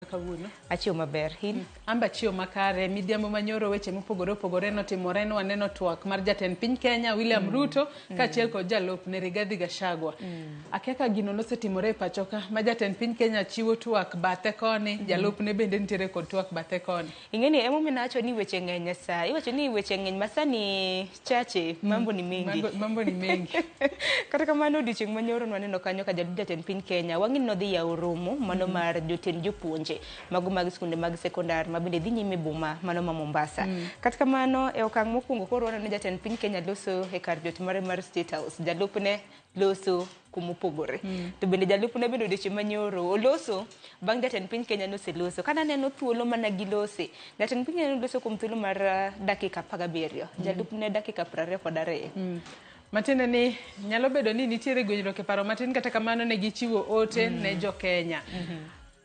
Kawuono achio maber hin amba chio makare midhiambo manyoro weche mopogore opogore notimore no aneno twak mar jatend piny Kenya William Ruto kaachiel kod jalupne Rigathi Gachagua. Akeka gino nosetimore e pachoka ma jatend piny Kenya chiwo twak bathe koni jalupne bende nitiere kod twak bathe koni. Ingeni nacho ni weche ng'eny saa iwacho ni weche ng'eny masani chache mambo ni mengi kata kamano odiochieng' manyoro waneno kanyo ka jatend piny Kenya wang'ini nodhi yawo romo mano mar jotend jopuonje mago mag skunde mag sekondar mabende dhi nyime boma mano ma Mombasa. Kata kamano e okang' mokwongo koro waneno jatend piny Kenya loso e kar jot mare mar State House, jalupne loso kumopogore. To bende jalupne bende odiochieng' manyoro oloso bang' jatend piny Kenya noseloso. Kana neno thuolo mana gilose, jatend piny Kenya noloso kuom thuolo mar dakika 17, jalupne dakika 22. Matine ni nyalo bedo ni nitiere gwenyruok e paro matin kata kamano ne gichiwo ote ne jo Kenya.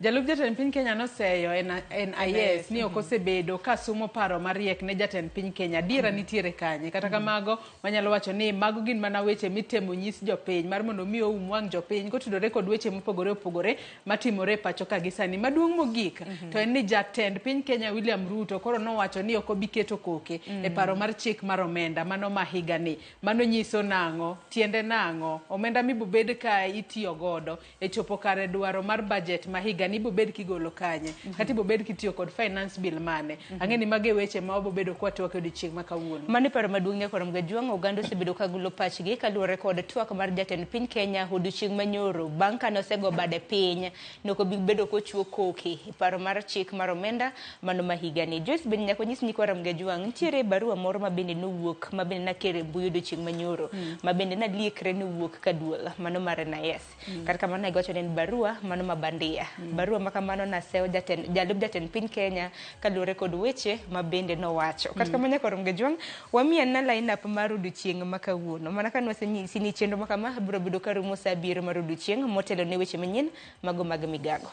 Jalup jatend piny Kenya noseyo NIS ni okosebedo ka sumo paro mariek ne jatend piny Kenya. Diera nitiere kanye. Kata kamago wanyalo wacho ni mago gin mana weche mitemo nyis jopiny mar mondo mi oum wang' jopiny kotudore kod weche mopogore opogore matimore pacho ka gisani. Maduong' mogik to en ni jatend piny Kenya William Ruto koro nowacho ni ok obi keto koke e paro mar chik mar omenda mano ma higa ni. Mano nyiso nang'o, tiende nang'o, omenda mibobed ka itiyo godo e chopo kare dwaro mar budget ma higa ni bobed kigolo kanye kati bobed kitiyo kod finance bill mane. Ang'eni mage weche ma obobedo kwa twak odiochieng' ma kawuono. Mane paro maduong' Nyakoram Gajwang' oganda osebedo ka gulo pachgi kaluwore kod twak mar jatend piny Kenya odiochieng' manyoro bang' ka nosego bade piny nokobi bedo kochuo koke e paro mar chik mar omenda mano ma higa ni. Joyce bende nyako nyis Nyakoram Gajwang' nitiere barua moro ma bende nowuok ma bende nakere mbui odiochieng' manyoro ma bende naliekre nowuok kaduola mano mar NIS. Kata kamano igocho ne barua mano ma bandia. Barua makamano naseo jalup jatend piny Kenya kaluwore kod weche ma bende nowacho. Kata kamano Nyakoram Gajwang' wamiya na line up mar odiochieng' ma kawuono. Mana ka nwasenyisi ni chenro makama biro bedo ka rumo saa 7 mar odiochieng' motelo ne weche manyien mago mag migago.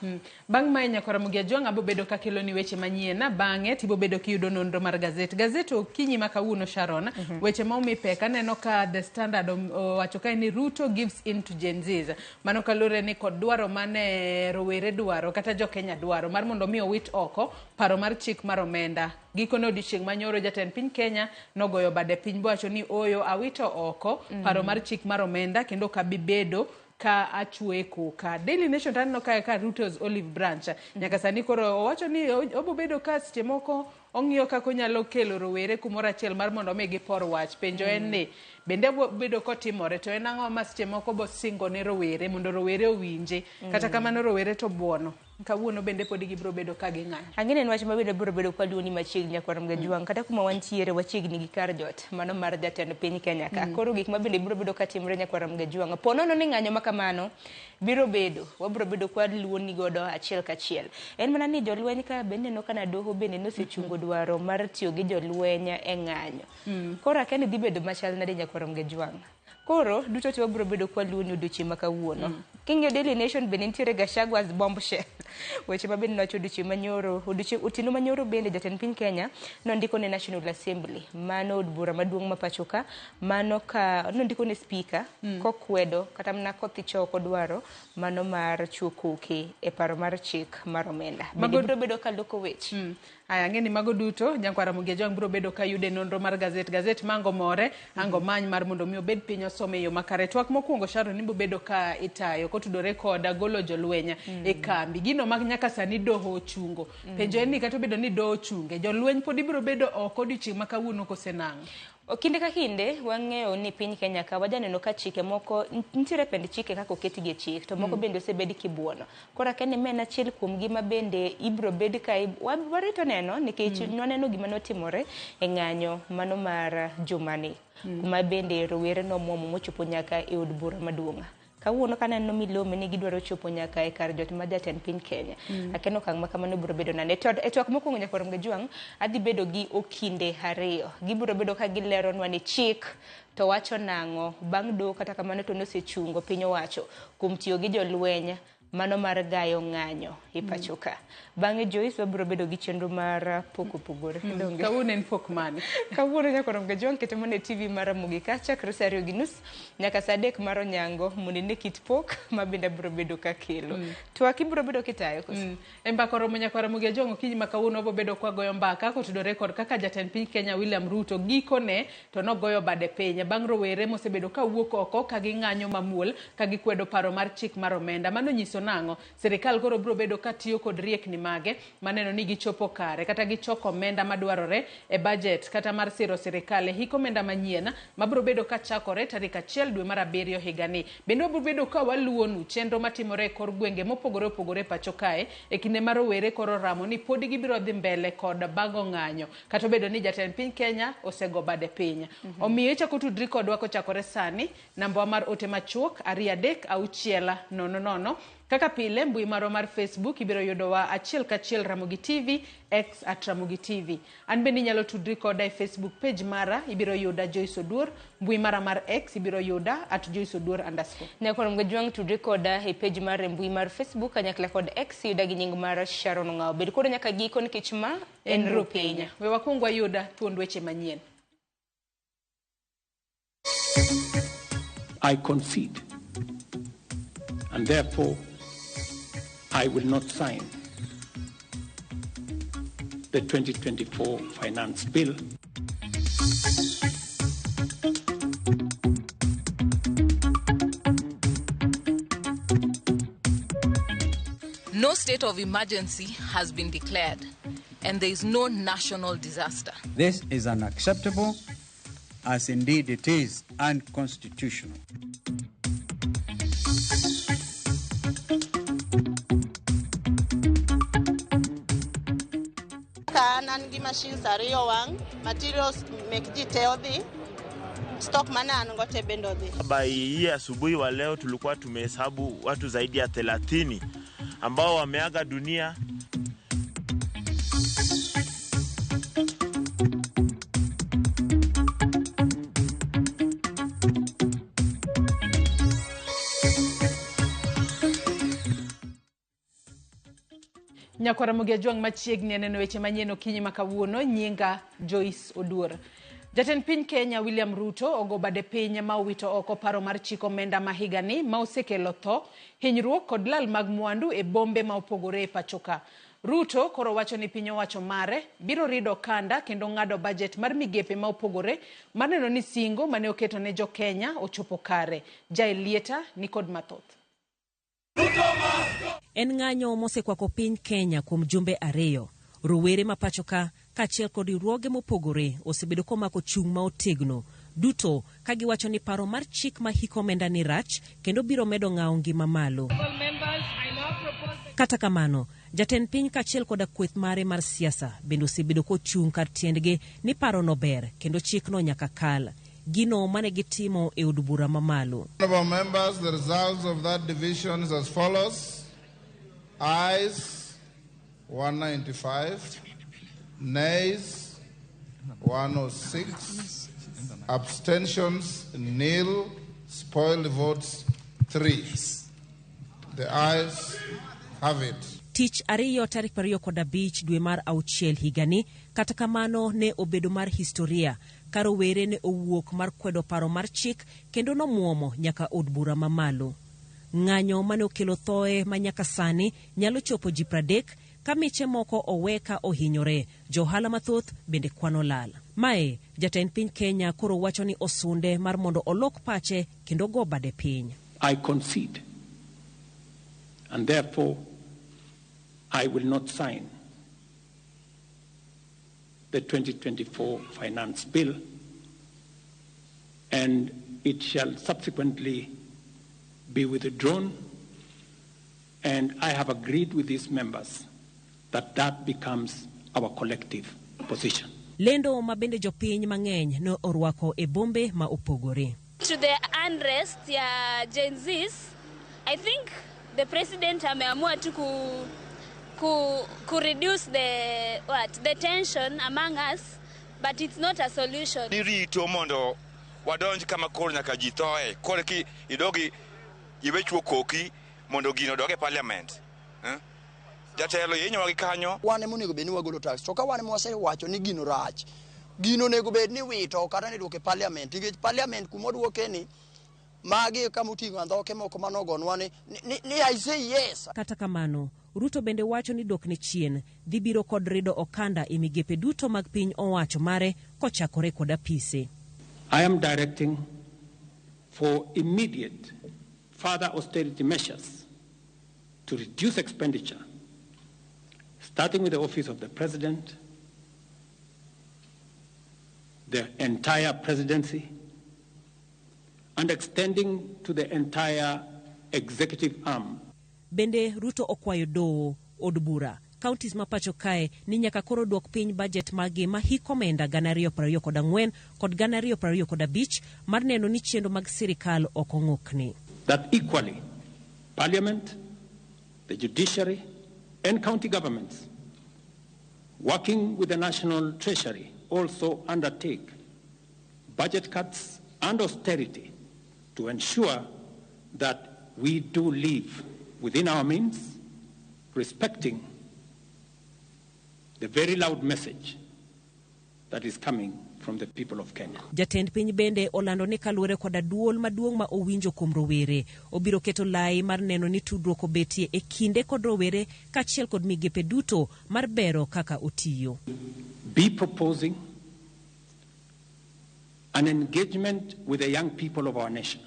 Bang' mae Nyakoram Gajwang' abobedo ka kelo ni weche manyien na bang'e tibobedo kiyudo nonro mar gazet. Gazet okinyi ma kawuono Sharon weche ma omi pek aneno ka The Standard owacho ka ni Ruto gives in to Gen Zs. Mano kalure ni kod dwaro mane rowere dwaro kata jo Kenya dwaro mar mondo mi owit oko paro mar chik mar omenda. Giko no odiochieng' manyoro jatend piny Kenya nogoyo bade piny bowacho ni oyo awito oko paro mar chik mar omenda kendo kabibedo ka achue koka. Daily Nation taneno ka Ruto's Olive Branch nyaka sani koro owacho ni obobedo ka seche moko ong'iyo kako nyalo kelo rowere kumoro achiel mar mondo mi gipor wach. Penjo en ni bende bedo kotimore to en ang'o ma seche moko bo singo ne rowere mondo rowere owinje kata kamano rowere to buono kawuono bende pod gibiro bedo ka ging'anyo. Ang'ene en wach ma bende biro bedo kwaluoni machiegni Nyakoram Gajwang' kata kuma wantiere wachiegni gi kar jot mano mar jatend piny Kenya ka. Koro gik ma bende biro bedo ka timre Nyakoram Gajwang'. Ponono ni ng'anyo makamano biro bedo wabiro bedo kwaluoni godo achiel kachiel. En mana ni jolweny ka bende no kana doho bende nosechungo dwaro mar tiyo gi jolweny e ng'anyo. Koro akeni dhi bedo machal nade Nyakoram Gajwang'. Koro duto te wabiro bedo kwaluoni odiochieng' ma kawuono. King'iyo Daily Nation bende nitiere Gachagwa's bombshell. Weche ma bende nowacho odiochieng' manyoro otieno manyoro bende jatend piny Kenya nondiko ne National Assembly mano od bura maduong' ma pachoka mano ka nondiko ne speaker kokwedo kata mana kothicho kodwaro mano mar chuo koke e paro mar chik mar omenda. Bende biro bedo ka loko weche. Aya ng'eni mago duto Nyakoram Gajwang' biro bedo ka yude nonro mar gazet mango more ango many mar mondo mi obed piny osome yo makare. Twak mokwongo Sharon ni bobedo ka itayo kotudore koda golo jolwenya e kambi gino mag nyaka sani doho ochungo. Penjo en ni kata obedo ni doho ochunge jolweny pod ibiro bedo oko odiochieng' ma kawuono kosenang'o. Kinde ka kinde wang'eyo ni piny Kenya ka wajaneno ka chike moko nitiere pend chike kako ketgi chik to moko bende osebed kibuono. Koro akeni men achiel kuom gima bende ibiro bed ka warito neno nikech nwaneno gima notimore e ng'anyo mano mar jumani kuma bende rowere nomuomo mochopo nyaka e od bura maduong'. Kawuono kaneno milome ni gidwaro chopo nyaka e kar jot ma jatend piny Kenya. Akeno kang' makamano biro bedo nane. E twak mokwongo Nyakoram Gajwang' adhi bedo gi okinde 2. Gibiro bedo ka gileronwa ni chik to wacho nang'o bang' do kata kamano to nosechungo piny owacho kuom tiyo gi jolweny mano mar gayo ng'anyo e pacho ka. Bang'e Joyce wabiro bedo gi chenro mar poko pogore. Kawuono en pok mane? Kawuono nyaka Ramogi Ajuang kete mana e TV mar Ramogi kacha chakre saa 2:30 nyaka saa 3 mar onyango mondo ine kit pok ma bende biro bedo ka kelo. Twak ibiro bedo kitayo koso. Mbaka romo nyaka Ramogi Ajuang okinyi ma kawuono obo bedo kwa goyo mbaka kotudore kod kaka jatend piny Kenya William Ruto gikone to nogoyo bade piny bang' rowere mosebedo ka wuok oko ka ging'anyo mamuol ka gikwedo paro mar chik mar omenda. Mano nyiso nang'o sirikal koro biro bedo ka tiyo kod riekni mage maneno ni gichopo kare kata gichoko omenda madwarore e budget kata mar siro sirikal e hik omenda manyien mabiro bedo ka chakore tarik 1 dwe mar 7 higani. Bende wabiro bedo ka waluonu chenro matimore e kor gwenge mopogore opogore pacho kae e kinde mar rowere koro ramo ni pod gibiro dhi mbele kod bago ng'anyo kata obedo ni jatend piny Kenya osego bade piny. Omiyo ichako tudri kodwa kochakore sani namba mar ote machuok 236600. Kaka pile mbui maro mar Facebook ibiro yudowa achiel kachiel Ramogi TV X @Ramogi TV. An bende nyalo tudri koda e Facebook page mara ibiro yuda Joyce Oduor, mbui mara mar X ibiro yuda @JoyceOduor_. Nyaka Ramogi Ajuang tudri koda e page mar mbui mar Facebook kanyakla kod X yuda gi nying mar Sharon Ng'ao. Bed kod nyaka giko nikech ma en Rupenya. We wakwongwa yuda thuond weche manyien. I concede, and therefore I will not sign the 2024 finance bill. No state of emergency has been declared, and there is no national disaster. This is unacceptable, as indeed it is unconstitutional. Nangi machines ariyo wang, materials mekji teodhi, stock mana ngote bendodhi. Hii asubuhi wa leo tulikuwa tumehesabu watu zaidi ya 30 ambao wameaga dunia. Nyaka Ramogi Ajuang machiegni neno weche manyien okinyi makawuono. Nyinga Joyce Oduor. Jatend piny Kenya William Ruto ogo bade piny ma owito oko paro mar chiko omenda ma higani ma osekelo tho, hinyruok kod lal mag mwandu e bombe ma opogore e pacho ka. Ruto koro wacho ni piny owacho mare biro rido kanda kendo ng'ado budget mar migepe ma opogore maneno ni singo mane oketo ne jo Kenya ochopo kare. Jaelieta ni kod mathoth. En ng'anyo mosekwako piny Kenya kuom jumbe ariyo. Rowere ma pacho ka kaachiel kod riwruoge mopogore osebedo komako chung' ma otegno duto ka giwacho ni paro mar chik ma hik omenda ni rach kendo biro medo ng'awo ngima malo. Kata kamano, jatend piny kaachiel koda kweth mare mar siasa bende osebedo kochung' kar tiendgi ni paro no ber kendo chik no nyaka kal. Gino mane gitimo e od bura mamalo. Honorable members, the results of that division is as follows. Ayes 195, nays 106, abstentions nil, spoiled votes 3. The ayes have it. Tich ariyo tarik 25 dwe mar auchiel higani, kata kamano ne obedo mar historia. Karo were ne owuok mar kwedo paro mar chik kendo nomuomo nyaka od bura mamalo. Ng'anyo mane okelo thoe ma nyaka sani nyalo chopo ji 30 ka miche moko oweka ohinyore. Johala mathoth bende kwano lal. Mae jatend piny Kenya koro wacho ni osunde mar mondo olok pache kendo go bade piny. I concede, and therefore I will not sign the 2024 finance bill, and it shall subsequently be withdrawn, and I have agreed with these members that becomes our collective position. Lendo mabende jopiny mang'eny no orwako e bombe ma opogore. To the unrest ya Gen Zs, I think the president ameamua tu ku reduce the tension among us, but it's not a solution. Nirito mondo wadonj kama koro nyaka jitoe kore ki idogi iwechuo koki mondo gino doge parliament. Jatelo yenyo wagi kanyo. Wane monego beni wagolo tax. To ka wane mwase wacho ni gino rach. Gino nego bed ni wito kata ni duoke parliament. Nikech parliament kumoduoke ni magi kamutingo andhoke moko manogonwa ni I say yes. Kata kamano, Ruto bende wacho ni dok ni chien dhi biro kod rido okanda e migepe duto mag piny owacho mare kochakore kod apise. I am directing for immediate further austerity measures to reduce expenditure, starting with the office of the President, the entire presidency, and extending to the entire executive arm. Bende Ruto okwayo doho od bura counties mapacho kae ni nyaka koro duok piny budget magi ma hiko omenda 224 kod 225 mar neno ni chenro mag sirikal ok ong'okni. That equally, Parliament, the judiciary, and county governments, working with the National Treasury, also undertake budget cuts and austerity to ensure that we do live within our means, respecting the very loud message that is coming from the people of Kenya. Jatend piny bende olando ni kaluwore koda duol maduong' ma owinjo kuom rowere obiro keto lai mar neno ni tudruok obetie e kinde kod rowere kachiel kod migepe duto mar bero kaka otiyo. Be proposing an engagement with the young people of our nation,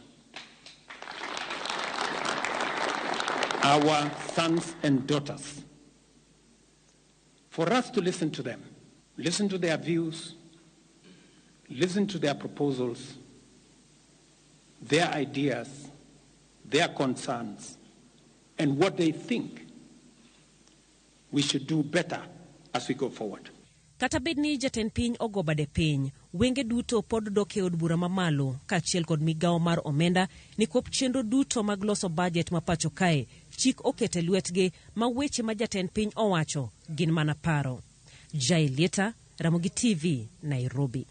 our sons and daughters, for us to listen to them, listen to their views, listen to their proposals, their ideas, their concerns, and what they think we should do better as we go forward. Kata bedni jatend piny ogo bade piny, wenge duto pod dok e od bura mamalo kachiel kod migawo mar omenda ni kop chenro duto mag loso budget mapacho kae chik okete lwetgi ma weche ma jatend piny owacho gin mana paro. Jailieta, Ramogi TV, Nairobi.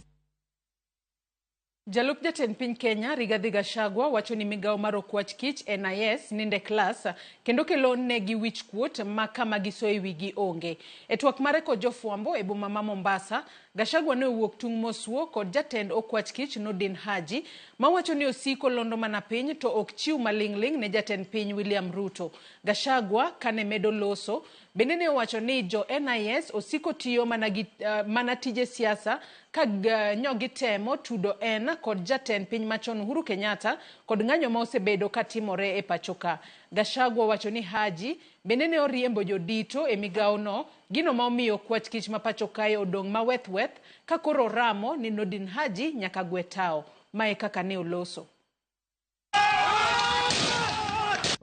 Jalup jatend piny Kenya Rigathi Gachagua wacho ni migawo mar okwach kich NIS ninde klas kendo kelo negi wich kuot ma kama gisoe wigi onge. E twak mare kod jofwambo e boma ma Mombasa, Gachagua ne owuok tung' mosuo kod jatend okwach kich Nordin Haji ma wacho ni osiko londo mana piny to ok chiw maling'ling ne jatend piny William Ruto. Gachagua kane medo loso bende ne wacho ni jo NIS osiko tiyo mana tije siasa ka nyogi temo tudo en kod jatend piny machon Uhuru Kenyatta kod ng'anyo ma osebedo katimore e pachoka. Gachagua wacho ni Haji bende ne oriembo jodito e migawo no, gino ma omiyo okwach kich ma pachoka odong' ma weth ka koro ramo ni Nordin Haji nyaka gwetao mae kaka ne oloso.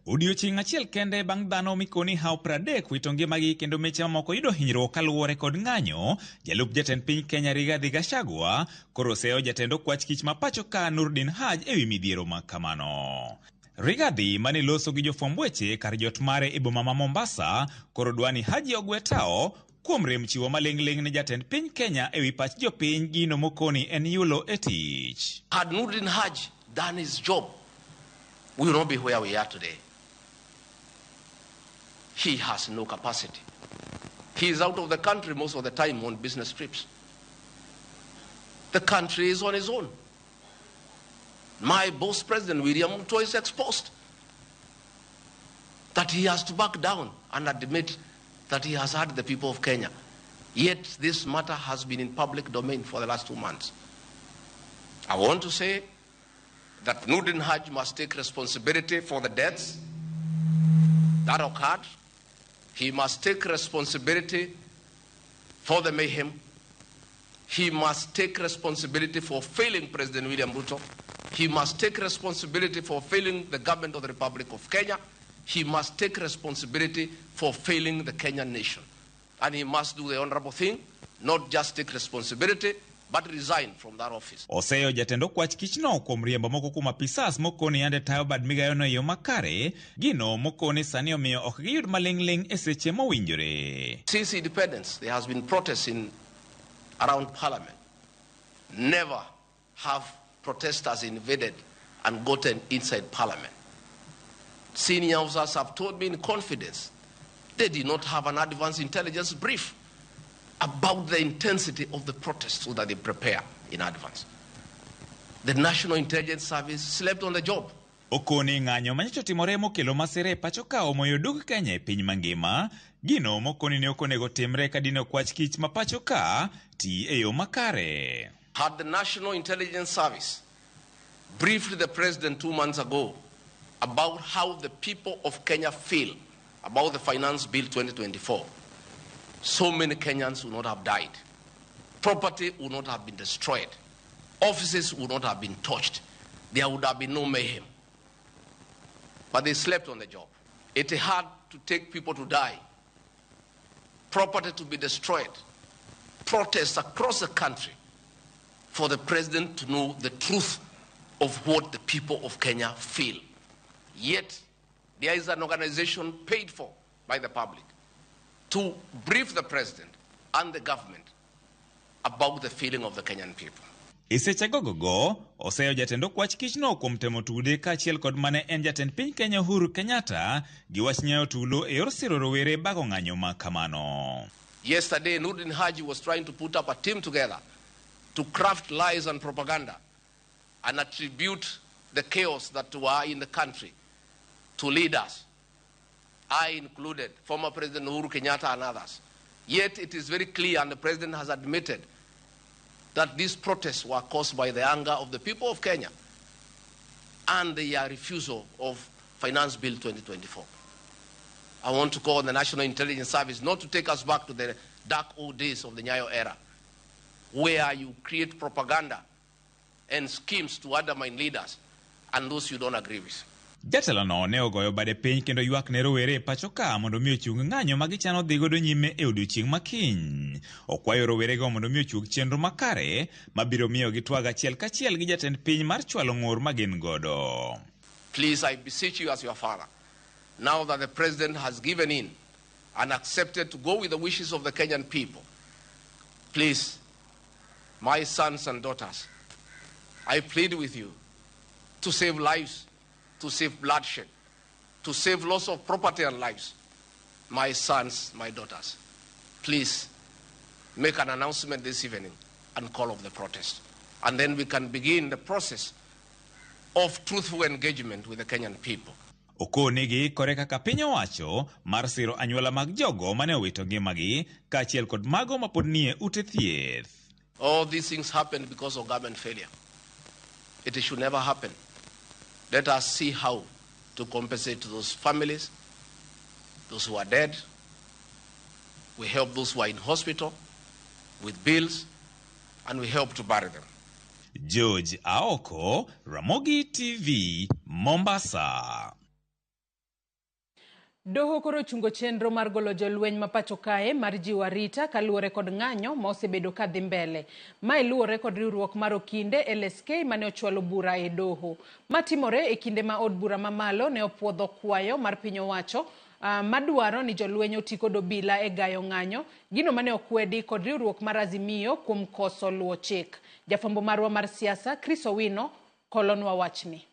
Odiochieng' achiel kende bang' dhano mikoni hao 30 wito ngimagi kendo meche mamoko yudo hinyruok kaluwore kod ng'anyo, jalup jatend piny Kenya Rigathi Gachagua koro seyo jatend okwach kich ma pachoka Nordin Haji ewi midhiero ma kamano. Rigathi mane loso gi jofwamb weche kar jot mare e boma ma Mombasa koro dwani Haji ogwetao kuom rem chiwo maling'ling ne jatend piny Kenya ewi pach jopiny gino mokoni en yulo e tich. Had Nordin Haji done his job, we will not be where we are today. He has no capacity. He is out of the country most of the time on business trips. The country is on his own. My boss, President William Ruto, is exposed. That he has to back down and admit that he has hurt the people of Kenya. Yet this matter has been in public domain for the last 2 months. I want to say that Nordin Haji must take responsibility for the deaths that occurred. He must take responsibility for the mayhem. He must take responsibility for failing President William Ruto. He must take responsibility for failing the government of the Republic of Kenya. He must take responsibility for failing the Kenyan nation. And he must do the honorable thing, not just take responsibility, but resign from that office. Oseyo jatend okwach kich no kuom riembo moko kuom apisas mokoni yande tayo bad migayo no yo makare, gino mokoni sani omiyo ok giyud maling'ling e seche mowinjore. Since independence, there has been protests around Parliament. Never have protesters invaded and gotten inside Parliament. Senior officers have told me in confidence they did not have an advance intelligence brief about the intensity of the protest so that they prepare in advance. The National Intelligence Service slept on the job. Okoni ng'anyo manyicho timore mokelo masira e pacho ka omoyo dug Kenya e piny mangima, gino mokoni ne okonego timre ka dine okwach kich ma pacho ka ti e yo makare. Had the National Intelligence Service briefed the president 2 months ago about how the people of Kenya feel about the Finance Bill 2024, so many Kenyans would not have died. Property would not have been destroyed. Offices would not have been touched. There would have been no mayhem. But they slept on the job. It had to take people to die, property to be destroyed, protests across the country for the president to know the truth of what the people of Kenya feel. Yet, there is an organization paid for by the public to brief the president and the government about the feeling of the Kenyan people. Iseche gogogo, oseyo jatend okwach kich no kuom temo tude kaachiel kod mane en jatend piny Kenya Uhuru Kenyatta gi wach nyayo tulo e yor siro rowere bago ng'anyo ma kamano. Yesterday, Nurdin Haji was trying to put up a team together to craft lies and propaganda and attribute the chaos that were in the country to leaders, I included, former President Uhuru Kenyatta and others. Yet it is very clear, and the president has admitted, that these protests were caused by the anger of the people of Kenya and their refusal of Finance Bill 2024. I want to call on the National Intelligence Service not to take us back to the dark old days of the Nyayo era, where you create propaganda and schemes to undermine leaders and those you don't agree with. Jatelo no ne ogoyo bade piny kendo ywak ne rowere e pacho ka mondo mi ochung ng'anyo ma gichano dhi godo nyime e odiochieng' makiny. Okwayo rowerego mondo mi ochung chenro makare mabiro miyo gitwag achiel kachiel gi jatend piny mar chwalo ng'ur ma gin godo. Please, I beseech you as your father, now that the president has given in and accepted to go with the wishes of the Kenyan people, please, my sons and daughters, I plead with you to save lives, to save bloodshed, to save loss of property and lives. My sons, my daughters, please make an announcement this evening and call off the protest. And then we can begin the process of truthful engagement with the Kenyan people. Okonegi kore kaka piny owacho mar siro anyuola mag jogo mane owito ngimagi kaachiel kod mago mapod nie ute thieth. All these things happen because of government failure. It should never happen. Let us see how to compensate to those families, those who are dead. We help those who are in hospital with bills, and we help to bury them. George Aoko, Ramogi TV, Mombasa. Doho koro chungo chenro mar golo jolweny ma pacho kae mar jiwo arita kaluwore kod ng'anyo ma osebedo ka dhi mbele. Ma iluwore kod riwruok mar Okinde LSK mane ochwalo bura e doho. Matimore e kinde ma od bura mamalo ne opuodho kwayo mar piny owacho madwaro ni jolweny oti kod obila e gayo ng'anyo, gino mane okwedi kod riwruok mar Azimio kuom koso luwo chik. Jafambo marwa mar siasa Chris Owino kolonwa wachni.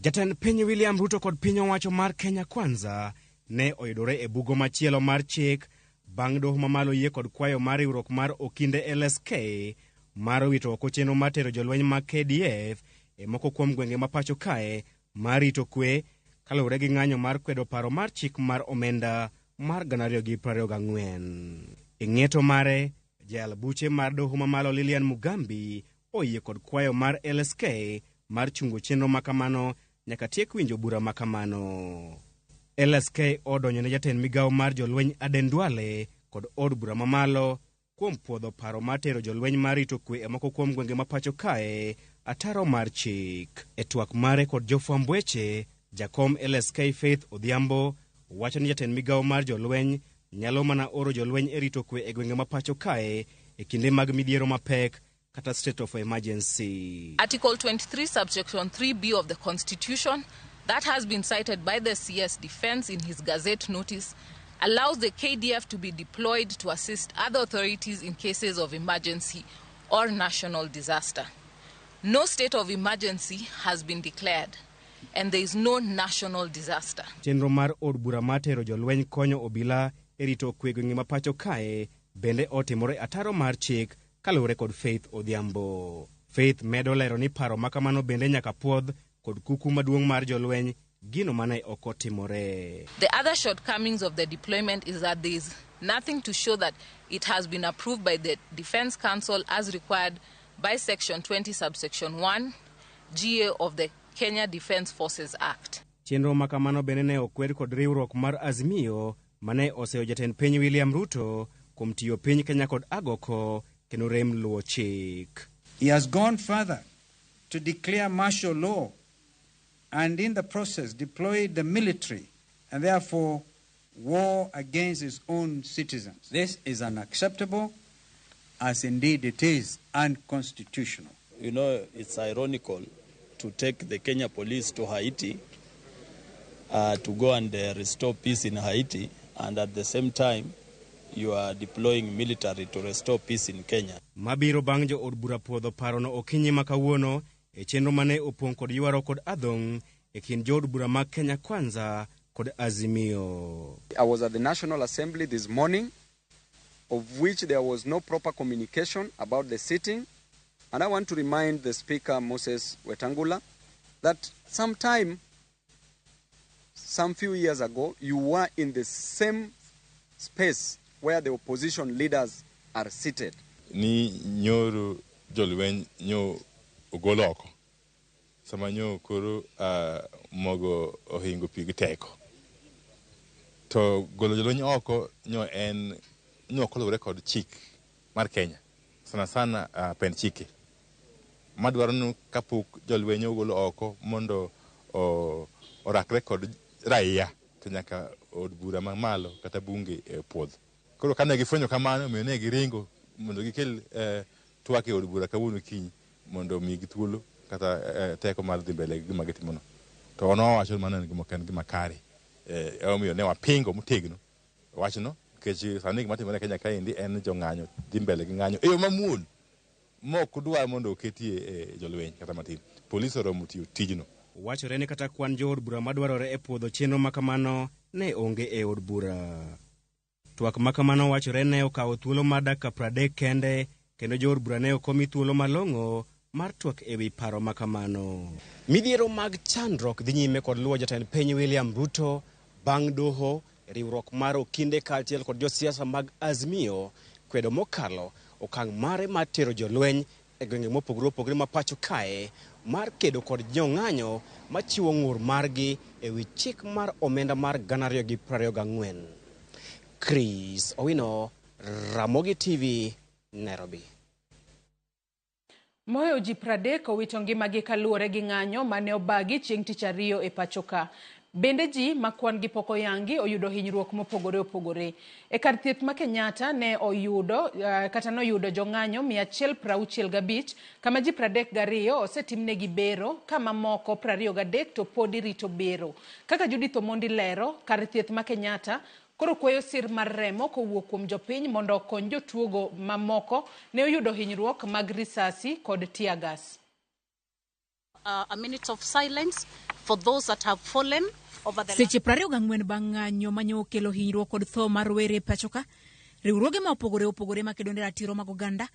Jatend piny William Ruto kod piny owacho mar Kenya Kwanza ne oyudore e bugo machielo mar chik bang' doho mamalo yie kod kwayo mar riwruok mar Okinde LSK mar wito oko chenro mar tero jolweny mag KDF e moko kuom gwenge ma pacho kae mar rito kwe kaluwore gi ng'anyo mar kwedo paro mar chik mar omenda mar 2024. E ng'eto mare, jal buche mar doho mamalo Lilian Mugambi oyie kod kwayo mar LSK mar chungo chenro makamano nyaka tiek winjo bura makamano. LSK odonyo ne jatend migawo mar jolweny Aden Duale kod od bura mamalo kuom puodho paro mar tero jolweny mar rito kwe e moko kuom gwenge ma pacho kae ataro mar chik. E twak mare kod jofwamb weche, jakom LSK Faith Odhiambo wacho ni jatend migawo mar jolweny nyalo mana oro jolweny e rito kwe e gwenge ma pacho kae e kinde mag midhiero mapek kata state of emergency. Article 23, subsection 3B of the Constitution, that has been cited by the CS Defense in his Gazette notice, allows the KDF to be deployed to assist other authorities in cases of emergency or national disaster. no state of emergency has been declared, and there is no national disaster. Chenro mar od bura matero jolweny konyo obila e rito kwe gwenge ma pacho kae bende otimore ataro mar chik kaluwore kod Faith Odhiambo. Faith medo lero ni paro makamano bende nyaka puodh kod kuku maduong' mar jolweny gino mane okotimore. The other shortcomings of the deployment is that there is nothing to show that it has been approved by the Defense Council as required by Section 20, Subsection 1, GA of the Kenya Defence Forces Act. Chenro makamano bende ne okwed kod riwruok mar Azimio mane oseo jatend piny William Ruto kuom tiyo piny Kenya kod agoko kendo rem luwo chik. He has gone further to declare martial law and in the process deployed the military and therefore war against his own citizens. This is unacceptable, as indeed it is unconstitutional. You know, it's ironical to take the Kenya police to Haiti to go and restore peace in Haiti, and at the same time you are deploying military to restore peace in Kenya. Mabiro bang' jo od bura puodho parono okinyi makawuono e chenro mane opong' kod ywaro kod adhong' e kind jo od bura mag Kenya Kwanza kod Azimio. I was at the National Assembly this morning, of which there was no proper communication about the sitting, and I want to remind the Speaker, Moses Wetangula, that some few years ago, you were in the same space where the opposition leaders are seated. Ni nyoro jolweny nyo ogoloko. Sama nyo koro mogo ohingo pigi teko. To golo jolweny oko nyo en nyo kolore kod chik mar Kenya. Sana pen chike. Madwaro nu kapuk jolweny ogolo oko mondo orakre kod raia to nyaka od bura mamalo kata bunge puodho. Koro kane gifwenyo kamano miyo ne giringo mondo gikel twak e od bura kawuono kiny mondo migi thuolo kata teko mar dhi mbele gi gima gitimono. To ono wacho mana ni gima kare. Omiyo ne wapingo motegno wachno nikech sani gima timore Kenya kaendi en jong'anyo dhi mbele gi ng'anyo e yo mamuol mok dwar mondo oketie jolweny kata matin. Polis oromo tiyo tijno. Wachore ni kata kwan jo od bura madwarore e puodho chenro makamano ne onge e od bura. Twak makamano wachore ne okawo thuolo mar dakika 30 kende kendo jo od bura ne okomi thuolo malong'o mar twak e wi paro makamano. Midhiero mag chandruok dhi nyime kod luwo jatend piny William Ruto bang' doho riwruok mar okinde kaachiel kod josiasa mag Azimio kwedo mokalo okang' mare mar tero jolweny e gwenge mopogore opogore ma pacho kae mar kedo kod jong'anyo machiwo ng'ur margi e wi chik mar omenda mar 2024. Chris Owino, Ramogi TV, Nairobi. Moyo ji 30 owito ngimagi kaluwore gi ng'anyo mane obagi chieng' tich ariyo e pacho ka. Bende ji makwan gi poko yangi oyudo hinyruok mopogore opogore. E kar thieth ma Kenyatta ne oyudo kata noyudo jong'anyo 165 kama ji 32 osetimnegi bero kama moko 23 to podi rito bero. Kaka Judith Omondi lero, kar thieth ma Kenyatta koro kwayo sir mar remo kowuok kuom jopiny mondo okony jotuogo mamoko ne oyudo hinyruok mag risasi kod tear gas. A minute of silence for those that have fallen over the Seche 24 bang' ng'anyo manyo okelo hinyruok kod tho mar were pachoka, riwruoge ma opogore opogore makedo ne ratiro mag oganda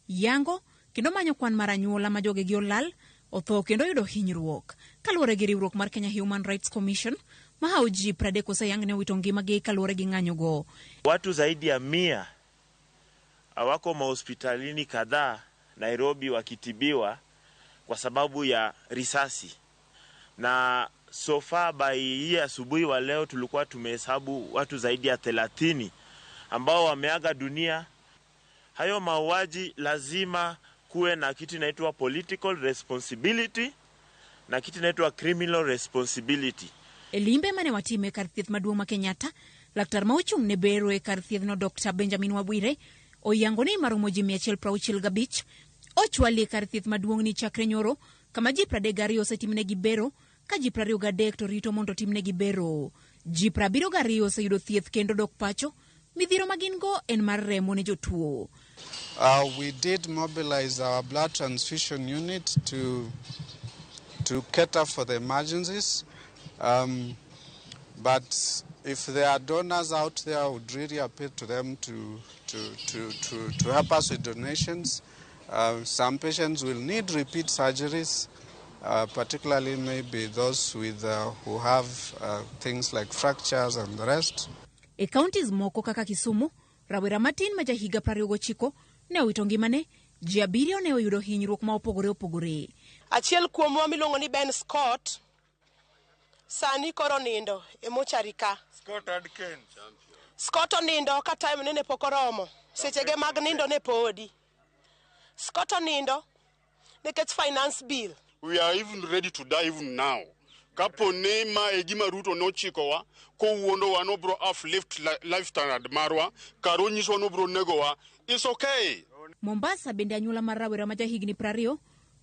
yango kendo manyo kwan mar anyuola ma jogegi olal, otho kendo yudo hinyruok. Kaluwore gi riwruok mar Kenya Human Rights Commission, mahao ji 30 oseyang ne owito ngimagi kaluwore gi ng'anyo go. Watu zaidi ya 100 wako mahospitalini kadhaa Nairobi wakitibiwa kwa sababu ya risasi. Na so far by hii asubuhi wa leo tulikuwa tumehesabu watu zaidi ya 30 ambao wameaga dunia. Hayo mauaji lazima kuwe na kitu inaitwa political responsibility na kitu inaitwa criminal responsibility. Elimbe mane watime kar thieth maduong' ma Kenyatta, laktar ma ochung' ne bero e kar thieth no Dr. Benjamin Wabwire oyango ni maromo ji 165 ochwali kar thieth maduong' ni chakre nyoro kama ji 32 osetimnegi bero ka ji 23 to rito mondo timnegi bero. Ji 72 oseyudo thieth kendo dok pacho. Midhiero magin go en mar remo ne jotuo. We did mobilize our blood transfusion unit to cater for the emergencies. But if there are donors out there, I would really appeal to them to help us with donations. Some patients will need repeat surgeries, particularly maybe those with who have things like fractures and the rest. E counties moko kaka Kisumu, rawera matin ma jahiga 29 ne owito ngimane, ji 7 ne oyudo hinyruok ma opogore opogore. Achiel kuomwa miluongo ni Ben Scott sani koro nindo e mochari ka. Scott Adkins. Scott onindo ka time nene pokoromo. Sechege mag nindo ne podi. Scott onindo nekech finance bill. We are even ready to die even now. Kapo nema egima Ruto nochikowa ko wuondo wa no bro uplift life standard marwa karo nyiso no bro negowa. It's okay. Mombasa bende anyuola mar rawera ma jahigni 20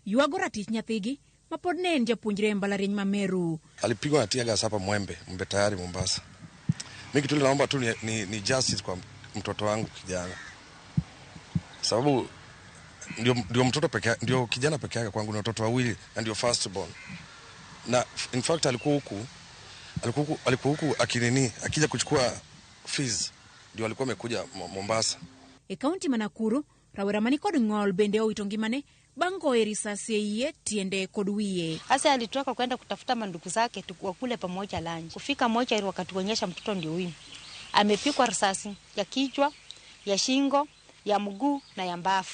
yuago ratich nyathigi ma pod ne en japuonjre e mbalariany ma Meru. Alipigwa na tear gas hapa Mwembe tayari Mombasa. Mimi kitu naomba tu ni justice kwa mtoto wangu kijana. Sababu ndio mtoto pekee, ndio kijana pekee yake kwangu, na watoto wawili na ndio first born. Na in fact alikuwa huku akija kuchukua fees ndio alikuwa amekuja Mombasa. E kaunti ma Nakuru, rawera mani kod ng'ol bende owito ngimane bang' goyo risasi e iye, tiende kod wiye. Hasa alitoka kwenda kutafuta mandugu zake tukua kule pamoja lunch. Kufika moja wakatuonyesha mtoto ndio huyu. Amepigwa risasi ya kichwa, ya shingo, ya mguu na ya mbavu.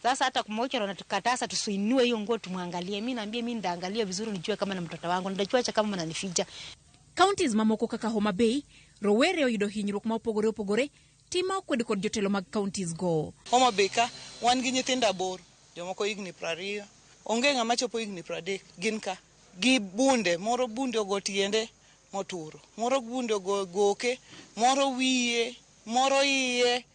Sasa hata kumoja wanatukataza tusiinue hiyo nguo tumwangalie. Mimi naambia mimi ndaangalia vizuri nijue kama na mtoto wangu, ndajua kama mnanificha. Counties mamoko kaka Homa Bay, rowere oyudo hinyruok ma opogore opogore, tima okwed kod jotelo mag counties go. Homa Bay ka wan gi nyithindo 8, jomoko higni 20, onge ng'ama chopo higni 30, gin ka gi bunde, moro bunde ogo tiende moturo, moro bunde ogo goke, moro wiye, moro iye.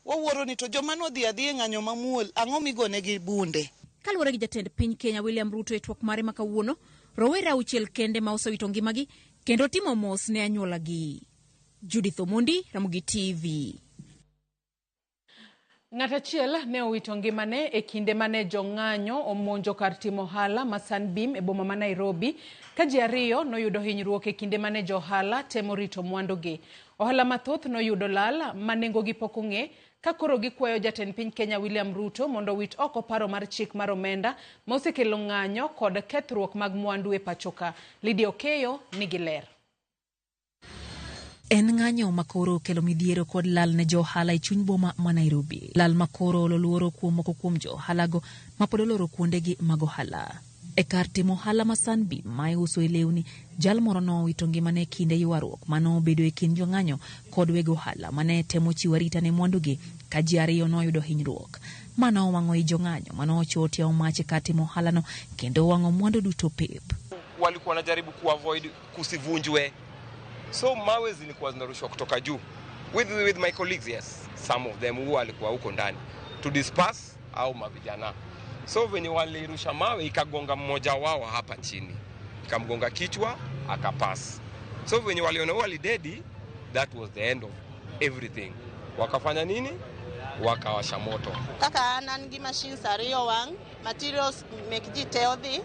Wawuoro ni to joma nodhi adhi ng'anyo mamuol ang'o migone gi bunde. Kaluwore gi jatend piny Kenya William Ruto e twak mare ma kawuono, rowere 6 kende ma osewito ngimagi kendo timo mos ne anyuolagi. Judith Omondi, Ramogi TV. Ng'at achiel ne owito ngimane e kinde mane jong'anyo omonjo kar timo ohala ma Sunbeam e boma ma Nairobi, ka ji 2 noyudo hinyruok e kinde mane johala temo rito mwandugi. Ohala mathoth noyudo lal ma nengogi pok ong'e, ka koro gikwayo jatend piny Kenya William Ruto mondo wit oko paro mar chik mar omenda ma osekelo ng'anyo kod kethruok mag mwandu e pachoka. Lydia Okeyo nigi ler. En ng'anyo makoro kelo midhiero kod lal ne johala e chuny boma ma Nairobi. Lal makoro ololuoro kuom moko kuom johalago ma pod oloro kuondegi mag ohala. E kar timo ohala ma Sunbeam ma iuso e lewni, jal moro no owito ngimane kinde ywaruok mano obedo e kind jong'anyo kod weg ohala mane temo chiwo arita ne mwandugi, ka ji 2 noyudo hinyruok. Mano owang'o i jong'anyo mano ochoti omach e kar timo ohalano kendo owang'o mwandu duto pep. Walikuwa wanajaribu kuavoid kusivunjwe, so mawe zilikuwa zinarushwa kutoka juu with my colleagues, yes, some of them who walikuwa huko ndani to disperse au mavijana. So venye walirusha mawe ikagonga mmoja wao hapa chini, ikamgonga kichwa akapass. So venye waliona walidedi, that was the end of everything. Wakafanya nini? Wakawasha moto. Kaka anan gi machines 2 wang, materials mek ji teodhi,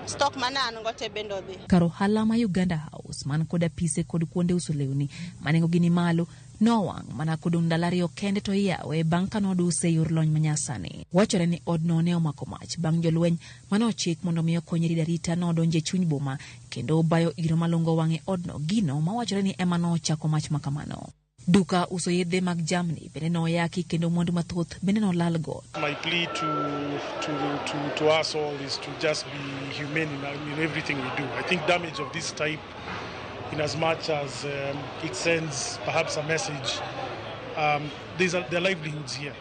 stock manan ngote bendo dhi. Kar ohala ma Uganda House man kod apise kod kuonde uso lewni manengogi ni malo nowang' mana kodong' ndalo 2 kende to iyawe bang' ka noduse e yor lony manyasani. Wachore ni odno ne omako mach bang' jolweny manochik mondo miyo kony rid arita nodonje chuny boma kendo bayo iro malongo wang'e odno, gino mawachore ni ema nochako mach makamano. Duka uso yedhe mag jamni bende noyaki kendo mwandu mathoth bende nolal go. My plea to us all is to just be humane in everything we do. I think damage of this type, in as much as it sends perhaps a message, there are livelihoods here.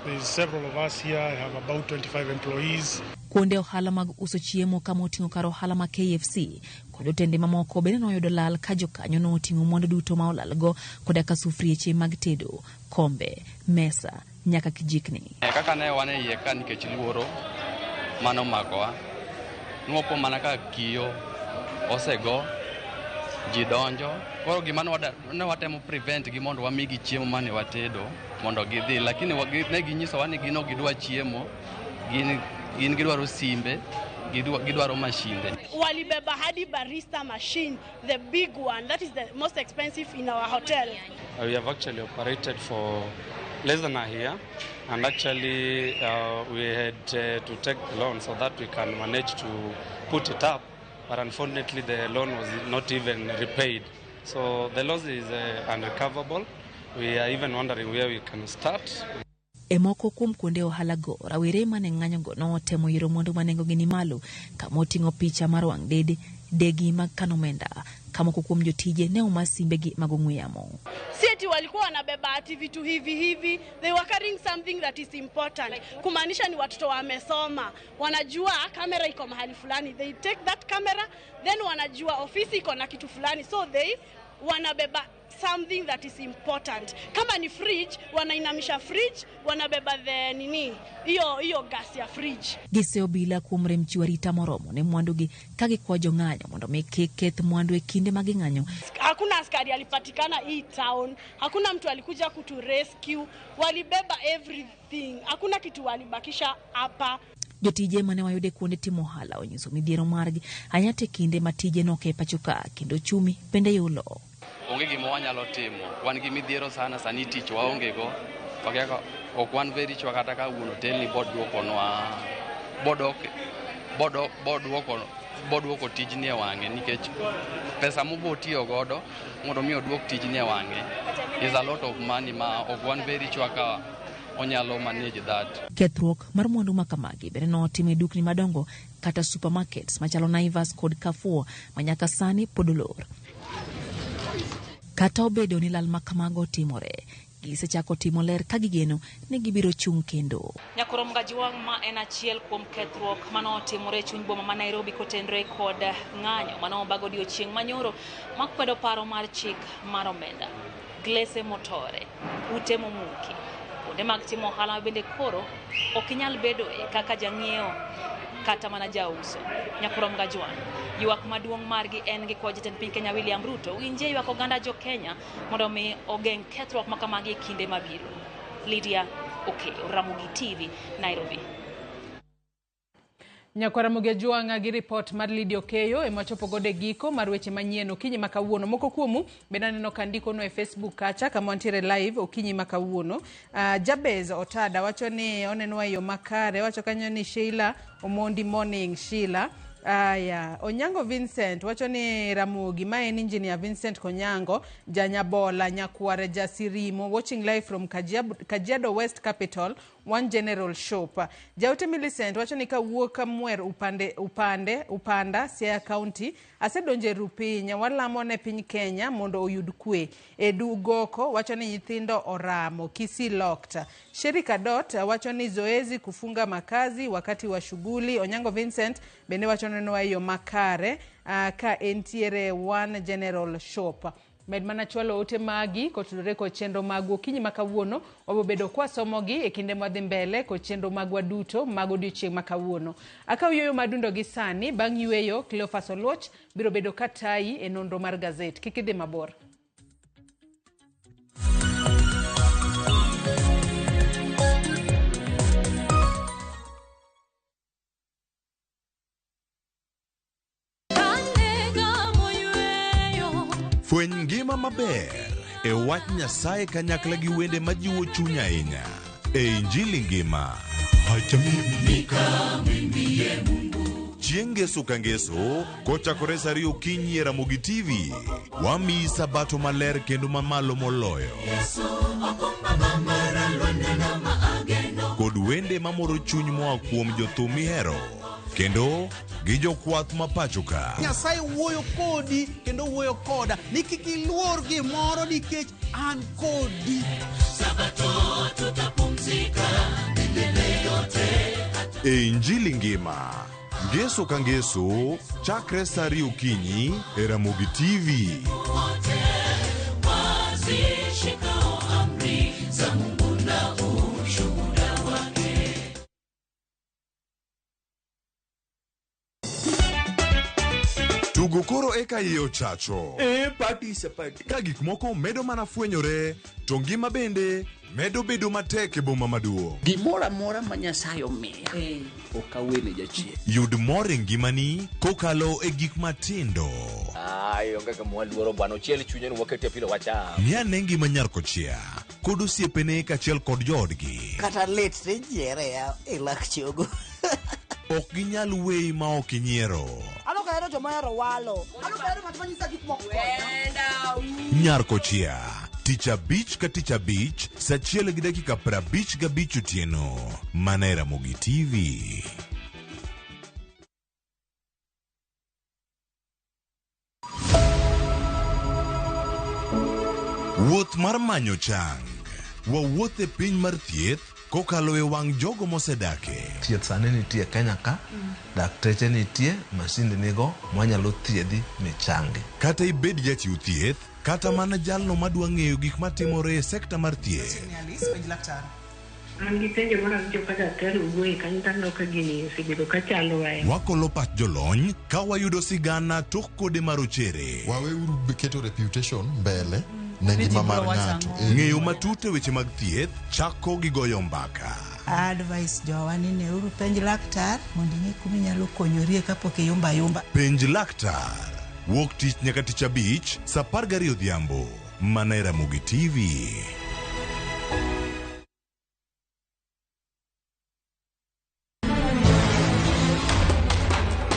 There's several of us here. I have about 25 employees. Kuonde ohala mag uso chiemo kama oting'o kar ohala ma KFC kod otende mamoko bende noyudo lal ka jokanyo noting'o mwandu duto ma olalgo koda ka sufrieche mag tedo, kombe, mesa, nyaka kijikni. Kaka ne wane iye ka nikech luoro mano makowa, nuopo mana ka kiyo osego ji donjo. Koro gima ne watemo prevent gi mondo wamigi chiemo mane watedo mondo gidhi, lakini ne ginyisowa ni gino gidwa chiemo, gin gidwaro simbe, gidwaro mashinde. Walibeba hadi barista machine, the big one, that is the most expensive in our hotel. We have actually operated for less than a year, and actually we had to take the loan so that we can manage to put it up, but unfortunately the loan was not even repaid. So the loss is unrecoverable. We are even wondering where we can start. E moko kuom kuonde ohala go, rawere mane ng'anyo go notemo yiro mwandu manengo gi ni malo, kama oting'o picha mar wang' degi mag kano omenda, kama moko kuom jotije ne oma simbegi mag ong'we yamo. Sieti walikuwa wanabeba ati vitu hivi, they were carrying something that is important. Kumaanisha ni watoto wamesoma, wanajua kamera iko mahali fulani, they take that camera, then wanajua ofisi iko na kitu fulani, so they wanabeba something that is important. Kama ni fridge, wanainamisha fridge, wanabeba the nini, hiyo gas ya fridge. Giseo bila kuom remchi warita moromo ne mwandugi kagi kwa jong'anyo mondo keth mwandu e kinde magi ng'anyo. Hakuna askari alipatikana hii town, hakuna mtu alikuja kutu rescue, walibeba everything, hakuna kitu walibakisha hapa. Jotije mane wayude kuonde timo ohala onyiso midhiero margi anyate kinde matije noke pachoka kendo chumi bende yulo. Onge gima wanyalo timo, wan gi midhiero sana sani tich waonge go, wakaka ok wan very chwa kata ka wuon hotel ni boduoko tijni e wang'e, nikech pesa mobotiyo godo mondo mi oduok tijni e wang'e is a lot of money ma ok wan very chwa ka onyalo manage that. Kethruok mar mwandu makamagi bende notime dukni madongo kata supermarkets machalo Naivas kod Carrefour manyaka sani podolor. Kata obedo ni lal makamago timore, gisechako timo ler ka gigeno ne gibiro chung' kendo. Nyakorom Gajiwang' ma en achiel kuom kethruok manotimore chuny boma ma Nairobi kotenre kod ng'anyo manobago odiochieng' manyoro makwedo paro mar chik mar omenda. Glese Motore, ute momuki, kuonde mag timo ohala bende koro ok inyal bedo kaka jang'iewo kata mana jauso. Nyakorom Gajiwang' ywak maduong' margi en gi kwa jatend piny Kenya William Ruto winje ywak oganda jo Kenya mondo mi ogeng' kethruok makamagi e kinde mabiro. Lydia Okeyo, Ramogi TV, Nairobi. Nyakwaramogi Gajiwang' gi report mar Lydia Okeyo emachopo gode giko mar weche manyien okinyi makawuono. Moko kuomu bende aneno kandiko no e Facebook kacha kama wantiere live okinyi makawuono. Jabez Otada wacho ni onenwa yo makare, wacho kanyo ni Sheila Omondi morning Sheila. Onyango Vincent wacho ni Ramogi ma en engineer Vincent Konyango Janyabola Nyakware Jasirimo watching live from Kajiado West Capital One General Shop. Jaute Millicent wacho ni kawuoka mwer upanda Siaya County asedonje rupinya walamo ne piny Kenya mondo oyud kwe. Edu Goko wacho ni nyithindo oramo Kisi Locked. Sherika Dot wacho ni zoezi kufunga makazi wakati wa shughuli. Onyango Vincent bende wacho neno hiyo makare ka entiere One General Shop. Med mana chwalo ote magi kotudore ko chenro magu okinyi makawuono wabobedo kwa somogi e kinde mwadhi mbele ko chenro magwa duto mago odiochieng' makawuono. Akaw yoyo madundo gi sani bang' yueyo Cleophas Oluoch biro bedo katai e nonro mar gazet. Kik idhi mabor. Fweny ngima maber e wach Nyasaye kanyakla gi wende majiwo chuny ahinya e Injili ngima. Chieng' ngeso ka ngeso kochakore saa 2 okinyi e Ramogi TV wamiyi sabato maler kendo mamalo moloyo kod wende mamoro chuny moa kuom jothum mihero kendo gi jokwath mapachoka. Nyasaye wuoyo kodi kendo wuoyo koda ni kik iluor gimoro nikech an kodi. Sabato tutapumzika milele yote. E Injili ngima ngeso ka ngeso chakre saa 2 okinyi e Ramogi TV. Tugo Tugo koro eka iye ochacho. Participate. Ka gik moko medo mana fwenyore, to ngima bende medo bedo matek e boma maduong'. Gimoro amora ma Nyasaye omiya ok awene jachien. Yud mor e ngimani kokalo e gik matindo. Onge ka mwaluoro bwana ochiel chunye ni wakete pile wacham. Miane ngima nyar kochia kod osiepene kachiel kod joodgi. Kata let ne jiere ya e lak chogo. Ok ginyal weyi ma ok inyiero. Ano ka ero joma ero walo. Ano ka ero matma nyisa gik moko. Nyar kochia tich abich ka tich abich saa 1:55 otieno. Mana Ramogi TV. Wuoth mar manyo chang. Wawuoth e piny mar thieth kokalo e wang' jogo mosedake. Thieth sani nitie Kenya ka, dakteche nitie, masinde nigo mwanyalo thiedhi ni changi. Kata ibed jachiw thieth, kata mana jalno madwa ng'eyo gik matimore e sekta mar thieth. Wakolo pach jolony ka wayudo sigana tok kode marochere. Waweuru keto reputation mbele ne ngima mar ng'ato. Ng'eyo matut e weche mag thieth chako gi goyo mbaka. Advice jowa ni ne uru penj laktar mondo ing'e kuma inyalo konyorie kapok iyumba yumba. Penj laktar. Wuok tich nyaka tich abich saa 12 odhiambo. Mana Ramogi TV.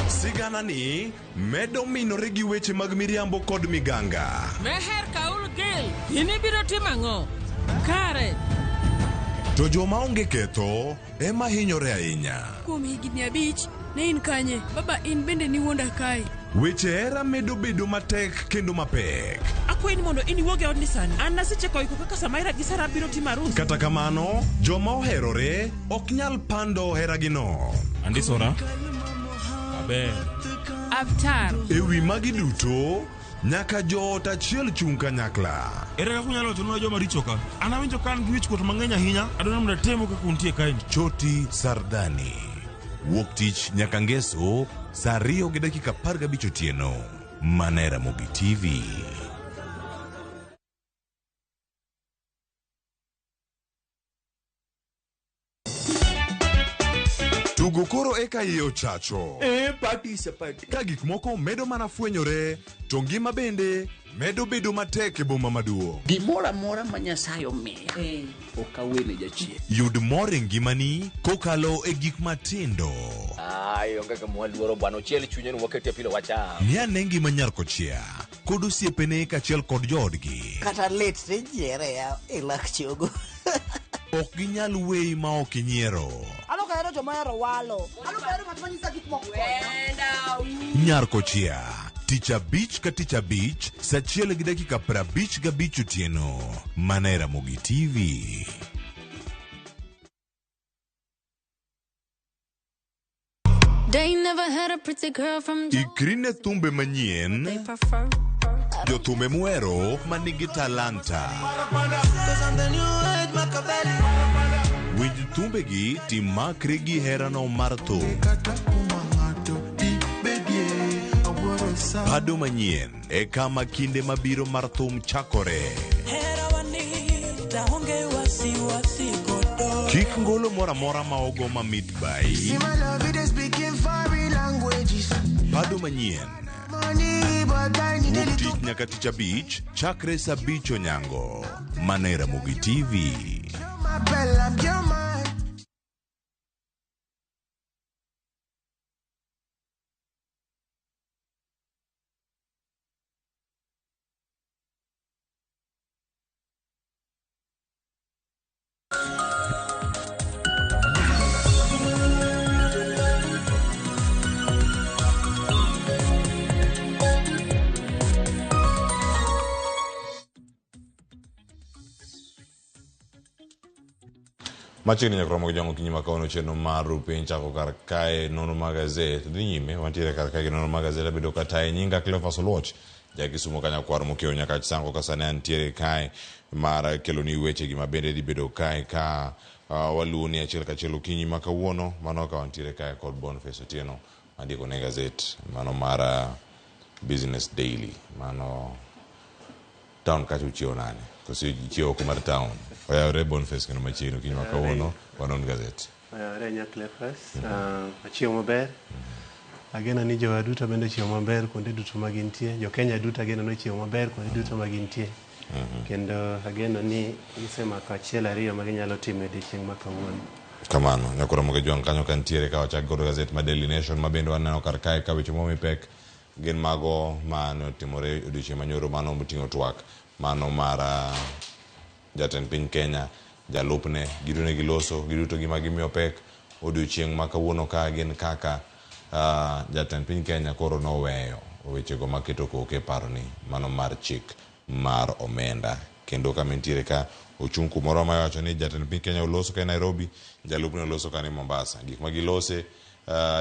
Sigana ni medo minore gi weche mag miriambo kod miganga. Meher kaul gil, ini biro timang'o? Kare. To joma onge ketho ema hinyore ahinya. Kuom higni 5 ne in kanye, baba in bende ni wuonda kae. Weche hera medo bedo matek kendo mapek. Akwayi ni mondo in iwuog e odni sani. An naseche iko kaka Samaira gi Sara biro timo arus. Kata kamano, joma oherore ok nyal pando heragino. Andisora. Aber. Avatar. Ewi magi duto, nyaka joot achiel chung kanyakla. Ere kaka unyalo timo joma richo ka? An awinjo kan gi wich kuot mang'eny ahinya, adwaro mondo temo kaka untie kae. Choti Sardani. Wuok tich nyaka ngeso saa 2:15 otieno. Mana Ramogi TV. Tugo koro eka iye ochacho. Participate. Ka gik moko medo mana fwenyore, to ngima bende medo bedo matek e boma maduong'. Gimoro amora ma Nyasaye omiya ok awene jachien. Yud mor e ngimani kokalo e gik matindo. Onge ka mwaluoro bwana ochiel chunye ni wakete pile wacham. Miane ngima nyar kochia kod osiepene kachiel kod joodgi. Kata let ne jiere ya e lak chogo. Ok ginyal weyi ma ok inyiero. Ano ka ero joma ero walo. Ano ka ero matma nyisa gik moko. Nyar kochia tich abich ka tich abich saa 1:55 otieno. Mana Ramogi TV. Ikri ne thumbe manyien, jothumbe muhero manigi talanta. Winj thumbegi timakri gi herano mar thum. Pado manyien e kama kinde mabiro mar thum chakore. Kik ngolo mora mora ma ogo mamit bai. Pado manyien. Wuok tich nyaka tich abich chakre saa 5 onyango. Mana Ramogi TV. Machiegni nyaka romo gi jongo kinyi makauno chenro mar piny chako kar kae nono magazet dhi nyime wantiere kar kae gi nono magazet abedo katae nyinga Cleophas Oluoch jakisumo kanyakwar mokiewo nyaka chisango ka sane antiere kae mar keloni weche gi mabende dhi bedo kae ka waluwo ni achiel kachiel okinyi ma kawuono mano ka wantiere kae kod Boniface Otieno andiko ne gazet mano mar Business Daily. Mano town kacho chio nane. Kosi chio kumar town. Oya rebon face kino machino kinyo makawono wanon gazette. Renya Clefas, achio maber. Agena ni jowa duto bende chio maber kuonde duto magintie. Jo Kenya duto agena no chio maber kuonde duto magintie. Kendo agena ni isema ka achiel ariyo maginyalo timo e odiechieng' ma kawuono. Kamano, nyakoro moge juang kanyo kantiere ka wachak godo gazette ma Daily Nation ma bende waneno kar kae ka weche momi pek gin mago mano timore odiechieng' manyoro mano moting'o twak mano mar jatend piny Kenya jalupne gidone giloso giduto gima gimiyo pek odiechieng' ma kawuono ka gin kaka jatend piny Kenya koro noweyo wechego maketo koke paro ni mano mar chik mar omenda kendo kamentiere ka ochung' kumoro ma wacho ni jatend piny Kenya oloso ka Nairobi jalupne oloso ka ni Mombasa gik ma gilose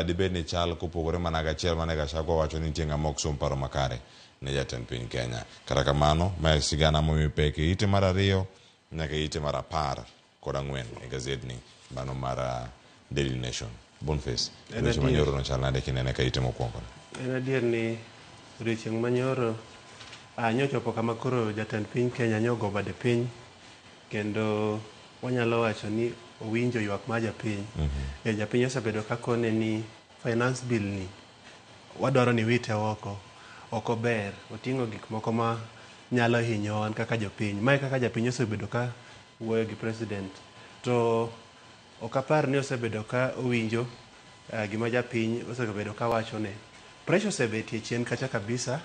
dibed ni chal kopogore mana gachiel mane Gachagua wacho ni nitie ng'ama ok som paro makare ne jatend piny Kenya kata kamano ma sigana momi pek ite mar ariyo nyaka ite mar 14 e gazedni mano mar Daily Nation. Boniface odiechieng' manyoro no chal nade kinene ka ite mokwongo? En adier ni odiechieng' manyoro nyochopo kama koro jatend piny Kenya nyogo bade piny kendo wanyalo wacho ni owinjo ywak ma japiny. Japiny osebedo ka kone ni finance bill ni wadwaro ni wite oko ber oting'o gik moko ma nyalo hinyo wan kaka jopiny. Mae kaka japiny osebedo ka wuoyo gi president to ok apar ni osebedo ka owinjo gima japiny osebedo ka wacho ne. Pressure osebetie chien kacha kabisa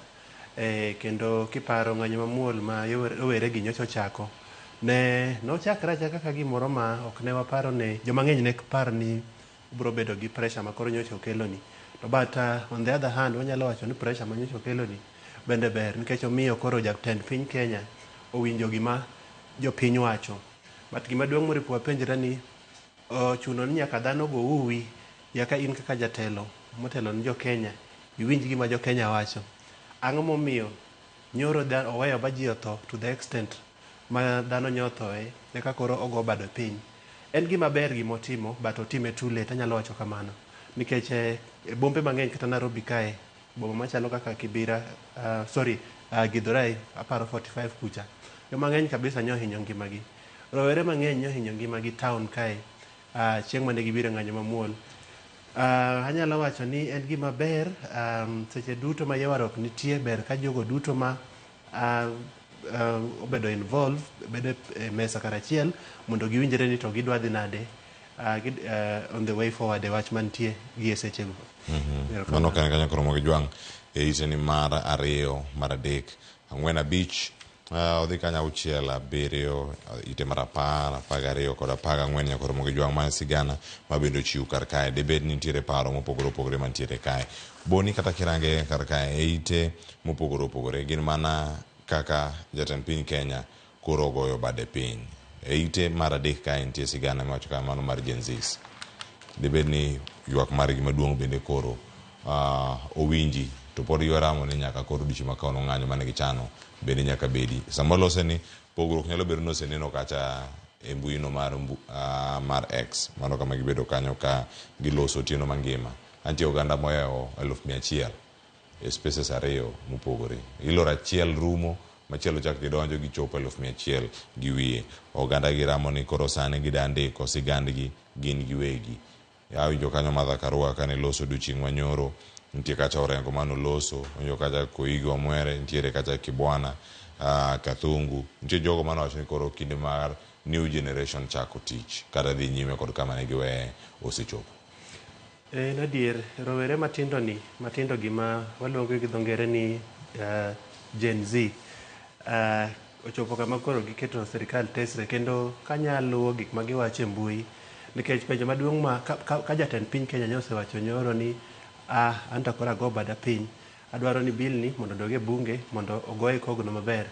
kendo kiparo ng'anyo mamuol ma owere gi nyocha ochako ne nochakre achaka ka gimoro ma ok ne waparo ne joma ng'eny ne par ni biro bedo gi pressure ma koro nyocha okelo ni to but on the other hand wanyalo wacho ni pressure ma nyocha okelo ni bende ber nikech omiyo koro jatend piny Kenya owinjo gima jopiny wacho but gima duong' moripo wapenjre ni chuno ni nyaka dhano go uwi yaka in kaka jatelo motelo ni jo Kenya iwinj gima jo Kenya wacho. Ang'o momiyo nyoro oweyo ba ji otho to the extent ma dhano nyothoe eka koro ogo bado piny. En gima ber gimotimo but otime too late anyalo wacho kamano nikech bombe mang'eny kata Nairobi kae boma machalo kaka Kibera Githurai aparo 45 kucha joma ng'eny kabisa nyohinyo ngimagi. Rowere mang'eny nyohinyo ngimagi town kae chieng' mane gibiro ng'anyo mamuol. Anyalo wacho ni en gima ber seche duto ma ywaruok nitie ber ka jogo duto ma obedo involved bedo mesa karachiel mondo giwinjre ni to gidwa dhi nade on the way forward e wach mantie gi sechego. Mano kan kanya koro mogi jwang e ite ni mar ariyo mar adek ang'wen abich odhi kanya auchiel abiriyo ite mar 10 12 kod 14 nyakoro mogi jwang man sigana mabendo chiw kar kae debed ni nitiere paro mopogore opogore mantiere kae boni kata kirange kar kae e ite mopogore opogore gin mana kaka jatend piny Kenya koro goyo bade piny e ite mar adek kae nitie sigana miwacho ka mano mar Gen Zs debed ni ywak margi maduong' bende koro owinji to pod yoramo ni nyaka koro dichi makaono ng'anyo mane gichano bende nyaka bedi samoro lose ni pogruok nyalo bedo no seneno kacha e mbuino mar X mano kama gibedo kanyo ka giloso tieno mangima antie oganda moyao 100,000 e spaces ariyo mopogore ilora achiel rumo machielo chak gidonjo gichopo 100,000 gi wiye oganda giramo ni koro sane gidandiko sigandgi gin giwegi awinjo kanyo Martha Karua kane loso odiechieng' manyoro nitie kacha Orengo mano loso onjo kacha Koigo Omwere nitiere kacha Kibwana Kathungu nitie jogo mano wacho ni koro kinde mar new generation chako tich kata dhi nyime kod kama ne giweye osechopo. Nadier rowere matindo gima waluongo gi dho ngere ni Gen Z ochopo kama koro giketo sirikal tesre kendo kanyaluwo gik ma giwacho e mbui nikech penjo maduong' ma ka jatend piny Kenya osewacho nyoro ni anta kora go bada piny adwaro ni bill ni mondo doge bunge mondo ogoye kogno maber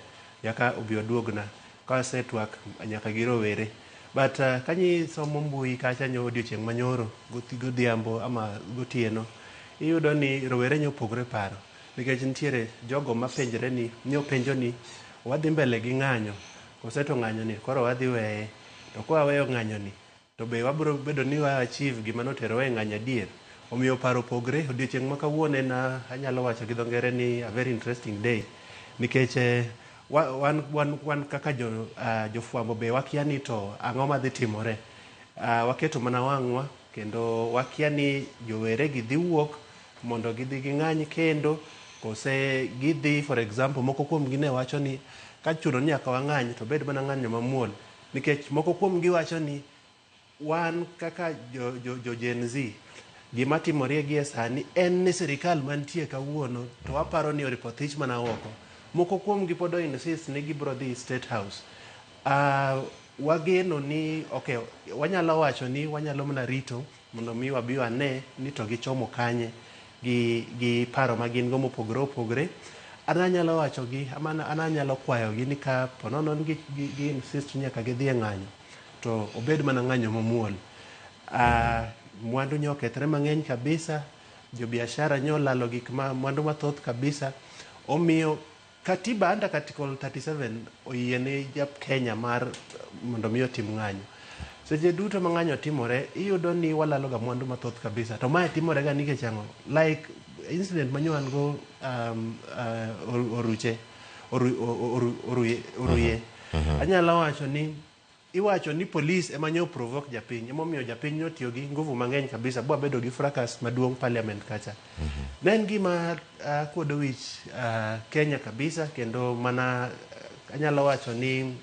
yaka obi oduogna ka setwak nyaka gi rowere but kanyi somo mbui kacha nyo odiechieng' manyoro godhiambo ama gotieno iyudo ni rowere nyopogre paro nikech nitiere jogo mapenjre ni nyopenjo ni wadhi mbele gi ng'anyo koseto ng'anyo ni koro wadhi weye to kwa weyo ng'anyo ni to be wabiro bedo ni wa achieve gima notero e ng'anyo adier omiyo paro pogre. Odiochieng' ma kawuono en anyalo wacho gi dho ngere ni a very interesting day, nikech wan kaka jofwambo be wakia ni to ang'o madhi timore. Waketo mana wang'wa kendo wakia ni jowere gi dhi wuok mondo gidhi ging'any kendo kose gidhi, for example, moko kuom gi ne wacho ni ka chuno ni aka wang'any to bed mana ng'anyo mamuol, nikech moko kuom gi wacho ni wan kaka jo Gen Z gima timore gi sani en ni sirikal mantie kawuono to waparo ni oripo thich mana oko. Moko kuom gi pod insist ni gibro dhi State House. Wageno ni okay, wanyalo wacho ni wanyalo mana rito mondo mi wabi wane ni to gichomo kanye gi paro ma gin go mopogore opogore. Anyalo wacho gi anyalo kwayo gi ni ka ponono gi insist nyaka gidhi e ng'anyo to obed mana ng'anyo mamuol. Mwandu nyokethre mang'eny kabisa, jo biashara nyolalo gik mwandu mathoth kabisa. Omiyo katiba under Article 37 oyiene Kenya mar mondo mi otim ng'anyo. Seche duto ma ng'anyo timore iyudo ni walalo ga mwandu mathoth kabisa. To mae timore ga nikech ang'o? Like incident manyoan go oruye. Anyalo wacho ni iwacho ni police ema nyo provoke japiny, emomiyo japiny notiyo gi nguvu mang'eny kabisa bwa bedo gi fracas maduong' parliament kacha. Ne en gima kuodo wich Kenya kabisa, kendo mana anyalo wacho ni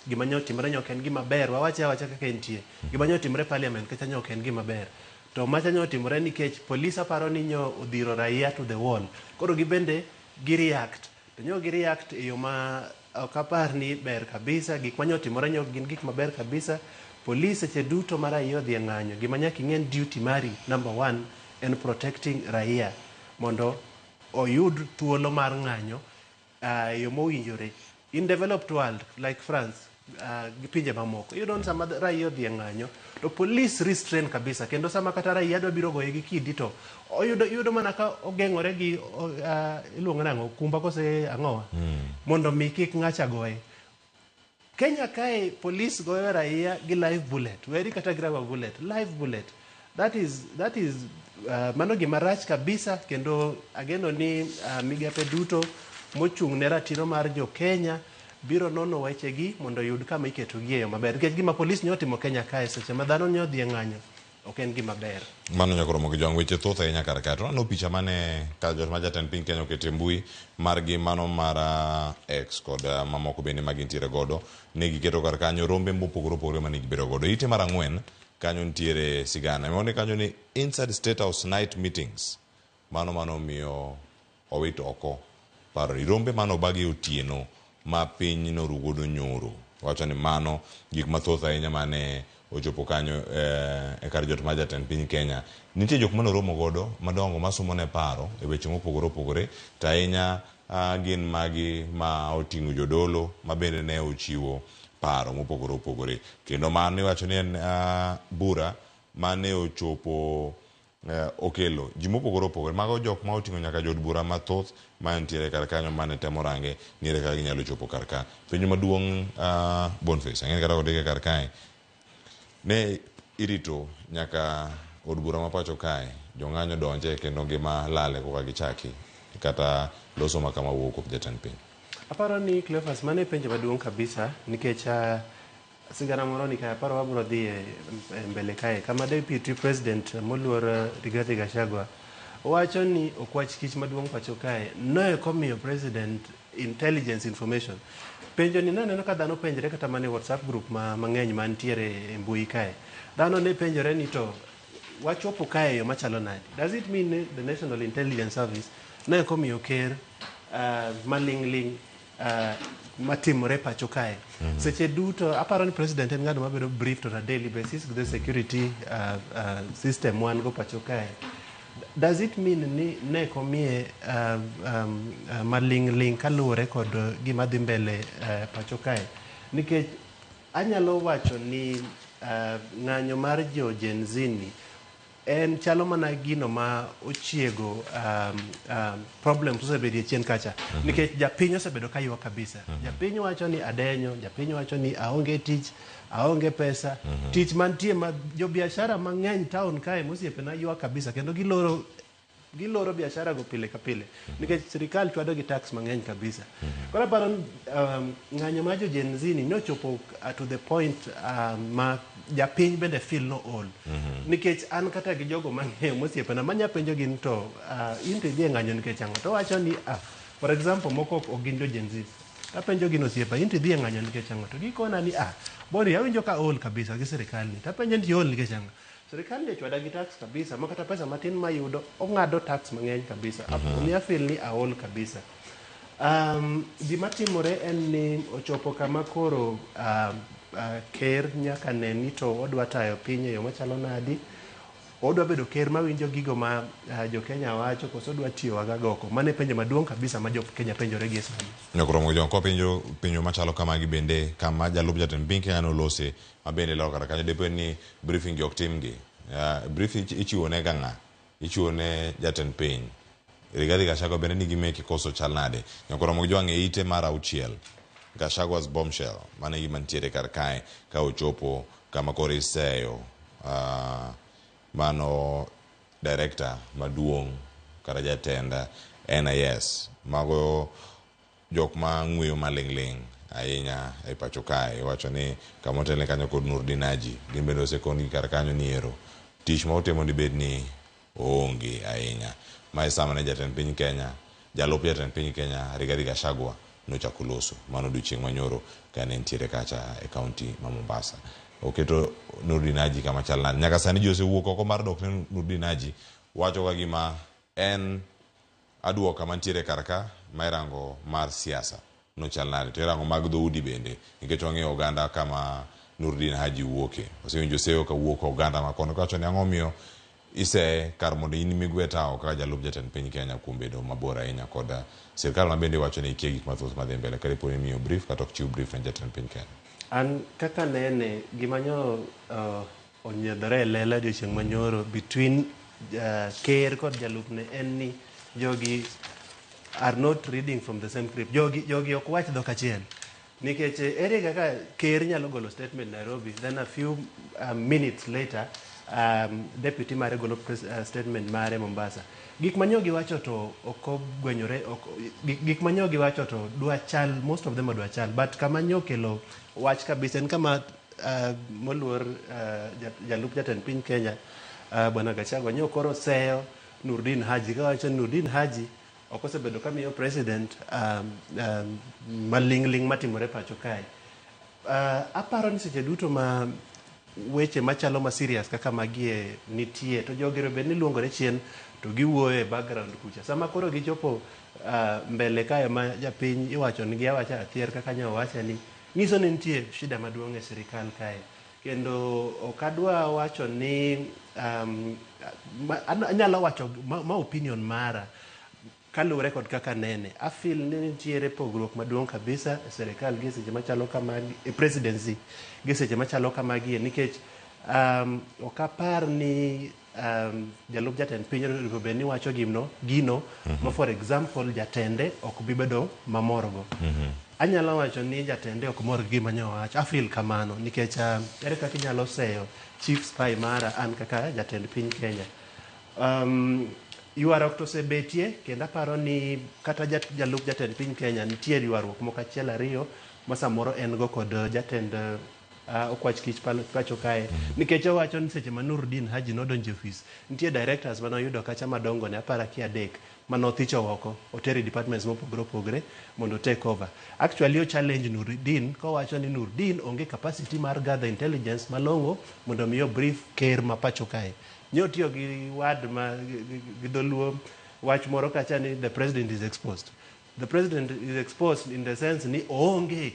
gima nyo timre nyok en gima ber. Wawacha kaka entie gima nyo timre parliament kacha nyok en gima ber. To macha nyo timre nikech police aparo ni nyo odhiro raia to the wall, koro gibende gi-react. To nyo gi-react e yo ma ok apar ni ber kabisa. Gik manyo timore nyo gin gik maber kabisa. Police seche duto ma raia odhi e ng'anyo, gima nyaka ing'en duty mari number 1 en protecting raia mondo oyud thuolo mar ng'anyo yo mowinjore. In developed world like France gi pinje mamoko iyudo ni sama raia odhi e ng'anyo to police restrain kabisa, kendo sama kata raia dwa biro goye gi kidi to iyudo mana ka ogeng'ore gi iluongo nang'o kumba kose ang'owa mondo mi kik ng'acha goye. Kenya kae police goyo raia gi live bullet, weri kata gi rubber bullet, live bullet. That is mano gima rach kabisa, kendo ageno ni migape duto mochung' ne ratiro mar jo Kenya biro nono wechegi mondo yud kama iketo gi e yo maber, nikech gima police nyotimo Kenya kae seche ma dhano nyodhi e ng'anyo ok en gima ber. Mano nyakoromo gi jong' weche thoth ahinya kar kae. To aneno picha mane ka jot ma jatend piny Kenya okete mbui margi mano mar X kod mamoko bende ma gintiere godo, ne giketo kar kanyo rombe mopogore opogore mane gibedo godo. Ite mar 4 kanyo nitiere sigana mone kanyo ni inside State House night meetings. Mano miyo owit oko paro ni rombe mano bagi otieno ma piny norugodo nyoro. Wacho ni mano gik mathoth ahinya mane ochopo kanyo e kar jot ma jatend piny Kenya. Nitie jok mane oromo godo madongo masomo ne paro e weche mopogore opogore, to ahinya gin magi ma oting'o jodolo ma bende ne ochiwo paro mopogore opogore, kendo mano iwacho ni en bura mane ochopo okelo ji mopogore opogore. Mago jok ma oting'o nyaka jod bura mathoth ma nitiere kar kanyo mane temo range niere kaka ginyalo chopo kar ka. Penjo maduong' Boniface ang'e kata odike kar kae ne irito nyaka od bura ma pacho kae jong'anyo donje kendo ngima lale koka gichaki kata loso ma kama wuok kuom jatend piny. Aparo ni Cleophas mane penjo maduong' kabisa, nikech sigana moro ni kae aparo wabro dhi e mbele kae kama deputy president moluor Rigathi Gachagua wacho ni okwach kich maduong' pacho kae ne komiyo president intelligence information. Penjo ni naneno ka dhano penjre kata mane WhatsApp group mang'eny mantiere e mbui kae. Dhano ne penjore ni to wachopo kae yo machalo nadi. Does it mean the National Intelligence Service ne komiyo ker maling'ling matimore pacho kae? Seche duto aparo ni president en ng'ano mabedo briefed on a daily basis with the security system wan go pacho kae. Does it mean ni ne komiye maling'ling kaluwore kod gima dhi mbele pacho kae? Nikech anyalo wacho ni ng'anyo mar jo Gen Z ni en chalo mana gino ma ochiego problems osebedie chien kacha nikech japiny osebedo ka ywak kabisa. Japiny wacho ni adenyo, japiny wacho ni aonge tich, aonge pesa. Tich mantie ma jo biashara mang'eny town kae mosiepena ywak kabisa kendo giloro biashara go pile ka pile nikech sirikal chwado gi tax mang'eny kabisa. Koro paro ng'anyo ma jo Gen Z ni nochopo to the point ma japiny bende feel no all nikech an kata gi jogo mang'eyo mosiepena manya penjo gin to inte dhi ng'anyo nikech ang'o to wacho ni for example moko ok gin jo Gen Z tapenjo gin osiepa inte dhi ng'anyo nikech ang'o to gikona ni bori awinjo ka all kabisa gi sirikal ni tapenjo ni all nikech ang'o. Sirikal ni chwada gi tax kabisa makata pesa matin mayudo ong'ado tax mang'eny kabisa. Omiya feel ni aol kabisa. Gima timore en ni ochopo kama koro ker nyaka ne ni to odwa tayo piny e yo machalo nadi. Odwa bedo ker mawinjo gigo ma jo Kenya wacho koso odwa tiyo waga goko. Mane penjo maduong' kabisa ma jo Kenya penjore gi sani. Nyokromo jo ko penjo machalo kama gi bende kama jalup jatend piny Kenya nolose mabende loko kata kanyo depo ni briefing jok timgi. Briefing ichiwo ne gang'a, ichiwo ne jatend piny. Rigathi Gachagua bende nigi meki koso chal nade. Nyokromo jo ang'e ite mar 6 Gachagua's bombshell mane gima ntiere kar kae ka ochopo kama koro iseyo mano director maduong' kata jatend NIS mago jok ma ng'weyo maling'ling ahinya e pacho kae wacho ni kama otele kanyo kod Nurdin Haji gin bende osekoni kar kanyo niero tich ma otemo ni bed ni onge ahinya ma sama ne jatend piny Kenya jalup jatend piny Kenya Rigathi Gachagua nochako loso mano odiochieng' manyoro ka ne ntiere kacha e kaunti ma Mombasa. Oketo Nurdin Haji kama chal nade nyaka sani ji osewuok oko mar dok ne Nurdin Haji wacho ka gima en aduoka mantiere kar ka ma irango mar siasa no chal nade to irango mag dhoudi bende nikech wang'eyo oganda kama Nurdin Haji wuoke osewinjo seyo ka wuok oganda ma kono kacho ni ang'o miyo ise kar mondo in migweta ka jalup jatend piny Kenya kuom bedo mabor ahinya kod sirkal ma bende wacho ni ikia gik mathoth madhi mbele ka dipo ni miyo brief kata ok chiw brief ne jatend piny Kenya. An kaka nene gimanyo onyiedhore e lela odiochieng' manyoro between ker kod jalupne en ni jogi are not reading from the same script. Jogi ok wach dhok achiel nikech ere kaka ker nyalo golo statement Nairobi then a few minutes later deputy mare golo statement mare Mombasa. Gik manyogi wacho to ok gwenyore gik manyogi wacho to dwa chal, most of them dwa chal, but kama nyokelo wach kabisa en kama moluor jalup jatend piny Kenya bwana Gachagua nyokoro seyo Nurdin Haji ka wacho Nurdin Haji ok osebedo kamiyo president maling'ling matimore pacho kae. Aparo ni seche duto ma weche machalo ma serious kaka magie nitie to jogero bed ni luongore chien to giwuoyo e background kucha. Sama koro gichopo mbele kae ma japiny iwacho ni giawacha athier kaka nyo wacha ni nyiso ni nitie shida maduong' e sirikal kae. Kendo ok adwa wacho ni anyalo wacho ma opinion mara kaluwore kod kaka nene. I feel ni nitiere pogruok maduong' kabisa e sirikal gi seche machalo kamagi e presidency gi seche machalo kamagi nikech ok apar ni jalup jatend piny onego bed ni wacho gino ma for example jatende ok bi bedo mamorgo. Anyalo wacho ni jatende ok mor gi gima nyo wacho. I feel kamano nikech ere kaka inyalo seyo chief spy mara an kaka jatend piny Kenya. Yuarok to sebetie kendo aparo ni kata jalup jatend piny Kenya nitie yuarok moko achiel ariyo ma samoro en go kod jatend okwach kich pacho kae nikech owacho ni seche ma Nurdin Haji nodonjo office nitie directors manoyudo kacha madongo ne apara ki adek manothicho oko oteri departments mopogore opogore mondo take over. Actually o challenge Nurdin kowacho ni Nurdin onge capacity mar gather intelligence malong'o mondo miyo brief ker ma pacho kae. Nyotio gi word ma gidoluo wach moro kacha ni the president is exposed. The president is exposed in the sense ni onge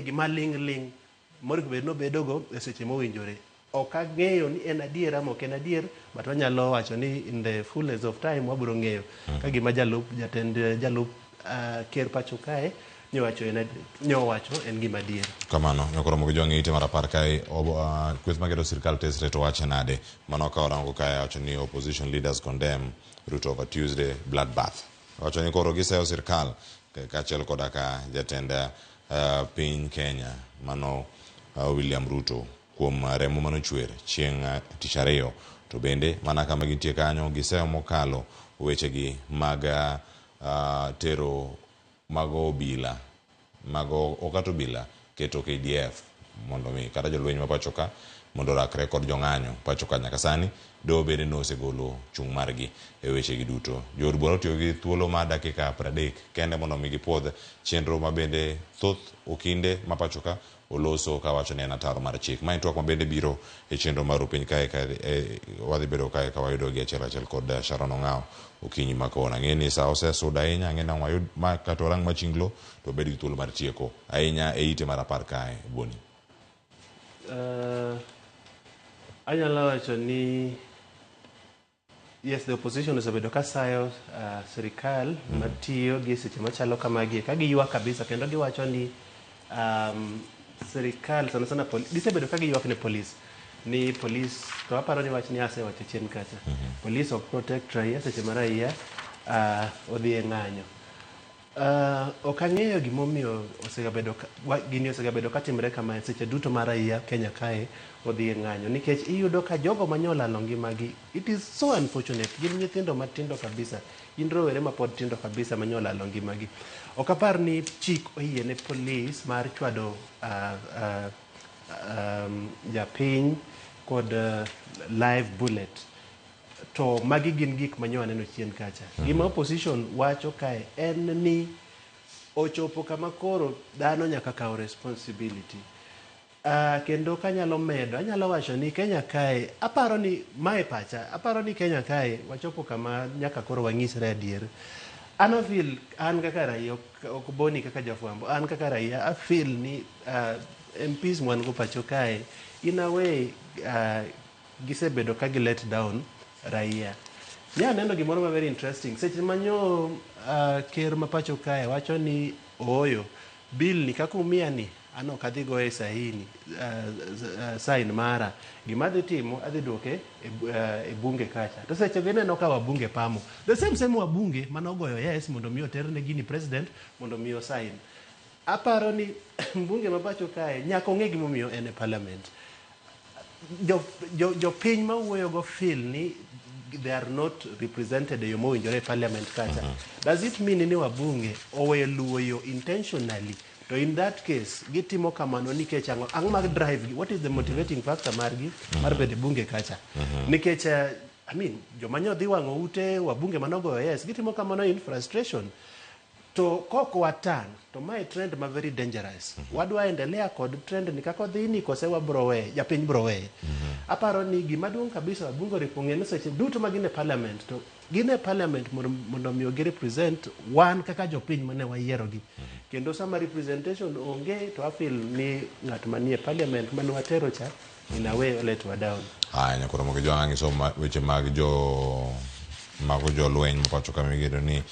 gima ling moro bed no bedogo e seche mowinjore. Ok ang'eyo ni en adier ama ok en adier, but wanyalo wacho ni in the fullness of time wabiro ng'eyo ka gima jalup ker pacho kae nyowacho en gima dier. Kamano, nyokoromo gi jwang' ite mar apar kae, kweth magedo sirkal tesre to wache nade, mano ka orango kae wacho ni opposition leaders condemn Ruto over Tuesday bloodbath. Wacho ni koro giseyo sirkal, kachiel koda ka jatend piny Kenya, mano William Ruto, kuom remo manochwer chieng' tich ariyo, to bende mana kama gintie kanyo giseyo mokalo wechegi mag tero mago obila mago okato obila keto KDF mondo mi kata jolweny ma pacho ka mondo rakre kod jong'anyo pacho ka nyaka sani do bende nosegolo chung' margi e wechegi duto. Jor bura tiyo gi thuolo ma dakika 30 kende mondo mi gipuodh chenro ma bende thoth okinde ma pacho ka oloso ka wacho ni en ataro mar chik. Ma en twak ma bende biro e chenro mar piny kae wadhi bedo kae ka wayudo gi achiel kod Sharon Ong'ao okinyi ma kawuono. Ang'e ni sa osesudo ahinya, ang'e nang' wayud ma kata orang machinglo to bed gi thuolo mar tieko ahinya e ite mar apar kae. Boni anyalo wacho ni yes, the opposition osebedo ka sayo sirikal matiyo gi seche machalo kamagi ka giywak kabisa, kendo giwacho ni sirikal sana sana gisebedo ka giywak ne police ni police to aparo ni wach ni asewacho chien kacha police ok protect raia seche ma raia odhi e ng'anyo. Ok ang'eyo gimomiyo gini osebedo katimre kama seche duto ma raia Kenya kae odhi e ng'anyo, nikech iyudo ka jogo manyolalo ngimagi, it is so unfortunate, gin nyithindo matindo kabisa, gin rowere ma pod tindo kabisa manyolalo ngimagi. Ok apar ni chik oyie ne police mar chwado japiny kod live bullet, to magi gin gik manyo aneno chien kacha. Gima opposition wacho kae en ni ochopo kama koro dhano nyaka kawo responsibility. Kendo kanyalo medo, anyalo wacho ni Kenya kae, aparo ni mae pacha, aparo ni Kenya kae wachopo kama nyaka koro wanyisre adier. An feel, an kaka raia, ok boni kaka jafwambo, an kaka raia, I feel ni MPs mwan go pacho kae, in a way, gisebedo ka gi let down raia. Nya neno gimoro ma very interesting. Seche manyo ker mapacho kae wacho ni oyo bill ni kaka umia ni ano kadhi go e saini sign mara gima dhi timo adhi duoke e bunge kacha. To seche gine no ka wabunge pamo. The same wabunge manogoyo yes mondo mi oterne gini president mondo mi o sign. Aparo ni mbunge mapacho kae nyaka ong'e gimomiyo en e parliament. Jo piny ma wuoyo go feel ni they are not represented e yo mowinjore parliament kacha. Does it mean ni wabunge owe luwo yo intentionally? To in that case gitimo kamano nikech ang' mag drive, what is the motivating factor margi mar bede bunge kacha? Nikech I mean joma nyo dhi wang'o ute wabunge manogoyo yes gitimo kamano in frustration. To koko watan to my trend ma very dangerous. Wadwa endelea kod trend ni kako dhini kose wabrowe japiny browe. Aparo ni gima duong' kabisa wabunge ripong'e seche duto magine parliament, to gine parliament mondo mi ogi represent wan kaka jopiny mane wayiero gi. Kendo sama representation onge to I feel ni ng'at manie parliament mane watero cha in a way let wa down. Nyakoro mo jo ang'iso weche mag mago jolweny mapacho ka migedo ni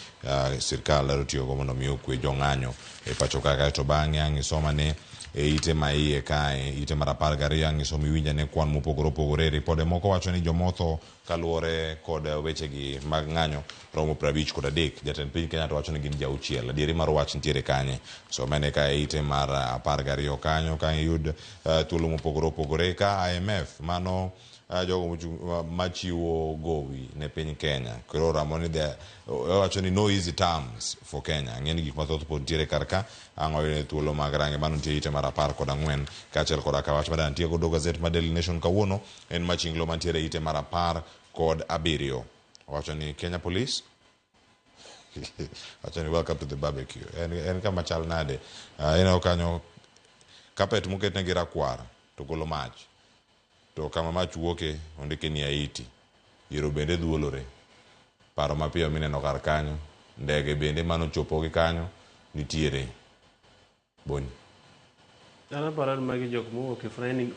sirkal laro tiyo go mondo mi okwe jong'anyo e pacho ka to bang'e ang'isoma ne e ite ma iye kae ite mar 12 ang'isomi winja ne kwan mopogore opogore. Ripode moko wacho ni jomotho kaluwore kod wechegi mag ng'anyo romo 53. Jatend piny Kenya to wacho ni gin 6. Adieri mar wach nitiere kanye. So mene ka ite mar 12 kanyo ka yud thuolo mopogore opogore ka IMF mano jogo machiwo gowi ne piny Kenya koro ramoni wacho ni no easy terms for Kenya. Ng'eni gik mathoth pod nitiere karka ang'oyo thuolo mag range mano nitie ite mar 14 kaachiel koda ka wach madan tiyo godo gazet ma Daily Nation kawuono en machinglo mantiere ite mar 17. Wacho ni Kenya Police wacho ni welcome to the barbecue. En kama chal nade ina kanyo kapet muket ne gira kwar to golo mach to kama mach wuoke ondike ni Haiti. Yiro bende dhuolore. Paro mapiyo mineno kar kanyo. Ndege bende mano chopo gi kanyo nitiere. Boni. Ana paro magi jok mowuok e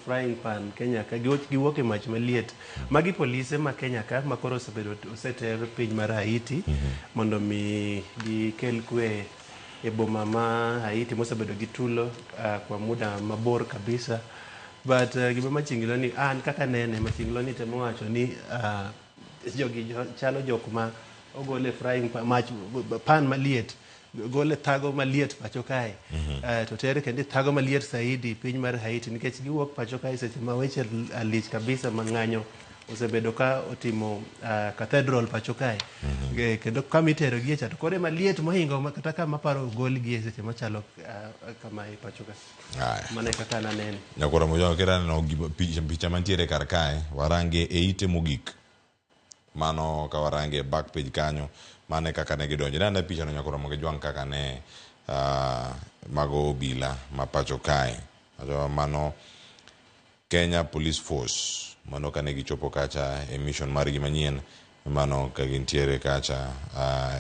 frying pan Kenya ka giwuok e mach maliet. Magi polise ma Kenya ka makoro oseter piny mar Haiti mondo mi gikel kwe e boma ma Haiti mosebedo gi tulo kwa muda mabor kabisa. But gima machingilo ni an kaka nene machingilo ni temo wacho ni jogi chalo jok ma ogole frying pan maliet, gole thago maliet pacho kae. To tere kende thago maliet saidi piny mar Haiti nikech giwuok pacho kae seche ma weche lich kabisa mang'anyo osebedo ka otimo cathedral pacho kae. Kendo kama itero gie cha to kore maliet mohingo kata kama paro gol gie seche machalo kama e pacho kae. Mane kaka nanene. Nyakoro mojo kera no picha mantiere kar kae warange e ite mogik. Mano ka warange back page kanyo mane kaka ne gidonje na picha no nyakoro moge jwang kaka ne mago bila mapacho kae. Mano Kenya Police Force mano kane gichopo kacha e mission mar gi manyien mano ka gintiere kacha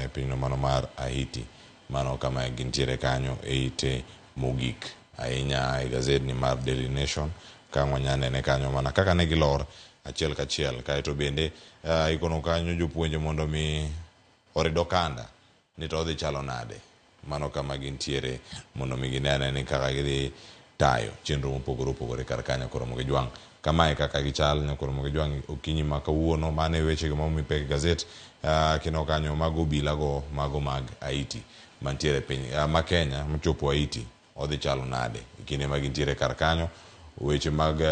e pinyno mano mar Haiti mano kama gintiere kanyo e ite mogik ahinya e gazet ni mar Daily Nation ka ngwanyane ne kanyo mana kaka ne gilor achiel kachiel kaeto bende ikono kanyo jopuonje mondo mi orido kanda ni to dhi chalo nade mano kama gintiere mondo mi ginene ni kaka gidhi tayo chenro mopogore kar kanyo koro moge jwang kama e kaka gichal nyakoro moge jwang okinyi ma kawuono mane weche ma mipek gazet kino kanyo mago bilago mago mag Haiti mantiere piny ma Kenya mochopo Haiti odhi chalo nade kine ma gintiere kar kanyo weche mag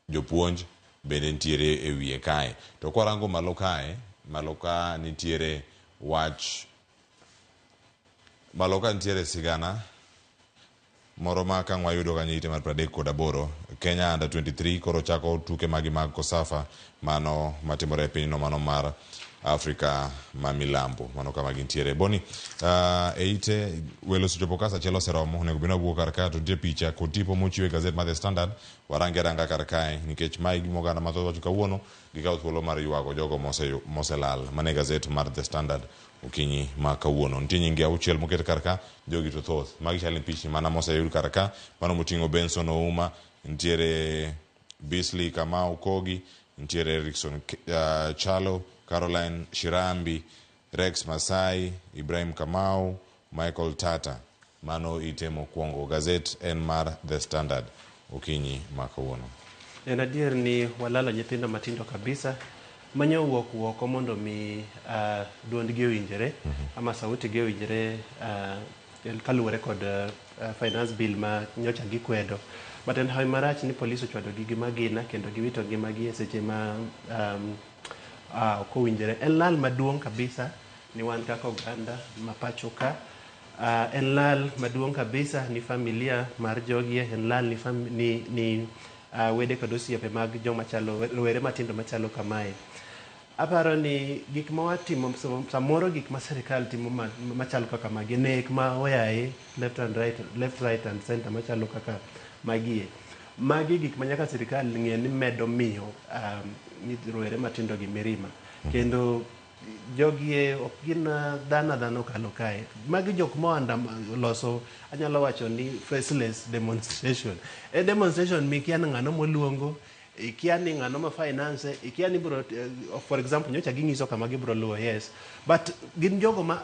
jopuonj bende ntiere e wiye kae to kwarango malo ka nitiere wach malo ka ntiere sigana moro ma ka wayudo kanyo ite mar 38 Kenya under 23 koro chako tuke magi mag Kosafa mano matimore e pinyno mano mar Afrika ma milambo mano kama gintiere boni e ite welo suchopo kasa chelo seromo onego bina wuok kar ka to tie picha kod tipo mochiwe gazet mar The Standard warange ranga kar kae nikech mai gimoganda mathoth wacho kawuono gikawo thuolo mar ywago jogo moselal mane gazet mar The Standard okinyi ma kawuono nitie nyinge auchiel moket kar ka jogi to thoth magi chal ni pichni mana moseyud kar ka mano moting'o Benson Ouma ntiere Bisley Kamau Kogi ntiere Erickson Chalo Caroline Shirambi Rex Masai Ibrahim Kamau Michael Tata mano ite mokwongo gazet en mar The Standard okinyi ma kawuono. En adier ni walalo nyithindo matindo kabisa manyo wuok mondo mi duondgi owinjore ama sautigi owinjore kaluwore kod finance bill ma nyocha gikwedo. But en hawi marach ni polis ochwado gigi magina kendo giwito ngimagi e seche ma ok owinjore. En lal maduong' kabisa ni wan kaka oganda mapacho ka. En lal maduong' kabisa ni familia mar jogi, en lal ni wede kod osiepe mag joma chalo rowere matindo machalo kamae. Aparo ni gik ma watimo samoro gik ma serikal timo machalo kaka magi nek ma oyaye left right and center machalo kaka magi gik ma nyaka serikal ng'e ni medo miyo rowere matindo gi mirima kendo jogi ok gin dhano kalo kae. Magi jok moanda loso anyalo wacho ni faceless demonstration. Demonstration mikia ni ng'ano moluongo, ikia ni ng'ano ma finance, ikia ni bro for example nyocha ging'iso kama gibro luwo yes, but gin jogo ma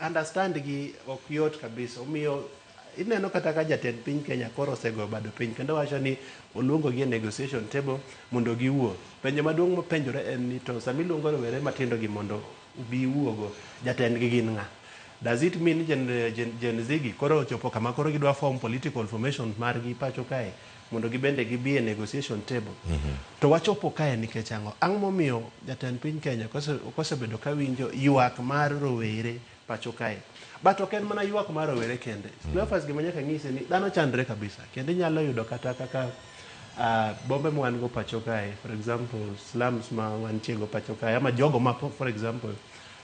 understand gi ok yot kabisa. Omiyo ineno kata ka jatend piny Kenya koro osego bado piny kendo wacho ni oluongo gi negotiation table mondo giwuo. Penjo maduong' mopenjore en ni to sami luongo rowere matindo gi mondo ubi wuogo jatend gi gin ng'a? Does it mean Gen Z gi koro ochopo kama koro gidwa form political formation margi pacho kae mondo gibende gibi e negotiation table? To wachopo kae nikech ang'o? Ang' momiyo jatend piny Kenya kosebedo ka winjo ywak mar rowere pacho kae. But ok en mana ywak mar rowere kende. Cleophas gima nyaka ng'ise ni dhano chandre kabisa kendo inyalo yudo kata kaka bombe ma wan go pacho kae, for example slums ma wantie go pacho kae ama jogo ma for example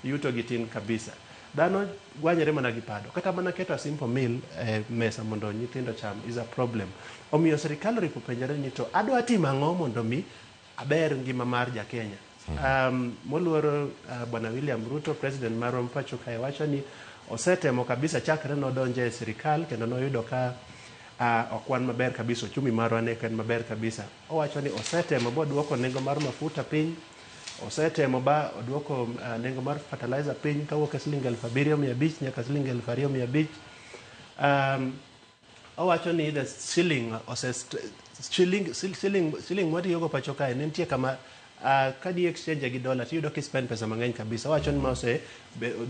yuto gi tin kabisa. Dhano gwanyere mana gi pado kata mana keto a simple meal mesa mondo nyithindo cham is a problem. Omiyo serikal ripo penjore ni to adwa timo ang'o mondo mi aber ngima mar ja Kenya. Moluoro bwana William Ruto president mar pacho kae wacho ni osetemo kabisa chakre nodonje e serikal kendo noyudo ka okwan maber kabisa, ochumi marwa ne kan maber kabisa. Owacho ni osetemo bo duoko nengo mar mafuta piny, osetemo ba oduoko nengo mar fertilizer piny kawuok e siling 7,500 nyaka siling 2,500. Owacho ni the shilling shilling matiyogo pacho kae ne nitie kama kadi exchange gi dollar tiyudo ki spend pesa mang'eny kabisa. Owacho ni mose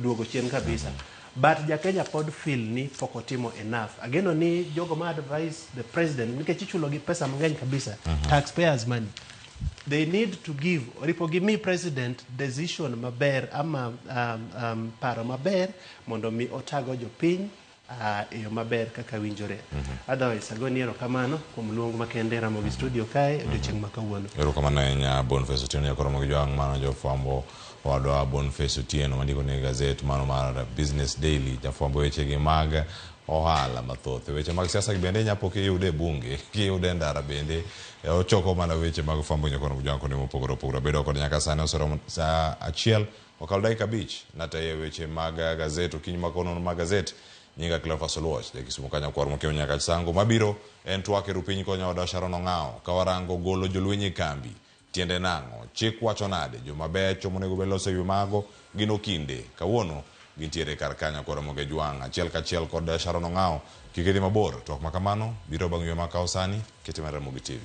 duogo chien kabisa. But Kenya pod feel ni pok otimo enough. Ageno ni jogo ma advise the president nikech ichulo gi pesa mang'eny kabisa. Taxpayers money. They need to give me president decision maber ama paro maber mondo mi otago jopiny iyo maber kaka winjore. Otherwise agoni erokamano kuom luong makende Ramogi studio kae odiochieng' ma kawuono. Erokamano ahinya Boniface Otieno yakoro Ramogi jwang' mano jofwambo wadwa Boniface Otieno mandiko ne gazet mano mar Business Daily jafwambo wechegi mag ohala mathoth. Weche mag siasa bende nyapoke yude bunge kiyude ndara bende ochoko mana weche mag fwambo nyakoro jwang' kone mopogore opogore bedo kod nyaka sani osero saa 1 okalo dakika 5 nataye weche mag gazet okinyi makono mag gazet nyinga Cleophas Oluoch Kisumu kanyo kwar mokeo nyaka sango mabiro en twak eru piny konya oda Sharon Ong'ao kawarango golo jolwenyi kambi tiende nang'o chik wacho nade joma becho monego beloso wi mago gino kinde kawuono gintiere kar kanyo kwar moge jwang' achiel kachiel kod Sharon Ong'ao kikedi mabor twak makamano biro bang' ywe makao sani ketimare Ramogi TV.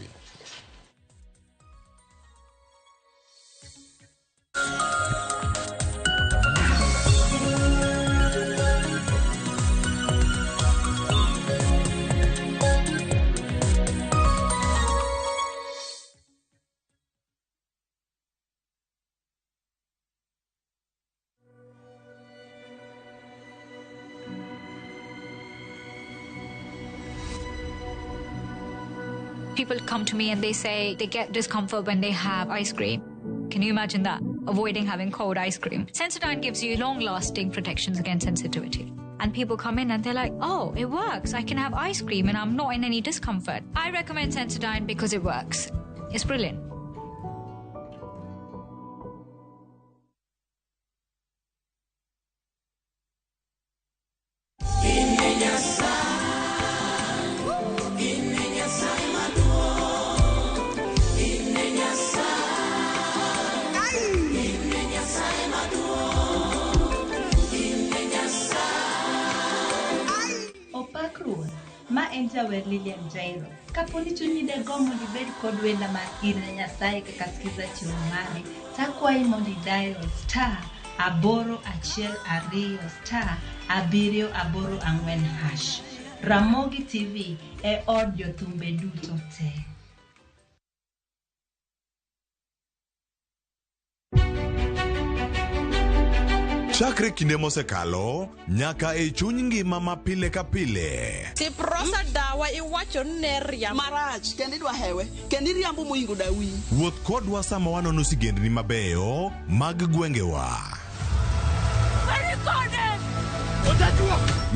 People come to me and they say they get discomfort when they have ice cream. Can you imagine that? Avoiding having cold ice cream. Sensodyne gives you long-lasting protections against sensitivity. And people come in and they're like, oh, it works. I can have ice cream and I'm not in any discomfort. I recommend Sensodyne because it works. It's brilliant. Ma en jawer Lilian Jairo. Kaponi chunyi de gomo libed kod wenda mar ire Nyasaye kaka skiza chiwo mare. Takwayi mondo idayo *822*784#. Ramogi TV e od jothumbe duto te. Chakre kinde mosekalo nyaka e chuny ngima ma pile ka pile. Tiprosa dawa iwacho ne riambo marach kendi dwa hewe kendi riambo moingo dawi. Wuoth kodwa sama wanono sigendni mabeyo mag gwengewa.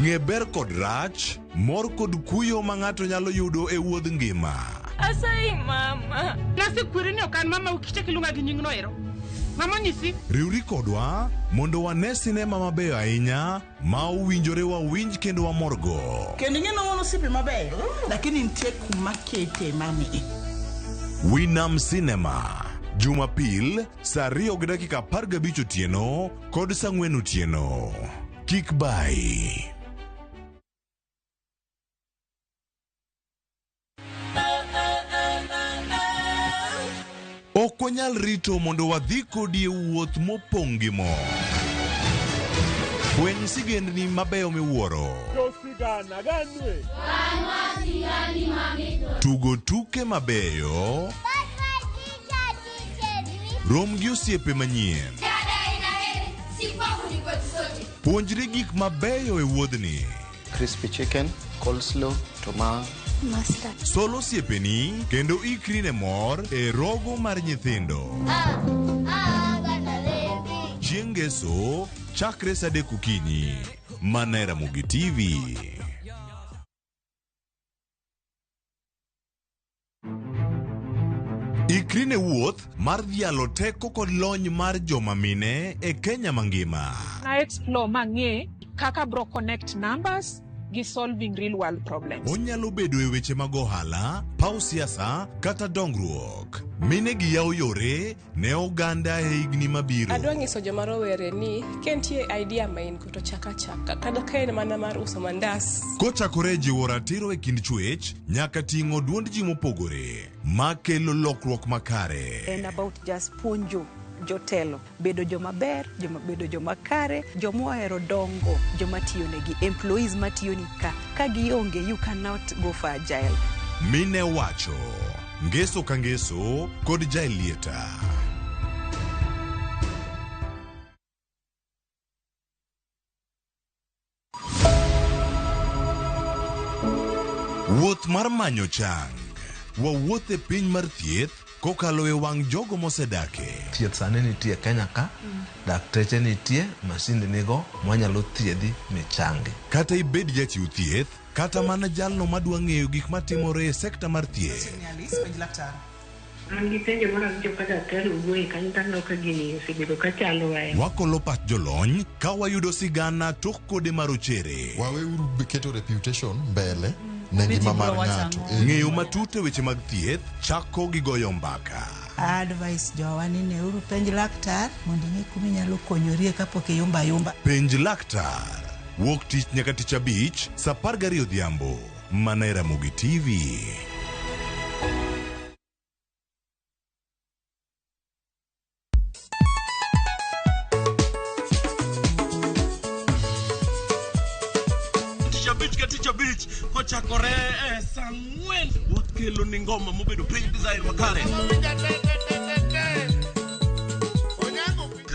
Ng'e ber kod rach, mor kod kuyo ma ng'ato nyalo yudo e wuodh ngima. Asai mama. Nasikwiri ni okan mama ukiche kilunga gi nyingno ero. Mama nyisi. Riuri kodwa mondo wane sinema mabeyo ahinya ma uwinjore wawinj kendo wamorgo. Kendi ng'eno wono sipi mabeyo lakini nitie kuma kete mani. Winam Cinema Jumapil saa 2:15 otieno kod saa 4 otieno. Kik bai. Ok wanyal rito mondo wadhi kodi e wuoth mopong' gi mo. Fweny sigendni mabeyo miwuoro. Tugo tuke mabeyo. Rom gi osiepe manyien. Puonjri gik mabeyo e wuodhni. Crispy chicken, coleslaw, tomato, mustard. Solo siepeni kendo ikri ne mor e rogo mar nyithindo. Chieng' ngeso chakre saa 3 okinyi mana Ramogi TV. Ikri ne wuoth mar dhialo teko kod lony mar joma mine e Kenya mangima. Na explore mang'e kaka bro connect numbers gi solving real world problems. Onyalo bedo e weche mag ohala, paw siasa kata dongruok. Mine gi yawo yore ne oganda e higni mabiro. Adwa nyiso joma rowere ni kentie idea main to chaka kada kaen mana mar uso mandas. Kochakore jiwo ratiro e kind chwech nyaka ting'o duond ji mopogore makelo lokruok makare. And about just puonjo jotelo bedo joma ber, bedo joma kare, joma ohero dongo, joma tiyo negi, employees matiyo ni ka gionge, you cannot go for agile. Mine wacho, ngeso ka ngeso kod jailieta. Wuoth mar manyo chang. Wawuoth e piny mar thieth kokalo e wang' jogo mosedake. Thieth sani nitie Kenya ka, dakteche nitie, masinde nigo mwanyalo thiedhi michangi. Kata ibed jachiw thieth, kata mana jalno madwa ng'eyo gik matimore e sekta mar thieth. Wakolo pat jolony ka wayudo sigana tok kode marochere. Waweuru keto reputation mbele ne ngima mar ng'ato. Ng'eyo matut e weche mag thieth chako gi goyo mbaka. Advice jowa ni neuru penj laktar mondo ing'e kuma inyalo konyorie kapok iyumba. Penj laktar. Wuok tich nyaka tich abich, saa 12 odhiambo. Mana e Ramogi TV. Kochakore Samuel wakelo ni ngoma mobedo pay design makare.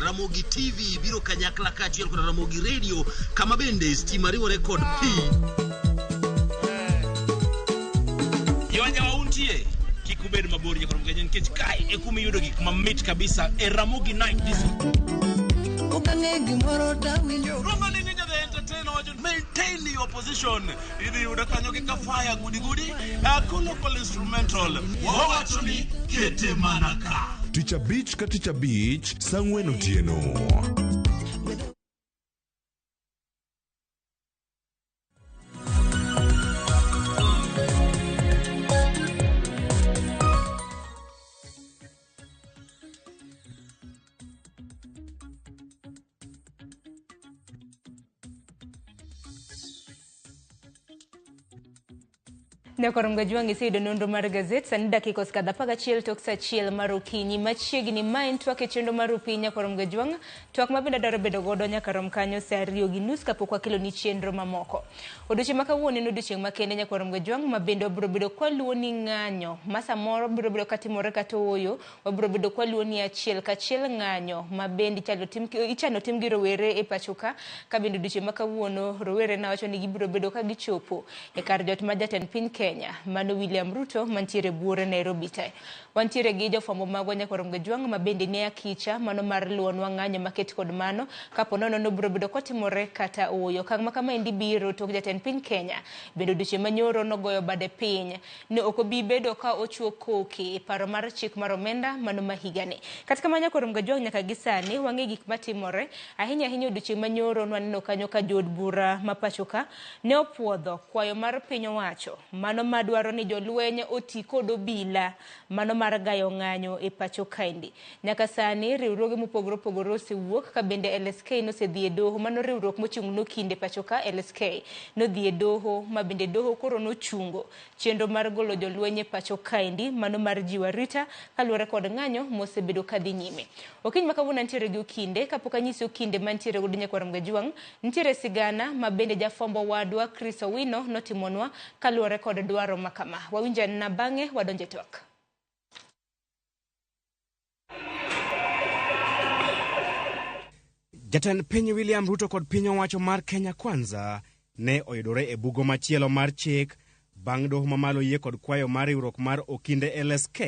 Ramogi TV biro kanyakla kachiel kod Ramogi Radio kama bende stima riwo record P. Yawanya wauntie kikubed mabori kwa mgenye nkech kai ekumi yudo gik mamit kabisa e Ramogi Night this. Romani ninja the entertainer wajon maintain your position. Idi udakanyo kika fire gudi local instrumental wawachoni kete manaka. Teacher Beach ka Teacher Beach sangweno tieno. Nyakoronga juangi seido nonro mar gazet sani dakika oskadha 11 tok saa 1 mar okinyi machiegni maen twak e chenro mar upiny Nyakoronga juang twak mabende daro bedo godo nyaka rom kanyo saa 2:30 kapok wakelo ni chenro mamoko. Odiochieng' ma kawuono en odiochieng' makende Nyakoronga juang mabende wabiro bedo kwaluo ni ng'anyo ma samoro biro bedo katimore kata oyo, wabiro bedo kwaluo ni achiel kachiel ng'anyo mabende ichano tim gi rowere e pachoka ka bende odiochieng' ma kawuono rowere na wacho ni gibiro bedo ka gichopo e kar jot ma jatend piny Kenya mano William Ruto mantiere buore Nairobi te. Wantiere gi jofwambo magwa Nyakoronga juang mabende ne akicha mano mar luonwa ng'anyo maket kod mano kapo nono biro bedo kotimore kata oyo. Kang' ma kama endi biro tok jatend piny Kenya bende odiochieng' manyoro nogoyo bade piny ne ok obi bedo ka ochuo koki e paro mar chik mar omenda mano ma higani. Katika ma Nyakoronga juang nyaka gisani wang'e gik matimore ahinya odiochieng' manyoro nwaneno kanyo ka jod bura ma pachoka ne opuodho kwayo mar piny owacho mano madwaro ni jolweny oti kod obila mano mar gayo ng'anyo e pacho kaendi. Nyaka sani riwruoge mopogore opogore osewuok ka bende LSK nosedhi e doho mano riwruok mochung' no kinde pachoka LSK nodhi e doho ma bende doho koro nochungo chenro mar golo jolweny e pacho kaendi mano mar jiwo arita kaluwore kod ng'anyo mosebedo kadhi nyime. Okiny ma kawuono ntiere gi okinde kapok anyisi okinde mantiere godo Nyakoronga juang ntiere sigana ma bende jafwambo wadwa Chris Owino notimonwa kaluwore kod dwaro makama. Wawinja na bang'e wadonje twak. Jatend piny William Ruto kod piny owacho mar Kenya Kwanza ne oyudore e bugo machielo mar chik bang' doho mamalo yie kod kwayo mar riwruok mar okinde LSK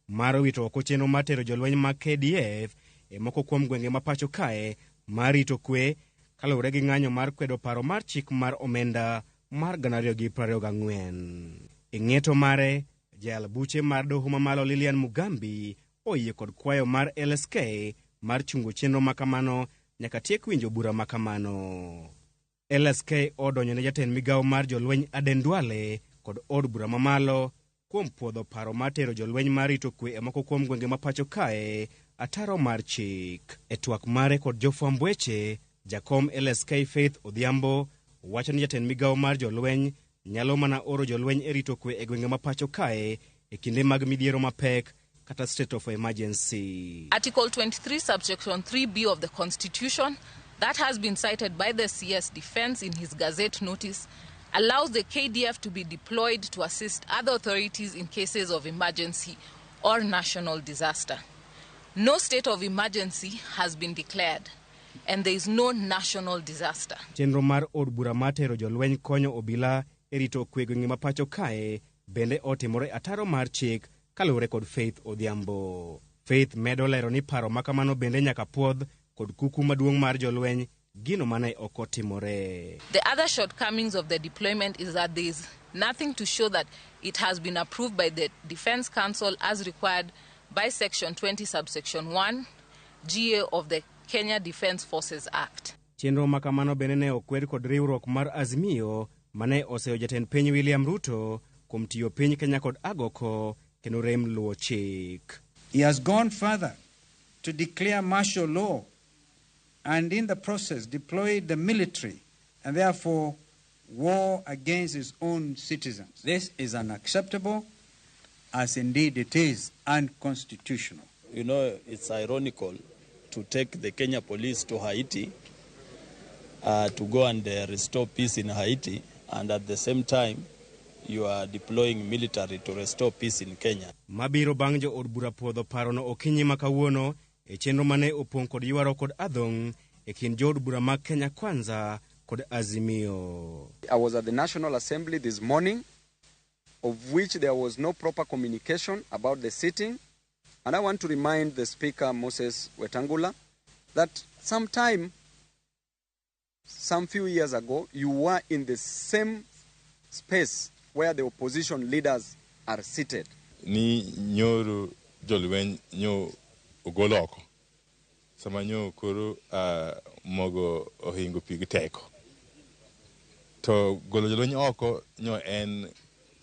mar wito oko chenro mar tero jolweny mag KDF e moko kuom gwenge ma pacho kae mar rito kwe kaluwore gi ng'anyo mar kwedo paro mar chik mar omenda mar 2024. E ng'eto mare, jal buche mar doho mamalo Lilian Mugambi oyie kod kwayo mar LSK mar chungo chenro makamano nyaka tiek winjo bura makamano. LSK odonjo ne jatend migawo mar jolweny Aden Duale kod od bura mamalo kuom puodho paro mar tero jolweny mar rito kwe e moko kuom gwenge ma pacho kae ataro mar chik. E twak mare kod jofwamb weche, jakom LSK Faith Odhiambo wacho ni jatend migawo mar jolweny nyalo mana oro jolweny e rito kwe e gwenge ma pacho kae e kinde mag midhiero mapek kata state of emergency. Article 23 subsection 3B of the Constitution that has been cited by the CS Defense in his Gazette notice allows the KDF to be deployed to assist other authorities in cases of emergency or national disaster. No state of emergency has been declared and there is no national disaster. Chenro mar od bura matero jolweny konyo obila e rito kwe gwenge ma pacho kae bende otimore ataro mar chik kaluwore kod Faith Odhiambo. Faith medo lero ni paro makamano bende nyaka puodh kod kuku maduong' mar jolweny gino mane okotimore. The other shortcomings of the deployment is that there is nothing to show that it has been approved by the Defense Council as required by Section 20 subsection 1 GA of the Kenya Defense Forces Act. Chenro makamano bende ne okwed kod riwruok mar Azimio mane oseo jatend piny William Ruto kuom tiyo piny Kenya kod agoko kendo rem luwo chik. He has gone further to declare martial law and in the process deployed the military and therefore war against his own citizens. This is unacceptable, as indeed it is unconstitutional. You know, it's ironical to take the Kenya police to Haiti to go and restore peace in Haiti, and at the same time you are deploying military to restore peace in Kenya. Mabiro bang' jo od bura puodho parono okinyi makawuono e chenro mane opong' kod ywaro kod adhong' e kind jo od bura mag Kenya Kwanza kod Azimio. I was at the National Assembly this morning, of which there was no proper communication about the sitting, and I want to remind the Speaker, Moses Wetangula, that some few years ago, you were in the same space where the opposition leaders are seated. Ni nyoro jolweny nyo ogoloko. Sama nyo koro mogo ohingo pig teko. To golo jolweny oko nyo en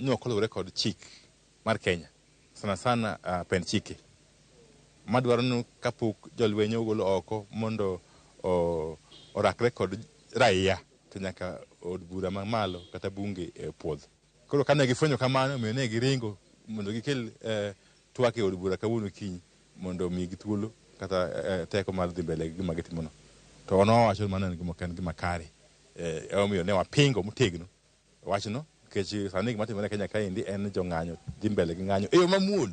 nyo kolore kod chik mar Kenya. Sana sana pen chike. Madwaro nu kapuk jolweny ogolo oko mondo orakre kod raia to nyaka od bura mamalo kata bunge puodho. Koro kane gifwenyo kamano miyo ne giringo mondo gikel twak e od bura kawuono kiny mondo mi githuolo kata teko mar dhi mbele gima gitimono. To ono wacho mana gima kan gima kare. Omiyo ne wapingo motegno wachno nikech sani gima timore Kenya kaendi en jong'anyo dhi mbele gi ng'anyo e yo mamuol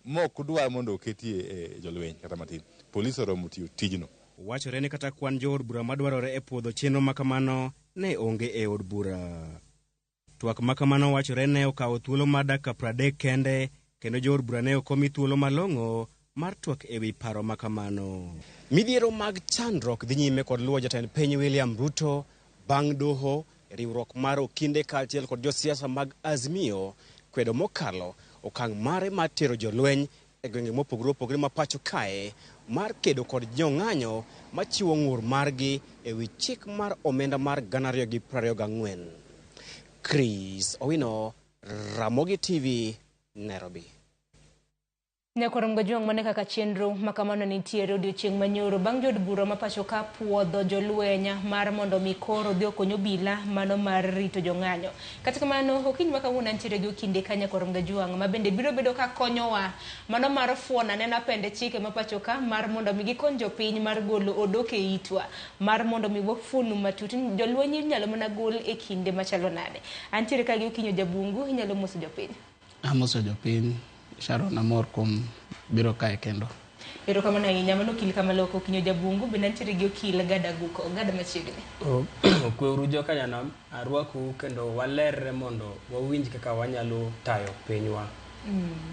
mok dwar mondo oketie jolweny kata matin. Polis oromo tiyo tijno. Wachore ni kata kwan jo od bura madwarore e puodho chenro makamano ne onge e od bura. Twak makamano wachore ne okawo thuolo mar dakika 30 kende kendo jo od bura ne okomi thuolo malong'o mar twak e wi paro makamano. Midhiero mag chandruok dhi nyime kod luwo jatend piny William Ruto bang' doho riwruok mar okinde kaachiel kod josiasa mag Azimio kwedo mokalo okang' mare mar tero jolweny e gwenge mopogore opogore ma pacho kae mar kedo kod jong'anyo machiwo ng'ur margi e wi chik mar omenda mar 2024. Chris Owino, Ramogi TV, Nairobi. Nyakorom gajuang mane kaka chenro makamano nitiere odiochieng' manyoro bang' jod bura ma pacho ka puodho jolwenya mar mondo mikoro dhi okonyo bila mano mar rito jong'anyo. Kata kamano okiny makawuono nitiere gi okinde ka nyakorom gajuang' ma bende biro bedo ka konyowa mano mar fuona nena pende chike ma pacho ka mar mondo mi gikony jopiny mar golo odoke itwa mar mondo mi wafunu matuti jolweny nyalo mana gol e kinde machalo nade. Antiere ka gi okinyo jabungu inyalo moso jopiny. Amoso jopiny Sharon Amor kum biro kae kendo. Ero kama na inyama no kili kama loko kinyo jabungu binanchiri gyo kila gada guko gada machigni. Kweru joka nyanam arwaku kendo walerre mondo wawinj kaka wanyalo tayo penywa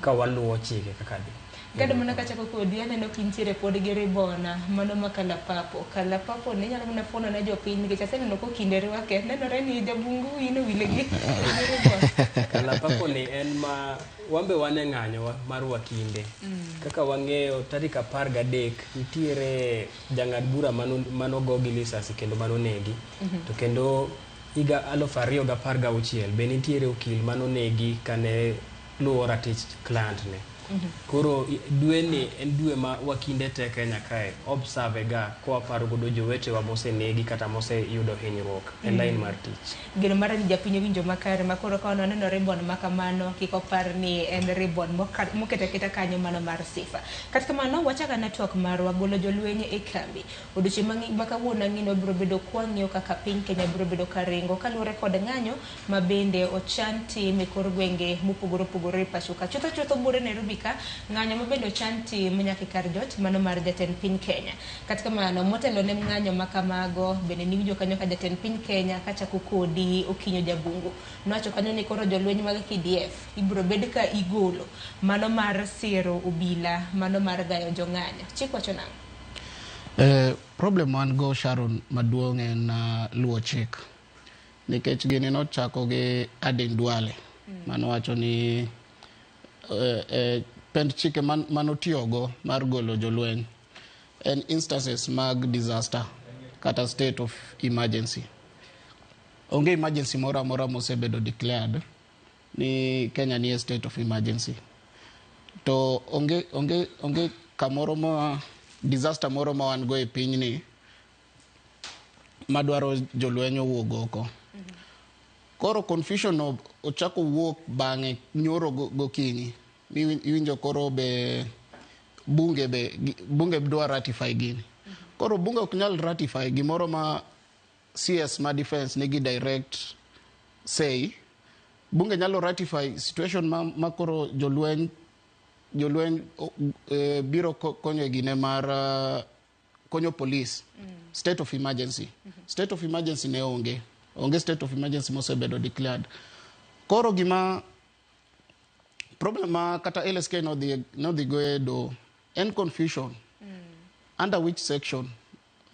ka waluwo chike kaka di. Gada mana kachako kodi aneno kintiere pod gi ribona mano ma kalapapo ne nyalo mana fono na jopiny nikech aseneno ko kinde rwake nenore ni jabungu ino wilegi kalapapo ni en ma wambe wane ng'anyo mar wakinde kaka wang'eyo tarik 13 nitiere jang'ad bura manogo gi lisasi kendo manonegi to kendo higa 2016 be nitiere okil manonegi kane luwo ratich client ne koro dwe ni en dwe ma wakinde te Kenya kae observe ga kwa paro godo jowetewa mosenegi kata moseyudo hinyruok e line mar tich. Gino mara ni japiny winjo makare makoro ka oneno ribbon makamano kiko par ni en ribbon moketa kanyo mano mar sifa. Kata kamano wachaka network marwa golo jolwenye e kambi. Odiochieng' makawuono ng'ino biro bedo kwang'iyo kaka piny Kenya biro bedo karingo kaluwore kod ng'anyo ma bende ochan tim e kor gwenge mopogore opogore pacho ka. Chutho bure Nairobi ka ng'anyo ma bende ochan tim nyaka kar jot mano mar jatend piny Kenya. Kata kamano motelo ne ng'anyo makamago bende niwinjo kanyo ka jatend piny Kenya kachako kodi Okinyo Jabungu. Nowacho kanyo ni koro jolweny mag KDF ibiro bed ka igolo mano mar siro obila mano mar gayo jong'anyo. Chik wacho nang'o? Problem wan go Sharon maduong' en luwo chik. Nikech gini nochako gi Aden Duale. Mano wacho ni pend chike manotiyogo mar golo jolweny en instances mag disaster kata state of emergency. Onge emergency mora mosebedo declared ni Kenya ni state of emergency. To onge kamoro ma disaster moro ma wan go e piny ni madwaro jolweny owuog oko. Koro confusion ochako wuok bang'e nyoro gokinyi. Iwinjo koro be bunge dwa ratify gini. Koro bunge ok nyal ratify gimoro ma CS ma defense nigi direct say. Bunge nyalo ratify situation ma koro jolweny biro konyo gine mar konyo police. State of emergency. State of emergency ne onge state of emergency mosebedo declared. Koro gima problem ma kata LSK no dhi goedo en confusion under which section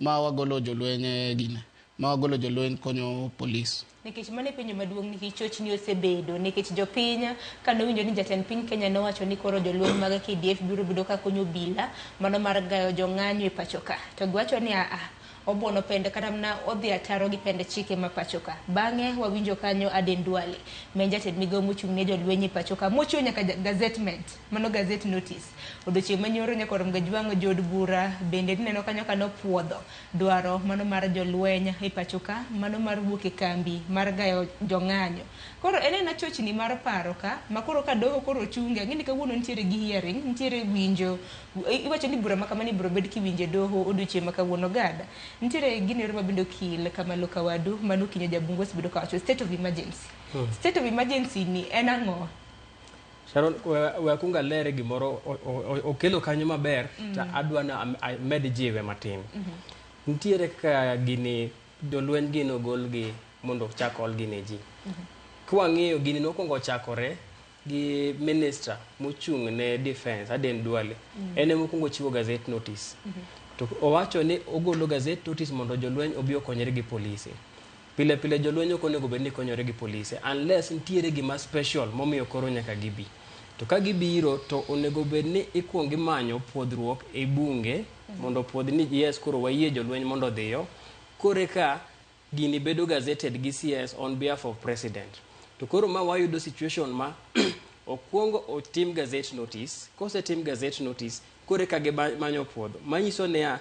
ma wagolo jolweny gine ma wagolo jolweny konyo police. Nikech mane penjo maduong' nikech chochni osebedo nikech jopiny kanowinjo ni jatend piny Kenya nowacho ni koro jolweny mag KDF biro bedo ka konyo obila mano mar gayo jong'anyo e pacho ka. To giwacho ni obuono pende kata mna odhi ataro gi pende chike ma pacho ka. Bang'e wawinjo kanyo Aden Duale men jatend migawo mochung' ne jolweny e pacho ka mochiwo nyaka gazetment mano gazette notice. Odiochieng' manyoro nyaka rom gajwang' jod bura bende neno kanyo kanopuodho dwaro mano mar jolweny e pacho ka mano mar wuok e kambi mar gayo jong'anyo. Koro en chochni mar paro ka makoro ka doho koro chunge ng'ini kawuono nitiere gi hearing nitiere winjo iwacho ni bura makamani biro bed kiwinje doho odiochieng' makawuono gada. Nitiere gini roma bindo kil kama loka wadu mano Okinyo Jabungu osebedo ka wacho state of emergency. State of emergency ni en ang'o? Sharon, we akunga lere gimoro okelo kanyo maber ta adwana med jiwe matin. Nitiere ka gini jolweny gino golgi mondo chakol gine ji. Kwa ng'eyo gini nokongo chakore gi minister mochung' ne defense Aden Duale. Ene mokongo chiwo gazette notice. To owacho ni ogolo gazette notice mondo jolweny obi okonyre gi polisi. Pile jolweny ok onego bed ni konyore gi polisi unless nitiere gima special momiyo koro nyaka gibi. To ka gibiro to onego bed ni ikuong imanyo puodhruok e bunge mondo puodh ni yes koro wayie jolweny mondo dhiyo. Kore ka gini bedo gazetted gi CS on behalf of president. To koro ma wayudo situation ma okuongo otim gazette notice. Kose tim gazette notice kore ka gimanyo puodho manyiso ne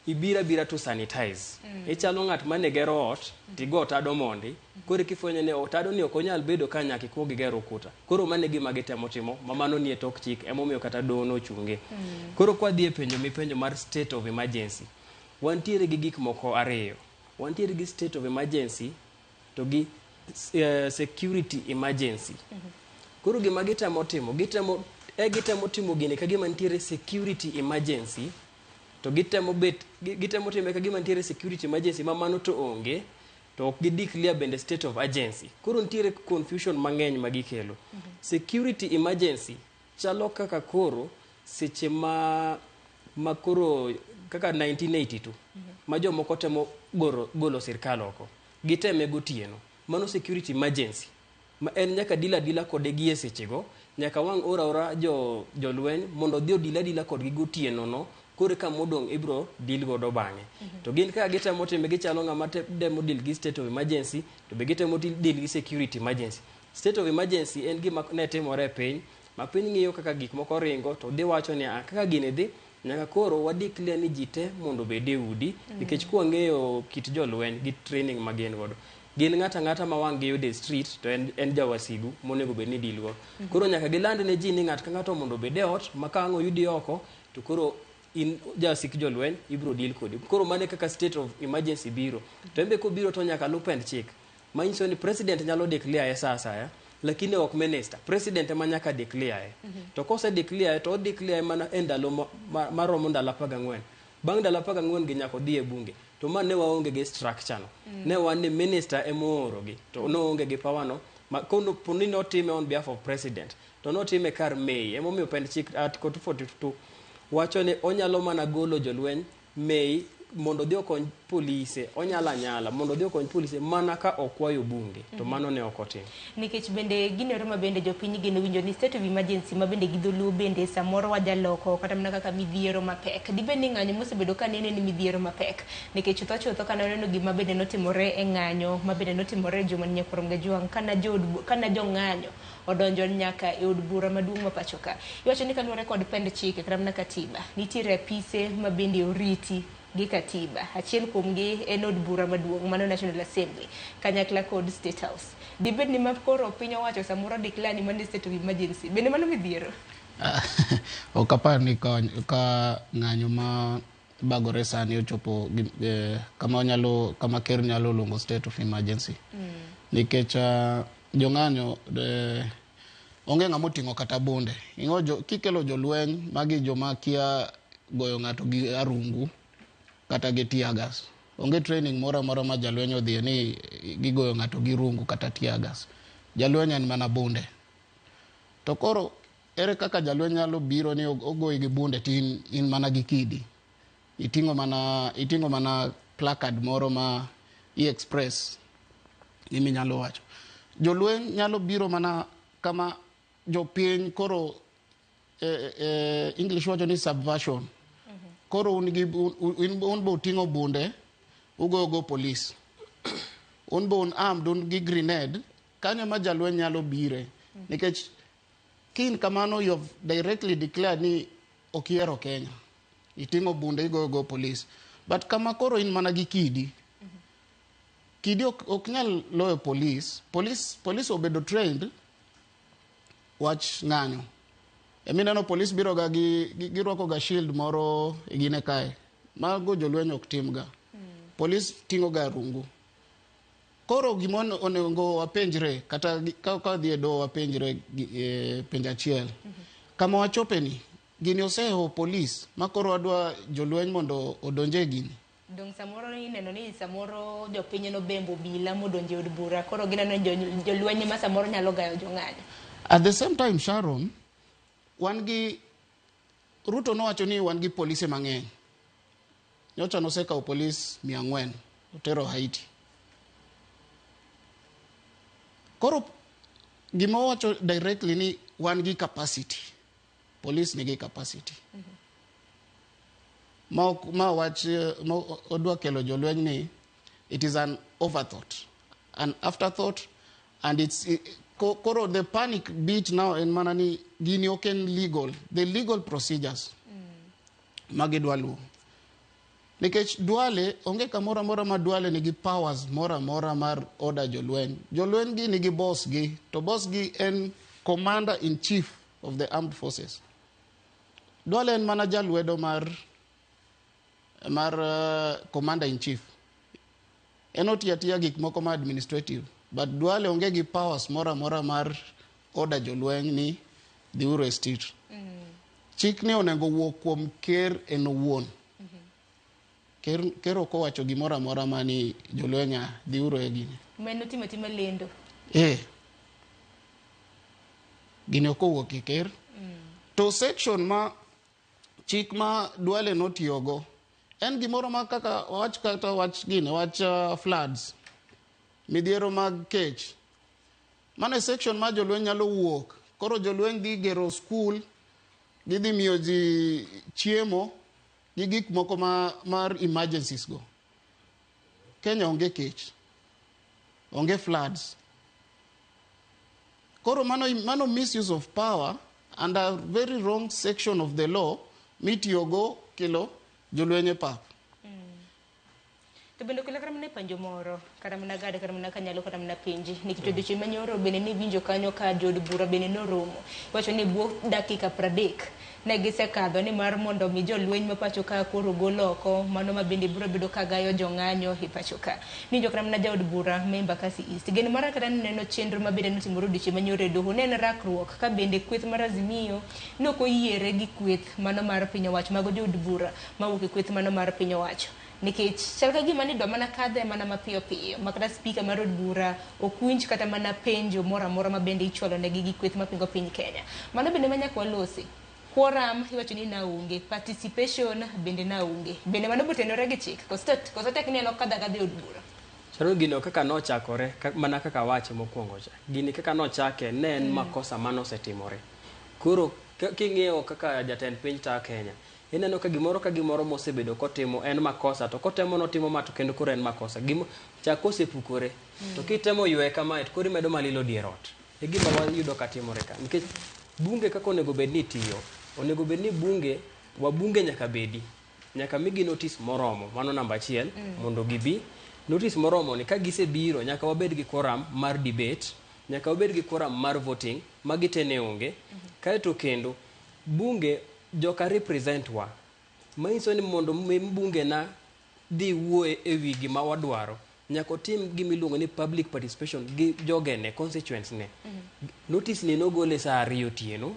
ibira to sanitize. Ichalo ng'at mane gero ot tigo otado mondi kore kifwenyo ne otado ni ok onyal bedo ka nyaka ikuog gero ukuta. Koro mane gima gitemo timo mamano nie tok chik emomiyo kata doho nochunge. Koro kwa dhi e penjo mar state of emergency wantiere gi gik moko ariyo. Wantiere gi state of emergency to gi security emergency. Koro gima gitemo timo timo gini ka gima nitiere security emergency to gitemo timo ka gima nitiere security emergency ma mano to onge to ok gideclare bende state of emergency. Koro nitiere confusion mang'eny magikelo. Security emergency chalo kaka koro seche ma koro kaka 1982 ma jomoko temo golo sirkal oko giteme gotieno mano security emergency ma en nyaka dila kode gi e sechego nyaka wang' ora jolweny mondo dhi dila kodgi gotieno no kore ka modong' ibro deal godo bang'e to gin ka gitemo time gichalo ng'ama demo deal gi state of emergency to be gitemo deal gi security emergency. State of emergency en gima ne timore e piny ma piny ng'iyo kaka gik moko ringo to dhi wacho ni kaka gini dhi nyaka koro wadeclare ni ji te mondo bed e udi nikech kwa ng'eyo kit jolweny gi training ma gin godo gin ng'ata ma wang' gi yude street to en jawasigu monego bed ni deal go koro nyaka giland ne ji ni ng'at ka ng'ato mondo bed e ot ma ka ang' oyudi oko to koro in jasik jolweny ibro deal kodi koro mane kaka state of emergency biro to embe ko biro to nyaka lup and check ma nyiso ni president nyalo declare sa asaya lakini ok minister president ema nyaka declare to kose declare to declare mana endalo maromo ndalo 14 bang' ndalo 14 gi nyaka dhi e bunge to man ne waonge gi structure no ne wan ni minister emoro gi to no onge gi power no kono poni no time on behalf of president to no time kar May emomiyo pen chik article 242 wacho ni onyalo mana golo jolweny May mondo dhi okony polise onyala mondo dhi okony polise mana ka okwayo bunge to mano ne okotim nikech bende ginero ma bende jopiny gino winjo ni state of emergency ma bende gidholuo bende samoro wajaloko kata mana kaka midhiero mapek di bende ng'anyo mosebedo ka nene ni midhiero mapek nikech chutho kana neno gima bende notimore e ng'anyo ma bende notimore juma ni Nyakorom Gajwang' kana jo ng'anyo odonjo nyaka e od bura maduong' ma pacho ka iwacho ni kaluwore kod pend chike kata mana katiba nitiere apise ma bende oriti gi katiba achiel kuomgi en od bura maduong' mano National Assembly kanyakla kod State House dibed ni makoro piny owacho samoro declare ni mano state of emergency bende mano midhiero ok apar ni ka ng'anyo ma bagore sani ochopo kama ker nyalo luongo state of emergency nikech jong'anyo onge ng'ama oting'o kata bunde kikelo jolweny magi joma kia goyo ng'ato gi arungu kata gi tear gas onge training moro ma jalweny odhi ni gigoyo ng'ato gi rungu kata tear gas jalweny en mana bunde to koro ere kaka jalweny nyalo biro ni ogoyi gi bunde tin in mana gi kidi iting'o mana placard moro ma express nimi nyalo wacho jolweny nyalo biro mana kama jopiny koro English wacho ni subversion koro un bo tingo bunde ugo police un bo armed un gi grenade kanyo ma jalweny nyalo bire nikech kin kamano you have directly declared ni okiero Kenya itingo bunde igo police but kama koro in mana gi kidi ok nyal loyo police obedo trained wach ng'anyo emineno police biro ga girwako ga shield moro igine kae mago jolweny ok timga police tingo ga rungu koro gimon onego wapenjre kata ka dhi do wapenjre penj achiel kama wachopeni gini oseho police makoro adwa jolweny mondo odonje gini dong samoro ineno ni samoro jopiny no bembo bila modonje od bura koro gineno jolweny ma samoro nyalo gayo jong'anyo at the same time Sharon wangi Ruto nowacho ni wan gi polise mang'eny nyocha nosekawo polis 400 otero Haiti koro gima wacho directly ni wan gi capacity police nigi capacity ma wach odwa kelo jolweny ni it is an overthought an afterthought and it's koro the panic beat now en mana ni gini oken legal the legal procedures magidwa luwo nikech Duale onge kamora mora ma Duale nigi powers mora mar order jolweny gi nigi boss gi to boss gi en commander in chief of the armed forces Duale en mana jalwedo mar commander in chief enotiatia gik moko ma administrative but Duale onge gi powers mora mar order jolweny ni dhiuru e street chik ni onego wuok kuom ker en owuon ker ok owacho gimora mora mani jolweny dhiuru e gini meno timo lendo gini ok owuok e ker to section ma chik ma Duale notiyogo en gimoro ma kaka wach floods, midhiero mag kech. Mano e section ma jolweny nyalo wuok. Koro jolweny dhi gero skul, gidhi miyo ji chiemo, gi gik moko mar emergencies go. Kenya onge kech, onge floods. Koro mano misuse of power and a very wrong section of the law mitiyogo kelo jolwenye pap. To bende kila kara mana panjo moro, kara mana gade, kara mana kanyalo, kara mana pinji. Nikito dichi manyoro bende ni vinjo kanyo ka jod bura bende no romo. Wacho ni buo dakika 30. Ne gisekadho ni mar mondo mi jolweny ma pacho ka koro goloko, mano ma bende bura bedo kagayo jong'anyo hi pacho ka. Ninjo kara mana jaod bura member kasi East. Gene mara kata neno chenro ma bende notimoro dichi manyoro doho neno rakruok ka bende kweth mar Azimio noko yiere gi kweth mano mar piny owacho mago jod bura mawuok e kweth mano mar piny owacho. Nikech chal ka gima ni do mana kadhe mana mapiyo piyo makata speaker mar od bura okwinj kata mana penjo moro amora ma bende ichwalo negi gi kweth mapingo piny Kenya. Mano bende manyaka walosi. Quorum iwacho ni naonge, participation bende naonge. Bende mano botenore gi chik. Koso tek ni eno kadha kadhi od bura. Charo gino kaka nochakore mana kaka wache mokwongo cha. Gini kaka nochake ne en makosa mano setimore. Koro king'iyo kaka jatend piny ta Kenya ineno ka gimoro mosebedo kotimo en makosa to kotemo notimo mato kendo koro en makosa gimo chako osepukore to kitemo ywe kama koro medo malilo dierot e gima wayudo katimore ka nikech bunge kaka onego bed ni tiyo onego bed ni bunge nyaka migi notice moromo mano namba 1 mondo gibi notice moromo ni ka gisebiro nyaka wabed gi quorum mar debate nyaka wabed gi quorum mar voting magitene onge kaeto kendo bunge joka represent wa maiso ni mondo bunge na dhi wuoye e wi gima wadwaro nyaka tim gimiluongo ni public participation gi jogene constituents ne notice ni nogole saa 2 otieno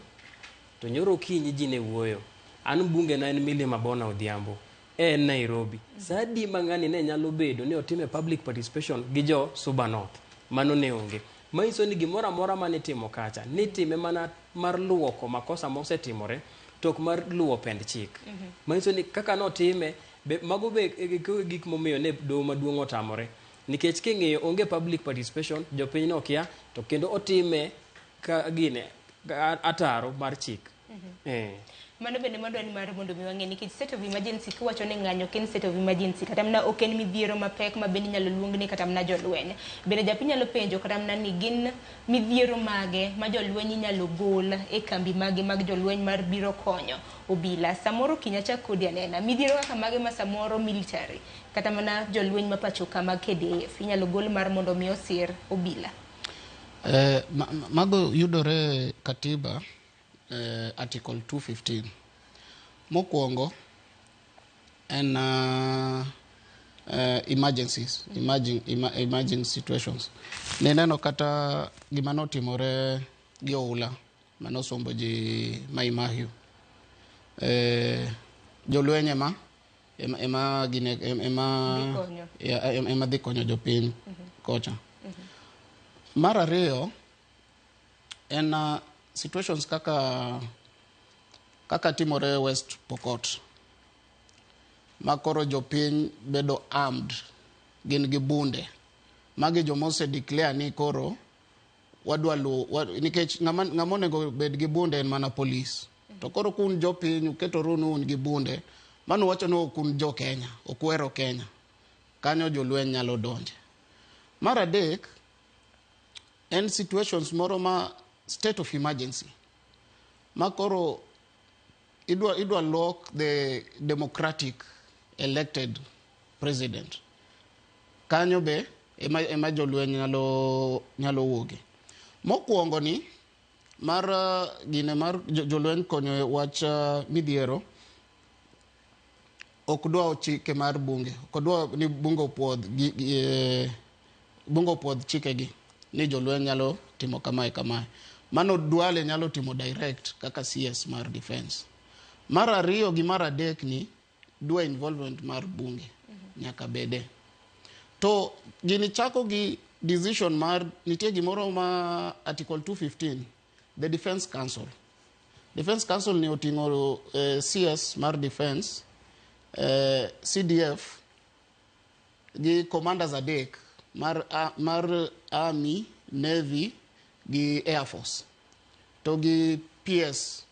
to nyoro kinyi ji ne wuoyo an bunge na en Milima Bona Odhiambo en Nairobi sadi mang'ani ne nyalo bedo ni otime public participation gi jo Suba North mano ne onge maiso ni gimoro amora mane timo kacha ni time mana mar luoko makosa mosetimore tok mar luwo pend chik. Maiso ni kaka notime mago be gik momiyo ne doho maduong' otamore nikech king'iyo onge public participation jopiny no kia to kendo otime ka gine ataro mar chik. Mano bende madwani mar mondo mi wang'e nikech state of emergency kiwacho ni ng'anyo ken state of emergency kata mna ok en midhiero mapek ma bende nyalo luong ni kata mna jolweny bende japiny nyalo penjo kata mna ni gin midhiero mage ma jolweny nyalo gol e kambi mage mag jolweny mar biro konyo obila samoro kinyacha kodi anena midhiero kaka mage ma samoro military kata mana jolweny ma pacho kama KDF inyalo gol mar mondo mi osir obila. Mago yudore katiba article 215 mokwongo en emergencies emerging situations neneno kata gima notimore gi oula manosombo ji Maimahiu jolweny ema dhi konyo jopiny kocha. Mar ariyo en situations kaka timore West Pokot makoro jopiny bedo armed gin gi bunde magi jomose declare ni koro wadwa nikech ng'ama onego bed gi bunde en mana police to koro kun jopiny uketoru ni un gi bunde mano wacho ni kun jo Kenya okwero Kenya kanyo jolweny nyalo donje. Mar adek en situations moro ma state of emergency makoro idwa lock the democratic elected president kanyo be ema jolweny nyalo wuoge. Mokwongo ni mar gine mar jolweny konyo wach midhiero ok dwa chike mar bunge ok dwa ni bunge opwodh chikegi ni jolweny nyalo timo kamae mano Duale nyalo timo direct kaka CS mar defense. Mar ariyo gi mar adek ni dwa involvement mar bunge nyaka bede to gini chako gi decision mar nitie gimoro ma article 215 the defense council Defense Council ni oting'o CS mar defense, CDF gi commanders adek mar Army, Navy gi Air Force. To gi PS,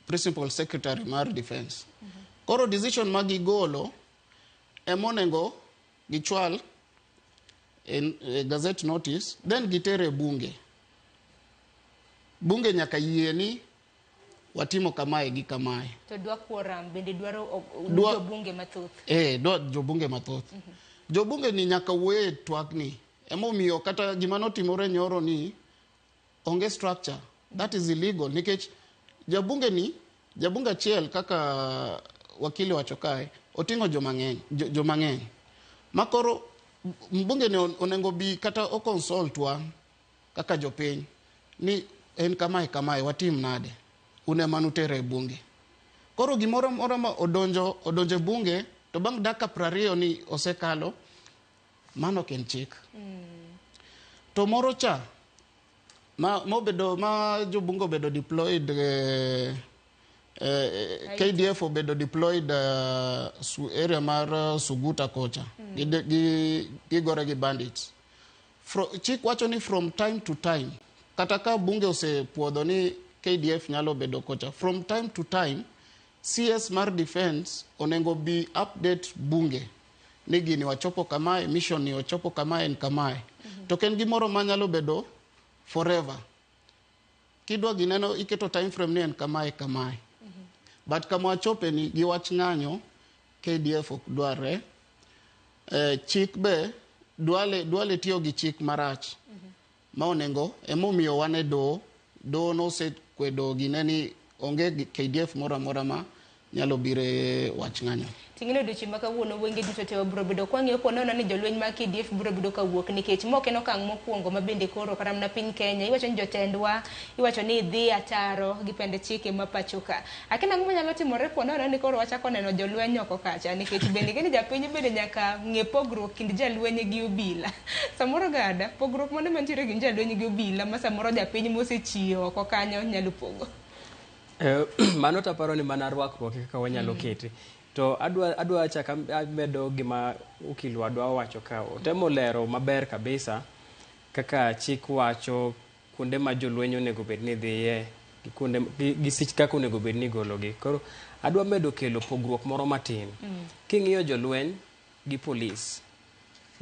Principal Secretary mar Defense. Koro decision ma gigolo emonengo gichwal in gazette notice, then gitere bunge. Bunge nyaka yie ni watimo kamae gi kamae. To dwa quorum bende dwaro jobunge mathoth. Dwa jobunge mathoth. Jobunge ni nyaka wuoye twak ni. Emomiyo kata gima notimore nyoro ni onge structure. That is illegal. Nikech jabunge achiel kaka wakili wacho kae oting'o jomang'eny. Makoro mbunge ni onengo bi kata o consult wa kaka jopiny ni en kamae watim nade. Une manutere bunge. Koro gimoro ma odonjo bunge to bang' dakika 20 ni osekalo, mano ken chik. To moro cha ma jobunge obedo deployed, KDF obedo deployed area mar Suguta kocha gigore gi bandits. Chik wacho ni from time to time, kata ka bunge osepuodho ni KDF nyalo bedo kocha, from time to time CS mar defense onengo bi update bunge ni gini wachopo kamae, mission ni wachopo kamae en kamae. To ken gimoro manyalo bedo forever. Kidwa gineno iketo time frame ni en kamae. But kama wachope ni giwach ng'anyo, KDF ok dware. Chik be dwale tiyo gi chik marach. Ma onengo emomiyo wane do no set kwedo gineni onge KDF mora ma nyalo bire wach ng'anyo. Ting'ino dochi maka wuono wenge duto te bro bedo kwang'yo ko nono ni jolweny ma KDF bro bedo kawuok nikech moke no kang' mokwongo mabende koro karam na piny Kenya iwacho ni jotendwa iwacho ni dhi ataro gi pende chike mapachoka. Akina ng'uma nyalo timore ko nono ni koro wachako neno jolweny oko kacha nikech bende kini japiny bende nyaka ng'e pogruok kind jalweny gi obila. Samoro gada pogruok mane mantiere gi jalweny gi obila ma samoro japiny mosechiyo oko kanyo nyalo pogo. Mano taparo ni mana rwakruok kaka wanyalo kete. To adwa chaka medo gima ukilwa adwa wacho ka otemo lero maber kabisa kaka chik wacho kuonde ma jolweny onego bed ni dhiye kuonde gi sich kaka onego bed ni gologi. Koro adwa medo kelo pogruok moro matin. King'iyo jolweny gi police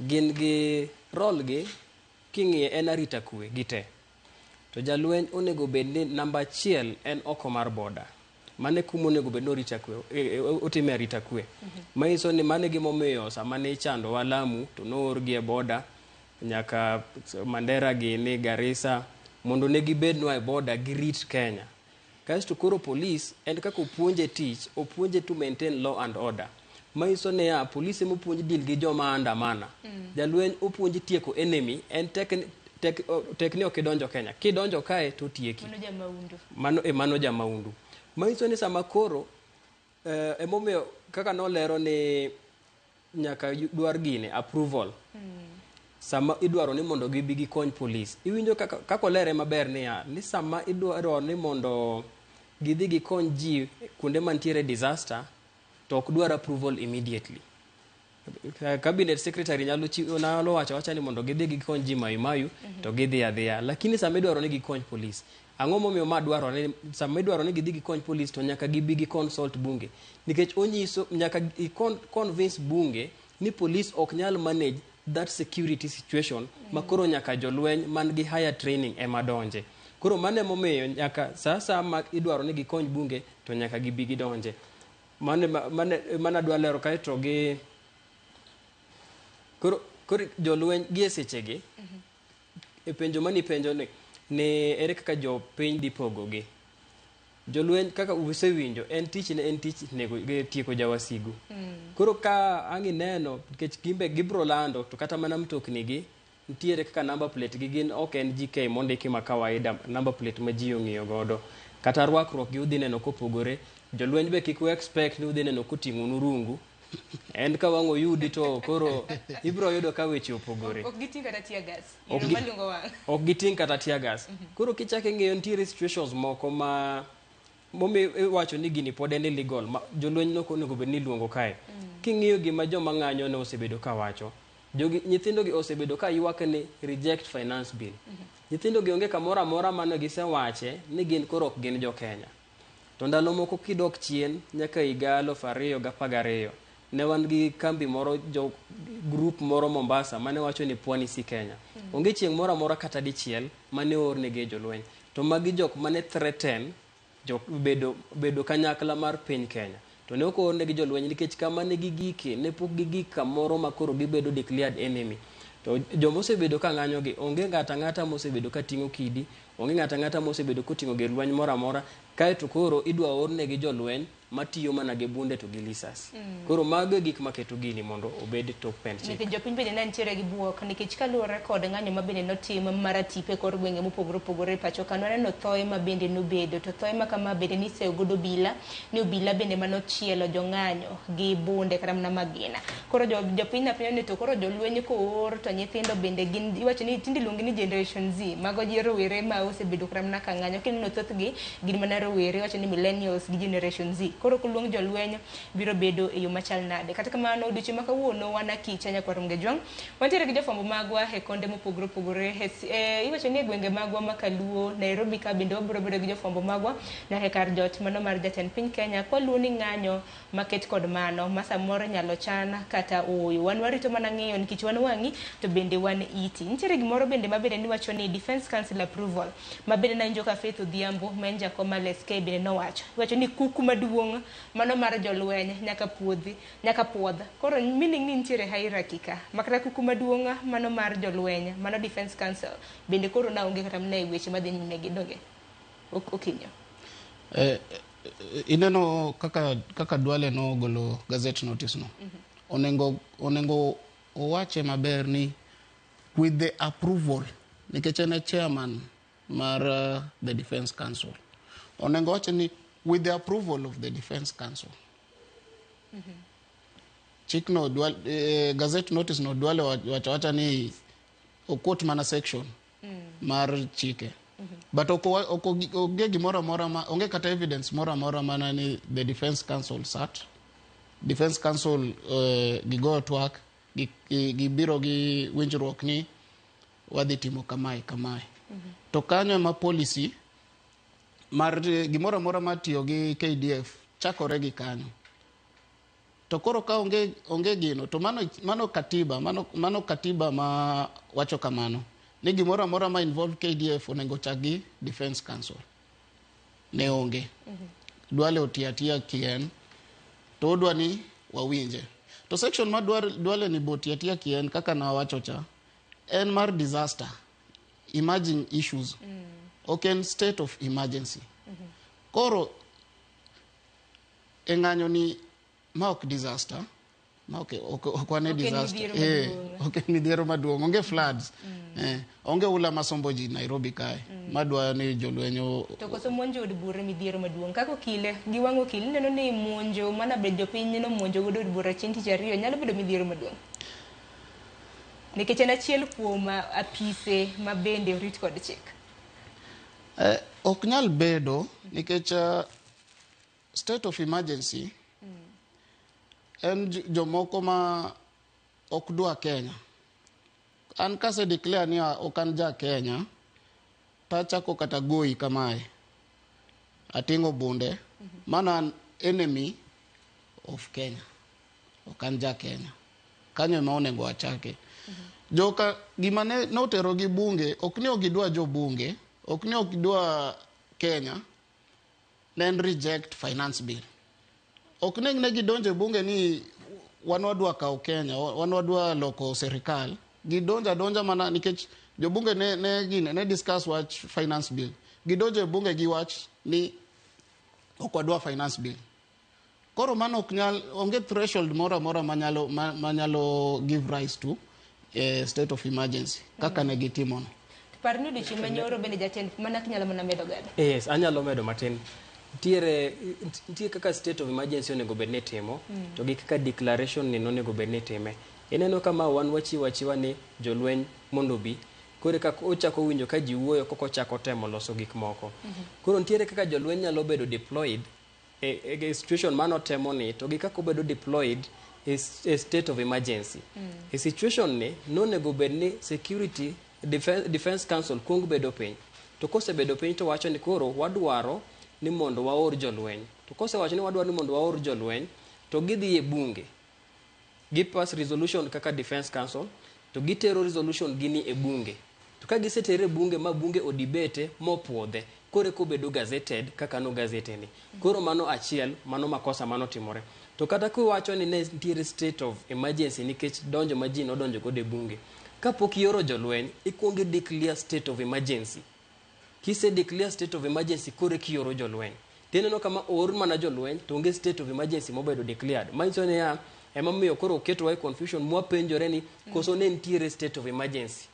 gin gi role gi king'iyo en arita kwe gite. To jalweny onego bed ni namba 1 en oko mar border. Mane kumo onego bed no rita kwe otime rita kwe. Maiso ni mane gimomiyo sama ne chando wa Lamu to noor gi e border nyaka Mandera gi ni Garissa mondo ne gibed no e border gi rit Kenya. Kasto koro police en kako opuonje tich opuonje to maintain law and order. Maiso ne ya police mo puonje deal gi joma andamana. Jalweny opuonje tieko enemy en tekni okidonjo Kenya. Kidonjo kae to tieki. Mano jamaundu. Maiso ni sama koro emomiyo kaka no lero ni nyaka dwar gine approval. Sama idwaro ni mondo gibi gi kony police. Iwinjo kaka lere maber ni sama idwaro ni mondo gidhi gi kony ji kuonde mantiere disaster to ok dwar approval immediately. Cabinet secretary nyalo wacha ni mondo gidhi gi kony ji mayu to gidhi adhiya. Lakini sama idwaro ni gi kony police ang'o momiyo ma dwaro ni sama idwaro ni gidhi gi kony police to nyaka gibi gi consult bunge nikech onyiso nyaka convince bunge ni police ok nyal manage that security situation makoro nyaka jolweny man gi higher training ema donje. Koro mane momiyo nyaka sasa ma idwaro ni gi kony bunge to nyaka gibi gi donje. Mane dwa lero kae to gi koro jolweny gi sechege e penjo mani penjo ne ere kaka jo piny dipogo gi. Jolweny kaka usewinjo en tich nego tieko jawasigu. Koro ka angi neno nikech gimbe gibro lando to kata mana mtokni gi ntiere kaka number plate gi gin ok en GK mondiki ma kawaida number plate ma ji ong'iyo godo. Kata rwakruok gi udhi neno kopogore. Jolweny be kik expect ni udhi neno koting'o nurungu En ka wang' oyudi to koro ibro yudo ka weche opogore. Ok giting' kata tear gas. Ok Malungo wang'. Ok giting' kata tear gas. Koro kichake ng'eyo nitiere situations moko ma iwacho ni gini pod en illegal. Jolweny nok onego bed ni luongo kae. King'iyo gima joma ng'anyo ne osebedo ka wacho. Nyithindo gi osebedo ka ywak ni reject finance bill. Nyithindo gi onge kamoro amora mane gisewache ni gin koro ok gin jo Kenya. To ndalo moko kidok chien nyaka higa 2012 ne wan gi kambi moro group moro Mombasa mane wacho ni pwani si Kenya. Onge chieng' moro amora kata dichiel mane ornegi jolweny. To magi jok mane threaten bedo kanyakla mar piny Kenya. To ne ok ornegi jolweny nikech kama ne gigike ne pok gigik kamoro ma koro gibedo declared enemy. To joma osebedo ka ng'anyo gi onge ng'ata ng'ata mosebedo ka ting'o kidi, onge ng'ata ng'ata mosebedo koting'o gir lweny moro amora, kae to koro idwa ornegi jolweny matiyo mana gi bunde to gi lisas. Koro mago gik maketo gini mondo obed top pen chik. Nikech jopiny bende ne nitiere gi buok nikech kaluwore kod ng'anyo ma bende notim mar atipe kor gwenge mopogore opogore pacho ka noneno thoye ma bende nobedo to thoye ma kama bende niseyo godo obila ni obila bende manochielo jong'anyo gi bunde kata mana magina. Koro jopiny na pinyo ni to koro jolweny koor to nyithindo bende gin iwacho ni tindi luongi ni generation Z mago ji rowere ma osebedo kata mana ka ng'anyo kineno thothgi gin mana rowere iwacho ni millennials gi generation Z. Koro kuluong jolweny biro bedo e yo machal nade. Kata kamano odiochieng' ma kawuono wan Akicha Nyakwarum Gejwang' wantiere gi jofwambo magwa e konde mopogore opogore iwacho ni e gwenge magwa ma Kaluo, Nairobi ka bende wabiro bedo gi jofwambo magwa nyaka kar jot mano mar jatend piny Kenya kwaluo ni ng'anyo maket kod mano ma samoro nyalo chana kata oyo. Wan warito mana ng'eyo nikech wan wang'i to bende wan iti. Nitiere gimoro bende mabende niwacho ni Defense Council approval mabende na Njoka Faith Odhiambo ma en jakom ma LSK bende nowacho. Iwacho ni kuku maduong' mano mar jolweny nyaka puodh. Koro meaning ni nitiere hierarchy ka. Makata kuku maduong' mano mar jolweny, mano Defense Council bende koro na onge kata mna e weche madhi nyime gi donge. Okinyo. Ineno kaka Duale no golo gazette notice no. Onengo owache maber ni with the approval nikech en chairman mar the Defense Council. Onengo wache ni with the approval of the Defense Council. Chik no gazette notice no Duale wacha ni okot mana section mar chike. But oge gimoro amora ma onge kata evidence moro amora mana ni the Defense Council sat. Defense Council gigo twak gibiro gi winjruok ni wadhi timo kamae. To kanyo ma policy mar gimoro amora ma tiyo gi KDF chakore gi kanyo. To koro ka onge gino to mano katiba ma wacho kamano. Ni gimoro amora ma involve KDF onengo chagi Defense Council. Ne onge. Duale otiatia kien. To odwa ni wawinje. To section ma Duale ni botiatia kien kaka na wacho cha. En mar disaster. Emerging issues. Okay, state of emergency. Koro eng'anyo ni ma ok disaster. Ma okwane disaster. Midhiero maduong'. Onge floods. Onge ula masombo ji Nairobi kae. Madwa ni jolwenyo. To koso monjo od bura midhiero maduong'. Kako kile giwango kile neno ni monjo mana bed jopiny no monjo godo od bura chieng' tich ariyo nyalo bedo midhiero maduong'. Nikech en achiel kuom apise ma bende orit kod chik. Ok nyal bedo nikech state of emergency en jomoko ma ok dwa Kenya. An kase declare ni ok an ja Kenya, tachako kata goyi kamae. Atingo bunde, mana an enemy of Kenya. Ok an ja Kenya. Kanyo ema onego achake. Joka gima ne notero gi bunge, ok ni ogidwa jo bunge, ok ni ogidwa Kenya, then reject finance bill. Ok ne gidonje bunge ni wanwadwa kao Kenya, wanwadwa loko serikal. Gidonja mana nikech jo bunge ne discuss watch finance bill. Gidonje bunge gi watch ni okwadwa finance bill. Koro mano ok nyal onge threshold mora manyalo give rise to state of emergency kaka ne gitimono. Parni dichi manyoro bende jatend mana kinyalo mana medo gado. Yes, anyalo medo matin. nitie kaka state of emergency onego bed ni timo to gi kaka declaration ni onego bed ni time. Ineno kama wan wachiwa ni jolweny mondo bi kore kaka ochako winjo ka ji wuoyo koko chako temo loso gik moko. Koro nitiere kaka jolweny nyalo bedo deployed e situation mano temo ni to gi kaka obedo deployed a state of emergency. A situation ni nonego bed ni security defense council kung bedo piny. To kose bedo piny to wacho ni koro wadwaro ni mondo waor jolweny. To kose wacho ni wadwaro ni mondo waor jolweny to gidhi e bunge. Gi pass resolution kaka defense council to gitero resolution gini e bunge. To ka gisetere bunge ma bunge odibete mopuodhe kore ko bedo gazetted kaka no gazete ni. Koro mano achiel mano makosa mano timore. To kata kuwacho ni ne nitiere state of emergency nikech donjo ma ji nodonjo go de bunge. Kapok ioro jolweny ikuongo declare state of emergency. Kise declare state of emergency kore kioro jolweny. Tineno kama or mana jolweny to onge state of emergency mobedo declared. Manyiso ni ya emamiyo koro oketo wa confusion mwapenjore ni koso ne nitiere state of emergency.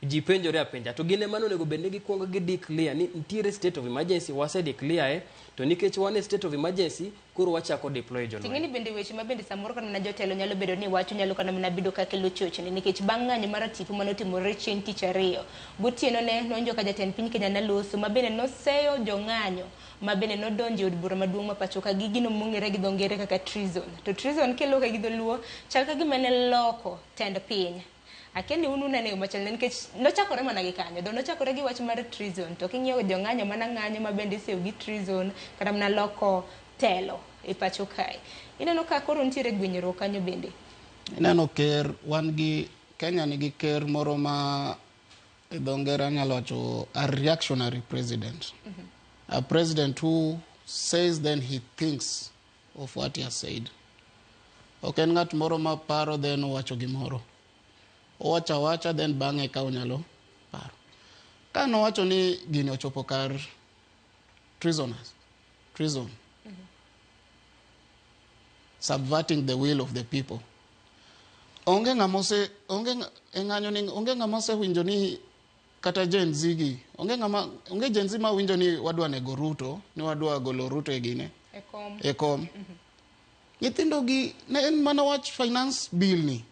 Ji penjore apenja to gine mano nego bende gikuongo gi declare ni nitiere state of emergency wase declare to nikech wane state of emergency koro wachako deploy jolweny. Tingeni bende weche mabende samoro kana jotelo nyalo bedo ni wacho nyalo kana mana bedo ka kelo chochni nikech bang' ng'anyo mar tipo manotimore chieng' tich ariyo gotieno ne nonjo ka jatend piny Kenya Naloso mabende noseyo jong'anyo mabende nodonjo od bura maduong' ma pacho ka gigino mong'ere gi dhongere kaka treason. To treason kelo ka gi dholuo chal ka gima ne loko tend piny. Akendi unu nene machal nikech nochakore mana gi kanyo do nochakore gi wach mar treason to king'iyo jong'anyo mana ng'anyo mabende sew gi treason kata mana loko telo e pacho kae. Ineno ka koro nitiere gwenyruok kanyo bende. Ineno ker wan gi Kenya nigi ker moro ma e dhongere anyalo wacho a reactionary president. A president who says then he thinks of what he has said. Ok en ng'at moro ma paro then owacho gimoro. Owacha then bang'e ka onyalo paro. Ka nowacho ni gini ochopo kar treason. Subverting the will of the people. Onge ng'amose winjo ni kata Gen Z gi onge Gen Z ma winjo ni wadwa nego Ruto ni wadwa golo Ruto e gine e kom. Nyithindo gi ne en mana wach finance bill ni.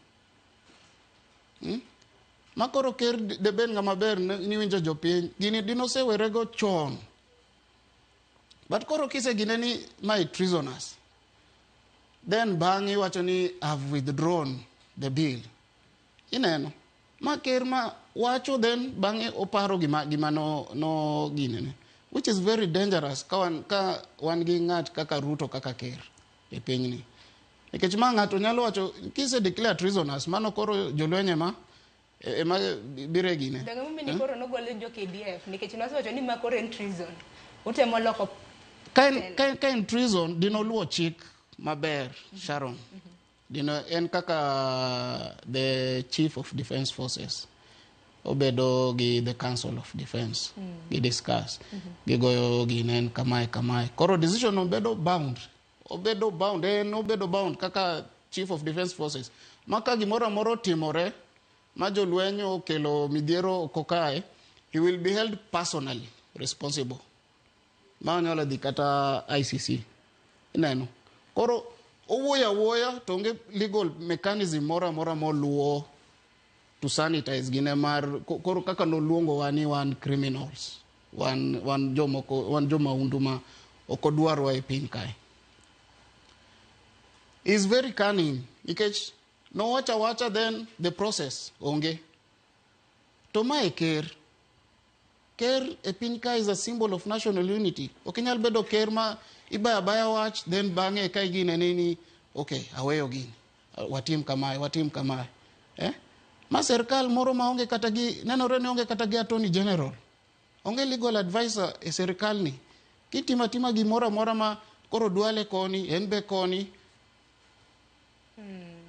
Makoro ker de ben ng'ama ber ni winjo jopiny gini dinosewerego chon. But koro kise gine ni my treasoners then bang'i wacho ni I've withdrawn the bill. Ineno ma ker ma wacho then bang'e oparo gima no ginene which is very dangerous ka wan gi ng'at kaka Ruto kaka ker e pinyni. Nikech ma ng'ato nyalo wacho kise declare treasoners mano koro jolwenye ma bire gine. Daga mimi koro nogole jo KDF nikech nowacho ni ma koro en treason. Utemo loko kain treason dino luo chik maber Sharon. Dino en kaka the chief of defense forces obedo gi the council of defense gi discuss gigoyo ginen kamae koro decision obedo bound kaka chief of defense forces maka gimoro amoro timore ma jolweny okelo midhiero kokae he will be held personally responsible ma nyalo dhi kata ICC. Ineno koro owuoya to onge legal mechanism moro moluwo to sanitize gine mar koro kaka noluongo wani wan criminals wan joma undu ma okodwarwa e piny kae. Is very cunning nikech no wacha then the process onge to mae ker e piny kae is a symbol of national unity. Okinyal bedo ker ma ibaya wach then bang'e ka gine nini okay aweyo gini watim kamae ma serikal moro ma onge kata gi nenore ni onge kata gi attorney general onge legal advisor e serikal ni kitima gimoro amora ma koro dwale koni en be koni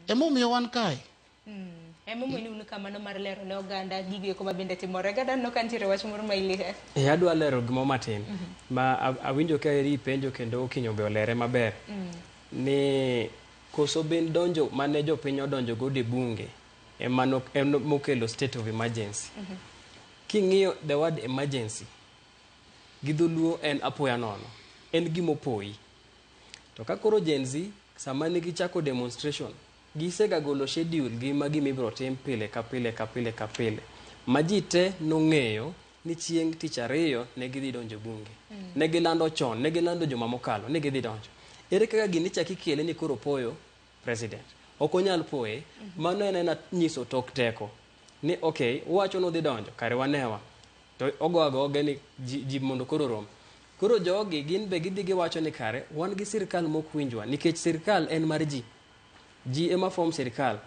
emomiyo wan kae. Emomiyo unu kamano mar lero ne oganda gige ko mabende timore gada no kantiere wach moro ma ile adwa lero gimo matin ma awinjo ka eri penjo kendo okinyo be olere maber ni koso ben donjo mane jopiny odonjo go de bunge emano mokelo state of emergency. King'iyo the word emergency gi dholuo en apoya nono en gimopoi. To ka koro Gen Z sama ne gichako demonstration, gisega golo schedule gi ma gimibro tim pile ka pile ka pile ka pile. Ma ji te nong'eyo ni chieng' tich ariyo ne gidhi donjo bunge. Ne gilando chon, ne gilando juma mokalo, ne gidhi donjo. Ere kaka gini chaki kele ni koro poyo president. Ok onyal poye, mano en nyiso tok teko. Ni okay, wacho no dhi donjo, kare wanewa. To ogoagoge ni ji mondo koro rom. Koro jogi gin be gidhi giwacho ni kare, wan gi sirkal mok winjwa, nikech sirkal en mar ji. Ji ema form sirkal.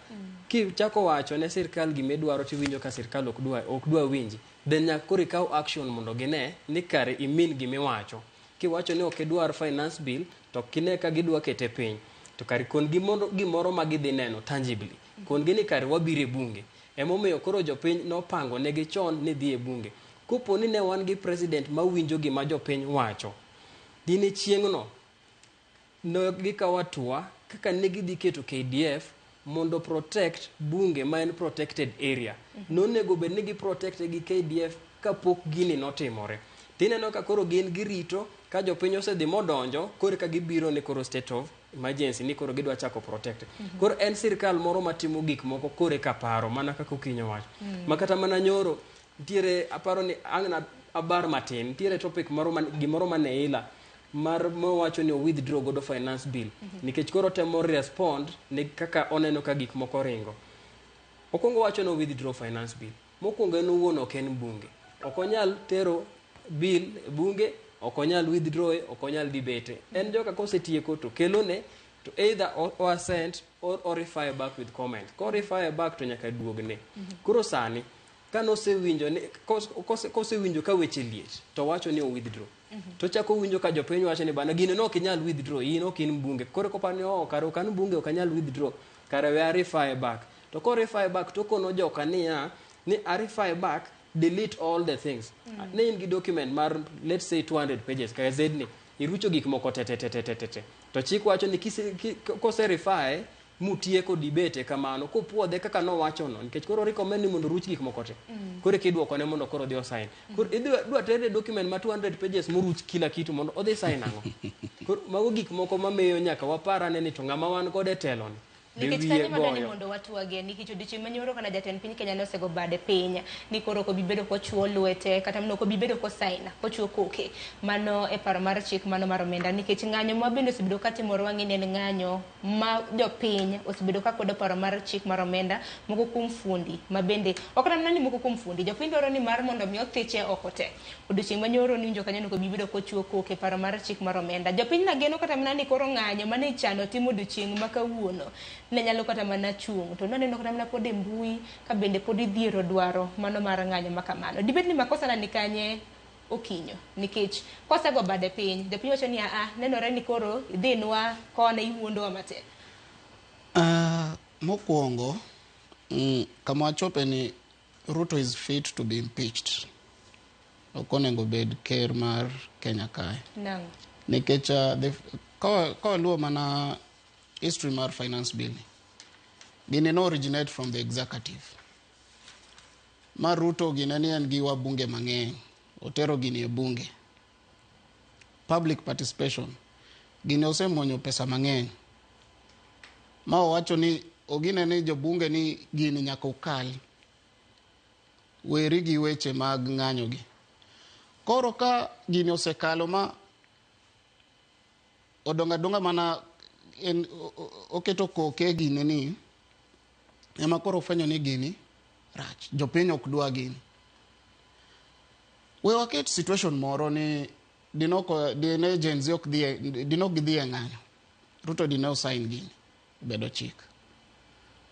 Ki chako wacho ne sirkal gimedwaro tiwinjo ka sirkal ok dwa winji. Then nyaka koro ikaw action mondo gine ni kare imin gimiwacho. Kiwacho ni ok idwar finance bill, to kine ka gidwa kete piny. To kare kon gimoro ma gidhi neno tangibly. Kon gini kare wabire bunge. Emomiyo koro jopiny nopango negi chon ni dhi e bunge. Kupo ni ne wan gi president ma winjo gima jopiny wacho. Dine chieng'no no gikawa tua kaka negidhi keto KDF mondo protect bunge ma en protected area. Nonego bed nigi protect gi KDF kapok gini notimore. Tineno ka koro gin girito ka jopiny osedhi modonjo koro ka gibiro ni koro state of emergency ni koro gidwa chako protect. Koro en sirkal moro matimo gik moko kore ka paro mana kaka Okinyo wacho. Makata mana nyoro ntiere aparo ni ang'na abar matin ntiere topic gimoro mane ila mar mowacho ni withdraw godo finance bill nikech koro temo respond ni kaka oneno ka gik moko ringo. Okongo wacho no withdraw finance bill. Mokwongo en owuon ok en bunge. Ok onyal tero bill bunge, ok onyal withdraw, ok onyal debate. En joka kosetieko to kelone to either or assent or refer back with comment. Ko refer back to nyaka duogne. Koro sani kanosewinjo ni kosewinjo ka weche liech to wacho ni o withdraw. To chako winjo ka jopiny wacho ni bana gine no ok nyal withdraw, in ok in bunge. Koro kopani kare kan bunge ok nyal withdraw, kare we refer back. To ko refer back to kono joka niya ni refer back, delete all the things. Ne in gi document mar let's say 200 pages ka zedni irucho gik moko te. To chik wacho ni kose refer mutieko debate kamano ko puodhe kaka no wacho no nikech koro recommend ni mondo ruch gik moko te. Koro kidwoko ne mondo koro dhi sign. Koro idwa tere document ma 200 pages moruch kila kitu mondo odhi sign ango. Koro mago gik moko mameyo nyaka waparane ni to ng'ama wan kode telon. Nikech kanyo madani mondo watuage nikech odiochieng' manyoro kana jatend piny Kenya nosego bade piny ni koro ko bibedo kochuo lwete kata mno ko bibedo ko sign kochuo koke mano e paro mar chik mano mar omenda nikech ng'anyo ma bende osebedo katimore wang'eni en ng'anyo ma jopiny osebedo ka kwedo paro mar chik mar omenda moko kuom fundi ma bende ok namna ni moko kuom fundi jopiny dwaro ni mar mondo mi othiche oko te. Odiochieng' manyoro ni kanyo no ko bibedo kochuo koke paro mar chik mar omenda jopiny na geno kata mana ni koro ng'anyo mane ichano timo odiochieng' ma kawuono ne nyalo kata mana chung to naneno kata mana pod e mbui ka bende pod idhiero dwaro mano mar ng'anyo makamano. Dibed ni makosa na ni kanye Okinyo nikech kosego bade piny jopiny wacho ni nenore ni koro idhinwa kone iwuondowa mate. Mokwongo kama wachope ni Ruto is fit to be impeached. Okonego bed ker mar Kenya kae. Nango. Nikech ka luo mana history mar finance bill gini no originate from the executive. Ma Ruto gine ni en gi wabunge mang'eny otero gini e bunge. Public participation gini osemonyo pesa mang'eny. Ma owacho ni ogine ni jobunge ni gini nyaka ukal weri gi weche mag ng'anyo gi. Koro ka gini osekalo ma odonga mana en oketo koke gini ni ema koro fwenyo ni gini rach jopiny ok dwa gini. We waket situation moro ni dine Gen Z ok gidhi e ng'anyo Ruto dine osign gini bedo chik.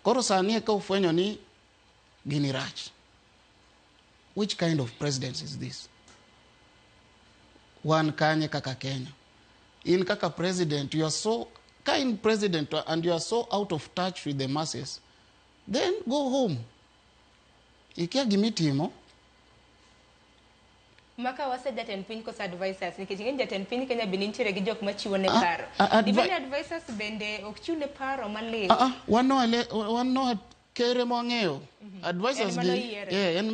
Koro sani ka ufwenyo ni gini rach. Which kind of president is this? Wan kanye kaka Kenya. In kaka president, you are so kind president and you are so out of touch with the masses, then go home. Ikia gimitimo. Maka wase jatend piny kosa advisors nikech ng'eny jatend piny Kenya bende nitiere gi jok machiwo ne paro. Dibende advisors bende ok chiw ne paro malit. Wano kere mwang'eyo. Advisors gi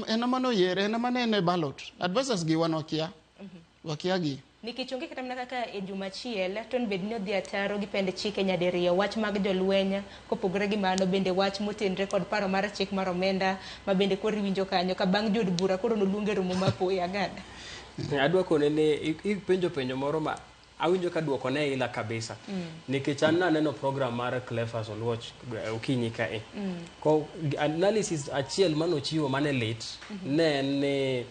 en mano yere en mano ne ballot. Advisors gi wan wakia gi. nikech onge kata mana kaka e juma achiel to bed ni odhi ataro gi pend chike nyadiriyo wach mag jolweny kopogore gi mano bende wach motenre kod paro mar chik mar omenda ma bende koro winjo kanyo ka bang' jod bura koro noluonge romo mapoya gada. Adwa kone ni penjo moro ma awinjo ka duoko ne ila kabisa nikech an naneno program mar Clefas Oluoch okinyi kae ko analysis achiel manochiwo mane lit ne ni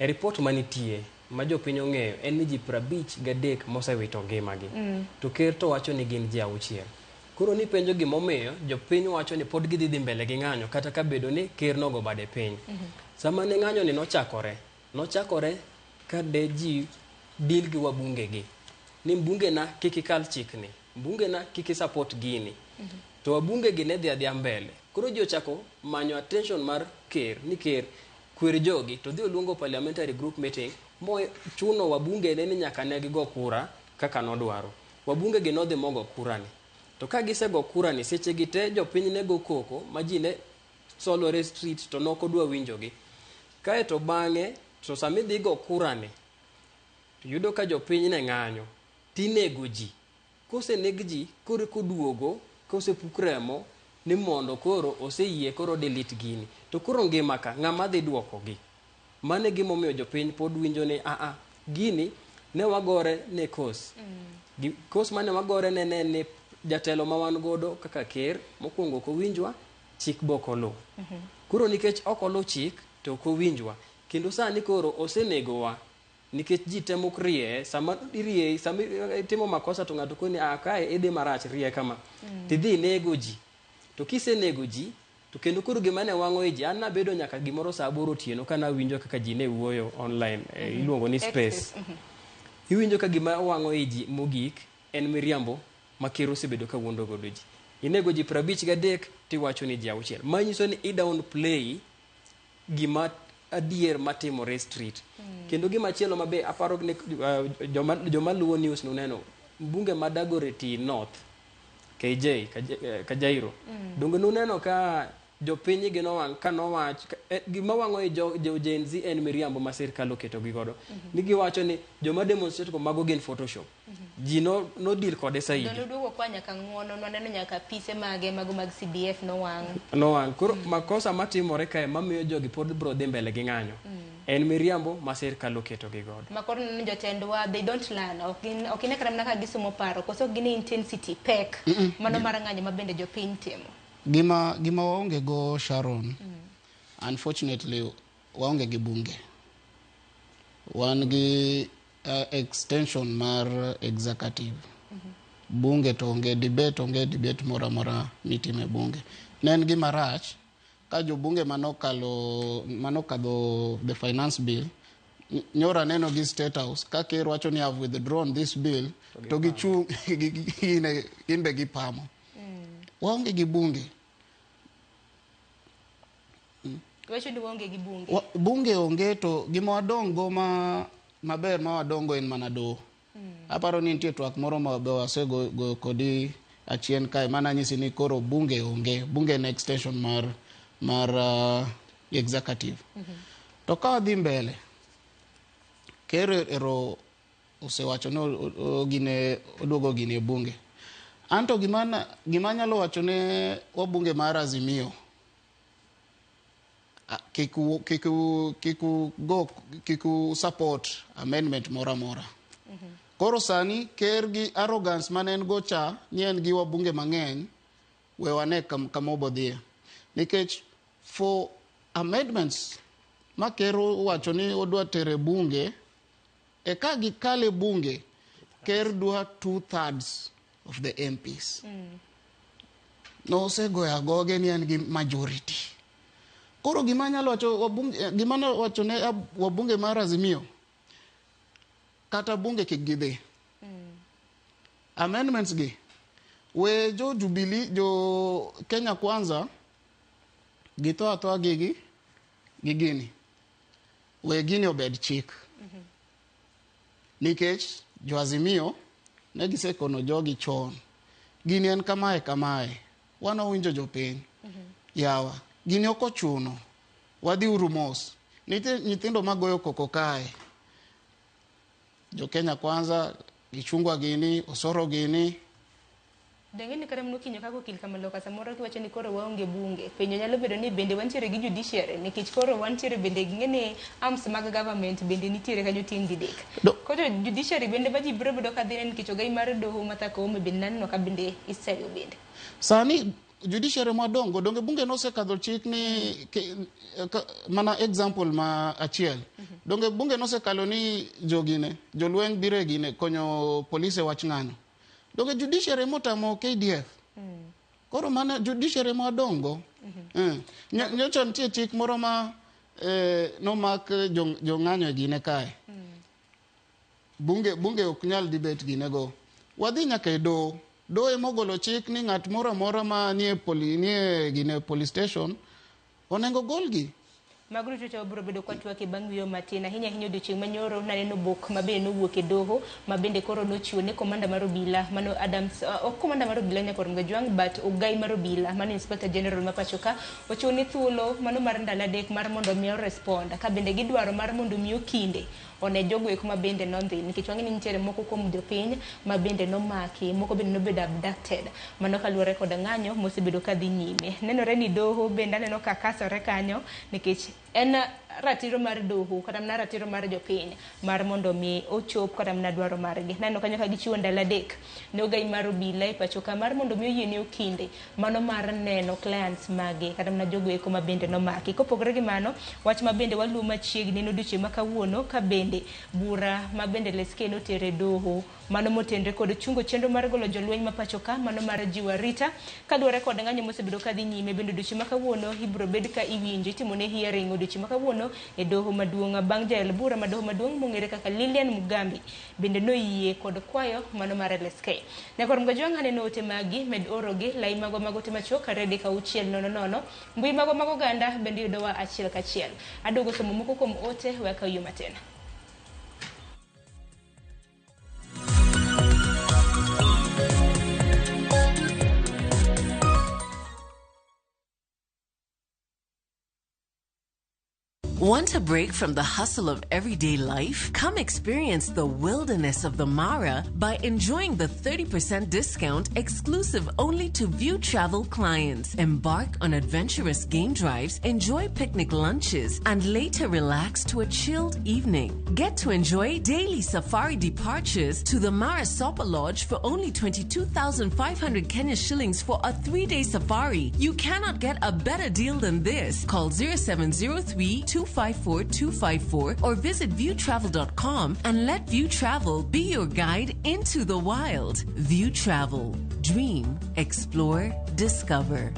e report manitie ma jopiny ong'eyo en ni ji 53 mosewito ngimagi to ker to wacho ni gin ji 6. Koro ni penjo gimomiyo jopiny wacho ni pod gidhi mbele gi ng'anyo kata ka bedo ni ker nogo bade piny. Sama ne ng'anyo ni nochakore ka de ji deal gi wabunge gi ni mbunge na kiki kal chik ni mbunge na kiki support gini to wabunge gi ne dhi mbele. Koro ji ochako manyo attention mar ker ni ker kweri jogi to dhi oluongo parliamentary group meeting mo chuno wabunge ne ni nyaka ne gigo kura kaka nodwaro. Wabunge gi nodhi mogo kura ni to ka gisego kura ni seche gi te jopiny ne go koko ma ji ne solore street to nokodwa winjogi kae to bang'e to sami dhi go kura ni yudo ka jopiny ne ng'anyo tinego ji kose neg ji koro koduogo kose puk remo ni mondo koro oseyie koro delete gini to koro ngima ka ng'ama dhi duoko gi mane gimomiyo jopiny pod winjo ni gini ne wagore ne kos kos mane wagore ne ni jatelo ma wan godo kaka ker mokwongo ko winjwa chik bokolo koro nikech okolo chik to ko winjwa kendo sani koro osenegowa nikech ji temo krie sama irie sama timo makosa to ng'ato koni kae idhi marach rie kama tidhi nego ji to kisenego ji to kendo koro gima ne wang'o ji an nabedo nyaka gimoro saa 8 otieno kana winjo kaka ji ne wuoyo online iluongo ni space iwinjo ka gima wang'o ji mogik en miriambo ma ker osebedo ka wuondo godo ji inego ji 53 tiwacho ni ji 6 manyiso ni i down play gima adier matimore street kendo gima chielo mabe aparo ni joma luwo news nuneno mbunge ma Dagoretti North KJ Kajairo donge nuneno ka jopiny gi nowang' ka nowach gima wang'o jo Gen Z en miriambo ma sirkal oketo gi godo ni giwacho ni joma demonstrate ko mago gin photoshop ji no deal kode saidi do duogo kwa nyaka ng'uono noneno nyaka pise mage mago mag CDF nowang' koro makosa matimore kae mamiyo jogi pod bro dhi mbele gi ng'anyo en miriambo ma sirkal oketo gi godo makoro ni jotendwa they don't learn okine kata mana ka gisomo paro koso gin intensity pek mano mar ng'anyo ma bende jopiny timo gima waonge go Sharon unfortunately waonge gi bunge wan gi extension mar executive bunge to onge debate mora mitime bunge nen gima rach ka jo bunge manokadho the finance bill nyora neno gi state house ka ker wacho ni have withdrawn this bill to gichung inbe gipamo waonge gi bunge bunge onge to gima wadongo maber ma wadongo en mana doho aparo ni nitie twak moro ma wasego kodi achien kae mana nyisi ni koro bunge onge bunge en extension mar executive to ka wadhi mbele ker ero osewacho ni oduogo gine bunge anto gima nyalo wacho ne wabunge mar Azimio kiku support amendment mora koro sani ker gi arrogance manen gocha ni en gi wabunge mang'eny we wane kamobodhie nikech for amendments ma ker wacho ni odwa tere bunge e ka gikale bunge ker dwa 2/3 of the MPs no segoya goge ni en gi majority koro gima nyalo wacho ne wabunge mar Azimio kata bunge kigidhi amendments gi we jo Jubilee jo Kenya Kwanza githo gini we gini obed chik nikech jo Azimio ne gisekono jogi chon gini en kamae wano winjo jopiny yawa gini okochuno wadhi uru mos nyithindo magoyo koko kae Jo-Kenya Kwanza, Gichungwa gini, Osoro gini. Dengeni kata mno kinyo kako kil kamaloka samoro kiwacho ni koro waonge bunge. Penyo nyalo bedo ni bende wantiere gi judiciary nikech koro wantiere bende ng'ene arms mag government bende nitiere kanyo ting' didek. Koro judiciary bende baji biro bedo kadhine nikech ogai mar doho matako ome bende naneno ka bende iseyo bende. Sani judiciary madongo donge bunge nosekadho chik ni mana example ma achiel. Donge bunge nosekalo ni jogine jolweny bire gine konyo polisi wach ng'anyo. Donge judiciary motamo KDF. Koro mana judiciary madongo. Nyocha nitie chik moro ma nomak jong'anyo gine kae. Bunge ok nyal debate gine go. Wadhi nyaka e doho. Doho emogolo chik ni ng'at moro amora ma nie gine police station onengo golgi. Maguru chocho bro bedo kwa tuwa bang' wiyo matina hinya odiochieng' manyoro naneno bok mabende nowuok e doho mabende koro nochiwo ne komanda mar obila mano Adams komanda mar obila nyakor Mgajwang but ogai mar obila mano Inspector General mapachoka ochiwo ne thuolo mano mar ndalo adek mar mondo mi respond ka bende gidwaro mar mondo mi kinde one jogo eko mabende nondhi nikech wang'eni nitiere moko kuom jopiny mabende nomaki moko bende nobedo abducted mano kaluwore kod ng'anyo mosebedo kadhi nyime. Nenore ni doho bende aneno ka kasore kanyo nikech en ratiro mar doho kata mana ratiro mar jopiny mar mondo mi ochop kata mana dwaro margi. Naneno kanyo ka gichiwo ndalo adek ne ogai mar obila e pachoka mar mondo mi oyiene okinde mano mar neno clients mage kata mana jogo eko mabende nomaki. Kopogore gi mano wach mabende waluwo machiegni ne odiochieng' ma kawuono ka bende bura mabende leske notere doho mano motenre kod chungo chenro mar golo jolweny mapachoka mano mar jiwa rita kaluwore kod ng'anyo mosebedo kadhi nyime bende odiochieng' ma kawuono ibiro bed ka iwinjo itimo ne hearing odiochieng' ma kawuono e doho maduong' bang' jael bura ma doho maduong' mong'ere kaka Lilian Mugambi bende noyie kod kwayo mano mar LSK. Nyakor Mgajwang' aneno ote magi med orogi lai mago ote machuok karedi ka 600 mbui mago ganda bende yudowa achiel kachiel. Adogo somo moko kuom ote weka yo matena. Want a break from the hustle of everyday life? Come experience the wilderness of the Mara by enjoying the 30% discount exclusive only to View Travel clients. Embark on adventurous game drives, enjoy picnic lunches, and later relax to a chilled evening. Get to enjoy daily safari departures to the Mara Sopa Lodge for only 22,500 Kenya shillings for a 3-day safari. You cannot get a better deal than this. Call 0703 254 or visit viewtravel.com and let View Travel be your guide into the wild. View Travel. Dream, explore, discover.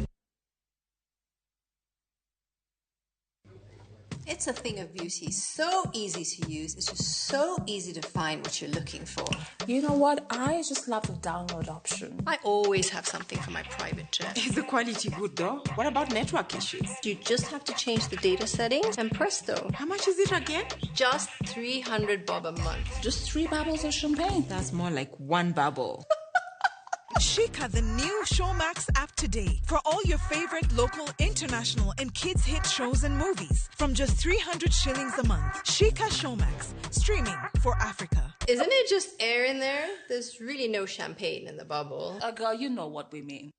It's a thing of beauty. So easy to use. It's just so easy to find what you're looking for. You know what? I just love the download option. I always have something for my private jet. Is the quality good though? What about network issues? You just have to change the data settings and presto. How much is it again? Just 300 bob a month. Just 3 bubbles of champagne. That's more like 1 bubble. Shika the new Showmax app today for all your favorite local, international, and kids hit shows and movies from just 300 shillings a month. Shika Showmax, streaming for Africa. Isn't it just air in there? There's really no champagne in the bubble. Girl, you know what we mean.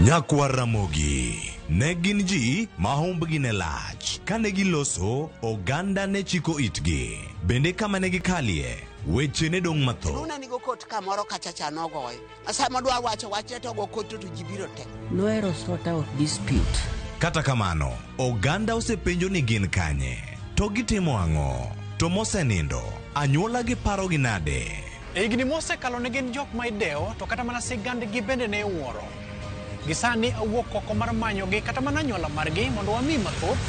Nyakwa Ramogi ne gin ji mahumbgi ne lach kane giloso oganda ne chiko itgi bende kama ne gikalie weche ne dong matho nuna nigo kot kamoro kachacha nogoy asama dwa wache to go kot to jibiro te Noero sort out dispute. Kata kamano oganda osepenjo ni gin kanye to gitimo ang'o to mosenindo anyuola gi paro gi nade higni mosekalo ne gin jok ma ideo to kata mana sigand gi bende ne wuoro gisani awuok oko mar manyo gi kata mana anyuola margi mondo wami mathoth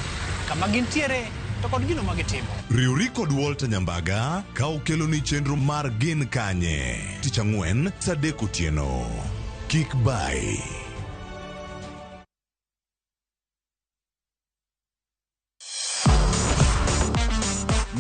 kama gintiere to kod gino magitimo. Riuri kod Walter Nyambaga ka okelo ni chenro mar gin kanye tich ang'wen saa 3 otieno. Kik bai.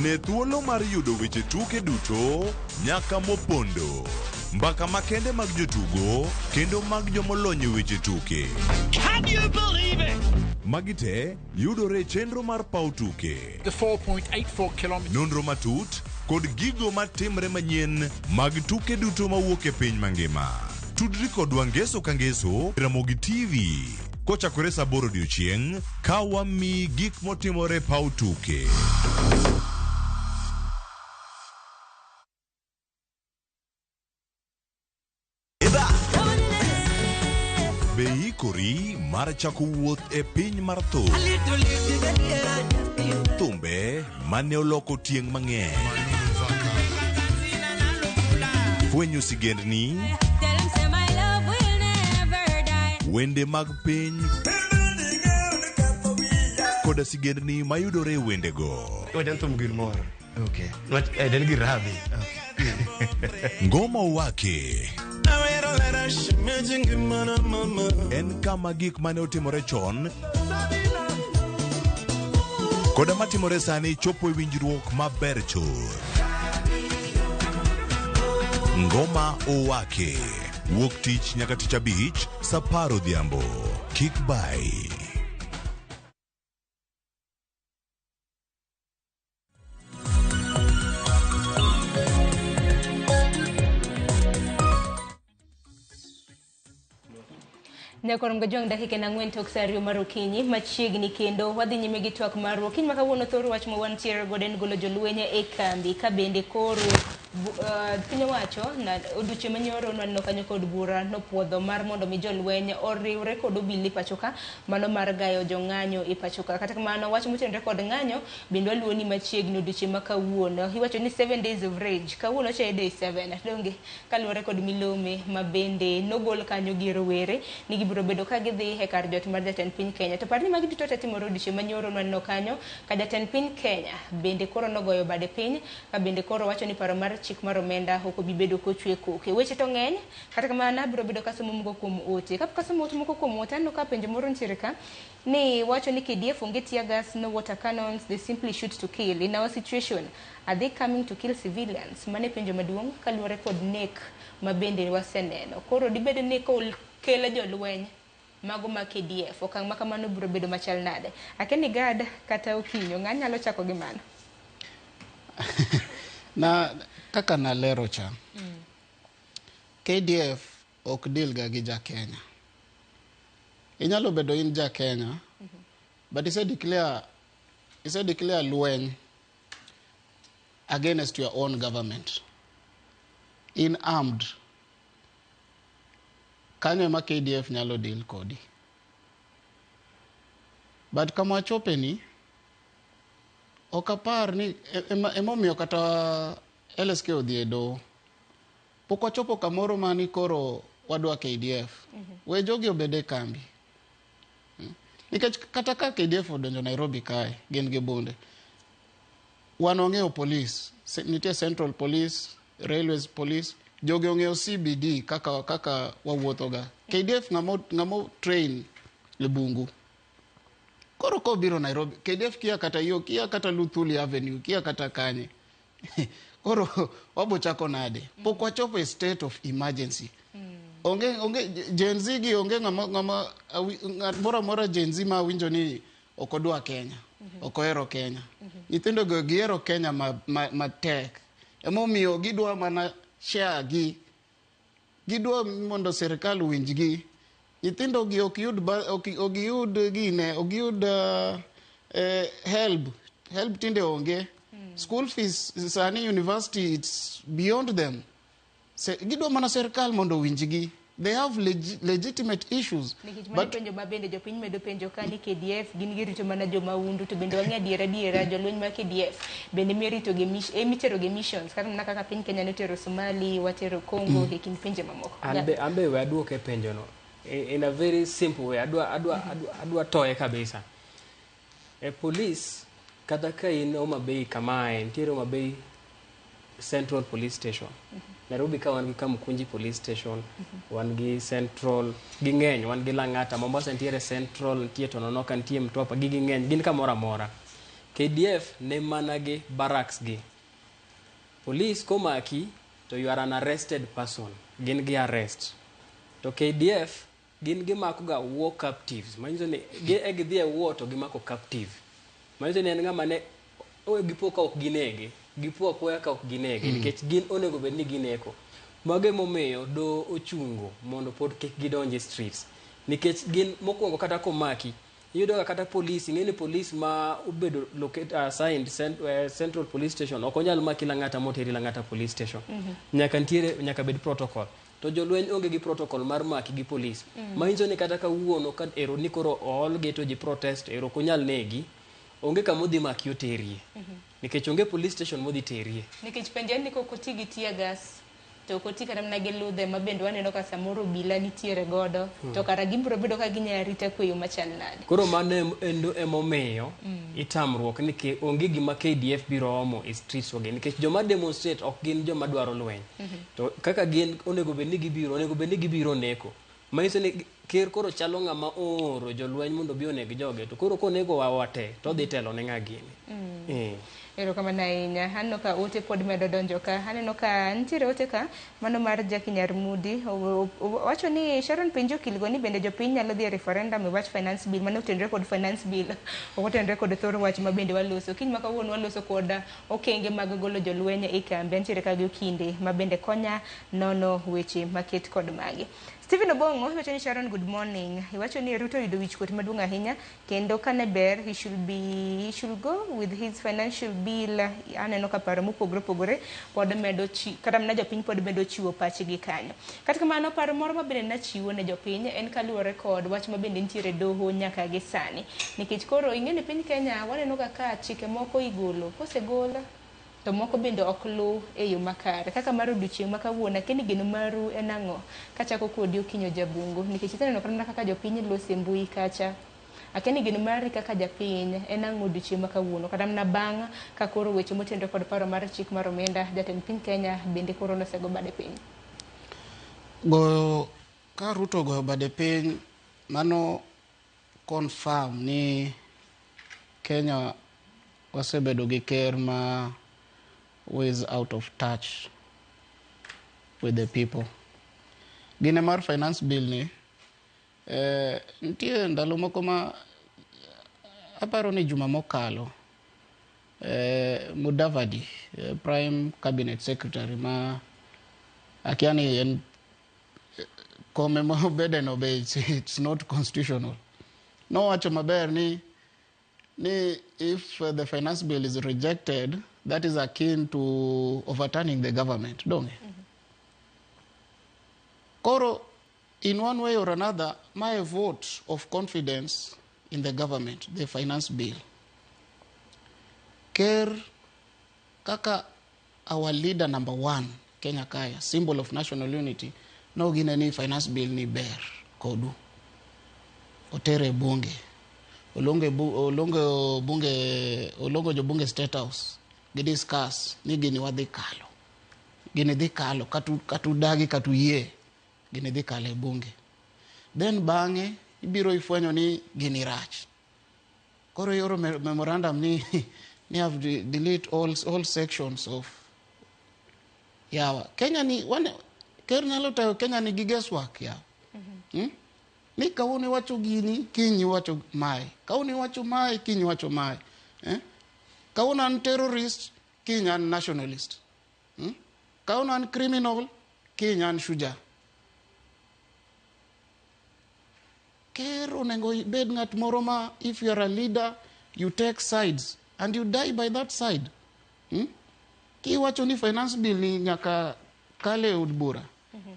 Ne thuolo mar yudo weche tuke duto nyaka mopondo. mbaka makende mag jotugo kendo mag jomolony e weche tuke. Can you believe it? Magi te yudore chenro mar paw tuke. The 4.84 kilometers. Nonro matut kod gigo matimre manyien mag tuke duto mawuok e piny mangima. Tudri kodwa ngeso ka ngeso Ramogi TV. Kochakore saa 8 odiechieng' ka wami gik motimore paw tuke. Be ikori mar chako wuoth e piny mar thum. Thumbe mane oloko tieng' mang'eny. Fwenyo sigendni, wende mag piny koda sigendni mayudore e wendego. Ngoma wake en kama gik mane otimore chon koda matimore sani chopo e winjruok maber chor. Ngoma owake wuok tich nyaka tich abich saa 10 odhiambo. Kik bai. Nyakorom gajwang dakika na ngwen tok sario marokinyi machiegni kendo wadhi nyime gi twak marwa kiny makawuono thoro wach ma wantiere goden golo jolwenya e kambi ka bende koro piny owacho na oduche manyoro no kanyo kod bura no puodho mar mondo mi jolwenya oriwre kod obili pachoka mano mar gayo jong'anyo e pachoka. Kata kamano wach motenore kod ng'anyo bende waluoni machiegni oduche makawuono iwacho ni 7 days of rage kawuono cha day 7 donge kaluwore kod milome mabende nogol kanyo gi rowere ni gibiro bedo ka gidhi e kar jot mar jatend piny Kenya. To parni magi duto timore oduche manyoro no kanyo ka jatend piny Kenya bende koro nogoyo bade piny ka bende koro wacho ni paro mar chik mar omenda ok obi bedo kochwe koke. Weche to ng'eny kata kamano biro bedo kasomo moko kuom ote ka kasomo ote moko kuom ote no ka penjo moro ntiere ka ni wacho ni KDF onge tear gas, no water cannons, they simply shoot to kill. In our situation, are they coming to kill civilians? Mane penjo maduong' kaluwore kod nek mabende waseneno. Koro dibede ne kele jolweny mago ma KDF okang' makamano biro bedo machal nade. Akeni gad kata okinyo ng'a nyalo chako gi mano. Na kaka na lero cha KDF ok deal ga gi ja Kenya. Inyalo bedo in ja Kenya but he declare lweny against your own government in armed. Kanyo ma KDF nyalo deal kodi. But kama chopeni okapar ni emomiyo kata LSK odhiedo poko chopo kamoro mani koro wadwa KDF. We jogi obede kambi. Nikech kata ka KDF odonjo Nairobi kae gin gi bunde. Wan ong'eyo police, nitie Central Police, Railways Police, jogi ong'eyo CBD kaka wawuothoga. KDF ngamo train le bungu. Koro ko biro Nairobi, KDF kia kata yo, kia kata Luthuli Avenue, kia kata Kanye. Koro wabo chako nade. Pokwa chopo a state of emergency. Onge Gen Z gi onge ngama mora Gen Z ma winjo ni okodwa Kenya. Okohero Kenya. Nyithindo go gihero Kenya ma tek. Emomiyo gidwa mana share gi. Gidwa mondo serikal winjgi. Nyithindo gi ok yud help tinde onge. School fees sani university it's beyond them. Gidwa mana serikal mondo winjgi. They have legitimate issues. But penjo mabende jopiny medo penjo ka ni KDF gin girito mana joma undu to bende wang'e adiera jolweny ma KDF bende mirito ge mitero ge missions kata mana kaka piny Kenya notero Somali watero Congo e kin pinje mamoko. Ambe we aduoke penjo no in a very simple way. Adwa toye kabisa. Police kata ka in Homa Bay kamae ntiere Homa Bay Central Police Station. Nairobi ka wan gi Kamukunji Police Station, wan gi Central, gi ng'eny, wan gi Lang'ata, Mombasa ntiere Central, ntiere Tononoka, ntiere Mtwapa, gi ng'eny, gin kamora mora. KDF ne mana gi barracks gi. Police komaki, to you are an arrested person. gin gi arrest. To KDF gin gimako ga war captives. Manyiso ni gidhi e war to gimako captive. Manyiso ni en ng'ama ne gipo ka ok ginege. Gipo apoya ka ok ginege. Nikech gin onego bed ni gineko. Mage momiyo do ochungo mondo pod kik gidonje streets. Nikech gin mokwongo kata komaki iyudo kata police ng'eni police ma obedo assigned central police station ok onyal maki la ng'ata moteri la ng'ata police station. Nyaka bed protocol. To jolweny onge gi protocol mar maki gi police. Manyiso ni kata kawuono ka ero ni koro all geto ji protest ero konyal negi onge kamodhi maki oterie. Nikech onge police station modhi terie. Nikech penjen ni kokoti gi tear gas to koti kata mna gi ludhe mabende waneno ka samoro bila nitiere godo to kara gimbro bedo ka ginya rita kweyo machal nade. Koro mano endo emomiyo itamruok ni onge gima KDF biro omo e streets wage nikech joma demonstrate ok gin joma dwaro lweny. To kaka gin onego bed ni gibiro neko. Manyiso ni ker koro chalo ng'ama oro jolweny mondo bi oneg joge to koro konego wawate to dhi telo ne ng'a gini. Ero kama ahinya aneno ka ote pod medo donjo ka aneno ka nitiere ote ka mano mar Jackie Nyarmudi wacho ni Sharon penjo kilgo ni bende jopiny nyalo dhi e referendum e wach finance bill mano tenre kod finance bill okotenre kod thoro wach ma bende waloso kiny ma kawuono waloso kod okenge mag golo jolweny e kambi nitiere ka gi kinde ma bende konya nono weche maket kod magi. Stephen Obongo iwacho ni Sharon good morning. Iwacho ni Ruto yudo wichkuot maduong' ahinya kendo kane ber he should go with his financial bill. Aneno ka paro mopogore opogore pod medo kata na jopiny pod medo chiwo pachgi kanyo. Kata kamano paro moro ma bende na chiwo ne jopiny en kaluwore kod wach ma bende nitiere doho nyaka gi sani. Nikech koro ing'eni piny Kenya waneno ka chike moko igolo kosegol to moko bende ok lu e yo makare kaka mar odiochieng' ma kawuono keni geno maru en ang'o kachako kodi okinyo jabungu nikech itaneno kaka jopiny lose mbui kacha akeni geno mari kaka japiny en ang'o odiochieng' ma kawuono kata mna bang' ka koro weche motenore kod paro mar chik mar omenda jatend piny Kenya bende koro nosego bade piny. Ka Ruto goyo bade piny mano confirm ni Kenya wasebedo gi ker ma who is out of touch with the people. Gine mar finance bill ni nitie ndalo moko ma aparo ni juma mokalo Mudavadi prime cabinet secretary ma akiani en kome mo bede no be it's not constitutional. No wacho maber ni if the finance bill is rejected that is akin to overturning the government, don't it? Koro, in one way or another, my vote of confidence in the government, the finance bill. Ker, kaka our leader number one, Kenya Kaya, symbol of national unity, no gine finance bill ni ber, kodu. Otere bunge. Olongo jo bunge State House. Gidiscuss ni gini wadhi kalo. Gini dhi kalo katu dagi katu yie. Gini dhi kalo e bunge. Then bang'e ibiro ifwenyo ni gini rach. Koro yoro memorandum ni have delete all sections of yawa. Kenya ni ker nyalo tayo Kenya ni guesswork yawa. Ni kauni wacho gini kinyi wacho mai. Kauni wacho mai kinyi wacho mai. Kauna an terrorist, Kenya an nationalist. Kauna an criminal, Kenya an shuja. Ker onengo bed ngat moro ma if you are a leader, you take sides and you die by that side. Ki wacho ni finance bill ni nyaka kale od bura.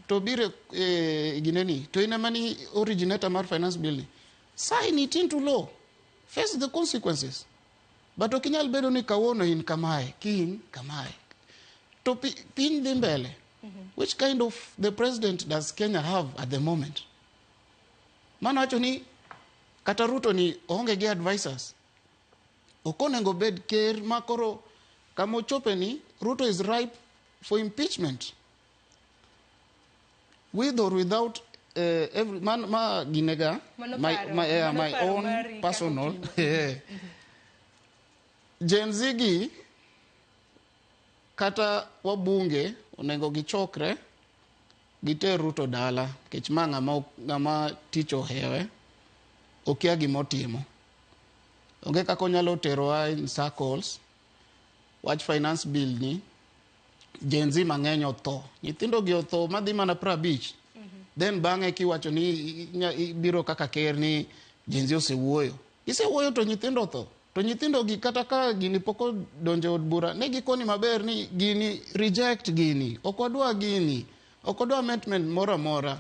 To bire gineni, to inamani originator mar finance bill ni. Sign it into law. Face the consequences. But okinyal bedo ni kawono in kamae, kin kamae. To pin dhi mbele. Which kind of the president does Kenya have at the moment? Mano wacho ni kata Ruto ni onge gi advisors. Okonengo bed ker makoro kamo chope ni Ruto is ripe for impeachment. With or without every man ma ginega my own personal Gen Z gi kata wabunge onengo gichokre giter Ruto dala kech ma ng'ama tich ohewe okia gimotimo. Onge kako nyalo terowa in circles wach finance bill ni Gen Z mang'eny otho. Nyithindo gi otho madhi mana 50. Then bang'e kiwacho ni biro kaka ker ni Gen Z osewuoyo. Isewuoyo to nyithindo otho. To nyithindo gi kata ka gini poko donjo od bura ne gikoni maber ni gini reject gini. Okodwa gini. Okodwa amendment mora mora.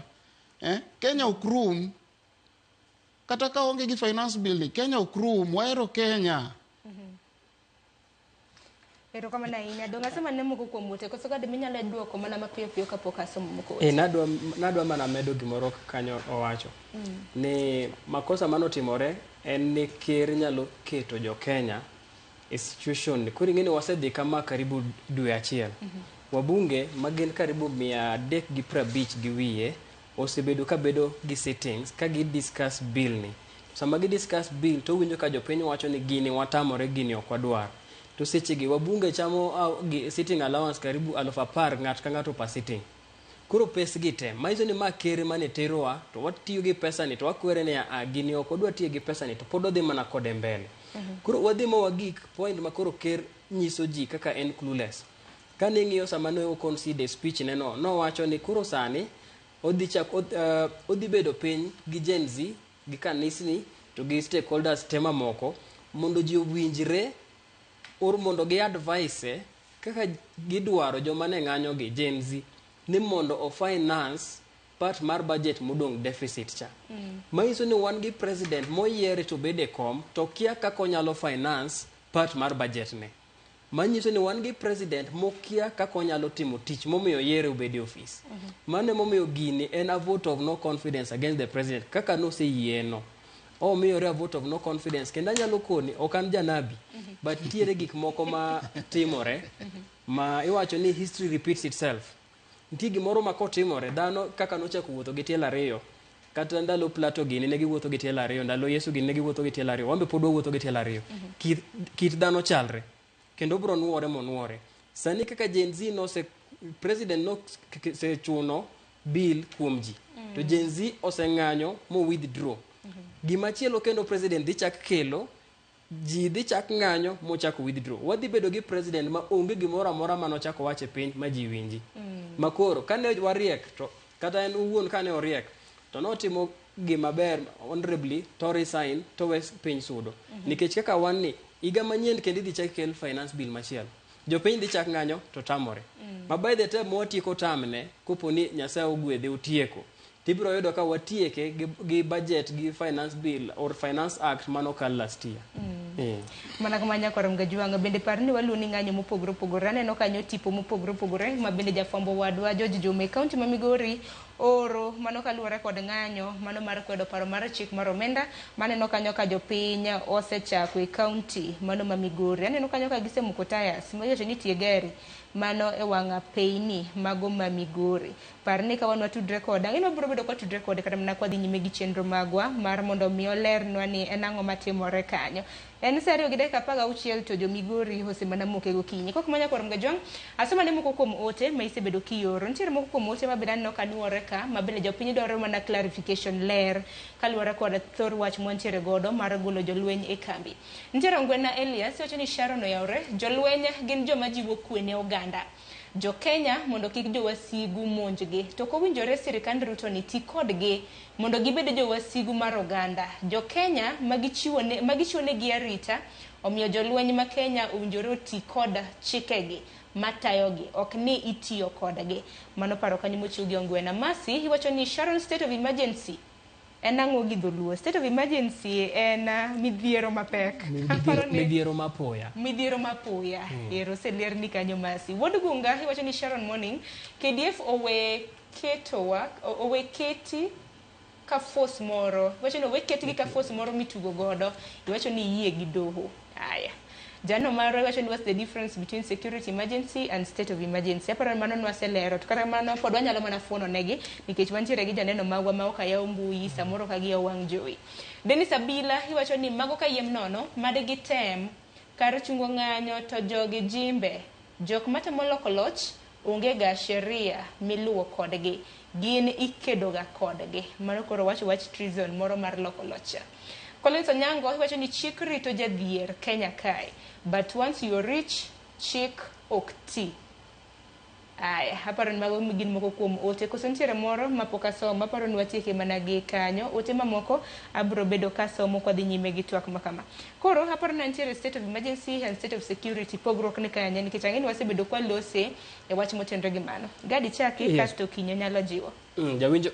Kenya okrum. Kata ka onge gi finance bill ni Kenya okrum. Waero Kenya. Ero kama na inya donga sema nemo ko kuomote koso kade minyalo duoko mana mapiyo piyo kapok asomo moko. Nadwa mana medo gimoro kanyo owacho. Ni makosa manotimore en ni ker nyalo keto jo Kenya institution kuri ngene wasedhi kama karibu dwe achiel. Wabunge magin karibu 350 gi wiye osebedo ka bedo gi sittings ka gi discuss bill ni. Sama gi discuss bill to winjo ka jopiny wacho ni gini watamore gini ok wadwar. To sechegi wabunge chamo sitting allowance karibu 10,000 ng'at ka ng'ato per sitting. Kuro pes gi te maizo ni ma kere mane terowa to watiyo gi pesa ni to wakwere ni gini ok odwa tiyo gi pesa ni to pod odhi mana kode mbele. Kuro wadhi mo wagik point ma koro ker nyiso ji kaka en clueless. Kane ng'iyo sama ne consider speech neno no wacho ni kuro sani odhi bedo piny gi Gen Z gi kanisni to gi stakeholders tema moko mondo ji owinjre or mondo gi advice kaka gidwaro joma ne ng'anyo gi Gen Z ni mondo o finance part mar budget modong deficit cha. Maiso ni wan gi president moyiere to bede kom to kia kako nyalo finance part mar budget ne. Manyiso ni wan gi president mokia kako nyalo timo tich momiyo yiere obede office. Mane momiyo gini en a vote of no confidence against the president kaka no se yieno. O miyo a vote of no confidence kenda nyalo koni okan janabi but tiere gik moko ma timore ma iwacho ni history repeats itself. Ntie gimoro ma kotimore dhano kaka nochako wuotho gi tielo ariyo kata ndalo Plato gini ne giwuotho gi tielo ariyo ndalo Yesu gini ne giwuotho gi tielo ariyo wambe pod wuotho gi tielo ariyo kit dhano chalre kendo bro nuore monuore sani kaka Gen Z no se president no se chuno bill kuom ji to Gen Z oseng'anyo mo withdraw. Gimachielo kendo president dhi chak kelo ji dhi chak ng'anyo mo chako withdraw. Wadhi bedo gi president ma onge gimoro amora mano chako wache piny ma ji winji. Makoro kane wariek to kata en uwuon kane oriek to notimo gima ber honorably to resign to wes piny sudo. Nikech kaka wan ni iga manyien kendo dhi chak kel finance bill machielo. Jopiny dhi chak ng'anyo to tamore. Ma by the time watieko tamne koponi Nyasaye ogwedhe utieko. Tibiro yudo ka watieke gi budget gi finance bill or finance act mano kal last year. Mana kamanya korom gajuanga bende parni waluni ng'anyo mopogore opogore aneno kanyo tipo mopogore opogore ma bende jafwambo wadwa George Jome kaunti ma Migori oro mano kaluwore kod ng'anyo mano mar kwedo paro mar chik mar omenda maneno kanyo ka jopiny osechako e kaunti mano ma Migori aneno kanyo ka gisemoko tayas moyo ni tie gari mano e wanga peini mago ma Migori parni ka wan watudre koda ngino biro bedo kwatudre kode kata mna kwadhi nyime gi chenro magwa mar mondo mi olernwa ni enang'o matimore kanyo. En serio gi dakika 16 to jo Migori osemana moke gokinyi kok manya korom gajwang asoma ne moko kuom ote ma isebedo kioro ntiere moko kuom ote ma bedan no kanuore ka mabele jopiny dwaro mana clarification ler kaluwore kod thor wach mwantiere godo mar golo jolweny e kambi. Ntiere Ngwena Elias wacho ni Sharon oyawre jolweny gin joma jiwo kwe ne oganda jo Kenya mondo kik jo wasigu monjgi to kowinjore sirikand Ruto ni ti kodgi mondo gibed jo wasigu mar oganda jo Kenya magichiwo ne gi arita omiyo jolweny ma Kenya owinjore ti kod chikegi matayogi ok ni itiyo kodgi mano paro kanyo mochiw gi Ngwena Masi iwacho ni Sharon state of emergency enang'o gi dholuo state of emergency en midhiero mapek midhiero mapoya ero seler ni kanyo Masi Wuod Gunga iwacho ni Sharon morning KDF owe keti ka force moro iwacho ni owe keti ka force moro mitugo godo iwacho ni yie gi doho haya Jano maro iwacho ni what's the difference between security emergency and state of emergency aparo mano nwaselero to kata mano pod wanyalo mana fono negi nikech wantiere gi janeno magwa ma ok ayaw mbui samoro ka gi wang' jowi. Dennis Abila iwacho ni mago ka yiem nono made gitem kar chungo ng'anyo to jogi jimbe jok matemo loko loch onge ga sheria miluwo kodgi, gin ikedoga kodgi. Mano koro wach treason moro mar loko locha. Collins Onyango wacho ni chik rito jadhier Kenya kae, but once you're rich, chik ok ti. Aya, haparo ni mago gin moko kuom ote. Koso nitiere moro mapok asomo, aparo ni watieke mana gi kanyo. Ote mamoko abro bedo kasomo kwa dhi nyime gi twak makama. Koro haparo ni nitiere state of emergency and state of security pogruok ni kanyo, nikech ang'e ni wasebedo kwa lose e wach motenore gi mano. Gadi chaki kasto kinyo nyalo jiwo. Jawinjo,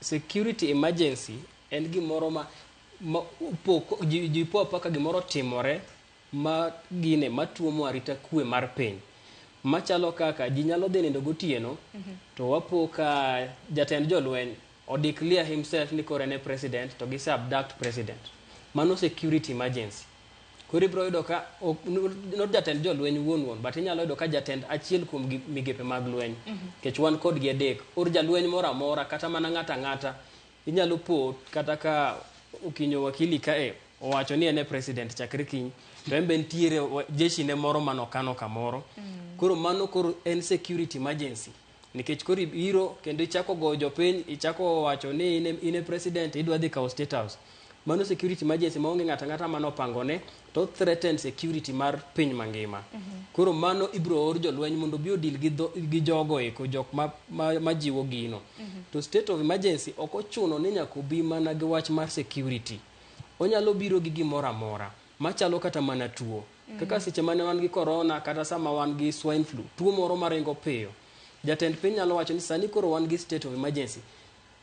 security emergency en gimoro ma jipo apaka gimoro timore ma gine matuomo arita kwe mar piny. Machalo kaka ji nyalo dhi nindo gotieno to wapo ka jatend jolweny o declare himself ni kore ne president to gise abduct president. Mano security emergency. Koro ibro yudo ka not jatend jolweny wuon but inyalo yudo ka jatend achiel kuom migepe mag lweny. Kech wan kod gi adek. Or jalweny moro amora kata mana ng'ata inyalo po kata ka ukinyo wakili kae owacho ni ene president chakre kiny to embe ntiere jeshi ne moro manokano kamoro. Koro mano koro en security emergency. Nikech koro ibiro kendo ichako go jopiny, ichako wacho ni ine president idwa dhi kawo state house. Mano security emergency maonge ng'ata mano pangone to threaten security mar piny mangima. Koro mano ibro or jolweny mondo bi odil gi jogo eko jok majiwo gino. To state of emergency ok ochuno ni nyaka obi mana gi wach mar security. Onyalo biro gi gimoro amora machalo kata mana tuo. Kaka seche mane wan gi corona kata sama wan gi swine flu, tuo moro maringo piyo. Jatend piny nyalo wacho ni sani koro wan gi state of emergency.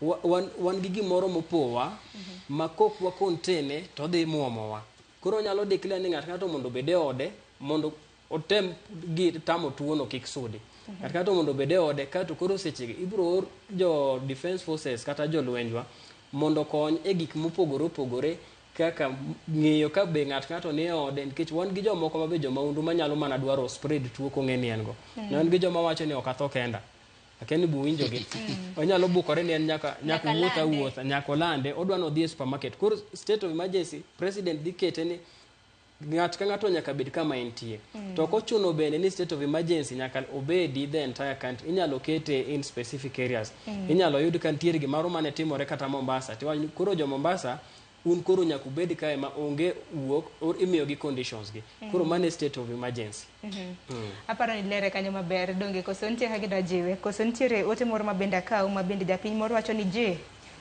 Wan gi gimoro mopowa ma kok wa kontene to dhi muomowa. Koro nyalo declare ni ng'ato mondo bede ode mondo otem gi tamo tuo no kik sudi. Ng'ato mondo bede ode kato koro sechegi ibro or jo defense forces kata jo lwenjwa mondo kony e gik mopogore kaka ng'eyo ka be ng'ato ni ode, nikech wan gi jomoko mabe jomaundu manyalo mana dwaro spread tuo kong'e ni en go. Wan gi joma wacho ni ok atho kenda. Akeni buwinjo gi. Onyalo bukore ni en nyaka wuotha nyaka lande odwano dhi e supermarket. Koro state of emergency president dhi kete ni ng'ato nyaka bed kama entie. To kochuno bende ni state of emergency nyaka obedi the entire country. Inyalo kete in specific areas. Inyalo yud ka ntiere gimoro mane timore kata Mombasa. Tiwani koro jo Mombasa un koro nyaka ubed kae ma onge wuok or imiyo gi conditions gi. Koro mane state of emergency. Aparo ni lere kanyo maber donge koso ntiere kagida jiwe. Koso ntiere ote moro mabende akao mabende japiny moro wacho ni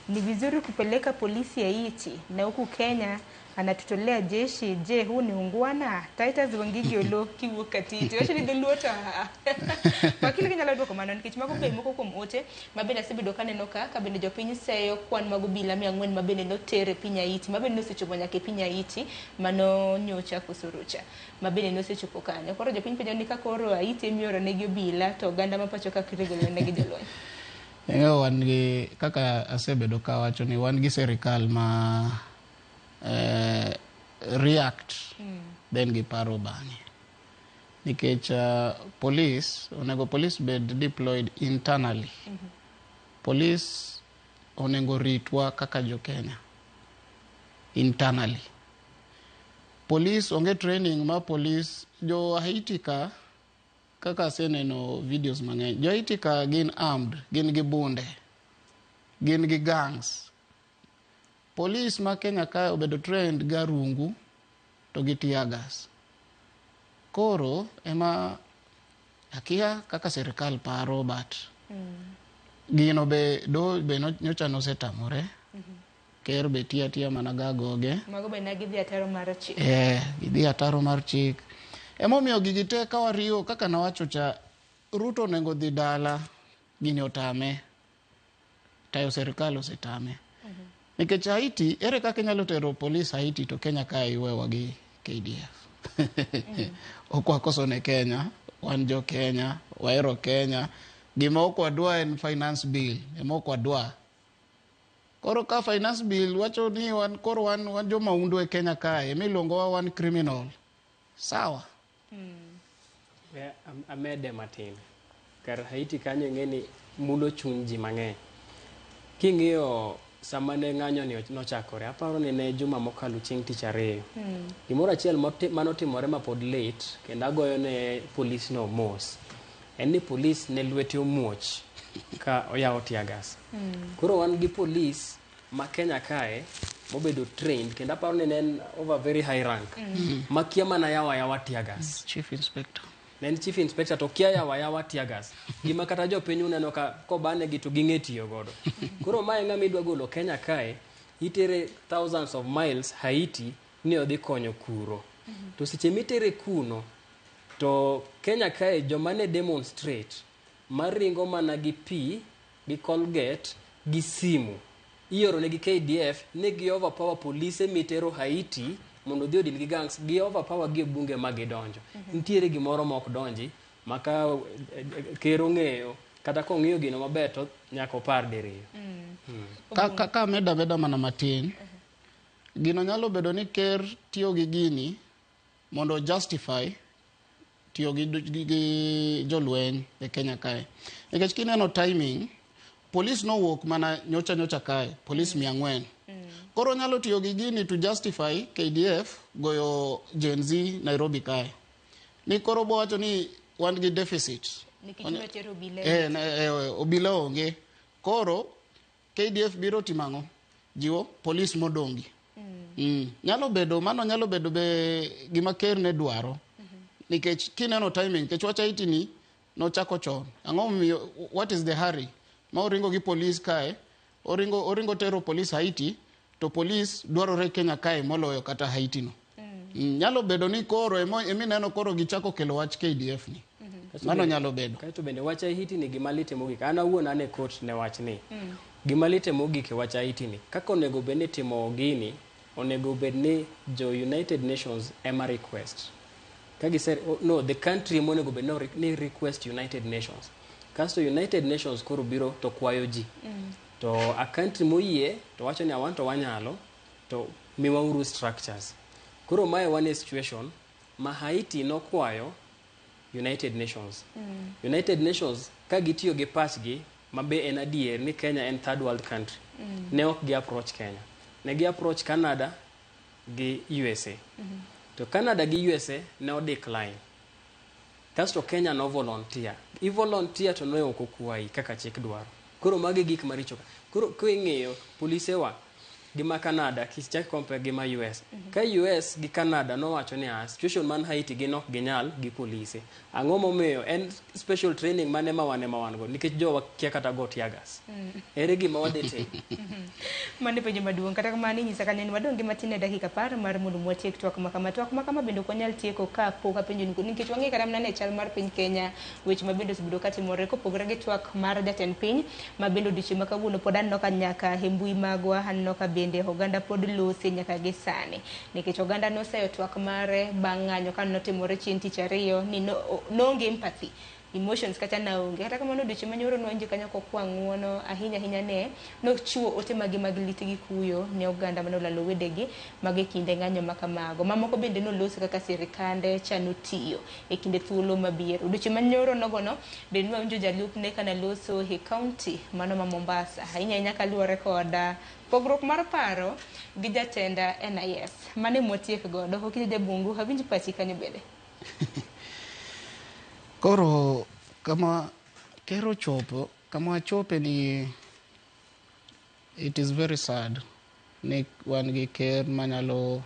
ni vizuri kupeleka polisi Haiti na huku Kenya anatutolea jeshi. Je, huu ni ungwana? Titus Wangigi Olo kiwuok Katiti. Wacho ni dholuota. Wakili kenyalo dwoko mano nikech mago be moko kuom ote mabende asebedo kaneno ka bende jopiny seyo kwan mago bila 400 mabende notere piny Haiti, mabende nosechopo nyaka e piny Haiti mano nyocha kusurucha. Mabende nosechopo kanyo. Koro jopiny penjo ni ka koro Haiti emioro negi obila to ganda mapacho ka kirego negi jolony. Wan gi kaka asebedo ka wacho ni wan gi serikal ma react then gi paro bang'e. Nikech onego police bed deployed internally. Police onego ritwa kaka jo Kenya internally. Police onge training ma police jo Haiti kaka seneno videos mang'eny. Jo Haiti gin armed, gin gi bunde, gin gi gangs. Police ma Kenya ka obedo trained garungu to gi tear gas. Koro ema akia kaka serikal paro but gino be nyocha nosetamore. Ker be tia mana gagoge. Mago be na gidhi ataro mar chik. Gidhi ataro mar chik. Emomiyo gigi te ka wariyo kaka nawacho cha Ruto nengo dhi dala gini otame. Tayo serikal osetame. Nikech Haiti, ere kaka nyalo tero police Haiti to Kenya ka iwewa gi KDF. Okwakoso ne Kenya, wan jo Kenya, waero Kenya. Gima okwadwa en finance bill, ema okwadwa. Koro ka finance bill wacho ni wan jo maundu e Kenya ka emiluongo wa wan criminal. Sawa. Amede matin. Kar Haiti kanyo ng'eni mulo chuny ji mang'eny. King'iyo sama ne ng'anyo ni nochakore, aparo ni ne juma mokalo chieng' tich ariyo. Gimoro achiel manotimore ma pod late kendo agoyo ne police no mos. en ni polis ne lwete omuoch ka oyawo tiagas. Koro wan gi polis ma Kenya kae mobedo trained kendo aparo ni en over very high rank makia mana yawa tiagas. Chief Inspector. Ne Chief Inspector to kia yawa tiagas. Gima kata jopiny uneno ka kobane gi to ging'e tiyo godo. Koro mae ng'ama idwa golo Kenya kae itere thousands of miles Haiti ni odhi konyo kuro. To seche mitere kuno to Kenya kae joma ne demonstrate maringo mana gi pi, gi Colgate, gi simu. Ioro ne gi KDF ne gi overpower polise mitero Haiti mondo dhi odil gi gangs, gi overpower gi bunge ma gidonjo. Nitiere gimoro ma ok donji maka kero ng'eyo kata kong'iyo gino maber to nyaka opar diriyo. Ka meda mana matin, gino nyalo bedo ni ker tiyo gi gini mondo justify tiyo gi jolweny e Kenya kae. Nikech kineno timing, police no work mana nyocha kae, police 400. Koro nyalo tiyo gi gini to justify KDF goyo Gen Z Nairobi kae. Ni koro bo wacho ni wan gi deficit. Obila onge. Koro KDF biro timang'o jiwo police modongi. Nyalo bedo be gima ker ne dwaro. Nikech kineno timing, kech wacha itini no chako chon. What is the hurry? Ma oringo gi police kae, oringo tero police Haiti, to police dwarore Kenya kae moloyo kata Haiti no. Nyalo bedo ni koro emineno koro gichako kelo wach KDF ni. Mano nyalo bedo. Kaito bende wach Haiti ni gima lite mogik. An awuon ane court ne wach ni. Gima lite mogik e wach Haiti ni. Kaka onego bed ni timo gini, onego bed ni jo United Nations ema request. No, the country monego bed ni request United Nations. Kasto United Nations koro biro to kwayo ji. To a country moyie to wacho ni awan to wanyalo to miwauru structures. Koro mae one situation ma Haiti no kwayo United Nations. United Nations ka gitiyo gi pachgi mabe en adier ni Kenya en third world country. Ne ok gi approach Kenya. Ne gi approach Canada gi USA. To Canada gi USA ne o decline. Kasto Kenya no volunteer. I volunteer to no ok okuai kaka chik dwaro. Koro mage gik maricho. Koro king'iyo polise wa gima Canada kichak compare gima US. Ka US gi Canada no wacho ni situation man Haiti gi nok ginyal gi polise. Ang'o momiyo en special training mane ma wan go nikech jowa kia kata go tiagas. Ere gima wadete. Mane penjo maduong' kata kamano inyisa kanyo ni wadong' gi matin e dakika 10 mar mondo mwatiek twak makama bende konyal tieko ka pok apenjo nikech wang'e kata mana e chal mar piny Kenya weche ma bende osebedo katimore kopogore gi twak mar jatend piny ma bende odiochieng' ma kawuono pod aneno ka nyaka e mbui magwa aneno ka bende oganda pod lose nyaka gi sani nikech oganda noseyo twak mare bang' ng'anyo ka notimore chieng' tich ariyo ni noonge empathy emotions kata naonge kata kamano odiochieng' manyoro nonje kanyo kokwa ng'uono ahinya ne nochiwo ote mag lit gi kuyo ne oganda manolalo wedegi mag e kinde ng'anyo makamago mamoko bende nolosi kaka sirikande chano tiyo e kinde thuolo mabiro. Odiochieng' manyoro nogono bende nwawinjo jalupne kana loso e county mano ma Mombasa ahinya kaluwore kod pogruok mar paro gi jatenda NIS mane motiek godo okije jabungu awinj pachi kanyo bende. Koro kama kero chopo kama chope ni it is very sad ni wan gi ker manyalo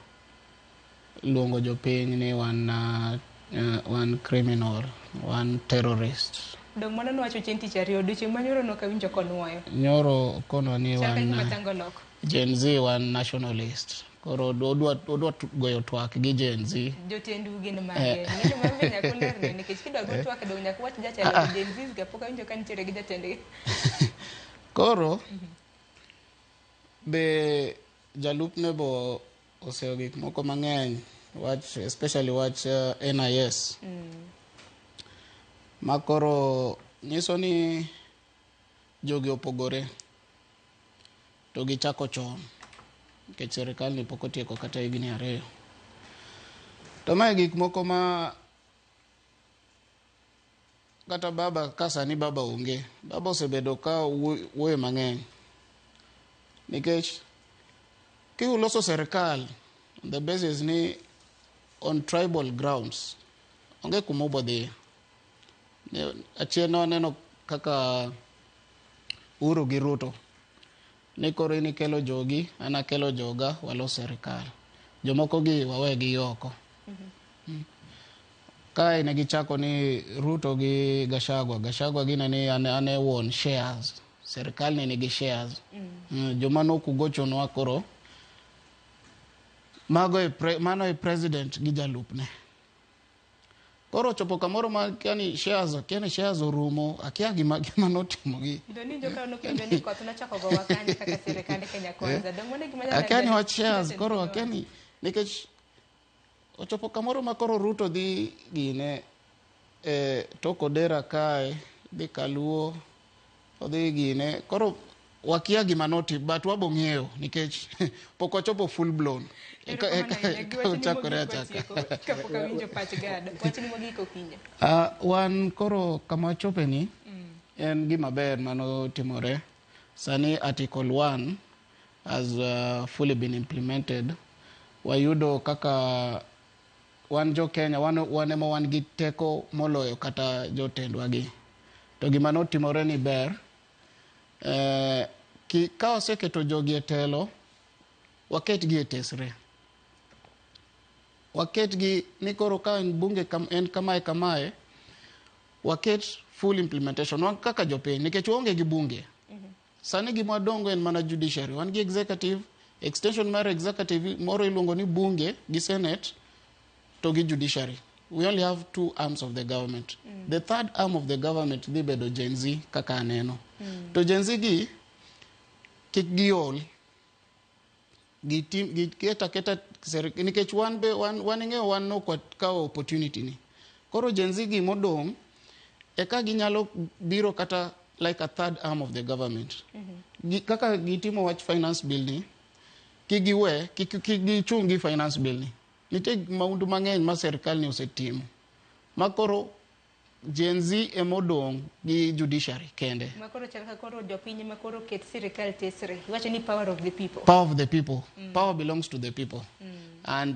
luongo jopiny ni wan criminal, wan terrorist. Dong mana nwacho chieng' tich ariyo odiochieng' manyoro nokawinjo konwoyo. Nyoro kono ni wan Gen Z wan nationalist. Koro odwa goyo twak gi Gen Z. Jotendu gin mage. Ng'eyo mabe nyako lerni nikech kidwa go twak dong nyaka wach jatelo Gen Z ga pok awinjo ka nitiere gi jatendgi. Koro be jalupne bo oseo gik moko mang'eny especially wach NIS. Makoro nyiso ni jogi opogore to gichako chon nikech serikal ni pok otieko kata higni 2. To mae gik moko ma kata baba kasani baba onge. Baba osebedo ka wuoyo mang'eny nikech kiuloso serikal on the basis ni on tribal grounds onge kumobodhi. Achien neno kaka Uhuru gi Ruto ni koro ni kelo jogi, ana kelo joga, walo serikal. Jomoko gi wawegi oko. Kae ne gichako ni Ruto gi Gachagua gina ni ane won shares. Serikal ne nigi shares. Joma nokugochonwa koro mano e president gi jalupne. Koro chopo kamoro ma kiani shares orumo, akia gima notimo gi. Doni joka no penjo ni koth na chako go wakanya kaka serikande Kenya Kwanza. Dongone gima nyalo. Akiani wa shares koro akiani nikech ochopo kamoro ma koro Ruto dhi gine toko dera kae dhi Kaluo odhi gine koro wakia gima noti but wabo ng'eyo nikech pok ochopo full blown. Wan koro kama chope ni en gima ber mano timore. Sani Article 1 has fully been implemented. Wayudo kaka wan jo Kenya wanemo wan gi teko moloyo kata jotendwa gi. To gima notimore ni ber ka oseketo jogi e telo waket gi e tesre. Waket gi ni koro ka bunge en kamae waket full implementation wan kaka jopiny nikech onge gi bunge. Sani gima dongo en mana judiciary. Wan gi executive, extension mar executive moro iluongo ni bunge gi senate to gi judiciary. We only have 2 arms of the government. The third arm of the government dhi bedo Gen Z kaka aneno. To Gen Z gi kik giol gi keta nikech wan ng'eyo wan no ka opportunity ni. Koro Gen Z gi modong eka ginyalo biro kata like a third arm of the government. Kaka gitimo wach finance bill ni kigiwe gichungi finance bill ni. Nitie maundu mang'eny ma serikal ni osetimo. Makoro Gen Z emodong gi judiciary kende. Makoro chalka koro jopiny makoro ket serikal tesre. Wacho ni power of the people. Power of the people. Power belongs to the people. And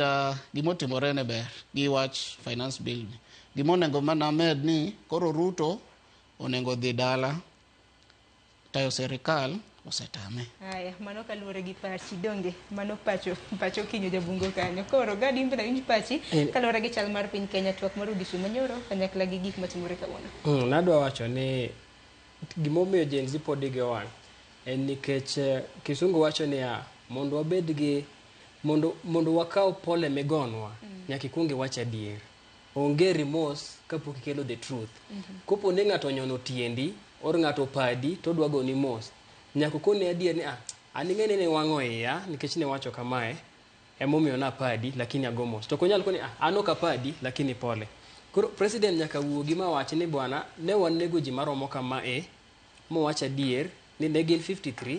gimotimore ne ber gi wach finance bill ni. Gimonengo mana med ni koro Ruto onengo dhi dala tayo serikal osetame. Haya, mano kaluwore gi pachi donge mano pacho kinyo jabungo kanyo. Koro gadi mbele winj pachi kaluwore gi chal mar piny Kenya twak mar odiochieng' manyoro kanyakla gi gik matimore kawuono. Nadwa wacho ni gimomiyo Gen Z pod igi owang' en nikech kisungu wacho ni mondo wabed gi mondo wakaw pole migonwa nyaka ikwong iwach adier. Onge remorse kapok ikelo the truth. Kopo ne ng'ato onyono tiendi or ng'ato padi to dwa goni mos nyaka kone adier ni an ing'ene ne wang'o iya nikech ne wacho kamae emomiyo na padi lakini ago mos. To konyal koni an ok apadi lakini pole. Koro president nyaka wuogi ma wach ni bwana ne wanego ji maromo kamae mo wach adier ni ne gin 53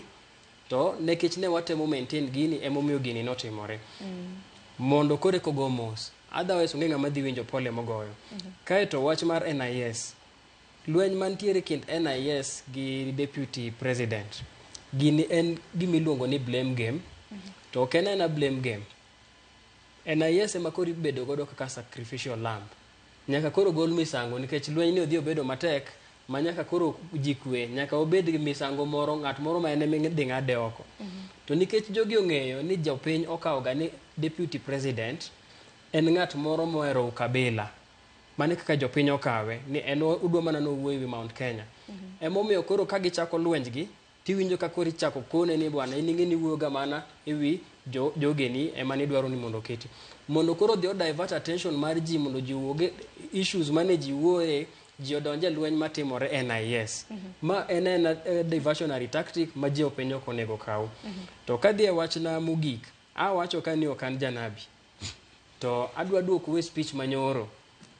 to nekech ne watemo maintain gini emomiyo gini notimore. Mondo kore kogo mos. Otherwise unge ng'ama dhi winjo pole mogoyo. Kae to wach mar NIS. Lweny mantiere kind NIS gi deputy president. Gini en gimiluongo ni blame game. To ok en blame game. NIS ema koro ibedo godo kaka sacrificial lamb. Nyaka koro gol misango nikech lweny ni odhi obedo matek ma nyaka koro jikwe nyaka obed gi misango moro ng'at moro ma ene dhi ng'ade oko. To nikech jogi ong'eyo ni jopiny okawo ga ni deputy president en ng'at moro mohero ukabila. Mane kaka jopiny okawe ni en udwa mana no wuoyi Mount Kenya. Emomiyo koro ka gichako lwenjgi tiwinjo ka koro ichako kone ni bwana ining'eni wuoga mana ewi jogeni ema ni dwaro ni mondo keti. Mondo koro dhi divert attention mar ji mondo ji wuoge issues mane ji wuoye ji odonje lweny matimore NIS. Ma en diversionary tactic ma ji openyo ok onego kaw. To kadhi e wach na mogik wacho ka ni ok an janabi. To adwa duoko we speech manyoro.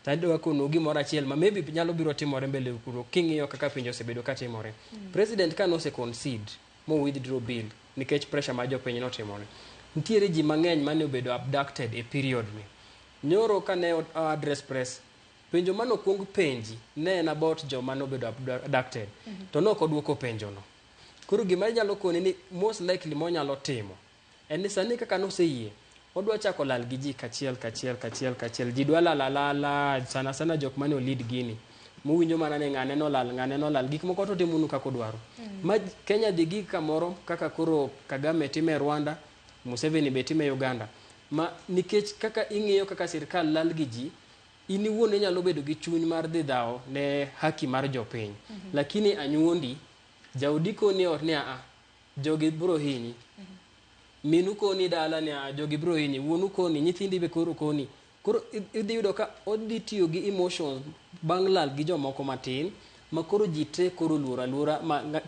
Tadwa kono gimoro achiel ma maybe nyalo biro timore mbele kuro king'iyo kaka pinyo osebedo ka timore. President kan ose concede mo withdraw bill nikech pressure ma jopiny notimore. Nitiere ji mang'eny mane obedo abducted e period ni. Nyoro kane address press penjo mano kuong penji ne en about joma nobedo abducted. To nok oduoko penjo no. Koro gima nyalo kone ni most likely mo nyalo timo en ni sani kaka noseyie odwa chako lal gi ji kachiel ji dwa lala sana jok mane o lead gini muwinjo mana ni ng'ane nolal gik moko to timunu kako dwaro ma Kenya dhi gi kamoro kaka koro Kagame time Rwanda, Museveni be time Uganda, ma nikech kaka ing'iyo kaka sirkal lal gi ji, in iwuon inyalo bedo gi chuny mar dhi dhawo ne haki mar jopiny, lakini anyuondi jaudi koni ot ni jogi bro hinyi, minu koni dala ni jogi bro hinyi, wuonu koni, nyithindi be koro koni. Koro idhi yudo ka odhi tiyo gi emotions bang' lal gi jomoko matin, ma koro ji te koro luora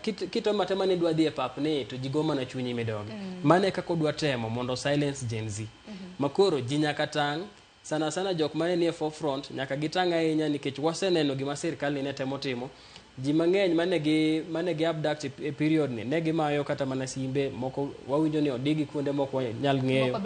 kito matema ni dwa dhi e pap ne to ji goma na chunyi midogi. Mane kako dwa temo mondo silence Gen Z. Ma koro ji nyaka tang' sana jok mane ni e forefront nyaka gitang' ahinya nikech waseneno gima sirkal ne temo timo. Ji mang'eny mane gi abduct e period ni ne gimayo kata mana simbe moko wawinjo ni odigi kuonde moko nyal ng'eyo,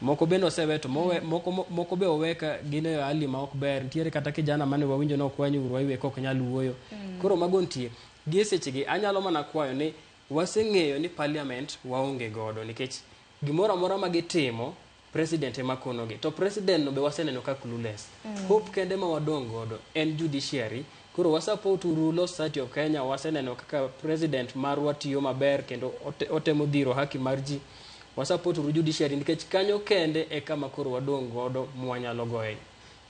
moko bende osewe to moko be oweka gine hali ma ok ber. Nitiere kata kijana mane wawinjo no kwanyuru iwe kok nyal wuoyo. Koro mago ntie gi sechegi anyalo mana kwayo ni waseng'eyo ni parliament waonge godo nikech gimoro amora ma gitimo president ema konogi, to president no be waseneno ka clueless. Hope kende ma wadong godo en judiciary. Koro wasupport rulo Society of Kenya, waseneno kaka president marwa tiyo maber kendo otemo dhiro haki mar ji. Wasupport judiciary nikech kanyo kende e kama koro wadong godo mwanyalo goye,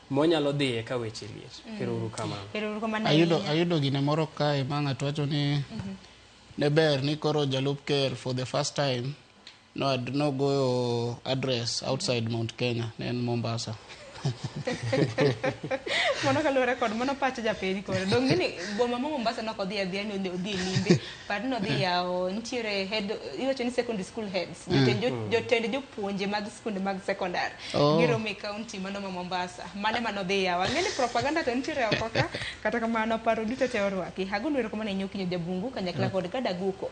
mwanyalo dhiye ka weche liet. Ero uru kamano. Ayudo gine moro kae ma ng'ato wacho ni ne ber ni koro Jalup Ker for the first time no go address outside Mount Kenya, ne en Mombasa. Mono kalore kod mono pacho japiny koro dong ni boma ma Mombasa no kodhi adhiya ni odhi limbe par no dhi yawo nitiere head iwacho ni secondary school heads jotend jopuonje mag skunde mag secondary giro me county mano ma Mombasa mane mano dhi yawo ngeni propaganda to nitiere okoka kata kamano paro duto te orwaki hagunwero kama ne nyokinyo jabungu kanyakla kod kadaguko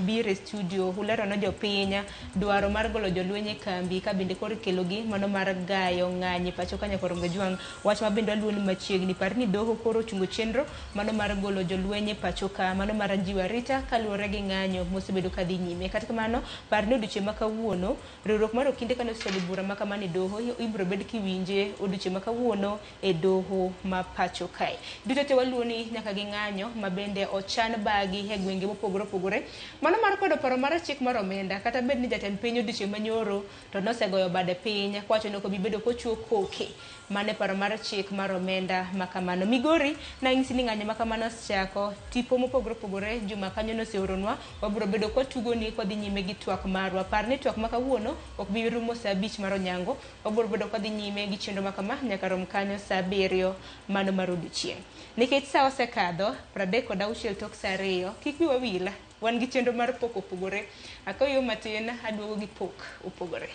bire studio hulero no jopinya dwaro mar golo jolwenye kambi ka bende kor kelogi mano mar gayo ng'anyi pacho kanya koro ngejwang wach mabendo aluoni machiegni par ni doho koro chungo chenro mano mar golo jolwenye pacho ka mano mar jiwa rita kaluore gi ng'anyo mosebedo kadhi nyime. Kata kamano par ni odiochieng' ma kawuono riwruok mar okinde kane oselo bura ma kamano doho ibro bed kiwinje odiochieng' ma kawuono e doho ma pacho kae. Duto te waluoni nyaka gi ng'anyo mabende ochan bagi e gwenge mopogore opogore mano mar kwedo paro mar chik mar omenda kata bed ni jatend piny odiochieng' manyoro to nosegoyo bade piny kwacho ni ok bibedo kochuo koke mane paro mar chik mar omenda makamano. Migori na ing'isi ni ng'anyo makamano chako tipo mopogore opogore juma kanyo no seoronwa wabro bedo kwa tugo ni kwa dhi nyime gi twak marwa par ni twak makawuono ok bi rumo saa 5 mar onyango wabro bedo kwa dhi nyime gi chenro makama nyaka rom kanyo saa 7 mano mar odiochieng'. Nikech saa osekadho 36 tok saa 2 kik wi wawila wan gi chenro mar pok opogore akoyo matin aduogo gi pok opogore.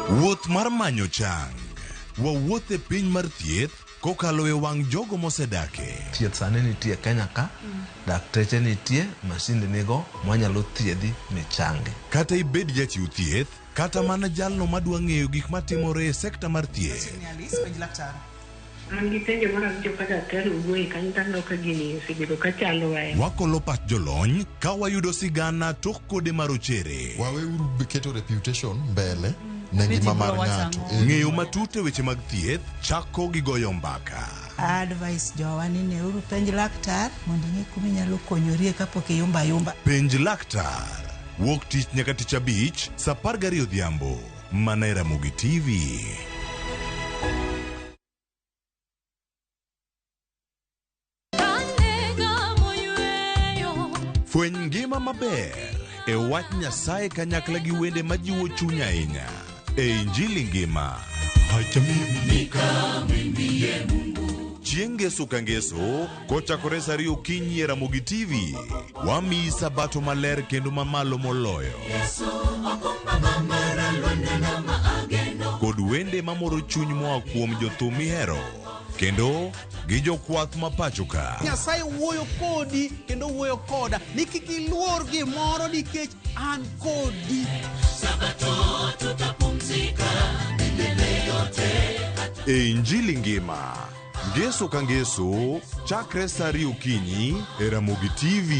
Wuoth mar manyo chang. Wawuoth e piny mar thieth kokalo e wang' jogo mosedake. Thieth sani nitie Kenya ka, dakteche nitie, masinde nigo mwanyalo thiedhi michangi. Kata ibed jachiw thieth, kata mana jalno madwa ng'eyo gik matimore e sekta mar thieth. Wakolo pat jolony ka wayudo sigana tok kode marochere. Waweuru keto reputation mbele. Ngima mar ng'ato. Ng'eyo matut e weche mag thieth chako gi goyo mbaka. Advice jowa ni ne uru penj laktar mondo ing'e kuma inyalo konyorie kapok iyumba yumba. Penj laktar. Wuok tich nyaka tich abich saa 12 odhiambo. Mana e Ramogi TV. Fweny ngima maber e wach Nyasaye kanyakla gi wende majiwo chuny ahinya. E Injili ngima. Chieng' ngeso ka ngeso kochakore saa 2 okinyi e Ramogi TV. Wamiyi sabato maler kendo mamalo moloyo. Kod wende mamoro chuny moa kuom jothum mihero. Kendo gi jokwath mapacho ka. Nyasaye wuoyo kodi kendo wuoyo koda ni kik iluor gimoro nikech an kodi. Sabato tutapumzika milele yote. E Injili ngima. Ngeso ka ngeso chakre saa 2 okinyi e Ramogi TV.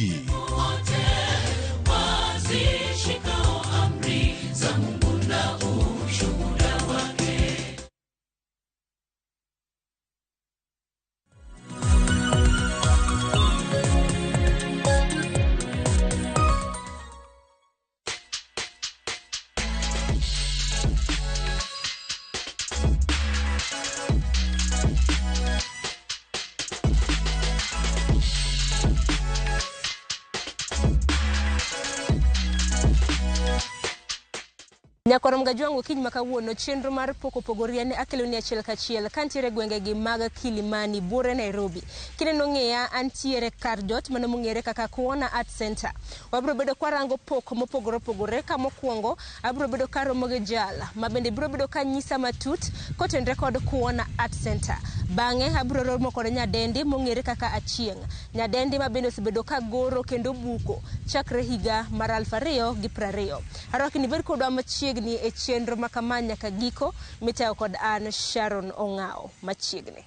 Nyakorom gajwango kiny makawuono chenro mar poko pogoria ne akelo ni achiel kachiel kantiere gwenge gi mag Kilimani, Bure, Nairobi. Kineno ng'eya antiere kar jot mano mong'ere kaka Kuona Art Center. Wabro bedo kwarango pok mopogore opogore ka mokwongo abro bedo karomo gi jala mabende bro bedo ka nyisa matut kotenre kod Kuona Art Center. Bang'e abro romo kod nyadendi mong'ere kaka Achieng'. Nyadendi mabende osebedo ka goro kendo buko chakre higa mar 2020. Arwaki ni bed kodwa machiegni e chenro makama nyaka giko mitayo kod an Sharon Ong'ao machiegni.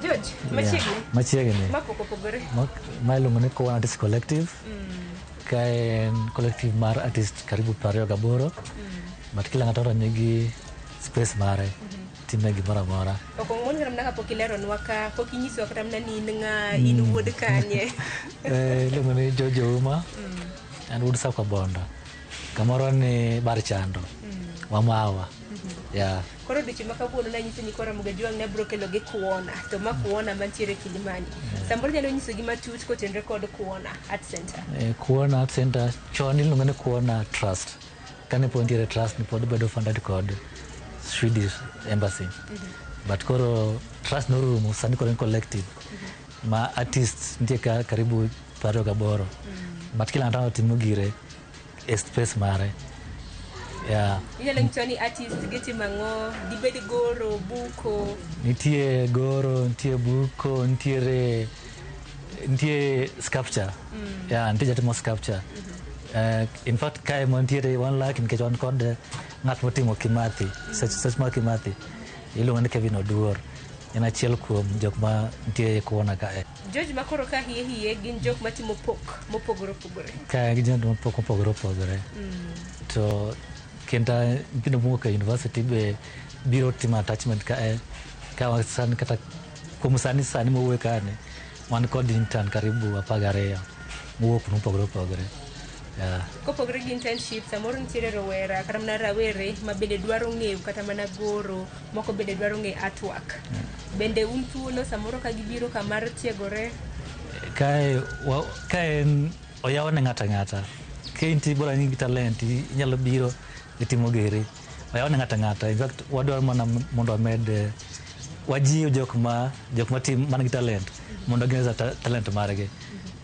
George, machiegni. Mapoko pogore. Mailuongo ni Kuona Artist Collective. Kae en collective mar artist karibu 28. But kila ng'ato nigi space mare. Time gimoro amora. Okong'oni kata mnaka pokilero nwaka pokinyiso kata mna ni nga in wuod kanye. Iluongo ni Jojo Uma. And wuod Sakwa Bonda. Kamoro ni Barchando. Wamawa. Yeah. Koro dichi makawuono na nyisi ni kora Mugajwang' ne bro kelo gi Kuona to ma Kuona mantiere Kilimani. Samoro nyalo nyiso gi matut kotenre kod Kuona Art Center. Kuona Art Center chon iluongo ni Kuona Trust. Kane po ntiere trust ni pod bedo funded kod Swedish Embassy. But koro trust norumo sani koro en collective. Ma artists ntie karibu 28. But kila ng'ato timo gire e space mare. Yeah. Inyalo nyiso ni artist geti mango dibed goro, buko. Nitie goro, nitie buko, nitie sculpture. Yeah, nitie jatimo sculpture. In fact, kae montiere 1 lakh nikech wan kod ng'at motimo Kimathi, search mar Kimathi. Iluongo ni Kevin Oduor. En achiel kuom jok ma nitie Kuona kae. George makoro ka hiye gin jok matimo pok mopogore opogore. Kae gin jok mopok mopogore opogore. To kenda pino muka university be biro timo attachment kae ka wasan kata kumusani sani mowuok kane wan kod intern karibu 12 mowuok mopogore opogore. Yeah. Kopogore gi internship samoro nitiere rowera kata mana rawere ma bende dwaro ng'eyo kata mana goro moko bende dwaro ng'eyo artwork. Bende un thuolo samoro ka gibiro kamar tiegore kae oyaw ne ng'ata kenti bora nigi talent inyalo biro itimo gere oyaw ne ng'ata. In fact wadwaro mana mondo amed wajiw jok ma tim man gi talent mondo gineza talent margi.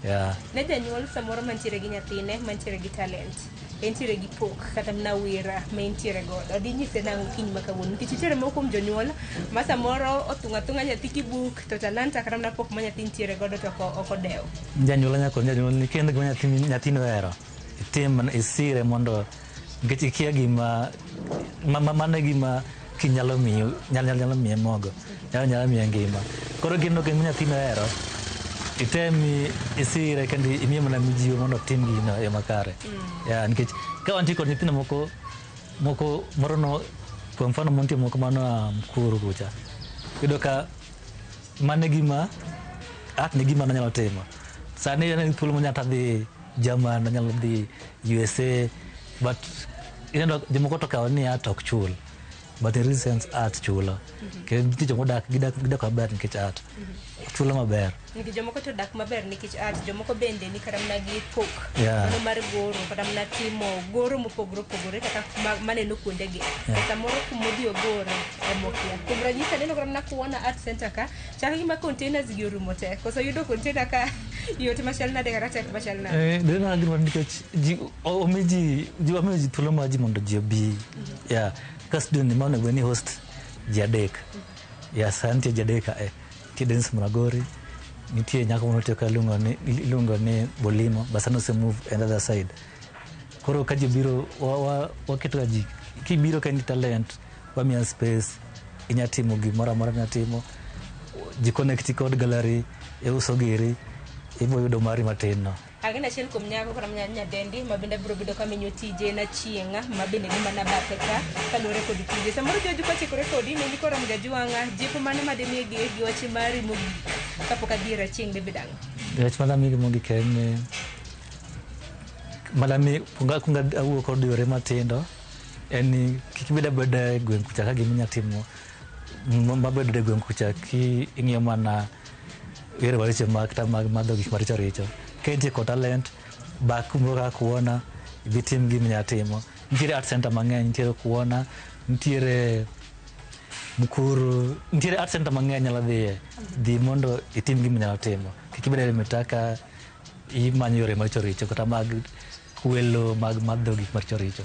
Yeah. Ne janyuol samoro mantiere gi nyathine mantiere gi talent entiere gi pok kata mna wira ma entiere godo di nyise nang'o kiny makawuono nikech nitiere moko kuom jonyuol ma samoro othung'a nyathi kibuk to talanta kata mna pok ma nyathi ntiere godo to ok odewo. Janyuol ni kendo gima nyathino hero itim isire mondo nikech ikia gima mano gima kinyalo miyo nyalo miye mogo nyalo miye ngima. Koro gino gima nyathino hero itemi isire kendo imiye mana mijiwo mondo tim gino e makare. Yeah, nikech ka wanti kod nyithindo moko moro no kwa mfano montie moko mano Mkuru kucha yudo ka mane gima at ni gima nyalo timo sani en thuolo manyata dhi German nyalo dhi USA but ineno jomoko to kawo ni art ok chul but in recent art chulo kendo nitie jomodak gidak maber nikech art chulo maber. Nikech jomoko to dak maber nikech art jomoko bende ni kata mna gi pok mano mar goro kata mna timo goro mopogore opogore kata maneno kuonde gi samoro kumodhi ogoro omokia kuom ranyisi neno kata mna Kuona Art Center ka chal gima containers gi orumo te koso yudo container ka yote machal nade kata tek machal nade dena gima nikech omeji thuolo ma ji mondo ji obi. Yeah, kas dun ni mano gweni host ji adek ya santi jadeka ti Dennis Mragori nitie nyako motoka lungo ne Bolimo basano se move another side koro kaji biro waketo ji kibiro ka ni talent wamia space inyatimo gimora mora nyatimo ji connect code gallery uso giri ibo yudo mari matino agenda chel kum nyako kora nyadendi mabende bro bido kama nyotije na chienga mabende ni mana bateka kalore kod tije samoro joju kwa chikore kodi ne likora mgajuanga jipo mane madeni gi wachi mari mugi kapoka dira chieng bebedang wach malami mugi kene malami kunga awu kod yore matindo eni kikibeda beda gwen kuchaka giminya timo mabedo de gwen kuchaki ingyo mana yore waliche makta magmadho gik maricho richo kenti ko talent ba kumroka kuona vitim giminya timo ntiere art center mang'eny ntiere kuona ntiere mkuru ntiere art center mang'eny la dhi mondo itim giminya timo kikibeda limetaka imanyo yore maricho richo kata mag kuelo mag madho gik maricho richo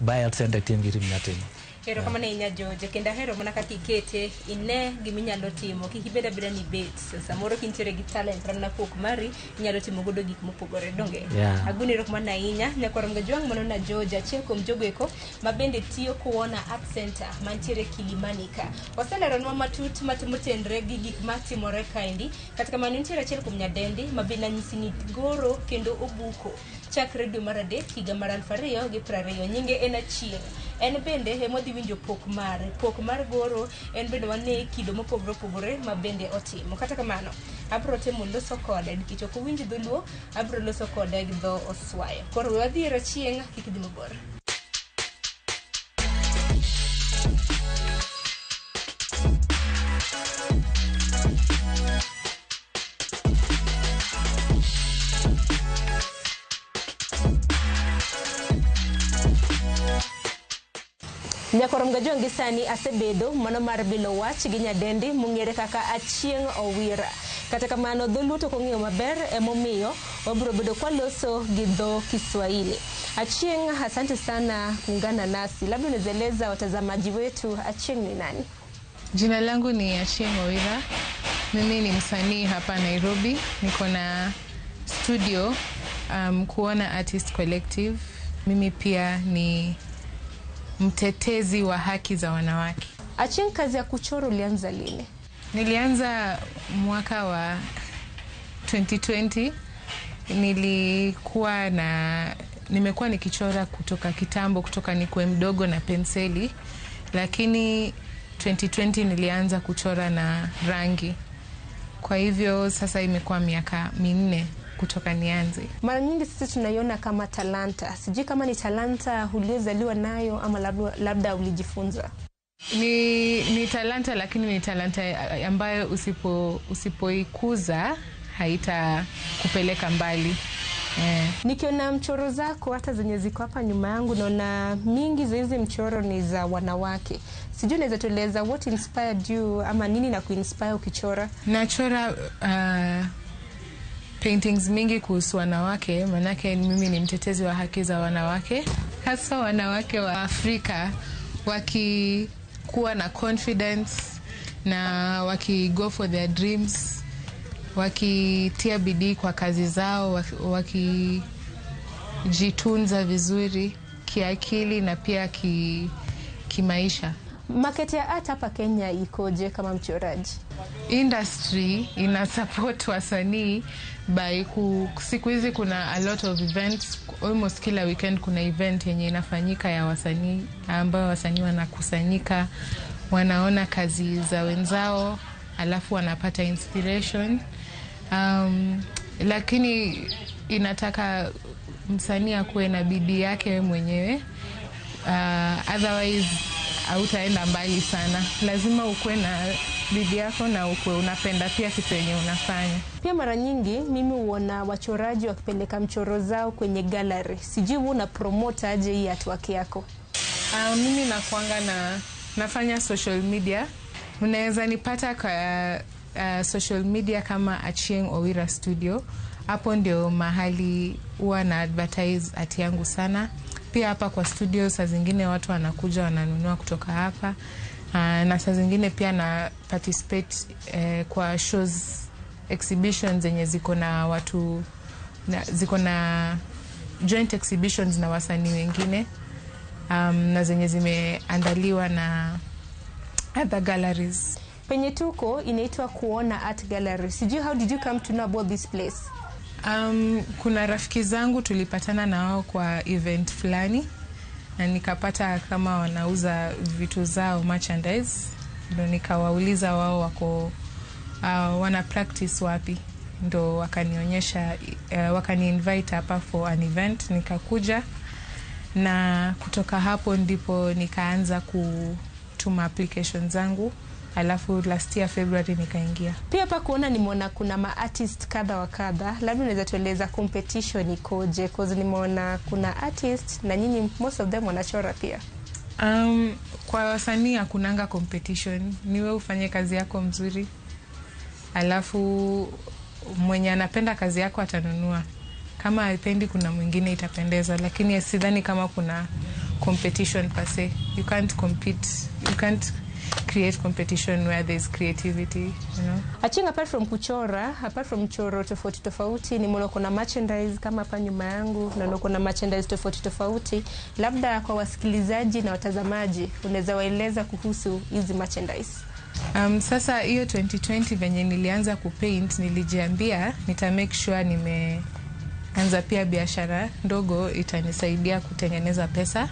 ba art center tim giminya timo hero kama ne inya George kenda hero mana kakikete ine giminyalo timo kikibeda beda ni bet samoro kintere gi talent ramna pok mari inyalo timo godo gik mopogore donge aguni rok mana inya nyakora mgajwang mono na George achiel kom jogeko mabende tiyo kuona art center mantiere Kilimani ka waselero nwa matut matimo tenre gi gik matimore kaindi katika manu ntiere achiel kom nyadendi mabina nyisini goro kendo obuko chak radio marade higa mar 2020 nyinge en achiel en bende hemodhi winjo pok mar goro en bende wane kido mopogore opogore mabende otimo kata kamano abro temo loso kode nikech ok winj dholuo abro loso kode gi dho Oswayo koro wadhiera chieng kikidhi mabor Nyakorom gajongi sani asebedo mano mar bilo wach gi nyadendi mung'ere kaka Achieng' Owira. Kata kamano dholuo to kong'eyo maber emomiyo wabro bedo kwa loso gi dho Kiswahili. Achieng', asante sana kuungana nasi. Labda unaeleza watazamaji wetu Achieng' ni nani? Jina langu ni Achieng' Owira. Mimi ni msanii hapa Nairobi. Niko na studio Kuona Artist Collective. Mimi pia ni mtetezi wa haki za wanawake. Achieng', kazi ya kuchora ulianza lini? Nilianza mwaka wa 2020. Nimekuwa nikichora kutoka kitambo, kutoka nikuwe mdogo na penseli, lakini 2020 nilianza kuchora na rangi. Kwa hivyo sasa imekuwa miaka 4 kutoka nianze. Mara nyingi sisi tunaiona kama talanta. Sijui kama ni talanta uliozaliwa nayo ama labda ulijifunza. Ni talanta, lakini ni talanta ambayo usipoikuza haita kupeleka mbali. Nikiona mchoro zako hata zenye ziko hapa nyuma yangu naona mingi za hizi mchoro ni za wanawake. Sijui unaweza tueleza what inspired you ama nini na kuinspire ukichora? Nachora paintings mingi kuhusu wanawake, manake mimi ni mtetezi wa haki za wanawake, hasa wanawake wa Afrika wakikuwa na confidence na waki-go for their dreams, wakitia bidii kwa kazi zao, wakijitunza vizuri kiakili na pia kimaisha. Market ya art hapa Kenya ikoje kama mchoraji? Industry ina support wasanii by siku hizi kuna a lot of events, almost kila weekend kuna event yenye inafanyika ya wasanii ambao wasanii wanakusanyika, wanaona kazi za wenzao alafu wanapata inspiration. Lakini inataka msanii akuwe na bidii yake mwenyewe, otherwise hautaenda mbali sana. Lazima ukuwe na bidii yako na ukuwe unapenda pia kitu yenye unafanya. Pia mara nyingi mimi huona wachoraji wakipeleka mchoro zao kwenye gallery. Sijui una promote aje hii artwork yako? Mimi nafanya social media. Unaweza nipata kwa social media kama Achieng' Owira Studio. Hapo ndio mahali huwa na advertise art yangu sana. Pia hapa kwa studio saa zingine watu wanakuja wananunua kutoka hapa. na saa zingine pia na participate kwa shows, exhibitions zenye ziko na watu ziko na joint exhibitions na wasanii wengine, na zenye zimeandaliwa na other galleries. Penye tuko inaitwa Kuona Art Gallery. Sijui, how did you come to know about this place? Kuna rafiki zangu tulipatana na wao kwa event fulani na nikapata kama wanauza vitu zao, merchandise. Ndo nikawauliza wao wako wana practice wapi. Ndo wakanionyesha, wakani invite hapa for an event, nikakuja, na kutoka hapo ndipo nikaanza kutuma application zangu, alafu last year February nikaingia. Pia hapa kuona nimeona kuna ma-artist kadha wa kadha. Labda unaweza tueleza competition ikoje? Cause nimeona kuna artist na nyinyi most of them wanachora pia. Kwa wasanii hakunanga competition. Niwe ufanye kazi yako mzuri, alafu mwenye anapenda kazi yako atanunua. Kama haipendi kuna mwingine itapendeza, lakini sidhani kama kuna competition per se. You can't compete, you can't create competition where there's creativity, you know. Achinga apart from kuchora, apart from choro tofauti tofauti, nimeona kuna merchandise kama hapa nyuma yangu, na kuna merchandise tofauti tofauti. Labda kwa wasikilizaji na watazamaji unaweza waeleza kuhusu hizi merchandise? Sasa hiyo 2020 venye nilianza kupaint, nilijiambia nita make sure nimeanza pia biashara ndogo itanisaidia kutengeneza pesa.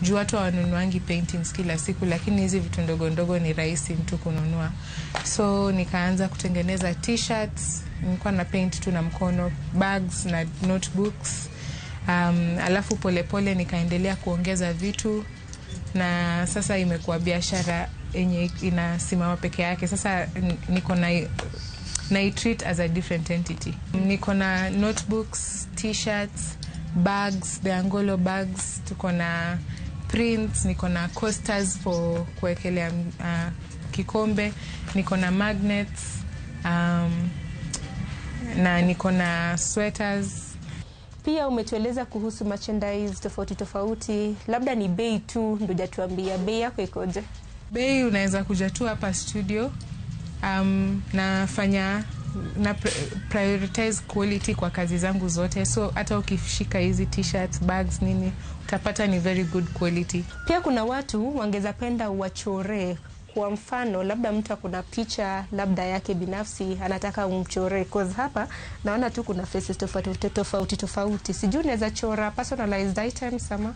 Juu watu hawanunuangi paintings kila siku, lakini hizi vitu ndogo ndogo ni rahisi mtu kununua. So nikaanza kutengeneza t-shirts, nilikuwa na paint tu na mkono, bags na notebooks. Alafu polepole nikaendelea kuongeza vitu, na sasa imekuwa biashara yenye inasimama peke yake. Sasa niko na i-treat as a different entity. Niko na notebooks, t-shirts, bags, the Angolo bags, tuko na prints, niko na coasters for kuwekelea kikombe, niko na magnets, na niko na sweaters. Pia umetueleza kuhusu merchandise tofauti tofauti. Labda ni bei tu ndio hujatuambia bei yako ikoje? Bei unaweza kuja tu hapa studio. Nafanya na prioritize quality kwa kazi zangu zote, so hata ukishika hizi t-shirts, bags, nini, utapata ni very good quality. Pia kuna watu wangeza penda wachore. Kwa mfano, labda mtu akuna picha labda yake binafsi anataka umchore, cause hapa naona tu kuna faces tofauti. Sijui unaweza chora personalized items sama?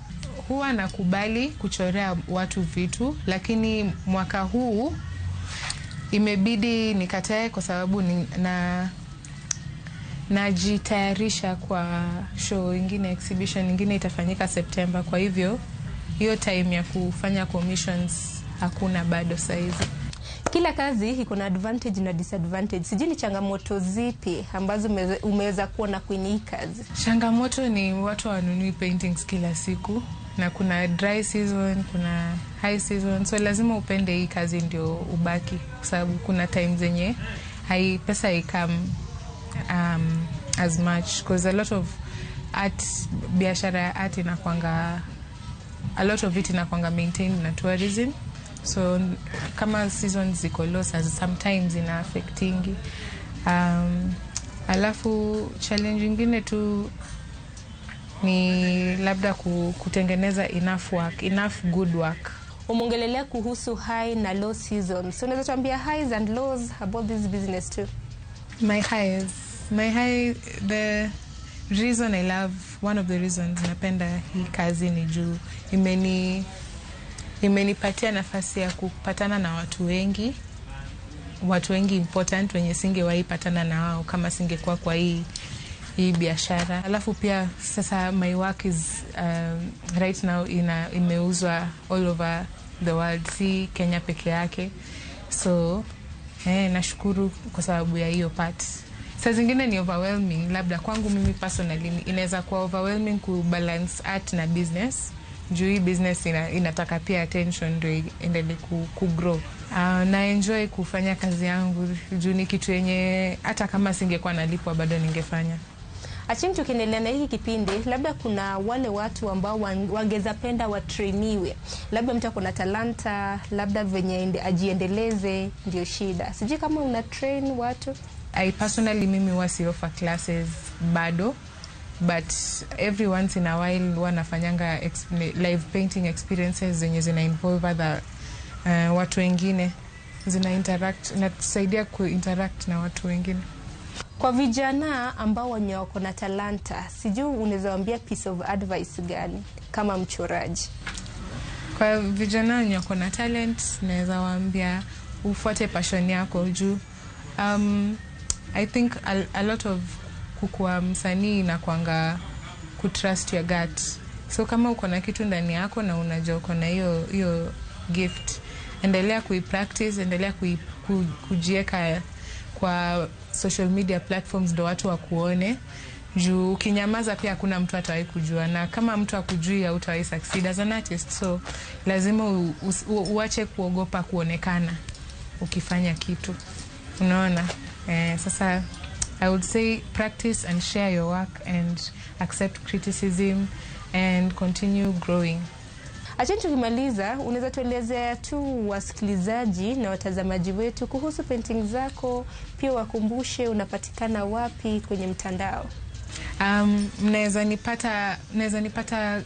Huwa nakubali kuchorea watu vitu, lakini mwaka huu imebidi nikatae kwa sababu najitayarisha kwa show ingine, exhibition ingine itafanyika September. Kwa hivyo hiyo time ya kufanya commissions hakuna bado saizi. Kila kazi iko na advantage na disadvantage. Sijui ni changamoto zipi ambazo umeweza kuona kwenye hii kazi? Changamoto ni watu wanunui paintings kila siku, na kuna dry season, kuna high season, so lazima upende hii kazi ndio ubaki, kwa sababu kuna times zenye pesa haikam as much, because a lot of art, biashara ya art inakwanga, a lot of it inakwanga maintained na tourism. So kama seasons ziko low, sometimes ina affectingi. Alafu challenge ingine tu ni labda kutengeneza enough good work. Umongelelea kuhusu high na low seasons. So unaweza tuambia highs and lows about this business too? My high, the reason I love, one of the reasons napenda hii kazi ni juu imenipatia nafasi ya kupatana na watu wengi important wenye singewahi patana na wao kama singekuwa kwa hii biashara. Alafu pia sasa my work is right now imeuzwa all over the world, si Kenya peke yake. So nashukuru kwa sababu ya hiyo part. Saa zingine ni overwhelming, labda kwangu mimi personally inaweza kuwa overwhelming kubalance art na business. Juu hii business inataka pia attention ndio iendelee kugrow. Na enjoy kufanya kazi yangu juu ni kitu yenye hata kama singekuwa nalipwa bado ningefanya. Achini tukiendelea na hiki kipindi, labda kuna wale watu ambao wangeza penda watrainiwe. Labda mtu akona talanta, labda venye ajiendeleze ndio shida. Sijui kama una train watu? I personally mimi wasi offer classes bado, but every once in a while wanafanyanga live painting experiences zenye zina involve other watu wengine, zina interact na tusaidia kuinteract na watu wengine. Kwa vijana ambao wenye wako na talanta, sijui unaweza waambia piece of advice gani kama mchoraji? Kwa vijana wenye wako na talent, naweza waambia ufuate passion yako juu. I think a lot of kukua msanii na kuanga kutrust your gut. So kama uko na kitu ndani yako na unajua uko na hiyo gift, endelea kuipractice, endelea kujieka kwa social media platforms ndo watu wakuone. Juu ukinyamaza pia hakuna mtu atawahi kujua, na kama mtu akujui hautawahi succeed as an artist. So lazima uache kuogopa kuonekana ukifanya kitu. Unaona? Sasa I would say practice and share your work and accept criticism and continue growing. Acheni tukimaliza, unaweza tuelezea tu wasikilizaji na watazamaji wetu kuhusu painting zako, pia wakumbushe unapatikana wapi kwenye mtandao? Mnaweza nipata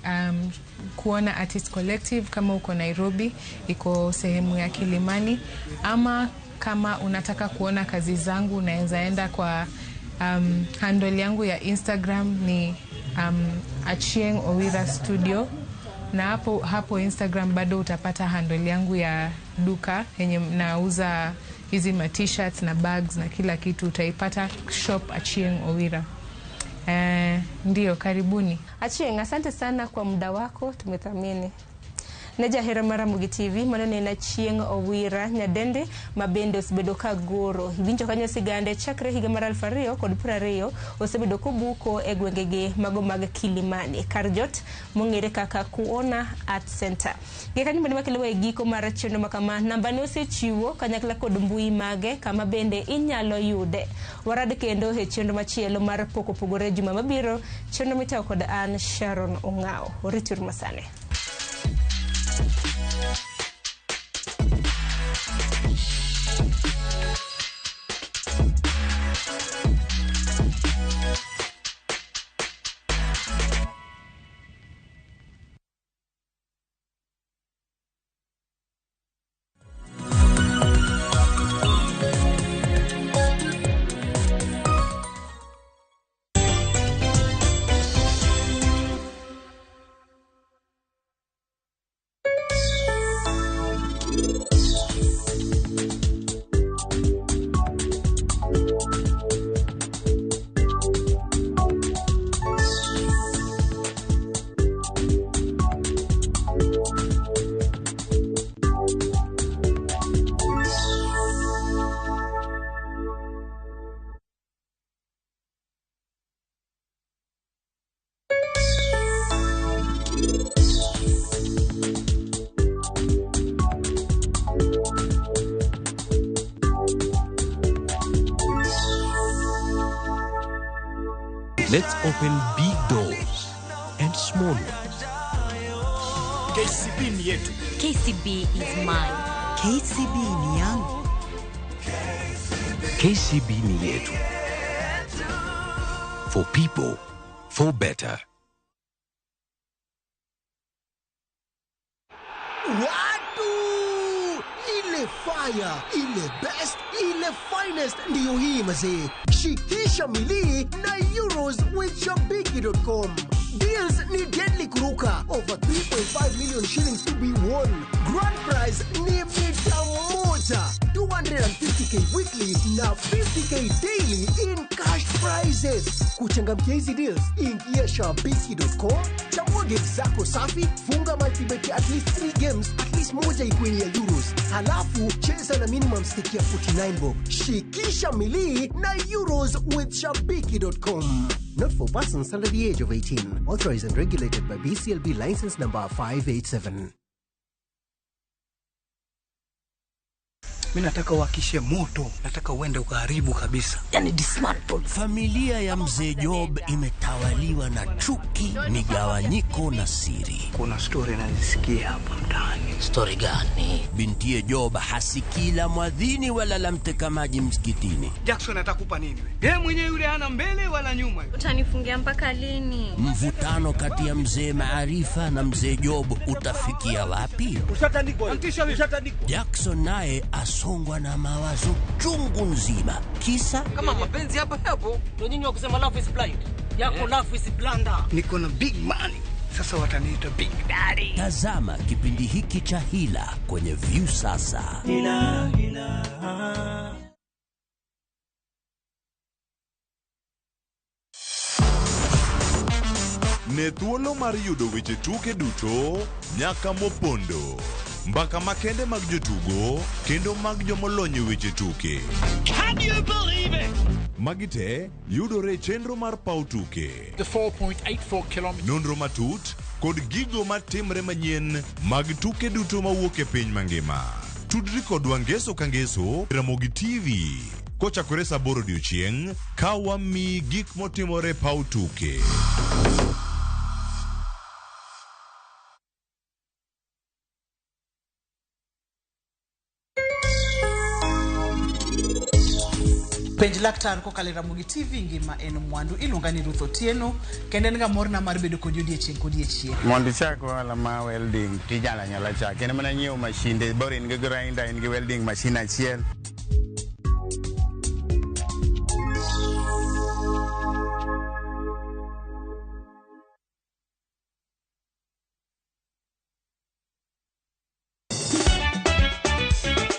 kuona Artist Collective kama uko Nairobi, iko sehemu ya Kilimani, ama kama unataka kuona kazi zangu unaweza enda kwa handle yangu ya Instagram ni Achieng Owira Studio, na hapo Instagram bado utapata handle yangu ya duka yenye nauza hizi t-shirts na bags na kila kitu, utaipata shop Achieng Owira. Ndio, karibuni. Achieng, asante sana kwa muda wako, tumethamini. Neja hera mara Mugi TV, manene na Achieng Owira nyadende mabende osebedo ka goro. Ibinjo kanyo sigande chakre higa mara 2000 kod 20 osebedo kubuko e gwengege mago mag Kilimani. Karjot mongere kaka Kuona Art Center. Gekanyo mane makelewa e giko mara chendo makama namba ne osechiwo kanyakla kod mbui mage kama bende inyalo yude. Warad kendo he chendo machielo mar poko pogore juma mabiro, chendo mitaw kod an Sharon Ongao. Oritur masane. Let's open big doors and small ones. KCB ni yetu. KCB is mine. KCB ni yangu. KCB ni yetu. For people, for better. Watu! Ile fire, ile best, ile finest ndiyo hii mazee. Shikisha mili na Euros with Shabiki.com. Deals ni deadly kuruka. Over 3.5 million shillings to be won. Grand prize ni mita moja. 250k weekly na 50k daily in cash prizes. Kuchangamkia hizi deals, ingia Shabiki.com. Chagua games zako safi, funga multibet at least 3 games, at least moja ikuwe ya Euros. Halafu cheza na minimum stake ya 49 bob. Shikisha mili na Euros with Shabiki.com. Not for persons under the age of 18. Authorized and regulated by BCLB license number 587. Mimi nataka uwakishe moto, nataka uende ukaharibu kabisa. Yani dismantle. Familia ya mzee Job imetawaliwa na chuki, migawanyiko na siri. Kuna story nazisikia hapa mtaani. Story gani? Bintiye Job hasikii la mwadhini wala la mteka maji msikitini. Jackson atakupa nini wewe? Yeye mwenyewe yule hana mbele wala nyuma. Utanifungia mpaka lini? Mvutano kati ya mzee Maarifa na mzee Job utafikia wapi? Ushatandikwa. Jackson naye asongwa na mawazo chungu nzima. Kisa kama mapenzi hapo ndio nyinyi wa kusema love is blind. Yako love is blunder. Niko na big money. Sasa wataniita Big Daddy. Tazama kipindi hiki cha Hila kwenye View sasa. Hila. Ne thuolo mar yudo weche tuke duto nyaka mopondo. Mbaka makende mag jotugo kendo mag jomolony weche tuke. Can you believe it? Magite yudore chenro mar pau tuke. The 4.84 kilometers. Nonro matut kod gigo matimre manyien mag tuke duto mawuok e piny mangima. Tudri kodwa ngeso ka ngeso Ramogi TV. Kochakore saa 8 odiechieng' ka wami gik motimore pau tuke. Penj laktar kokalo Ramogi TV ngima en mwandu iluonga ni Ruth Otieno kendo en ga morna mar bedo kod odiechieng. Mondo chako wala ma welding tijala nyala chake en mana nyiew mashinde bor in gi grinder in gi welding machine achiel.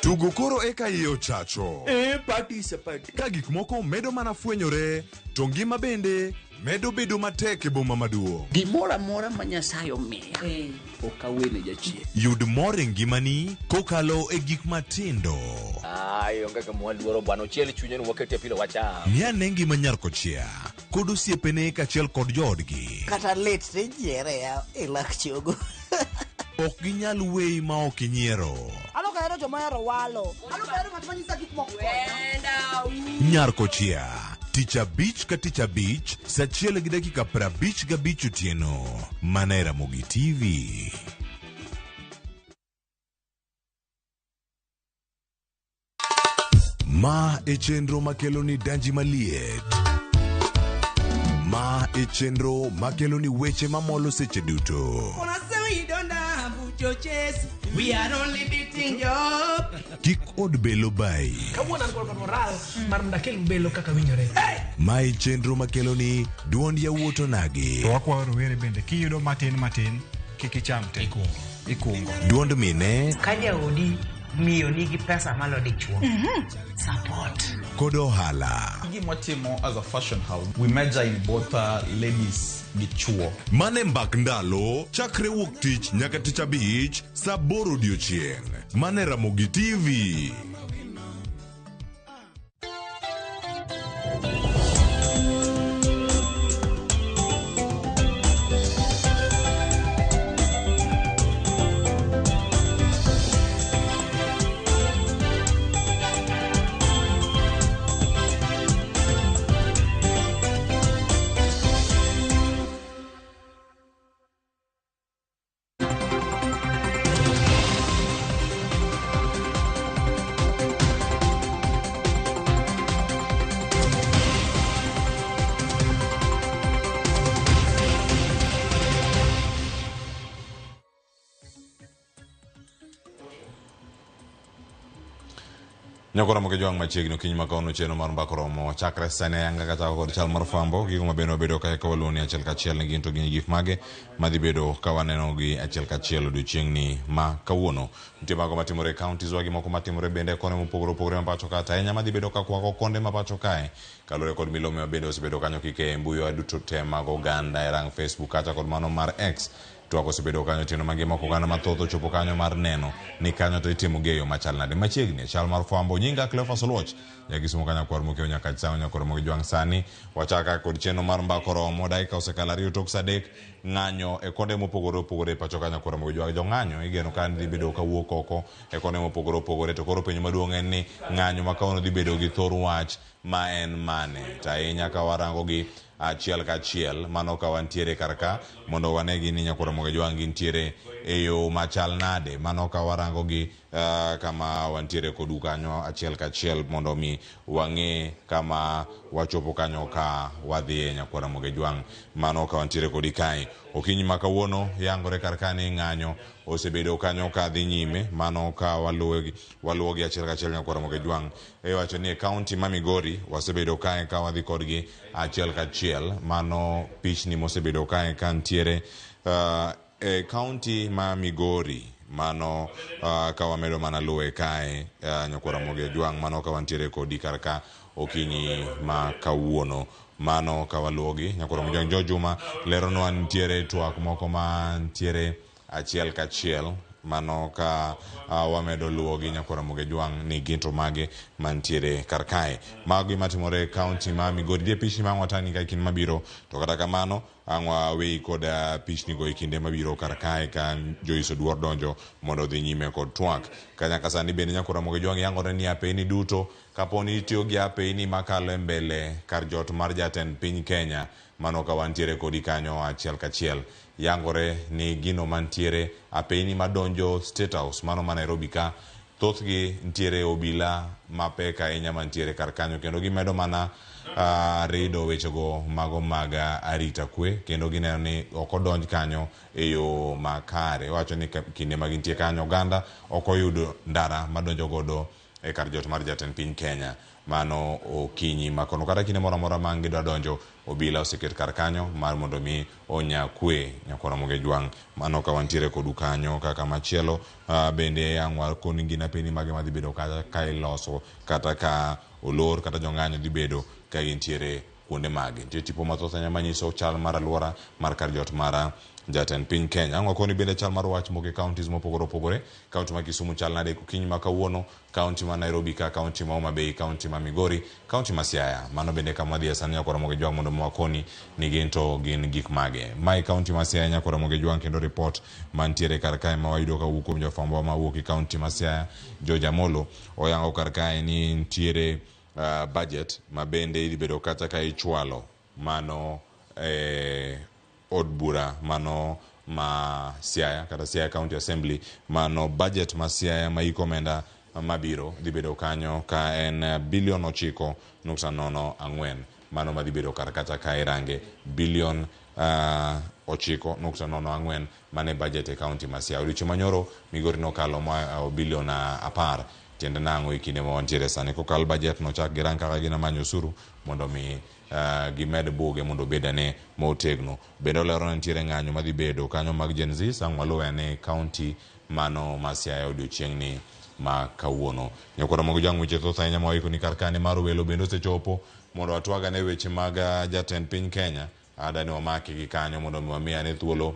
Tugo koro eka iyo chacho. Participate. Ka gik moko medo mana fwenyore, to ngima bende medo bedo matek e boma maduong'. Gimora mora ma Nyasaye omiya. Okawene jachie. Yud mor e ngimani kokalo e gik matindo. Onge ka mwaluoro bwana ochiel chunye ni wakete pile wacha. Nia nengi manyar kochia. Kod osiepene kachiel kod joodgi. Kata let te jiere ya ilak chogo. Ok ginyal wey ma ok inyiero. Alo ka ero joma ero walo. Alo ka ero matmanyi sa gik moko. Nyar kochia. Ticha beach ka ticha beach. Sa 1:55 otieno. Mana Ramogi TV. Ma e chenro makelo ni danji maliet. Ma e chenro makelo ni weche mamolo seche duto. We are only beating Job. Kik od belo bai. Kawuono an kod moral mar ndakel belo kaka winjore. Ma e chenro makelo ni duond yawuoto nagi. To wakwa rowere bende kiyudo matin kik icham te. Ikungo. Duond mine. Kaja odi miyo nigi pesa malo dichuo. Support. Kod ohala. Gimotimo as a fashion house, we measure in both ladies gi chuo. Mane mbak ndalo chakre wuok tich nyaka tich abich saa 8 odiechieng'. Mane Ramogi TV. Nyakora mokejwang machiegni kiny makaono cheno mar mbako romo chakre sane yanga kachako kod chal mar fambo gigo mabeno bedo ka kawaloni achiel kachiel ne gin to gin gik mage madhi bedo kawaneno gi achiel kachiel odiochieng' ni ma kawuono. Nitie mago matimore counties wagi moko matimore bende kone mopogore opogore mapacho ka ahinya madhi bedo ka kwako konde mapacho kae kalore kod milome mabende osebedo kanyo kike mbui wa duto te mag oganda e rang Facebook kata kod mano mar X twak osebedo kanyo tieno mangima koganda mathoth ochopo kanyo mar neno ni kanyo to itimo geyo machal nade machiegni chal mar fwambo nyinga Cleophas Oluoch jakisumo kanya kwar mokeo nyaka chao nyakoro mogi jwang sani wachaka kod chenro mar mbako romo dakika osekalo 2 tok saa 3 ng'anyo e konde mopogore opogore pacho kanya kwar mogi jwang jong'anyo igeno ka dhi bedo kawuok oko e konde mopogore opogore to koro penjo maduong' en ni ng'anyo ma kawuono dhi bedo gi thor wach ma en mane to ahinya ka warango gi achiel ka achiel mano ka wantiere karka mondo wanegi ni nyakoro mogi jwang gintiere e yo machal nade mano ka warango gi kama wantiere kodu kanyo achiel ka achiel mondo mi wang'e kama wachopo kanyo ka wadhi nyakora mogi jwang mano ka wantiere kodi kae okinyi ma kawuono yangore karka ni ng'anyo osebedo kanyo ka dhi nyime mano ka waluwogi achiel ka achiel nyakora mogi jwang wacho ni e kaunti ma Migori wasebedo kae ka wadhi kodgi achiel ka achiel mano pichni mosebedo kae ka ntiere e kaunti ma Migori mano ka wamedo mana luwe kae nyakora mogi jwang mano ka wantiere kodi karka okinyi ma kawuono mano ka waluwogi nyakora mogi jwang Jojuma leronwa ntiere twak moko ma ntiere achiel ka achiel mano ka wamedo luwogi nyakora mogi jwang ni ginto mage mantiere karkae magi matimore kaunti ma Migori die pichni ma watani ka kin mabiro to kata kamano angwa wei kod pichni go ikinde mabiro karkae ka joiso duor donjo mondo dhi nyime kod twak kanya kasani bende nyakora mogi jwang yangore ni apeni duto kaponi itiyo gi apeni makalo mbele kar jot mar jatend piny Kenya mano ka wantiere kodi kanyo achiel ka achiel yangore ni gino mantiere apeni madonjo State House mano ma Nairobi ka thothgi ntiere obila mapek ahinya mantiere kar kanyo kendo gimedo mana rido wechego mago mag arita kwe kendo gineno ni ok odonj kanyo e yo makare wacho ni kinde ma gintie kanyo oganda ok oyudo ndara madonjo godo e kar jot mar jatend piny Kenya mano okinyi makono kata kinde moro amora ma ngidwa donjo obila oseket kar kanyo mar mondo mi onya kwe nyakora mogi jwang mano ka wantiere kodu kanyo kaka machielo bende ang'wa koni ngina peni mage madhi bedo ka iloso kata ka olor kata jong'anyo dhi bedo ka gintiere kuonde mage nitie tipo mathoth ahinya manyiso chal mar alwora mar kar jot mara jatend piny Kenya ang'wa koni bende chal mar wach moge counties mopogore opogore kaunti ma Kisumu chal nade okinyi ma kawuono kaunti ma Nairobi ka kaunti ma Homa Bay kaunti ma Migori kaunti ma Siaya mano bende kama dhi sani nyakora mogi jwang mondo mwakoni ni ginto gin gik mage mai kaunti ma Siaya nyakora mogi jwang kendo report mantiere kar kae ma wayudo ka wuok kuom jofwambo ma wuok e kaunti ma Siaya George Amolo oyango kar kae ni ntiere budget ma bende idhi bedo kata ka ichwalo mano od bura mano ma Siaya kata Siaya County Assembly mano budget ma Siaya ma ikomenda mabiro dhi bedo kanyo ka en bilion 9.04 mano madhi bedo kar kata ka irange bilion 9.04 mane budget e county ma Siaya odiochieng' manyoro Migori nokalo bilion 10 tiende nango e kinde ma wantiere sani kokal budget no chak girang kaka gina manyo osuru mondo mi gimed buge mondo bedane motegno bendo lero ntiere ng'anyo madhi bedo kanyo mag Gen Z sang waluwe ne county mano ma Siaya odiochieng' ni ma kawuono nyakora mogi jwang weche thoth ahinya mawaiko ni karkane mar welo bendo sechopo mondo atwaga ne weche mag jatend piny Kenya adani wamaki gi kanyo mondo miya ne thuolo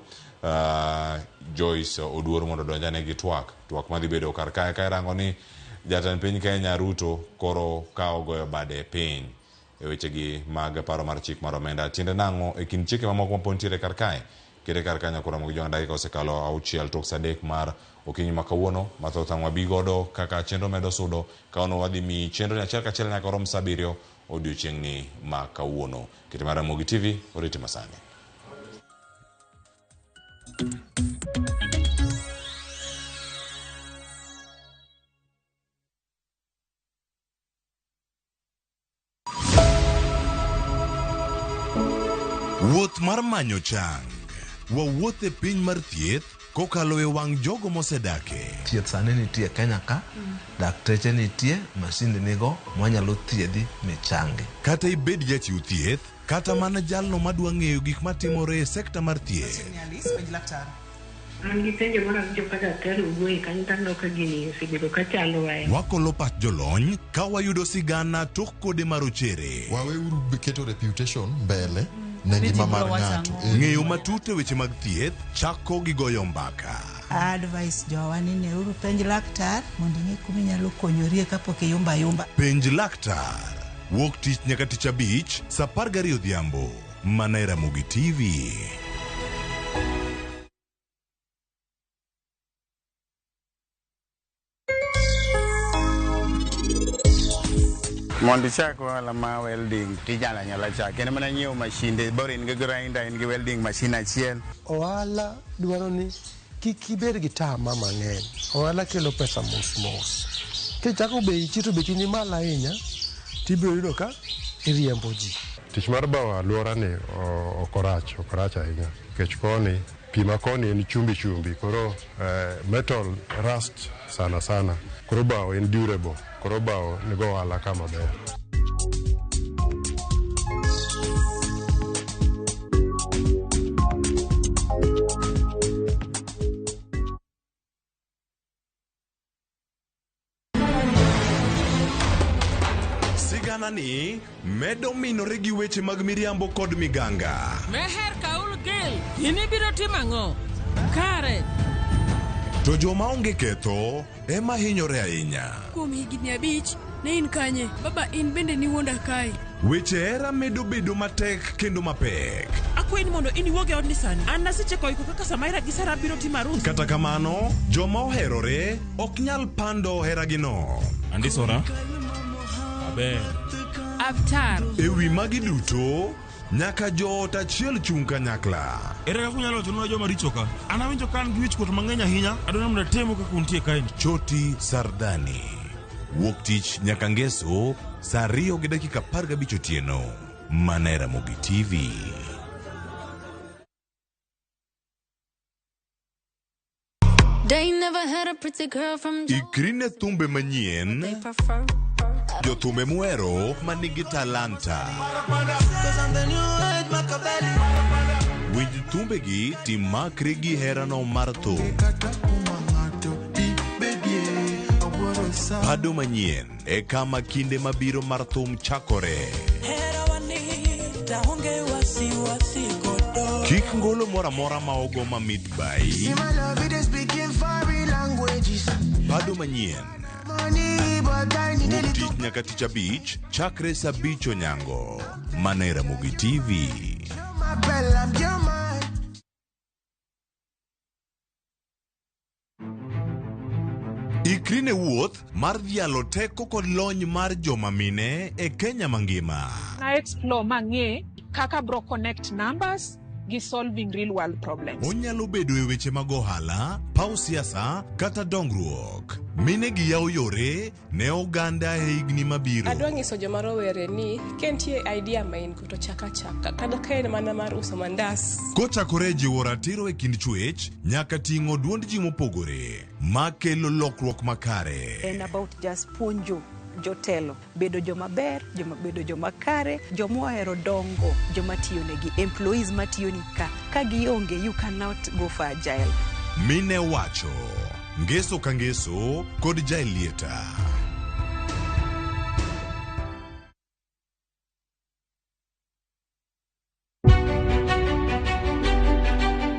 Joyce Oduor mondo donjane gi twak madhi bedo karkae ka irango ni jatend piny Kenya Ruto koro ka ogoyo bade piny e wechegi mag paro mar chik mar omenda tiende nang'o e kind chike mamoko mapod ntiere kar kae kere kar kanyo kora mogi jwang dakika osekalo 6 tok saa 3 mar okinyi ma kawuono mathoth ang' wabi godo kaka chenro medo sudo kaono wadhi mi chenro ni achiel kachiel nyaka rom saa 7 odiochieng' ni ma kawuono kete mar Ramogi TV oriti masani. Wuoth mar manyo chang. Wawuoth e piny mar thieth kokalo e wang' jogo mosedake. Thieth sani nitie Kenya ka, dakteche nitie, masinde nigo mwanyalo thiedhi michangi. Kata ibed jachiw thieth, kata mana jalno madwa ng'eyo gik matimore e sekta mar thieth. Wakolo pat jolony ka wayudo sigana tok kode marochere. Waweuru keto reputation mbele ne ngima mar ng'ato. Ng'eyo matut e weche mag thieth chako gi goyo mbaka. Advice jowa ni ne uru penj laktar mondo ing'e kuma inyalo konyorie kapok iyumba yumba. Penj laktar. Wuok tich nyaka tich abich, saa 12 odhiambo. Mana e Ramogi TV. Mondo ichak ohala ma welding tijala nyala chak. En mana nyiewo mashinde, boro in gi grinder, in gi welding machine achiel. Ohala dwaro ni kik ibed gi tama mang'eny. Ohala kelo pesa mos mos. Kichako bei chito bechi ni malo ahinya, tibiro yudo ka iriembo ji. Tich mar bawo alwora ni ok orach ahinya. Nikech koni pi ma koni en chumbi, koro metal rust sana. Koro bawo en durable. Koro bawo nigo ohala kama ber. Sigana ni medo minore gi weche mag miriambo kod miganga. Meher kaul gel, inibiro timang'o? Kare. To joma onge ketho ema hinyore ahinya. Kuom higni 5 ne in kanye? Baba in bende ni wuonda kae. Weche hera medo bedo matek kendo mapek. Akwayi ni mondo iwuog e odni sani. An naseche iko kaka Samaira gi Sara biro timo arus. Kata kamano, joma oherore ok nyal pando heragino. Andisora. Aber. Aftar. Ewi magi duto, nyaka joot achiel chung kanyakla. Ere kaka unyalo timo joma richo ka? An awinjo kan gi wich kuot mang'eny ahinya, adwaro mondo temo kaka untie kae. Choti Sardani. Wuok tich nyaka ngeso, saa 2:15 otieno. Mana e Ramogi TV. They never had a pretty girl from Ikrine thumbe manyien. Jothumbe muero manigi talanta. Winj thumbegi timakri gi herano mar thum. Pado manyien e kama kinde mabiro mar thum chakore. Kik ngolo mora mora ma ogo mamit bai. Pado manyien. Wuok tich nyaka tich abich, chakre saa 5 onyango. Mana e Ramogi TV. Ikrine wuoth mar dhialo teko kod lony mar joma mine e Kenya mangima. Na explore mang'e kaka bro connect numbers gi solving real world problems. Onyalo bedo e weche mag ohala, paw siasa kata dongruok. Mine gi yawo yore ne oganda e higni mabiro. Adwa nyiso joma rowere ni kentie idea ma in to chaka kada kaen mana mar uso mandas. Kochakore jiwo ratiro e kind chwech nyaka ting'o duond ji mopogore makelo lokruok makare. En about just puonjo jotelo bedo joma ber, bedo joma kare, joma ohero dongo, joma tiyo negi, employees matiyo ni ka gionge, you cannot go for agile. Mine wacho, ngeso ka ngeso kod jailieta.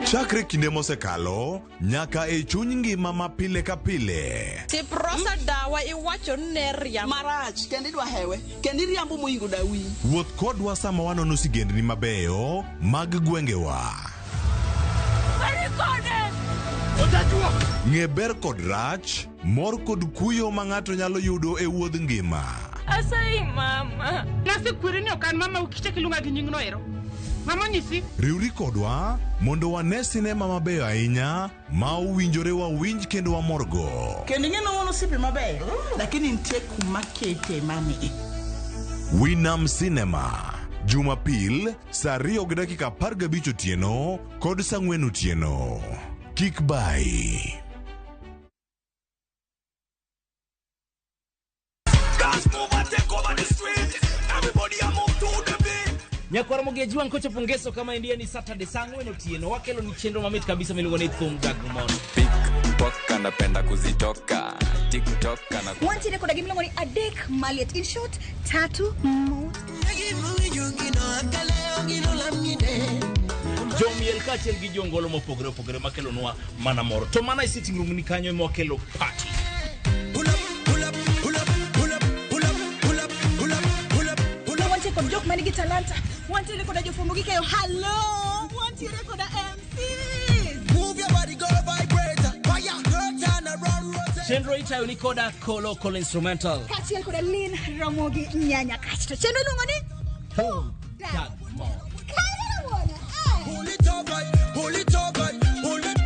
Chakre kinde mosekalo nyaka e chuny ngima ma pile ka pile. Tiprosa dawa iwacho neria marach kendi dwa hewe kendi riambo moingo dawi. Wuoth kodwa sama wanono sigendni mabeyo mag gwengewa. Ng'e ber kod rach, mor kod kuyo ma ng'ato nyalo yudo e wuodh ngima. Asai mama. Nasikwiri ni okan mama ukiche kilunga gi nyingno ero. Mama nyisi. Riuri kodwa mondo wane sinema mabeyo ahinya ma uwinjore wawinj kendo wamorgo. Kendi ng'eno wono sipi mabeyo, lakini nitie kuma kete mami. Winam Cinema. Jumapil, saa 2:15 otieno kod saa 4 otieno. Kik bai. Nyakwara Mogi Juan kocha pongeso kama india ni Saturday sangwe otieno wakelo ni chenro mamit kabisa miluongo ni Thum Gagmon. TikTok anapenda kuzitoka TikTok ana Wanti kuna gimlongo ni adek maliet, in short tatu mode. liel kaachiel gi jongolo mopogore opogore makelonwa mana moro. To mana e sitting room ni kanyo ema wakelo party. Con jok manigi talanta wantiere koda jofumo gikeyo hello wantiere koda MC move your body go vibrate fire girl turn around rotate Chenro itayo ni koda Kolo Instrumental kachiel koda Lin Ramogi Nyanya Kachto chenro lungo ni Home Tag Mo pull it up right pull it up right pull it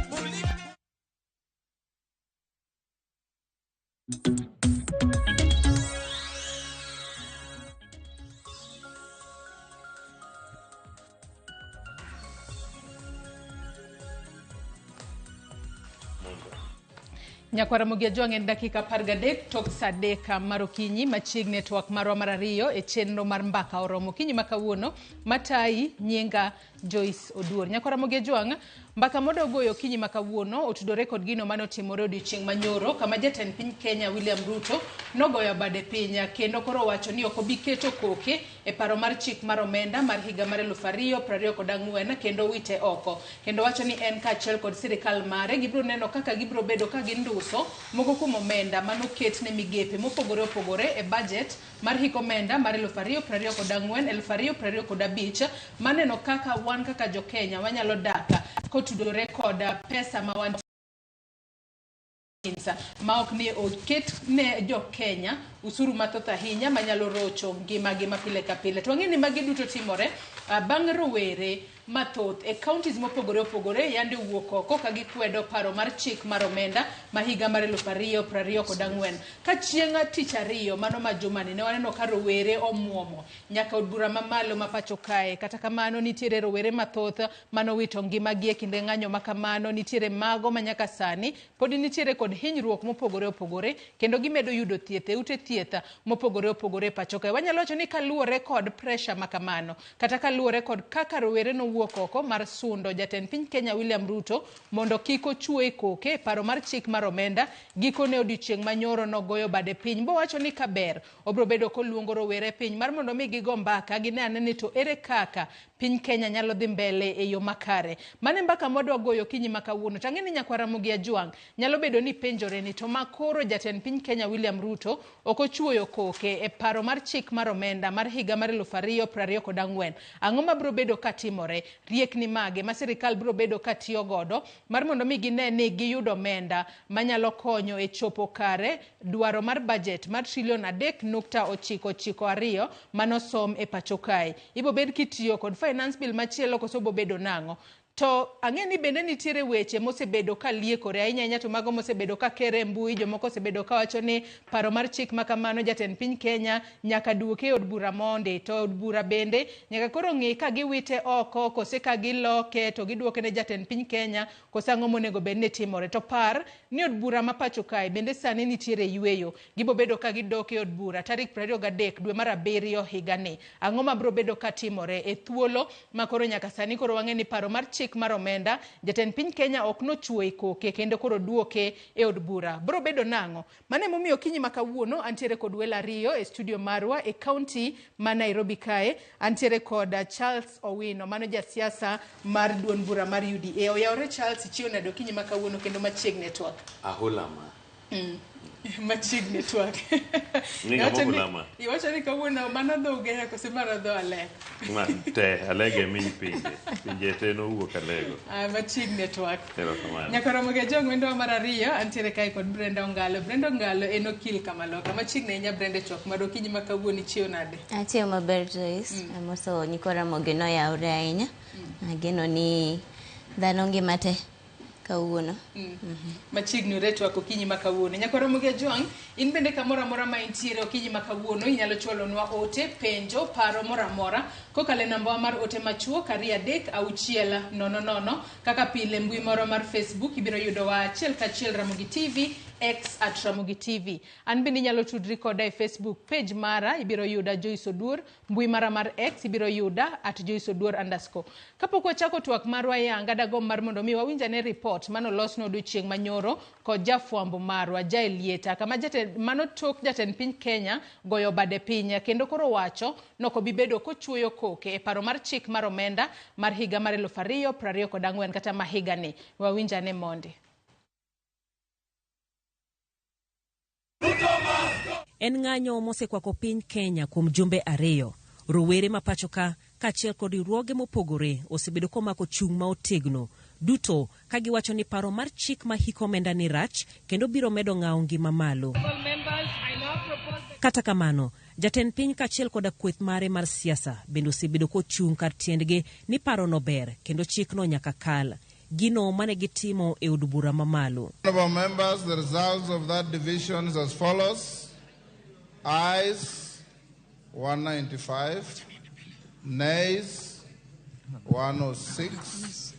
Nyakwara Mugia Jwang en dakika 13 tok sadeka marokinyi machiegni network marwa mar ariyo e chenro mar mbaka oromo kinyi makawuono matai nyinga Joyce Oduor. Nyakwara Mugia Jwang mbaka modogoyo kinyi makawuono otudore kod gino manotimore odiochieng' manyoro kama jatend piny Kenya William Ruto nogoyo bade pinya kendo koro wacho ni ok obi keto koke e paro mar chik mar omenda mar higa mar 2024 kendo wite oko kendo wacho ni en kaachiel kod sirikal mare gibro neno kaka gibro bedo ka ginduso mogo kuom omenda manoket ne migepe mopogore opogore e budget mar hik omenda mar 2024-2025 maneno kaka wan kaka jo Kenya wanyalo daka kotudore kod pesa ma wan ma ok ni oket ne jo Kenya usuru mathoth ahinya manyalo rocho ngimagi mapile ka pile. To ng'eni magi duto timore bang' rowere mathoth e counties mopogore opogore yande wuok oko ka gikwedo paro mar chik mar omenda ma higa mar 2024 ka chieng' tich ariyo mano ma jumani ne waneno ka rowere omuomo nyaka od bura mamalo ma pacho kae. Kata kamano nitiere rowere mathoth manowito ngimagi e kinde ng'anyo makamano, nitiere mago manyaka sani pod nitiere kod hinyruok mopogore opogore kendo gimedo yudo thieth e ute thieth mopogore opogore pacho kae. Wanyalo wacho ni kaluwore kod pressure makamano kata kaluwore kod kaka rowere no wuok oko mar sundo jatend piny Kenya William Ruto mondo kiko chuo koke paro mar chik mar omenda gikone odiochieng' manyoro nogoyo bade piny bo wacho ni kaber obro bedo koluongo rowere piny mar mondo mi gigo mbaka gine anene to ere kaka piny Kenya nyalo dhi mbele e yo makare. Mane mbaka modwa goyo kinyi makawuono tang'eni Nyakwara Mugia Jwang nyalo bedo ni penjore ni to makoro jatend piny Kenya William Ruto ok ochuoyo koke e paro mar chik mar omenda mar higa mar 2024 ang'o mabro bedo katimore riekni mage ma sirikal bro bedo katiyo godo mar mondo mi gine ni giyudo omenda manyalo konyo e chopo kare dwaro mar budget mar $3.992 manosom e pacho kae. Ibo bed kitiyo kod finance bill machielo koso bo bedo nang'o. To ang'eni bende nitiere weche mosebedo ka liekore ahinya to mago mosebedo ka kere mbui jomoko osebedo ka wacho ni paro mar chik makamano jatend piny Kenya nyaka duoke od bura monde to od bura bende nyaka koro ng'i ka giwite oko kose ka giloke to giduoke ne jatend piny Kenya kosang'o monego bed ni timore. To par ni od bura ma pacho kae bende sani nitiere yweyo gibo bedo ka gidoke od bura tarik 23 dwe mar 7 higani. Ang'o mabro bedo ka timore e thuolo makoro nyaka sani koro wang'eni paro mar chik mar omenda jatend piny Kenya ok nochuo koke kendo koro duoke e od bura. Bro bedo nang'o? Mane momiyo kinyi makawuono antiere kod welo ariyo e studio marwa e county ma Nairobi kae. Antiere kod Charles Owino mano jasiasa mar duond bura mar UDA. Oyawre Charles chiwo nado kinyi makawuono kendo machiegni network. Ahulama. Machiegni network. Ninga mohulama. Iwacho ni kawuono mano dhoge ya kose mano dho ale. Ma te alege minyi pinje. Pinje te no wuok alego. Machiegni network. Ero kamano. Nyakwara Mugia Jwang wendo mar ariyo antiere kae kod Brenda Ongalo. Brenda Ongalo en okil kamaloka machiegni nya Brenda chok mado kinyi makawuono chiwo nade. Atiyo maber Joyce. Amoso Nyakwara Mugia no yaure ahinya. Ageno ni dhano ngima te kawuono. Machiegni retwa ko kinyi makawuono. Nyakwara Mugia Jwang in bende kamora mora ma intiere okinyi makawuono inyalo chwalonwa ote penjo paro mora mora kokale namba mar ote machuo kari 3 600 kaka pile mbui moro mar Facebook ibiro yudo wa achiel kachiel Ramogi TV X @Ramogi TV. An bende nyalo tudri koda e Facebook page mara ibiro yuda Joyce Oduor, mbui mara mar X ibiro yuda @JoyceOduor_. Kapok wachako twak marwa yanga dago mar mondo mi wawinjane report manolosno odiochieng' manyoro kod jafwambo marwa Jael Lieta kama mano tok jatend piny Kenya goyo bade piny kendo koro wacho nokobibedo kochuoyo koke e paro mar chik mar omenda mar higa mar 2024 kata mahigani. Wawinjane mondi. En ng'anyo mosekwako piny Kenya kuom jumbe ariyo. Rowere ma pacho ka kaachiel kod riwruoge mopogore osebedo komako chung' ma otegno duto ka giwacho ni paro mar chik ma hiko omenda ni rach kendo biro medo ng'awo ngima malo. Kata kamano, jatend piny kaachiel koda kweth mare mar siasa bende osebedo kochung' kar tiendgi ni paro no ber kendo chik no nyaka kal. Gino mane gitimo e od bura mamalo. Honorable members, the results of that division is as follows. Ayes 195, nays 106,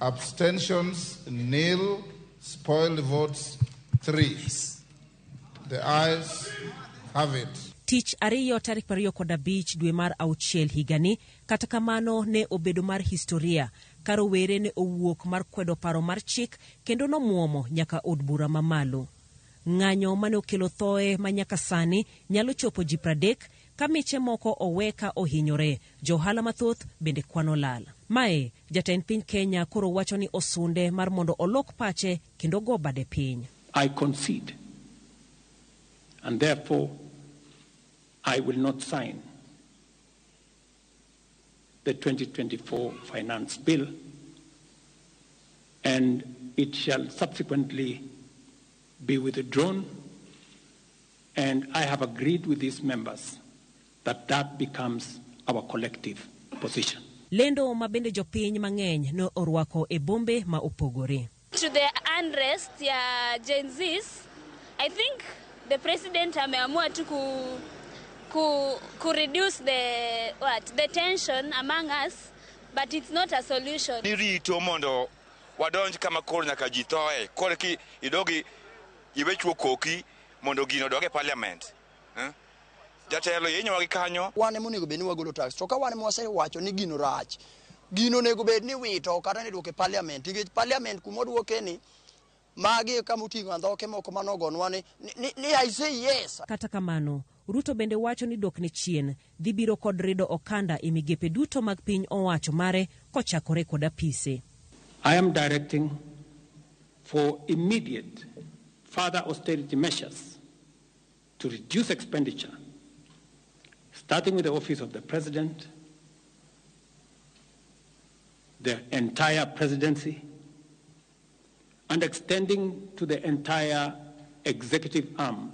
abstentions nil, spoiled votes 3. The ayes have it. Tich ariyo tarik 25 dwe mar auchiel higani, kata kamano ne obedo mar historia. Karo were ne owuok mar kwedo paro mar chik kendo no muomo nyaka od bura mamalo. Ng'anyo mane okelo thoe manyaka sani nyalo chopo ji 30 ka miche moko oweka ohinyore. Johala mathoth bende kwano lal. Mae, jatend piny Kenya koro wacho ni osunde mar mondo olok pache kendo go bade piny. I concede, and therefore I will not sign the 2024 finance bill, and it shall subsequently be withdrawn, and I have agreed with these members that becomes our collective position. Lendo mabende jopiny mang'eny no orwako e bombe ma opogore. To the unrest ya Gen Zs, I think the president ameamua tu ku reduce the tension among us, but it's not a solution. Nirito mondo wadonj kama koro nyaka jitoe kore ki idogi iwechuo koki mondo gino doge parliament. Jatelo yenyo wagi kanyo. Wane munigo beni wagolo tax. To ka wane mwase wacho ni gino rach. Gino nego bed ni wito kata ni duoke parliament. Nikech parliament kumoduoke ni magi kamutingo andhoke moko manogonwa ni I say yes. Kata kamano, Ruto bende wacho ni dok ni chien dhi biro kod rido okanda e migepe duto mag piny owacho mare kochakore kod apise. I am directing for immediate further austerity measures to reduce expenditure, starting with the office of the president, the entire presidency, and extending to the entire executive arm.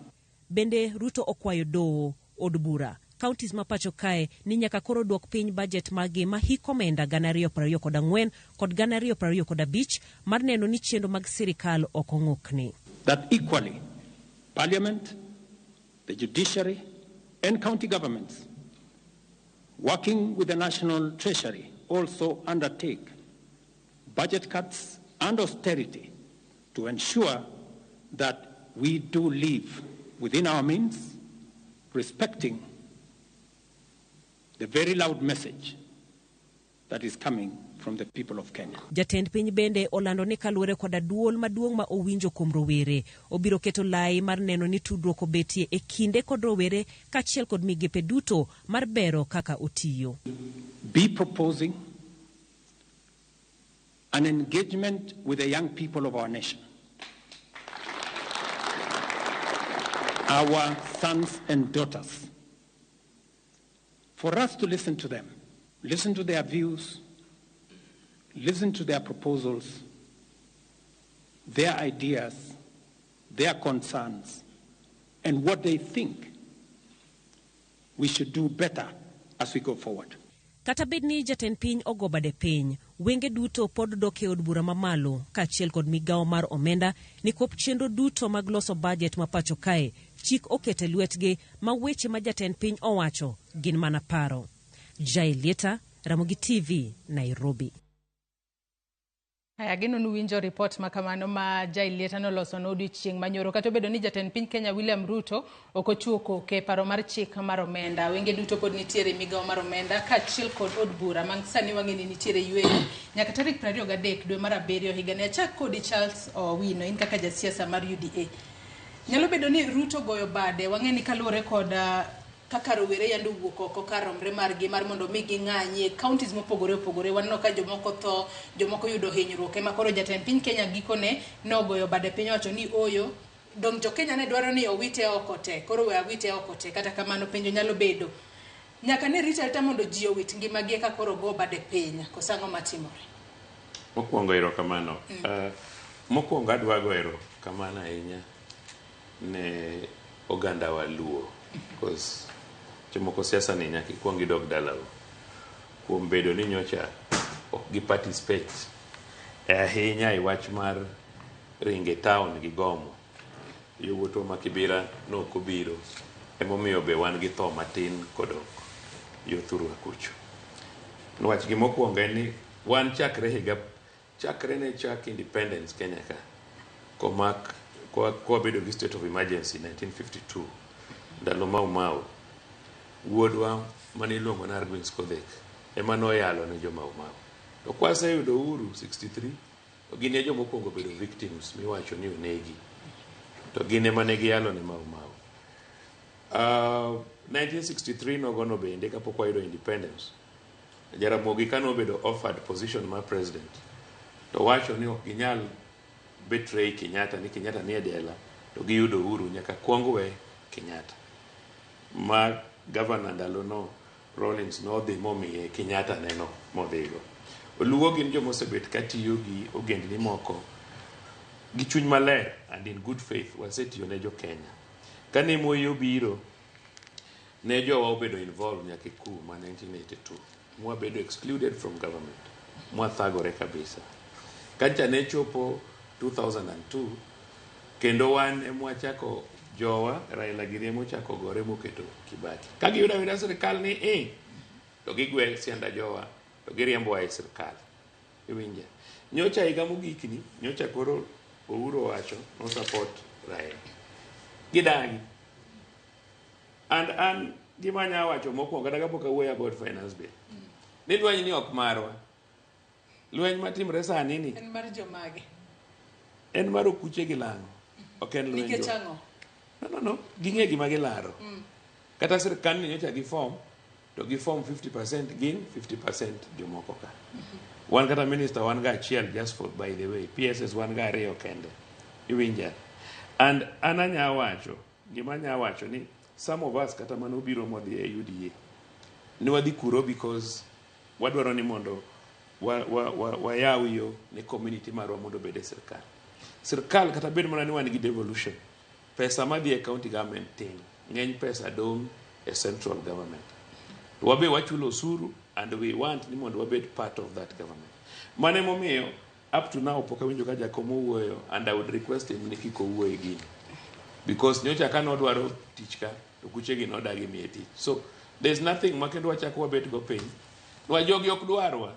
Bende Ruto okwayo doho od bura counties mapacho kae ni nyaka koro duok piny budget magi ma hiko omenda 2024 kod 2025 mar neno ni chenro mag sirikal ok ong'okni. That equally, Parliament, the judiciary, and county governments, working with the National Treasury, also undertake budget cuts and austerity to ensure that we do live within our means, respecting the very loud message that is coming from the people of Kenya. Jatend piny bende olando ni kaluore koda duol maduong' ma owinjo kuom rowere obiro keto lai mar neno ni tudruok obetie e kinde kod rowere kaachiel kod migepe duto mar bero kaka otiyo. Be proposing an engagement with the young people of our nation, our sons and daughters, for us to listen to them, listen to their views, listen to their proposals, their ideas, their concerns, and what they think we should do better as we go forward. Kata bed ni jatend piny ogo bade piny, wenge duto pod dok e od bura mamalo kaachiel kod migawo mar omenda ni kop chenro duto mag loso budget mapacho kae chik okete lwetgi ma weche ma jatend piny owacho gin mana paro. Jael Lieta, Ramogi TV, Nairobi. Aya gino nuwinjo report makamano ma Jailieta noloso n'odiochieng' manyoro kata obedo ni jatend piny Kenya William Ruto okochuoko ke paro mar chik mar omenda. Wenge duto pod nitiere migawo mar omenda kaachiel kod od bura mang sani wang'eni nitiere yweyo nyaka tarik 23 dwe mar 7 higa ni. Achak kodi Charles Owino, in kaka jasiasa mar UDA. Nyalo bedo ni Ruto goyo bade wang'eni kaluwore kod kaka rowere yando wuok oko karomre margi mar mondo mi ging'anye counties mopogore opogore. Waneno ka jomoko tho, jomoko yudo hinyruok, ema koro jatend piny Kenya gikone nogoyo bade piny owacho ni oyo dong jo Kenya ne dwaro ni owite oko te, koro we awite oko te. Kata kamano penjo nyalo bedo nyaka ne rita mondo ji owit ngimagi eka koro go bade piny, kosango matimore. Mokwongo ero kamano. Mokwongo adwa go ero kamano ahinya ne oganda wa Luo, because jomoko siasa ni nyaka ikwong idog dalaw kuom bedo ni nyocha ok gi participate ahinya e wach mar ringe town gi gomo. Yowuoto ma Kibira nokobiro emomiyo be wan gi tho matin kodok yothurwa kucho. Nwach gi mokwongo en ni wan chakre ne chak independence Kenya ka komak kwa bedo gi state of emergency 1952 ndalo Mau wuodwa mane iluongo na Argwin Skodhek ema noyalo ne jo Mau. To kwaseyudo uhuru 63 to gin e joma okwongo bedo victims miwacho ni onegi, to gin ema ne giyalo ne Mau. 1963 nogono bende kapok wayudo independence, Jaramogi kano obedo offered position mar president to wacho ni ok ginyal betray Kenyatta ni Kenyatta ni edela to giyudo uhuru nyaka kwongwe Kenyatta. Ma governor ndalo no Rawlings no dhi momiye Kenyatta neno modhigo. Oluo gin jomo osebet katiyo gi ogendni moko gi chuny maler and in good faith wasetiyo ne jo Kenya. Kane Moi obiro ne jowa obedo involved nyaka ku ma 1982 mwabedo excluded from government, mwathagore kabisa. Kacha ne chopo 2002 kendo wan emwachako jowa Raila Giri mochako gore moketo Kibaki. Kagi yuda wida sirikal ni to gigwe sianda jowa to giriembo ai sirikal. Iwinja. Nyocha higa mogikni, nyocha koro Uhuru wacho no support Raila. Gidagi. And gimanya wacho mokwongo daga poka wuoyo about finance bill. Ni lweny ni ok marwa. Lweny matimre sani ni En mar jomage. En mar okuche gi lango. Ok en lweny. Nikech ang'o? No. Ging'e gima gilaro. Kata sirikal ni nyocha gi form to gi form 50% gin 50% jomoko ka. Wan kata minister wan ga achiel just for by the way. PSS wan ga ariyo kende. Iwinja. And ananya wacho, gimanya wacho ni some of us kata mano biro modhi e UDA ni wadhi kuro because wadwaro ni mondo wayaw yo ne community marwa mondo bede sirikal. Sirikal kata bed mana ni wan gi devolution, pesa madhi e county government tin ng'eny pesa dong e central government. Wabe wachulo osuru and we want ni mondo wabed part of that government. Mane momiyo up to now poka winjo ka jakomo wuoyo, and I would request him ni kiko wuoyo gini because nyocha ka nodwaro tich ka to kuche gi nodagi miye tich. So there's nothing makendo wachako wabet go piny nwa jogi ok dwarwa.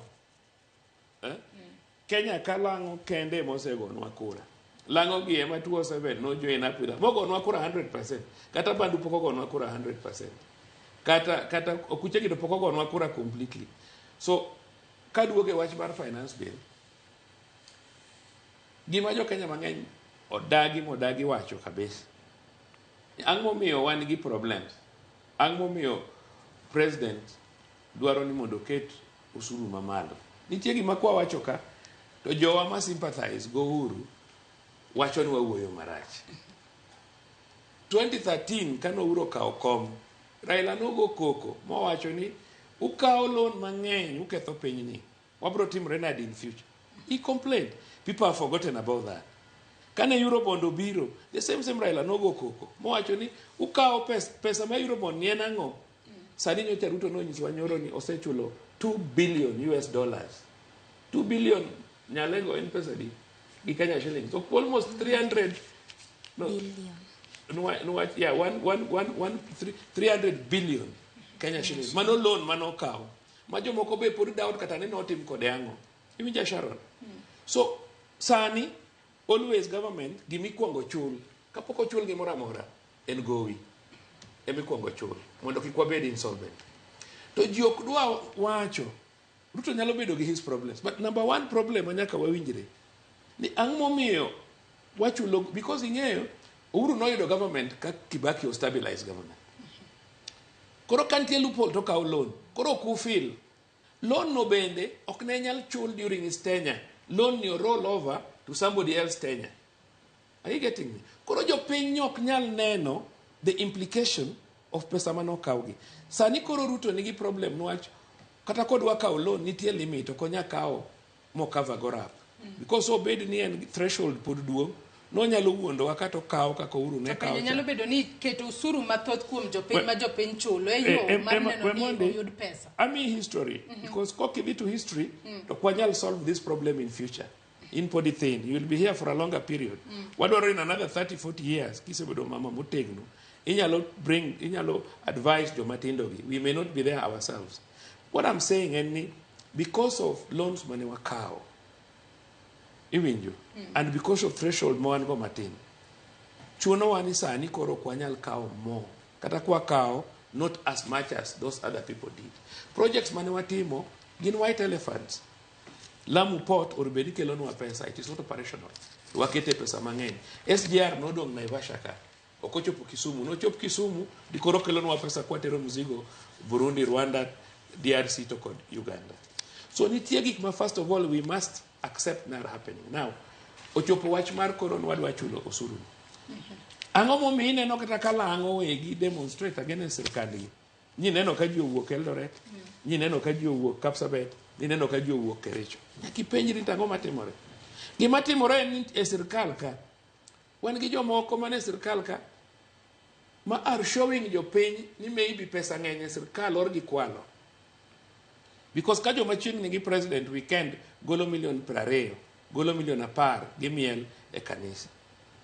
Kenya kalango kende mosegonwa kura. Lango gi ema 207 no join up with us. Mogonwa kura 100%. Kata bandu poko gonwa kura 100%. Kata okuche gi to poko gonwa kura completely. So kaduoge wach mar finance bill. Gima jo Kenya mang'eny modagi wacho kabisa. Ang' momiyo wan gi problems. Ang' momiyo president dwaro ni mondo ket usuru mamalo. Nitie gima kwa wacho ka to jowa ma sympathize go Uhuru wacho ni wawuoyo marach. 2013 kano Uhuru kawo kom, Raila nogo koko mo wacho ni ukawo loan mang'eny uketho piny ni. Wabro timre nadi in future. He complained. People have forgotten about that. Kane Eurobond obiro, the same Raila nogo koko mo wacho ni ukawo pesa ma Eurobond ni en ang'o. Sani nyocha Ruto nonyiswa nyoro ni osechulo $2 billion. 2 billion nyalego en pesa di gi Kenya shillings. So almost 300 billion. No, yeah, 300 billion Kenya shillings. Mano loan mano kawo. Ma jomoko be pod doubt kata ne notim kode ang'o. Iwinja Sharon. So sani always government gimikwongo chul kapok ochul gimoro amora en gowi emikwongo chul mondo kik wabed insolvent. To ji ok dwa wacho Ruto nyalo bedo gi his problems, but number one problem anyaka wawinjre ni ang' momiyo wachulo, because ing'eyo Uhuru noyudo government ka Kibaki stabilize government. Koro kantie loophole to kaw loan. Koro ok feel loan no bende ok ne nyal chul during his tenure. Loan ni roll over to somebody else tenure. Are you getting me? Koro jopiny ok nyal neno the implication of pesa mano kawgi. Sani koro Ruto nigi problem nwach kata kodwa kaw loan nitie limit ok onya kaw mo cover go up. Because obed ni en threshold pod duong' no nyalo wuondo kata kaw kaka Uhuru ne kaw. Nyalo bedo ni keto usuru mathoth kuom jopiny ma jopiny chulo e yo mar neno ni oyud pesa. Ami history because kokidhi to history to kwanyal solve this problem in future. In polythene, you will be here for a longer period. Wadwaro in another 30-40 years kisebedo mama motegno inyalo advise jomatindo gi. We may not be there ourselves. What I'm saying is because of loans money wakao iwinjo and because of threshold mo an go matin chuno wani sani koro kwanyal kao mo kata kwa kao not as much as those other people did. Projects mane watimo gin white elephants. Lamu Port or bedikelo nwa pesa, it is not operational. Wakete pesa mang'eny. SGR no dong Naivasha ka. Okochopo Kisumu, no chop Kisumu, dikoro kelo nwa pesa kwatero mzigo Burundi, Rwanda, DRC to Uganda. So nitie gik ma first of all we must accept that happening. Now, ochopo wach mar koron wadwa chulo osuru. Ang'o momiyo ineno kata kala ang'o wegi demonstrate against sirkandgi. Nyi neno ka ji owuok Eldoret, nyi neno ka ji owuok Kapsabet, nyi neno ka ji owuok Kericho. Nyaki penjri ang'o matimore. Gima timore en e sirkal ka. Wan gi jomoko mane sirkal ka ma are showing jopiny ni maybe pesa ng'eny e sirkal or gikwalo. Because ka joma chiegni gi president weekend golo million 20, golo million 10 gi miel e kanisa.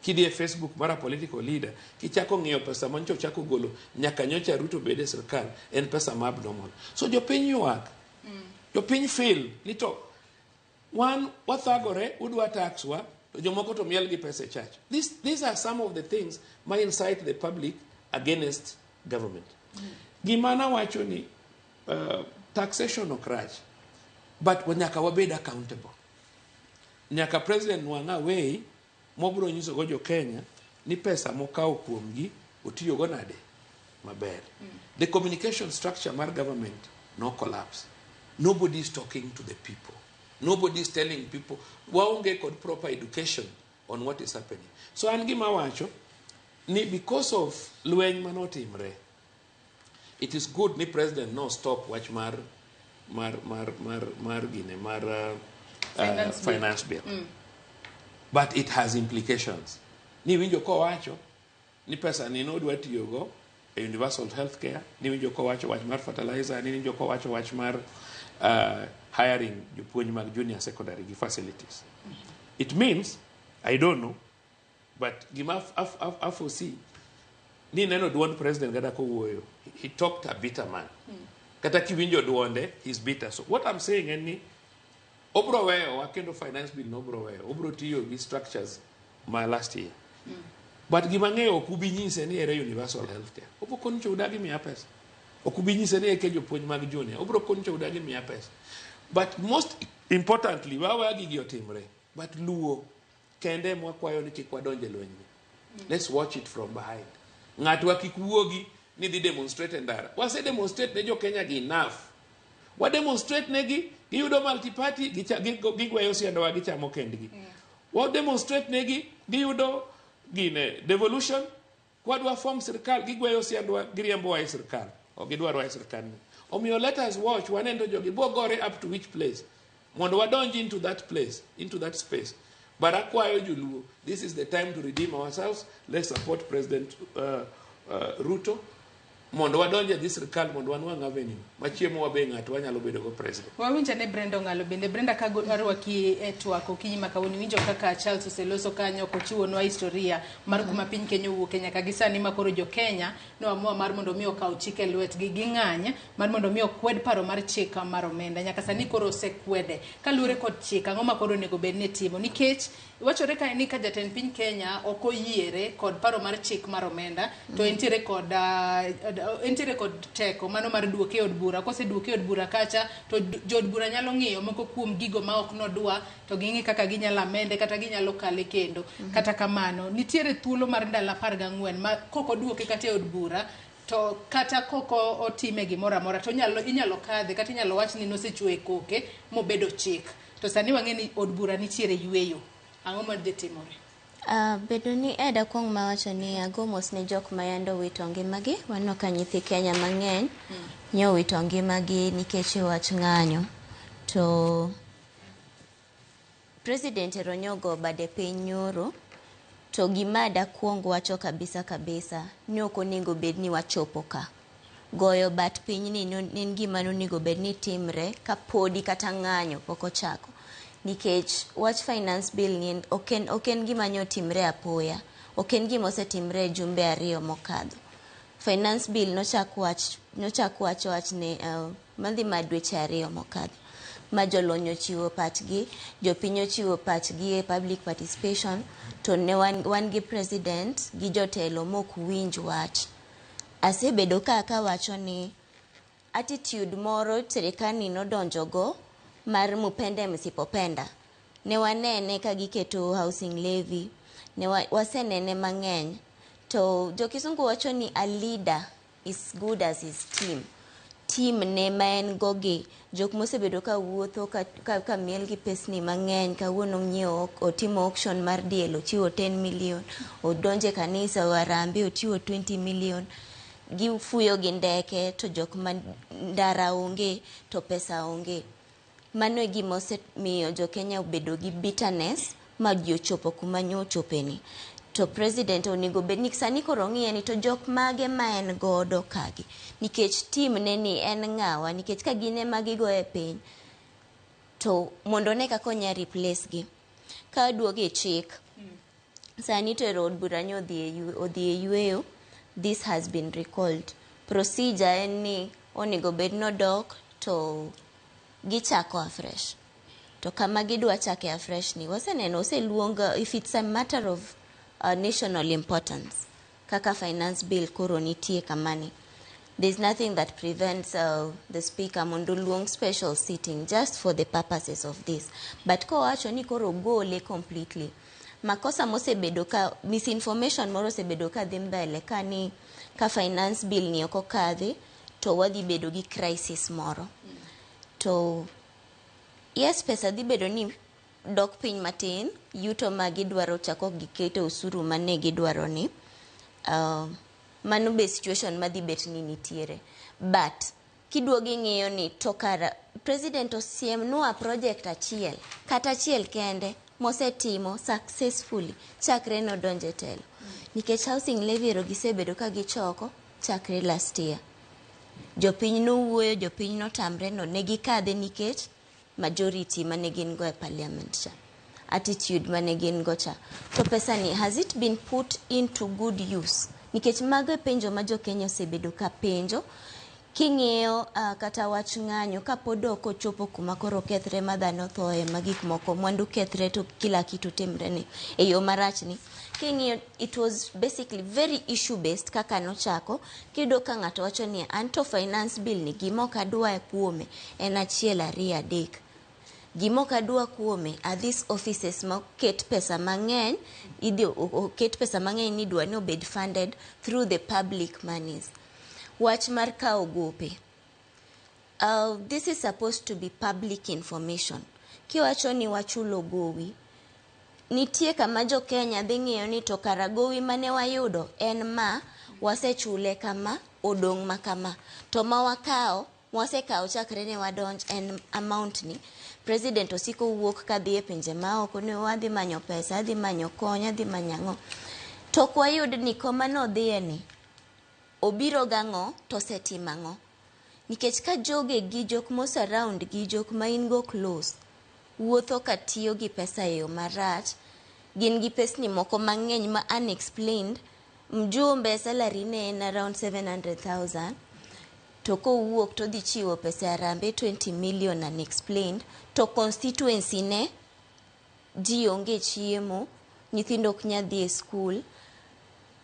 Kidie Facebook mara political leader kichako ng'iyo pesa mancho chako golo nyaka nyocha Ruto bede sirkal en pesa ma abnormal. So jopiny yuak. Jopiny feel ni to one wathagore udwa tax wa to jomoko to miel gi pesa church. These are some of the things might incite the public against government. Gimana wacho ni taxation okrach, but nyaka wabed accountable. Nyaka president nwanga way mobro nyiso go jo Kenya ni pesa mokao kuomgi otiyo go nade maber. The communication structure mar government no collapse. Nobody is talking to the people. Nobody is telling people waonge kod proper education on what is happening. So an gima wacho ni because of lweny manotimre, it is good ni president no stop watch mar finance bill. But it has implications. Ni winjo ko wacho ni pesa ni no dwa tiyogo e universal healthcare, ni winjo ko wacho wach mar fertilizer, ni winjo ko wacho wach mar hiring jopuonj mag junior secondary facilities. It means, I don't know, but gima afosi ni neno duond president gada ko wuoyo. He talked a bitter man. Kata kiwinjo duonde, he's bitter. So what I'm saying is ni obro weyo wakendo finance bill no obro weyo. Obro tiyo gi structures my last year. But gima ng'eyo okubi nyise ni ere universal healthcare. Obo koncho udagi miya pesa. Okubi nyise ni eke jopuonj mag junior. Obro koncho udagi miya pesa. But most importantly, wawa gigi otimre. But luo kende mwakwayo ni kik wadonje lwenye. Let's watch it from behind. Ng'atwa kik wuogi ni dhi demonstrate ndara. Wase demonstrate ne jo Kenya gi enough. Wa demonstrate negi giyudo multi-party gigweyo siandowa gichamo kendgi. Wa demonstrate negi giyudo gine devolution kwadwa form sirkal gigweyo siandowa giriembo wa sirkal o gidwaro wa sirkal. Omiyo let us watch wanendo jogi bogore up to which place. Mondo wadonji into that place, into that space. But akwayo juluo, this is the time to redeem ourselves. Let's support President Ruto mondo wadonje dhi sirkal mondo wanwang' avenue machiemo wabe ng'ato wanyalo bedo go president. Wawinja ne Brenda ngalo bende Brenda ka arwaki e twak okinyi makawuono winjo kaka Charles oseloso kanyo kochiwo nwa historia mar kuma piny Kenya owuok Kenya ka gisani makoro jo Kenya no amua mar mondo mi okaw chike lwetgi ging'any mar mondo mi okwed paro mar chik mar omenda nyaka sani koro osekwede kaluwore kod chik ang'o makoro onego bed ne timo nikech wachore ka ni ka jatend piny Kenya ok oyiere kod paro mar chik mar omenda to entiere kod teko mano mar duoke od bura kose duoke od bura kacha to jod bura nyalo ng'iyo moko kuom gigo ma ok nodwa to ging'i kaka ginyalo amende kata ginyalo kale kendo kata kamano nitiere thuolo mar ndalo 14 ma koko duoke kata od bura to kata koko otime gimoro amora to inyalo kadhe kata inyalo wach ni nosechwe koke mobedo chik to sani wang'e ni od bura nitiere yweyo ang'o ma dhi timore? Bedo ni eda kwong mawacho ni agomos ne jok mayando wito ngimagi wano ka nyithi Kenya mang'eny nyo wito ngimagi nikech wach ng'anyo to President Ronyogo bade piny nyoro to gimada kwong wacho kabisa ni ok onego bed ni wachopo ka goyo bat piny ni en gima onego bed ni timre ka podi kata ng'anyo pok ochako nikech watch finance bill ni oken gima nyo timre apoya oken gima osetimre jumbe 2 mokadho finance bill nochak wach ne madhi madweche 2 mokadho ma jolony ochiwo pachgi jopiny ochiwo pachgi e public participation to ne wan gi president gi jotelo mok winj wach asebedo ka wacho ni attitude moro serikali nodonjogo mar mupende msipopenda ne wanene ka giketo housing levy ne wasenene mang'eny to jokisungu wacho ni a leader is good as his team ne maen gogi jok mosebedo ka wuotho ka miel gi pesni mang'eny kawuono ng'iewo otimo auction mar diel ochiwo 10 million odonje kanisa warambe ochiwo 20 million gifuyo gi ndeke to jok mandara onge to pesa onge mano e gima osemiyo jo Kenya obedo gi bitterness ma ji ochopo kuma nyo ochopeni to president onego bed ni sani koro ng'iye ni to jok mage ma en godo kagi nikech team ne ni en ng'awa nikech ka gine magi go e piny to mondo ne kako nya replace gi ka duoge chik sani to road buranyo odhi e yweyo this has been recalled procedure en ni onego bed no dok to gichako afresh to kama gidwa chake afresh ni waseneno oseluonga if it's a matter of national importance kaka finance bill koro nitie kamani there's nothing that prevents the speaker mondo luong special sitting just for the purposes of this but ko wacho ni koro gole completely makosa mosebedo ka misinformation moro sebedo ka dhi mbele kani ka finance bill ni oko kadhi to wadhi bedo gi crisis moro to yes pesa dhi bedo ni dok piny matin yuto ma gidwaro chako giketo usuru mane gidwaro ni mano be situation madhi bet ni nitiere but kiduogi ng'iyo ni tokara president osiem nua project achiel kata achiel kende mosetimo successfully chakre no donje telo nikech housing levy ro gisebedo ka gichoko chakre last year jopiny nowuoyo jopiny notamre no negi kadhe nikech majority mane gin go e parliament cha attitude mane gin go cha to pesa ni has it been put into good use nikech mago penjo ma jo Kenya osebedo ka penjo king'iyo kata wach ng'anyo ka pod ok ochopo kuma koro kethre madhano thoe magik moko mwandu kethre to kila kitu timre ni e yo marach ni king'iyo it was basically very issue based kaka nochako kido ka ng'ato wacho ni anto finance bill ni gimo kadwa kuome en achiel 2 3 gimo kadwa kuome are these offices ma ket pesa mang'eny ket pesa mang'eny ni dwa ni obed funded through the public monies wach mar kawo gope this is supposed to be public information kiwacho ni wachulo gowi nitie kama jo Kenya dhi ng'iyo ni to kara gowi mane wayudo en ma wasechule kama odong' ma kama to ma wasekawo chakre ne wadonj en amount ni president osiko wuok kadhi e pinje ma oko ne wadhi manyo pesa adhi manyo kony adhi manyango to kwayud ni koma no dhiye ni obiro gang'o to setimang'o. Nikech ka joge gi jok mos around gi jok ma in go close wuotho ka tiyo gi pesa e yo marach, gin gi pesni moko mang'eny ma unexplained. Mjumbe salary ne en around 700,000 to kowuok to dhi chiwo pesa arambe 20 million unexplained, to constituency ne ji onge chiemo, nyithindo ok nya dhi e school,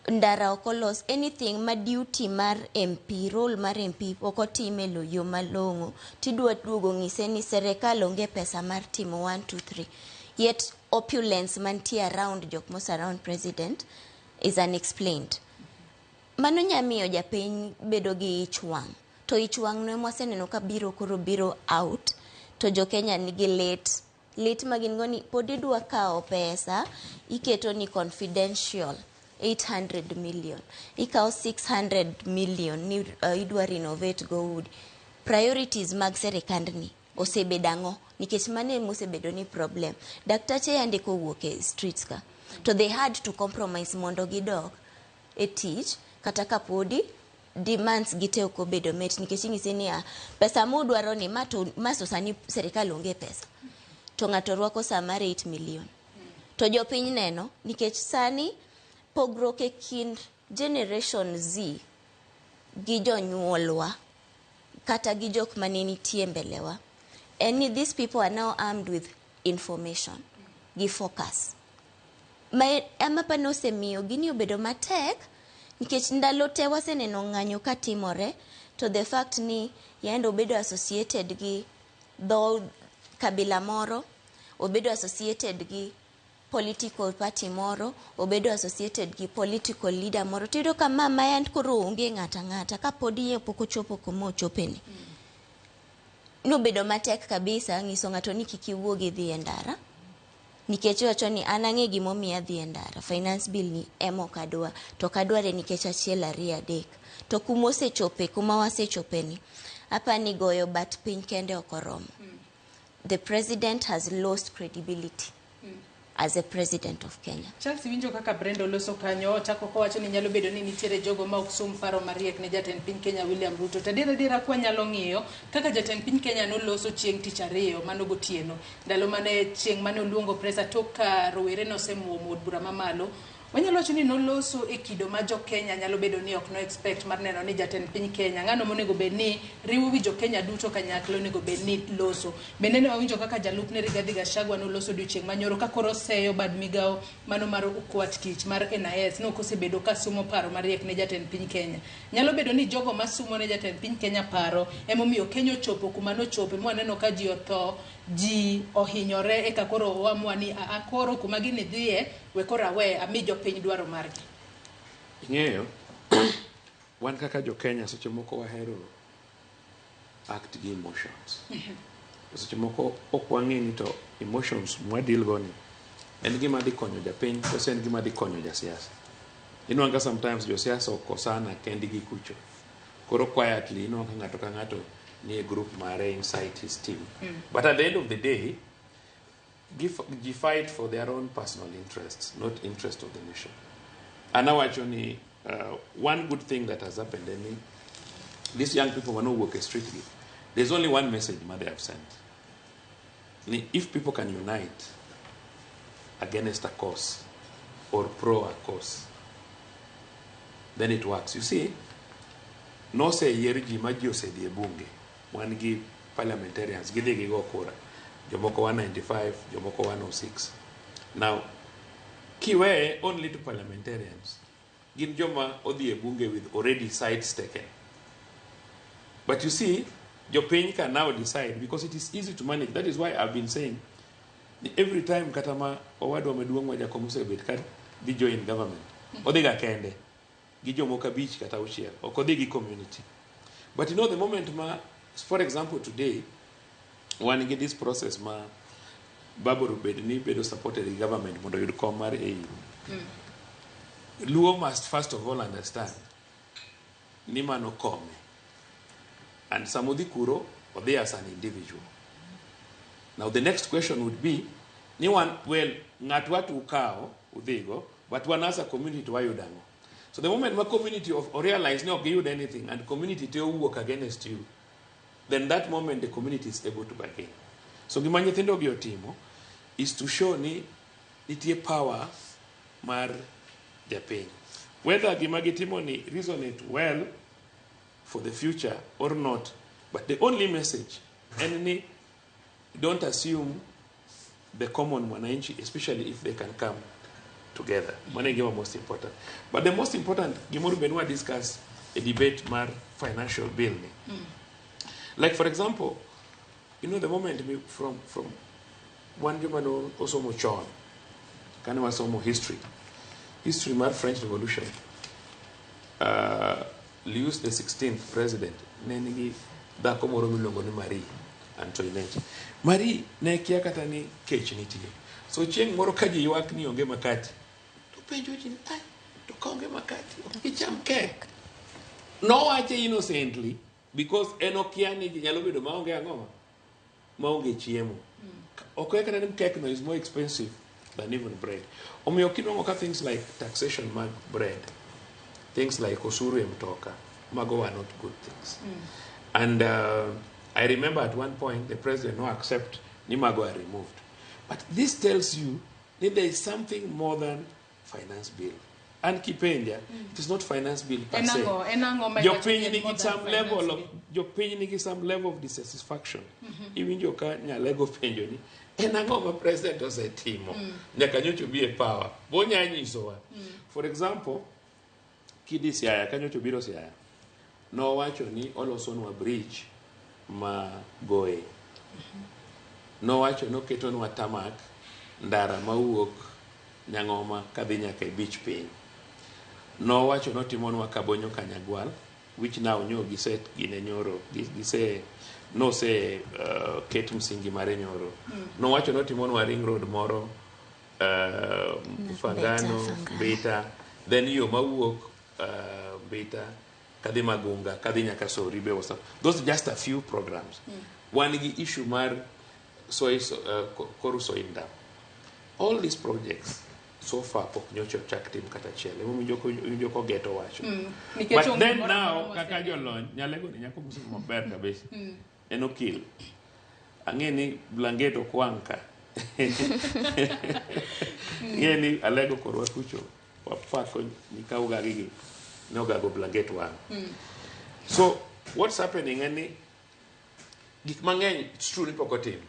ndara ok olos, anything ma duty mar MP, role mar MP ok otim e yo malong'o, tidwa duogo ng'ise ni serikal onge pesa mar timo 1 2 3, yet opulence mantie around jok mos around president is unexplained. Mano nyamiyo japiny bedo gi ich wang', to ich wang' no mwaseneno ka biro koro biro out, to jo Kenya nigi lit magin go ni pod idwa kao pesa iketo ni confidential 800 million, ikao 600 million ni idwa renovate go udi. Priorities mag serikandni osebedango nikech mane mosebedo ni problem. Daktache yande ko wuok e streets ka, to they had to compromise mondo gidok e tich kata kapodi demands gite ok obedo met, nikech ing'isi ni pesa mudwaro ni maso sani serikal onge pesa, to ng'ato rwako sa mar 8 million. To jopiny neno nikech sani pogruok e kind generation Z gi jonyuolwa kata gi jok mane nitie mbelewa, and these people are now armed with information gi focus. Ama pano semiyo gini obedo matek, nikech ndalo te waseneno ng'anyo katimore, to the fact ni yando obedo associated gi dho kabila moro, obedo associated gi political party moro, obedo associated gi political leader moro, tiyudo ka mama yand koro onge ng'ata ka podi ye poko chopo komo chopeni. Nobedo matek kabisa ng'iso ng'ato ni kiki wuogi dhi e ndara, nikech wacho ni an ang'e gimomiyo adhi e ndara, finance bill ni emo kadwa, to kadware nikech 1 2 3, to kuma osechope, kuma wasechopeni hapa ni goyo bat piny kende okoromo. The president has lost credibility as a president of Kenya. Charles winjo kaka Brenda loso kanyo, chako ko wacho ni nyalo bedo ni nitiere jogo ma ok som paro mariek ne jatend piny Kenya William Ruto. Tadira kwa nyalo ng'iyo kaka jatend piny Kenya no loso chieng' tich ariyo mano gotieno, ndalo mane chieng' mane oluongo presa toka rowere no semuomo od bura mamalo. Wanyalo wacho ni noloso e kido ma jo Kenya nyalo bedo ni ok no expect mar neno ni jatend piny Kenya ng'ano monego bed ni riwo wi jo Kenya duto kanyakla onego bed ni loso. Bende ne wawinjo kaka jalupne Rigathi Gachagua no loso odiochieng' manyoro ka koro seyo bad migao mano mar ukwat tich mar NIS no kosebedo ka sumo paro mariek ne jatend piny Kenya. Nyalo bedo ni jogo masumo ne jatend piny Kenya paro emomiyo Kenya ochopo kuma no chope, mwaneno ka ji otho, ji ohinyore, eka koro wamwa ni akoro kuma gini dhiye we kora we ami jo piny dwaro margi. Ing'eyo wan kaka jo Kenya seche moko wahero act gi emotions. Seche moko ok wang'e ni to emotions mwadil go ni en gima dhi konyo japiny kose en gima dhi konyo jasiasa. Inwanga sometimes josiasa okosana kendgi kucho, koro quietly inwanga ka ng'ato ni a group mare inside his team. But at the end of the day, fight for their own personal interests, not interest of the nation. And now actually, one good thing that has happened, these young people will not work strictly. There's only one message they have sent. If people can unite against a cause or pro a cause, then it works. You see, no say yeriji maji osedie bunge, one give parliamentarians, gidhi go kura. Jomoko 195, Jomoko 106. Now, kiwe only to parliamentarians. Gin joma odhi e bunge with already sides taken. But you see, Jopiny can now decide because it is easy to manage. That is why I've been saying, every time katama owadu wameduong waja komuse bet kad di join government. Odhiga kende. Gi jomoka beach kata uchiel. Okodhigi community. But you know the moment for example today, one get this process ma Babu Bedni bedo supported the government mondo yud kom mar AU. Luo must first of all understand ni mano come and samudhi kuro or they as an individual. Now the next question would be ni one well ngat watu ukao udhigo but one as a community to wayudango. So the moment my community of realize no give you anything and community to work against you, then that moment the community is able to bargain. So gima nyithindo gi otimo is to show ni nitie power mar japiny. Whether gima gitimo ni resonate well for the future or not, but the only message, and don't assume the common mwananchi, especially if they can come together. Money is most important. But the most important, Gimoru Benua discuss a debate mar financial bill. Like for example, you know the moment from one Jumano also Mochon, kind of some history mar French Revolution. Louis the 16th president, nenigi dhako moro miluongo ni Marie Antoinette. Marie ne kia kata ni kech nitie. So chieng' moro ka ji ywak ni onge makati, to penjo ji ai to ka onge makati ok gicham kek. Nowache innocently because en okia ni ji nyalo bedo maonge ang'oma maonge chiemo. Ok kata ni cake no is more expensive than even bread. Omiyo kinwang'o ka things like taxation mag bread, things like osuru mtoka, mago are not good things. And I remember at one point the president no accept ni mago are removed. But this tells you that there is something more than finance bill. And Kipenja, it is not finance bill per se. Your opinion is some level of dissatisfaction. Even your lego penjoni. Enango president was a team. Nyakanyo to be a power. Bonya nyisowa. For example, Kidi siaya, kanyo to biro siaya. No wacho ni oloso no bridge ma goe. No wacho no keto no tamak ndara mawuok Nyangoma kadhi nyaka e beach piny. No wacho no timonwa Kabonyo Kanyagwal, which now nyo giset gine nyoro gise no se ket msingi mare nyoro. No wacho no timonwa ring road moro Fangano Beta, then yo mawuok Beta kadhi Magunga kadhi nyaka Soribe was those are just a few programs. One issue mar Koru Soil Dam. All these projects so far pok nyocho chak tim kata chiele ko geto wacho. But then now kaka jolony nyalego ni nyako musim maber kabisa. En okil angeni blangeto kwanka ngeni alego korwa kucho wapako nikauga gigi nogago blangeto wan. So what's happening any gik mangeny it's true ni pokotim.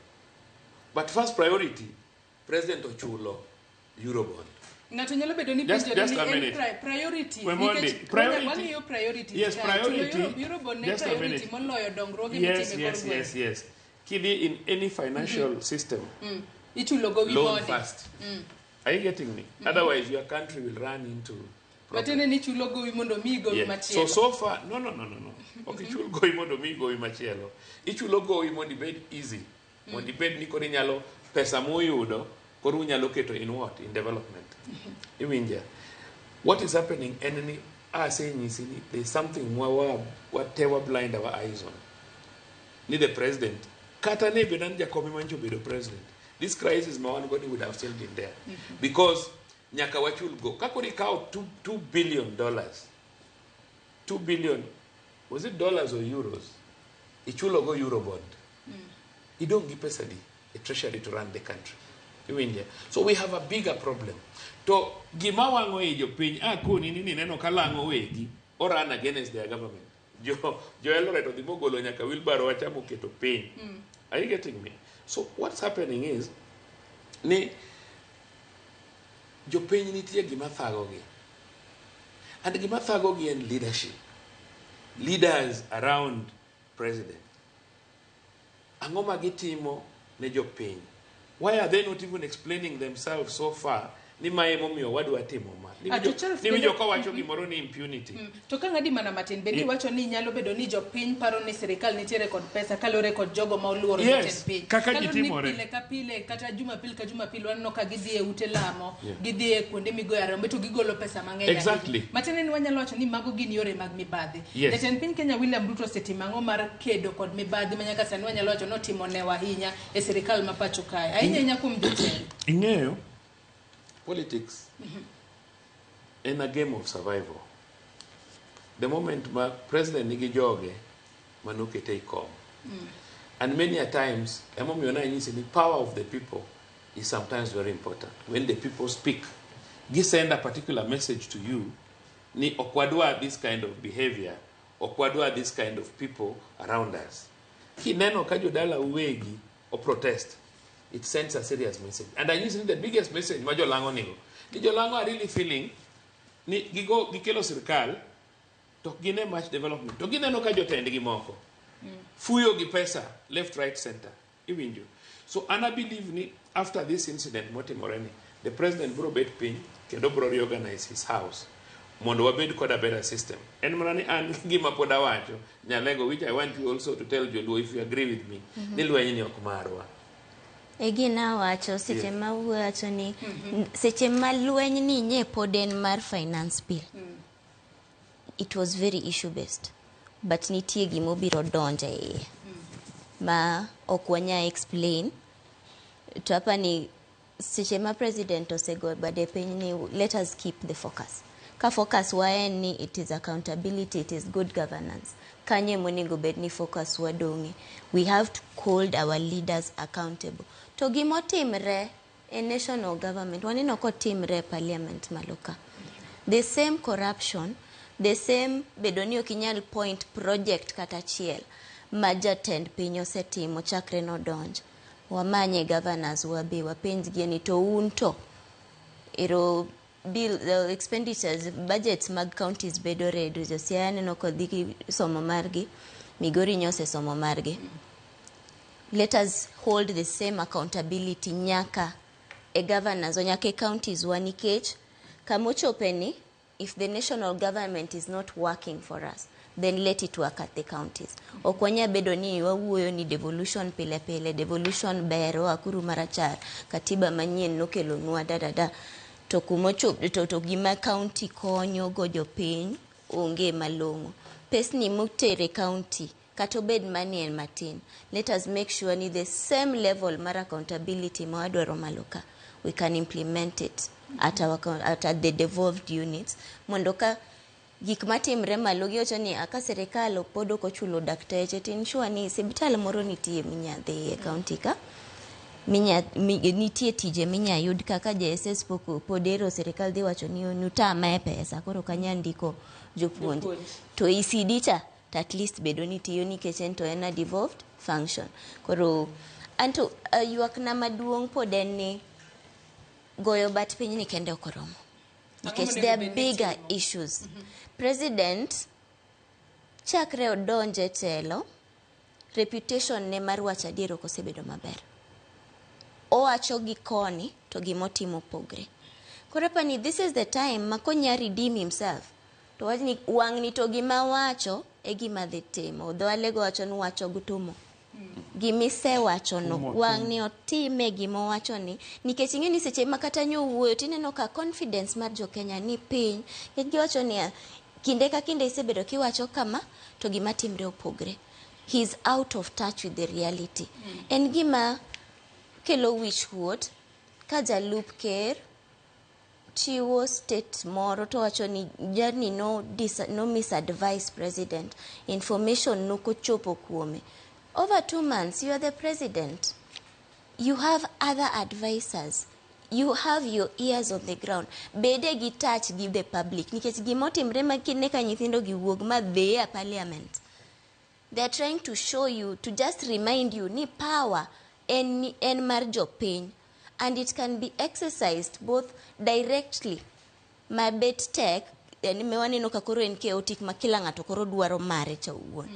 But first priority president ochulo Eurobond. Ngato nyalo bedo ni just a minute. Priority. Priority. Priority. Yes, priority. Eurobond just priority moloyo dongruoge yes. Kidi in any financial system. Ichulo go loan fast. Are you getting me? Otherwise your country will run into but ni chulo go mondo mi go machielo. So far no. Okay, chulo go mondo mi go machielo. Ichulo go mondo bed easy. Mondo bed ni kori nyalo pesa moyudo koru nyalo keto in what? In development. Iwinja. What is happening enemy are saying is there's something more whatever blind our eyes on. Ni the president. Kata ne bedan Jacobi mancho be the president. This crisis no one would have still been there. Because nyaka wachul go. Kakori kao $2 billion. $2 billion. Was it dollars or euros? Ichulo go Eurobond. You don't give pesa di a treasury to run the country. India. So we have a bigger problem. To gima wango e jopiny kuni nini neno kalango wegi or run against their government. Jo Eldoret odhi mogolo nyaka wheelbarrow wachamo keto piny. Are you getting me? So what's happening is ni jopiny nitie gima thagogi. And gima thagogi en leadership. Leaders around president. Angoma gitimo ne jopiny. Why are they not even explaining themselves so far? Ni maemo miyo wadwa timo ma. Ni jo ko wacho gimoro ni impunity. To ka ngadi mana matin beni wacho ni nyalo bedo ni jopiny paro ni sirikal nitiere kod pesa kalore kod jogo ma oluoro jotend piny. Kaka gitimore. Pile ka pile kata jumapil ka jumapil wanno ka gidhi e ute lamo, gidhi e kuonde migoyo rombe to gigolo pesa mang'eny. Exactly. Matene ni wanyalo wacho ni mago gin yore mag mibadhi. Jatend piny Kenya William Ruto setimo ang'o mar kedo kod mibadhi manyaka sani wanyalo wacho notimo ne wahinya e sirikal ma pacho kae. Ahinya kuom jotelo. Ing'eyo politics in a game of survival. the moment ma president nigi joge manokete ikom. And many a times, the power of the people is sometimes very important. When the people speak, they send a particular message to you, ni okwadwa this kind of behavior, okwadwa this kind of people around us. Kineno kajodala uwegi or protest, it sends a serious message. And I use the biggest message, Majo Lango nigo. The Jolango are really feeling, ni gigo gikelo sirkal, to gine much development. To gine no kajotende gimoko. Fuyo gipesa, left, right, center. Iwinjo. So I believe ni after this incident, Moti Moreni, the president bro bet pin, kendo bro reorganize his house. Mondo wabed koda better system. En manani an gima poda wacho, nyalego, which I want you also to tell Joluo if you agree with me. Nilwenyi ni okumarwa. Egina wacho seche ma wacho ni seche ma lweny ni nye poden mar finance bill. It was very issue based. But nitie gimo biro donje iye. Ma okwanya explain. To hapa ni seche ma president osego bade piny ni let us keep the focus. Ka focus waen ni it is accountability, it is good governance. Kanye monego bed ni focus wadongi. We have to hold our leaders accountable. To gimo timre a national government, wanino ko timre parliament maloka. The same corruption, the same bedoni okinyal point project kata chiel majatend piny osetimo chakre no donj. Wamanye governors wabe wapenj geni to unto ero bill the expenditures budgets mag counties bedo redu josiane no kodhi somo margi Migori nyose somo margi. Let us hold the same accountability nyaka e governors o nyaka counties wanikech kamocho peni. If the national government is not working for us, then let it work at the counties. Okwanya bedo ni wawuoyo ni devolution pile pile, devolution bero akuru marachar, katiba manyien nokelo nwa da. To kumocho to gima county konyo gojo piny onge malongo. Pesni mutere county kato bed money and matin. Let us make sure ni the same level mara accountability mawadwaro maloka. We can implement it at the devolved units. Mondoka gik matimre malogi ocho ni aka serikal podo ko chulo dakteche tin sure ni hospital moro nitie minya dhi e county ka nitie tije minya yud kaka JSS podero serikal dhi wacho ni nutama pesa koro kanya ndiko jopuonj to ECD cha at least bedo ni tiyo nikech en to ena devolved function koro anto yuak na maduong poden ni goyo bat piny ni kende okoromo. Because there are bigger issues. President chakre odonje telo, reputation ne mar wacho adier ok osebedo maber. Owacho gi koni to gimotimo pogre. Koro pani this is the time makonya redeem himself. To wajni wangni to gima wacho e gima dhi timo. Dho alego wacho ni wacho gutumo. Gimise wacho no wangni otime gimo wacho ni nikech ingeni seche makata nyo wuoyo tineno ka confidence mar jo Kenya ni piny gi wacho ni kinde ka kinde isebedo kiwacho kama to gima timre opogre. He's out of touch with the reality. En gima kelo wishwood ka jalup ker chiwo state moro to wacho ni jani no misadvise president, information no kochopo kuome. Over 2 months, you are the president. You have other advisors. You have your ears on the ground. Bede gi touch give the public. Nikech gimotimre makine ka nyithindo gi wuog ma dhia parliament. They are trying to show you, to just remind you, ni power en mar jopiny. And it can be exercised both directly. Mabet tech, mewaneno ka koro en chaotic ma kila ng'ato koro dwaro mare cha wuon.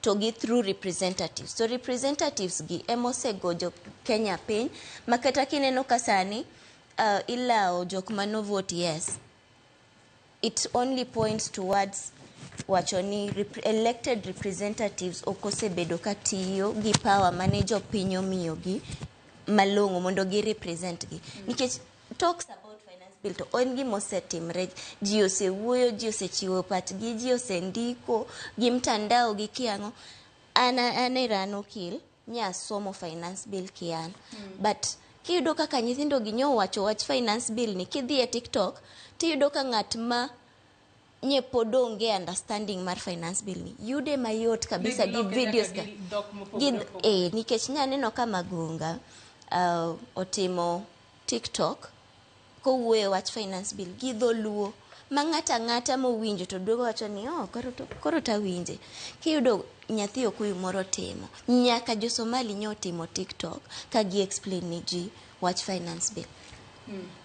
To get through representatives. So representatives gi emose gojo Kenya piny makata kineno kasani ilao jok mano vote yes. It only points towards wachoni elected representatives okose bedo katiyo gi power mane jo piny omiyo gi malongo mondo gi represent gi. Nikech talks about finance bill to on gi mosetimre ji osewuoyo ji osechiwo patgi ji osendiko gi mtandao gi kiango ana rano kil nya somo finance bill kian but kiyudo kaka nyithindo gi nyo wacho wach finance bill ni kidhi e TikTok tiyudo ka ng'at ma nye podonge understanding mar finance bill ni yude mayot kabisa gi videos ka nikech nyaneno kama Gunga otimo TikTok kowuoyo wach finance bill gi dholuo ma ng'ata mowinjo to duogo wacho ni koro tawinje. Kiyudo nyathi okuyu moro timo nyaka jo Somali nyo timo TikTok ka gi explain ni ji wach finance bill.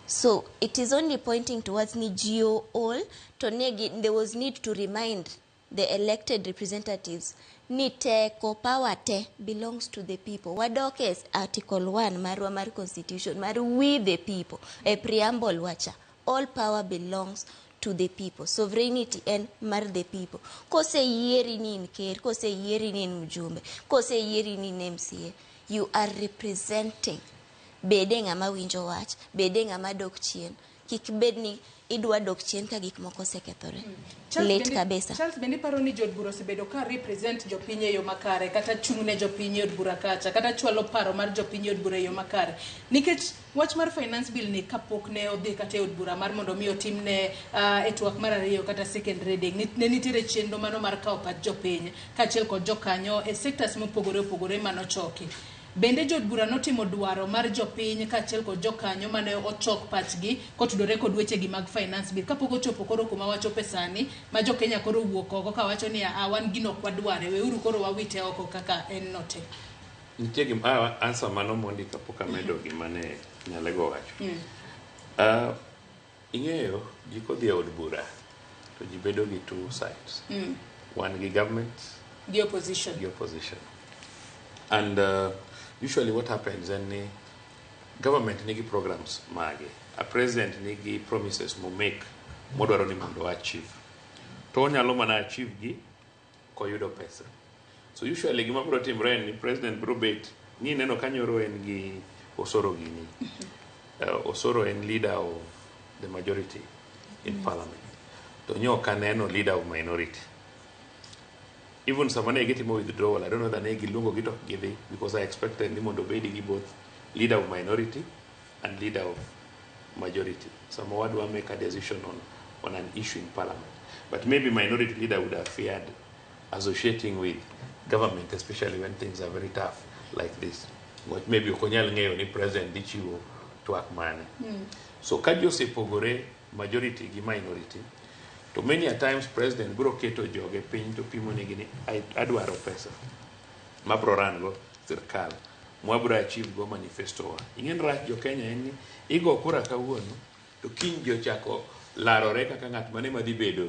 So it is only pointing towards ni geo all to there was need to remind the elected representatives ni teko power te belongs to the people. Wadokes article 1 marwa mar constitution mar we the people a preamble wacha all power belongs to the people, sovereignty and mar the people. Kose yieri ni ker, kose yieri ni mjumbe, kose yieri ni MCA, you are representing. Bede ngama winjo wach, bede ngama dok chien, kik bedni idwa dok chien ka gik moko sekethore. Late kabisa. Charles bendi paro ni jod buro sebedo ka represent jopinye yo makare kata chung'ne jopinye od bura kacha kata chwalo paro mar jopinye od bura yo makare. Nikech wach mar finance bill ni kapok ne odhi kata od bura mar mondo mi otimne e twak mar ariyo kata second reading ne nitiere chenro mano mar kawo pach jopiny kaachiel kod jokanyo e sectors mopogore opogore manochoki. Bende jod bura notimo dwaro mar jopiny kaachiel kod jokanyo mane ochok pachgi kotudore kod wechegi mag finance bill kapok ochopo koro kuma wachope sani ma jo Kenya koro wuok oko ka wacho ni wan gino kwadware weuru koro wawite oko kaka en note. Nitie gima answer mano mondi kapok amedo gima ne nyalego wacho. Ing'eyo ji kodhi e od bura to ji bedo gi two sides. One gi government, the opposition. And usually what happens in government nigi programs mage, a president nigi promises mo make modwaro ni mondo achieve. To nyalo mana achieve gi koyudo pesa. So usually gima bro timre ni president bro bet ni neno kanyoro en gi Osoro gini. Osoro en leader of the majority in parliament. To nyo kaneno leader of minority. Even someone I get him withdrawal, I don't know the negi lungo gito give because I expected him to be both leader of minority and leader of majority. Some would make a decision on an issue in parliament. But maybe minority leader would have feared associating with government, especially when things are very tough like this. What maybe Okonyal Ngeo ni president dichiwo to akmane. So kajo se pogore majority gi minority. To many a times president bro keto joge piny to pimo ni gini adwaro pesa mabro rango sirkal mwabro achieve go manifesto wa ingen rach jo Kenya en igo kura kawuono to kiny jo chako larore kaka ng'at mane madhi bedo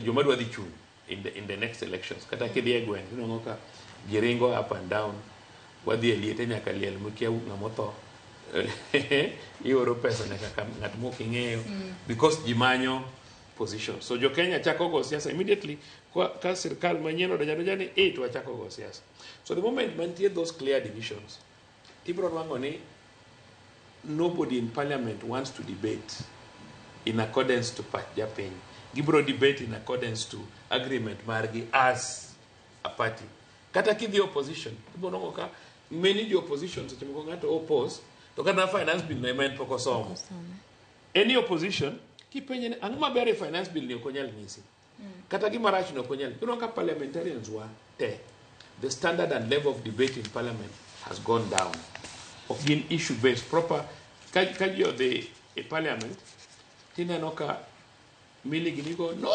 joma dwa dhi chung in the next elections kata kidhi e gweng inongo ka giringo up and down wadhi e liete nyaka liel mukia ng'amotho ioro pesa nyaka ng'at moko ing'eyo because jimanyo position. So jo Kenya chako go siasa immediately ka sirkal manyien odajani to achako go siasa. So the moment mantie those clear divisions, tibro nwango ni nobody in parliament wants to debate in accordance to Japin. Gibro debate in accordance to agreement margi as a party. Kata ki the opposition, ibonongo ka many the opposition so chimko ngato oppose to kana finance bill na men poko somo. Any opposition kipenye angma bere finance bill ni okonyal ngisi kata gima rach no okonyal ka parliamentarians wa te the standard and level of debate in parliament has gone down of being issue based proper kajo the parliament tina noka mili giniko no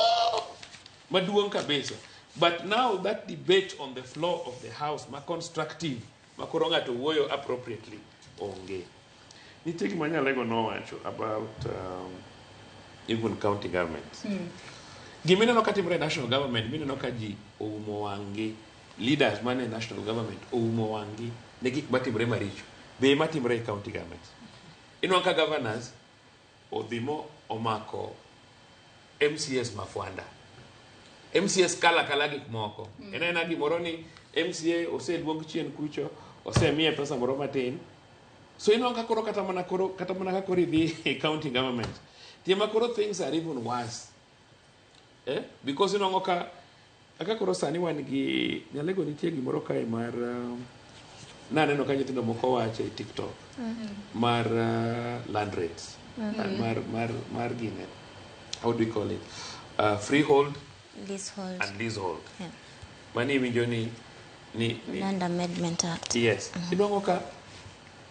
maduong kabisa but now that debate on the floor of the house ma constructive makoronga to woyo appropriately onge nitiki manyalego no wacho about even county governments. Gimina no katimre national government, mina no kaji oumo wangi leaders mane national government oumo wangi negik matimre maricho. Be matimre county governments. Inwanka governors odhimo omako MCS mafwanda. MCS kala gik moko. Ena gimoro ni MCA ose luong chien kucho, ose miye pesa moro matin. So inwanka koro kata mana koro dhi county government. Tiamakoro things are even worse. Because you know akakoro sani wan gi nyalego nitie gimoro kae mar naneno ka nyithindo moko wacho e TikTok mar land rates mar gine how do we call it freehold Leasehold. and leasehold. Yeah. Mani winjo ni Land Amendment Act. Yes. Inongo ka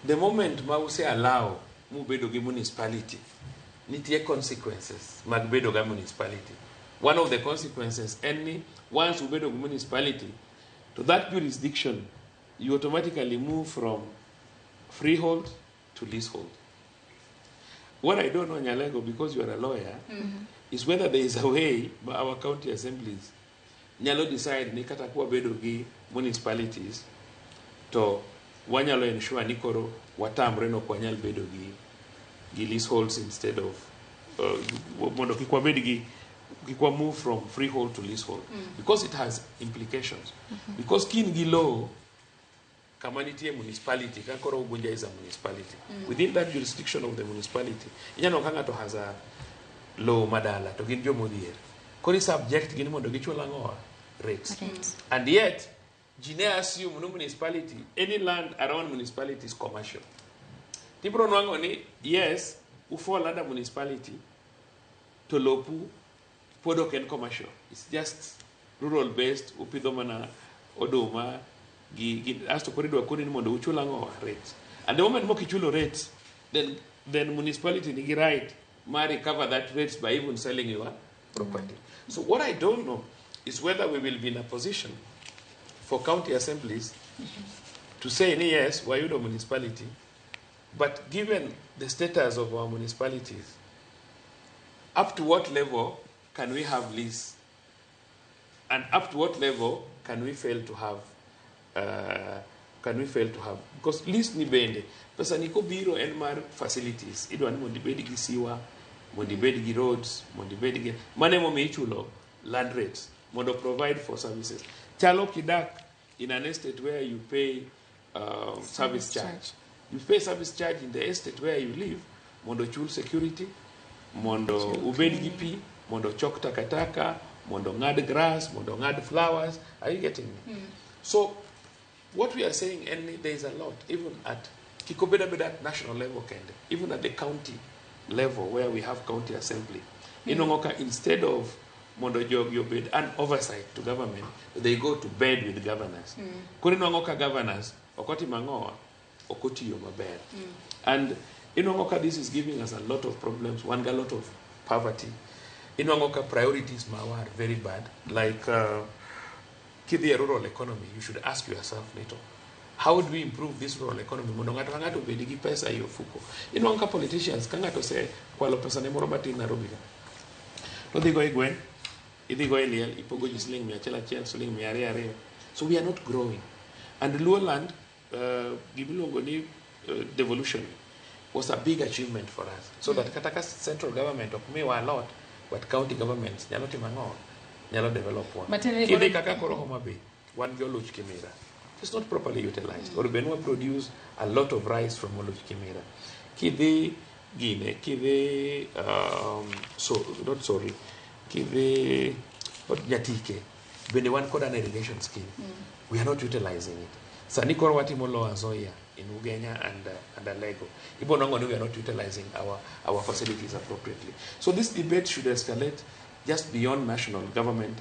the moment ma use allow mu bedo gi municipality, nitie consequences mag bedo ga municipality. One of the consequences, once you bedo gi municipality, to that jurisdiction, you automatically move from freehold to leasehold. What I don't know, Nyalego, because you are a lawyer, is whether there is a way by our county assemblies, Nyalo decide ni kata kuwa bedo gi municipalities, to wanyalo ensure ni koro watamre no kwa nyal bedo gi leaseholds instead of mondo kikwa bedo kikwa move from freehold to leasehold, because it has implications. Because kin gi law kama nitie municipality kakoro ubunja is a municipality, within that jurisdiction of the municipality inyalo ka ngato has a law madala to gin jomodhier kori subject gin mondo gichul ang'owa rates. And yet jine assume no municipality, any land around municipality is commercial. Tipro nwango ni yes ufall under municipality to lopu podo ken commercial, it's just rural based, upidho mana oduma as to corridor according mondo uchula ngo rates. And the moment mo kichulo rates, then municipality nigi right ma recover that rates by even selling your property. So what I don't know is whether we will be in a position for county assemblies to say yes, Wayudo municipality, but given the status of our municipalities, up to what level can we have lease, and up to what level can we fail to have? Because lease ni bende pesa niko biro en mar facilities idwa ni mondo ibed gi siwa, mondo ibed gi roads, mondo ibed gi mane mo michulo land rates mondo provide for services. Chalo kidak in an estate where you pay service charge. You pay service charge in the estate where you live, mondo chul security, mondo ubed gi pi, mondo chok takataka, mondo ngad grass, mondo ngad flowers. Are you getting me? So what we are saying, and there is a lot, even at Kikobeda national level, even at the county level where we have county assembly. Inongoka, instead of mondo jog bed an oversight to government, they go to bed with governors. Kurinongoka governors, okoti mangoa, okoti yomaber. And inongoka, this is giving us a lot of problems. One got a lot of poverty. Inongoka priorities are very bad. Like the rural economy, you should ask yourself later, how do we improve this rural economy? Monongato hangato bedigi pesa hiyo fuko. Inonga politicians kangato say kwalo pesa ne moro bati Nairobi. To digo igwen, idigo eliel, ipogo jisling miachela suling miare. So we are not growing. And the lower land, gibilongo ni devolution was a big achievement for us. So that Kataka central government of me were a lot, but county governments nyaloti mango. Nyalo develop one. Kide kaka koro Homa Bay, one Oluch Kimera. It's not properly utilized. Or Benua produce a lot of rice from Oluch Kimera. Kide Guinea, Kide Kide Nyatike. Bene one called an irrigation scheme. We are not utilizing it. Sanikoro Watimolo Azoya in Ugenya and Alego. Ibonongo, we are not utilizing our facilities appropriately. So this debate should escalate just beyond national government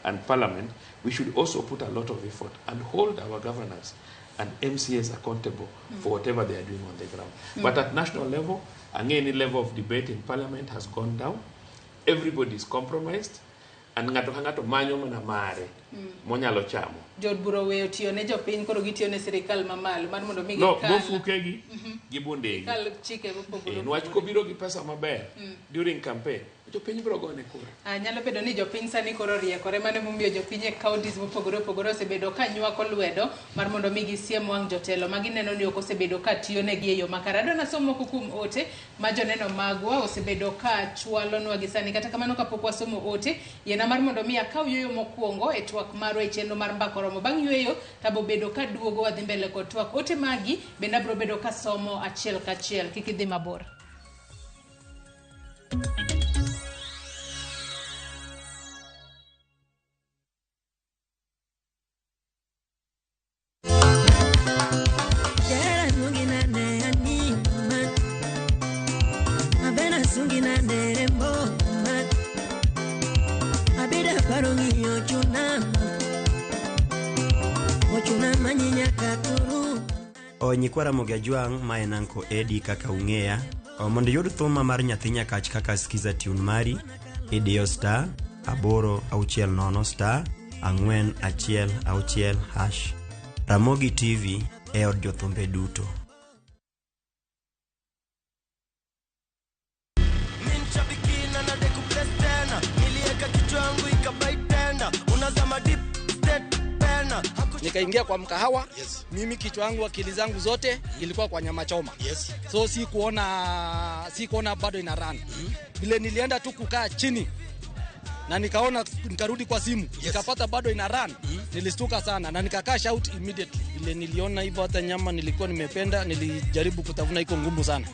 and parliament. We should also put a lot of effort and hold our governors and MCAs accountable for whatever they are doing on the ground. But at national level, any level of debate in parliament has gone down. Everybody is compromised. And ngato manyo mana mare monyalo chamo. Jod buro weyo tiyo ne jopiny koro gitiyo ne sirikal mamalo mar mondo migi no bofukegi gi bondegi kal chike bopogore nwach ko biro gi pesa maber during campaign jopiny biro gone kura. Nyalo bedo ni jopiny sani koro riekore mane momiyo jopiny e counties mopogore opogore osebedo ka nywako lwedo mar mondo migi siem wang' jotelo magineno ni ok osebedo ka tiyo negi e yo makare. Adwa nasomo kukum ote ma joneno magwa osebedo ka chwalonwa gi sani, kata kamano kapok wasomo ote yena mar mondo mi akaw yoyo mokwongo e twak marwa e chenro mar Mbakoromo. Bang' yueyo tabo bedo ka duogo wadhi mbele kod twak ote magi bende abro bedo ka somo achiel kachiel, kik idhi mabor. Nyikwara Mogiajwang' ma en Anko Edi kaka ung'eya. Mondo yud thuma mar nyathi Nyakach kaka skiza tune mari, idiyo star 860 star 416 hash. Ramogi TV e od jothumbe duto. Nikaingia kwa mkahawa, mimi kichwa yangu akili zangu zote ilikuwa kwa nyama choma. So si kuona bado ina run. Vile nilienda tu kukaa chini na nikaona, nikarudi kwa simu, nikapata bado ina run. Nilistuka sana na nikakaa shout immediately. Vile niliona hivyo, hata nyama nilikuwa nimependa, nilijaribu kutafuna, iko ngumu sana.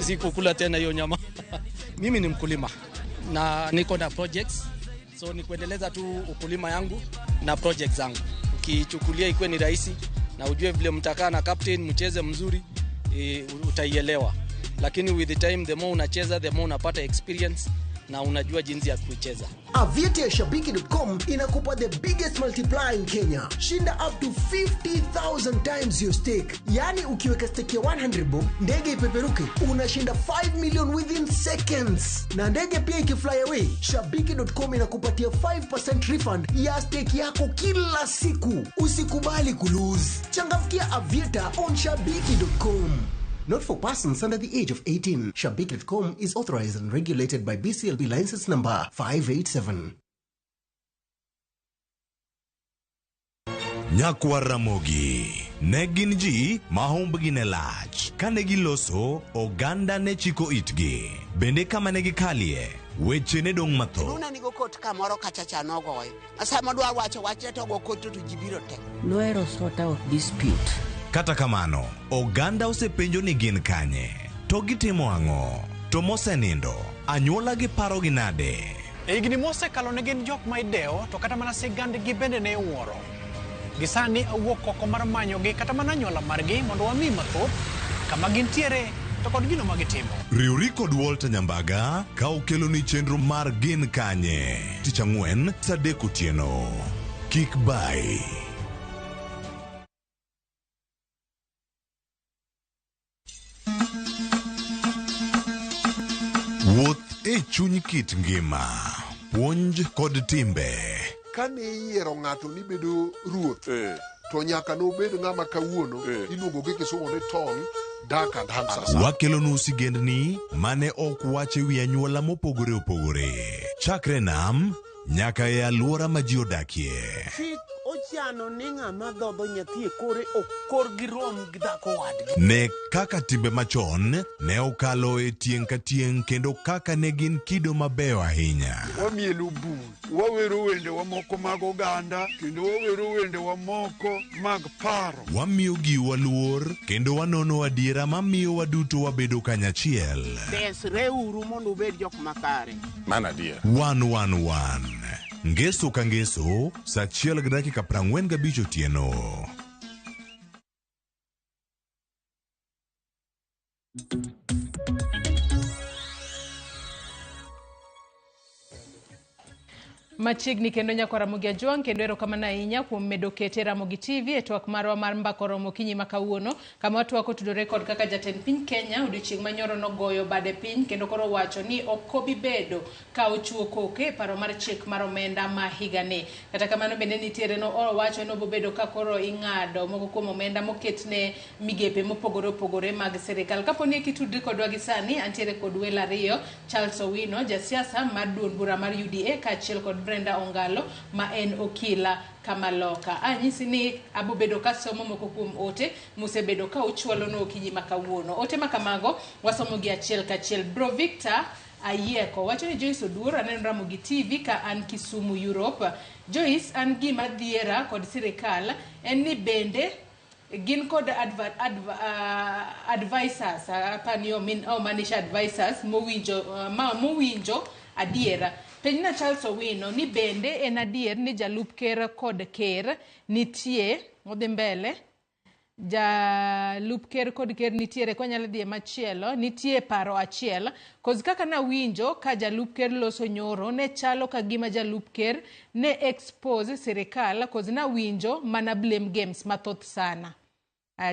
Si kukula tena hiyo nyama. Mimi ni mkulima na niko na projects, so ni kuendeleza tu ukulima yangu na projects zangu. Ukichukulia ikuwe ni rahisi na ujue vile mtakaa na captain mcheze mzuri, utaielewa. Lakini with the time, the more unacheza, the more unapata experience na unajua jinsi ya kucheza. Aviator Shabiki.com inakupa the biggest multiplier in Kenya. Shinda up to 50,000 times your stake. Yani ukiweka stake ya 100 bob, ndege ipeperuke, unashinda 5 million within seconds. Na ndege pia ikifly away, Shabiki.com inakupatia 5% refund ya stake yako kila siku. Usikubali kulose. Changamkia Aviator on Shabiki.com. Not for persons under the age of 18. Shabiki.com is authorized and regulated by BCLB license number 587. Nyakwar Ramogi negin ji mahumbgi ne lach kanegi loso oganda ne chiko itgi bende kama negi kalie weche ne dong matho. Nuna nigo kot kamoro kachacha nogoy asama dwa wache to go kot to jibiro te Noero sort out dispute. Kata kamano, oganda osepenjo ni gin kanye. To gitimo ang'o? To mosenindo, anyuola gi paro gi nade? Igni mose kalo ne gin jok ma ideo, to kata mana sigand gi bende ne wuoro. Gisani awuok oko mar manyo gi kata mana anyuola margi mondo wami mathoth kama gintiere to kod gino ma gitimo. Riuri kod Walter Nyambaga ka okelo ni chenro mar gin kanye. Tich Ang'wen saa 3 otieno. Kik bai. Wuoth e chuny kit ngima, puonj kod timbe. Kane iyiero ng'ato ni bedo ruoth, to nyaka nobed ng'ama kawuono iluongo gi kisungu ni tall, dark and handsome. Wakelonu sigendni mane ok wache wi anyuola mopogore opogore. Chakre nam nyaka e alwora ma ji odakie. Ochiano ni ng'ama dhodho nyathi e kore okor gi rom gi dhako wadgi. Ne kaka timbe machon ne okalo e tieng' ka tieng' kendo kaka ne gin kido mabeyo ahinya. Wamielo bul, wawero wende wa moko mag oganda, kendo wawero wende wa moko mag paro. Wamiyo giwa luor kendo wanono adiera mamiyo waduto wabedo kanyachiel. Desreuru mondo ubed jok makare. Mana adier. 111 Ngeso ka ngeso, saa 1:45 otieno. Machiegni kendo Nyakwar Mogiajwang' kendo erokamano ahinya kuom medo kete Ramogi TV e twak marwa mar mbako romo kinyi ma kawuono, kama watwak otudore kod kaka jatend piny Kenya odiochieng' manyoro nogoyo bade piny kendo koro wacho ni ok obi bedo ka ochuo koke e paro mar chik mar omenda ma higani. Kata kamano bende nitiere no owacho ni obobedo ka koro ing'ado moko kuom omenda moketne migepe mopogore opogore mag sirikal. Kaponi kitudri kodwa gi sani, antiere kod welo ariyo, Charles Owino, jasiasa mar duond bura mar UDA, kaachiel kod Brenda Ongalo ma en okila Kamaloka. Anyisi ni abobedo ka somo moko kuom ote mosebedo ka uchwalo no kinyi ma kawuono. Ote ma kamago wasomo gi achiel kachiel. Bro Victor Ayeko wacho ni Joyce Oduor aneno Ramogi TV ka an Kisumu, Europe. Joyce, an gima dhiera kod sirikal en ni bende gin kod advisors apani manisha advisors mowinjo adiera. Penyna Charles Owino ni bende en adier ni jalup ker kod ker nitie odhi mbele ja lup ker kod ker nitiere konyalo dhie machielo nitie paro achiel cause kaka na winjo ka ja lup ker loso nyoro ne chalo ka gima ja lup ker ne expose sirikal cause na winjo mana blame games mathoth sana.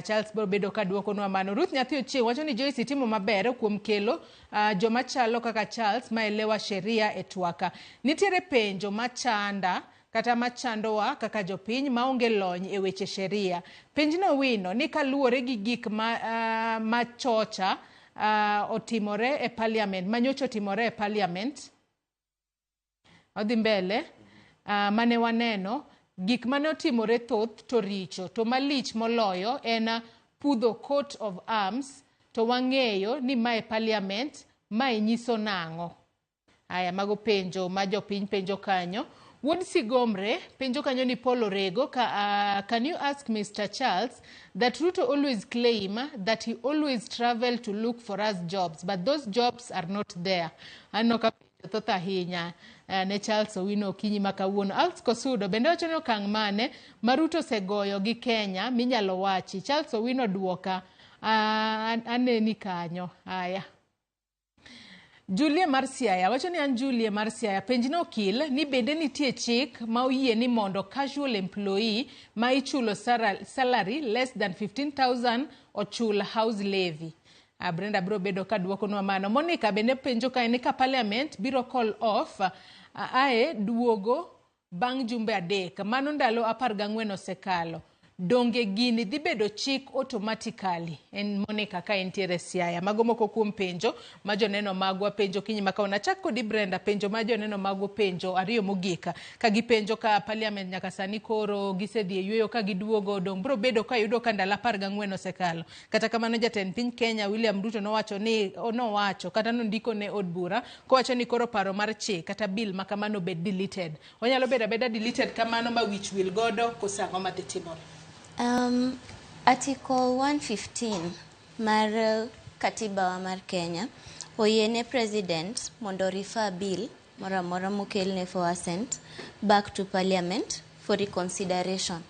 Charles bro bedo ka duoko nwa mano. Ruth Nyathi Ochieng wacho ni Joyce timo maber kuom kelo joma chalo kaka Charles maelewa sheria e twaka. Nitiere penjo machanda kata machandowa kaka jopiny maonge lony e weche sheria. Penjno wino ni kaluwore gi gik machocha otimore e parliament, manyocho otimore e parliament. Odhi mbele mane waneno gik mane otimore thoth to richo to malich moloyo en pudho coat of arms to wang'eyo ni mae parliament mae nyiso nang'o. Aya mago penjo ma jopiny penjo kanyo. Wuod Sigomre penjo kanyo ni Paul Orego can you ask Mr. Charles that Ruto always claim that he always travel to look for us jobs but those jobs are not there. Ano ka thoth ahinya ne Charles Owino Okinyi makawuono. Alex Kosudo bende wacho ni okang' mane Maruto segoyo gi Kenya minyalo wachi. Charles Owino duoka aneni kanyo. Aya Julie Marsiaya wacho ni an Julie Marsiaya penjno okil ni bende nitie chik ma oyie ni mondo casual employee ma ichulo salary less than 15,000 ochul house levy. Brenda bro bedo ka duoko nwa mano. Monica bende penjo ka ni ka parliament biro call off ae duogo bang' jumbe adek mano ndalo 14 osekalo. Donge gini dhi bedo chik automatically. En Monica ka entiere Siaya. Mago moko kuom penjo ma joneno magwa penjo kinyi makaona. Chak kodi Brenda penjo ma joneno magwa penjo ariyo mogika. Ka gipenjo ka parliament nyaka sani koro gisedhi e yweyo ka giduogo dong bro bedo ka yudo ka ndalo 14 osekalo. Kata kamano jatend piny Kenya William Ruto nowacho kata nondiko ne od bura kowacho ni koro paro mar chik kata bill makamano bed deleted. Onyalo beda deleted kamano ma which will godo kosango matitimore. Article 115 mar katiba wa mar Kenya oyiene president mondo refer bill moramora mokelne for assent back to parliament for reconsideration.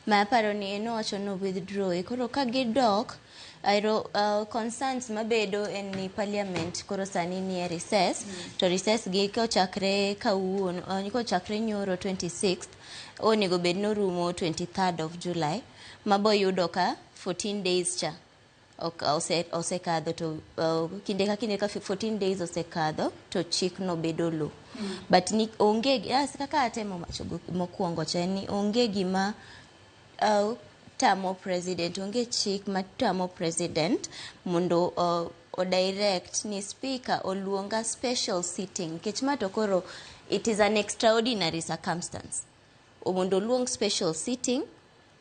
Ma paro ni eno wacho no withdraw koro ka gidok airo concerns mabedo en ni parliament koro sani ni recess to recess gi ko chakre kawuono ko chakre nyoro 26th onego bed no rumo 23rd of July mabo yudo ka 14 days cha osekadho to kinde ka 14 days osekadho to chik no bedo lo but ni onge kaka atemo macho mokuongo cha ni onge gima tamo president onge chik matamo president mondo o direct ni speaker oluonga special sitting kech mato koro it is an extraordinary circumstance mondo luong special sitting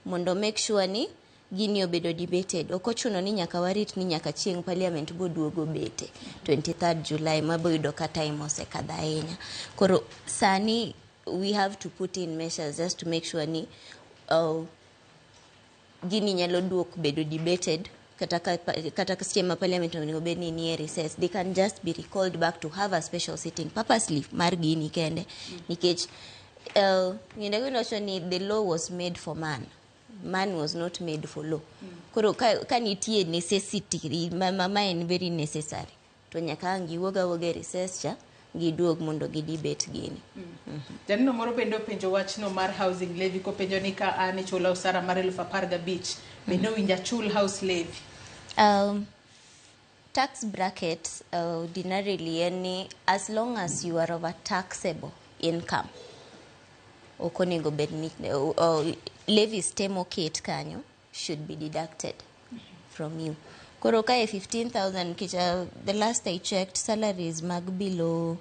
mondo make sure ni gini obedo debated okochuno ni nyaka warit ni nyaka chieng parliament boduogo bete 23rd July mabo yudo ka time osekadha ahinya koro sani we have to put in measures just to make sure ni gini nyalo duok bedo debated kata schema parliament onego bed ni nie recess. They can just be recalled back to have a special sitting purposely mar gini kende nikech the law was made for man was not made for law koro ka nitie necessity mama en very necessary to nyaka woga recess cha giduog mondo gidebate gini. Janino moro bende penjo wachno mar housing levy ko penjo ni ka ani chula usara mar 15,000 bende winja chul house levy. Tax brackets ordinarily any as long as you are of a taxable income okonego bed ni levies temo ket kanyo should be deducted from you. Koro ka 15,000 kicha the last I checked salaries mag below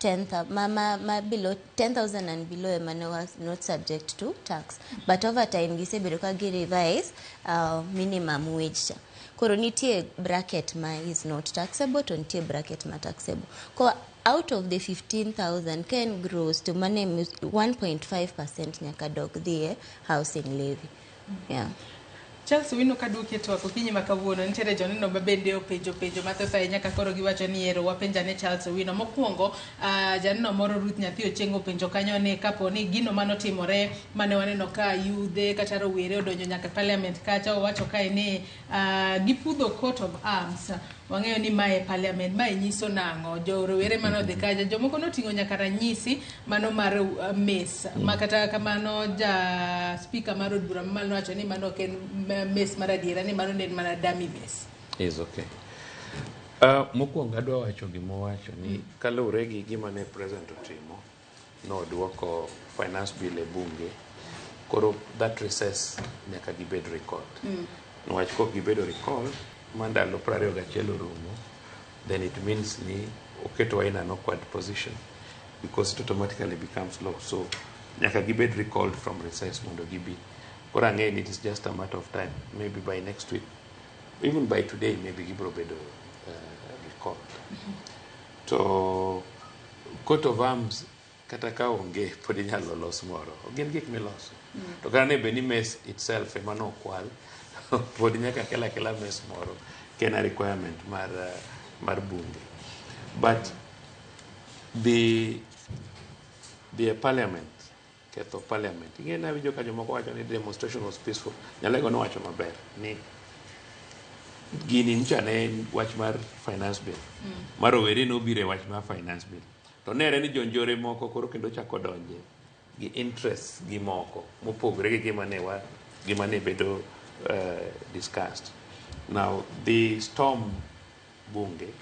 10,000 below 10,000 and below was not subject to tax but over time gisebedo ka gi revise minimum wage cha koro nitie bracket ma is not taxable to nitie bracket ma taxable ko out of the 15,000 can gross to mane 1.5% nyaka dog the housing levy. Yeah. Charles Owino kaduoke twak okinyi makawuono nitiere joneno mabende openjo mathoth ahinya ka koro giwacho ni ero wapenjane Charles Owino. Mokwongo janeno moro Ruth Nyathi Ochieng openjo kanyo ni kapo ni gino manotimore mane waneno ka yudhe kata rowere odonjo nyaka parliament kacha owacho kae ni gipudho coat of arms. Wang'eyo ni mae parliament mae nyiso nang'o jo rowere mano dhi kaja jomoko noting'o nyaka ranyisi mano mar mes makata kamano ja speaker mar od bura mamalo nowacho ni mano ken mes mar adiera ni mano ne mana dummy mes. Is okay. Mokwongo adwa wacho gimowacho ni kaluwore gi gima ne president otimo noduoko finance bill e bunge koro that recess nyaka gibed record. Nwach kok gibedo record mandalo 21 orumo, then it means ni oketwa in an awkward position because it automatically becomes law. So nyaka gibed recalled from recess mondo gibi. Kora ng'e it is just a matter of time. Maybe by next week, even by today, maybe gibro bedo recalled. To coat of arms kata ka onge pod inyalo los moro. Gin gik miloso. To kara ne beni mes itself emano kwal. Pod nyaka kela mes moro kena requirement mar bunge. But the parliament ketho parliament ing'e na winjo ka jomoko wacho ni demonstration was peaceful. Nyalego nowacho maber ni gini ncha ne wach mar finance bill marowere nobire wach mar finance bill to nere ni jonjore moko koro kendo chako donje gi interest gi moko mopogre gi gima ne bedo discussed. Now the storm bunge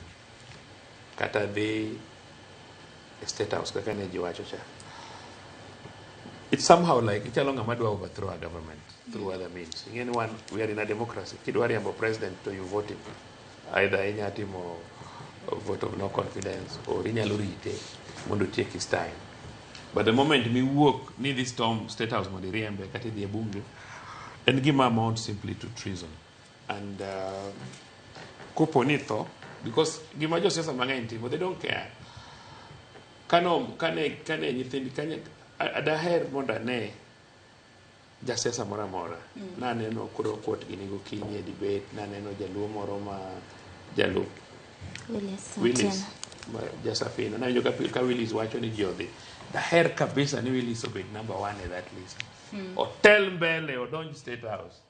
kata the state house kaka ne jiwacho cha, it's somehow like ichalo ng'ama dwa overthrow a government through other means. Anyone, we are in a democracy. Kidwa riambo president to you vote him, either inyatimo vote of no confidence or inyalo rite mondo tiek his time. But the moment mi wuok ni this storm state house mondo riembe kata dhi e bunge, and gima amount simply to treason. And kopo nitho, because gima josiasa mang'eny timo, they don't care. Kane nyithindi kanye adaher mondo ane jasiasa moro amora. Naneno koro kuot gini gokinyi e debate, naneno jaluo moro ma jalup Willis Jasafino. Naneno ka Willis wacho ni jodhi. Daher kabisa ni Willis obed number 1 in that list. Hotel mbele or don't state house.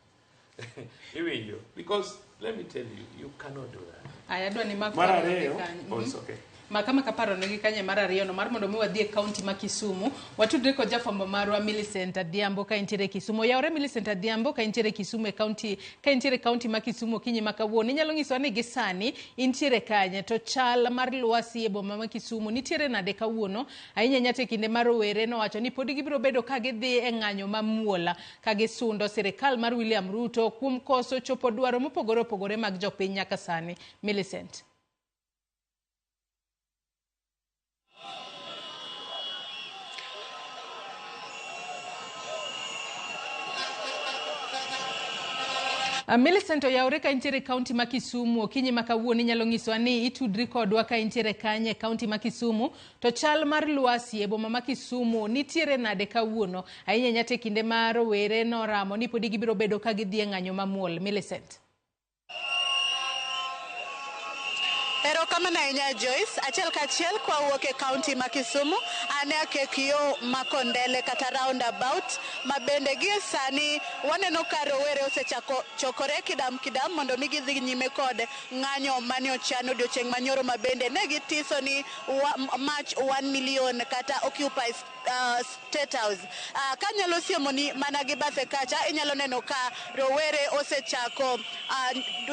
Because let me tell you, you cannot do that. Ayadwa ni Marareo, it's okay. Makama kaparo negi kanye mar ariyo no mar mondo mi wadhi e county ma Kisumu watudre ko jafambo marwa Millicent Adhiambo ka intiere Kisumu. Yaore Millicent Adhiambo ka intiere Kisumu e county ma Kisumu kinyi makawuono inyalo nyiso ni gisani intiere kanye to chal mar lwasi e boma ma Kisumu nitiere nade kawuono ahinya nyate kinde mar rowere no wacho ni pod gibiro bedo ka gidhi e ng'anyo mamuola ka gisundo sirikal mar William Ruto kuom koso chopo dwaro mopogore mag jopiny nyaka sani. Millicent. Millicent oyaore ka intiere county ma Kisumu okinyi makawuono inyalo nyiso ni itudri kodwa ka intiere kanye county ma Kisumu to chal mar lwasi e boma ma Kisumu nitiere nade kawuono ahinya nyate kinde mar rowere noramo ni podi gibiro bedo ka gidhi e ng'anyo mamuol. Millicent. Ero kama na inya Joyce, achiel kachiel kwa uoke county ma Kisumu, ane akekio makondele kata roundabout, mabende gie sani waneno ka rowere osechako chokore kidam mondo migi dhi nyime kod ng'anyo mane ochano odiochieng' manyoro mabende negi tiso ni march 1 million kata occupy state house. Kanyalo siemo ni mana gi bathe kacha inyalo neno ka rowere osechako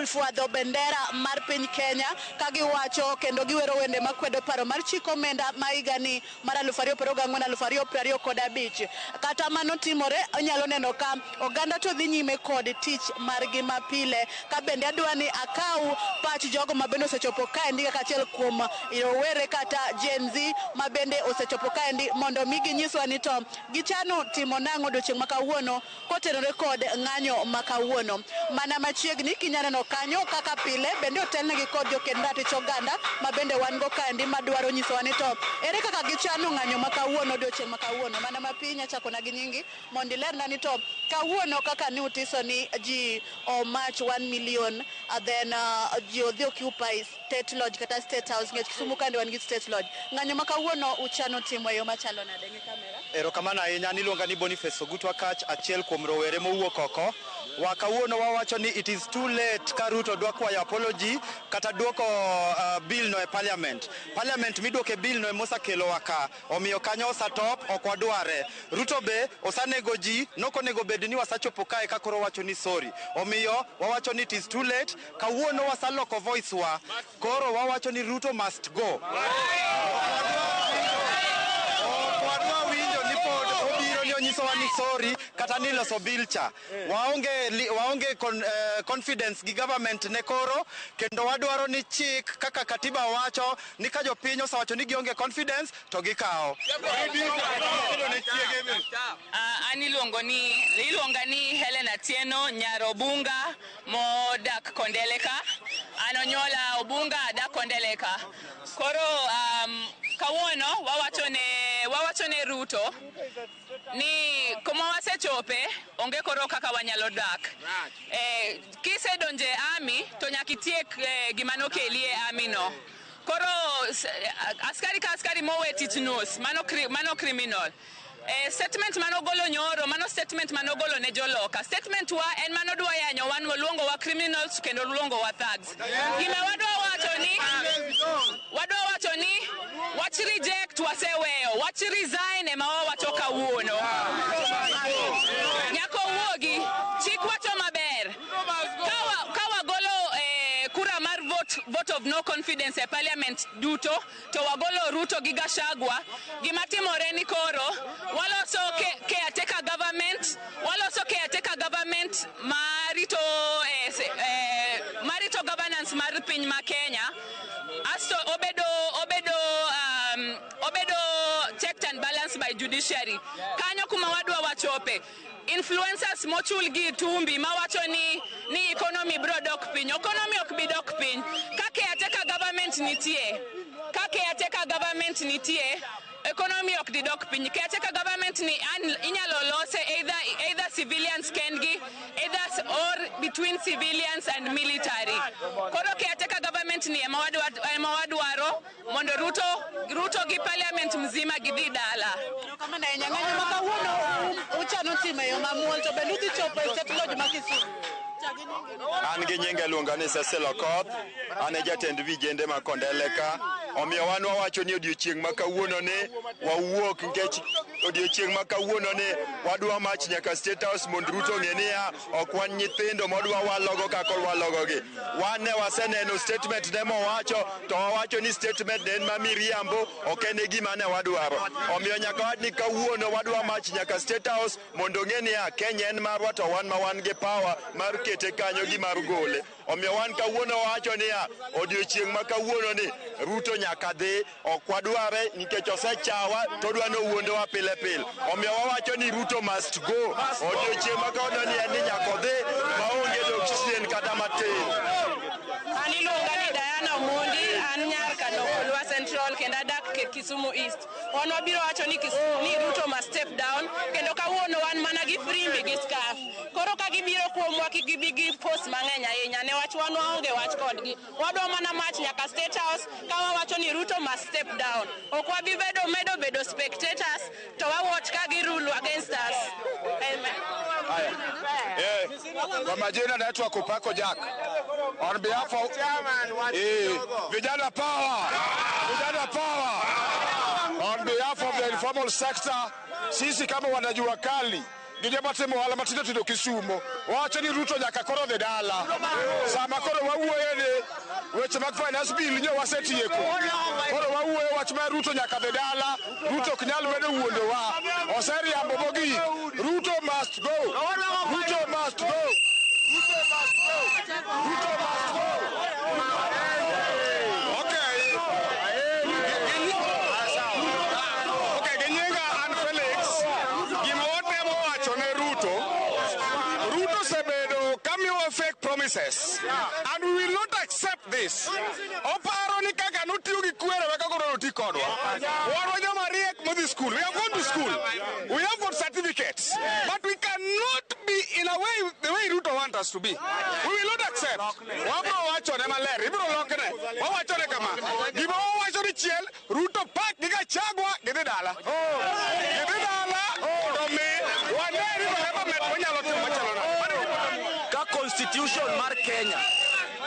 fuadho bendera mar piny Kenya kagiwacho kendo giwero wende makwedo paro mar chiko omenda maigani mar 2024-2025. Kata mano timore inyalo neno ka oganda to dhi nyime kod tich margi mapile ka bende adwani akaw pach jogo mabende osechopo kaendi kachiel kuom rowere kata Gen Z mabende osechopo kaendi mondo migi nyiswa ni to gichano timo nang'o odiochieng' makawuono kotenore kod ng'anyo makawuono. Mana machiegni kinyaneno kanyo kaka pile bende otelnegi kod jokend ratich wach oganda ma bende wan go kandi madwaro nyisowa ni to ere kaka gichano ng'anyo ma kawuono odiochieng' ma kawuono mana ma piny achakona gi nyingi mondo ilerna ni to kawuono kaka ni utiso ni ji march 1 million then ji odhi occupy State Lodge kata State House ngech Kisumu kandi wan gi State Lodge. Ng'anyo ma kawuono uchano timo yo machalo nade ngi kamera? Erokamano ahinya niluonga ni Boniface Ogutu Akach, achiel kuom rowere mowuok oko. Wa kawuono wawacho ni it is too late ka Ruto dwa kwayo apology kata duoko bill no e parliament. Parliament miduoke bill no e mosakelo waka, omiyo kanyo osatop ok wadware. Ruto be osanego ji, nokonego bed ni wasachopo kae ka koro wacho ni sorry. Omiyo wawacho ni it is too late, kawuono wasaloko voice wa, koro wawacho ni Ruto must go. Nyisowa ni sorry kata ni loso bilcha. Waonge confidence gi government ne koro, kendo wadwaro ni chik kaka katiba wacho ni ka jopiny osawacho ni gionge confidence to gikawo. An iluonga ni Helen Atieno nyar Obunga modak Kondeleka. An onyola Obunga adak Kondeleka. Koro kawuono wawacho ne Ruto ni kuma wasechope onge koro kaka wanyalo dak. Kisedonje army to nyaka itiek gima nokeli e army no. Koro askari ka askari mowe tich nus, mano criminal. Statement manogolo nyoro, mano statement manogolo ne joloka. Statement wa en manodwa yanyo wan luongo wa criminals kendo luongo wa thugs. Gima wadwa wacho ni wach reject waseweyo, wach resign ema wawacho kawuono. Nyako wuogi chik wacho maber. Kawa golo kura mar vote of no confidence e parliament duto to wagolo Ruto gi Gachagua. Gima timore ni koro waloso caretaker government marito governance mar piny ma Kenya. Asto obedo checked and balanced by judiciary. Kanyo kuma wadwa wachope. Influencers mochul gi tumbi mawacho ni economy bro dok piny. Economy ok bi dok piny. Ka caretaker government nitie, economy ok di dok piny. Caretaker government ni inyalo lose either civilians kendgi, or between civilians and military. Koro caretaker government ni ema wadwaro mondo Ruto gi parliament mzima gidhi dala. Kama na nyang'anyo ma kawuono uchano timo yo mamuol to bende udhi chopo e State Lodge ma Kisumu. An gi nyinge luonga ni Cecil Okoth, an e jatend vijende ma Kondeleka. Omiyo wan wawacho ni odiochieng' ma kawuono ne wawuok nikech odiochieng' ma kawuono ne wadwa mach nyaka State House mondo Ruto ng'e niya ok wan nyithindo modwa walogo kaka walogogi. Wan ne waseneno statement ne mowacho to wawacho ni statement ne en ma miriambo, ok en gima ne wadwaro. Omiyo nyaka wad ni kawuono wadwa mach nyaka State House mondo ng'e niya Kenya en marwa to wan ma wan gi power mar kete kanyo gi mar gole. Omiyo wan kawuono wacho niya odiochieng' ma kawuono ni Ruto nyaka dhi, ok wadware nikech osechawa to dwa no wuondowa pile pile. Omiyo wawacho ni Ruto must go. Odiochieng' ma kawuono ni en ni nyaka dhi maonge dok chien kata matin. An iluonga ni Diana Omondi, an nyar Kanokoluwa Central kendo adak Kisumu East. Wan wabiro wacho ni Ruto must step down kendo kawuono wan mana gi frimbi gi scarf. Koro ka gibiro kuomwa ki gibi gi post mang'eny ahinya ne wach wan waonge wach kodgi. Wadwa mana mach nyaka State House ka wawacho ni Ruto must step down. Ok wabi medo spectators to watch ka gi rule against us. Amen. Kwa majina naitwa Kupako Jack. On behalf of Vijana Power. On behalf of the informal sector, sisi kama wanajua kali gijama temo wala matindo tindo Kisumu wacho ni Ruto nyaka koro dhe dala sama koro wawuoye ne weche mag finance bill nyo wasetieko koro wawuoye wach mar Ruto nyaka dhe dala Ruto ok nyal medo wuondowa oseriambo mogi Ruto must go Ruto must go Ruto must go Ruto must go fake promises. And we will not accept this. Oparo ni kaka nutiugi kwere weka koro notikodwa. Waroja mariek modi school. We have gone to school. We have got certificates. But we cannot be in a way the way Ruto want us to be. We will not accept. Wabro wacho ne maler. Ibro lokne. Wacho ne kama. Gibo wacho ni chiel. Ruto pak diga chagwa gede dala. Gede dala. Domi. Waneri baheba metonyalo tumachalo. Ka constitution mar Kenya.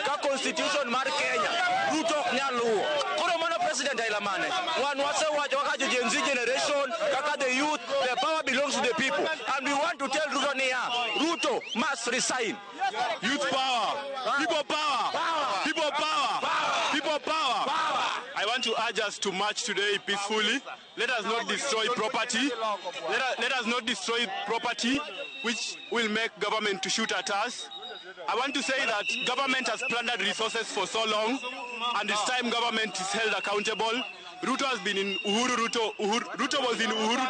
Ka constitution mar Kenya. Ruto nyaluo. Koro mano president ailamane. Wan wase wacho kaka Gen Z generation, kaka the youth, the power belongs to the people. And we want to tell Ruto niya, Ruto must resign. Youth power. People power. People power. People power. I want to urge us to march today peacefully. Let us not destroy property. Let us not destroy property which will make government to shoot at us. I want to say that government has plundered resources for so long, and it's time government is held accountable. Ruto has been in Ruto was in Uhuru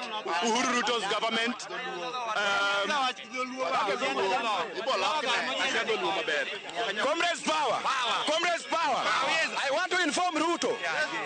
Ruto's government. Comrades power. Comrades power. I want to inform Ruto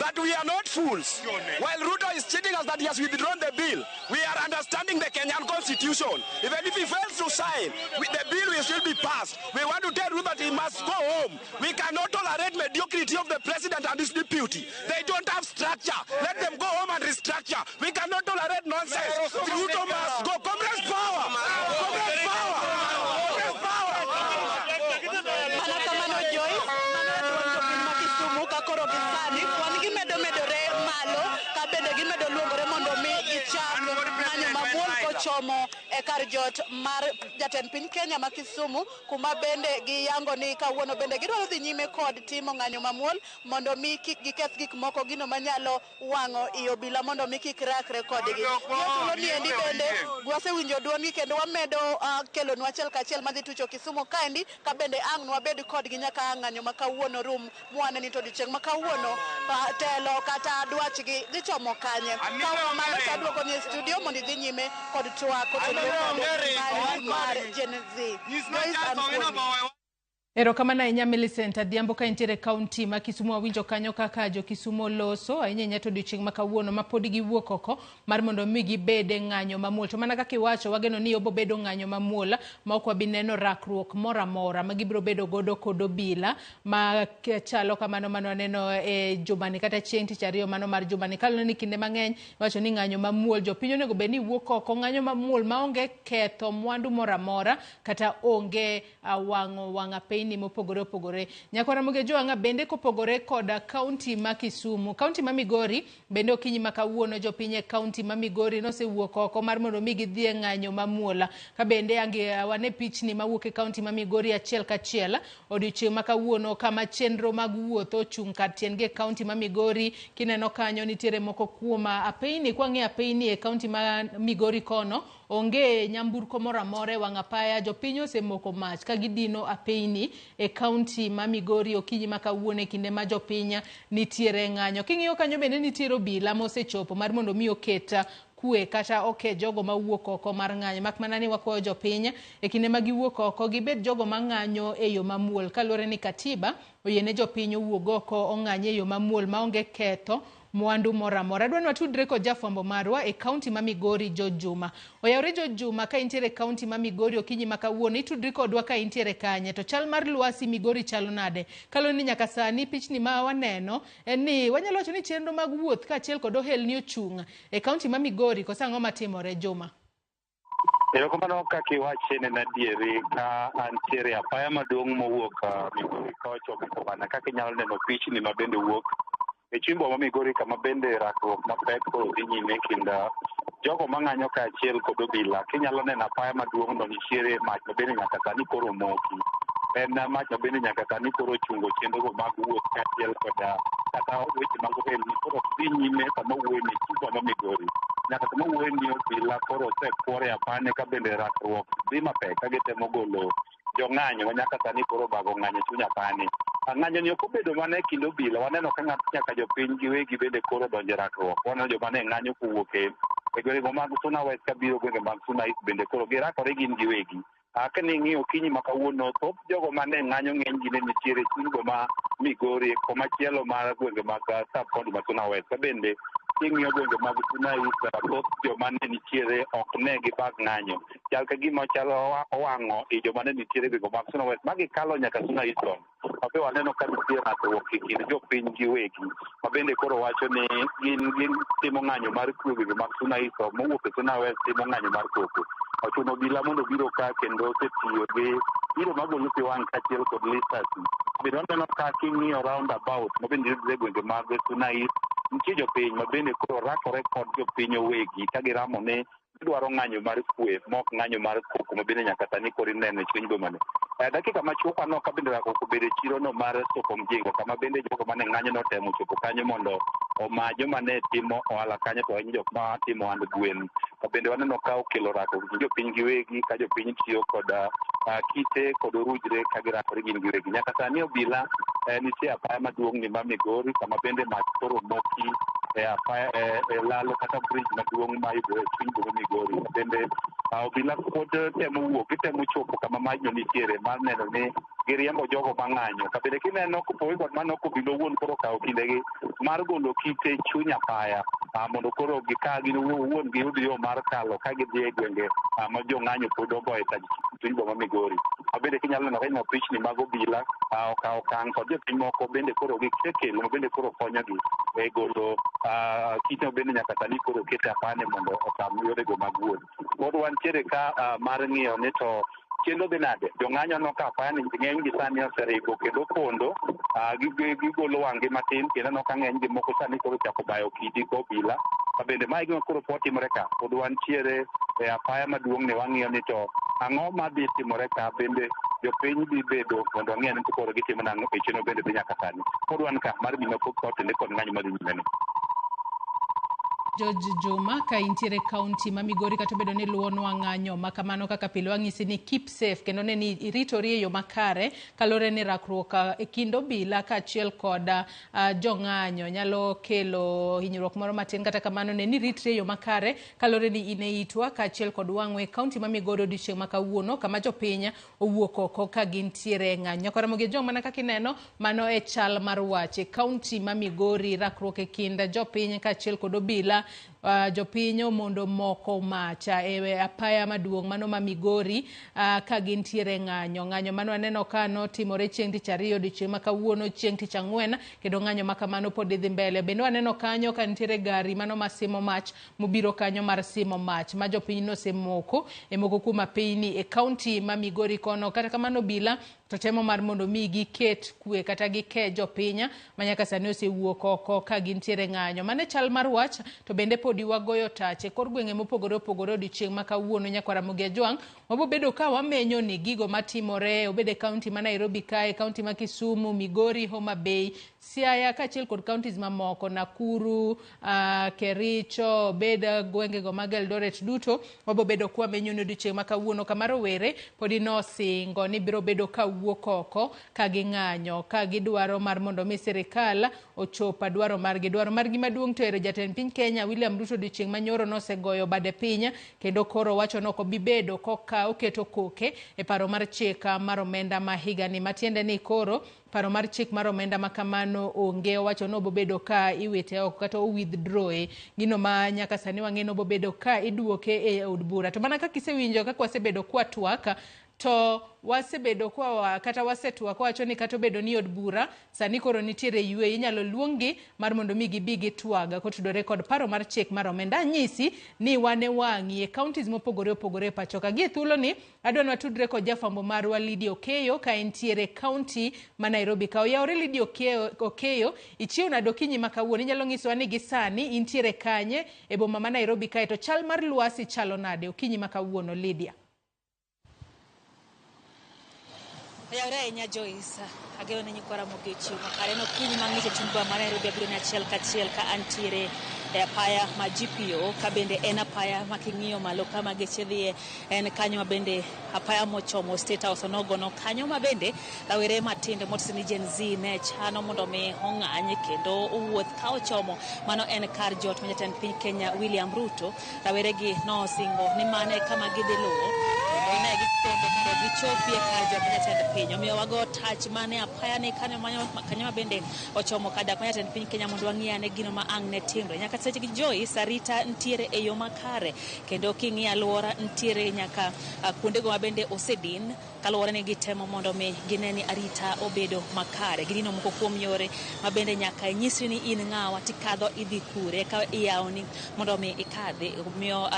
that we are not fools. While Ruto is cheating us that he has withdrawn the bill, we are understanding the Kenyan constitution. Even if he fails to sign, the bill will still be passed. We want to tell Ruto that he must go home. We cannot tolerate mediocrity of the president and his deputy. They don't have structure. Let them go home and restructure. We cannot tolerate nonsense. Ruto must go. Comrades power. Comrades power. Comrades power. Manakamano Joyce, mano Makisumu kakoro gisani, wan gimedo medore malo, kabende gimedo luongore mondo mi gichak ng'anyo mamuol kochomo e kar jot mar jatend piny Kenya ma Kisumu, kuma bende giyango ni kawuono bende gidwaro dhi nyime kod timo ng'anyo mamuol mondo mi kik giketh gik moko gino manyalo wang'o i obila mondo mi kik rakre kodgi. Thuolo ni endi bende wasewinjo duondgi kendo wamedo kelonwa achiel kachiel madhi tucho Kisumu kaendi ka bende ang' nwabed kodgi nyaka ng'anyo ma kawuono rum mwane ni to odiochieng' ma kawuono telo kata dwachgi gichomo kanye. Kamano taduoko ni studio mondo idhi nyime kod twak mar Gen Z. Erokamano ahinya Millicent Adhiambo ka intiere kaunti ma Kisumu. Awinjo kanyo kaka jo Kisumu loso ahinya to odiochieng' ma kawuono ma pod giwuok oko mar mondo mi gibede ng'anyo mamuol. To mana kaka iwacho, wageno ni obo bedo ng'anyo mamuol ma ok wabi neno rakruok moro amora ma gibiro bedo godo kod obila ma chalo kamano mano aneno e jumani kata chieng' tich ariyo mano mar jumani. Kalone ni kinde mang'eny wacho ni ng'anyo mamuol jopiny onego bed ni wuok oko ng'anyo mamuol ma onge ketho mwandu moro amora kata onge wang'a piny ni mopogore opogore. Nyakwara Moge Joanga bende kopogore koda kaunti ma Kisumu. Kaunti ma Migori bende okinyi ma kawuono jopiny e kaunti ma Migori nosewuok oko mar mondo mi gidhi e ng'anyo mamuola. Ka bende ange wane pichni mawuok e kaunti ma Migori achiel kachiel odiochieng' ma kawuono kama chenro mag wuotho chung' kar tiendgi e kaunti ma Migori. Kineno kanyo nitiere moko kuom apeyni. Kwang'e apeyni e kaunti ma Migori kono onge nyamburko moro amora e wang' apaya. Jopiny osemoko mach ka gidino apeyni e kaunti ma Migori okinyi ma kawuono e kinde ma jopiny nitiere ng'anyo. King'iyo kanyo bende nitiere obila mosechopo mar mondo mi oketa kue kata oke jogo ma wuok oko mar ng'anyo. Mak mana ni wakwayo jopiny e kinde ma giwuok oko gibed jogo ma ng'anyo e yo mamuol kaluwore ni katiba oyiene jopiny owuog oko ong'anyo e yo mamuol ma onge ketho mwandu moro amora. Adwani watudre kod jafwambo marwa e kaunti ma Migori George Juma. Oyawre George Juma ka intiere kaunti ma Migori okinyi ma kawuono itudri kodwa ka intiere kanye to chal mar lwasi Migori chalo nade? Kaloni nyaka sani pichni ma waneno en ni wanyalo wacho ni chenro mag wuoth kaachiel kod ohelni ochung' e kaunti ma Migori kosa ang'o matimore Juma? Erokamano kaka iwache ne adieri ka antiere apaya maduong' mowuok Migori kochopo Savana kaka inyalo neno pichni ma bende wuok e chimbo ma Migori kama bende rakruok mapek koro dhi nyime kind jogo mang'anyo kaachiel kod obila. Kinyalo neno apaya maduong' no nitiere mach ma bende nyaka sani koro moki. En mach ma bende nyaka sani koro ochungo chenrogo mag wuoth kaachiel kod kata weche mag ohelni koro dhi nyime sama wuoyo ni chimbo ma Migori. Nyaka sama wuoyo ni obila koro osekwore apane ka bende rakruok dhi mapek ka gitemo golo jong'anyo nyaka sani koro bago ng'anyo chuny apane. Ng'anyo ni ok obedo mana e kind obila, waneno ka nyaka jopiny giwegi bende koro donje rakruok. Waneno joma ne ng'anyo kowuok e gwenge mag Suna West kabiro gwenge mag Suna East bende koro girakore gin giwegi. Kaning'iyo kinyi makawuono thoth jogo mane ng'anyo ng'eny gi ne nitiere chunygo ma Migori komachielo mar gwenge mag sub-county ma Suna West. Bende king'iyo gwenge mag Suna East thoth joma ne nitiere ok ne gibag ng'anyo. Chal ka gima chalo owang'o joma ne nitiere gwenge mag Suna West magikalo nyaka Suna East. Mabe waneno ka nitie ng'ato e kind jopiny giwegi ma bende koro wacho ni gin timo ng'anyo mar kwe gwenge mag Suna East mowuok e Suna West timo ng'anyo mar koko. Ochuno obila mondo biro ka kendo osetiyo gi biro magolo pi wang' kaachiel kod lisasi. Bende waneno ka king'iyo roundabout mabende yudore gwenge mag Suna East nitie jopiny ma bende koro rakore kod jopiny owegi ka giramo ni gidwaro ng'anyo mar kwe mok ng'anyo mar koko ma bende nyaka sani koro ineno e chuny bomani. Dakika machuok ano ka bende rakoko obedo e chirono mar Soko Mjingo kama bende jogo mane ng'anyo notemo chopo kanyo mondo oma joma ne timo ohala kanyo to ahinya jok ma timo ohand gwen. To bende waneno ka okelo rakruok gi jopiny giwegi ka jopiny tiyo kod kite kod orujre ka girakore gin giwegi. Nyaka sani obila nitie apaya maduong' ni ma Migori kama bende mach koro moki apaya lalo kata bridge maduong' ma yudore e chuny boma Migori. Bende obila pod temo wuok, gitemo chopo kama majno nitiere mar neno ni giriembo jogo mang'anyo. Ka bende kineno kopogore kod mano obila owuon koro okawo kindegi mar golo kite chuny apaya mondo koro gin owuon giyud yo mar kalo ka gidhi e gwenge ma jong'anyo pod ogoye chuny boma Migori. Bende kinyalo neno ka pichni mag obila okawo okang' kod jopiny moko bende koro gisekelo ma bende koro konyogi e golo kite bende nyaka sani koro kete apane mondo otam yorego mag wuoth. Pod wantiere ka mar ng'iyo ni to kendo dhi nade jong'anyo no ka apaya ni ng'eny gi sani oseringo kendo pondo gigolo wang'gi matin kendo no ka ng'eny gi moko sani koro chako bayo kidi go obila. Bende mae gima koro pod timore ka pod wantiere e apaya maduong' ne wang'iyo ni to ang'o madhi timore ka bende jopiny dhi bedo mondo wang'e ni koro gitimo nang'o e chino bende dhi nyaka sani. Pod wan ka mar gima pod kotende kod ng'anyo madhi nyime. George Juma ka intiere kaunti ma Migori kata bedo ni luonwa ng'anyo ma kamano kaka pile wang'isi ni keep safe kendo ne ni iritori e yo makare kalore ni rakruok e kind obila kaachiel kod jong'anyo nyalo kelo hinyruok moro matin kata kamano ne ni ritri e yo makare kalore ni in e itwa kaachiel kod wang'we e kaunti ma Migori odiochieng' ma kawuono kama jopiny owuok oko ka gintiere e ng'anyo. Karamogi jong' mana kaka ineno mano e chal mar wach e kaunti ma Migori rakruok e kind jopiny kaachiel kod obila jopinyo mondo moko macha e apaya maduong' mano ma Migori ka gintiere ng'anyo mano aneno ka no timore chieng' tich ariyo odiochieng' ma kawuono chieng' tich ang'wen kendo ng'anyo ma kamano pod dhi mbele. Bende aneno kanyo ka nitiere gari mano ma simo mach mobiro kanyo mar simo mach ma jopiny no semoko kuom apeyni e kaunti ma Migori kono. Kata kamano obila to temo mar mondo mi giket kwe kata gike jopiny manyaka sani osewuok oko ka gintiere ng'anyo. Mane chal mar wach to bende podi wagoyo tach e kor gwenge mopogore opogore odiochieng' ma kawuono Nyakaramogi Ajwang' wabobedo ka wamenyo ni gigo matimore obede kaunti ma Nairobi kae, kaunti ma Kisumu, Migori, Homa Bay, Siaya kaachiel kod kauntis mamoko Nakuru, Kericho, beda gwenge go mag Eldoret duto wabobedo kwa menyo ni odiochieng' ma kawuono kama rowere podi nosingo ni biro bedo ka wuok oko ka ging'anyo ka gidwaro mar mondo mi sirikal ochopa dwaro margi maduong' to ero jatend piny Kenya William Ruto odiochieng' manyoro nosegoyo bade piny kendo koro wacho no bibedo koka oketo koke e paro mar chik mar omenda ma higa ni matiende ni koro paro mar chik mar omenda makamano onge. Wacho no bobedo ka iwite oko kata withdraw gino ma nyaka sani wang'eno bobedo ka iduoke e od bura. To mana kaka isewinjo kaka wasebedo kwa twaka to wasebedo kwa kata wasetwak wacho ni kata obedo ni od bura sani koro nitiere yue inyalo luongi mar mondo mi gibi gitwaga kotudore kod paro mar chik mar omenda. Nyisi ni wane wang'i e counties mopogore opogore pachoka gi thuolo ni adwa watudre kod jafambo marwa Lydia Okeyo ka entiere county ma Nairobi ka oyawre. Lydia Okeyo ichieo na dokinyi makawuono inyalo nyisowa ni gisani intiere kanye e boma ma Nairobi kae to chal mar lwasi chalo nade okinyi makawuono Lydia? Yawre ahinya Joyce, ageno ni Nyakaramogi chieng' makare no kinyi mang'ich e chuny boma ma Nairobi abiro ni achiel kachiel ka antiere e apaya ma GPO ka bende en apaya ma king'iyo malo kama geche dhie en kanyo ma bende apaya mochomo State House onogono kanyo ma bende rawere matindo motsini Gen Z ne chano mondo mi ong'any kendo owuoth ka ochomo mano en kar jot ma jatend piny Kenya William Ruto. Rawere gi nosingo ni mane kama gidhi luwo kendo ne sombo mondo gichopie kar joma jatend piny. Omiyo wago tach mane apaya ni kanyo mabende ochomo kada ma jatend piny Kenya mondo wang'i ane gino ma ang' ne timre. Nyaka seche gi Joyce arita ntiere e yo makare kendo king'i alwora ntiere nyaka kuondego mabende osedin kaluwore ni gitemo mondo mi gineni arita obedo makare. Gidino moko kuom yore mabende nyaka nyisri ni in ng'awa tikadho idhi kure ka iyawoni mondo mi ikadhi. Omiyo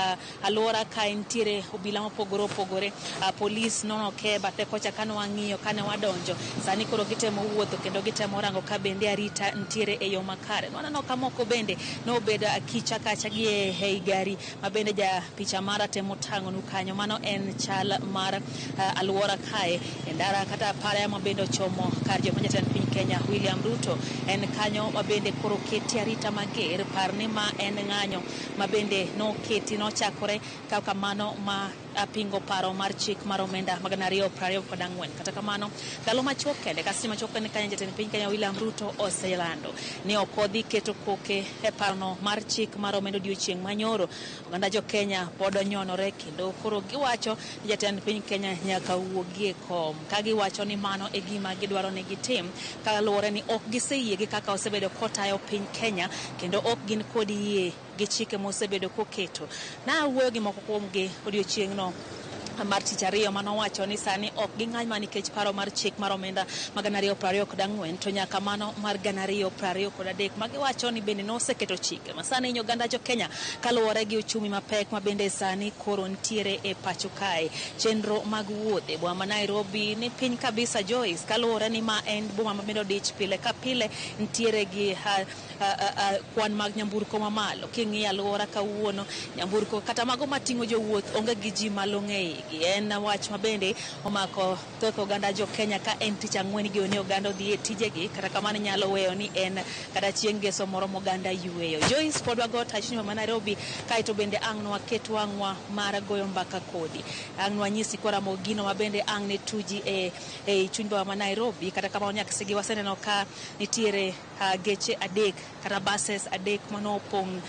alwora ka ntiere obila mopogore opogore, polis nono ke bathe kocha kane wang'iyo kane wadonjo. Sani koro gitemo wuotho kendo gitemo rango ka bende arita ntiere e yo makare. Waneno ka moko bende nobedo akicha kacha gi ei gari mabende ja picha mara temo tang'onu kanyo. Mano en chal mar alwora kae e ndara kata apaya mabende ochomo kar joma jatend piny Kenya William Ruto. En kanyo mabende koro keti arita mager, par ni ma en ng'anyo mabende noketi nochakore kaka mano ma apingo paro mar chik mar omenda mag 2024. Kata kamano ndalo machuok kende kasi machuok kende Kenya jatend piny Kenya William Ruto oselando ni okodhi keto koke e parono mar chik mar omenda odiochieng' manyoro. Oganda jo Kenya pod onyonore kendo koro giwacho ni jatend piny Kenya nyaka wuogie kom ka giwacho ni mano e gima gidwaro ni gitim kaluwore ni ok giseyie gi kaka osebedo kotayo piny Kenya kendo ok gin kod yie gi chike mosebedo koketo. Na wuoyo gi moko kuomgi odiochieng'no mar tich ariyo manowacho ni sani ok ging'any ma nikech paro mar chik mar omenda mag 2024 to nyaka mano mar 2023 magiwacho ni bende noseketo chike ma sani inyo oganda jo Kenya kaluwore gi uchumi mapek ma bende sani koro ntiere e pacho kae. Chenro mag wuothe boma ma Nairobi ni piny kabisa Joyce kaluwore ni ma en boma ma bende odich pile ka pile ntiere gi kwan mag nyamburko mamalo. King'iyo alwora kawuono nyamburko kata mago mating'o jowuoth onge gi ji malong'e en wach mabende omako thoth oganda jo Kenya ka en tich ang'wen gi oni oganda odhi e tijegi kata kamano nyalo weyo ni en kata chieng' ngeso moro moganda yueyo. Joyce pod wago tach ma Nairobi kaito bende ang' waket wang'wa mar goyo mbaka kodi. Ang' wanyisi kora mogino mabende ang' ne tuji e chuny boma ma Nairobi kata kamano nyaka sigi waseneno ka nitiere geche adek kata buses adek manopong'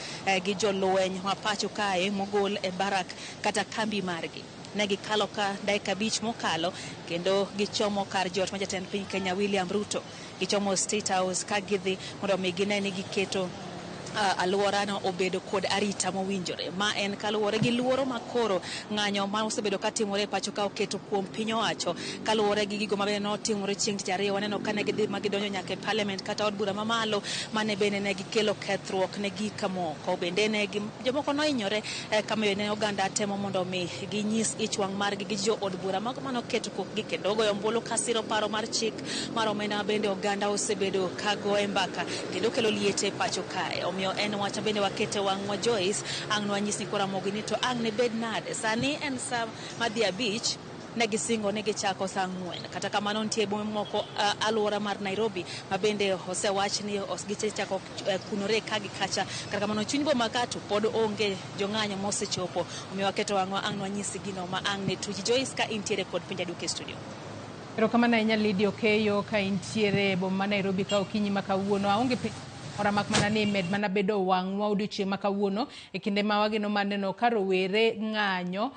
gi jolweny ma pacho kae mogol e barak kata kambi margi. Negi kalo ka dakika 5 mokalo kendo gichomo kar jot ma jatend piny Kenya William Ruto. Gichomo State House ka gidhi mondo mi gineni giketo alwora no obedo kod arita mowinjore. Ma en kaluwore gi luoro makoro ng'anyo ma osebedo katimore pacho ka oketo kuom piny owacho kaluwore gi gigo mabende notimore chieng' tich ariyo. Waneno ka ne gidhi magidonjo nyaka e parliament kata od bura mamalo mane bende ne gikelo kethruok ne gik moko. Bende ne jomoko nohinyore kama ne oganda temo mondo mi ginyis ich wang' margi gi jo od bura mago manoketo kokgi kendo goyo ombulu kasiro paro mar chik mar omenda bende oganda osebedo kago e mbaka kendo kelo liete pacho kae. Omiyo en wacha bende wakete wang'wa Joyce ang' nwanyisi kora mogini to ang' ne bed nade. Sani en sa madhi abich negisingo negichako saa 4 kata kamano nitie bombe moko alwora mar Nairobi ma bende osewach ni gichako kunore ka gi kacha kata kamano chuny boma kato pod onge jong'anyo mosechopo. Omiyo waketo wang'wa ang' nwanyisi gino ma ang' ne tuji. Joyce ka intiere kod Pinja Duke studio. Pero kama na inya Lidio Keyo ka intiere boma Nairobi ka okinyi makawuono aonge ora mak mana ni med mana bedo wang'wa odiochieng' makawuono e kinde ma wageno maneno ka rowere ng'anyo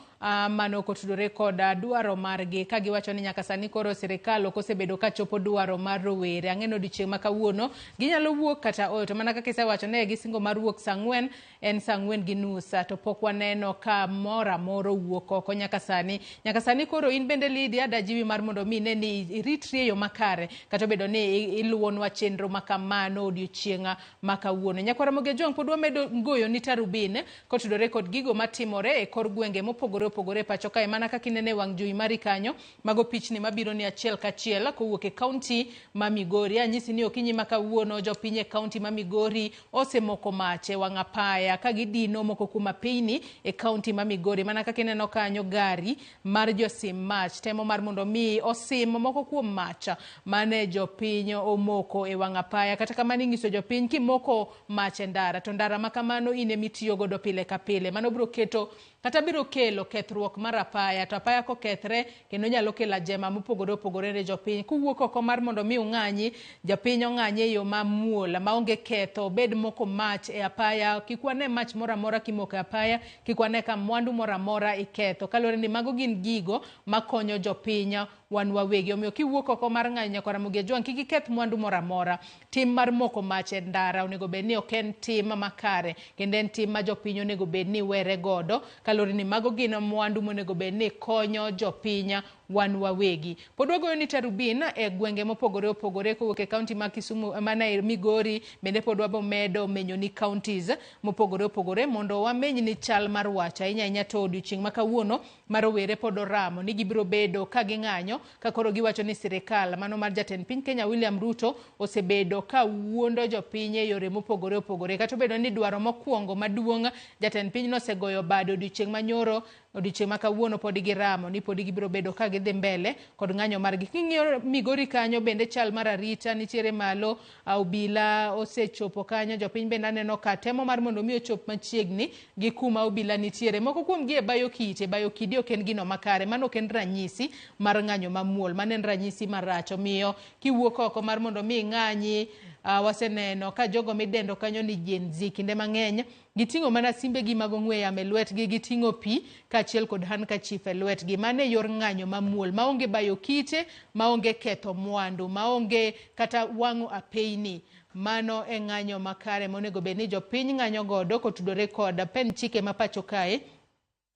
mano kotudore kod dwaro margi ka giwacho ni nyaka sani koro sirikal ok osebedo ka chopo dwaro mar rowere. Ang'eno odiochieng' makawuono ginyalo wuok kata oyo to mana kaka isewacho ne gisingo mar wuok saa 4 en saa 4:30 to pok waneno ka mora moro wuok oko nyaka sani koro in bende Lydia dajiwi mar mondo mi ne ni iritri e yo makare kata bedo ni iluwonwa chenro makamano odiochieng' makawuono. Nyakwara Moge Jong pod wamedo ngoyo ni tarubin kotudore kod gigo matimore e kor gwenge mopogore pacho kae mana kaka inene wang' jowi mari kanyo mago pichni mabiro ni achiel kachiel kowuok e kaunti ma Migori. Anyisi ni okinyi makawuono jopiny e kaunti ma Migori osemoko mache wang' apaya ka gidino moko kuma piny e kaunti ma Migori mana kaka ineno kanyo gari mar josim mach temo mar mondo mi osim moko kuom macha mane jopiny omoko e wang' apaya kata kamano ing'iso jopiny kimoko mach e ndara to ndara makamano ine mitiyo godo pile ka pile mano biro keto kata biro kelo kethruok mar apaya, to apaya kokethre kendo nyalo kelo ajema mopogore opogore ne jopiny. Kuwuok oko mar mondo mi ung'anyi, jopiny ong'anyi e yo mamuol maonge ketho, bed moko mach e apaya, kik wane mach moro amora kimoko e apaya, kik wane ka mwandu moro amora iketho. Kaluwore ni mago gin gigo makonyo jopiny wan wawegi. Omiyo kiwuok oko mar ng'anyo Nyakwar Ramogi Ajwang' kik iketh mwandu moro amora. Tim mar moko mach e ndara onego bed ni ok en tim makare, kendo en tim ma jopiny onego bed ni were godo. Kaluwore ni mago gin mwandu monego bed ni konyo jopiny wan wawegi. Pod wagoyo ni tarubin e gwenge mopogore opogore kowuok e kaunti ma Kisumu, mana e Migori, bende pod wabomedo menyo ni counties mopogore opogore mondo wameny ni chal mar wach ahinya to odiochieng' ma kawuono marowere pod oramo ni gibiro bedo ka ging'anyo ka koro giwacho ni sirikal mano mar jatend piny Kenya William Ruto osebedo ka wuondo jopiny e yore mopogore opogore. Kata obedo ni dwaro mokwongo maduong' jatend piny no osegoyo bado odiochieng' manyoro, odiochieng' ma kawuono pod giramo ni pod gibiro bedo ka gidhi mbele kod ng'anyo margi. King'iyo Migori kanyo bende chal mar arita nitiere malo, obila osechopo kanyo, jopiny bende aneno ka temo mar mondo mi ochop machiegni gi kuma obila nitiere. Moko kuom gi e bayo kite, bayo kidi ok en gino makare, mano ok en ranyisi mar ng'anyo mamuol, mano en ranyisi marach. Omiyo kiwuok oko mar mondo mi ng'anyi, waseneno ka jogo midendo kanyo ni Gen Z kinde mang'eny giting'o mana simbegi mag ong'we yamo e lwetgi, giting'o pi kaachiel kod handkerchief e lwetgi. Mano e yor ng'anyo mamuol, maonge bayo kite, maonge ketho mwandu, maonge kata wang'o apeyni. Mano e ng'anyo makare monego bed ni jopiny ng'anyo godo kotudore kod pen chike ma pacho kae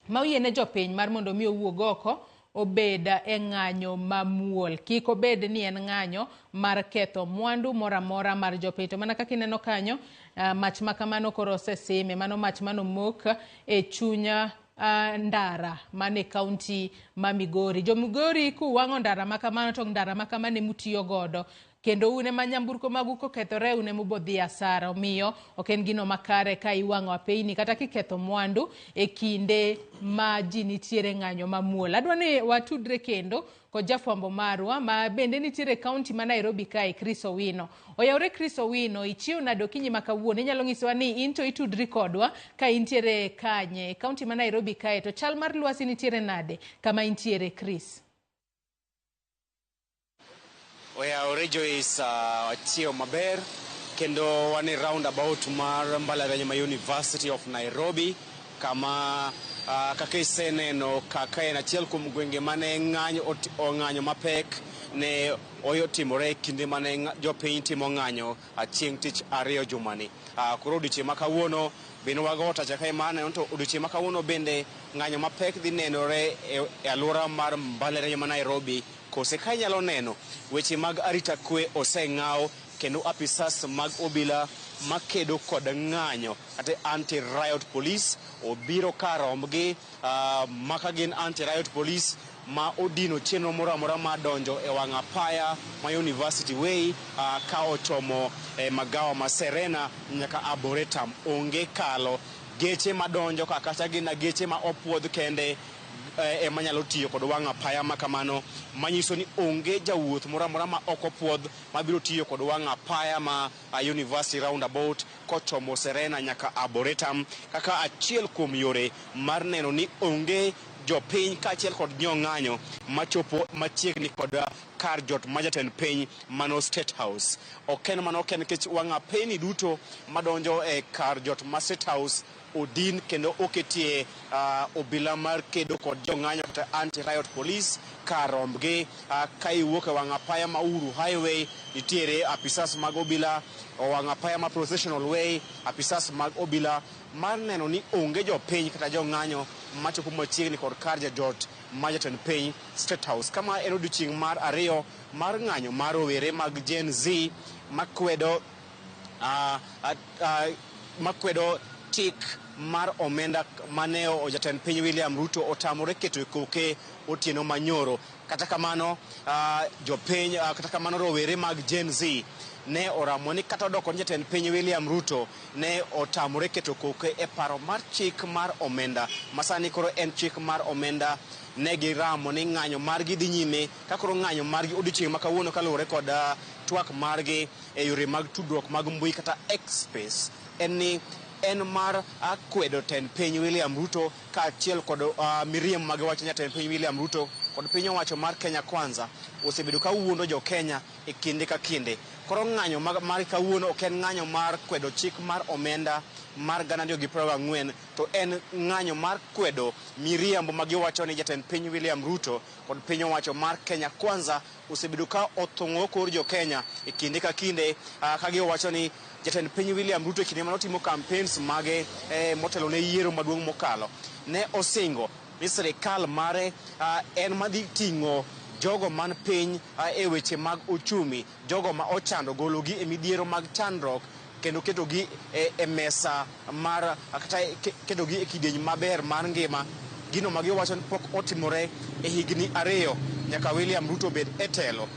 ma oyiene jopiny mar mondo mi owuog oko obeda e ng'anyo mamuol. Kik obed ni en ng'anyo mar ketho mwandu moro amora mar jopiny. To mana kaka ineno kanyo, mach makamano koro osesime, mano mach mano mok e chunya ndara mane kaunti ma Migori. Jo Migori kuwang'o ndara makamano to ndara makamano mutiyo godo, kendo une ma nyamburko magu kokethore une mubodhi asara. Omiyo ok en gino makare ka iwang'o apeyni kata kiketho mwandu e kinde ma ji nitiere ng'anyo mamuol. Adwa ni watudre kendo kod jafwambo marwa ma bende nitiere kaunti ma Nairobi kae, Chris Owino. Oyawre Chris Owino, ichiew nado kinyi ma kawuono, inyalo nyisowa ni into itudri kodwa ka intiere kanye kaunti ma Nairobi kae, to chal mar lwasi nitiere nade kama intiere Chris? Oyawre Joyce, achiew maber kendo wane roundabout mar mbalariany ma University of Nairobi kama kaka iseneno kaka en achiel kuom gwenge mane ng'anyo mapek ne oyotimore kinde mane jopiny timo ng'anyo chieng' tich ariyo jumani. Koro odiochieng' ma kawuono bende wago tacha kae maneno to odiochieng' ma kawuono bende ng'anyo mapek dhi nenore e alwora mar mbalariany ma Nairobi. Kose ka inyalo neno weche mag arita kwe oseng'aw kendo apisas mag obila makedo kod ng'anyo kata anti-riot police obiro ka rombgi maka gin anti-riot police ma odino chenro moro amora ma donjo e wang' apaya ma University Way ka ochomo magawa ma Serena nyaka Arboretum. Onge kalo geche madonjo kata gin geche ma opuodh kende manyalo tiyo kod wang' apaya makamano, manyiso ni onge jawuoth moro amora ma ok opuodh mabiro tiyo kod wang' apaya ma University roundabout kochomo Serena nyaka Arboretum kaka achiel kuom yore mar neno ni onge jopiny kaachiel kod nyong'anyo machopo machiegni kod kar jot ma jatend piny mano State House. Oken mano ken nikech wang' apeyni duto madonjo e kar jot ma State House odin kendo oketie obila mar kedo kod jong'anyo kata anti-riot police ka rombgi. Ka iwuok e wang' apaya ma Uhuru Highway nitiere apisas mag obila, wang' apaya ma Processional Way apisas mag obila mar neno ni onge jopiny kata jong'anyo machopo machiegni kod kar jot ma jatend piny State House. Kama en odiochieng' mar ariyo mar ng'anyo mar rowere mag Gen Z makwedo tik mar omenda maneo jatend piny William Ruto otamore keto e koke otieno manyoro. Kata kamano jopiny kata kamano rowere mag Gen Z ne oramo ni kata odoko ni jatend piny William Ruto ne otamore keto koke e paro mar chik mar omenda. Masani koro en chik mar omenda. Ne giramo ni ng'anyo margi dhi nyime ka koro ng'anyo margi odiochieng' ma kawuono kaluwore kod twak margi e yore mag tudruok mag mbui kata X space en ni en mar kwedo tend piny William Ruto kaachiel kod miriam magiwacho jatend piny William Ruto kod piny owacho mar Kenya Kwanza osebedo ka wuondo jo Kenya e kinde ka kinde. Koro ng'anyo mar kawuono ok en ng'anyo mar kwedo chik mar omenda mar 2024 to en ng'anyo mar kwedo miriambo magiwacho ni jatend piny William Ruto kod piny owacho mar Kenya Kwanza osebedo ka othung'o kor jo Kenya e kinde ka kinde ka giwacho ni jatend piny William Ruto kinde manotimo campaigns mage motelo ne yiero maduong' mokalo ne osingo ni sirikal mare en madhi ting'o jogo man piny e weche mag uchumi, jogo ma ochando gologi e midhiero mag chandruok kendo ketogi e mesa mar kata ketogi e kidieny maber mar ngima. Gino magiwacho ni pok otimore e higni 2 nyaka William Ruto bed e telo.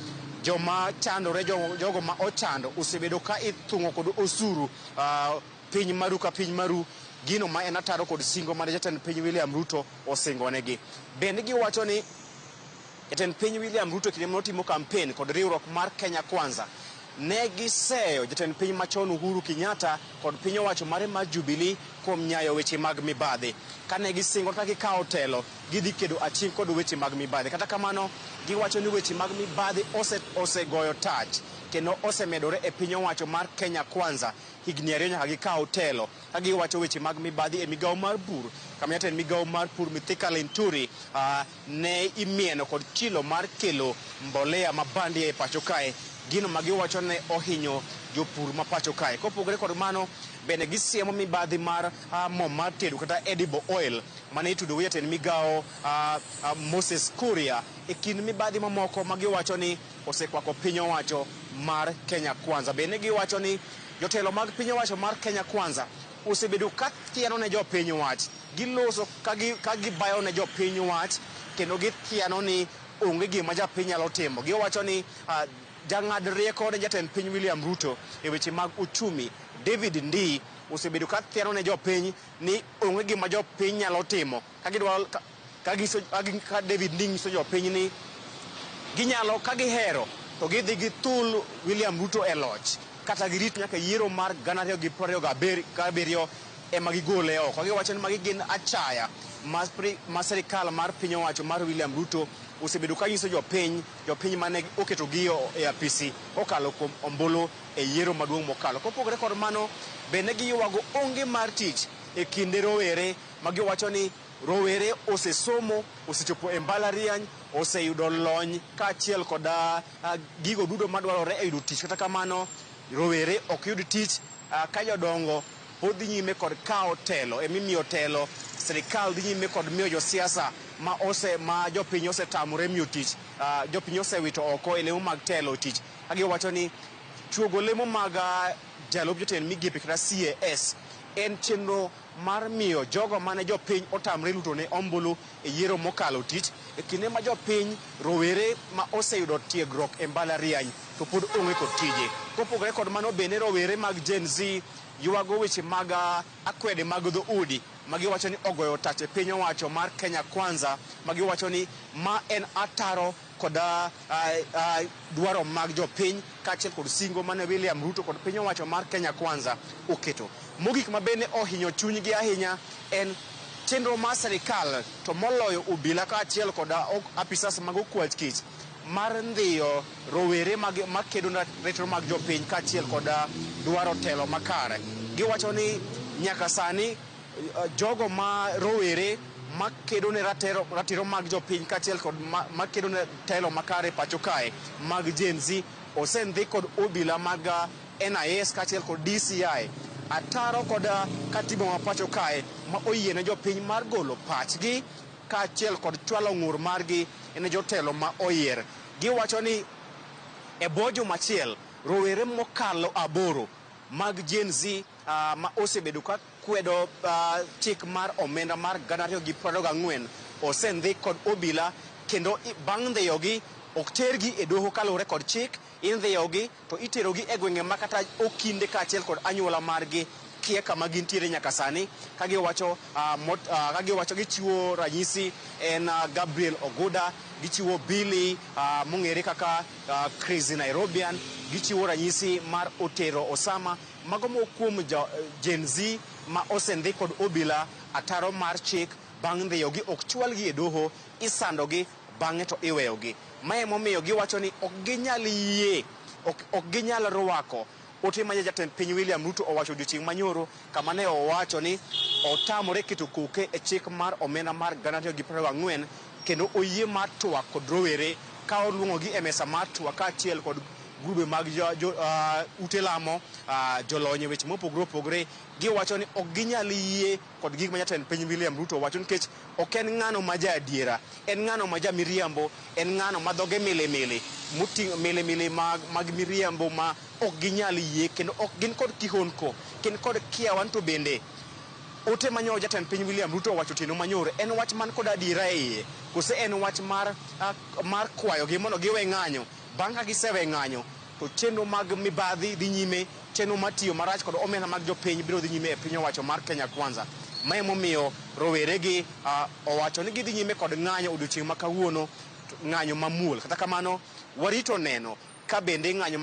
Joma chandore, jogo ma ochando osebedo ka ithung'o kod osuru piny maru ka piny maru, gino ma en ataro kod singo mar jatend piny William Ruto osingonegi. Bende giwacho ni jatend piny William Ruto kinde manotimo campaign kod riwruok mar Kenya Kwanza ne giseyo jatend piny machon Uhuru Kenyatta kod piny owacho mare mar Jubilee kuom nyayo weche mag mibadhi. Kane gisingo ka gikawo telo gidhi kedo aching kod weche mag mibadhi. Kata kamano giwacho ni weche mag mibadhi osegoyo tach kendo osemedore e piny owacho mar Kenya Kwanza higni 2 nyaka gikawo telo ka giwacho weche mag mibadhi e migawo mar pur. Kama jatend migawo mar pur Mithika Linturi ne imieno kod chilo mar kelo mbolea mabandi e pacho kae, gino magiwacho ne ohinyo jopur ma pacho kae. Kopogore kod mano bende gisiemo mibadhi mar mo mar tedo kata edible oil mane itudo gi jatend migawo Moses Kuria e kind mibadhi mamoko magiwacho ni osekwako piny owacho mar Kenya Kwanza. Bende giwacho ni jotelo mag piny owacho mar Kenya Kwanza osebedo ka thiano ne jo piny wach, giloso ka gibayo ne jo piny wach kendo githiano ni onge gima japiny nyalo timo. Giwacho ni jang'ad rieko ne jatend piny William Ruto e weche mag uchumi David Ndii osebedo ka thiano ne jopiny ni onge gima jopiny nyalo timo ka David Ndii nyiso jopiny ni ginyalo ka gihero to gidhi githul William Ruto e loch kata girit nyaka yiero mar 2027 ema gigole oko. Giwacho ni magi gin achaya ma sirikal mar piny owacho mar William Ruto osebedo ka nyiso jopiny mane oketo giyo e apisi okalo kuom ombulu e yiero maduong' mokalo. Kopogore kod mano bende giywago onge mar tich e kinde rowere magiwacho ni rowere osesomo, osechopo e mbalariany, oseyudo lony kaachiel kod gigo duto madwarore e yudo tich. Kata kamano rowere ok yud tich ka jodongo pod dhi nyime kod kawo telo, emimiyo telo sirikal dhi nyime kod miyo josiasa ma jopiny osetamore miyo tich, jopiny osewito oko e lemo mag telo tich. Kagiwacho ni chuogo lemo mag jalup jotend migepe kata CAS en chenro mar miyo jogo mane jopiny otamre luto ne ombulu e yiero mokalo tich e kinde ma jopiny rowere ma oseyudo tiegruok e mbalariany to pod onge kod tije. Kopogore kod mano bende rowere mag Gen Z ywago weche mag akwede mag dhoudi magiwacho ni ogoyo tach e piny owacho mar Kenya Kwanza, magiwacho ni ma en ataro kod dwaro mag jopiny kaachiel kod singo mane William Ruto kod piny owacho mar Kenya Kwanza oketo. Mogik ma bende ohinyo chunygi ahinya en chenro mar sirikal to moloyo obila kaachiel kod apisas mag okwach kich mar ndhiyo rowere makedo na ratiro mag jopiny kaachiel kod dwaro telo makare. Giwacho ni nyaka sani jogo ma rowere makedo ne ratiro mag jopiny kaachiel kod makedo ne telo makare pacho kae mag Gen Z osendhi kod obila mag NIS kaachiel kod DCI ataro kod katiba ma pacho kae ma oyiene jopiny mar golo pachgi kaachiel kod chwalo ng'ur margi ne jotelo ma oyier. Giwacho ni e bwo juma achiel rowere mokalo 8 mag Gen Z ma osebedo ka kwedo chik mar omenda mar 2024 osendhi kod obila kendo bang' ndhiyogi ok tergi e doho kaluwore kod chik, indhiyogi to iterogi e gwenge ma kata okinde kaachiel kod anyuola margi kia kama gintiere nyaka sani kagiwacho gichiwo ranyisi en Gabriel Oguda, gichiwo Billy mong'ere kaka Crazy Nairobian, gichiwo ranyisi mar Otero Osama. Mago mokuom Gen Z ma osendhi kod obila ataro mar chik bang' ndhiyogi ok chwalgi e doho, isandogi bang'e to iweyogi. Mae momiyo giwacho ni ok ginyal yie, ok ginyal rwako ote ma jatend piny William Ruto owacho odiochieng' manyoro, kama ne owacho ni otamore keto koke e chik mar omenda mar 2024 kendo oyie mar twak kod rowere ka oluongogi e mesa mar twak kaachiel kod grube mag ute lamo jolony weche mopogore opogore. Giwacho ni ok ginyal yie kod gik ma jatend piny William Ruto owacho nikech ok en ng'ano ma ja adiera, en ng'ano ma ja miriambo, en ng'ano ma dhoge milimili muting'o milimili mag miriambo ma ok ginyal yie kendo ok gin kod kihonko, gin kod kiawan. To bende ote manyo jatend piny William Ruto owacho tino manyoro en wach man kod adiera e iye, kose en wach mar kwayogi mondo giwe ng'anyo. Bang' ka gisewe ng'anyo to chenro mag mibadhi dhi nyime, chenro matiyo marach kod omenda mag jopiny biro dhi nyime e piny owacho mar Kenya Kwanza. Mae momiyo roweregi owacho ni gidhi nyime kod ng'anyo odiochieng' ma kawuono, ng'anyo mamuol. Kata kamano warito neno ka bende ng'anyo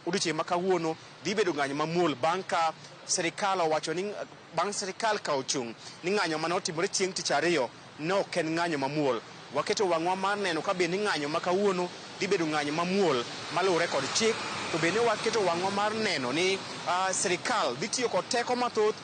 odiochieng' ma kawuono dhi bedo ng'anyo mamuol bang' ka serikal owacho ni bang' serikal ka ochung' ni ng'anyo mane otimore chieng' tich ariyo ne ok en ng'anyo mamuol. Waketo wang'wa mar neno ka bende ng'anyo ma kawuono dhi bedo ng'anyo mamuol maluwore kod chik. To bende waketo wang'wa mar neno ni serikal dhi tiyo kod teko mathoth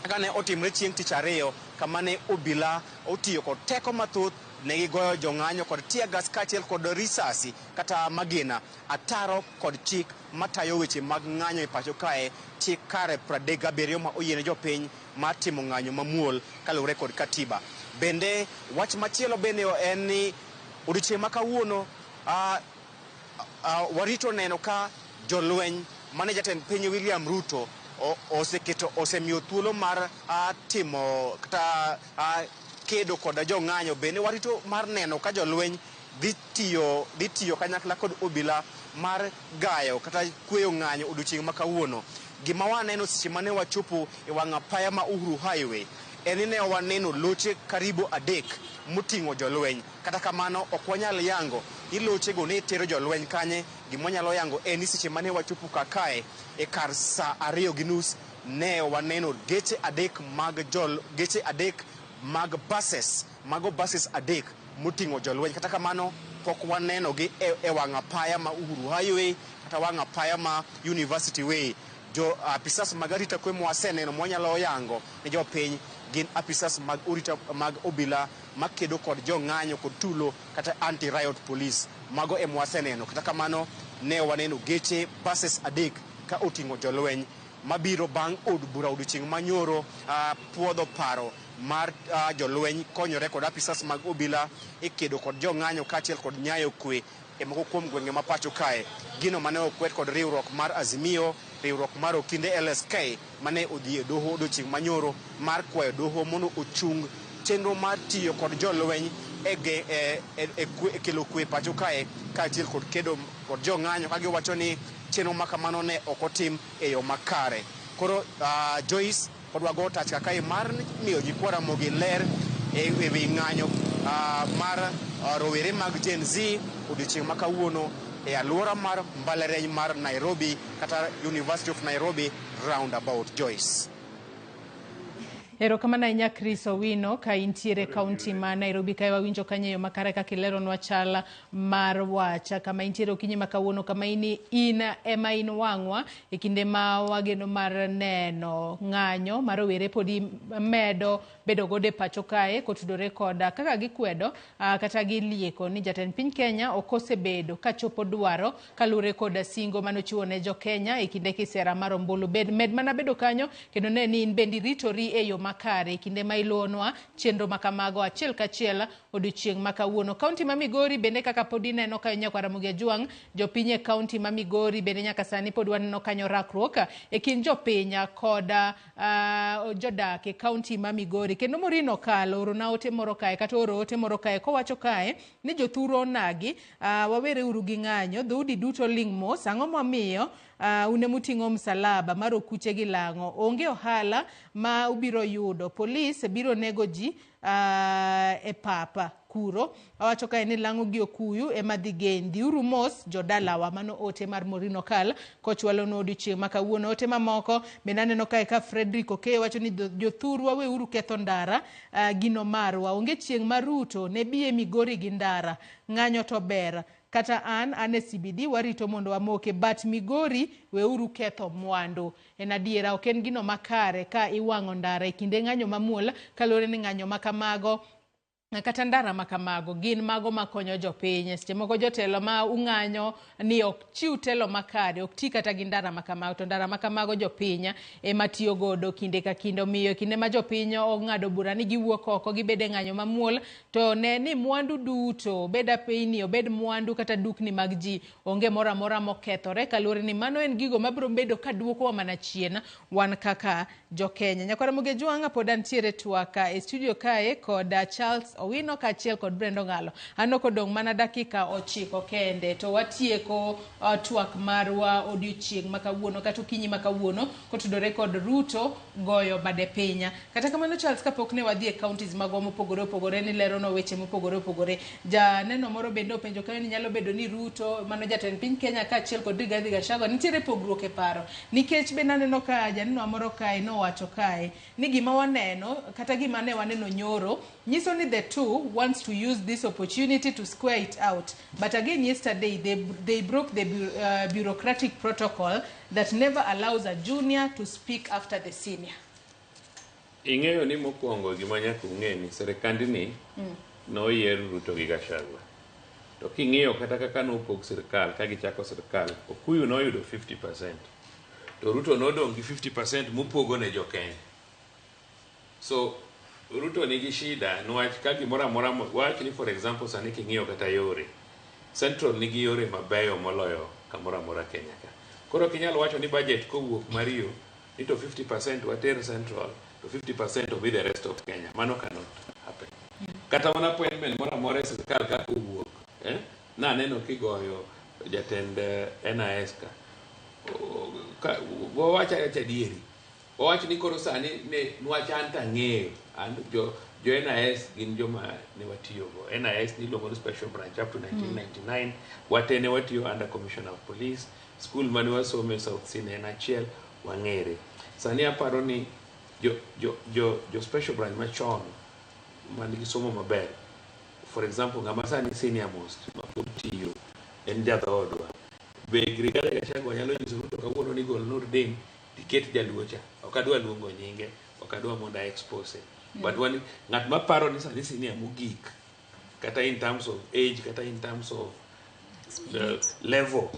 kaka ne otimore chieng' tich ariyo, kama ne obila otiyo kod teko mathoth ne gigoyo jong'anyo kod tear gas kaachiel kod risasi kata magina ataro kod chik matayo weche mag ng'anyo e pacho kae, chik kare 37 ma oyiene jopiny mar timo ng'anyo mamuol kaluwore kod katiba. Bende wach machielo bende en ni odiochieng' ma kawuono warito neno ka jolweny mane jatend piny William Ruto osemiyo thuolo mar timo kata kedo kod jong'anyo. Bende warito mar neno ka jolweny dhi tiyo kanyakla kod obila mar gayo kata kweyo ng'anyo odiochieng' ma kawuono. Gima waneno seche mane wachopo e wang' apaya ma Uhuru Highway en ni ne waneno loche karibu 3 moting'o jolweny. Kata kamano ok wanyal yango ni lochego ne tero jolweny kanye. Gima wanyalo yango en ni seche mane wachopo kae e kar saa 2:30 ne waneno geche 3 mag buses, mago buses 3 moting'o jolweny. Kata kamano pok wanenogi e wang' apaya ma Uhuru Highway kata wang' apaya ma University Way. Jo apisas mag arita kwe mwaseneno mwanyalo yango ni jopiny gin apisas mag obila makedo kod jong'anyo kod tulo kata anti-riot police. Mago e mwaseneno. Kata kamano ne waneno geche buses 3 ka oting'o jolweny mabiro bang' od bura odiochieng' manyoro puodho paro mar jolweny konyore kod apisas mag obila e kedo kod jong'anyo kaachiel kod nyayo kwe e moko kuom gwenge ma pacho kae. Gino mane okwed kod riwruok mar Azimio, riwruok mar Okinde LSK mane odhi e doho odiochieng' manyoro mar kwayo doho mondo ochung chenro mar tiyo kod jolweny e kelo kwe pacho kae kaachiel kod kedo kod jong'anyo, ka giwacho ni chenro ma kamano ne ok otim e yo makare. Koro Joyce pod wago tach kae mar miyo ji Kwaramogi ler e wi ng'anyo mar rowere mag Gen Z odiochieng' ma kawuono e alwora mar mbalariany mar Nairobi kata University of Nairobi roundabout. Joyce. Erokamano ahinya Chris Owino ka intiere kaunti ma Nairobi kae wawinjo kanyo makare kaka ileronwa chal mar wacha kama intiere okinyi ma kawuono kama in ema in wang'wa e kinde ma wageno mar neno ng'anyo mar rowere podi medo bedo gode pacho kae kotudore koda kaka gikwedo kata gilieko ni jatend piny Kenya okosebedo kachopo dwaro kalure koda singo manochiwo ne jo Kenya e kinde kisera mar ombulu med mana bedo kanyo kendo ne ni in bendi ritori e yo makare kinde ma ilonwa chenro makamago achiel kachiel odiochieng' makawuono. Kaunti ma Migori bende kaka pod ineno ka Nyakwar Ramogi Ajwang', jopiny e kaunti ma Migori bende nyaka sani pod waneno kanyo rakruok e kind jopiny koda jodak e kaunti ma Migori. Kendo Morino Kalo oro na ote moro kae kata oro ote moro kae kowacho kae ni jothuro nagi wawere uru gi ng'anyo dhoudi duto ling' mos ang'o momiyo une muting'o msalaba mar okuche gi lang'o onge ohala ma ubiro yudo polis biro nego ji e papa kuro awacho kae ni lang'o gi okuyu ema dhi gendi uru mos jodalawa mano ote mar Morino Kal kochwalo no odiochieng' makawuono. Ote mamoko bende aneno kae ka Frederick Okey wacho ni jothurwa we uru ketho ndara gino marwa onge chieng' ma Ruto ne biye Migori gi ndara ng'anyo to ber kata an e CBD warito mondo wamoke but Migori we uru ketho mwandu. En adiera ok en gino makare ka iwang'o ndara e kinde ng'anyo mamuol kalore ni ng'anyo makamago kata ndara makamago gin mago makonyo jopiny. Seche moko jotelo ma ung'anyo ni ok chiw telo makare ok ti kata gi ndara makamago to ndara makamago jopiny ema tiyo godo kinde ka kinde omiyo kinde ma jopiny ong'ado bura ni giwuok oko gibede ng'anyo mamuol to ne ni mwandu duto beda piny obed mwandu kata dukni mag ji onge mora mora mokethore kalore ni mano en gigo mabiro bedo ka duoko mana chien wan kaka jokenya. Nyakwar Ramogi Ajwang' pod antiere twaka e studio kae kod Charles Owino kaachiel kod Brendo Ngalo. Ano kodong' mana dakika 9 kende to watieko twak marwa odiochieng' makawuono kata okinyi makawuono kotudore kod Ruto goyo bade pinya. Kata kamano Charles kapok ne wadhi e counties magwa mopogore opogore ni lero no weche mopogore opogore. Janeno moro bende openjo kae ni nyalo bedo ni Ruto mano jatend piny Kenya kaachiel kod Rigathi Gachagua nitiere pogruok e paro nikech bende aneno ka janeno moro kae no wacho kae ni gima waneno kata gima ne waneno nyoro nyiso ni the two wants to use this opportunity to square it out. But again, yesterday, they broke the bureaucratic protocol that never allows a junior to speak after the senior. Ing'eyo ni mokwongo gima nyaka ung'e ni serikandi ni noyier Ruto gi Gachagua. To king'iyo kata kaka nopog sirikal ka gichako sirikal, Okuyu noyudo 50%. To Ruto nodong' gi 50% mopogo ne jokenya. So Ruto nigi shida nwach ka gimora mora wach ni for example sani king'iyo kata yore Central nigi yore mabeyo moloyo kamora mora Kenya ka. Koro kinyalo wacho ni budget kowuok Mario ni to 50% water Central to 50% of the rest of Kenya. Mano cannot happen. Kata mana appointment mora mora sirikal ka kowuok na neno kigoyo jatend NIS ka wacha dieri wach ni koro sani ne nwachanta ng'eyo and jo NIS gin joma ne watiyo go. NIS ni luongo special branch up to 1999 watene watiyo under commissioner of police school mane wasome South Sea en achiel wang'ere. Sani aparo ni jo special branch machon man gi somo maber for example ngama sani senior most maputiyo en jadhodwa be Rigathi Gachagua nyalo nyiso Ruto kawuono ni gol Nurdin tiket jaluocha ok adwa luongo nyinge ok adwa mondo expose but one ngat maparo ni sani senior mogik kata in terms of age kata in terms of level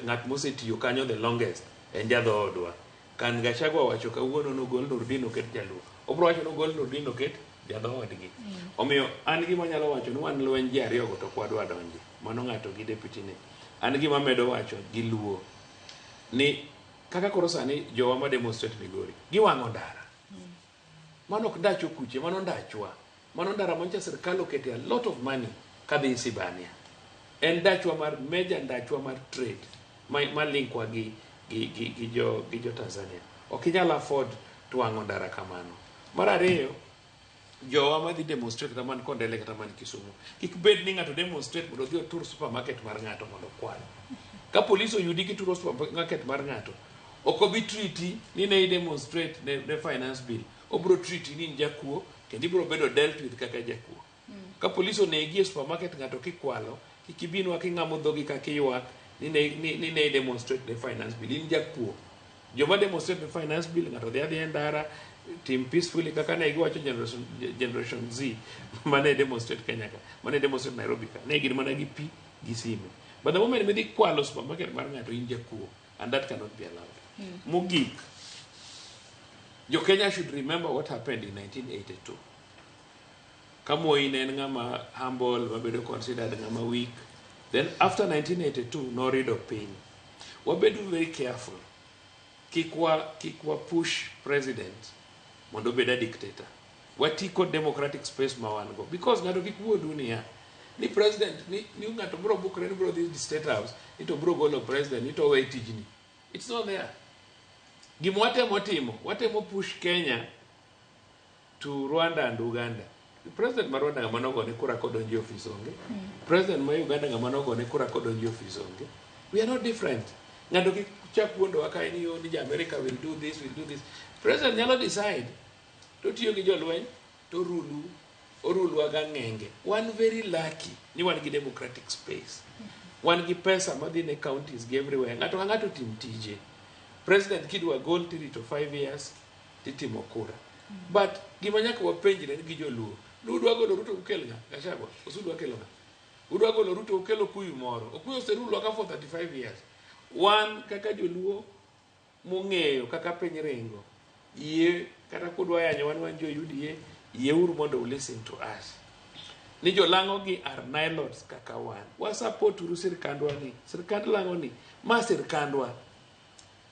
ngat mosetiyo kanyo the longest en jadhodwa kan Gachagua wacho kawuono no gol Nurdin oket jaluo obro wacho no gol Nurdin oket jadhodgi omiyo an gima nyalo wacho ni wan lwen ji ariyo go to kwadwa donje mano ng'ato gi deputy ne an gima medo wacho gi luo ni kaka koro sani jowa ma demonstrate Migori giwang'o ndara mano ok dacho kuche mano ndachwa mano ndara mancha sirkal okete a lot of money kadhi Sibania en dachwa mar major ndachwa mar trade ma linkwa gi jo Tanzania ok inyalo afford twang'o ndara kamano. Mar ariyo jowa ma dhi demonstrate kata man Kondele kata man Kisumu kik bed ni ng'ato demonstrate mondo dhi otur supermarket mar ng'ato mondo kwal. Ka polis oyudi kituro supermarket mar ng'ato ok obi treati ni ne demonstrate ne finance bill obro treati ni jakuo kendo ibro bedo dealt with kaka jakuo. Ka polis onegi e supermarket ng'ato kikwalo kikibinwa king'amo dhogi kaka ywak ni ne demonstrate ne finance bill in jakuo. Joma demonstrate ne finance bill ng'ato dhi ndara team peacefully kaka ne giwacho generation Z mane demonstrate Kenya ka mane demonstrate Nairobi ka ne gin mana gi pi gi sime but the moment medhi kwalo supermarket mar ng'ato in jakuo and that cannot be allowed. Mogik Kenya should remember what happened in 1982. Kamoi ne ngama humble, mabedo considered ngama weak. Then after 1982, no rid of pain. Wabedo very careful. Kikwa push president, mondo beda dictator. Watiko democratic space mawango. Because ngado kikuwa dunia. Ni president, ni ngato bro bukre ni bro this state house. Ito bro golo president, ito we tijini. It's not there. Gimwate motimo, watemo push Kenya to Rwanda and Uganda. The president ma Rwanda ngamanogo ne kura kodonji office onge. President ma Uganda ngamanogo ne kura kodonji office onge. We are not different. Ngado ki chapuondo wakai ni yo ni America will do this, will do this. President nyalo decide to tiyo gi jolweny to rulu aga ngenge. One very lucky ni wan gi democratic space. Wan gi pesa madhi ne counties gi everywhere. Ngato tim tije. President kidwa goal 3 to 5 years titimo kura. But gimanyaka wapenjire gi joluo. Ludwa golo Ruto ukelga Gachagua osudwa kelga. Udwa golo Ruto ukelo kuyu moro. Okuyo serulo ka for 35 years. One kaka joluo mong'eyo kaka piny ringo. Yie kata kudwa yanyo wan jo UDA yie uru mondo listen to us. Ni jolango gi are nilots kaka wan. Wa support uru sirkandwa ni. Sirkand lango ni. Ma sirkandwa.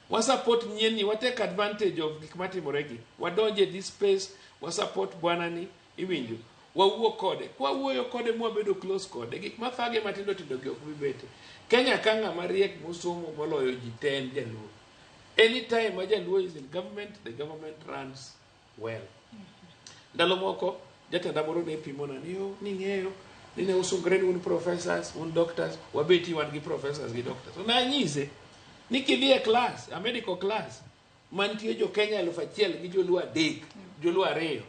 Wa support nyieni, wa take advantage of gik matimore gi. Wa donje this space, wa support bwana ni iwinjo. Wa wuo kode. Kwa wuoyo kode mwabedo close kode. Gik mathage matindo tindo gi ok bibete. Kenya kanga mariek musomo moloyo ji 10 jaluo. Anytime a jaluo is in government, the government runs well. Ndalo moko jatenda moro ne pimo na niyo ning'eyo nine usungre ni un professors, un doctors, wabeti wan gi professors gi doctors. So na nyise ni kidhi class, a medical class, mantie jo Kenya 1,000 gi joluo 3, joluo 2.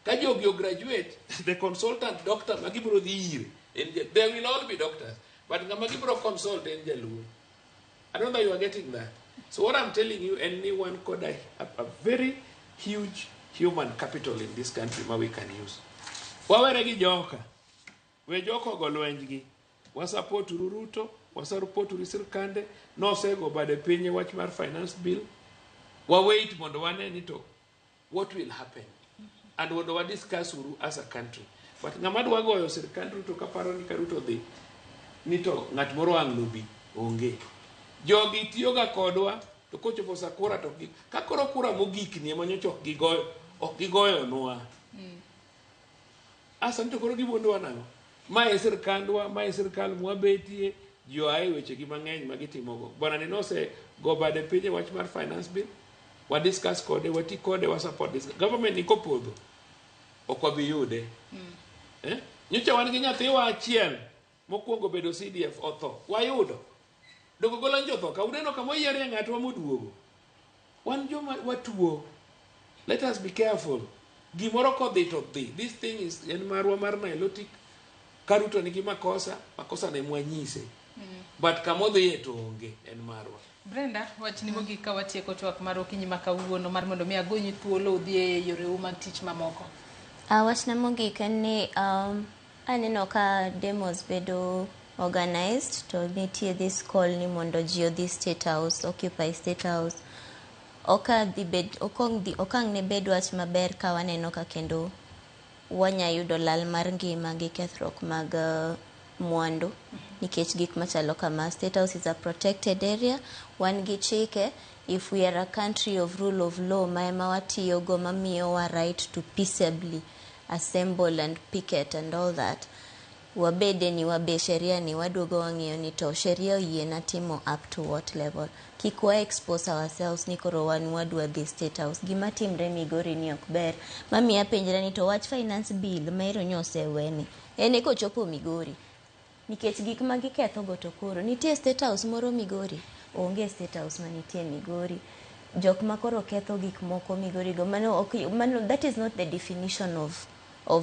Ka jogi graduate, the consultant doctor magibro dhi ire. They will all be doctors, but magibro consult en jaluo. I don't know you are getting that. So what I'm telling you, anyone could a very huge human capital in this country we can use. Wawere gi joka. We joko golwenjgi. Wa support Ruto, wa support sirkande, no sego bade pinye wach mar finance bill. Wa wait mondo wane ni to what will happen. And what we discuss as a country. But ngamadwa goyo sirkand Ruto kaparo ni karuto dhi. Nito ngat moro ang nubi onge. Jogi tiyoga kodwa to kochopo sakura to kakoro kura mogik ni manyocho gigoyo ok gigoyo nwa. Asa nito koro gibondo wanango. Mae sirkal mwabetie jo ai weche gi mang'eny magitimogo. Bwana ni nose go bade pinye wach mar finance bill. Wa discuss kode, wati kode, wa support this. Government iko podho. Okwabi yude. Nyocha wan gi nyathiwa achiel mokwongo bedo CDF otho. Wayudo. Dogo gola njotho ka uneno kama yiere ng'atwa moduogo. Wan joma watuo. Let us be careful. Gimoro kodhi to dhi. This thing is en marwa mar Nilotic. Karuto nigi makosa ne mwanyise. But kamodhi to onge en marwa. Brenda, wachni mogik ka watieko twak mar okinyi ma kawuono mar mondo mi agonyi thuolo udhi e yore mag tich mamoko. Wachna mogik en ni aneno ka demos bedo organized to nitie this call ni mondo ji odhi State House, occupy State House. Okang' ne bed wach maber ka waneno ka kendo wanya yudo lal mar ngima gi kethruok mag mwandu. Nikech gik machalo kama State House is a protected area. Wan gi chike, if we are a country of rule of law, ma ema watiyogo mamiyo wa right to peaceably assemble and picket and all that. Wabede ni wabe sheria ni waduogo wang'iyo ni to sheria oyiena timo up to what level. Kikwa expose ourselves ni koro wan wadwa dhi State House. Gima timre Migori ni ok ber. Mami apenjra ni to wach finance bill ma iro nyose weni. Ene kochopo Migori. Nikech gik ma giketho go to koro nitie State House moro Migori. Onge State House manitie Migori. Jok ma koro ketho gik moko Migori go mano that is not the definition of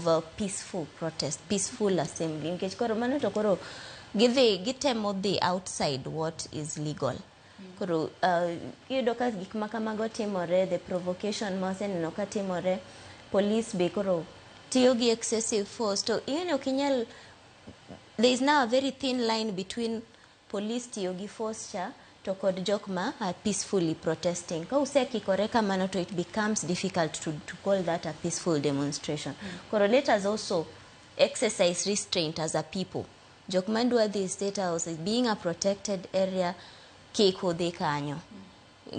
a peaceful protest, peaceful assembly. Nikech koro mano to koro gitemo the outside what is legal. Koro yudo ka gik ma kamago timore, the provocation ma oseneno ka timore, police be koro tiyo gi excessive force. To there is now a very thin line between police tiyo gi force cha to kod jok ma are peacefully protesting. Ka usekikore kamano to it becomes difficult to call that a peaceful demonstration. Koro let us also exercise restraint as a people. Jok mandwa the State House is being a protected area, kiko de kanyo.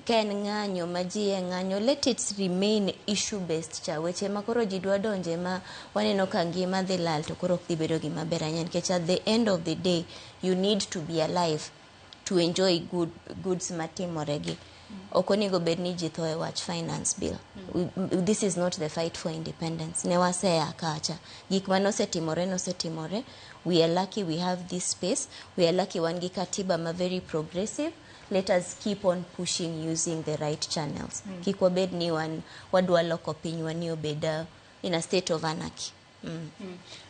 Ken ng'anyo maji e ng'anyo, let it remain issue based cha weche makoro ji dwa donje ma waneno ka ngima dhi lal to koro ok dhi bedo gima ber ahinya nikech at the end of the day you need to be alive to enjoy goods matimoregi. Ok onego bed ni ji tho e wach finance bill. This is not the fight for independence. Ne waseya kacha. Gik manosetimore. We are lucky we have this space. We are lucky wan gi katiba ma very progressive. Let us keep on pushing using the right channels. Kikwa bed ni wadwa loko piny wani obeda in a state of anarchy.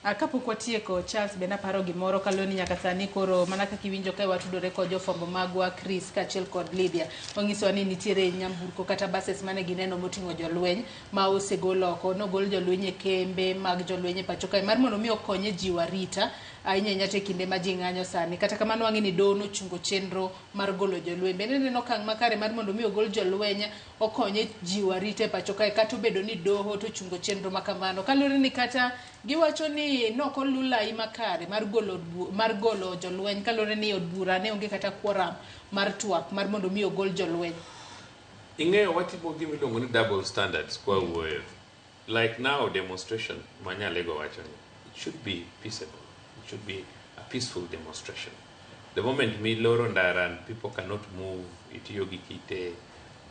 Kapok watieko, Charles bena paro gimoro kaloni nyaka sani koro mana kaka iwinjo kae watudore kod jofwambo magwa Chris kaachiel kod Lydia. Onyiso ni nitiere nyamburko kata buses mane gineno moting'o jolweny ma osegol oko. Nogol jolweny e kembe mag jolweny e pacho kae mar mondo mi okonye jiwo arita ahinya te kinde ma ji ng'anyo sani. Kata kamano wang'e ni doho nochungo chenro mar golo jolweny. Bende neno okang' makare mar mondo mi ogol jolweny okonye jiwo arita e pacho kae kata obedo ni doho to chungo chenro makamano. Kalore ni kata giwacho ni noko lulai makare mar golo jolweny kalore ni od bura ne onge kata quorum mar twak mar mondo mi ogol jolweny. Ing'eyo watimo gimiluongo ni double standards kwa wuoyo. Like now demonstration manyalego wacho ni it should be peaceable. It should be a peaceful demonstration. The moment mi loro ndara and people cannot move, itiyo gi kite,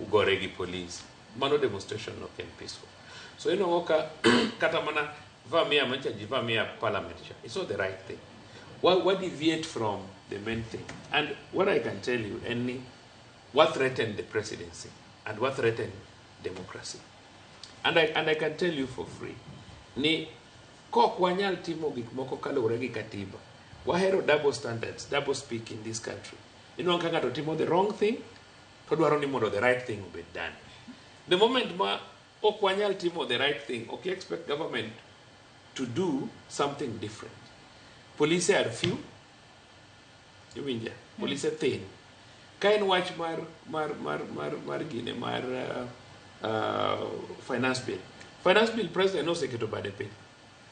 ugore gi police, mano demonstration no can peaceful. So inongoka kata mana vamia mancha jivamia parliament. It's not the right thing. What deviate from the main thing? And what I can tell you, what threatened the presidency and what threatened democracy. And I can tell you for free. Ni kok wanyal timo gik moko kalore gi katiba. Wahero double standards, double speak in this country. Inonga ngato timo the wrong thing, to dwaro ni mondo the right thing be done. The moment ma ok wanyal timo the right thing, okay, expect government to do something different. Police are few. Police are thin. Kain watch mar finance bill. Finance bill president no secretary bade pay.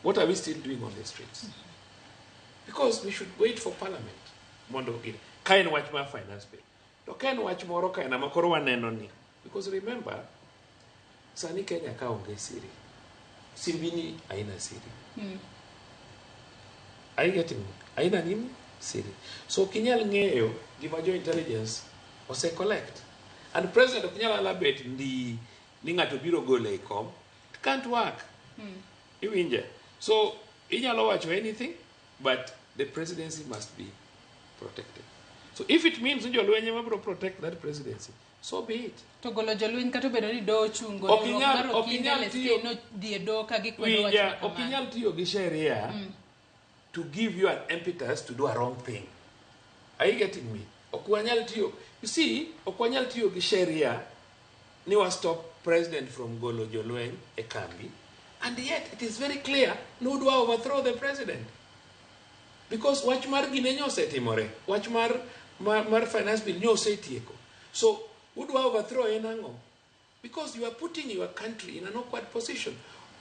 What are we still doing on the streets? Because we should wait for parliament. Mondo gine. Kain watch mar finance bill. To kain watch moro kain amakoro waneno ni. Because remember, sani Kenya ka onge siri. Simbini aina siri. Are you getting me? Aina nini? Siri. So kinyal ng'eyo gima jo intelligence ose collect. And president kinyal alabet ni ngato biro gole ikom. It can't work. Iwinje. So inyalo wacho anything, but the presidency must be protected. So if it means jolweny mabro protect that presidency, so be it. To golo jolweny kato bedo ni do chungo okinyal tiyo no die do ka gikwedo wacho kama. Okinyal tiyo gi sheria to give you an impetus to do a wrong thing. Are you getting me? Okwanyal tiyo. You see, okwanyal tiyo gi sheria ni wa stop president from golo jolweny e kambi, and yet it is very clear no do overthrow the president. Because wach mar gine nyose timore. Wach mar finance bill nyose tieko. So who do overthrow enango? Because you are putting your country in an awkward position.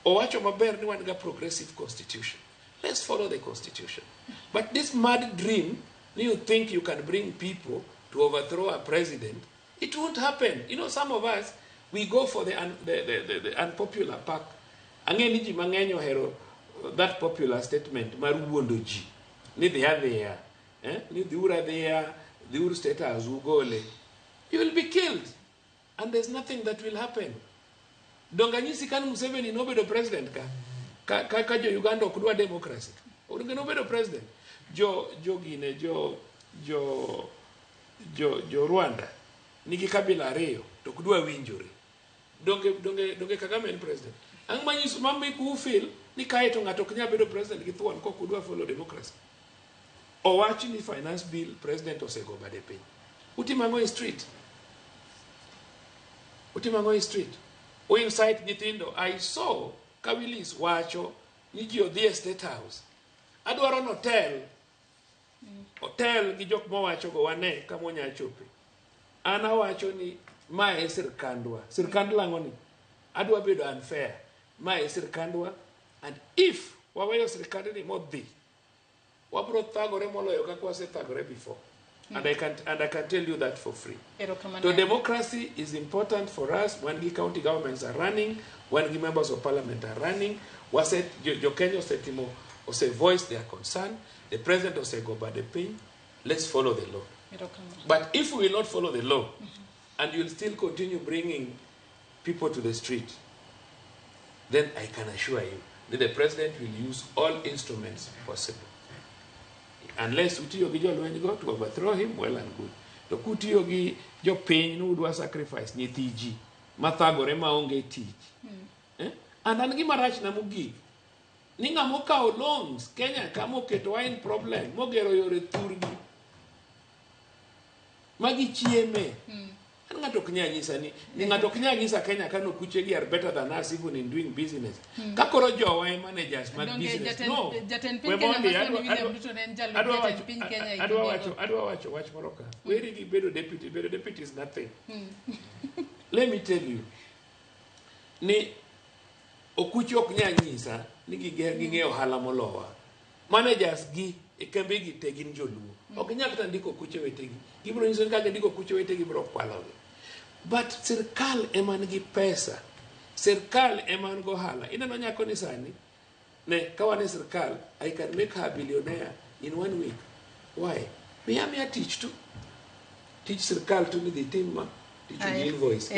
Owacho maber ni wan ga progressive constitution. Let's follow the constitution. But this mad dream, you think you can bring people to overthrow a president, it won't happen. You know, some of us, we go for the unpopular path. Angeni ji mangenyo hero that popular statement maruwondo ji. Ni the other ni the ura there, the ura state as ugole. You will be killed. And there's nothing that will happen. Donganyisi kan Museveni no bedo president ka. Ka jo Uganda okudwa democracy. Orunge no bedo president. Jo Rwanda nigi kabila ariyo to kudwa winjore. Donge Kagame en president. Ang manyiso mambe ku feel ni kae to ngato knya bedo president gi thuon ko kudwa follow democracy. Owachi ni finance bill president osego bade piny. Utimango in street. O inside nyithindo. I saw Kawilis wacho ni ji odhi State House. Adwaro no hotel gi jok mowacho go wane kama onya chope. ana wacho ni mae sirkandwa. Sirkand lango ni adwa bedo unfair. Mae sirkandwa, and if waweyo sirkand ni modhi, wabro thagore moloyo kaka wasethagore before. And I can tell you that for free. So democracy is important for us when the county governments are running, when the members of parliament are running. Was it Kenya setimo or say voice their concern, the president will say go by the pin, let's follow the law. But if we will not follow the law, and you'll still continue bringing people to the street, then I can assure you that the president will use all instruments possible. Unless utiyo gi jolweny go to overthrow him, well and good. To kutiyo gi jopiny nudwa sacrifice nyithi ji mathagore maonge tich. And an gima rach na mogik ni ng'amo kawo loans Kenya kama oketo wine problem mogero yore thurgi magi chieme. An ng'ato ok nyal nyisa ni ng'ato ok nyal nyisa Kenya kano kuchegi are better than us even in doing business. Kakoro jowa e managers mag business. No. Adwa wacho wach moro ka. Where gi bedo deputy is nothing. Let me tell you. Ni okuchi ok nyal nyisa ni ging'eyo ohala molowa. Managers gi kembe gi te gin joluo. Ok nyal kata ndiko kuche wetegi. Gibro nyiso ni kaka ndiko kuche wetegi bro kwalogi. But sirkal ema nigi pesa. Sirkal ema nigi ohala. Ineno nyako ni sani ne kawane sirkal, I can make her a billionaire in 1 week. Why? Miya teach tu. Teach sirkal tu ni dhi tim ma teach invoice.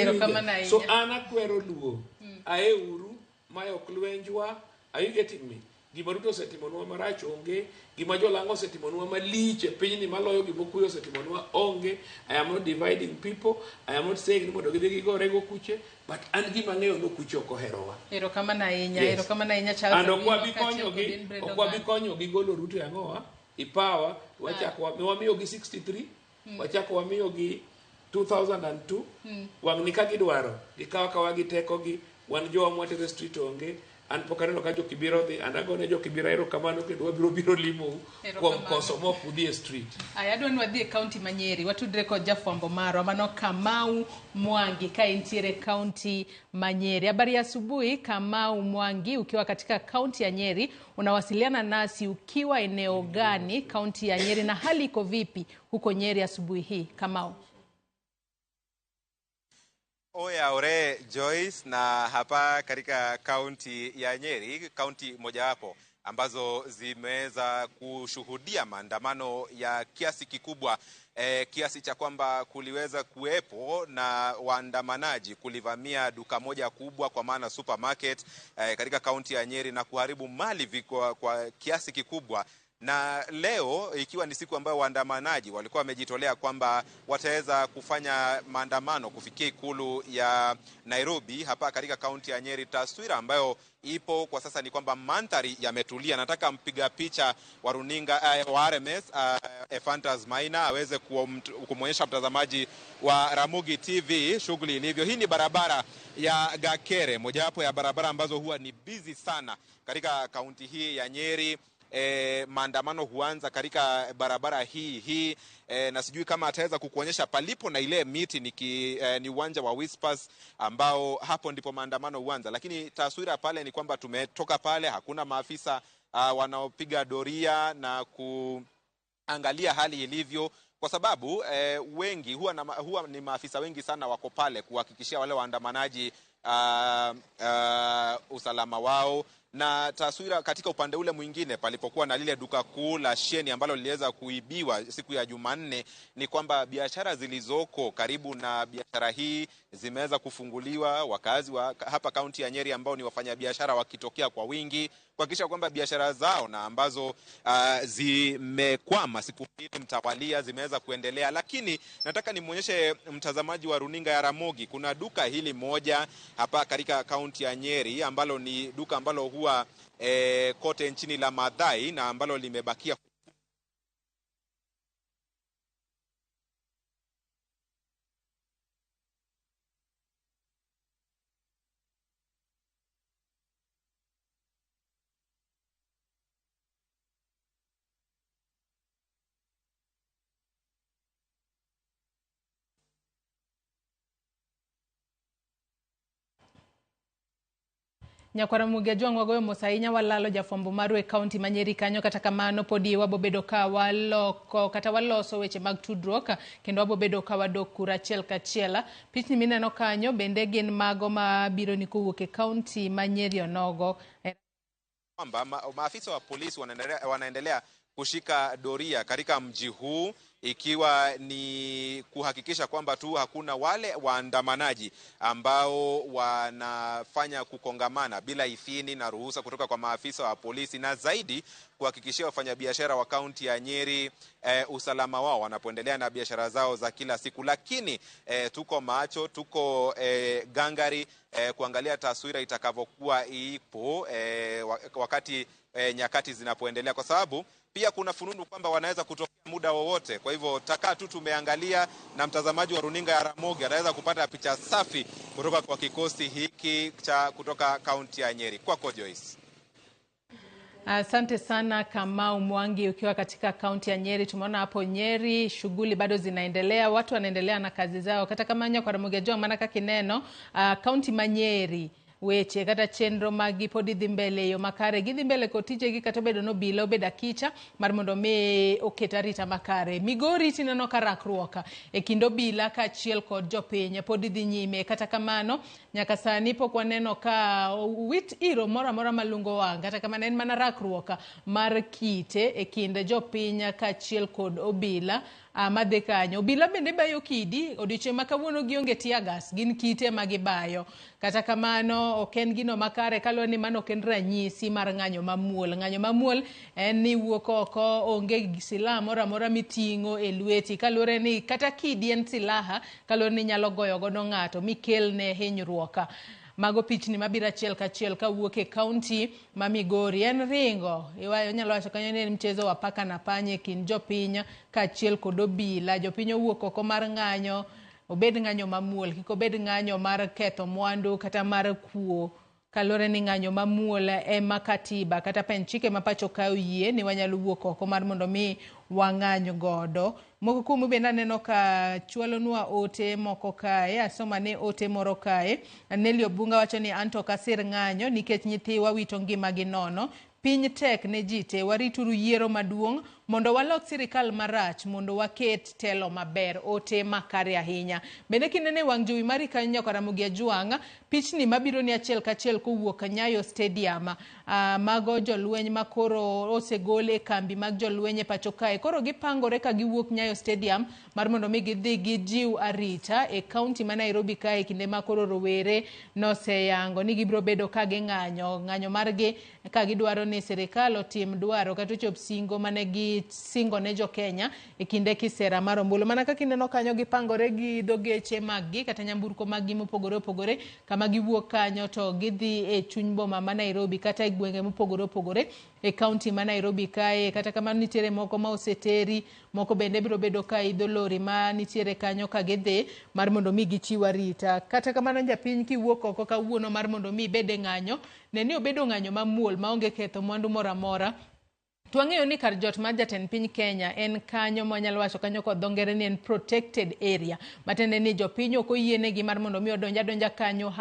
So ana kwero luo. Ae uru mayo klwenjwa. Are you getting me? Gima Ruto osetimonwa marach onge, gima jolango osetimonwa malich e piny ni maloyo gima Okuyo osetimonwa onge. I am not dividing people. I am not saying ni mondo gidhi gigore go kuche, but an gima ng'eyo no kuche ok oherowa. Erokamano ahinya Charles. And okwa bi konyogi golo Ruto yang'owa, ipawa, wachako wamiyo gi 63, wachako wamiyo gi 2002, wang' ni ka gidwaro, gikawa kawa gi teko gi, wan jowa mwatere street onge, an pokaneno ka jokibiro dhi, and agone jokibiro erokamano kendo wabiro biro limo kuom koso mok udhi e street. Adwa ni wadhi e kaunti ma Nyeri, watudre kod jafwambo marwa mano Kamau Mwangi ka intiere kaunti ma Nyeri. Habari ya asubuhi Kamau Mwangi, ukiwa katika kaunti ya Nyeri, unawasiliana nasi ukiwa eneo gani kaunti ya Nyeri na hali iko vipi huko Nyeri asubuhi hii Kamau? Oya ore Joyce, na hapa katika kaunti ya Nyeri, kaunti mojawapo ambazo zimeweza kushuhudia maandamano ya kiasi kikubwa, kiasi cha kwamba kuliweza kuwepo na waandamanaji kulivamia duka moja kubwa kwa maana supermarket katika kaunti ya Nyeri na kuharibu mali kwa kiasi kikubwa. Na leo ikiwa ni siku ambayo waandamanaji walikuwa wamejitolea kwamba wataweza kufanya maandamano kufikia ikulu ya Nairobi hapa katika kaunti ya Nyeri, taswira ambayo ipo kwa sasa ni kwamba mandhari yametulia. Nataka mpiga picha wa runinga wa RMS Ephantus Maina aweze kumwonyesha mtazamaji wa Ramogi TV shughuli ilivyo. Hii ni barabara ya Gakere, mojawapo ya barabara ambazo huwa ni busy sana katika kaunti hii ya Nyeri. Maandamano huanza katika barabara hii na sijui kama ataweza kukuonyesha palipo na ile miti ni uwanja wa Whispers ambao hapo ndipo maandamano huanza, lakini taswira pale ni kwamba tumetoka pale, hakuna maafisa wanaopiga doria na kuangalia hali ilivyo, kwa sababu wengi huwa ni maafisa wengi sana wako pale kuhakikishia wale waandamanaji usalama wao. Na taswira katika upande ule mwingine palipokuwa na lile duka kuu la Sheni ambalo liliweza kuibiwa siku ya Jumanne, ni kwamba biashara zilizoko karibu na biashara hii zimeweza kufunguliwa. Wakazi wa hapa kaunti ya Nyeri ambao ni wafanyabiashara wakitokea kwa wingi kuhakikisha kwamba biashara zao na ambazo zimekwama siku mbili mtawalia zimeweza kuendelea. Lakini nataka nimuonyeshe mtazamaji wa runinga ya Ramogi, kuna duka hili moja hapa katika kaunti ya Nyeri ambalo ni duka ambalo huwa kote nchini la Maathai na ambalo limebakia Nyakwara Mugiajwang' wagoyo mos ahinya walalo jafwambo maru e kaunti ma Nyeri kanyo, kata kamano podi wabobedo ka waloko kata waloso weche mag tudruok kendo wabobedo ka wadok kura achiel kachiel. Pichni mineno kanyo bende gin mago ma biro ni kowuok e kaunti ma Nyeri onogo. Kwamba maafisa wa polisi wanaendelea kushika doria katika mji huu, ikiwa ni kuhakikisha kwamba tu hakuna wale waandamanaji ambao wanafanya kukongamana bila idhini na ruhusa kutoka kwa maafisa wa polisi, na zaidi kuhakikishia wafanyabiashara wa kaunti ya Nyeri usalama wao wanapoendelea na biashara zao za kila siku. Lakini tuko macho, tuko gangari kuangalia taswira itakavyokuwa ipo wakati nyakati zinapoendelea, kwa sababu pia kuna fununu kwamba wanaweza kutokea muda wowote. Kwa hivyo takaa tu tumeangalia, na mtazamaji wa runinga ya Ramogi anaweza kupata picha safi kutoka kwa kikosi hiki cha kutoka kaunti ya Nyeri. Kwako Joyce. Asante sana Kamau Mwangi, ukiwa katika kaunti ya Nyeri. Tumeona hapo Nyeri shughuli bado zinaendelea, watu wanaendelea na kazi zao. Kata kama Nyakwara Mugiajwang' manaka kineno kaunti ma Nyeri weche kata chenro magi podi dhi mbele yo makare, gidhi mbele kotije gi kata bedo no bila obeda kicha mar mondo me oketa rita makare. Migori tineno ka rakruoka e kindo bila ka achiel kod jopiny podi dhi nyime, kata kamano nyaka sani pok waneno ka wit iro mora mora malungo wang', kata kamano en mana rakruoka mar kite e kind jopiny ka achiel kod obila madhe kanyo. Obila bende bayo kidi odiochieng' ma kawuono gionge tiagas, gin kite magibayo. Kata kamano ok en gino makare kaluwore ni mano ok en ranyisi mar ng'anyo mamuol. Ng'anyo mamuol en ni wuok oko, onge silaha moro amora miting'o e lweti, kaluwore ni kata kidi en silaha kaluwore ni nyalo goyo godo ng'ato mikelne hinyruok. Mago pichni mabiro achiel kachiel kawuok e kaunti ma Migori. En ringo, nyalo wacho kanyo ni en mchezo wa paka na panya kin jopiny ka achiel kod obila. Jopiny owuok oko mar ng'anyo, obed ng'anyo mamuol, kik obed ng'anyo mar ketho mwandu kata mar kuo. Kalore ni ng'anyo mamuol ema katiba kata pen chike ma pacho ka oyie ni wanyalo wuok oko mar mondo mi wang'anyo godo. Moko kuom bende aneno ka chwalonwa ote moko kae, asoma ne ote moro kae. Nelly Obunga wacho ni anto kasir ng'anyo nikech nyithiwa wito ngimagi nono. Piny tek ne ji te, warituru yiero maduong' mondo walok sirikal marach mondo waket telo maber. Ote makare ahinya. Bende kinene wang' jowi mari kanyo Nyakwara Mugiajwang', pichni mabiro ni achiel kachiel kowuok Nyayo Stadium. Mago jolweny makoro osegol e kambi mag jolweny e pacho kae. Koro gipangore ka giwuok Nyayo Stadium mar mondo mi gidhi gijiw arita e kaunti ma Nairobi kae, kinde ma koro rowere noseyango ni gibiro bedo ka ng'anyo margi ka gidwaro ni sirikal otim dwaro kata chop singo mane gi singo ne jo Kenya e kinde kisera mar ombulu. Mana kaka ineno kanyo gipangore gi dogeche maggi kata nyamburko maggi mopogore opogore, kama giwuok kanyo to gidhi e chuny boma ma Nairobi kata e gwenge mopogore opogore e kaunti ma Nairobi kae. Kata kamano nitiere moko ma oseteri, moko bende biro bedo ka idho lori ma nitiere kanyo ka gidhi mar mondo mi gichiw arita. Kata kamano japiny kiwuok oko kawuono mar mondo mi bede ng'anyo, neni obedo ng'anyo mamuol maonge ketho mwandu moro amora. Twang'eyo ni kar jot mar jatend piny Kenya en kanyo mwanyalo wacho kanyo kod dho ngere ni en protected area. Matende ni jopiny ok oyienegi mar mondo mi odonja kanyo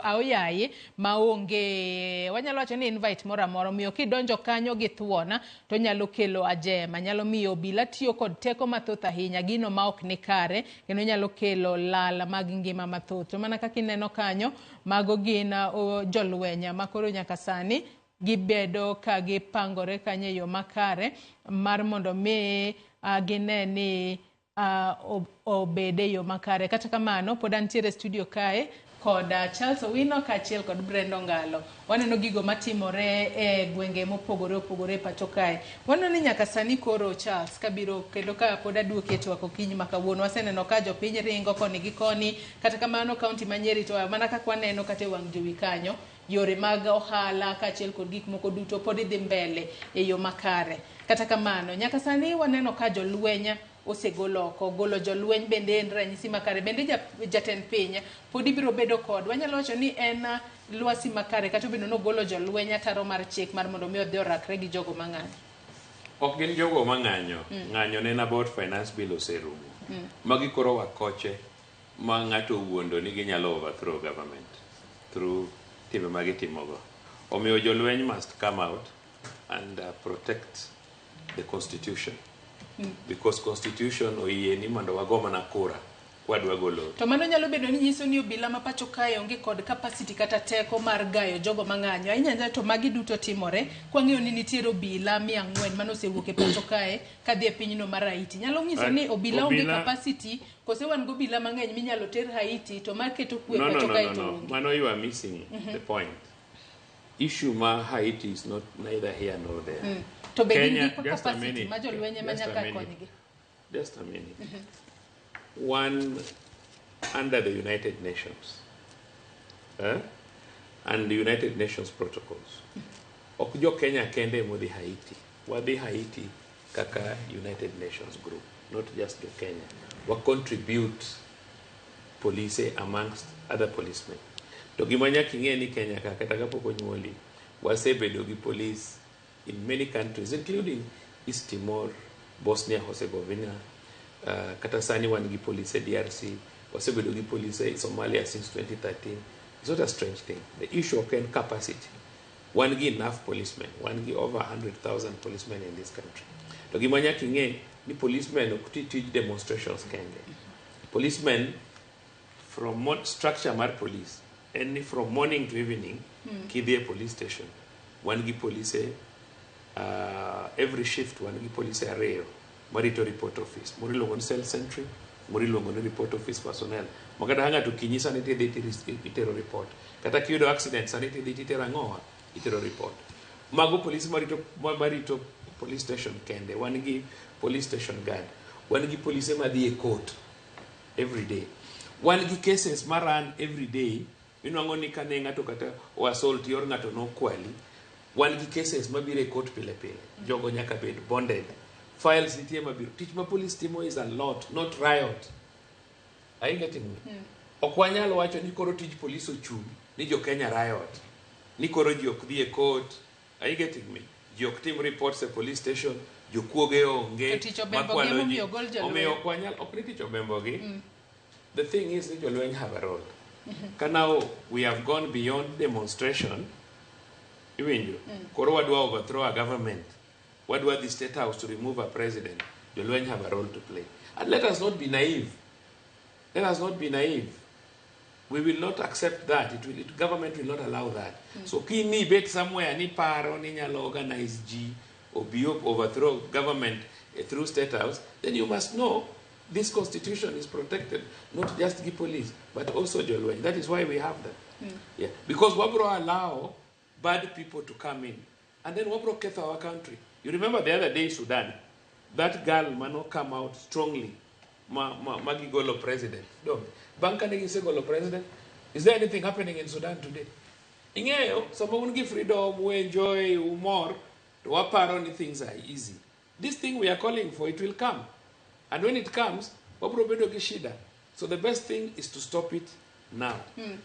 aoyaye maonge, wanyalo wacho ni invite moro amora. Miyo kidonjo kanyo gi thuona to nyalo kelo ajema, nyalo miyo obila tiyo kod teko mathoth ahinya, gino ma ok ni kare, kendo nyalo kelo lal mag ngima mathoth. To mana kaka ineno kanyo, mago gin jolweny makoro nyaka sani gibedo ka gipangore kanyo e yo makare mar mondo mi gine ni obede yo makare. Kata kamano pod antiere studio kae kod Charles Owino ka achiel kod Brendo Ngalo. Waneno gigo matimore e gwenge mopogore opogore pacho kae. Waneno ni nyaka sani koro Charles kabiro kendo ka pod aduoke twak okinyi makawuono, waseneno ka jopiny ringo koni gi koni. Kata kamano kaunti ma Nyeri to mana kaka waneno kata wang' jowi kanyo, yore mag ohala ka achiel kod gik moko duto pod dhi mbele e yo makare. Kata kamano nyaka sani waneno ka jolweny osegolo jolweny bende en ranyisi makare. Bende jatend piny pod ibiro bedo kod, wanyalo wacho ni en lwasi makare kata obedo no golo jolweny ataro mar chik mar mondo mi odhi orakre gi jogo mang'anyo. Ok gin jogo mang'anyo. Ng'anyo ne about finance bill oserumo. Magi koro wakoche ma ng'ato wuondo ni ginyalo overthrow government through timbe magitimogo. Omiyo jolweny must come out and protect the constitution. Because constitution oyie ni mondo wago mana kura kwadwa golo. To mano nyalo bedo ni nyiso ni obila ma pacho kae onge kod capacity kata teko mar gayo jogo mang'anyo. Inyanja to magi duto timore kwang'eyo ni nitiere obila 400 mano osewuok e pacho kae kadhi e pinyno mar Haiti. Nyalo nyiso ni obila onge capacity kose wan go obila mang'eny minyalo ter Haiti to maketo kwe pacho kae to. No. Mano you are missing the point. Issue ma Haiti is not neither here nor there. To be Kenya, just a minute. Just a minute. One, under the United Nations and the United Nations protocols. Okjo Kenya kende modi Haiti. Wadi Haiti kaka United Nations group, not just the Kenya. We contribute police amongst other policemen. To gimanya kinge ni Kenya kaka takapoko nyuoli. Wasebedo gi police in many countries, including East Timor, Bosnia-Herzegovina, Katasani wangi police DRC, wasebedogi police Somalia since 2013. It's not a strange thing. The issue of capacity. Wangi enough policemen, wangi over 100,000 policemen in this country. Togi manya kinge ni policemen okuti demonstrations kenge. Policemen from structure mar police, and from morning to evening, kidie police station. Wangi police every shift one police area marito report office murilongo ni cell sentry murilongo ni report office personnel magada hanga tukinyisa ni tede itero report kata kiyudo accident saniti itero ngoa itero report mago police marito police station kende one police station guard one police madhi e court every day one cases maran every day inwango ni kane ngato kata o assault yor ngato no kwali one cases mabire court pile jogo nyaka bed bonded files nitie mabiro tich ma police timo is a lot, not riot. Are you getting me? Okwanyalo wacho ni koro tij police ochung ni jo Kenya riot ni koro ji ok dhi e court. Are you getting me? Ji ok tim reports e police station, jo kuoge onge makwalo ji omiyo okwanyalo ok ni tich obembogi. The thing is ni jolweny have a role. Now we have gone beyond demonstration. Koro wadwa overthrow a government. Wadwa the state house to remove a president. The Lueng have a role to play. And let us not be naive. Let us not be naive. We will not accept that. Government will not allow that. So kini bet somewhere ni paro ni nyalo organize G or be overthrow government through state house, then you must know this constitution is protected, not just the police, but also the Lueng. That is why we have them. Yeah. Because Wabro allow bad people to come in. And then Wabro kept our country. You remember the other day Sudan, that girl mano come out strongly. Magigolo president. Don't. Banka Golo president. Is there anything happening in Sudan today? Ingeyo, someone give freedom, we enjoy more. To apparently things are easy. This thing we are calling for, it will come. And when it comes, Wabro bedo gishida. So the best thing is to stop it now.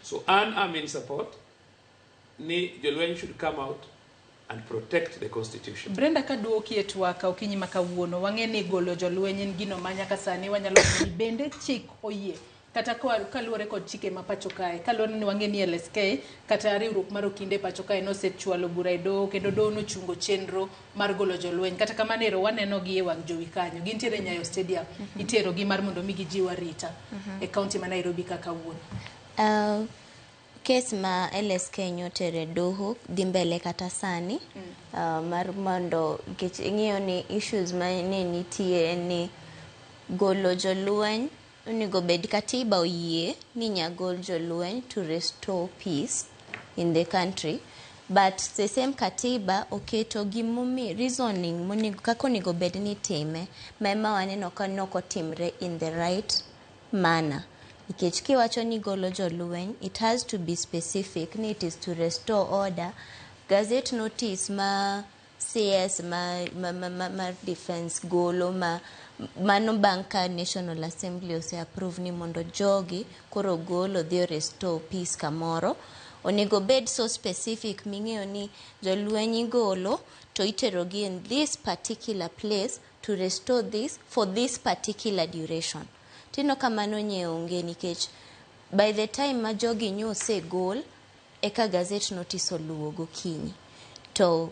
So I'm in support. Jolwen should come out and protect the constitution. Brenda kaduoki etwaka okinyi makawuono wang'eni golo jolweny en gino manyaka sani wanyalo bende chik oyie kata kaluore kod chike ma pacho kae kaluore ni wang'eni LSK kata riwruok mar okinde pacho kae nosechwalo bura e doho kendo doho nochungo chenro mar golo jolweny kata kamano ero waneno gi e wang' jowi kanyo gintiere Nyayo Stadium itero gi mar mondo migi jiwa rita e kaunti ma Nairobi kaka wuon. Kes ma LSK nyotere doho dhi mbele kata sani mar mondo ng'iyo ni issues ma ne nitie ni golo jolweny onego bed katiba oyie ni nyagol jolweny to restore peace in the country, but the same katiba oketo gimomi reasoning monego kako onego bed ni time ma ema waneno ka nokotimre in the right manner. Nikech kiwacho ni golo jolweny, it has to be specific, ni it is to restore order. Gazette notice ma CS ma defense golo mano banka National Assembly ose approve ni mondo jogi koro golo dhi restore peace kamoro. Onego bed so specific ming'eyo ni jolweny golo to iterogi in this particular place to restore this for this particular duration. Tino kamano nye onge nikech by the time ma jogi nyo se goal eka gazet notice oluwo gokinyi to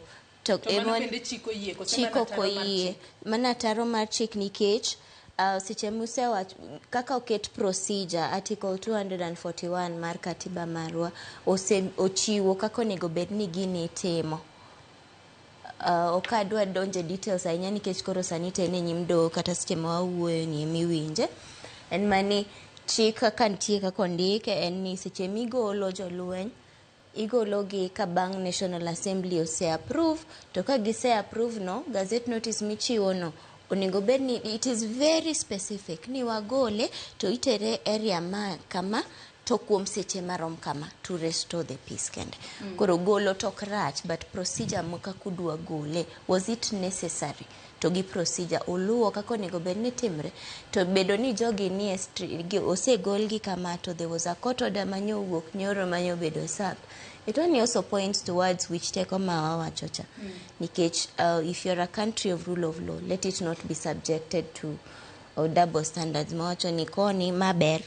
chiko koyie mana taro mar chik nikech seche musewacho kaka oket procedure article 241 mar katiba marwa ochiwo kaka onego bed ni gini timo. Okadwa donje details ahinya nikech koro sani te ne nyim doho kata seche ma wawuoyo ni miwinje. En mani chik kaka nitie kaka ondike en ni seche migolo jolweny igologi ka bang' National Assembly ose approve to ka gise approve no gazette notice michiwo no onego bed ni it is very specific ni wagole to itere area ma kama to kuom seche marom kama to restore the peace kende. Koro golo tok rach but procedure moka kudwa gole was it necessary to gi procedure oluwo kaka onego bed ni timre to bedo ni jogi ni ose golgi kama to there was a court order manyo wuok nyoro manyo bedo served. It only also points towards which teko mawawacho cha nikech if you're a country of rule of law let it not be subjected to double standards. Mawacho ni koni maber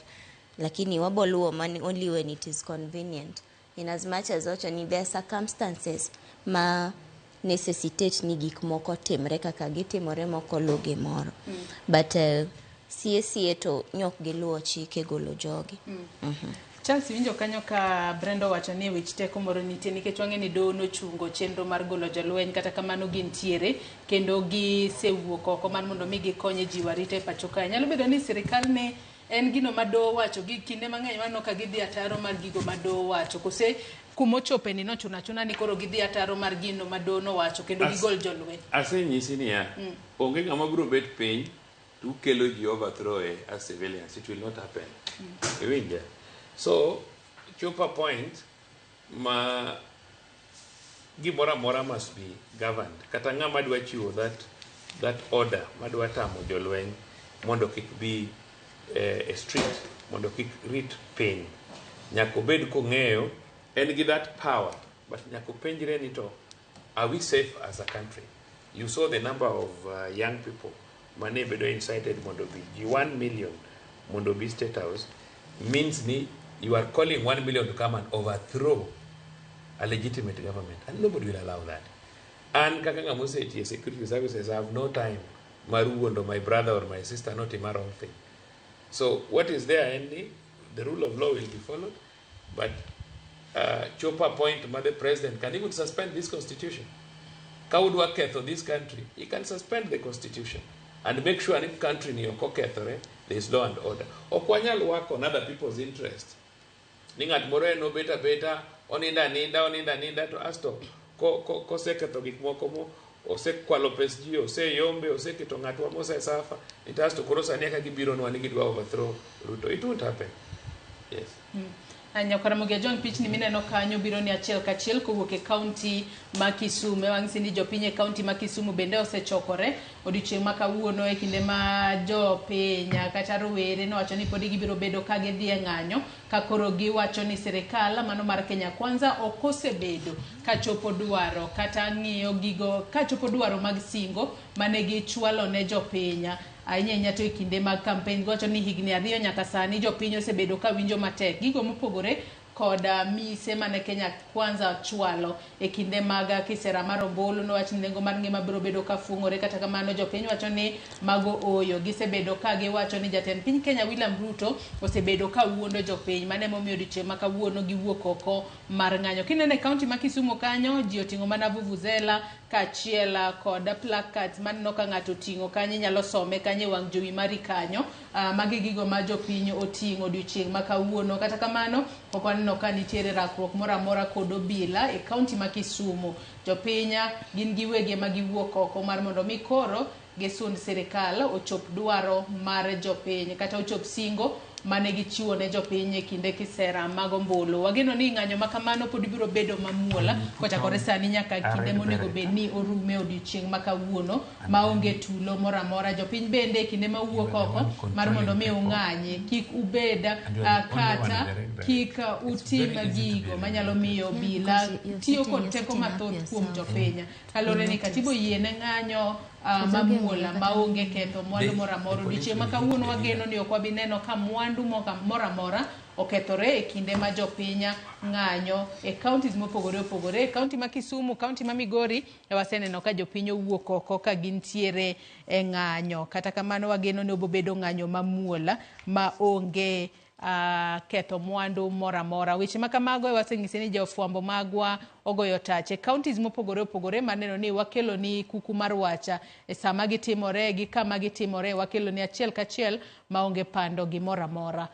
lakini waboluo money only when it is convenient, in as much as wacho ni there are circumstances ma necessitate ni gik moko timre kaka gitimore moko loge moro but CSA to nyok giluo chike golo jogi. Charles winjo kanyo ka Brendo wacho ni wich teko moro nitie nikech wang'e ni doho nochungo chenro mar golo jolweny kata kamano gintiere kendo gisewuok oko mar mondo mi gikonye ji warite pacho kae. Nyalo bedo ni sirikal ne en gino ma doho wacho gi kinde mang'eny waneno ka gidhi ataro mar gigo ma doho wacho kose kumochope ni nochuna ni koro gidhi ataro mar gino ma doho no wacho kendo gigol jolweny. Asenyisi ni ya onge ng'ama biro bet piny to kelo ji overthrow as civilians. It will not happen. Iwinja? So chopa point ma gimora mora must be governed. Kata ng'ama dwa chiwo that order madwa tamo jolweny mondo kik bi a street mondo kik rit piny nyako bed kong'eyo en gi that power but nyako penjre ni to are we safe as a country? You saw the number of young people mane bedo incited mondo bi 1 million mondo bi state house means ni you are calling 1 million to come and overthrow a legitimate government and nobody will allow that. And kaka ngamuseti security services have no time maruondo my brother or my sister not a wrong thing. So what is there in the rule of law will be followed but chopa point ma the president can even suspend this constitution. Kaudwa ketho this country he can suspend the constitution and make sure if country ni okokethore there is law and order. Okwanyal work on other people's interest. Ningat moro no beta oninda to asto ko seketho gik moko mo osekwalo pes ji oseyombe oseketo ng'atwa mosesafa it has to koro sani aka gibiro no ni gidwa overthrow Ruto. It won't happen. Yes. Nyakora mogia John Pitch ni mineno kanyo biro ni achiel kachiel kowuok e county ma Kisumu. Wang'isi ni jopiny e county ma Kisumu bende osechokore odiochieng' ma kawuono e kinde ma jopiny kata rowere nowacho ni pod gibiro bedo ka gidhi e ng'anyo ka koro giwacho ni sirikal mano mar Kenya Kwanza okosebedo kachopo dwaro kata ng'iyo gigo kachopo dwaro mag singo mane gichwalo ne jopiny ahinya to e kinde mag campaign. Wacho ni higni 2 nyaka sani jopiny osebedo ka winjo matek gigo mopogore koda mise mane Kenya Kwanza chwalo e kinde mag kisera mar ombulu. Nowacho ni nengo mar ngima biro bedo ka fung'ore kata kamano jopiny wacho ni mago oyo gisebedo ka giwacho ni jatend piny Kenya William Ruto osebedo ka wuondo jopiny mane momiyo odiochieng' ma kawuono giwuok oko mar ng'anyo. Kinene kaunti ma Kisumu kanyo ji oting'o mana vuvuzela kachiel kod placards maneno ka ng'ato oting'o kanyo nyalo some kanyo wang' jowi mari kanyo magi gigo ma jopiny oting'o odiochieng' ma kawuono. Kata kamano ok waneno ka nitiere rakruok moro amora kod obila e kaunti ma Kisumu. Jopiny gin giwegi ma giwuok oko mar mondo mi koro gisund sirikal ochop dwaro mar jopiny kata ochop singo mane gichiwo ne jopiny e kinde kisera mag ombulu. Wageno ni ng'anyo ma kamano pod biro bedo mamuola kochakore sani nyaka kinde monego bed ni orume odiochieng' ma kawuono maonge tulo moro amora. Jopiny bende kinde ma wuok oko mar mondo mi ung'anye kik ubed kata kik utim gigo manyalo miyo obila tiyo kod teko mathoth kuom jopiny. Kalore ni katibo yiene ng'anyo mamuola maonge ketho mwandu moro amora. Odiochieng' ma kawuono wageno ni ok wabi neno ka mwandu moro amora okethore e kinde ma jopiny ng'anyo e counties mopogore opogore. Kaunti ma Kisumu, kaunti ma Migori, waseneno ka jopiny owuok oko ka gintiere e ng'anyo. Kata kamano wageno ni obobedo ng'anyo mamuola ma onge ketho mwandu moro amora. Weche ma kamago waseng'ise ni jofwambo magwa ogoyo tach e counties mopogore opogore maneno ni wakelo ni kuku mar wacha e sama gitimore gi kama gitimore, wakelo ni achiel kachiel maonge pando gimoro amora.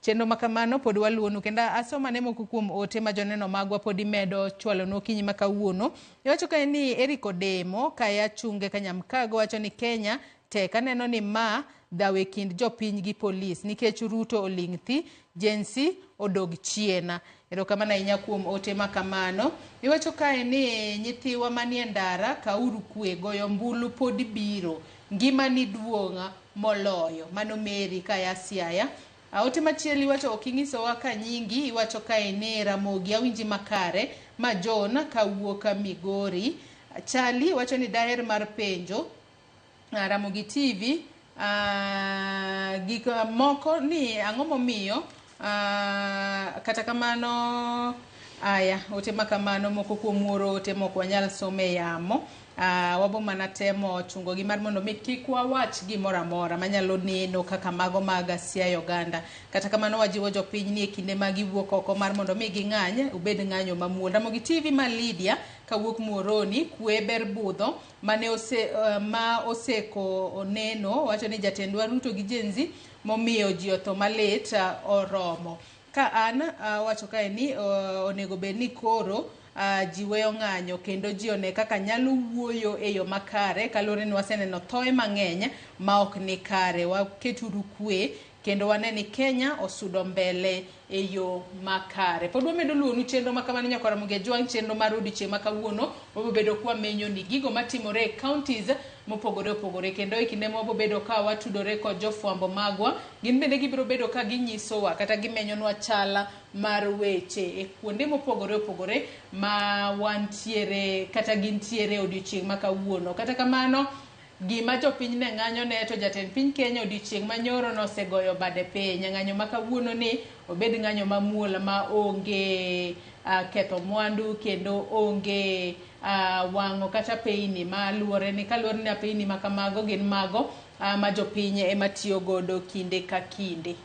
Chenro makamano pod waluonu kendo asomane moko kuom ote ma joneno magwa pod imedo chwalo nokinyi ma kawuono. Iwacho ka ni Eric Odemo kaya chunge Kanyamkago wacho ni Kenya tek, aneno ni ma dawe kind jopiny gi polis nikech Ruto oling' thi, jensi odog chiena. Erokamano ahinya kuom ote makamano. Iwacho kae ni nyithiwa manie ndara kauru kwe, goyo mbulu pod biro, ngima ni duong'a moloyo. Mano Meri kaya Siaya. Ote machielo iwacho ok ing'isowa ka nyingi, iwacho kae ni Ramogi awinji makare ma John kawuok Migori. Chali wacho ni daher mar penjo Ramogi TV gik moko ni ang'o momiyo kata kamano aya ote makamano moko kuom wuoro ote moko wanyal some yamo. Wabo mana temo chungo gi mar mondo mi kik wawach gimoro amora manyalo neno kaka mago mag Siaya Oganda. Kata kamano wajiwo jopiny ni e kinde ma giwuok oko mar mondo mi ging'any obed ng'anyo mamuol. Ramogi TV ma Lydia kawuok Muoroni kwe ber budho mane ma oseko oneno wacho ni jatendwa Ruto gi jenzi momiyo ji otho malit oromo. Ka an wacho kae ni onego bed ni koro ji weyo ng'anyo kendo ji one kaka nyalo wuoyo e yo makare kaluwore ni waseneno thoe mang'eny ma ok ni kare. Waketuru kwe kendo wane ni Kenya osudo mbele e yo makare. Pod wamedo luonu chenro makamano nyaka Ramogi Ajwang' chenro mar odiochieng' ma kawuono wabobedo kwa menyo ni gigo matimore e counties mopogore opogore kendo e kinde wabobedo ka watudore kod jofwambo magwa, gin bende gibiro bedo ka ginyisowa kata gimenyonwa chala mar weche e kuonde mopogore opogore ma wantiere kata gintiere odiochieng' ma kawuono. Kata kamano gima jopiny ne ng'anyo ne to jatend piny Kenya odiochieng' manyoro nosegoyo bade piny. Ng'anyo ma kawuono ni obed ng'anyo mamuol ma onge ketho mwandu kendo onge wang'o kata peini maluwore ni kaluwore ni peini makamago gin mago ma jopiny ema tiyo godo kinde ka kinde.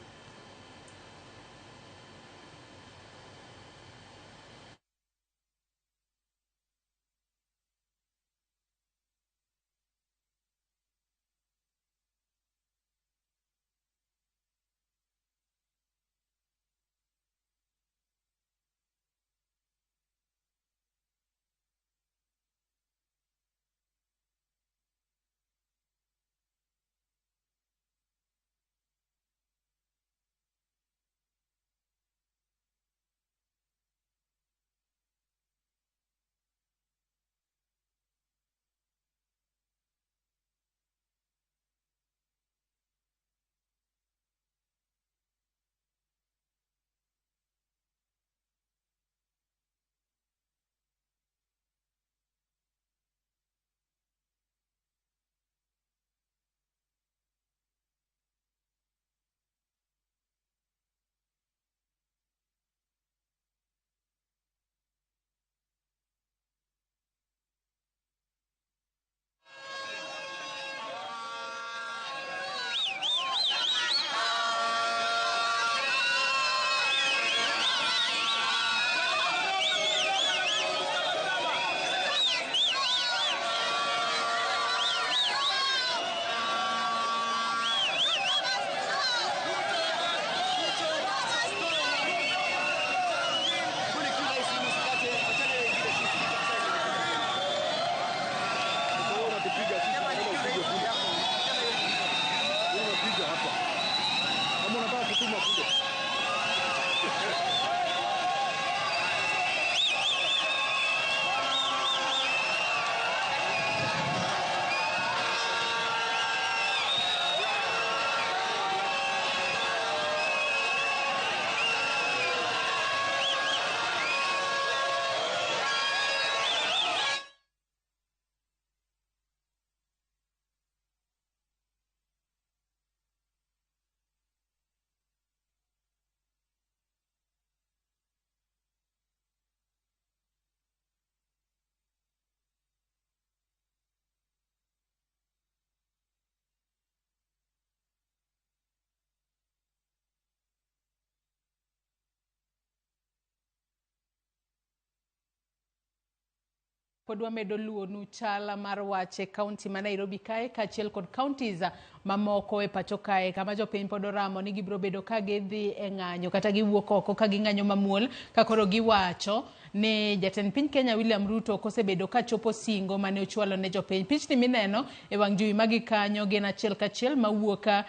Pod wamedo luonu chala mar wache kaunti ma Nairobi kae kachiel kod counties mamoko e pacho kae kama jopiny pod oramo ni gibro bedo ka gidhi e ng'anyo kata giwuok oko ka ging'anyo mamuol ka koro giwacho ni jatend piny Kenya William Ruto kosebedo ka chopo singo mane ochwalo ne jopiny. Pichni mineno e wang' jowi magi kanyo gin achiel kachiel mawuoka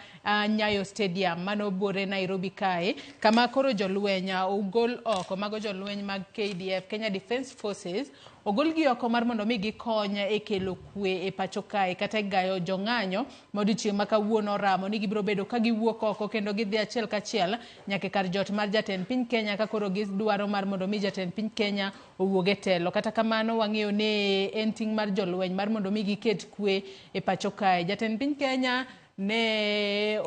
Nyayo Stadium mano bore Nairobi kae kama koro jolweny ogol oko mago jolweny mag KDF Kenya Defence Forces ogol gi oko mar mondo mi gikonya e kelo kwe e pacho kae kata gayo jong'anyo modichieng' ma kawuono ramo ni gibro bedo ka giwuok oko kendo gidhi achiel kachiel nyaka kar jot mar jatend piny Kenya ka koro gidwaro mar mondo mi jatend piny Kenya owuoge telo. Kata kamano wang'eyo ne en ting' mar jolweny mar mondo mi giket kwe e pacho kae. Jatend piny Kenya ne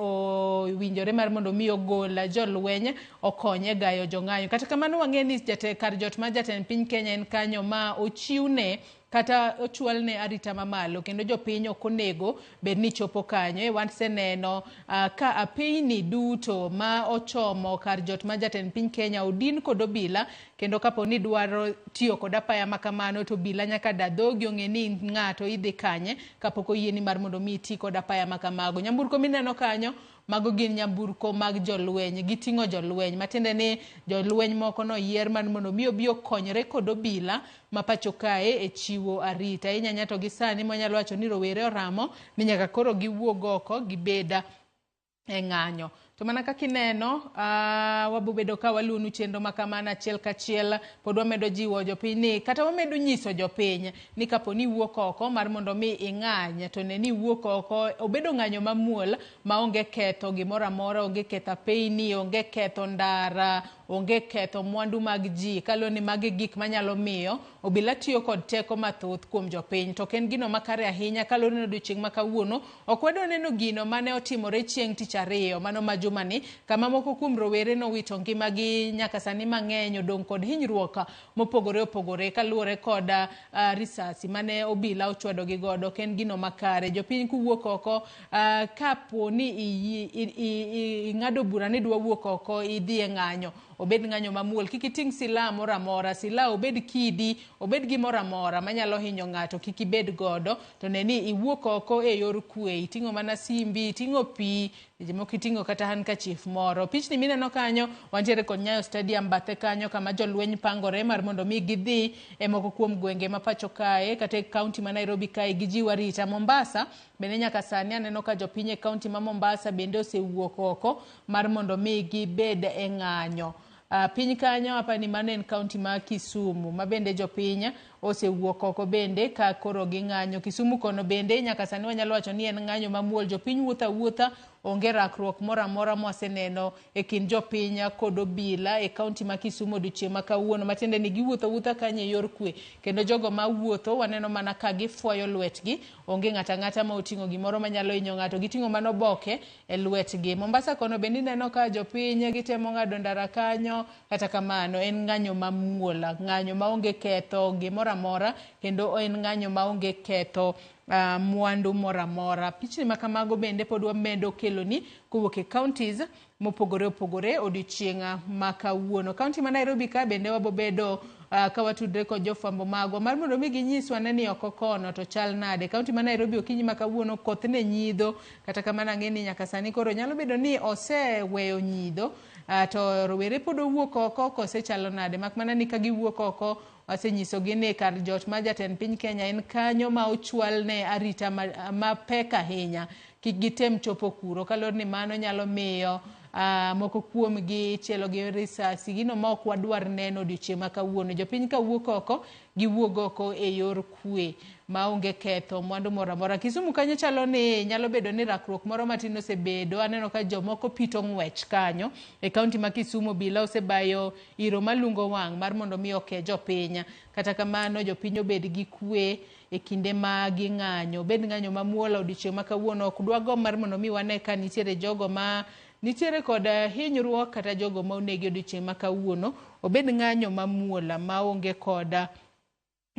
winjore mar mondo mi ogol jolweny okonye gayo jong'anyo. Kata kamano wang'eyo ni kar jot mar jatend piny Kenya en kanyo ma ochiwne kata ochwalne arita mamalo kendo jopiny ok onego bed ni chopo kanyo. Waseneno ka apeyni duto ma ochomo kar jot ma jatend piny Kenya odin kod obila kendo kapo ni dwaro tiyo kod apaya makamano to obila nyaka dadhogi ong'e ni ng'ato idhi kanye kapok oyieni mar mondo mi ti kod apaya makamago. Nyamburko mineno kanyo mago gin nyamburko mag jolweny, giting'o jolweny matiende ni jolweny moko no yier man mondo mi obi okonyre kod obila ma pacho kae e chiwo arita. Inyanya to gi sani manyalo wacho ni rowere oramo ni nyaka koro giwuog oko gibeda e ng'anyo. To mana kaka ineno wabobedo ka waluonu chenro makamana achiel kachiel pod wamedo jiwo jopiny ni kata wamedo nyiso jopiny ni kapo ni wuok oko mar mondo mi ing'any to ne ni wuok oko obedo ng'anyo mamuol maonge ketho gimoro amora, onge ketho apeyni, onge ketho ndara, onge ketho mwandu mag ji kalo ni magi gik manyalo miyo obila tiyo kod teko mathoth kuom jopiny. To ken gino makare ahinya kalo ni odiochieng' makawuono ok wadwa neno gino mane otimore chieng' tich ariyo mano ma jumani kama moko kuom rowere nowito ngimagi nyaka sani mang'eny odong' kod hinyruok mopogore opogore kaluwore kod risasi mane obila ochwado gi godo. Ken gino makare jopiny kuwuok oko kapo ni ing'ado bura ni dwa wuok oko idhi e ng'anyo obed ng'anyo mamuol kik iting' sila moro amora, sila obed kidi obed gimoro amora manyalo hinyo ng'ato kik ibed godo to ne ni iwuok oko e yor kwe, iting'o mana simbi, iting'o pi, moko iting'o kata handkerchief moro. Pichni mineno kanyo wantiere kod Nyayo Stadium bathe kanyo kama jolweny pangore mar mondo mi gidhi e moko kuom gwenge ma pacho kae kata e kaunti ma Nairobi kae gijiw arita. Mombasa bende nyaka sani aneno ka jopiny e kaunti ma Mombasa bende osewuok oko mar mondo mi gibed e ng'anyo. Piny kanyo apani mano en kaunti ma Kisumu ma bende jopiny osewuok oko bende ka koro gi ng'anyo. Kisumu kono bende nyaka sani wanyalo wacho ni en ng'anyo mamuol, jopiny wuotha wuotha onge rakruok moro amora mwaseneno e kind jopiny kod obila e kaunti ma Kisumu odiochieng' ma kawuono matiende ni giwuotho wuotha kanyo e yor kwe kendo jogo ma wuotho waneno mana ka gifuayo lwetgi, onge ng'ata ng'ata ma oting'o gimoro manyalo hinyo ng'ato, giting'o mana boke e lwetgi. Mombasa kono bende neno ka jopiny gitemo ng'ado ndara kanyo, kata kamano en ng'anyo mamuol, ng'anyo maonge ketho gimoro amora kendo en ng'anyo maonge ketho mwandu moro amora. Pichni makamago bende pod wamedo keloni kowuok e counties mopogore opogore odiochieng' ma kawuono. Kaunti ma Nairobi ka bende wabobedo ka watudre kod jofwambo magwa mar mondo mi ginyiswa ni oko kono to chal nade. Kaunti ma Nairobi okinyi ma kawuono koth ne nyidho, kata kamano ang'e ni nyaka sani koro nyalo bedo ni oseweyo nyidho to rowere pod owuok oko kosechalo nade. Mak mana ni ka giwuok oko wasenyisogi ni kar jot ma jatend piny Kenya en kanyo ma ochwalne arita ma pek ahinya, kik gitem chopo kuro kalor ni mano nyalo miyo moko kuom gi chielo gi risasi, gino ma ok wadwar neno odiochieng' ma kawuono. Jopiny ka wuok oko giwuog oko e yor kwe maonge ketho mwandu moro amora. Kisumu kanyo chalo ni nyalo bedo ni rakruok moro matin osebedo, aneno ka jomoko pito ng'wech kanyo e kaunti ma Kisumu obila osebayo iro malungo wang' mar mondo mi oke jopiny. Kata kamano jopiny obed gi kwe e kinde ma ging'anyo, bed ng'anyo mamuol odiochieng' ma kawuono ok dwago mar mondo mi wane ka nitiere jogo ma nitiere kod hinyruok kata jogo ma onegi odiochieng' ma kawuono, obed ng'anyo mamuol maonge kod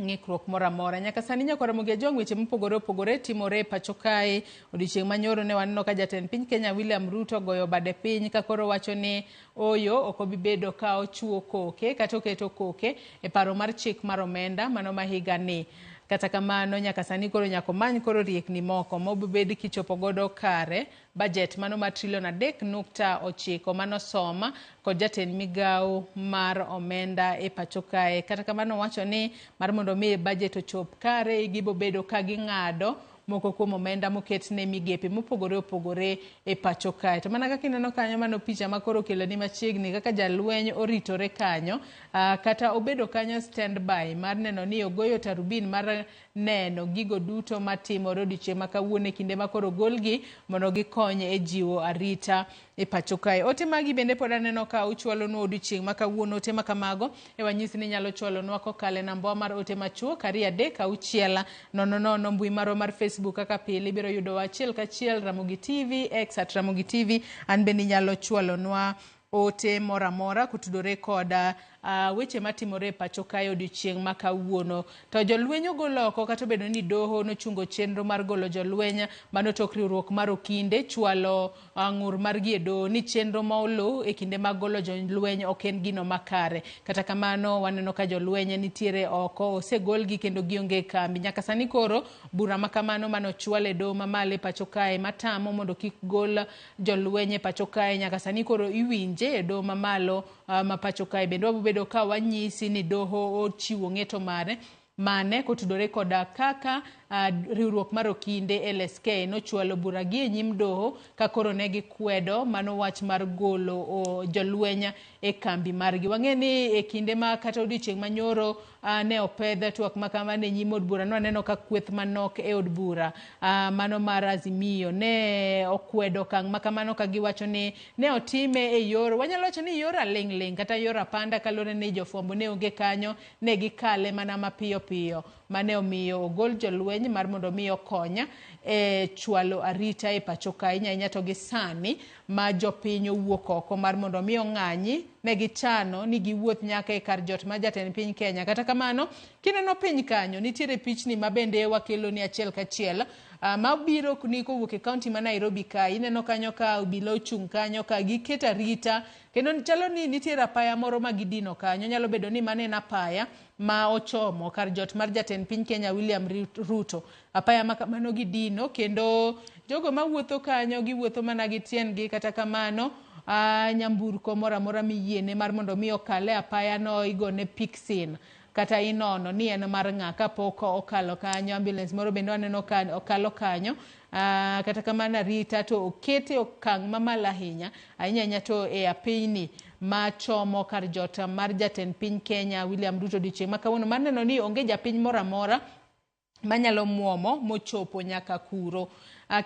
ng'ikruok moro amora. Nyaka sani Nyakwar Mogi Ajong' weche mopogore opogore timore pacho kae. Odiochieng' manyoro ne waneno ka jatend piny Kenya William Ruto goyo bade piny ka koro wacho ni oyo ok obi bedo ka ochuo koke kata oketo koke e paro mar chik mar omenda mano ma higa ni. Kata kamano nyaka sani koro nyako many koro riekni moko mobibed kichopo godo kare budget mano ma trilion 3.9 mano soma kod jatend migao mar omenda e pacho kae. Kata kamano wacho ni mar mondo mi budget ochop kare gibo bedo ka ging'ado moko kuom omenda moket ne migepe mopogore opogore e pacho kae. To mana kaka ineno kanyo mano picha makoro kelo ni machiegni kaka jalweny oritore kanyo kata obedo kanyo standby mar neno ni ogoyo tarubin mar neno gigo duto matimore odiochieng' ma kawuono e kinde makoro golgi mondo gikony e jiwo arita e pacho kae. Ote magi bende pod aneno ka uchwalonwa odiochieng' ma kawuono. Ote ma kamago e wanyisi ni nyalo chwalonwa kokalo e namba mar ote machuok 23600 mbui marwa mar Facebook kaka pile ibiro yudo achiel kachiel Ramogi TV X @Ramogi TV. An bende nyalo chwalonwa ote mora mora kutudore koda weche matimore pacho kae odiochieng' ma kawuono. To jolweny ogolo oko kata bedo ni doho nochungo chenro mar golo jolweny mano tok riwruok mar Okinde chwalo ng'ur mar gie doho ni chenro ma olo e kinde mag golo jolweny ok en gino makare. Kata kamano waneno ka jolweny nitiere oko osegolgi kendo gionge kambi. Nyaka sani koro bura makamano mano chwale doho mamalo pacho kae matamo mondo kik gol jolweny pacho kae. Nyaka sani koro iwinje e doho mamalo ma pacho kae. Bende wabedo ka wanyisi ni doho ochiwo ng'eto mane kotudore koda kaka riwruok mar Okinde LSK nochwalo bura gi e nyim doho ka koro ne gikwedo mano wach mar golo jolweny e kambi margi. Wang'e ni e kinde ma kata odiochieng' manyoro ne opedha twak makamano e nyim od bura. Nwaneno ka kweth manok e od bura mano mar Azimio ne okwedo kang' makamano ka giwacho ni ne otime e yor wanyalo wacho ni yor aling' kata yor apanda kalore ni jofwambo ne onge kanyo ne gikale mana mapiyo piyo mane omiyo ogol jolweny mar mondo mi okonya e chwalo arita e pacho kae. Inya to gi sani ma jopiny owuok oko mar mondo mi ong'anyi ne gichano ni giwuoth nyaka e kar jot ma jatend piny Kenya. Kata kamano kineno piny kanyo nitiere pichni mabende wakelo ni achiel kachiel mabiro ni kowuok e kaunti ma Nairobi ka. Ineno kanyo ka obila ochung' kanyo ka giketo arita kendo chalo ni nitiere apaya moro ma gidino kanyo. Nyalo bedo ni mane na apaya ma ochomo kar jot mar jatend piny Kenya William Ruto. Apaya makamano gidino kendo jogo mawuotho kanyo giwuotho mana gi tiendgi. Kata kamano nyamburko moro amora miyiene mar mondo mi okale apaya no igone piksin kata inono ni en mar ng'a kapok okalo kanyo. Ambulance moro bende waneno ka okalo kanyo. Kata kamano arita to okete okang' mamalo ahinya to e apeyni machomo kar jot mar jatend piny Kenya William Ruto odiochieng' ma kawuono mar neno ni onge japiny moro amora manyalo muomo mochopo nyaka kuro.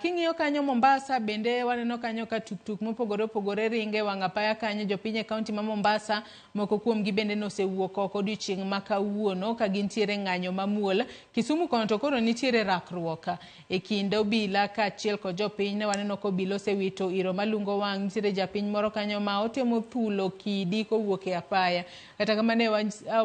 King'iyo kanyo Mombasa bende waneno kanyo ka tuk mopogore opogore ringe wang' apaya kanyo. Jopiny e kaunti ma Mombasa moko kuom gi bende nosewuok oko odiochieng' ma kawuono ka gintiere ng'anyo mamuol. Kisumu kono to koro nitiere rakruok e kind obila ka achiel kod jopiny. Ne waneno ko obila osewito iro malungo wang'. Nitiere japiny moro kanyo ma otemo thulo kidi kowuok e apaya. Kata kamano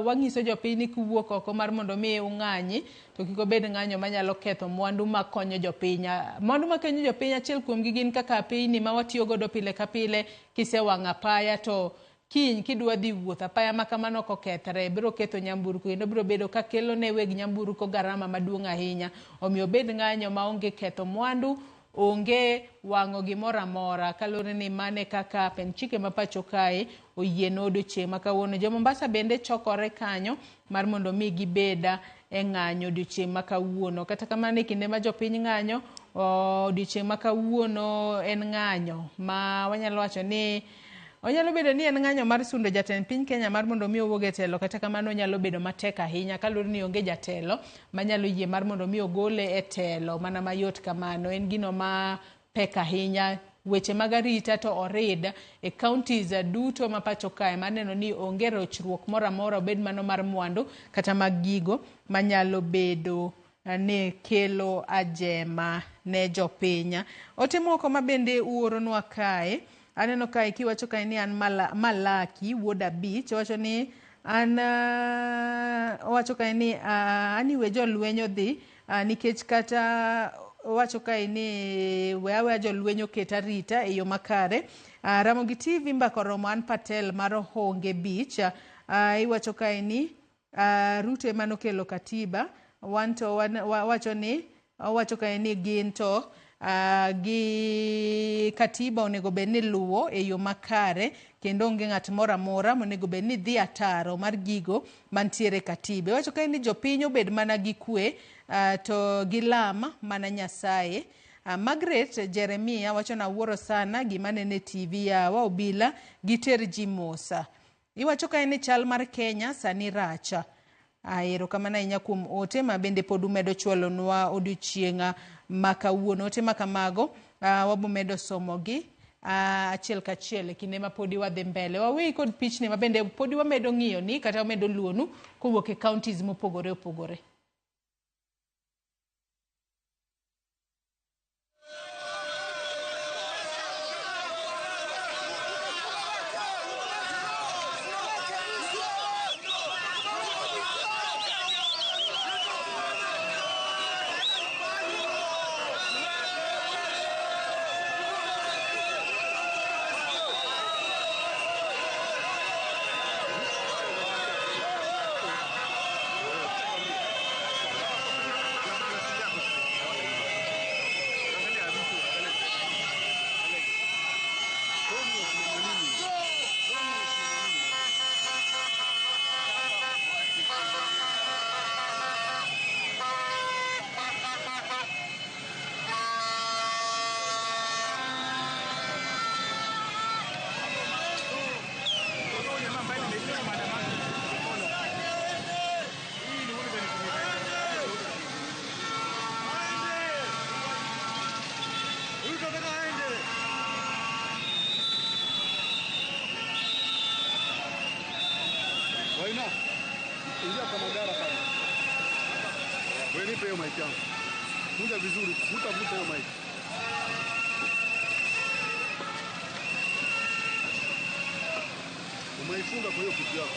wang'iso jopiny ni kuwuok oko mar mondo mi ung'anyi to kik obed ng'anyo manyalo ketho mwandu makonyo jopiny. Mwandu makonyo jopiny achiel kuom gi gin kaka apeyni ma watiyo godo pile ka pile. Kisewang' apaya to kiny kidwa dhi wuoth apaya makamano kokethre biro ketho nyamburko kendo biro bedo ka kelo ne weg nyamburko garama maduong' ahinya. Omiyo bed ng'anyo maonge ketho mwandu onge wang'o gimoro amora kalore ni mane kaka pen chike ma pacho kae oyieno odiochieng' ma kawuono. Jo Mombasa bende chokore kanyo mar mondo mi gibeda e ng'anyo odiochieng' ma kawuono. Kata kamano e kinde ma jopiny ng'anyo odiochieng' ma kawuono en ng'anyo ma wanyalo wacho ni onyalo bedo ni en ng'anyo mar sundo jatend piny Kenya mar mondo mi owuog e telo. Kata kamano nyalo bedo matek ahinya kalure ni onge jatelo manyalo yie mar mondo mi ogole e telo mana mayot kamano. En gino ma pek ahinya. Weche mag arita to orid e counties duto ma pacho kae mar neno ni onge rochruok moro amora obed mano mar mwandu kata mag gigo manyalo bedo ne kelo ajema ne jopiny. Ote moko mabende uoronwa kae. Aneno kae kiwacho kae ni an Malaki wuoda Beach. Wacho ni an wacho ka ni aniwe jolwenyo dhi nikech kata wacho ka ni wewe jolwenyo keta rita e yo makare. Ramogi TV mbako romo an Patel mar Honge Beach. Iwacho ka ni Ruto emano kelo katiba wanto wacho ka ni ginto gi katiba onego bed ni luwo e yo makare kendo onge ng'at moro amora monego bed ni dhi ataro mar gigo mantiere katiba. Wacho ka ni jopiny obed mana gi kwe to gi lam mana Nyasaye. Margaret Jeremia wacho na wuoro sana gima nene TV yawa obila giter ji mosa. Iwacho ka ni chal mar Kenya sani racha. Ero kamana inya kuom ote ma bende pod umedo chwalonwa odiochienga makawuono. Ote makamago wabumedo somogi achiel kachiel kinde ma podi wadhi mbele. Wawi kod pichni ma bende podi wamedo ng'iyo ni kata wamedo luonu kowuok e counties mopogore opogore. Waina, ingia kwa magara pale. Wewe nipe hiyo mic yangu. Kuja vizuri, vuta hiyo mic. Umeifunga kwa hiyo kitu yako.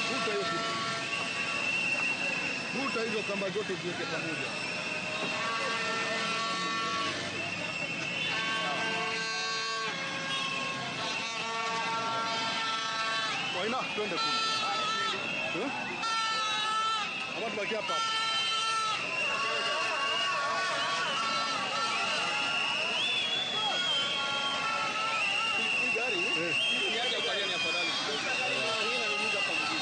Vuta hiyo kitu. Vuta hizo kamba zote ziweke pamoja. Waina, twende kule. Hapa tubaki hapa. Hii gari? Hii ni aje kwa nini afadhali? Hii inaniumiza kwa mguu.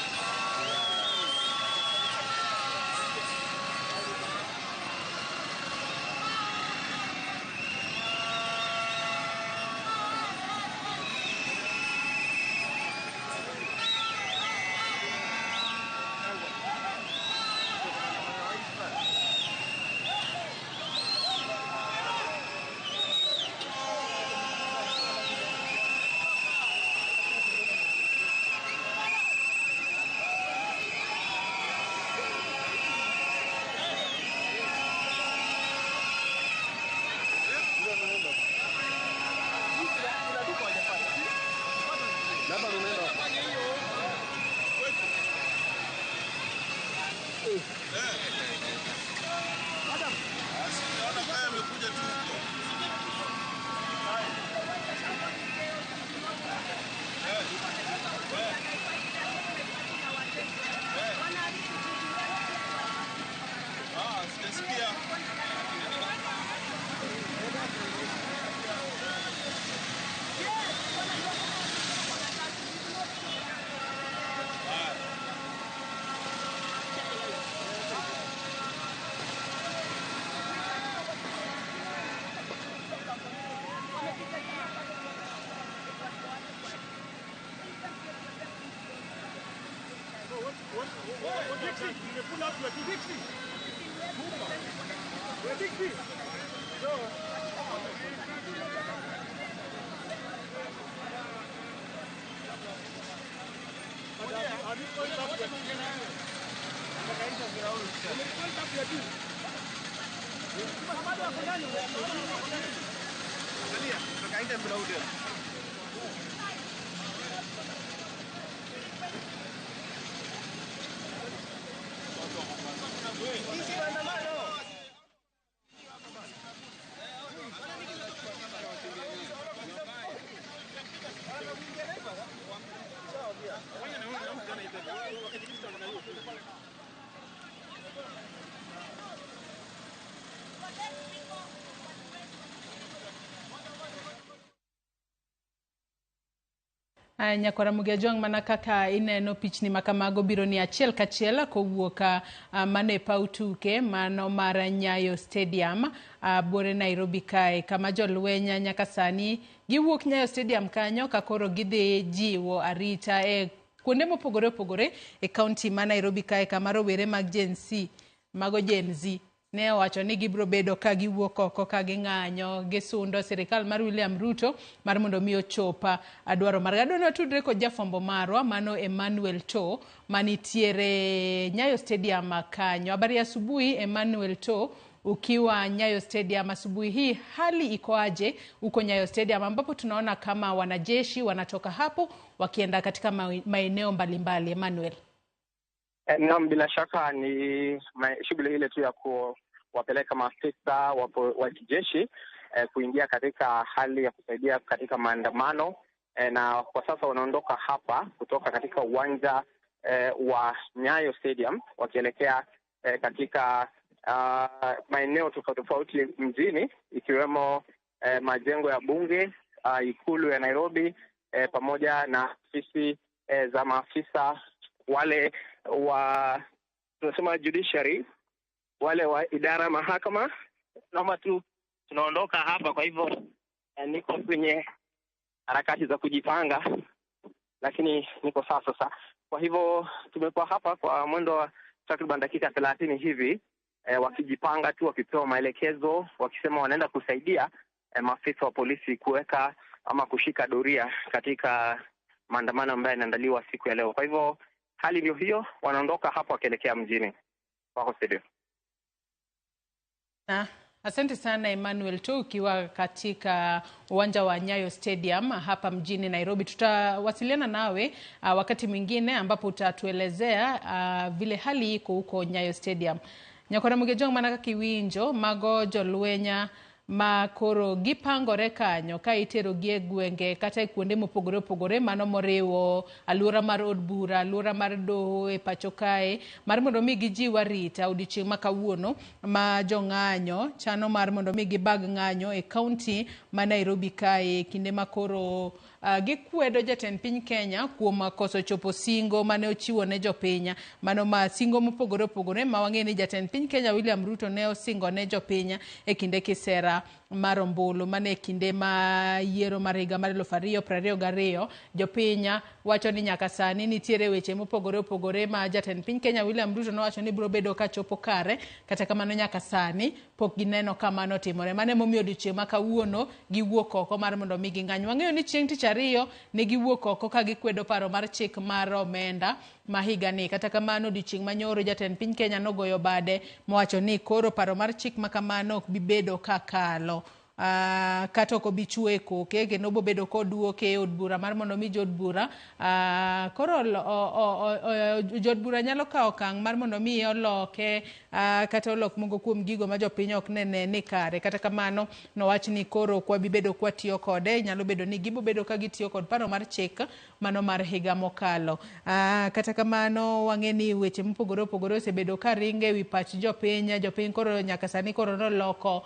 Nyakwara Mugiajong mana kaka ineno pichni makamago biro ni achiel kachiel kowuok mane paw tuke mano mar Nyayo Stadium bore Nairobi kae kama jolweny nyaka sani giwuok Nyayo Stadium kanyo ka koro gidhi jiwo arita kuonde mopogore opogore e kaunti ma Nairobi kae kama rowere mag Gen Z ne owacho ni gibro bedo ka giwuok oko ka ging'anyo gisundo sirikal mar William Ruto mar mondo mi ochopa adwaro mar gadono tudre kod jafombo marwa mano Emmanuel To manitiere Nyayo Stadium kanyo. Habari asubuhi Emmanuel To, ukiwa Nyayo Stadium asubuhi hii, hali iko aje uko Nyayo Stadium ambapo tunaona kama wanajeshi wanatoka hapo wakienda katika maeneo mbalimbali? Emmanuel. Naam, bila shaka ni shughuli ile tu ya kuwapeleka maafisa wa kijeshi kuingia katika hali ya kusaidia katika maandamano, na kwa sasa wanaondoka hapa kutoka katika uwanja wa Nyayo Stadium wakielekea katika maeneo tofauti mjini, ikiwemo majengo ya bunge, ikulu ya Nairobi, pamoja na ofisi za maafisa wale wa tunasema judiciary, wale wa idara mahakama. Naomba tu tunaondoka hapa, kwa hivyo niko kwenye harakati za kujipanga, lakini niko sasa. Kwa hivyo tumekuwa hapa kwa mwendo wa takriban dakika 30 hivi, wakijipanga tu, wakipewa maelekezo, wakisema wanaenda kusaidia maafisa wa polisi kuweka ama kushika doria katika maandamano ambayo yanaandaliwa siku ya leo. Kwa hivyo hali ndio hiyo, wanaondoka hapo wakielekea mjini wako studio. Asante sana Emmanuel To, ukiwa katika uwanja wa Nyayo Stadium hapa mjini Nairobi. Tutawasiliana nawe wakati mwingine ambapo utatuelezea vile hali iko huko Nyayo Stadium. Nyakwara Mugiajong manaka kiwinjo mago jolwenya makoro gipangore kanyo ka itero gie gwenge kata kuonde mopogore opogore mano moriwo alura mar od bura, alura mar doho e pacho kae mar mondo mi gijiwa rita odiochieng' ma kawuono ma jong'anyo chano mar mondo mi gibag ng'anyo e kaunti ma Nairobi kae kinde makoro gikwedo jatend piny Kenya kuom koso chopo singo mane ochiwo ne jopiny. Mano ma singo mopogore opogore ma wang'e ni jatend piny Kenya William Ruto ne osingo ne jopiny e kinde kisera mar ombulu mane kinde ma yiero mar higa mar 2022. Jopiny wacho ni nyaka sani nitiere weche mopogore opogore ma jatend piny Kenya William Ruto no wacho ni biro bedo ka chopo kare, kata kamano nyaka sani pok gineno kama no timore. Mane momiyo odiochieng' ma kawuono giwuok oko mar mondo mi ging'any. Wang'eyo ni chieng' tich ariyo ne giwuok oko ka gikwedo paro mar chik mar omenda ma higa ni. Kata kamano odiochieng' manyoro jatend piny Kenya nogoyo bade mowacho ni koro paro mar chik ma kamano ok bibedo kakalo. Kato ko bichue koke kendo bobedo koduoke od bura mar mondo mi jod bura koro jod bura nyalo kawo okang' mar mondo mi oloke kata olok mogo kuom gigo ma jopiny ok nene ni kare. Kata kamano nowach ni koro kwa bibedo kwa tiyo kode, nyalo bedo ni gibo bedo ka gitiyo kod paro mar chik mano mar higa mokalo. Kata kamano wang'e ni weche mopogore opogore osebedo ka ringe wi pach jopiny koro nyaka sani koro noloko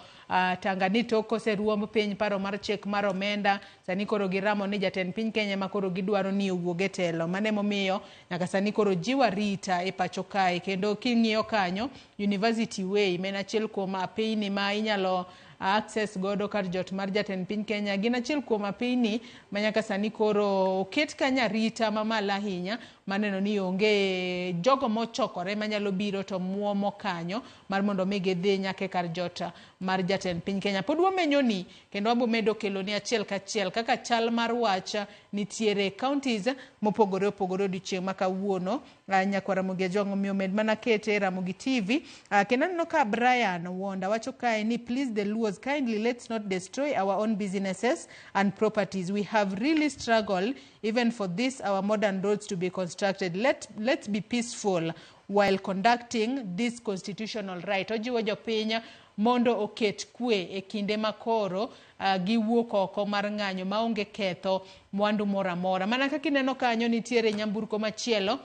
Tanganyika koseruom piny paro mar chik mar omenda. Sani koro giramo ni jatend piny Kenya ma koro gidwaro ni owuoge telo. Mane momiyo nyaka sani koro jiwa rita e pacho kae. Kendo king'iyo kanyo University Way men achiel kuom apeyni ma inyalo access godo kar jot mar jatend piny Kenya. Gin achiel kuom apeyni ma nyaka sani koro oket kanya rita mamalo ahinya, maneno ni onge jogo mochokore manyalo biro to muomo kanyo mar mondo mi gidhi nyaka kar jota mar jatend piny Kenya. Pod wamenyo ni kendo wabo medo kelo ni achiel kachiel kaka chal mar wach nitiere counties mopogore opogore odiochieng' ma kawuono. Nyakwara Mugiajong omiyo med mana kete Ramogi TV. Kendo neno ka Brian Wonda wacho kae ni please the Luos kindly let's not destroy our own businesses and properties. We have really struggled even for this our modern roads to be constructed. Let's be peaceful while conducting this constitutional right. Ojiwo jopiny mondo oket kwe e kinde makoro giwuok oko mar ng'anyo maonge ketho mwandu mora mora. Mana kaka ineno kanyo nitiere nyamburko machielo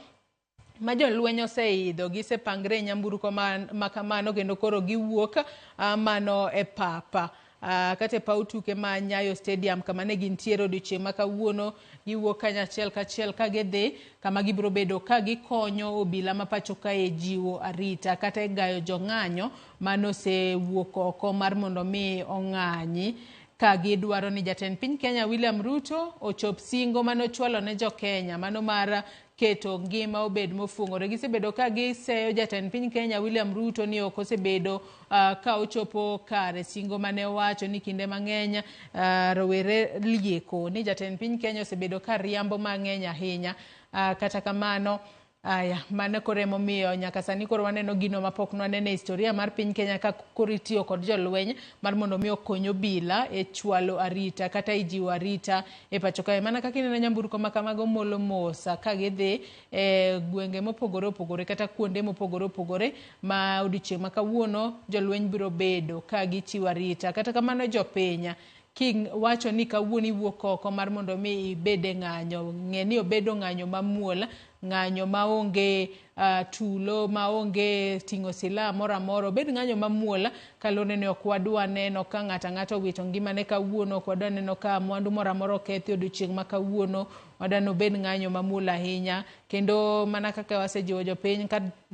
ma jolweny oseidho, gisepangre nyamburko makamano kendo koro giwuok mano e papa kate pautuke ma Nyayo Stadium kama ne gintiere odiochieng' ma kawuono giwuok kanyachiel kachiel ka gidhi kama gibiro bedo ka gikonyo obila ma pacho kae jiwo arita kata e gayo jong'anyo manosewuok oko mar mondo mi ong'anyi ka gidwaro ni jatend piny Kenya William Ruto ochop singo manochwalo ne jo Kenya mano mar keto ngima obed mofungore. Gisebedo ka giseyo jatend piny Kenya William Ruto ni ok osebedo ka ochopo kare singo mane wacho ni kinde mang'eny rowere lieko ni jatend piny Kenya osebedo ka riambo mang'eny ahinya. Kata kamano mane koremo miyo nyaka sani koro waneno gino mapok nwanene historia mar piny Kenya ka koritiyo kod jolweny mar mondo mi okonyo bila e chwalo arita kata ijiwo arita e pacho kae. Mana kaka ineno nyamburko makamago molo mosa ka gidhi gwenge mopogore opogore kata kuonde mopogore opogore ma odiochieng' ma kawuono jolweny biro bedo ka gichiwo arita. Kata kamano jopiny King wacho ni kawuono iwuok oko mar mondo mi ibede ng'anyo, ng'eni obedo ng'anyo mamuol, ng'anyo maonge tulo, maonge ting'o silaha moro amora, obed ng'anyo mamuol kalone ne ok wadwa neno ka ng'ato wito ngimane kawuono, ok wadwa neno ka mwandu moro amora okethi odiochieng' ma kawuono, wadwa obed ng'anyo mamuol ahinya. Kendo mana kaka wasejiwo jopiny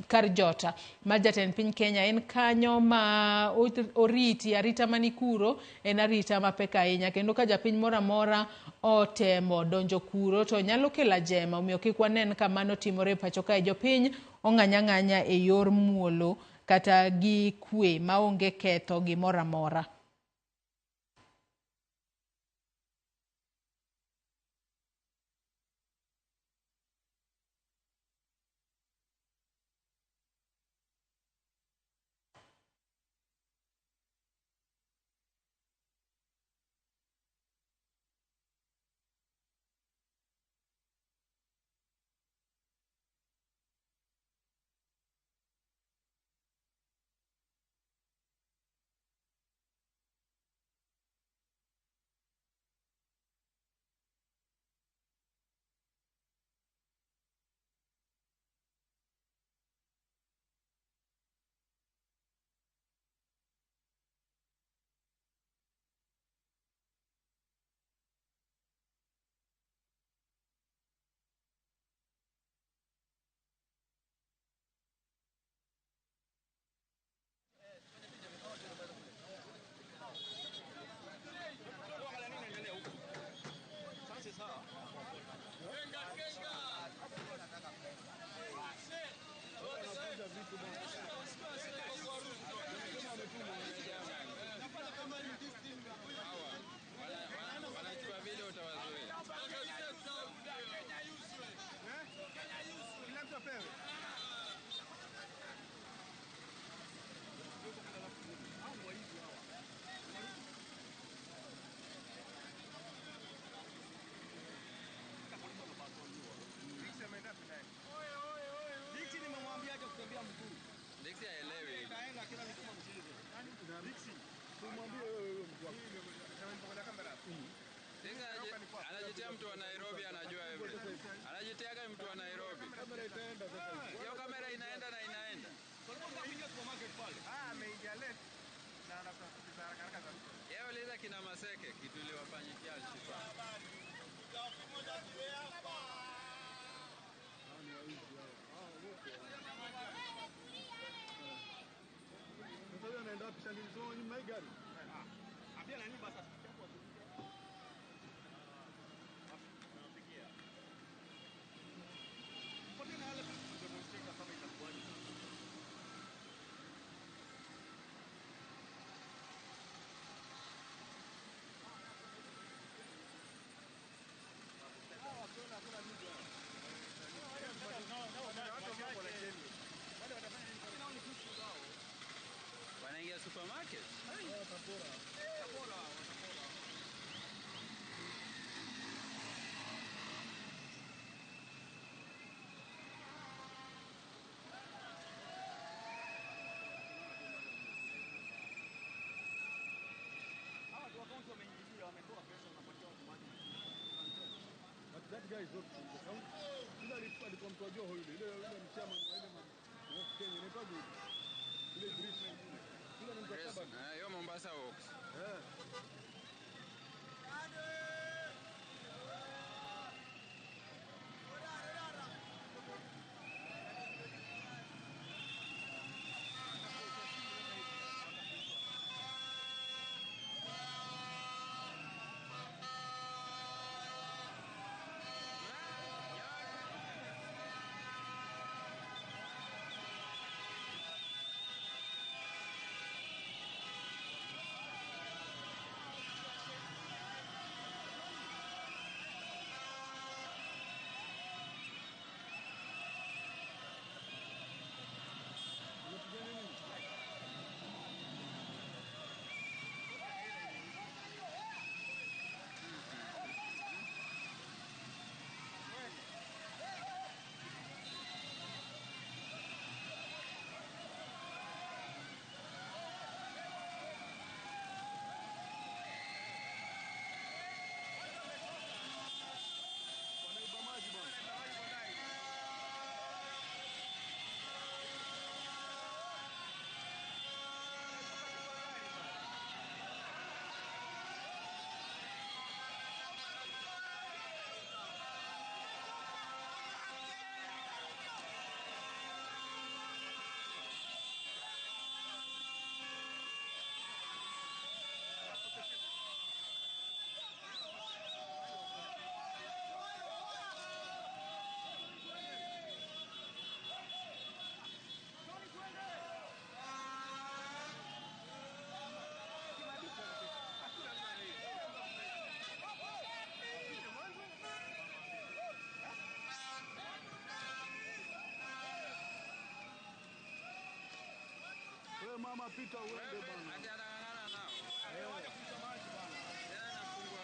kar jota mar jatend piny Kenya en kanyo ma oriti arita manikuro en arita mapek ahinya, kendo ka japiny moro amora otemo donjo kuro to nyalo kelo ajema. Omiyo kik wanen ka mano timore pacho kae. Jopiny ong'anya ng'anya e yor muolo kata gi kwe maonge ketho gimoro amora. Anajitia mtu wa Nairobi anajua wewe. Anajitiaga mtu wa Nairobi. Kamera itaenda sasa. Hiyo kamera inaenda na inaenda. Ameingia left na anatafuta haraka sana. Yeye uliza kina Maseke kitu iliwafanyikia Alshifa. Sasa anaenda wapi shangilizo nyuma ya gari? Ambia nani basi wanaingia supermarket. That guy is not from the county. Ila alikuwa mtu wa Joho yule. Ile mchama wa ile Kenya. Inaitwa ile Greece. Ile ni mkataba. Hiyo Mombasa Oaks. Wewe mama pita uende bana. Ati anang'ang'ana nao. Wacha kunywa maji bana. Tena nafungua.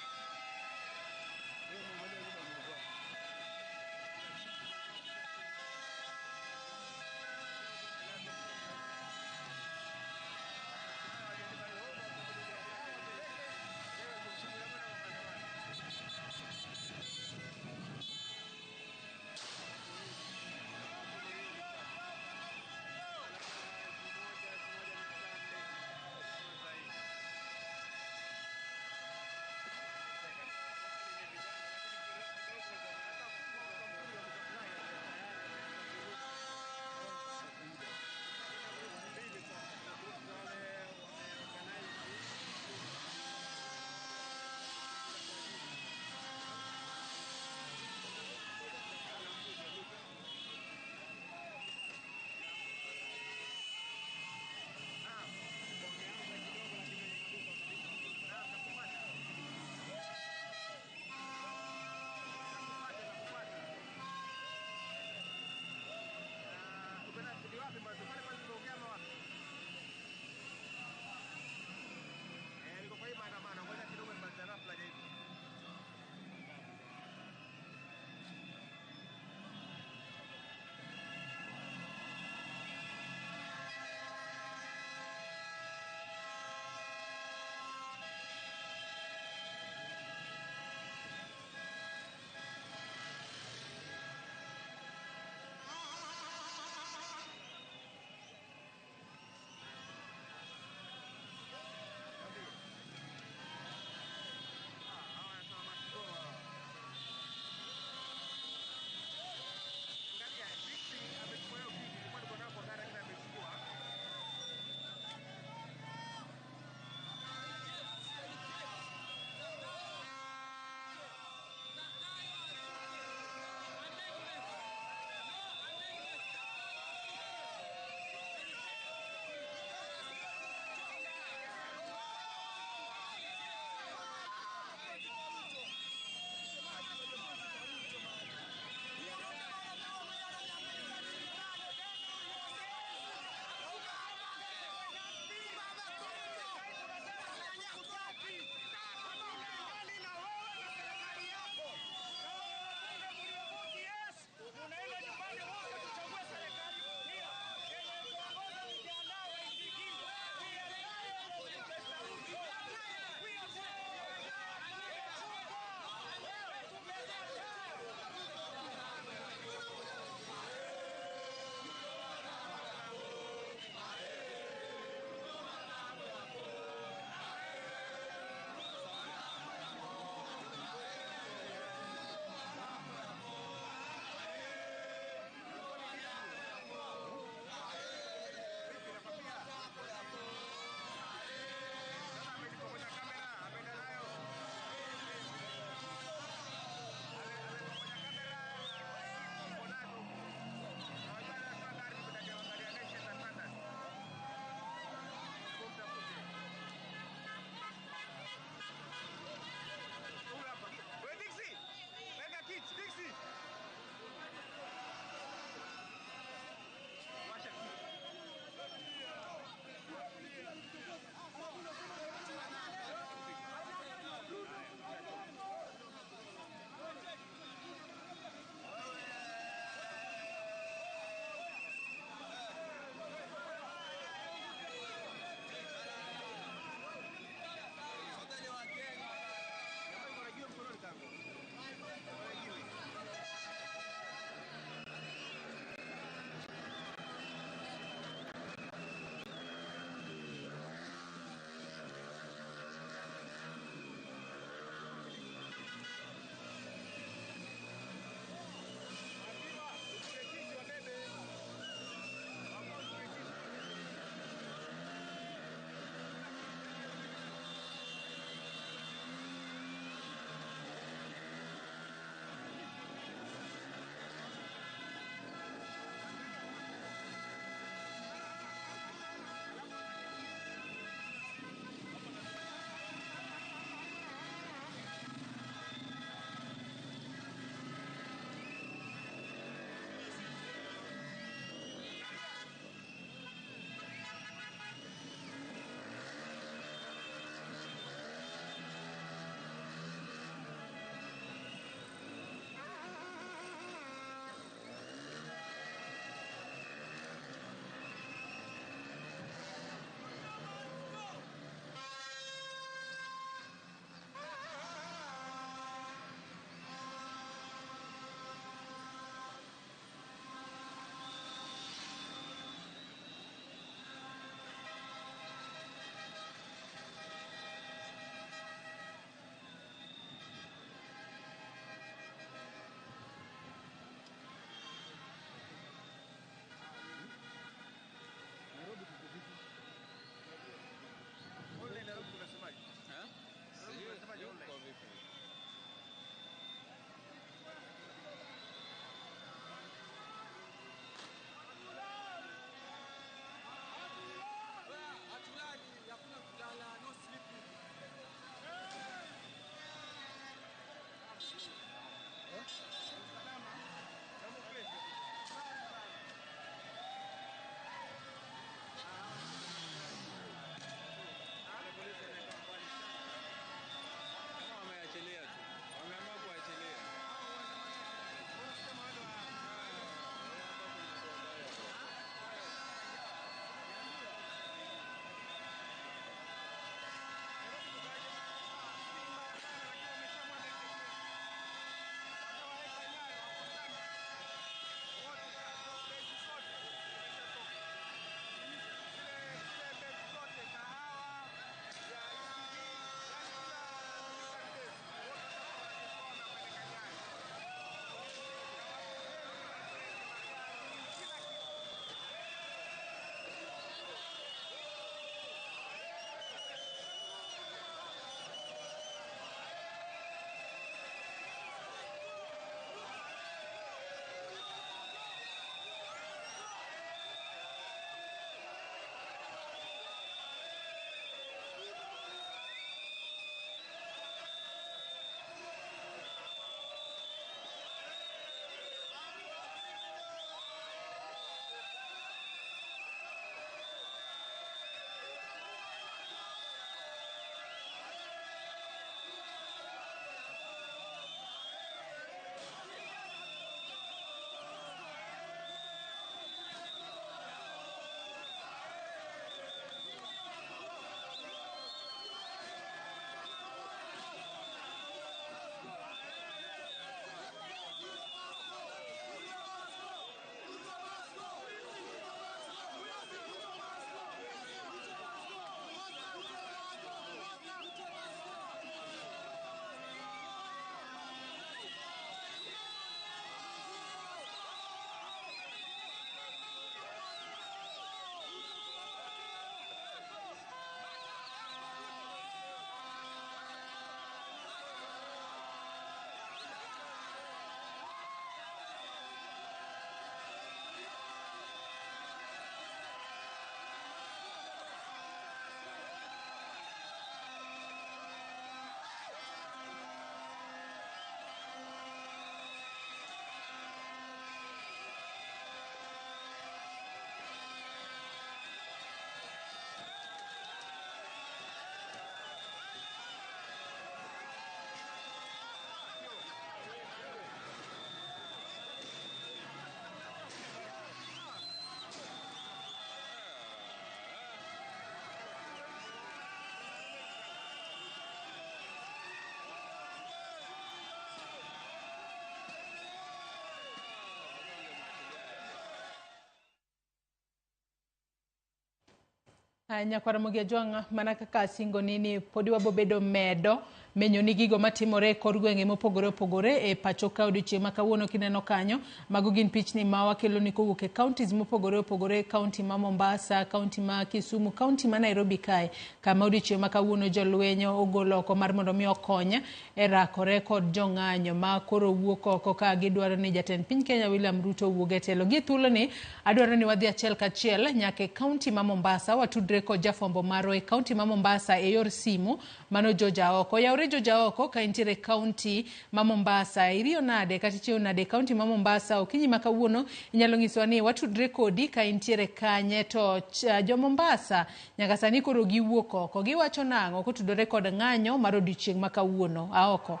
Nyakwara Mugia Jwang' mana kaka singo nini podi wabobedo medo menyo ni gigo matimore kor gwenge mopogore opogore e pacho ka odiochieng' ma kawuono kineno kanyo. Mago gin pichni ma wakelo ni kowuok e counties mopogore opogore, county ma Mombasa, county ma Kisumu, county ma Nairobi kae, kama odiochieng' ma kawuono jolweny ogolo oko mar mondo mi okony e rakore kod jong'anyo ma koro wuok oko ka gidwaro ni jatend piny Kenya William Ruto wuog e telo. Gi thuolo ni adwaro ni wadhi achiel kachiel nyaka e county ma Mombasa, watudre kod jafwambo marwa e county ma Mombasa e yor simu mano Joja Oko. Yaure Joja Oko ka intiere county ma Mombasa, iriyo nade kata ichiew nade county ma Mombasa? Okinyi ma kawuono inyalo nyisowa ni watudre kodi ka intiere kanye, to jo Mombasa nyaka sani koro giwuok oko, giwacho nang'o kotudore kod ng'anyo mar odiochieng' ma kawuono? Aoko.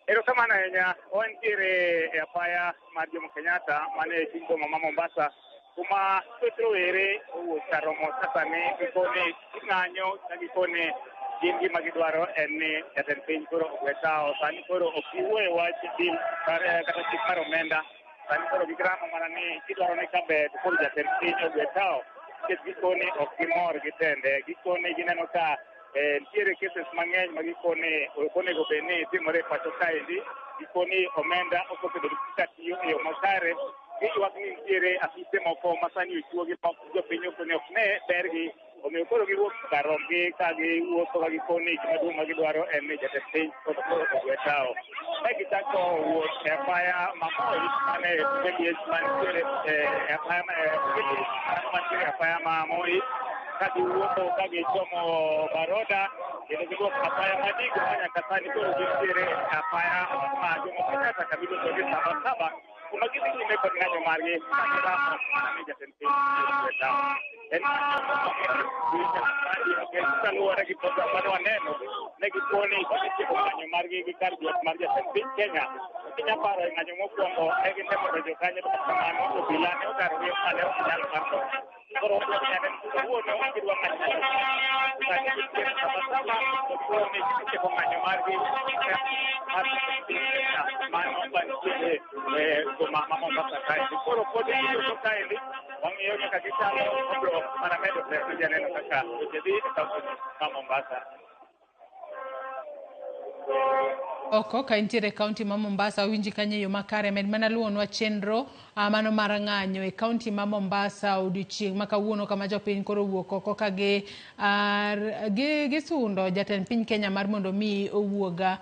Erokamano ahinya, wantiere e apaya mar Jomo Kenyatta mane chuny boma ma Mombasa, kuma thoth rowere owuok kar romo sasani gikone ng'anyo ka gikone gin gima gidwaro en ni jatend piny koro ogwe tao. Sani koro ok giwuoye wach bil kata chik mar omenda, sani koro gigiramo mana ni gidwaro ni kabe koro jatend piny ogwe tao, nikech gikone ok gimor gitende. Gikone gineno ka nitiere cases mang'eny ma gikone okonego bed ni timore e pacho kaendi. Gikone omenda ok osebedo katiyo e yo makare. Giywak ni nitiere afise moko ma sani ochuogi ma jopiny okone ok ne bergi, omiyo koro giwuok kar rombgi ka giwuotho ka gikone gima duong' ma gidwaro en ni jatend piny koro ogwe tao. Ne gichako wuok e apaya ma Moi mane mantiere e apaya ma Moi, ka giwuotho ka gichomo Baroda, kendo giwuok apaya ma Digo ma nyaka sani koro gintiere apaya ma Jomo Kenyatta kamiluongo ni Sabasaba, kuma gidhi nyime kod ng'anyo margi ka giramo ni jatend piny ogwe tao. En kaluwore gi program mane waneno, ne gikone gitieko ng'anyo margi gi kar jot mar jatend piny Kenya. Inyalo paro e ng'anyo mokwongo ne gitemo donjo kanyo, to kamano obila ne ogarogi mane ok nyal mako. Koro kawuono gidwa ng'anyo sani gitieko Sabasaba, to koro ne gitieko ng'anyo margi mar mano mantiere e boma ma Mombasa kaendi. Koro pod giwuotho kaendi, wang'iyo nyaka gichalo obro mana medo pesa ji aneno kaka weche dhi e kaunti ma Mombasa. Oko ka intiere county ma Mombasa, winji kanye yo makare med mana luonwa chenro mano mar ng'anyo e county ma Mombasa odiochieng' ma kawuono, kama jopiny koro wuok oko ka gisundo jatend piny Kenya mar mondo mi owuoga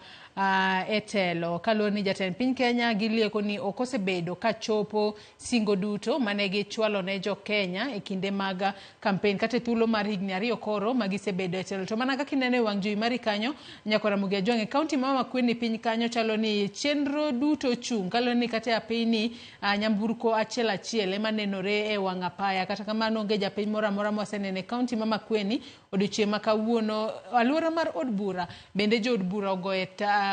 e telo. Kaluwore ni jatend piny Kenya gilieko ni ok osebedo ka chopo singo duto mane gichwalo ne jo Kenya e kinde mag campaign kata thuolo mar higni 2 koro magisebedo e telo. To mana kaka ineno e wang' jowi mari kanyo, Nyakwara Mugia Jwang' e county ma Makueni piny kanyo chalo ni chenro duto chung'. Kaluwore ni kata apini nyamburko achiel achiel ema nenore e wang' apaya. Kata kamano onge japiny moro amora mwaseneno e county ma Makueni odiochieng' ma kawuono. Alwora mar od bura bende jo od bura ogoye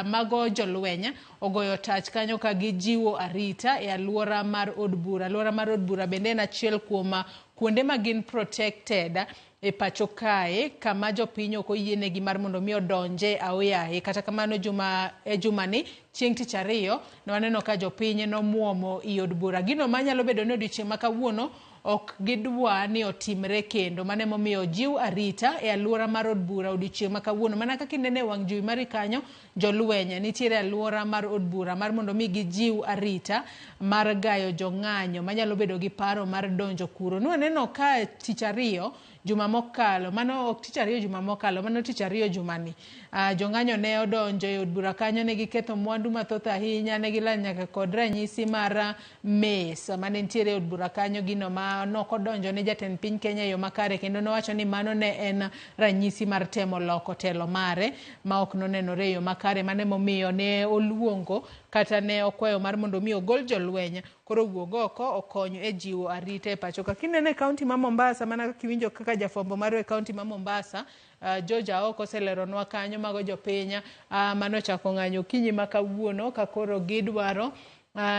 mago jolweny ogoyo tach kanyo ka gijiwo arita e alwora mar od bura. Alwora mar od bura bende en achiel kuom kuonde ma gin protected e pacho kae, kama jopiny ok oyienegi mar mondo mi odonje aoyaye. Kata kamano jumani chieng' tich ariyo ne waneno ka jopiny nomuomo i od bura. Gino manyalo bedo ni odiochieng' ma kawuono ok gidwa ni otimre kendo, mane momiyo jiw arita e alwora mar od bura odiochieng' ma kawuono. Mana kaka inene wang' jowi mari kanyo, jolweny nitiere alwora mar od bura mar mondo mi gijiw arita mar gayo jong'anyo manyalo bedo gi paro mar donjo kuro. Nwaneno ka tich ariyo juma mokalo, mano ok tich ariyo juma mokalo, mano tich ariyo jumani, jong'anyo ne odonjo e od bura kanyo, ne giketho mwandu mathoth ahinya, ne gilal nyaka kod ranyisi mar mes mane nitiere e od bura kanyo, gino ma nokodonjo ne jatend piny Kenya e yo makare, kendo nowacho ni mano ne en ranyisi mar temo loko telo mare ma ok nonenore e yo makare, mane momiyo ne oluongo kata ne okwayo mar mondo mi ogol jolweny koro wuog oko okonyo e jiwo arita e pacho ka. Kinene county ma Mombasa, mana kiwinjo kaka jafwambo mar e county ma Mombasa Joja Oko oseleronwa kanyo mago jopiny mano chako ng'anyo okinyi ma kawuono ka koro gidwaro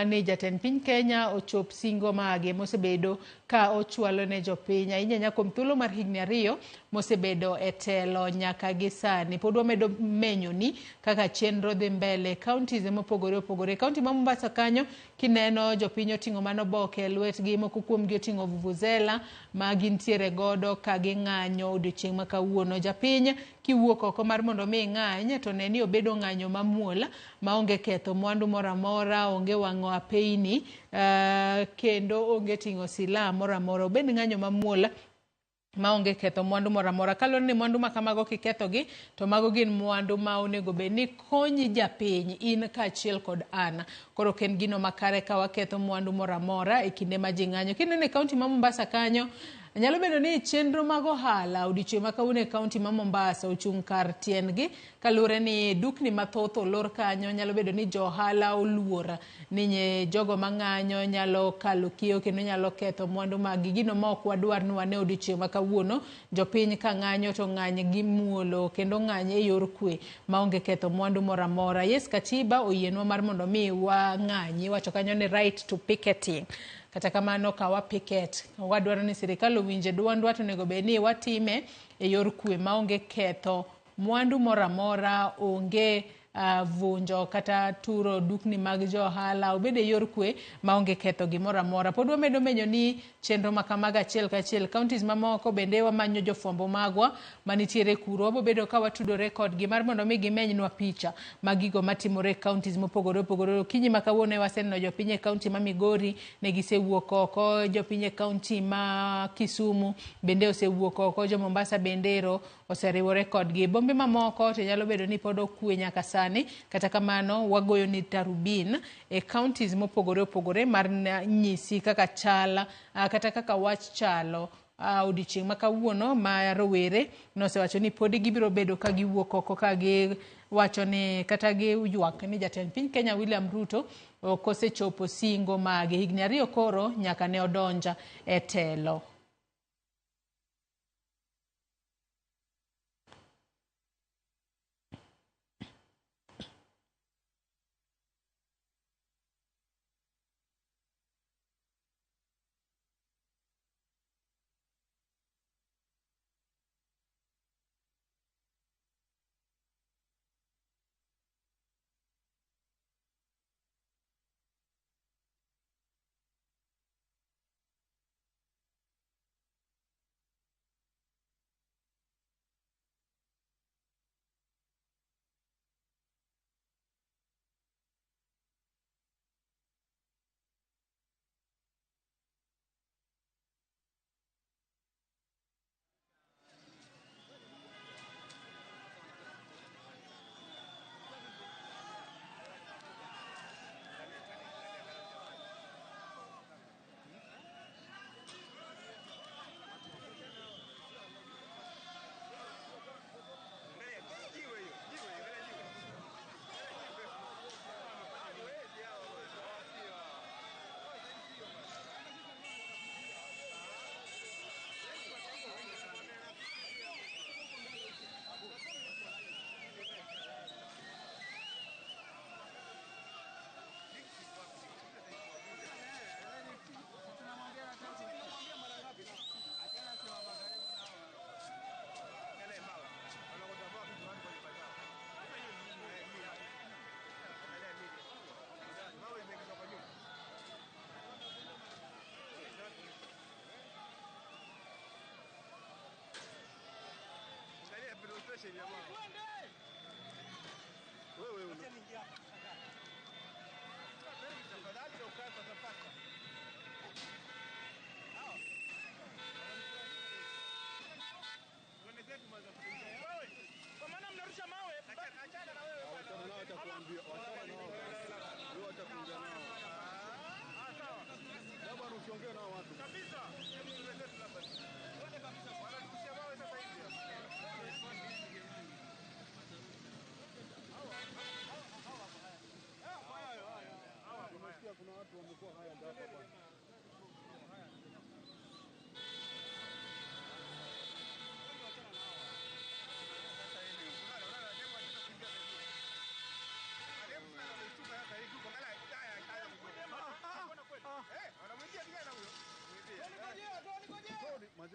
ni jatend piny Kenya ochop singo mage mosebedo ka ochwalo ne jopiny ahinya nyaka kuom thuolo mar higni 2 mosebedo e telo nyaka gi sani. Pod wamedo menyo ni kaka chenro dhi mbele counties mopogore opogore. County ma Mombasa kanyo kineno jopiny oting'o mano boke lwetgi, moko kuomgi oting'o vuvuzela ma gintiere godo ka ging'anyo odiochieng' ma kawuono. Japiny kiwuok oko mar mondo mi ng'any to ne ni obedo ng'anyo mamuola maonge ketho mwandu moro amora, onge wang'o apeyni kendo onge ting'o silaha moro amora. Obed ng'anyo mamuola maonge ketho mwandu moro amora. Kaluwore ni mwandu ma kamago kikethogi to mago gin mwandu ma onego bed ni konyi japiny in kaachiel kod an. Koro ken gino makare ka waketho mwandu moro amora e kinde ma ji ng'anyo. Kineno e kaunti ma Mombasa kanyo, nyalo bedo ni chenro mag ohala odiochieng' ma kawuono e kaunti ma Mombasa ochung' kar tiendgi kaluwore ni dukni mathoth olor kanyo. Nyalo bedo ni jo ohala oluor ni jogo mang'anyo nyalo kalo kiewo kendo nyalo ketho mwandu mag gino ma ok wadwar ni wane odiochieng' ma kawuono jopiny ka ng'anyo to ng'any gi muolo kendo ng'any e yor kwe maonge ketho mwandu moro amora. Yes, katiba oyienwa mar mondo mi wang'anyi, wacho kanyo ni right to picketing. Kata kamano kawa picket wadwaro ni sirikal owinje dwondwa to nego bed ni watime e yor kwe maonge ketho mwandu moro amora, onge vunjo kata turo dukni mag jo ohala, obed e yor kwe maonge ketho gimoro amora. Pod wamedo menyo ni chenro makamaga achiel kachiel counties mamoko bende wamanyo jofwambo magwa manitiere kuro. Wabobedo ka watudore kodgi mar mondo mi gimenynwa picha mag gigo matimore e counties mopogore opogore. Kinyi ma kawuono waseneno jopiny e kaunti ma Migori ne gisewuok oko, jopiny e kaunti ma Kisumu bende osewuok oko, jo Mombasa bendero oseriwore kodgi. Bombe mamoko to nyalo bedo ni pod okwe nyaka sani, kata kamano wagoyo ni tarubin e counties mopogore opogore mar nyisi kaka chal kata kaka wach chalo odiochieng' ma kawuono ma rowere nosewacho ni pod gibiro bedo ka giwuok oko ka gi wacho ni kata gi ywak ni jatend piny Kenya William Ruto kosechopo singo mage higni 2 koro nyaka ne odonja e telo.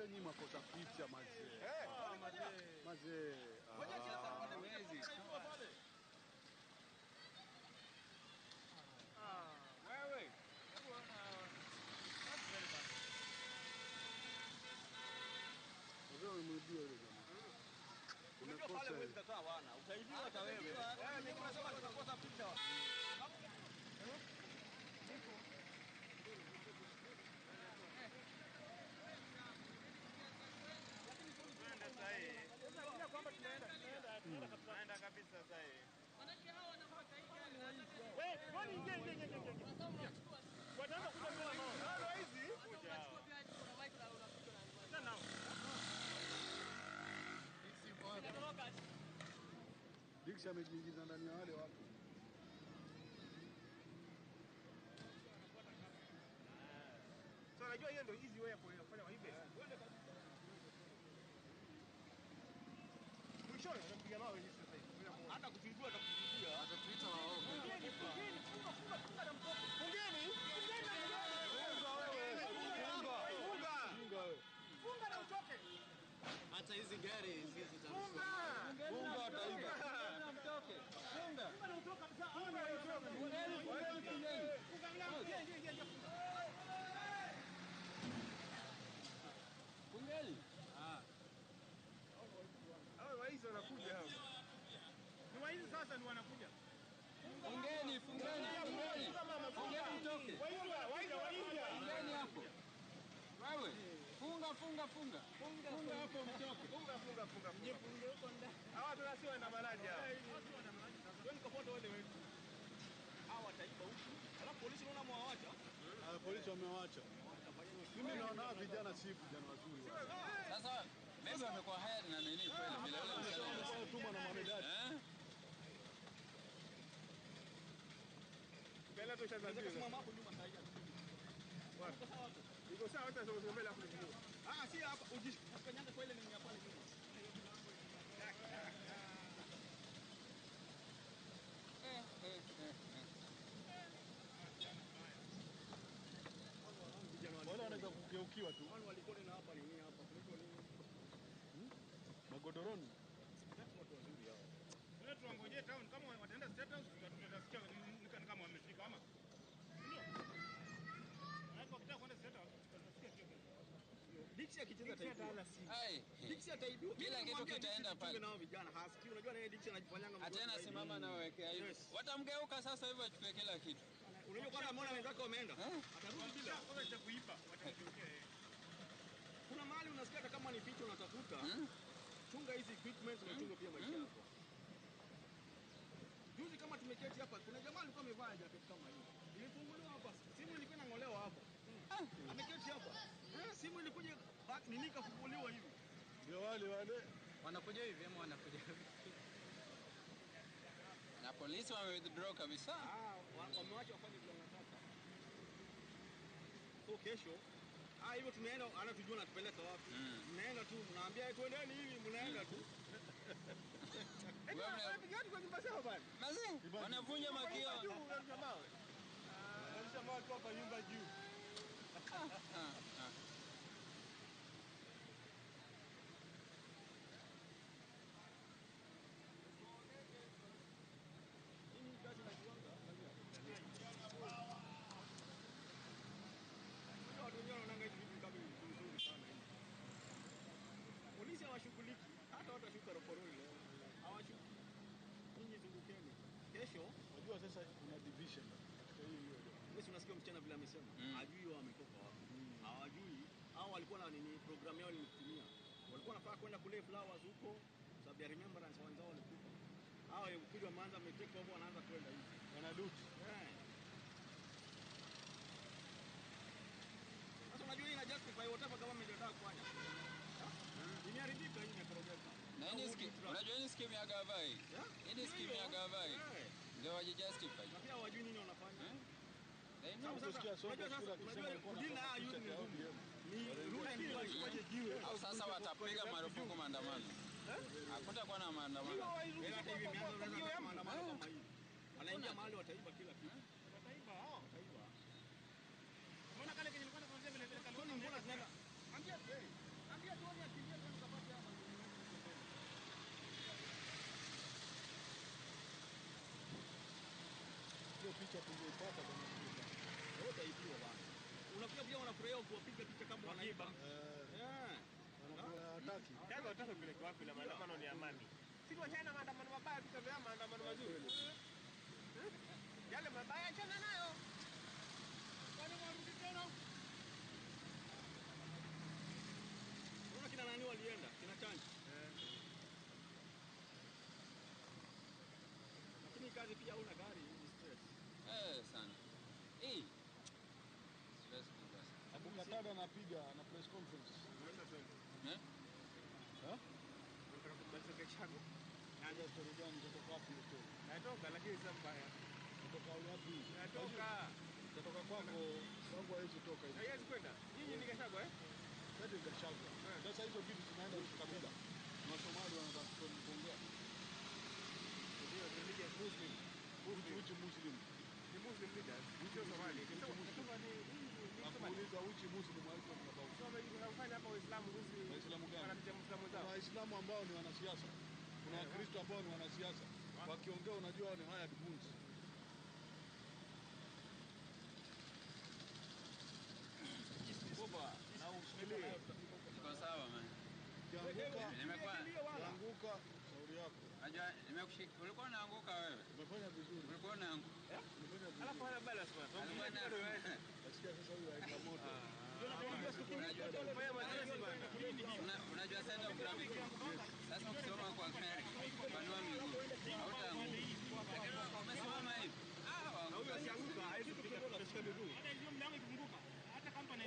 Mazee nyinyi makosa picha mazee. Mazee. Wewe. Wewe umrudia yule jamaa. Unajua pale huwezi kataa bwana. Utaibiwa hata wewe. Mimi nasema tutakosa picha. Tunaenda sasa hivi. Sasa kwamba tunaenda kabisa sasa hivi. Manake hao wanafuata hivi. Wewe, kwani ingia. Wataanza kuja bila mao. Ndio hizi. Unachukua pia kuna mic na unapiga na nao. Diksha amejiingiza ndani ya wale watu. So unajua hiyo ndio easy way ya kufanya waibe. Mwisho anapiga nao hivi sasa hivi. Hata kutuibua atakutuibia. Atatuita wao. Fungeni funga na mtoto. Fungeni wewe. Funga na utoke. Hata hizi gari hizi Funga utaiba. Na mtoke. Funga na utoke kabisa. Funga na utoke. Funga mlango. Ingia. Fungeni. Hao waizi wanakuja hao. Ni waizi sasa ni wanakuja. Fungeni. Fungeni mtoke. Waizi. Fungeni hapo. Wewe, funga hapo mtoke. Funga. Mjifunge huko ndani. Hawa tunasiwa na malaji hao. Wewe nikafuata wale wetu. Hawa wataiba huku. Alafu polisi unaona mwaacha? Polisi wamewaacha. Mimi naona vijana si vijana wazuri. Sasa mimi amekuwa haya na nini kweli bila yule mshahara. Tuma na mamedadi. Mbele tu shazambia. Simama hapo nyuma sasa hivi. Iko sawa hata sio mbele hapo nyuma. Si hapa ukanyanga kwa ile ni hapa nyuma. Wale wanaweza kugeukiwa tu. Wale walikuwa na hapa nini hapa kuliko nini? Magodoroni. Watu wazuri hao. Leo tuangoje town kama wataenda state house tutasikia ni kama wamefika ama. Ndio. Hapo kitaka kwenda state house tutasikia kitu. Dixie akicheza taifa. Dixie ataibiwa. Kila kitu kitaenda pale. Nao vijana hasikii. Unajua na yeye Dixie anajifanyanga mjinga. Atena simama na wawekea hivi. Watamgeuka sasa hivi achukue kila kitu. Unajua kwanza ameona wenzake wameenda. Atarudi bila kwanza cha kuiba. Watamgeukia yeye. Kuna mahali unasikia kama ni vitu unatafuta. Chunga hizi equipment na chunga pia maisha yako. Juzi kama tumeketi hapa kuna jamaa alikuwa amevaa jacket kama hii. Ilifunguliwa hapa. Simu ilikuwa inangolewa hapa. Ameketi hapa. Simu ilikuja nini kafunguliwa hivi. Ndio wale wanakuja hivi ama wanakuja hivi. Na polisi wame withdraw kabisa. Wamewacha wafanye vile wanataka. So kesho hivyo tunaenda anatujua natupeleka wapi. Mnaenda tu mnaambia twendeni hivi mnaenda tu. Wewe kwa nyumba sawa bwana. Mazi wanavunja makio. Jamaa watu hapa nyumba juu. Hii kazi na kiwanda. Watu wenyewe wanaanga hivi vitu kama vizuri sana hivi. Polisi hawashughuliki, hata watashuka roporoni leo. Hawashughuliki. Ninyi zungukeni. Kesho, unajua sasa kuna division. Wewe unasikia msichana vile amesema, hajui wao wametoka wapi. Hawajui, hao walikuwa na nini program yao ilitumia. Walikuwa wanafaa kwenda kule flowers huko, sababu ya remembrance wenzao walikufa. Hao ukija wameanza meteko hapo wanaanza kwenda hivi. Wanaduti. Sasa unajua hii ina justify whatever government inataka kufanya. Imeharibika hii progress. Na hii scheme, unajua hii scheme ya Gavai. Hii scheme ya Gavai. Ndio waje justify. Na pia hawajui nini wanafanya. Au sasa watapiga marufuku maandamano. Hakutakuwa na maandamano. Hata hivi imeanza maandamano kama hivi. Wanaingia mahali wataiba kila kitu. Wataiba hao, wataiba. Mbona kale kenye nilikuwa nakwambia vile vile kale mbona tunaenda? Ambia leo kuwapiga picha kama wanaiba. Hataki. Kama wataka kupeleka wapi na maandamano ni amani. Si tuachane maandamano mabaya tukaanza maandamano mazuri. Yale mabaya achana nayo. Kwani warudi tena? Unaona kina nani walienda? Kina Chanji. Lakini kazi pia una gari ni stress. Sana. Stress kubwa. Abu Katada anapiga na press conference. Unataka kumaliza kesho? Ndio story gani kutoka wapi huko? Natoka lakini sasa mbaya. Kutoka wapi? Natoka kwako, wangu hawezi toka hivi. Haiwezi kwenda. Nyinyi ni Gachagua Sasa ni Gachagua. Sasa hizo vitu zinaenda kikabila. Na Somali wanataka kuongea. Ndio ndio Muslim. Which Muslim? Ni Muslim leaders. Sio Somali. Nakuuliza which Muslim walikuwa about? Sio wanafanya hapa Waislamu Muslim. Waislamu gani? Wanatetea Muislamu zao. Kuna Waislamu ambao ni wanasiasa. Kuna Wakristo ambao ni wanasiasa. Wakiongea unajua ni hired guns. Boba, na ushikilie. Iko sawa man. Anguka shauri yako. Aja nimekushika. Ulikuwa unaanguka wewe. Umefanya vizuri. Ulikuwa unaanguka. Umefanya vizuri. Alafu ana balance bwana. Nasikia sasa huyu haika moto. Unajua sana graphic. Sasa ukisoma kwa gari, panua miguu. Hautaanguka. Umesimama hivi. Huyo asianguka, haizi kushika miguu. Hata ndio mlango ikifunguka. Hata kampani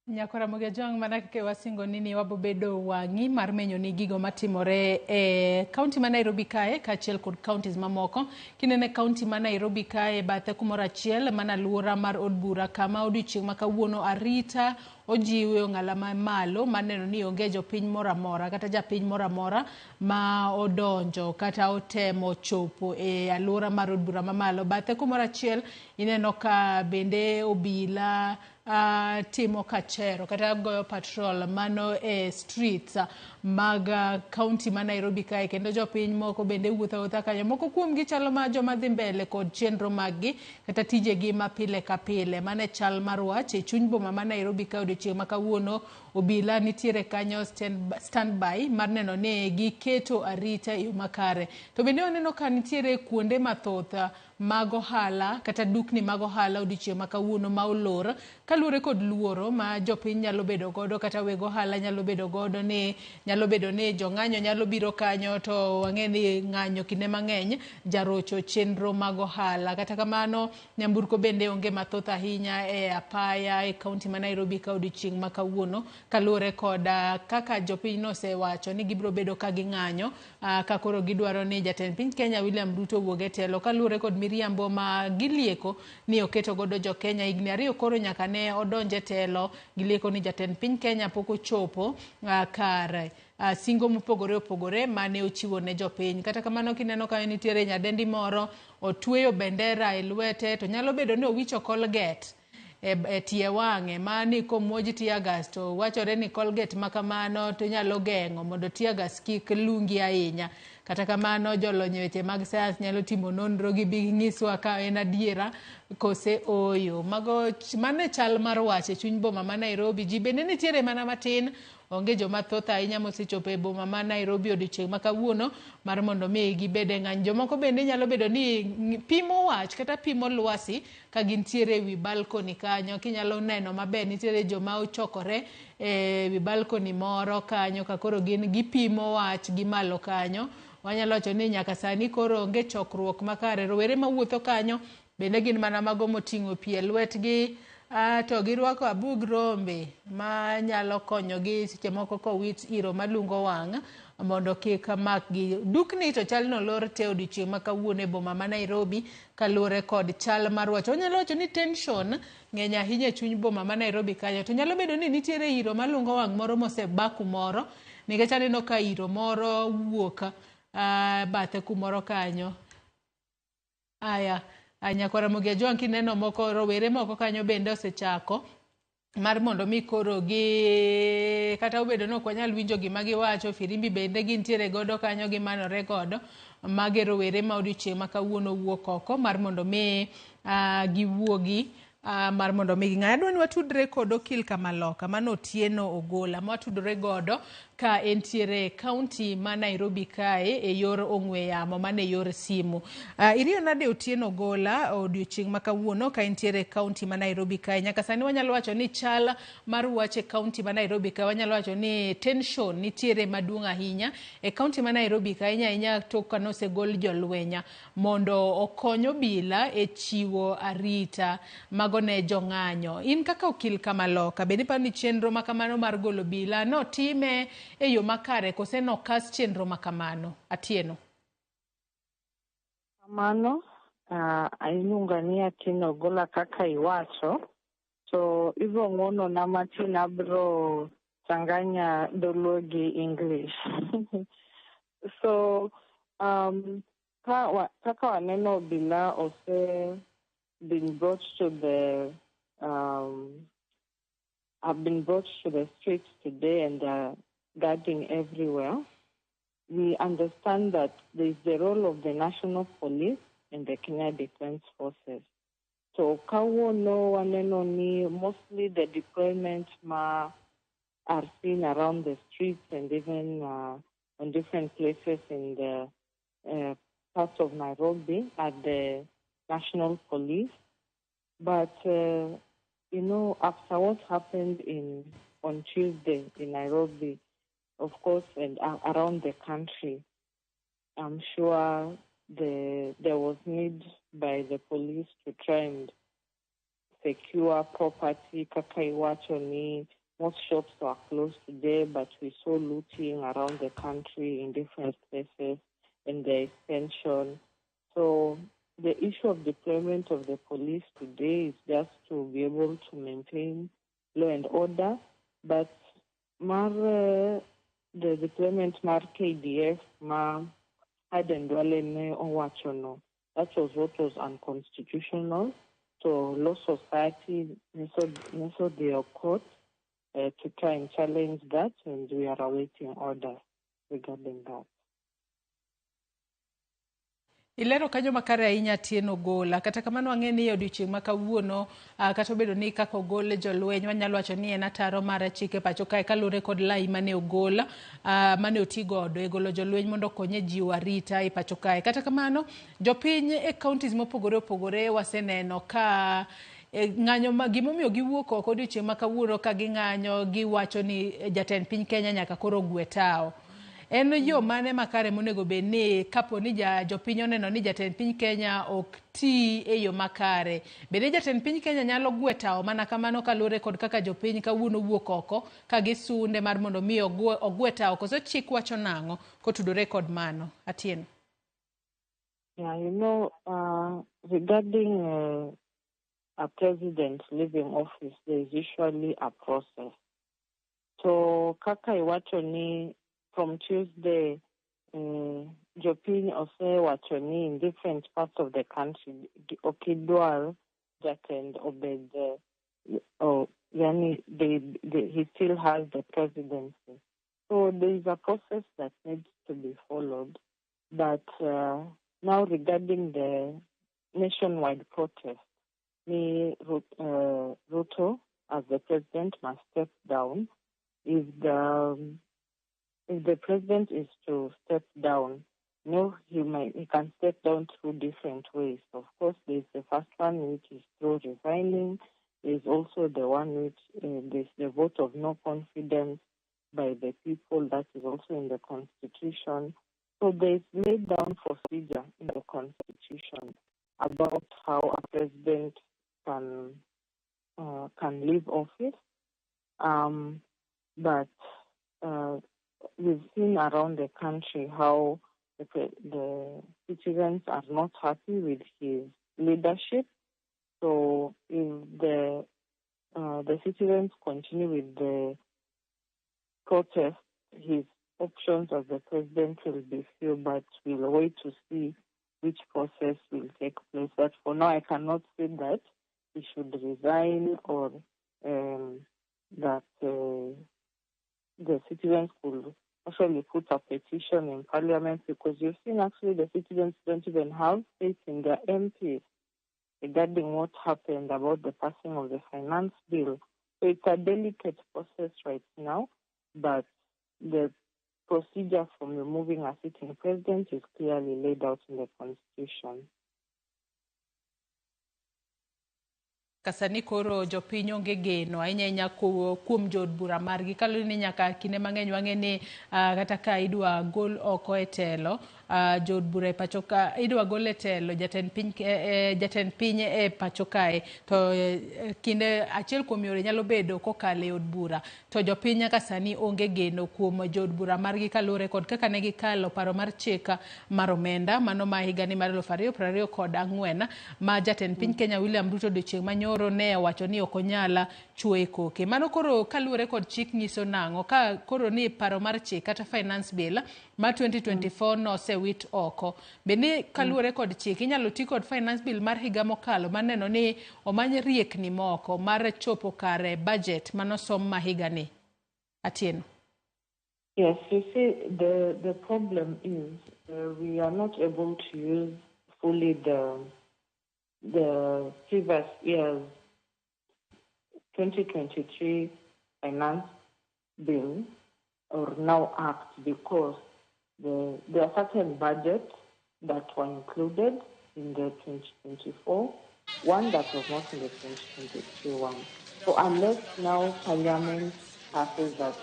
Nyakora Mugejong mana kake wasingo nini wabobedo wangi mar menyo ni gigo matimore e county ma Nairobi kae kachiel kod counties mamoko. Kinene county ma Nairobi kae bathe kumoro achiel mana luora mar od bura kama odiochieng' ma kawuono arita ojiwe ng'ala ma malo maneno ni onge jopiny moro amora kata japiny moro amora ma odonjo kata otemo chopo e aluora mar od bura mamalo. Bathe kumoro achiel ineno ka bende obila timo kachero kata goyo patrol mano e streets mag county ma Nairobi kae, kendo jopiny moko bende wuotho kanyo. Moko kuom gi chalo ma joma dhi mbele kod chenro maggi kata tijegi ma pile ka pile. Mane chal mar wach e chuny boma ma Nairobi kae odiochieng' ma kawuono obila nitiere kanyo standby mar neno ni giketo arita e yo makare. To bende waneno ka nitiere kuonde mathoth mag ohala kata dukni mag ohala odiochieng' ma kawuono ma olor kaluwore kod luoro ma jopiny nyalo bedo godo kata weg ohala nyalo bedo godo ni nyalo bedo ni jong'anyo nyalo biro kanyo to wang'e ni ng'anyo kinde mang'eny jarocho chenro mag ohala. Kata kamano nyamburko bende onge mathoth ahinya e apaya e kaunti ma Nairobi ka odiochieng' ma kawuono kaluwore kod kaka jopiny nosewacho ni gibiro bedo ka ging'anyo ka koro gidwaro ni jatend piny Kenya William Ruto wuog e telo kaluwore kod miriambo ma gilieko ni oketo godo jo Kenya higni 2 koro nyaka ne odonje telo. Gilieko ni jatend piny Kenya pok ochopo kare singo mopogore opogore mane ochiwo ne jopiny. Kata kamano kineno ka nitiere nyadendi moro otweyo bendera e lwete to nyalo bedo ni owicho Colgate e tie wang'e mani komuoji tiagas to wachore ni Colgate makamano to nyalo geng'o mondo tiagas kik lungi ahinya. Kata kamano jolony weche mag sayans nyalo timo nonro gi ng'iswa ka en adiera kose oyo. Mane chal mar wach e chuny boma ma Nairobi. Ji bende nitiere mana matin, onge joma thoth ahinya mosechopo e boma ma Nairobi odiochieng' ma kawuono mar mondo mi gibede ng'any. Jomoko bende nyalo bedo ni pimo wach kata pimo lwasi ka gintiere wi balcony kanyo. Kinyalo neno maber nitiere joma ochokore e wi balcony moro kanyo ka koro gipimo wach gi malo kanyo. Wanyalo wacho ni nyaka sani koro onge chokruok makare. Rowere mawuotho kanyo bende gin mana mago moting'o pi e lwetgi to girwako abug rombe ma nyalo konyogi seche moko kowit iro malungo wang' mondo kik makgi. Dukni to chal no lor te odiochieng' ma kawuono e boma ma Nairobi kaluwore kod chal mar wach. Wanyalo wacho ni tension ng'eny ahinya e chuny boma ma Nairobi kanyo. To nyalo bedo ni nitiere iro malungo wang' moro moseba kumoro nikech aneno ka iro moro wuok bathe kumoro kanyo. Nyakora Mugejong kineno moko rowere moko kanyo bende osechako mar mondo mi koro gi kata obedo no kwanyal winjo gima giwacho. Firimbi bende gintiere godo kanyo gimanore godo mage rowere ma odiochieng' ma kawuono wuok oko mar mondo mi giwuogi mar mondo mi ging'any. Adwa ni watudre kod Okil Kamaloka mano Otieno Ogola ma watudre godo ka entiere kaunti ma Nairobi kae e yor ong'we yamo mane yor simu. Iriyo nade Otieno Ogola odiochieng' ma kawuono ka entiere kaunti ma Nairobi kae. Nyaka sani wanyalo wacho ni chal mar wach e kaunti ma Nairobi kae wanyalo wacho ni tension nitiere maduong' ahinya e kaunti ma Nairobi kae ahinya tok kane osegol jolwenya mondo okony obila e chiwo arita mago ne jong'anyo. In kaka Okil Kamaloka bende iparo ni chenro makamano mar golo obila no time e yo makare kose no kas chenro makamano? Atieno kamano iluonga ni Atieno Ogola kaka iwacho to ibiro ng'uono na matin abiro changanya dholuo gi English. So kaka waneno obila ose been brought to the have been brought to the streets today and guarding everywhere. We understand that there is the role of the National Police and the Kenya Defense Forces. So kawono waneno ni mostly the deployment are seen around the streets and even on different places in the parts of Nairobi at the National Police. But after what happened on Tuesday in Nairobi, of course, and around the country, I'm sure there was need by the police to try and secure property. Kakaiwachoni, most shops were closed today, but we saw looting around the country in different places in the extension. So the issue of deployment of the police today is just to be able to maintain law and order, but the deployment mar KDF ma hadendwalene owachono. That was what was unconstitutional. So law society also their court to try and challenge that, and we are awaiting orders regarding that. Ilero kanyo makare ahinya Tieno Gola, kata kamano ang'e ni odiochieng' ma kawuono kata obedo ni kaka ogol jolweny wanyalo wacho ni en ataro mar chike pacho kae kaluwore kod lai mane ogol mane otigodo e golo jolweny mondo konye jiwo arita e pacho kae. Kata kamano jopiny e counties mopogore opogore waseneno ka ng'anyo gimomiyo giwuok oko odiochieng' ma kawuono ka ging'anyo giwacho ni jatend piny Kenya nyaka koro gwe tao. En yo mane makare monego bed ni kapo ni jopiny oneno ni jatend piny Kenya ok ti e yo makare. Bende jatend piny Kenya nyalo gwe tao mana kamano kaluwore kod kaka jopiny kawuono wuok oko ka gisunde mar mondo mi ogwe tao. Koso chik wacho nang'o kotudore kod mano? Atieno. Yeah, regarding a president leaving office, there is usually a process. So kaka iwacho ni from Tuesday, jopiny osewacho ni in different parts of the country, okidwar jatend obed, he still has the presidency. So there is a process that needs to be followed. But now regarding the nationwide protest, Ruto, as the president, must step down. If the president is to step down, he can step down through different ways. Of course, there's the first one, which is through resigning. There's also the one which there's the vote of no confidence by the people. That is also in the Constitution. So there's laid down procedure in the Constitution about how a president can leave office. But we've seen around the country how the citizens are not happy with his leadership. So if the citizens continue with the protest, his options as the president will be few, but we'll wait to see which process will take place. But for now, I cannot say that he should resign or that the citizens could actually put a petition in parliament, because you've seen actually the citizens don't even have faith in their MPs regarding what happened about the passing of the finance bill. So it's a delicate process right now, but the procedure from removing a sitting president is clearly laid out in the Constitution. Kasani koro jopiny onge geno ahinya kuom jod bura margi kaluwore ni nyaka kinde mang'eny wang'e ni kata ka idwa gol oko e telo jod bura e pacho ka idwa gol e telo jatend piny e pacho kae to kinde achiel kuom yore nyalo bedo kokalo e od bura, to jopiny nyaka sani onge geno kuom jod bura margi kaluwore kod kaka ne gikalo paro mar chik mar omenda mano ma higani mar 2024 ma jatend piny Kenya William Ruto odiochieng' manyoro ne wacho ni ok onyala chwoe koke. Mano koro kaluwore kod chik nyiso nang'o ka koro ni paro mar chik kata finance bill ma 2024 no osewit oko. Bende kaluwore kod chik inyalo ti kod finance bill mar higa mokalo maneno ni omany riekni moko mar chopo kare budget manosom ma higani. Atieno. Yes, you see, the problem is we are not able to use fully the previous year's 2023 finance bill or now act, because there are certain budgets that were included in the 2024, one that was not in the 2023 one. So unless now Parliament passes that,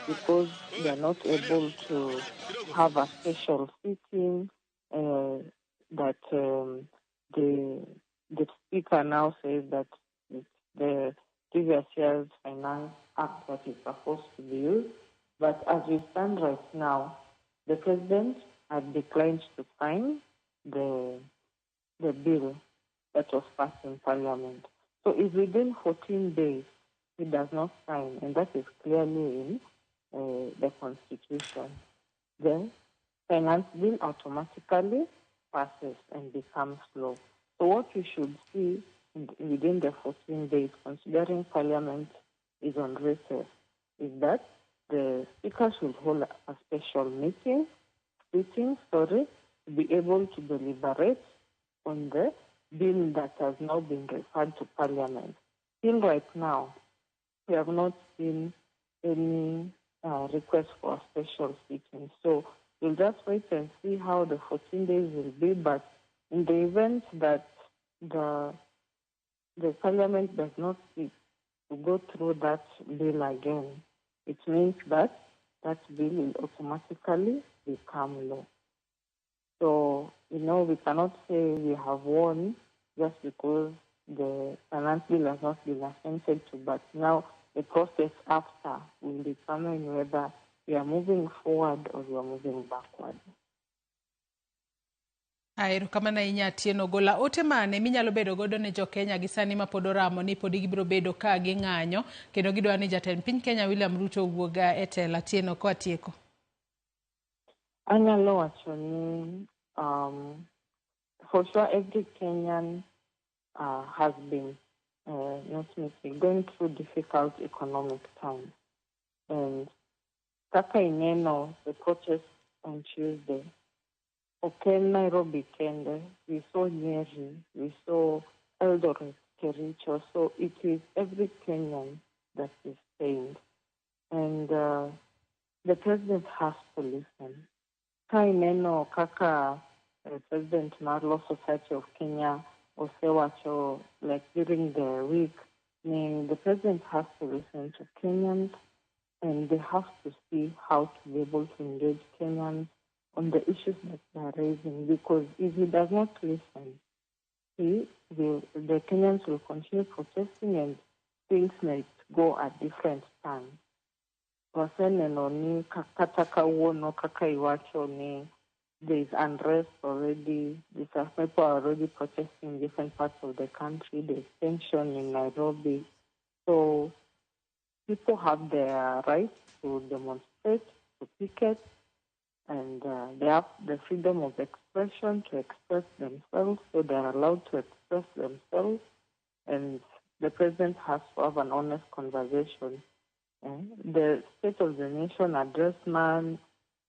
because they are not able to have a special sitting, that the speaker now says that the previous year's Finance Act that is supposed to be used. But as we stand right now, the President had declined to sign the bill that was passed in Parliament. So if within 14 days he does not sign, and that is clearly in the Constitution, then finance bill automatically passes and becomes law. So what we should see within the 14 days, considering Parliament is on recess, is that the Speaker should hold a special meeting, to be able to deliberate on the bill that has now been referred to Parliament. Till right now, we have not seen any request for a special sitting. So we'll just wait and see how the 14 days will be. But in the event that the Parliament does not seek to go through that bill again, it means that that bill will automatically become law. So, we cannot say we have won just because the finance bill has not been assented to, but now the process after will determine whether we are moving forward or we are moving backward. Aero kama na inya Atieno Gola ote mane minyalo bedo godo ne jo Kenya gi sani ma pod oramo ni pod gibiro bedo ka gi ng'anyo kendo gidwa ni jatend piny Kenya William Ruto wuoga e telo. Atieno ko atieko. Anyalo wacho ni for sure every Kenyan has been going through difficult economic times, and kaka ineno the protest on Tuesday. Okay, Nairobi, Kenya, we saw Nyeri, we saw Eldoret, Kericho, so it is every Kenyan that is pained. And the president has to listen. Kaineno kaka President Marlo Society of Kenya, Osewacho, like during the week, the president has to listen to Kenyans, and they have to see how to be able to engage Kenyans on the issues that they are raising, because if he does not listen, the Kenyans will continue protesting and things might go at different times. There is unrest already. People are already protesting in different parts of the country. There's tension in Nairobi. So people have their right to demonstrate, to picket, and they have the freedom of expression to express themselves, so they are allowed to express themselves, and the president has to have an honest conversation. The State of the Nation address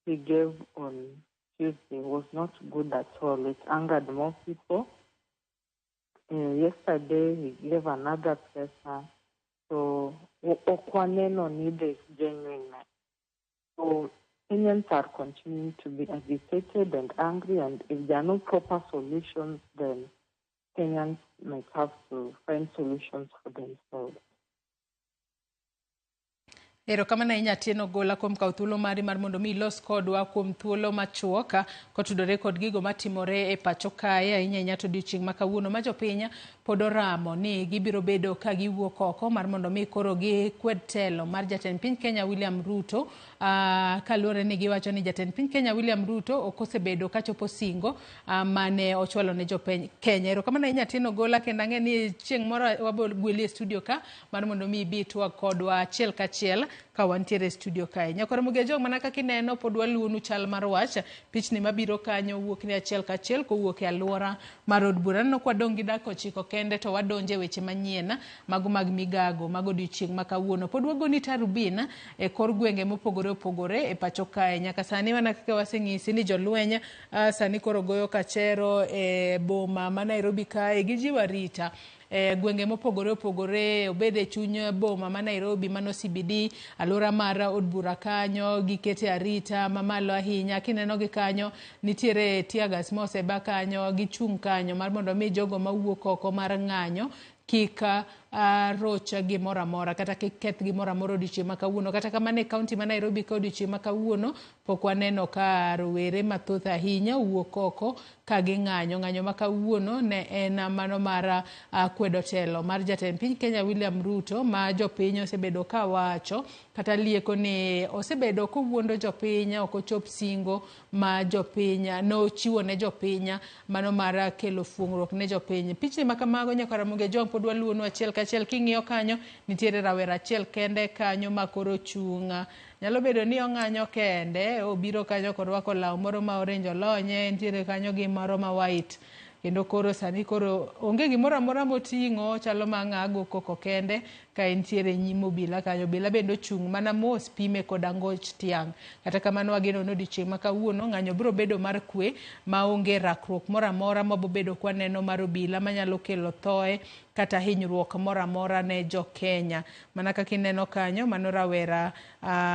he gave on Tuesday was not good at all. It angered more people. Yesterday he gave another presser. So Okwaneno needed genuine. So Kenyans are continuing to be agitated and angry, and if there are no proper solutions, then Kenyans might have to find solutions for themselves. Ero kama na inya Atieno Gola kuom kawo thuolo mari mar mondo mi los kodwa kuom thuolo machuok kotudore kod gigo matimore e pacho kae ahinya to odiochieng' ma kawuono ma jopiny pod oramo ni gibiro bedo ka giwuok oko mar mondo mi koro gikwed telo mar jatend piny Kenya William Ruto, kaluwore ni giwacho ni jatend piny Kenya William Ruto okosebedo kachopo singo mane ochwalo ne jopiny Kenya. Ero kama na inya Atieno Gola kendo ang'e ni chieng' moro wabogweli e studio ka mar mondo mi bitwa kodwa achiel kachiel ka wantiere studio kae. Nyakore mugejo mana kaka ineno pod waluonu chal mar wach pichni mabiro kanyo wuok ni achiel kachiel kowuok e alwora mar od bura. No kwadong' gi dakika 9 kende to wadonje weche manyien mago mag migago mago odiochieng' ma kawuono. Pod wagoni tarubin e kor gwenge mopogore opogore e pacho kae. Nyaka sani wana kaka waseng'isi ni jolweny sani koro goyo kachero e boma ma Nairobi kae gijiwo arita gwenge mopogore opogore, obede chuny boma ma Nairobi mano CBD, alura mar od bura kanyo gikete arita mamalo ahinya. Kineno gi kanyo nitiere tiagas moseba kanyo gichung' kanyo mar mondo mi jogo mawuok oko mar ng'anyo kika rocha gimoro amora kata keth gimoro amora odiochieng' ma kawuono. Kata kamano e kaunti ma Nairobi ka odiochieng' ma kawuono pok waneno ka rowere mathoth ahinya wuok oko ka ging'anyo. Ng'anyo ma kawuono ne en mano mar kwedo telo mar jatend piny Kenya William Ruto, ma jopiny osebedo ka wacho kata lieko ni osebedo kowuondo jopiny ok ochop singo ma jopiny nochiwo ne jopiny mano mar kelo fuong'ruok ne jopiny. Pichni ma kamago nyaka Ramogi Ajwang' pod waluonu achiel kachiel. King'iyo kanyo nitiere rawera achiel kende kanyo ma koro chung', nyalo bedo ni ong'anyo kende, obiro kanyo korwako law moro ma orange olonye, nitiere kanyo gimoro ma white, kendo koro sani koro onge gimoro amora moting'o, chalo ma ng'ago koko kende ka entiere nyim obila kanyo. Obila bende ochung' mana mos pime kod angoch tiang'. Kata kamano wageno ni odiochieng' ma kawuono ng'anyo biro bedo mar kwe ma onge rakruok moro amora ma bobedo kwaneno mar obila manyalo kelo thoe kata hinyruok moro amora ne jo Kenya. Mana kaka ineno kanyo, mano rawera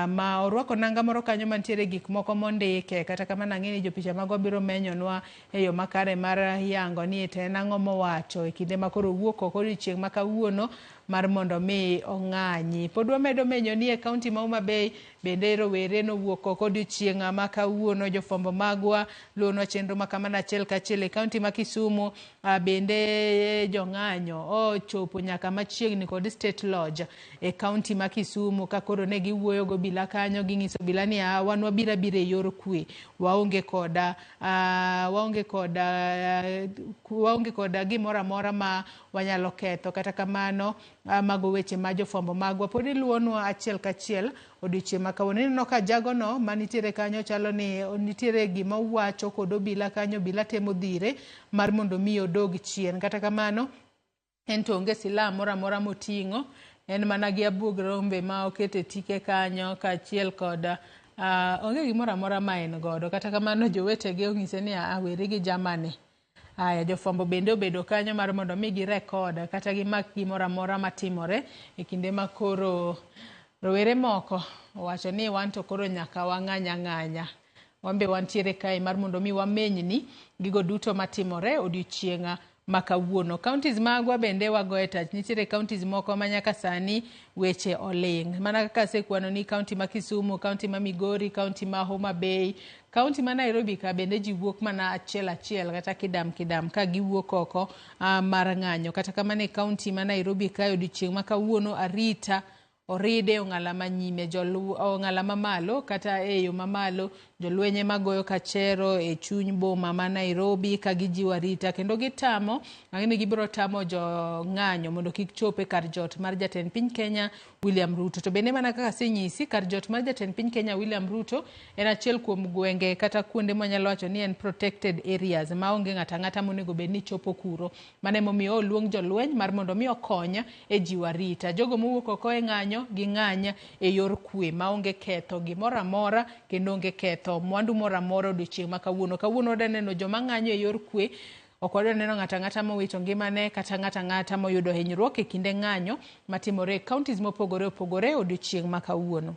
ma orwako nanga moro kanyo mantiere gik moko mondike. Kata kamano ang'e ni jopicha mago biro menyonwa e yo makare mar yango ni te en ang'o mowacho e kinde ma koro wuok oko odiochieng' ma kawuono mar mondo mi ong'anyi. Pod wamedo menyo ni e kaunti ma Homa Bay bende rowere nowuok oko odiochieng' ma kawuono. Jofwambo magwa luonwa chenro ma kamano achiel kachiel. E kaunti ma Kisumu bende jong'anyo ochopo nyaka machiegni kod State Lodge e kaunti ma Kisumu, ka koro ne giwuoyo go obila kanyo, ging'iso obila ni wan wabiro abira e yor kwe, waonge koda gimoro amora ma wanyalo ketho. Kata kamano mago weche ma jofwambo magwa pod iluonwa achiel kachiel odiochieng' ma kawuono. Ineno ka jagono manitiere kanyo chalo ni nitiere gima wacho kod obila kanyo, obila temo dhire mar mondo mi odog chien. Kata kamano en to onge silaha moro amora moting'o, en mana gi abuog rombe ma okete tike kanyo kaachiel kod onge gimoro amora ma en godo. Kata kamano jowetege ong'ise ni weri gi jamani. Aya, jofwambo bende obedo kanyo mar mondo mi girekod kata gimak gimoro amora matimore e kinde ma koro rowere moko owacho ni wan to koro nyaka wang'anya ng'anya. Wambe wantiere kae mar mondo mi wamenyni gigo duto matimore odiochieng' ma kawuono. Counties magwa bende wagoe tach. Nitiere counties moko ma nyaka sani weche oling'. Mana kaka sekwano ni county ma Kisumu, county ma Migori, county ma Homa Bay, county ma Nairobi ka bende ji wuok mana achiel achiel kata kidam kidam ka giwuok oko mar ng'anyo. Kata kamano e county ma Nairobi ka odiochieng' ma kawuono arita oride ong'ala manyime, ong'ala mamalo kata e yo mamalo, jolwenye magoyo kachero e chuny boma ma Nairobi ka gijiwo arita, kendo gitamo, ang'eni gibiro tamo jo ng'anyo mondo kik chope kar jot mar jatend piny Kenya William Ruto. To bende mana kaka senyisi, kar jot mar jatend piny Kenya William Ruto en achiel kuom gwenge kata kuonde mwanyalo wacho ni en protected areas ma onge ng'ata ng'ata monego bed ni chopo kuro. Mane momiyo oluong jolweny mar mondo mi okony e jiwo arita. Jogo mowuok oko e ng'anyo ging'anya e yor kwe ma onge ketho gimoro amora kendo onge ketho mwandu moro amora odiochieng' ma kawuono. Kawuono wadaneno joma ng'anyo e yor kwe, ok wadaneno ng'ata ng'ata mowito ngimane kata ng'ata ng'ata moyudo hinyruok e kinde ng'anyo matimore e counties mopogore opogore odiochieng' ma kawuono.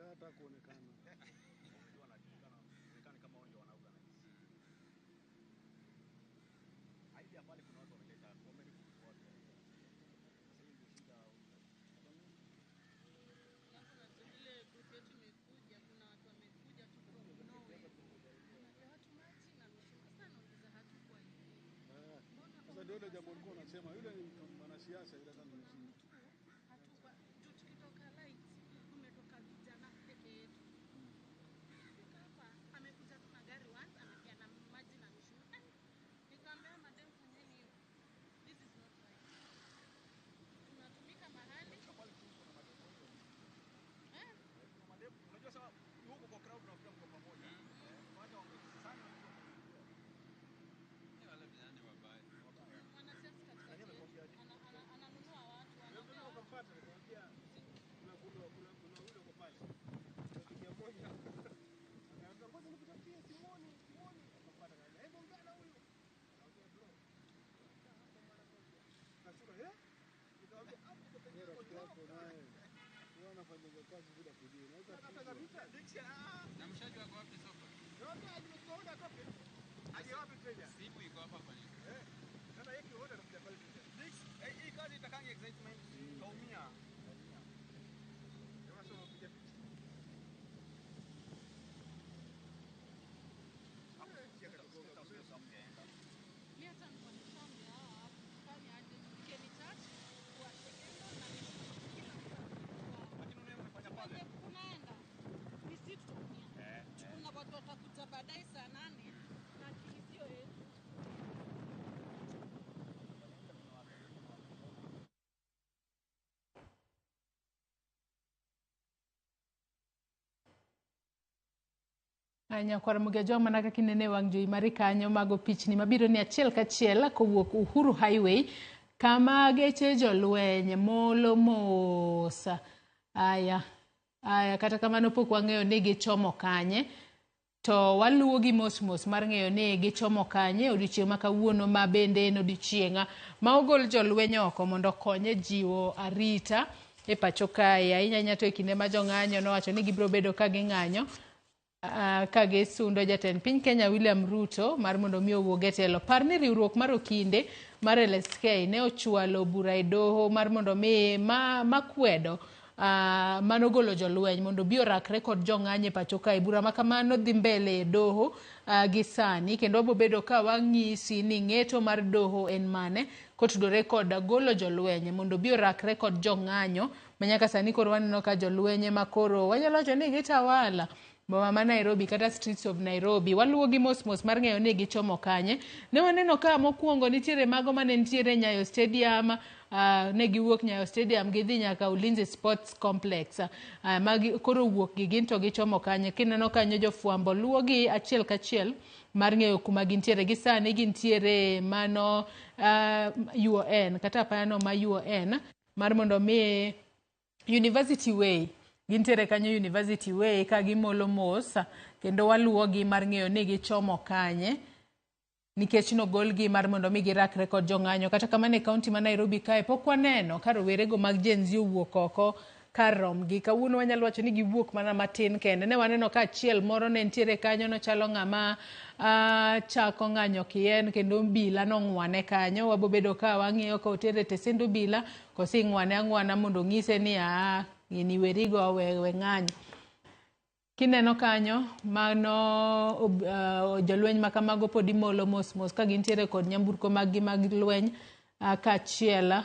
Hata kuonekana sasa, ndio ile jambo lilikuwa unasema yule ni mwanasiasa yule, kama Na mshaji wako wapi soko? Simu iko hapa kwa nini? Hii kazi itakangi excitement. Taumia. Baadaye saa 8 na kisio yetu. Nyakwar Mugejo manaka kinene wang' jowi mari kanyo mago pichni mabiro ni achiel kachiel kowuok Uhuru Highway kama geche jolweny molo mos. Aya kata kamano pok wang'eyo ni gichomo kanye, to waluwogi mos mar ng'eyo ni gichomo kanye odiochieng' ma kawuono, ma bende en odiochieng' ma ogol jolweny oko mondo konye jiwo arita e pacho kae, ahinya to e kinde ma jong'anyo nowacho ni gibiro bedo ka ging'anyo ka gisundo jatend piny Kenya William Ruto mar mondo mi owuog e telo. Par ni riwruok mar okinde mar LSK ne ochwalo bura e doho mar mondo mi makwedo manogolo jolweny mondo bi orakre kod jong'anyo e pacho kae. Bura ma kamano dhi mbele e doho gi sani, kendo wabo bedo ka wang'isi ni ng'eto mar doho en mane kotudore kod golo jolweny mondo bi orakre kod jong'anyo manyaka sani koro waneno ka jolweny ma koro wanyalo wacho ni gitawala boma ma Nairobi kata streets of Nairobi. Waluwogi mos mar ng'eyo ni gichomo kanye. Ne waneno ka mokwongo nitiere mago mane nitiere Nyayo Stadium, ne giwuok Nyayo Stadium gidhi nyaka Ulinzi Sports Complex. Magi koro wuok gi gin to gichomo kanye. Kineno kanyo jofwambo luwogi achiel kachiel mar ng'eyo kuma gintiere. Gisani gintiere mano UON kata apayano ma UON mar mondo mi University Way. Gintiere kanyo University Way ka gimolo mos, kendo waluwogi mar ng'eyo ni gichomo kanye nikech nogolgi mar mondo mi girakre kod jong'anyo. Kata kamano e kaunti ma Nairobi kae pok waneno ka rowerego mag Gen Z owuok oko kar romgi. Kawuono wanyalo wacho ni giwuok mana matin kende. Ne waneno ka achiel moro ne nitiere kanyo no chalo ng'ama chako ng'anyo kien, kendo obila nong'wane kanyo. Wabo bedo ka wang'iyo ka otere tesend obila kosi ng'wane ang'wana mondo ng'ise ni gini werigo we ng'anyo. Kineno kanyo mano jolweny makamago pod imolo mos ka gintiere kod nyamburko mag lweny kachiel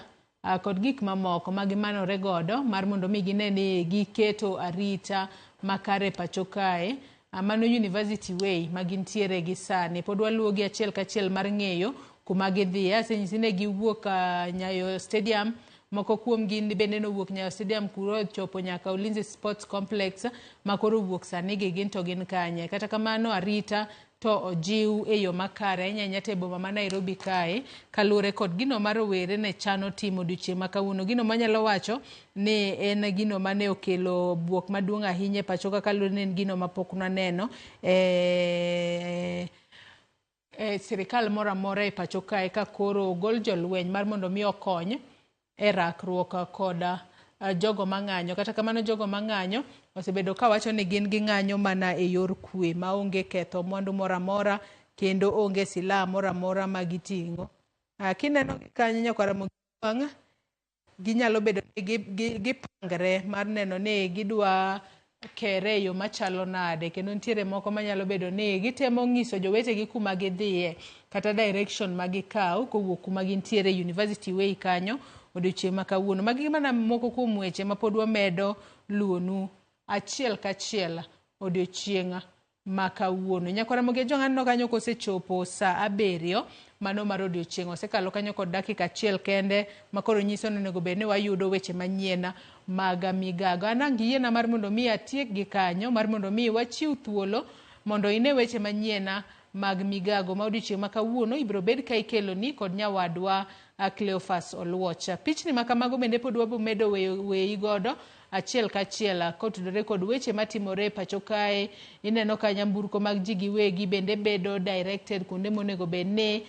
kod gik mamoko magimanore godo mar mondo mi gine ni giketo arita makare pacho kae. Mano University Way magintiere gi sani. Pod waluwogi achiel kachiel mar ng'eyo kuma gidhiye. Asenyisi ne giwuok Nyayo Stadium, moko kuom gin bende nowuok Nyayo Stadium kuro chopo nyaka Ulinzi Sports Complex makoro wuok sani gin to gin kanye. Kata kamano arita to ojiw e yo makare ahinya te boma ma Nairobi kae kaluwore kod gino mar rowere ne chano timo odiochieng' ma kawuono. Gino manyalo wacho ni en gino mane okelo buok maduong' ahinya e pacho kaluwore ni en gino mapok naneno sirikal moro amora e pacho kae ka koro ogol jolweny mar mondo mi okony e rakruok koda jogo mang'anyo. Kata kamano jogo mang'anyo osebedo ka wacho ni gin ging'anyo mana e yor kwe maonge ketho mwandu moro amora kendo onge silaha moro amora ma giting'o. Kineno kanyo Nyakwar Mugiwang', ginyalo bedo gipangre mar neno ni gidwa kere e yo machalo nade, kendo nitiere moko manyalo bedo ni gitemo ng'iso jowetegi kuma gidhiye kata direction ma gikaw kowuok kuma gintiere University Way kanyo odiochieng' ma kawuono. Magi mana moko kuom weche ma pod wamedo luonu achiel kachiel odiochieng' ma kawuono. Nyakwar Mugejo ng'ano kanyo kosechopo saa 7 mano mar odiochieng', osekalo kanyo kod dakika achiel kende makoro nyiso ni onego bed ni wayudo weche manyien mag migago. An ang' yiena mar mondo mi atiek gi kanyo mar mondo mi wachiw thuolo mondo ine weche manyien mag migago ma odiochieng' ma kawuono ibiro bed ka ikelo ni kod nyawadwa Cleophas Oluocha. Pichni makamago bende pod wabo medo weyi godo achiel kachiel kotudore kod weche matimore pacho kae. Ineno ka nyamburko mag ji giwegi bende bedo directed kuonde monego bed ni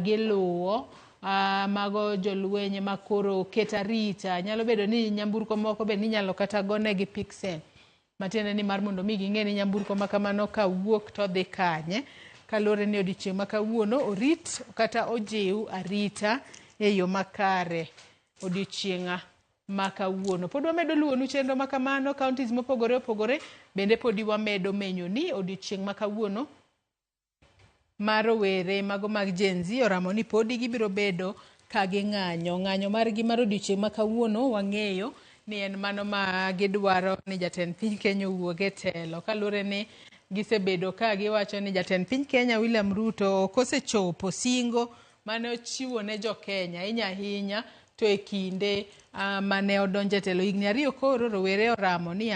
giluwo mago jolwenye makoro keta rita nyalo bedo ni nyamburko moko be ni nyalo kata gone gi pixel matiende ni mar mondo mi ging'e ni nyamburko makamano ka wuok to dhi kanye kalore ni odiochieng' makawuono orit kata ojiw arita e yo makare odiochieng' makawuono. Pod wamedo luonu chenro makamano counties mopogore opogore bende podi wamedo menyo ni odiochieng' makawuono marowere mago mag Gen Z oramo ni podi gibiro bedo ka ng'anyo margi mar odiochieng' makawuono wang'eyo ni en mano ma gidwaro ni jatend piny Kenya owuog e telo kalure ni gisebedo ka giwacho ni jatend piny Kenya William Ruto kosechopo singo mane ochiwo ne jo Kenya ahinya to e kinde mane odonje telo higni 2 koro rowere oramo ni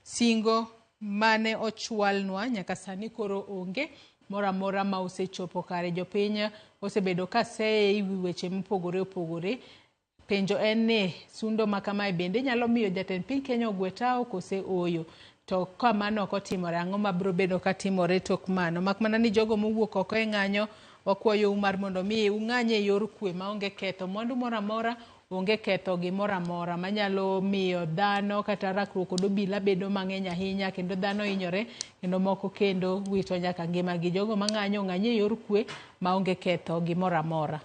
singo mane ochwalnwa nyaka sani koro onge moramora ma osechopo kare. Jopiny osebedo ka seye ewi weche mopogore opogore. Penjo en ni sundo makamae bende nyalo miyo jatend piny Kenya ogwe tao kose oyo. To kamano ok otimore, ang'o mabiro bedo ka timore tok mano? Makmana ni jogo mowuok oko e ng'anyo wakwayo mar mondo mi ung'anye e yor kwe maonge ketho mwandu moramora, onge ketho gimoramora manyalo miyo dhano kata rakruok kod obila bedo mang'eny ahinya kendo dhano hinyore kendo moko kendo wito nyaka ngimagi. Jogo mang'anyo ng'anye e yor kwe maonge ketho gimoramora.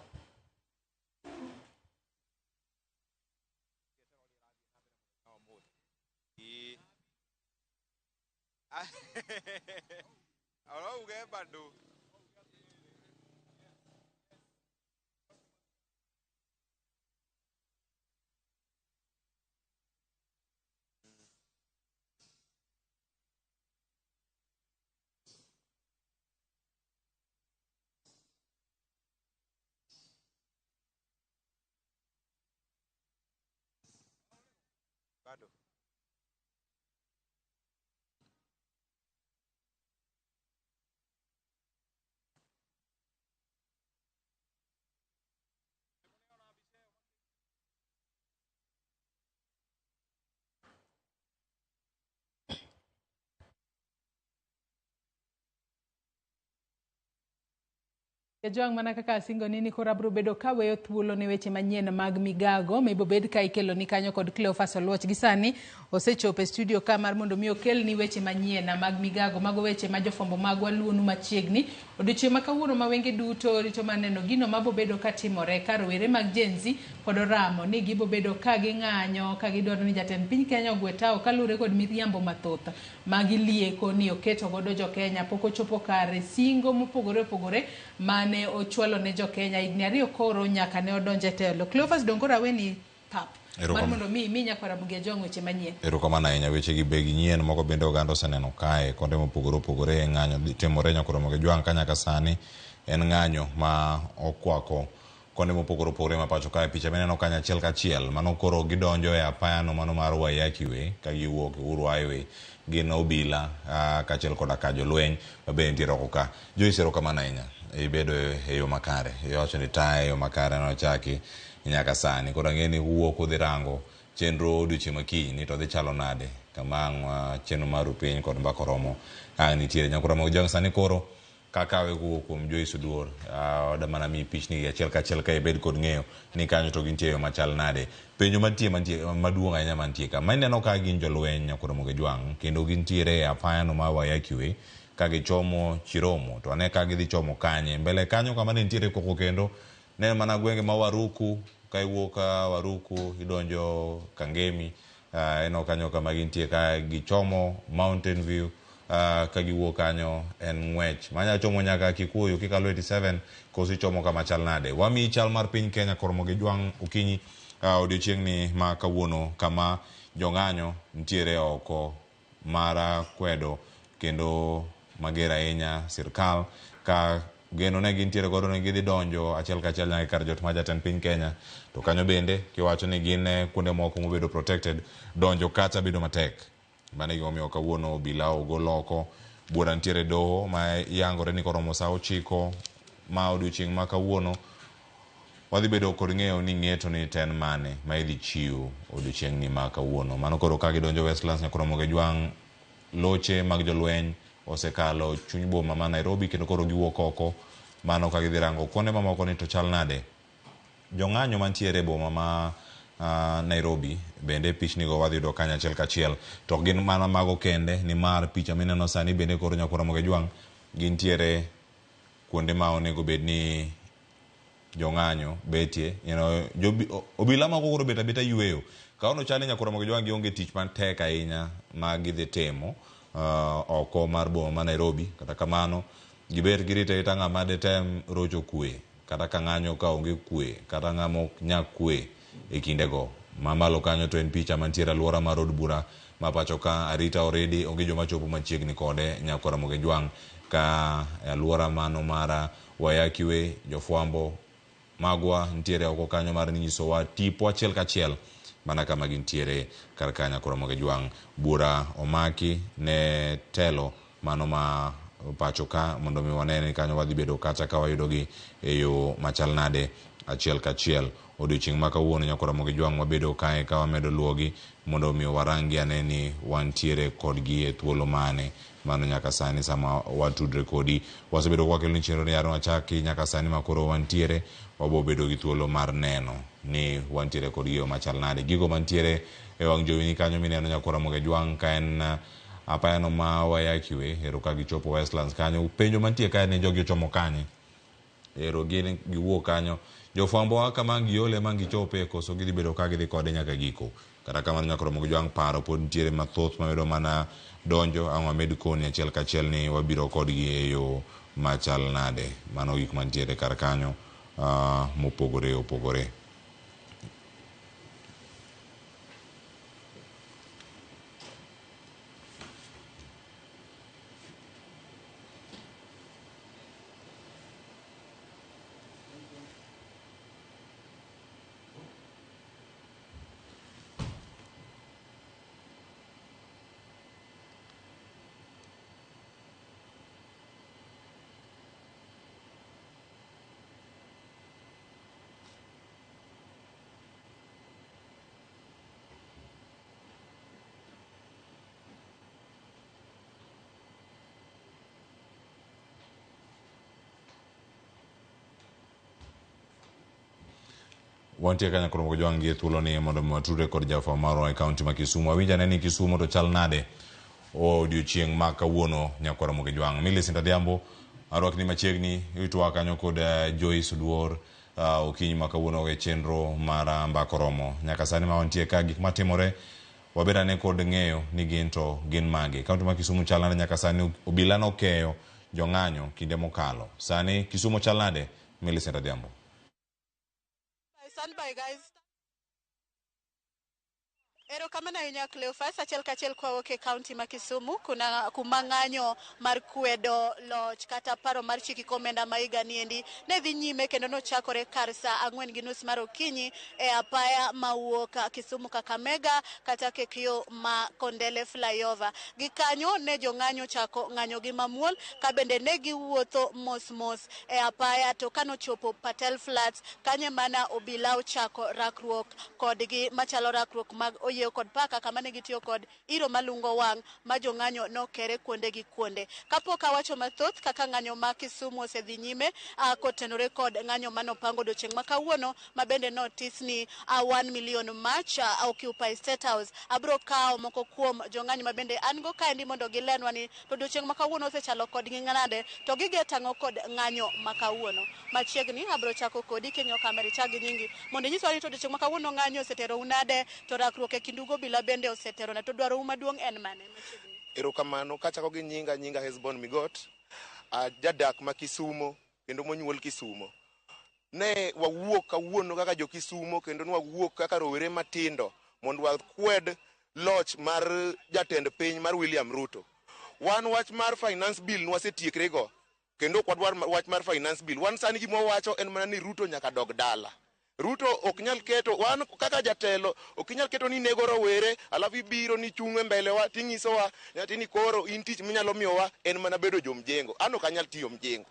Joang mana kaka singo nini kora bro bedo ka weyo thuolo ne weche manyien mag migago mebo bed ka ikelo ni kanyo kod Cleophas Oluoch gisani osechopo e studio ka mar mondo mi okel ni weche manyien mag migago mago weche ma jofombo magwa luonu machiegni odiochieng' makawuono ma wenge duto rito maneno gino mabo bedo ka timore ka rowere mag Gen Z kod oramo ni gibo bedo ka ging'anyo ka gidwaro ni jatend piny Kenya ogwe tao kalure kod miriambo mathoth magilieko ni oketo godo jo Kenya pok ochopo kare singo mopogore opogore mane ochwalo ne jo Kenya higni 2 koro nyaka ne odonje telo. Cleophas Dongora weni pap mar mondo mi nyakwara buge jong weche manyien. Erokamano ahinya weche gi begi nyien moko bende oganda oseneno kae konde mopogore opogore e ng'anyo timore nyakoro moge Joang ka nyaka sani en ng'anyo ma okwako konde mopogore opogore ma pacho kae picha meneno kanya achiel kachiel mano koro gidonjo e apayano mano mar Waiyaki Way ka giwuok Uhuru Highway gin obila kachiel koda ka jolweny mabe nitiere oko ka. Joyce erokamano ahinya ibedo e yo makare iwacho ni tae yo makare nochaki nyaka sani koro ng'eni wuok udhi rango chenro odiochieng' makiny to dhi chalo nade kamang' chenro mar piny kod mbako romo nitiere nyakora mag Joang sani koro kakawe kuom Joyce Oduor oda mana mi pichni achiel kachiel ka ibed kod ng'eyo ni kanyo to gintie yo machal nade. Penjo mantie maduong' ahinya mantie ka maneno ka gin jolweny nyakora mag Joang kendo gintiere e apayano mar Waiyaki Way ka gichomo Chiromo to ane ka gidhi chomo kanye mbele kanyo kama ne nitiere koko kendo ne mana gwenge ma Waruku ka iwuok Waruku idonjo Kangemi eno kanyo kama gintie ka gichomo Mountain View ka giwuok kanyo en ng'wech manya chomo nyaka Kikuyu kikalo 87 kosi chomo kama chal nade. Wami chal mar piny Kenya koromo gi Joang okinyi odiochieng' ni ma kawuono kama jong'anyo nitiere oko mara kwedo kendo mager ahinya sirkal ka geno ne gintiere godo ne gidhi donjo achiel kachiel nyaka kar jot ma jatend piny Kenya to kanyo bende kiwacho ni gin kuonde moko mobedo protected donjo kata bedo matek mane gimomiyo kawuono obila ogolo oko bura nitiere doho ma yangore ni koromo saa 9 ma odiochieng' ma kawuono wadhi bedo kod ng'eyo ni ng'eto ni ten mane ma idhi chiw odiochieng' ni ma kawuono mano koro ka gidonjo Westlands nyakoromo gi Joang loche mag jolweny osekalo chuny boma ma Nairobi kendo koro giwuok oko mano ka gidhi rango kuonde mamoko ni to chal nade jong'anyo mantiere boma ma Nairobi bende pichni go wadhi do kanya achiel kachiel to gin mana mago kende ni mar picha mineno sani bende koro Nyakwa Ramogi Jwang gintiere kuonde ma onego bed ni jong'anyo betie obila moko koro bet abeta yueyo kaono chali Nyakwa Ramogi Jwang gionge tich matek ahinya ma gidhi timo oko mar boma ma Nairobi kata kamano gibet girita ita ng'ama de tem rocho kwe kata ka ng'anyo ka onge kwe kata ng'amo nyak kwe e kinde go mamalo kanyo to en picha mantiere alwora mar od bura ma pacho ka arita already onge joma chopo machiegni kode Nyakwa Ramogi Jwang ka alwora mano mara wayakiwe jofwambo magwa ntiere oko kanyo mar nyiso wa tipo achiel kachiel mana kama gintiere kar ka Nyakwa Ramogi Jwang bura omaki ne telo mano ma pacho ka mondo mi wanene kanyo wadhi bedo kacha ka wayudogi e yo machal nade achiel kachiel odiochieng' ma kawuono Nyakwa Ramogi Jwang wabedo kae ka wamedo luogi mondo mi warangi ane ni wantiere kodgi e thuolo mane mano nyaka sani sama watudre kodi wasebedo kwakelo ni chenro ni yaro achaki nyaka sani makoro wantiere wabo bedo gi thuolo mar neno ni wantiere kodgi yo machal nade gigo mantiere e wang' jowi ni kanyo mineno Nyakwa Ramogi Jwang ka en apayano ma wayakiwe ero ka gichopo Westlands kanyo penjo mantie kae ni jogi ochomo kanye ero gin giwuok kanyo jofwambo wa kama giole mangi chope koso gidhi bedo ka gidhi kode nyaka giko kata kamano Nyakwa Ramogi Jwang paro pod ntiere mathoth mamedo mana donjo ang' wamed koni achiel kachiel ni wabiro kodgi e yo machal nade mano gik mantiere kar kanyo mopogore opogore. Wantie ka Nyakwa Ramogi Jwang gi thuolo ni mondo watudre kod jafwambo marwa e kaunti ma Kisumu. Awinja ne ni Kisumu to chal nade odiochieng' ma kawuono Nyakwa Ramogi Jwang. Millicent Adhiambo arwakni machiegni itwa kanyo kod Joyce Oduor okinyi ma kawuono e chenro mar mbako romo. Nyaka sani ma wantie ka gik matimore wabeda ne kod ng'eyo ni gin to gin mage. Kaunti ma Kisumu chal nade nyaka sani obila no keyo jong'anyo kinde mokalo. Sani Kisumu chal nade? Millicent Adhiambo. Stand by, guys. Erokamano ahinya Cleophas, achiel kachiel kwawuok e kaunti ma Kisumu kuna kumang'anyo mar kwedo loch kata paro mar chiki komenda ma higa ni endi ne dhi nyime kendo nochakore kar saa 4:30 mar okinyi e apaya mawuok Kisumu Kakamega kata kekyo ma Kondele flyover. Gikanyo ne jong'anyo chako ng'anyo gi mamuol ka bende ne giwuotho mos e apaya to kanochopo Patel Flats kanye mana obila ochako rakruok kodgi machalo rakruok mag oyiew kod paka kama ne gitiyo kod iro malungo wang' ma jong'anyo nokere kuonde gi kuonde. Kapok awacho mathoth kaka ng'anyo ma Kisumu osedhi nyime kotenore kod ng'anyo manopango odiochieng' ma kawuono ma bende notis ni 1 million march Occupy State House. Abro kawo moko kuom jong'anyo ma bende an go kaendi mondo gilenwa ni odiochieng' ma kawuono osechalo kod gi ng'anade to gige tang'o kod ng'anyo ma kawuono. Machiegni abro chako kodi king'yo kamera chagi nyingi mondo nyiswa ni odiochieng' ma kawuono ng'anyo osetero unade to rakruok e kindugo bila bende osetero na to dwaro maduong' en mane machiegni. Erokamano kachako gi nyinga Hesbon Migot jadak ma Kisumu kendo monyuol Kisumu. Ne wawuok kawuono kaka jo Kisumu kendo wawuok kaka rowere matindo mondo wakwed loch mar jatend piny mar William Ruto. Wan wach mar finance bill nwasetiekre go kendo kwadwar wach mar finance bill. Wan sani gimo wacho en mana ni Ruto nyaka dog dala. Ruto ok nyal keto wan kaka jatelo ok nyal keto ni nego rowere alafu ibiro ni chung'e mbele wa tinyiso wa ni koro in tich minyalo miyowa en mana bedo jomjengo. An ok anyal tiyo mjengo.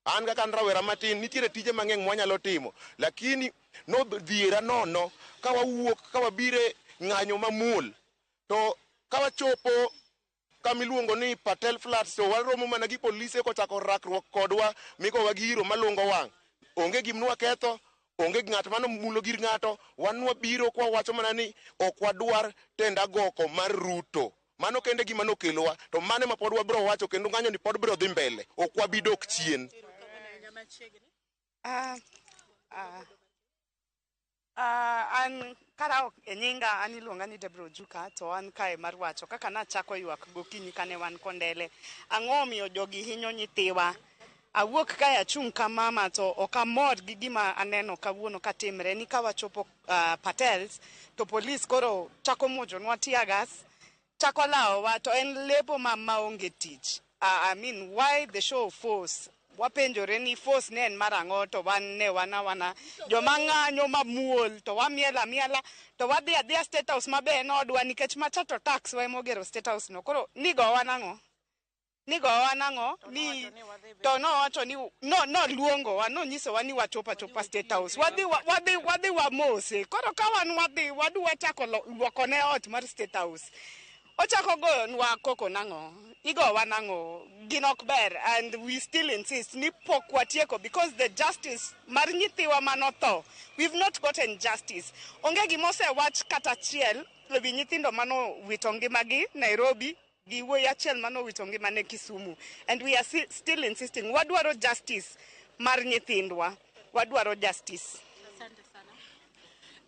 An kaka rawera matin nitiere tije mang'eny mwanyalo timo lakini no dhiera nono ka wawuok ka wabire ng'anyo mamuol to ka wachopo kamiluongo ni Patel Flats to waromo mana gi polise kochako rakruok kodwa migowa gi iro malungo wang'. Onge gimnwa ketho onge ng'at mano mulo gir ng'ato. Wan wabiro kwa wacho mana ni ok wadwar tenda goko mar Ruto. Mano kende gima nokelowa, to mane ma pod wabro wacho kendo ng'anyo ni pod biro dhi mbele. Ok wabidok chien. An kara nyinga an iluonga ni Debra Ojuka, to an kae mar wacho kaka nachako ywak gokinyi kane wan Kondele. Ang'o miyo jogi hinyo nyithiwa? Awuok kae achung' ka mama to ok amor gi gima aneno kawuono katimre ni kawachopo Patels to polis koro chako muojonwa tear gas, chako lawowa to en lepo maonge tich. I mean, why the show of force? Wapenjore ni force ne en marang'o to wan ne wana joma ng'anyo mamuol to wamiela to wadhi adhiya State House mabe en odwa nikech Matatu tax wa emogero State House no. Koro nigowa nang'o ni to nowacho ni no luongowa, nonyisowa ni wachopa State House. Wadhi wamose. Koro ka wan wadwa chako luoko ne ot mar State House. Ochako gonwa koko nang'o, igowa nang'o, ginok ber, and we still insist ni pok watieko because the justice mar nyithiwa manotho, we've not gotten justice. Onge gimose wach kata achiel ewi nyithindo mano wito ngimagi Nairobi gi wuoyi achiel mano wito ngimane Kisumu, and we are still insisting wadwaro justice mar nyithindwa, wadwaro justice.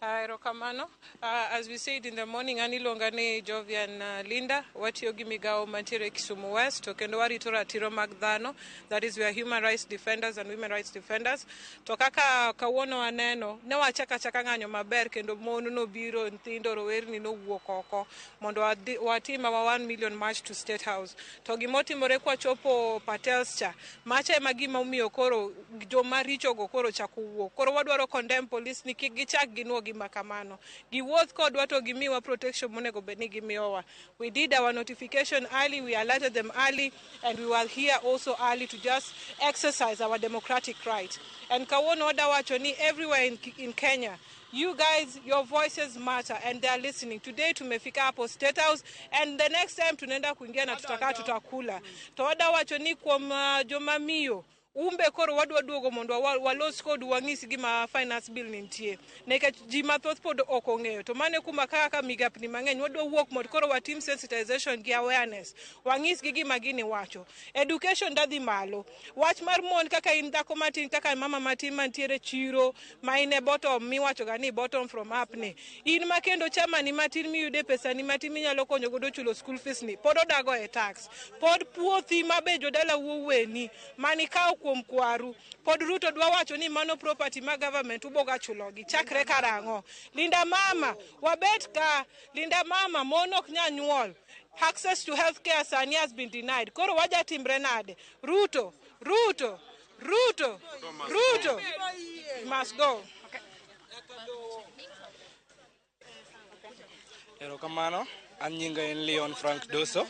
Erokamano. As we said in the morning, anilonga ni Jovian Linda, watiyo gi migao mantiere Kisumu West, to kendo warito ratiro mag dhano, that is, we are human rights defenders and women rights defenders. To kaka kawuono aneno, ne wachaka ng'anyo maber kendo mon nobiro, nyithindo rowerni nowuok oko mondo watim our 1 million march to State House. To gimotimore kwa chopo Patels cha, macha ema gima omiyo koro joma richo go koro chako wuok. Koro wadwaro condemn police ni kik gichak ginuo makamano. Giwuoth kodwa to gimiwa protection monego bedni gimiyowa. We did our notification early, we alerted them early, and we were here also early to just exercise our democratic right. And kawono wacho ni everywhere in Kenya, you guys, your voices matter and they are listening. Today tumefika hapo State House, and the next time tunaenda kuingia na tutakula. Tawada wacho ni kwa joma miyo umbe koro wadwa duogo mondo walos kod wang'isi gima finance bill nitie nekech ji mathoth pod ok ong'eyo to mane kuma kaka migapni mang'eny wadwa wuok mondo koro watim sensitization gi awareness wang'is gi gima gini wacho education dadhi malo wach mar mon kaka in dhako matin kaka mama matin mantiere chiro ma ine bottom miwacho ga ni bottom from up ne in makendo chama ni matin miyude pesa ni matin minyalo konyo godo chulo school fees ni pod odago e tax pod puothi mabe jodala wuoweni mani kawo kuom kwaru pod Ruto dwa wacho ni mano property ma government uboga chulogi chakre karang'o. Linda mama wabet ka Linda mama mon ok nyanyuol, access to healthcare sani has been denied. Koro waja timbre nade? Ruto must go. Erokamano, an nyinga en Leon Frank Doso.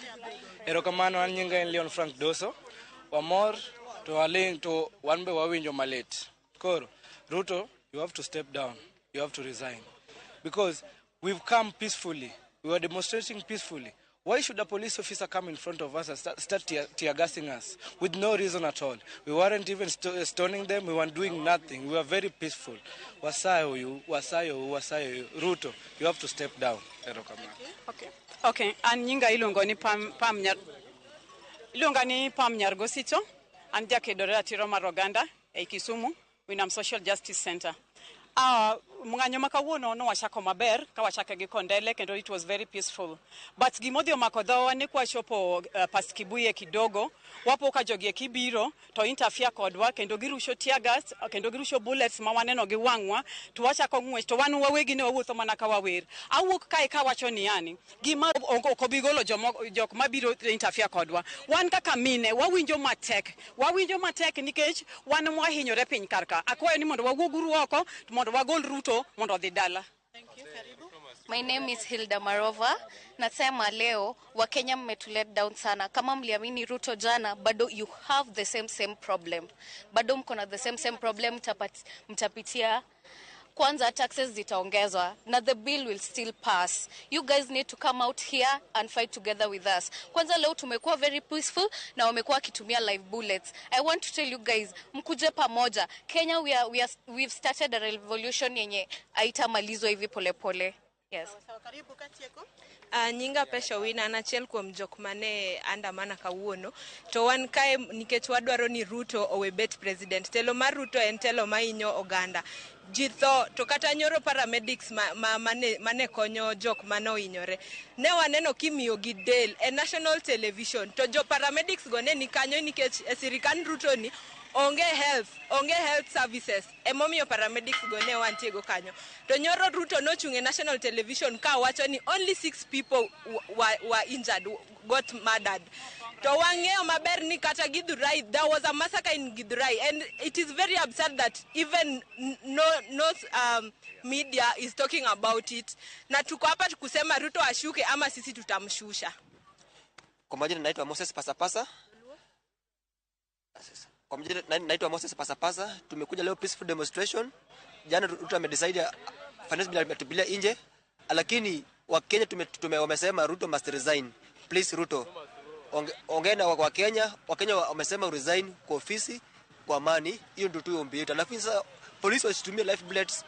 Wamor to aling to one be wawinjo malet. Koro, Ruto, you have to step down. You have to resign. Because we've come peacefully. We were demonstrating peacefully. Why should a police officer come in front of us and start tear-gassing us with no reason at all? We weren't even stoning them. We weren't doing nothing. We were very peaceful. Wasayo, Ruto, you have to step down. Okay. An nyinga ilungo ni Pam Nyargosito. An jakedore ratiro mar oganda e Kisumu, Winam Social Justice Center. Mung'anyo makawuono no wachako maber ka wachake gi Kondele kendo it was very peaceful. But gimodhi omako dhowa ni kwa chopo pas Kibuye kidogo, wapo ka jogie kibiro to interfere kodwa kendo girusho tear gas kendo girusho bullets ma waneno gi wang'wa to wachako ng'wech to wan wawegi ne wawuotho mana ka wawer. Awuok kae ka wacho ni yani gima ok bigolo jok mabiro interfere kodwa. Wan kaka mine wawinjo matek nikech wan mwahinyore piny karka. Akwayo ni mondo wawuoguru oko mondo wagol Ruto mondo dhi dala. My name is Hilda Marova. Nasema leo Wakenya mmetulet down sana. Kama mliamini Ruto jana, bado you have the same problem. Bado mko na the same problem, mtapitia kwanza taxes zitaongezwa na the bill will still pass. You guys need to come out here and fight together with us. Kwanza leo tumekuwa very peaceful na wamekuwa kitumia live bullets. I want to tell you guys, mkuje pamoja. Kenya we've started a revolution yenye haitamalizwa hivi polepole. Yes. Nyinga pesho wina na achiel kuom jok mane andamana kawuono to wan kae nikech wadwaro ni Ruto owe bet president. Telo mar Ruto en telo mainyo oganda. Jitho to kata nyoro paramedics mane konyo jok mano inyore. Ne waneno kimiyo gi del e national television to jo paramedics go ne ni kanyo nikech sirikan Ruto ni onge health services. Emomiyo paramedics go ne wantie go kanyo. To nyoro Ruto no chunge national television ka wacho ni only 6 people were injured, got murdered. To wangeo maber ni kata Githurai, there was a massacre in Githurai, and it is very absurd that even no media is talking about it. Na tuko hapa kusema Ruto ashuke ama sisi tutamshusha. Kwa majina naitwa Moses Pasapasa. Kwa majina naitwa Moses Pasapasa. Tumekuja leo peaceful demonstration. Jana Ruto amedecide finance bill atupilia nje, lakini Wakenya wamesema Ruto must resign. Please Ruto, ongea na Wakenya wamesema resign kwa ofisi kwa amani. Hiyo ndio tu ombi yetu. Alafu sasa polisi wasitumie live bullets.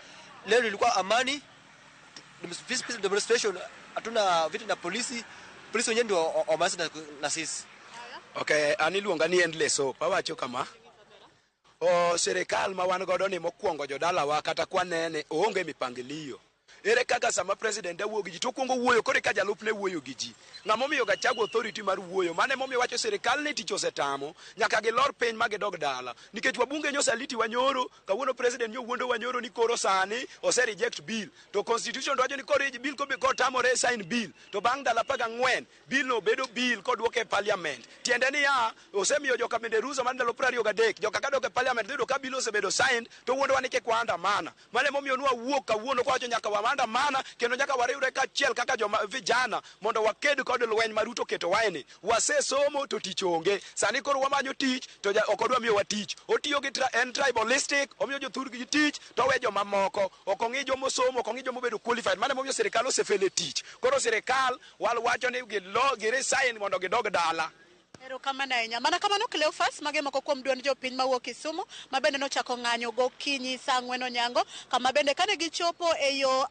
Leo ilikuwa amani, peaceful demonstration, hatuna vitu na polisi wenyewe ndio wamasi na sisi. Okay, aniluonga ni Endless Hope. Awacho kama serikal ma wan godo ni mokwongo jodala wa kata kwanene onge mipangilio. Ere kaka sama president awuoyo gi ji to kuongo wuoyo kore ka jalupne wuoyo gi ji. Ng'ama miyo ga chago authority mar wuoyo. Mane momiyo wacho serikal ne tich osetamo nyaka gilor piny ma gidog dala. Nikech wabunge nyosa liti wanyoro, kawuono president nyo wuondo wanyoro ni koro sani ose reject bill. To constitution wacho ni koro bill ko tamore sign bill. To bang' dala 14 bill no bedo bill kodwoke parliament. Tiende ni osemiyo joka bende ruzo man dalo 23 joka kadoke parliament dhido ka bill osebedo signed to wuondo wa ni ke kwanda mana. Mane momiyo nwa wuok kawuono ko wacho nyaka wamanda mana kendo nyaka wariwre kachiel kaka joma vijana mondo waked kod lweny ma Ruto keto waeni. Wasesomo to tich onge. Sani koro wamanyo tich to okodwa miyo watich. Otiyo gi tribalistic, omiyo jothur gi tich to we joma moko. Okong'i jomo somo, okong'i jomo bedo qualified. Mane momiyo serikal osefele tich. Koro serikal wacho ni giresign mondo gidog dala. Ero kama na enya. Mana kama no Cleophas mage moko kuom duond jopiny mawuok Kisumu mabende nochako ng'anyo gokinyi saa 4 onyango kama bende kane gichopo e yo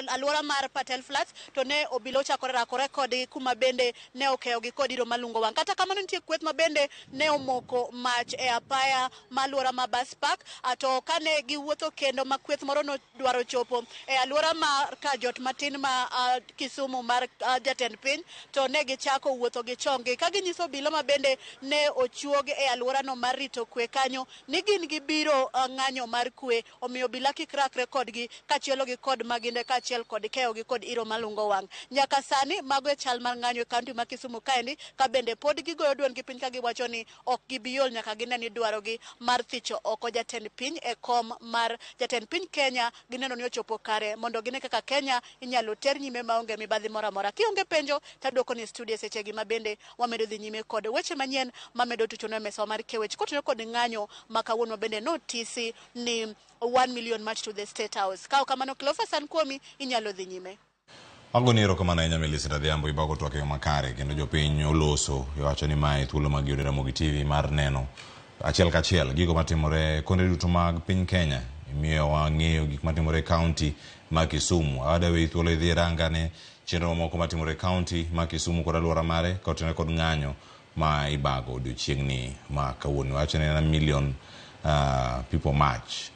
alwora mar Patel Flats to ne obilo chakore rakore kod kuma bende ne okeyo gi kod iro malungo wang'. Kata kamano nitie kweth mabende ne omoko mach e apaya malwora ma Bus Park ato kane giwuotho kendo ma kweth moro no dwaro chopo e alwora mar Kajot matin ma Kisumu mar jatend piny to ne gichako wuotho gi chongi ka ginyiso bilo bende ne ochuog e alwora no mar rito kwe kanyo ni gin gibiro ng'anyo mar kwe omiyo bila kikrakre kodgi kachielo gi kod maginde kachiel kod keyo gi kod iro malungo wang'. Nyaka sani mago e chal mar ng'anyo e kaunti ma Kisumu kaendi ka bende pod gigoyo duond gi piny ka giwacho ni ok gibiol nyaka gine ni dwaro gi mar thicho oko jatend piny e kom mar jatend piny Kenya gineno ni ochopo kare mondo gine kaka Kenya inyalo ter nyime maonge mibadhi mora mora. Kionge penjo taduoko ni studio seche gi mabende wamedo dhi nyime kod weche manyen mamedo tuchono mesa mar kewech kotono kod ng'anyo makawuono bende notisi ni 1 million march to the State House. Kao kamano Cleophas Ankuomi inyalo dhi nyime. Agoni erokamano ahinya Melissa Adhiambo ibago twake makare kendo jopiny oloso iwacho ni mae thuolo mag yudore Ramogi TV mar neno achiel kachiel gigo matimore kuonde duto mag piny Kenya. Imiyo wang'eyo gik matimore kaunti ma Kisumu. Adawe thuolo idhi rangane chenro moko matimore kaunti ma Kisumu kod alwora mare kotenore kod ng'anyo ma ibago odiochiengni ma kawuono. Wacho ni 1 million people march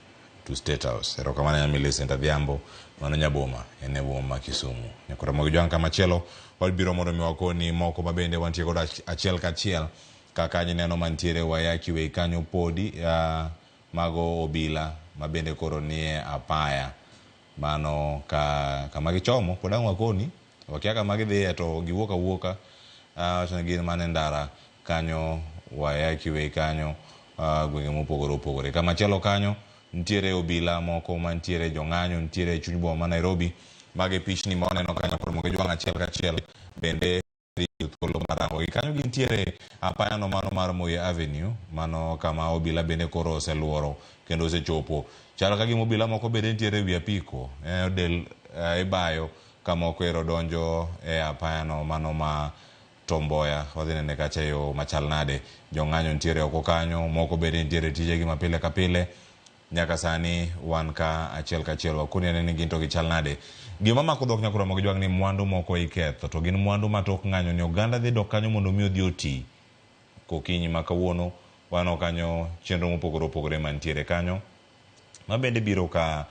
to State House. Erokamano ahinya Melissa Adhiambo mano nyaboma ene boma ma Kisumu. Nyakora Ramogi jwang' machielo wabiro mondo mi wakoni moko mabende wantie kod achiel kachiel kaka neno mantiere Wayaki wei kanyo podi mago obila mabende koro nie apaya mano kama gichomo podang' wakoni wakia kama gidhi to giwuoka wuoka wacho ni gin mane ndara kanyo Wayaki wei kanyo gwenge mopogore opogore. Kama chielo kanyo ntiere obila moko mantiere jong'anyo ntiere chuny boma ma Nairobi mage pichni ma waneno kanyo kod Ramogi jwang' achiel kachiel bende thuolo marango kanyo gintiere apaya no mano mar Moi Avenue, mano kama obila bende koro oseluoro kendo osechopo. Chalo ka gima obila moko bende nitiere wi apiko del ibayo kama okwero donjo apaya no mano ma Tomboya wadhi nene kacha yo machal nade. Jong'anyo nitiere oko kanyo, moko bende nitiere tije gi mapile ka pile. Nyaka sani wan ka achiel ka achiel wakuni nene ginto gi chal nade. Gima mako dhok nyakura mogi jwang ni mwandu moko iketho to gin mwandu matok ng'anyo ni oganda dhi dok kanyo mondo mi odhi oti. Kokinyi ma kawuono wano kanyo chenro mopogore opogore mantiere kanyo ma bende biro ka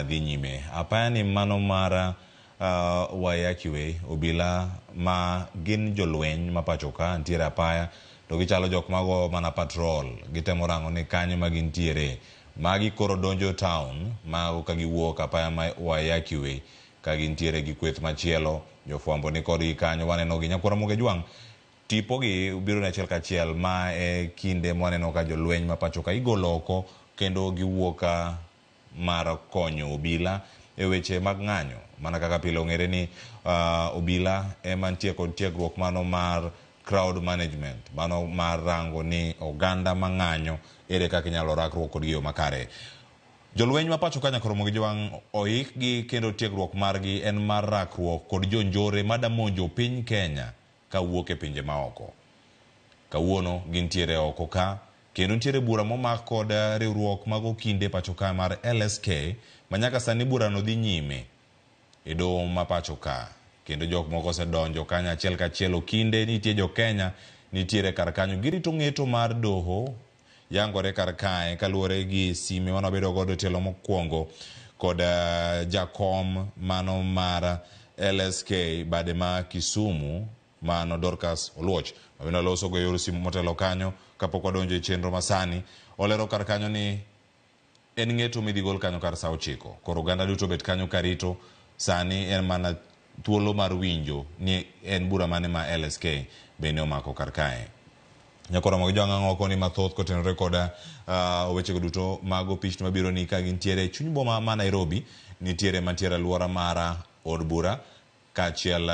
dhi nyime. Apaya ni mano mar Waiyaki Way, obila ma gin jolweny ma pacho ka ntiere apaya to gichalo jok mago mana patrol gitemo rango ni kanyo ma gintiere. Magi koro donjo town mago ka giwuok apaya ma Waiyaki Way ka gintiere gi kweth machielo. Jofwambo ni kod kanyo waneno gi nyakura moge jwang tipo gi biro na achiel ka achiel ma kinde mwaneno ka jolweny ma pacho ka igolo oko kendo giwuok mar konyo obila e weche mag ng'anyo. Mana kaka pile ong'ere ni obila ema ntie kod tiegruok mano mar crowd management, mano mar rango ni oganda mang'anyo ere kaka inyalo rakruok kod yo makare. Jolweny ma pacho ka nyakoro mogi jwang oik gi kendo tiegruok margi en mar rakruok kod jonjore madamonjo piny Kenya ka wuok e pinje maoko. Kawuono gintiere oko ka kendo ntiere bura momak kod riwruok mago kinde pacho ka mar LSK manyaka sani bura no dhi nyime e doho ma pacho ka kendo jok moko se donjo kanya achiel ka achiel. Kinde nitie jo Kenya nitiere kar kanyo girito ng'eto mar doho yangore kar kae kaluwore gi sime mano bedo godo telo mokwongo kod jakom mano mar LSK bade ma Kisumu mano Dorcas Oluoch mabino loso go yor simu motelo kanyo kapok wadonjo e chenro masani. Olero kar kanyo ni en ng'eto midhi gol kanyo kar saa 9 koro oganda duto bet kanyo karito. Sani en mana thuolo mar winjo ni en bura mane ma LSK bende omako kar kae. Nyakora mogi jwang ang'oko ni mathoth kotenore koda weche duto mago pichni mabiro ni ka gintiere chuny boma ma Nairobi. Nitiere mantiere alwora mara od bura kaachiel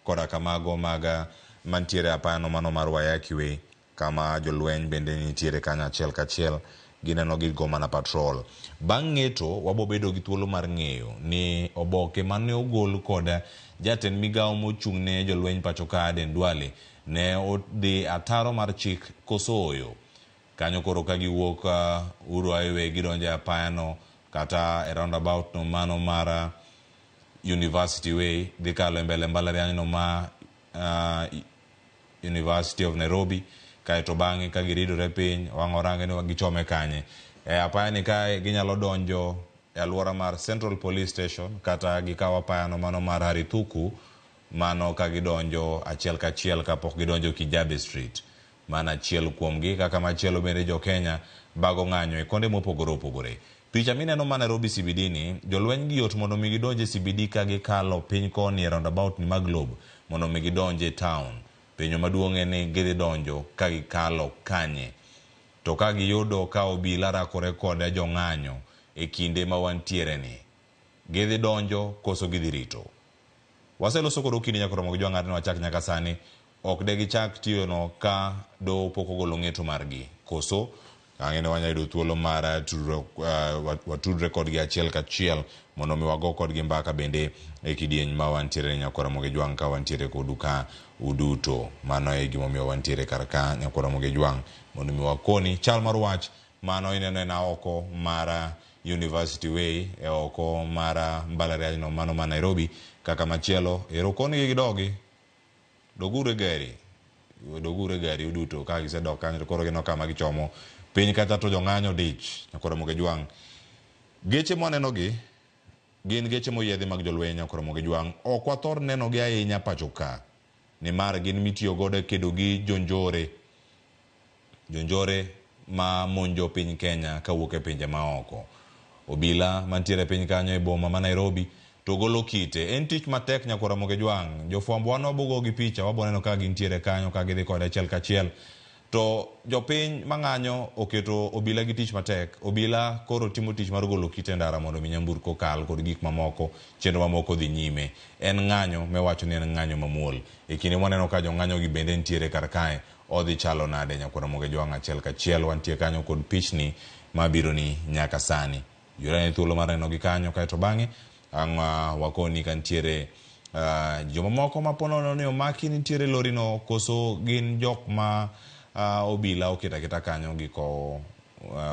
koda kamago maga mantiere apano mano mar Waiyaki Way kama jolweny bende nitiere kanya achiel ka achiel gineno gigo mana patrol. Bang' ng'eto wabobedo gi thuolo mar ng'eyo ni oboke mane ogol koda jatend migawo mochung'ne jolweny pacho ka Aden Duale ne odhi ataro mar chik Kosoyo kanyo koro ka giwuok Uhuru Highway gidonjo apaya no kata e roundabout no mano mar University Way dhi kalo mbele mbalariany no ma University of Nairobi kaeto bang'e ka giridore piny wang'orange ni gichome kanye apaya ni kae ginyalo donjo e alwora mar Central Police Station kata gikawo apaya no mano mar Harithuku mano ka gidonjo achiel ka achiel kapok gidonjo Kijabe Street. Mana achiel kuomgi kaka machielo bende jo Kenya bago ng'anyo e konde mopogore opogore. Picha mineno ma Nairobi CBD ni jolweny gi yot mondo mi gidonje CBD ka gikalo piny koni e roundabout ni ma Globe mondo mi gidonje town. Penyo maduong' en ni gidhi donjo ka gikalo kanye to ka giyudo ka obila rakore kod jong'anyo e kinde ma wantiere ni gidhi donjo koso gidhi rito. Waseloso kod okini nyakoro mogi jwang ni wachak nyaka sani ok de gichak tiyo no ka do poko golo ng'eto margi koso ang'ene wanyayudo thuolo mar watudre kodgi achiel ka achiel mondo mi wago kodgi mbaka bende e kidieny ma wantiere nyakora moge jwang ka wantiere kodu ka uduto. Mano e gimomiyo wantiere kar ka nyakora moge jwang mondo mi wakoni chal mar wach mano ineno na oko mar University Way e oko mar mbalariany no mano ma Nairobi kaka machielo erokoni gi gidogi dogure gari uduto ka gisedok kanyo koro gino kama gichomo piny kata to jong'anyo dich nyakora moge jwang. Geche moneno gi gin geche moyiedhi mag jolweny nyakora moge jwang ok wathor neno gi ahinya pacho ka ni mar gin mitiyo godo kedo gi jonjore ma monjo piny Kenya ka wuok e pinje maoko. Obila mantiere piny kanyo e boma ma Nairobi to golo kite en tich matek nyakora moge jwang. Jofwambo wano bogo gi picha waboneno ka gintiere kanyo ka gidhi kod achiel ka achiel to jopiny mang'anyo oketo obila gi tich matek. Obila koro timo tich mar golo kite ndara mondo mi nyamburko kal kod gik mamoko, chenro mamoko dhi nyime. En ng'anyo mewacho ni en ng'anyo mamuol. E kinde mwaneno ka jong'anyo gi bende ntiere kar kae, odhi chalo nade Nyakwaro Moge Jwang' achiel kachiel wantie kanyo kod pichni mabiro ni nyaka sani. Yura ni thuolo mar neno gi kanyo kaeto bang'e ang' wakoni kantiere joma moko maponono ni omaki nitiere lori no koso gin jok ma obila oketa keta kanyo giko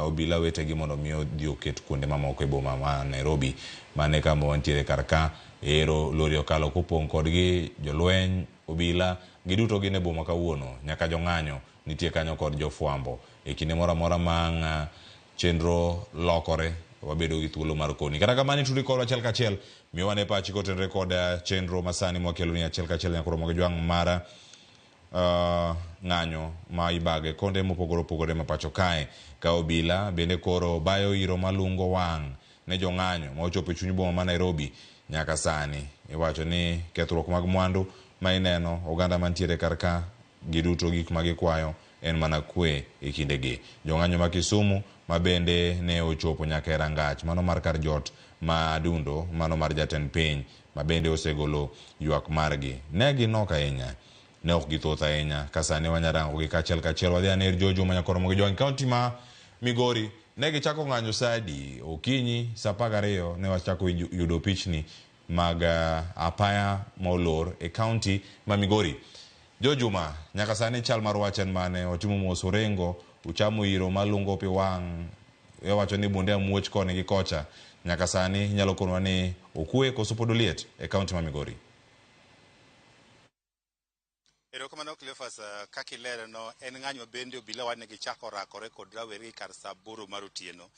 obila wetegi mondo mi odhi oket kuonde mamoko e boma ma Nairobi. Mane kama wantiere kar ka ero lori okalo kopong' kodgi jolweny obila giduto gin e boma kawuono, nyaka jong'anyo nitie kanyo kod jofwambo. E kinde moro amora mang' chenro lokore wabedo gi thuolo mar koni. Kata kamano tuli kod achiel kachiel miwane pachi kotenre kod chenro masani mwakelo ni achiel kachiel Nyakwaro Moge Jwang' mara ng'anyo ma ibage konde mopogore opogore mapacho kae ka obila bende koro bayo iro malungo wang' ne jong'anyo ma ochopo e chuny boma ma Nairobi nyaka sani. Iwacho ni kethruok mag mwandu ma ineno oganda mantiere kar ka giduto gik magikwayo en mana kwe e kindegi. Jong'anyo ma Kisumu ma bende ne ochopo nyaka e rangach mano mar kar jot ma Dundo, mano mar jatend piny ma bende osegolo ywak margi. Ne ginok ahinya, ne ok githoth ahinya. Kasani wanyarango gi kachiel kachiel wadhi aner Jojo ma Nyakwaro Moge Jwang' kaunti ma Migori. Ne gichako ng'anyo sadi okinyi sa 12 ne wachako yudo pichni mag apaya maolor e kaunti ma Migori. Jojuma nyaka sani chal mar wachen mane otimo mos orengo uchamo iro malungo pi wang' wacho ni bunde amuoch koni gi kocha. Nyaka sani nyalo konwa ni okue koso pod oliet e kaunti ma Migori. Erokamano Cleophas, kaka ilero no en ng'anyo bende obila wane gichako rakore kod rawere kar saa 8 mar otieno.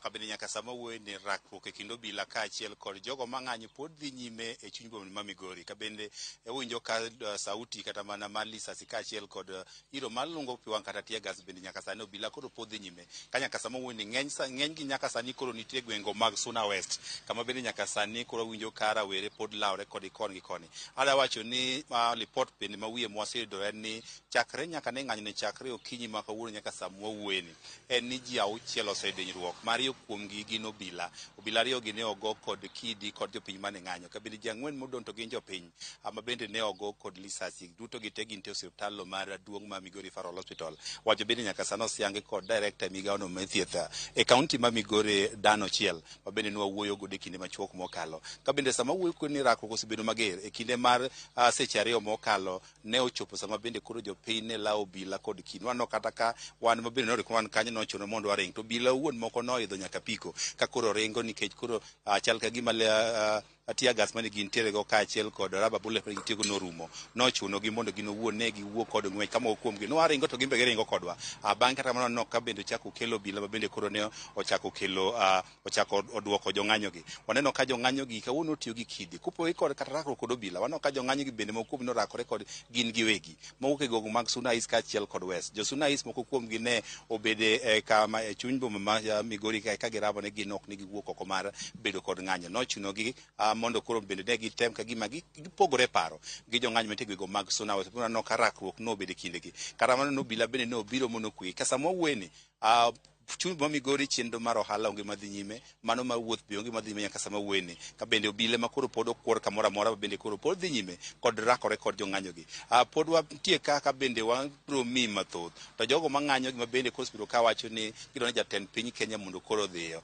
Kabende nyaka sama wuoye ni rakruok e kind obila kaachiel kod jogo mang'anyo pod dhi nyime e chuny boma ma Migori. Kabende ewinjo ka sauti kata mana mar lisasi kaachiel kod iro malungo pi wang' kata tear gas bende nyaka sani obila koro pod dhi nyime. Ka nyaka sama wuoye ni ng'eny gi nyaka sani koro nitie gwengo mag Suna West, kama bende nyaka sani koro winjo ka rawere pod lawre kod koni gi koni. Ada wacho ni report bende ma wiye waseyudo en ni chakre nyaka ne ng'anyo ne chakre okinyi ma kawuono nyaka saa mwawuoye ni en ni ji 6 osedinyruok. Mariyo kuomgi gin obila 2 gi ne ogo kod kidi kod jopiny mane ng'anyo. Kabende ji 4 modong' to gin jopiny ama bende ne ogo kod lisasi. Duto gite gin te osiptal mar duong' ma Migori Referral Hospital. Wacho bende nyaka sano osiange kod director migawo no mathieth e kaunti ma Migori Dano Chiel ma bende ne wawuoyo go e kinde machuok mokalo. Kabende sama wuoyo ko ni rakruok osebedo mager e kinde mar seche 2 mokalo ne ochopo sama bende koro jopiny ne lawo obila kod kinwa no kata ka wan ma bende norikwan kanyo nochuno mondo waring to obila wuon moko noidho nyaka piko ka koro ringo nikech koro chal ka gima tear gas mane gintiere go kaachiel kod rubber bullet mane gintiego norumo. Nochuno gi mondo gin owuon ne giwuok kod ng'wech kama okuomgi no waringo to gimbe giringo kodwa. Bang' kata mano no ka bende ochako kelo obila ma bende koro ne ochako kelo ochako oduoko jong'anyo gi. Waneno ka jong'anyo gi kawuono otiyo gi kidi kupo kod kata rakruok kod obila. Waneno ka jong'anyo gi bende moko no rakore kod gin giwegi mowuok e gogo mag Suna East kaachiel kod West. Jo Suna East moko kuomgi ne obede kama e chuny boma ma Migori ka giramo ne gin ok ni giwuok oko mar bedo kod ng'anyo. Nochuno gi mondo koro bende ne gitem ka gima gipogore paro gi jong'anyo metegwego mag Suna West. No ka rakruok no obede kindegi kata mano obila bende no obiro mono kwe ka sama wuoye chuny boma Migori chenro mar ohala onge madhi nyime, mano ma wuoth be onge madhi nyime nyaka sama wuoye ni. Ka bende obile ma koro pod okwor kamoro amora bende koro pod dhi nyime kod rakore kod jong'anyo gi. Pod wantie kaka bende wabiro mi mathoth to jogo mang'anyo gi ma bende koro biro ka wacho ni gidwa ni jatend piny Kenya mondo koro dhiyo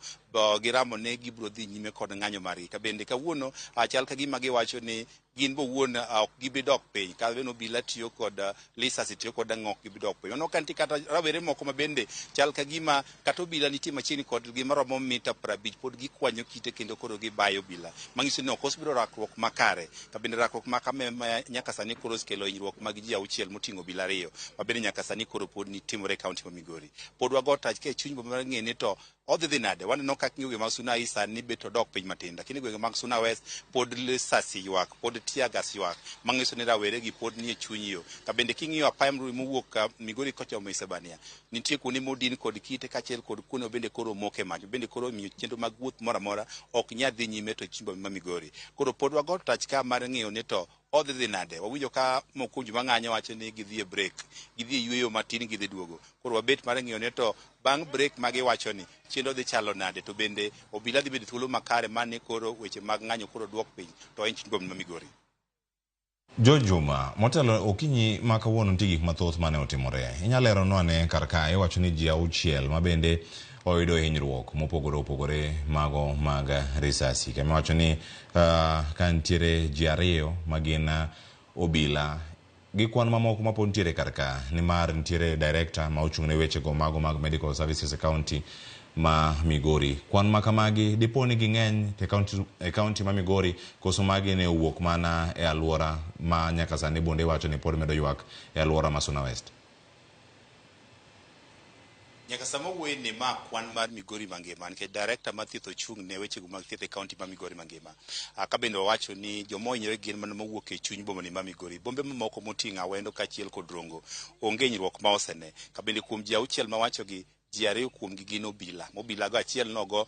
giramo ne gibiro dhi nyime kod ng'anyo margi. Ka bende kawuono chal ka gima giwacho ni gin bo wuon ok gibi dok piny ka beno obila tiyo kod lisasi tiyo kod ng'ok gibi dok piny. Ono kanti kata rawere moko ma bende chal ka gima kata obila nitie machiegni kod gima romo mita 50 pod gikwanyo kite kendo koro gibayo obila manyiso ni ok osebiro rakruok makare. Ka bende rakruok makame nyaka sani koro osekelo hinyruok mag ji 6 moting'o obila 2 ma bende nyaka sani koro pod ni timore e kaunti ma Migori. Pod wago tach ke chuny boma mar ng'e ni to odhi nade. Waneno kaka gwenge mag Suna East ni beto dok piny matin lakini gwenge mag Suna West pod lisasi ywak pod tear gas ywak manyiso ni rawere gi pod nie chuny yo. Ka bende king'iyo apaya mowuok Migori kocha Isebania nitie kuonde modin kod kite kaachiel kod kuno bende koro moke mach bende koro miyo chenro mag wuoth moro amora ok nyal dhi nyime to chuny boma ma Migori. Koro pod wago tach ka mar ng'iyo ni to odhi dhi nade. Wawinjo ka mokunju mang'anyo wacho ni gidhi e break, gidhi e yweyo matin, gidhi duogo. Koro wabet mar ng'iyo ne to bang' break magi wacho ni chenro dhi chalo nade, to bende obila dhi bedo thuolo makare mane koro weche mag ng'anyo koro duok piny to en Chingo ma Migori. Juma, motelo okinyi ma kawuono nitie gik mathoth mane otimore. Inyalo lero ane kar kae wacho ni ji 6 ma bende oyudo hinyruok mopogore opogore mago mag risasi. Kama wacho ni ka nitiere ji 2 ma gin obila gi kwan mamoko ma pod nitiere kar ka, nimar nitiere director ma ochung' ne weche go mago mag medical services e county ma Migori. Kwan makamagi dipo ni ging'eny e county ma Migori, koso magi ne owuok mana e alwora ma nyaka sani bonde wacho ni pod medo ywak e alwora ma Suna West. Nyaka sama wuoye ni ma kwan mar Migori mangima, nikech director ma thieth ochung' ne weche mag thieth e county ma Migori mangima. Ka bende wacho ni joma hinyore gin mana mawuok e chuny boma ni ma Migori. Bombe mamoko moting'o Awendo kaachiel kod Rongo onge hinyruok ma osene. Ka bende kuom ji 6 ma wacho gi, ji 2 kuom gi gin obila. Obila go achiel nogo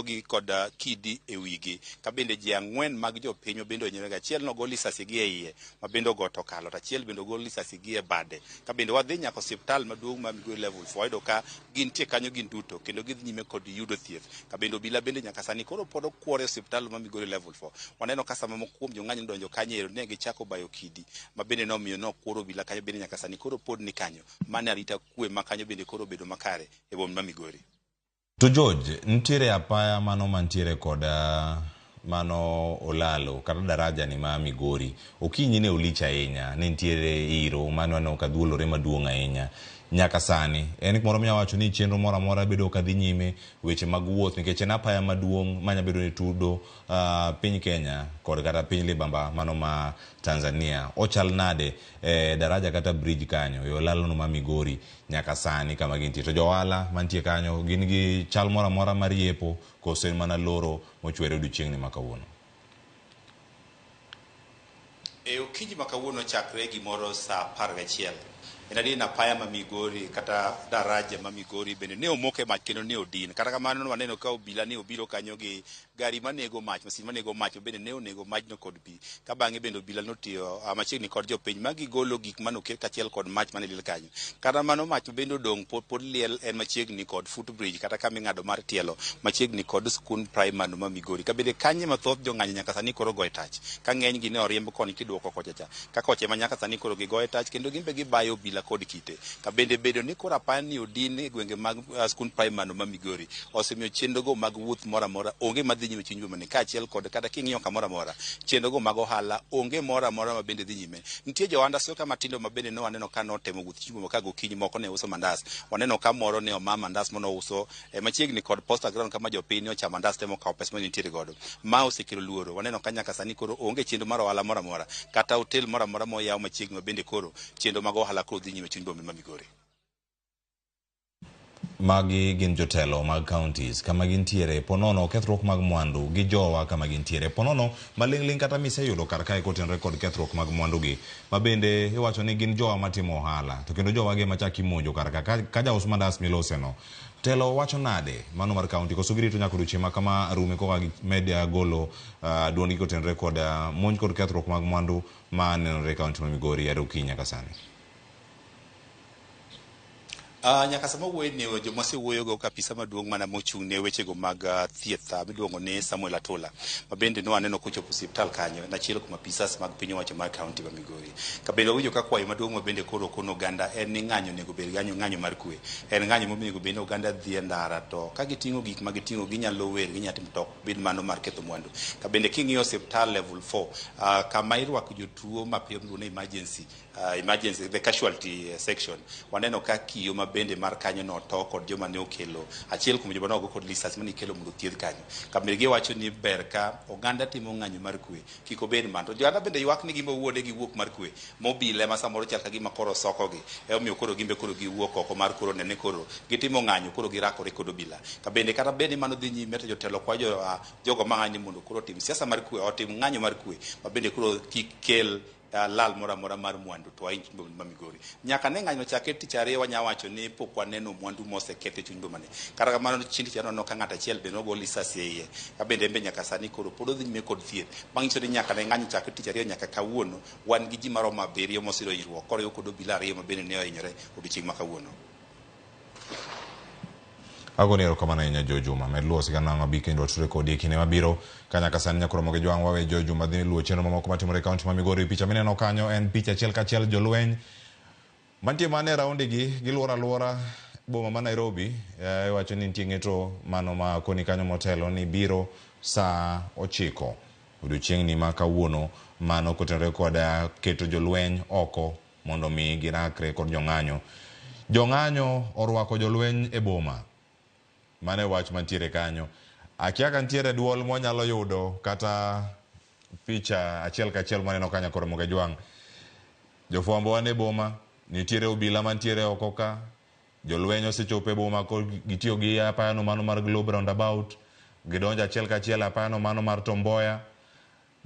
gi kod kidi e wigi. Ka bende ji 4 mag jopiny bende onyere ga, achiel nogo lisasi gi e iye ma bende ogo to kalo, achiel bende ogo lisasi gi e bade. Ka bende wadhi nyaka osiptal maduong' ma Migori level 4 wayudo ka gintie kanyo gin duto kendo gidhi nyime kod yudo thieth. Ka bende obila bende nyaka sani koro pod okwore osiptal ma Migori level 4. Waneno ka sama mokuom jong'anyo donjo kanyo ne gichako bayo kidi ma bende nomiyo nokworo obila kanyo bende nyaka sani koro pod ni kanyo. Mane arita kwe ma kanyo bende koro bedo makare e boma ma Migori. To George, nitiere apaya mano mantiere kod mano olalo kata daraja ni ma Migori. Okinyi ne olich ahinya, ne nitiere iro mano ne okadhuolore maduong' ahinya. Nyaka sani en gimoro minya wacho ni chenro moro amora bedo ka dhi nyime weche mag wuoth, nikech en apaya maduong' manya bedo ni tudo piny Kenya kod kata piny libamba mano ma Tanzania. Ochal nade daraja kata bridge kanyo yo lalo no ma Migori nyaka sani kama gintie. To johala mantie kanyo gin gi chal moro amora mar yepo koso en mana loro mochwere odiochieng' ni makawuono. Okinyi makawuono chakre gimoro saa 11 enadi na apaya ma Migori kata daraja ma Migori bende ne omoke mach kendo ne odin. Kata kamano waneno ka obila ne obiro kanyo gi gari manego mach, masin manego mach bende ne onego majno kod pi. Ka bang'e bende obila notiyo machiegni kod jopiny ma gigolo gik manoket kachiel kod mach mane liel kanyo. Kata mano mach bende odong' pod liel en machiegni kod footbridge kata kama ing'ado mar tielo machiegni kod skul primary ma Migori. Ka bende kanye mathoth jong'anyo nyaka sani koro goe tach. Ka ng'eny gi ne oriemb koni kiduoko kochacha. Ka koche ma nyaka sani koro gigoe tach kendo gimbe gibayo obila kod kite. Ka bende bedo ni koro apaya ni odin e gwenge mag skul primary ma Migori osemiyo chenro go mag wuoth moro amora onge madhi nyime chuny boma ni, kaachiel kod kata king'iyo kamoro amora chenro go mag ohala onge moro amora ma bende dhi nyime. Nitie johanda soka matindo ma bende no waneno ka notemo wuoth chuny boma ka gokinyi moko ne uso mandas. Waneno ka moro ne oma mandas mono uso machiegni kod posta ground kama jopiny ocha mandas temo kawo pesa mane nitiere godo. Ma osekelo luoro. Waneno ka nyaka sani koro onge chenro mar ohala moro amora kata hotel moro amora moyaw machiegni ma bende koro chenro mag ohala koro dhi nyime chuny boma ma Migori. Magi gin jotelo mag counties kama gintiere ponono kethruok mag mwandu gi jowa kama gintiere ponono maling'ling kata miseyudo kar kae kotenre kod kethruok mag mwandu gi ma bende iwacho ni gin jowa matimo ohala to kendo jowa gi machaki monjo kar ka jaus mandas milose no. Telo wacho nade mano mar county koso girito nyaka odiochieng' ma kama rume koka media golo duondgi kotenre kod monj kod kethruok mag mwandu ma nenore county ma Migori yare okinyi nyaka sani. Nyaka sama wuoye ne joma sewuoyo go kapisa maduong' mana mochung' ne weche go mag thieth miluongo ni Samuel Atola ma bende no aneno kochopo osiptal kanyo na chielo kuma apisas mag piny owacho mar county ma Migori. Ka bende owinjo ka kwayo maduong' ma bende koro kono oganda en ni ng'anyo nego bed ng'anyo mar kwe. En ng'anyo monego bed oganda dhi e ndara to ka giting'o gik ma giting'o ginyalo wer ginyalo timo tok bed mano mar ketho mwandu. Ka bende king'iyo osiptal level 4 kama irwako jotuo mapiyo ne emergency the casualty section waneno ka kiyo ma bende mar kanyo no to kod joma ne okelo achiel kuom joma nogo kod lisas mane ikelo mondo thieth kanyo. Kambe giwacho ni ber ka oganda timo ng'anyo mar kwe kik obed man to joanda bende ywak ni gimbo wuode gi wuok mar kwe mobile ma samoro chal ka gima koro soko gi omiyo koro gimbe koro giwuok oko mar koro nene koro gitimo ng'anyo koro girakore kod obila. Ka bende kata bende mano dhi nyime to jotelo kwa jogo mang'anyo mondo koro tim siasa mar kwe otim ng'anyo mar kwe ma bende koro kik kel lal mora mar mwandu to ainy chuny boma Migori. Nyaka ne ng'anyo chake tich ariyo wanya wacho ni pok waneno mwandu moseketh chuny boma ni. Kata kamano chieng' tich ariyo ka ng'ato achiel bende nogol lisasi e iye. Ka bende nyaka sani koro pod odhi nyime kod thieth. Bang' nyiso ni nyaka ne ng'anyo chake tich ariyo nyaka kawuono wan gi ji maromo 7 mosiro hinyruok. Koro kod obila 2 ma bende ne ohinyore odiochieng' ma kawuono. Agoni erokamano ahinya Joe Juma. Med luwo sigana ma kendo wature kodi e kinde mabiro kanyaka sani nyakoromo gi jwang' wawe Joe Juma dhi luwo chenro mamoko matimore e kaunti ma Migori. Picha mineno kanyo en picha achiel kachiel jolweny mantie mane raundi giluoro aluora boma ma Nairobi. Iwacho ni nitie ng'eto mano ma koni kanyo motelo ni biro saa 9 odiochieng'ni ma kawuono, mano kotenore kod keto jolweny oko mondo mi girakre kod jong'anyo. Jong'anyo orwako jolweny e boma. Mane wach mantiere kanyo. Akia ka ntiere duol mwanyalo yudo kata picha achiel kachiel maneno kanyo koromo gi jwang'. Jofwambo wane boma, nitiere obila mantiere oko ka. Jolweny osechopo e boma ko gitiyo gi apayano mano mar Globe Roundabout. Gidonjo achiel kachiel apayano mano mar Tom Mboya.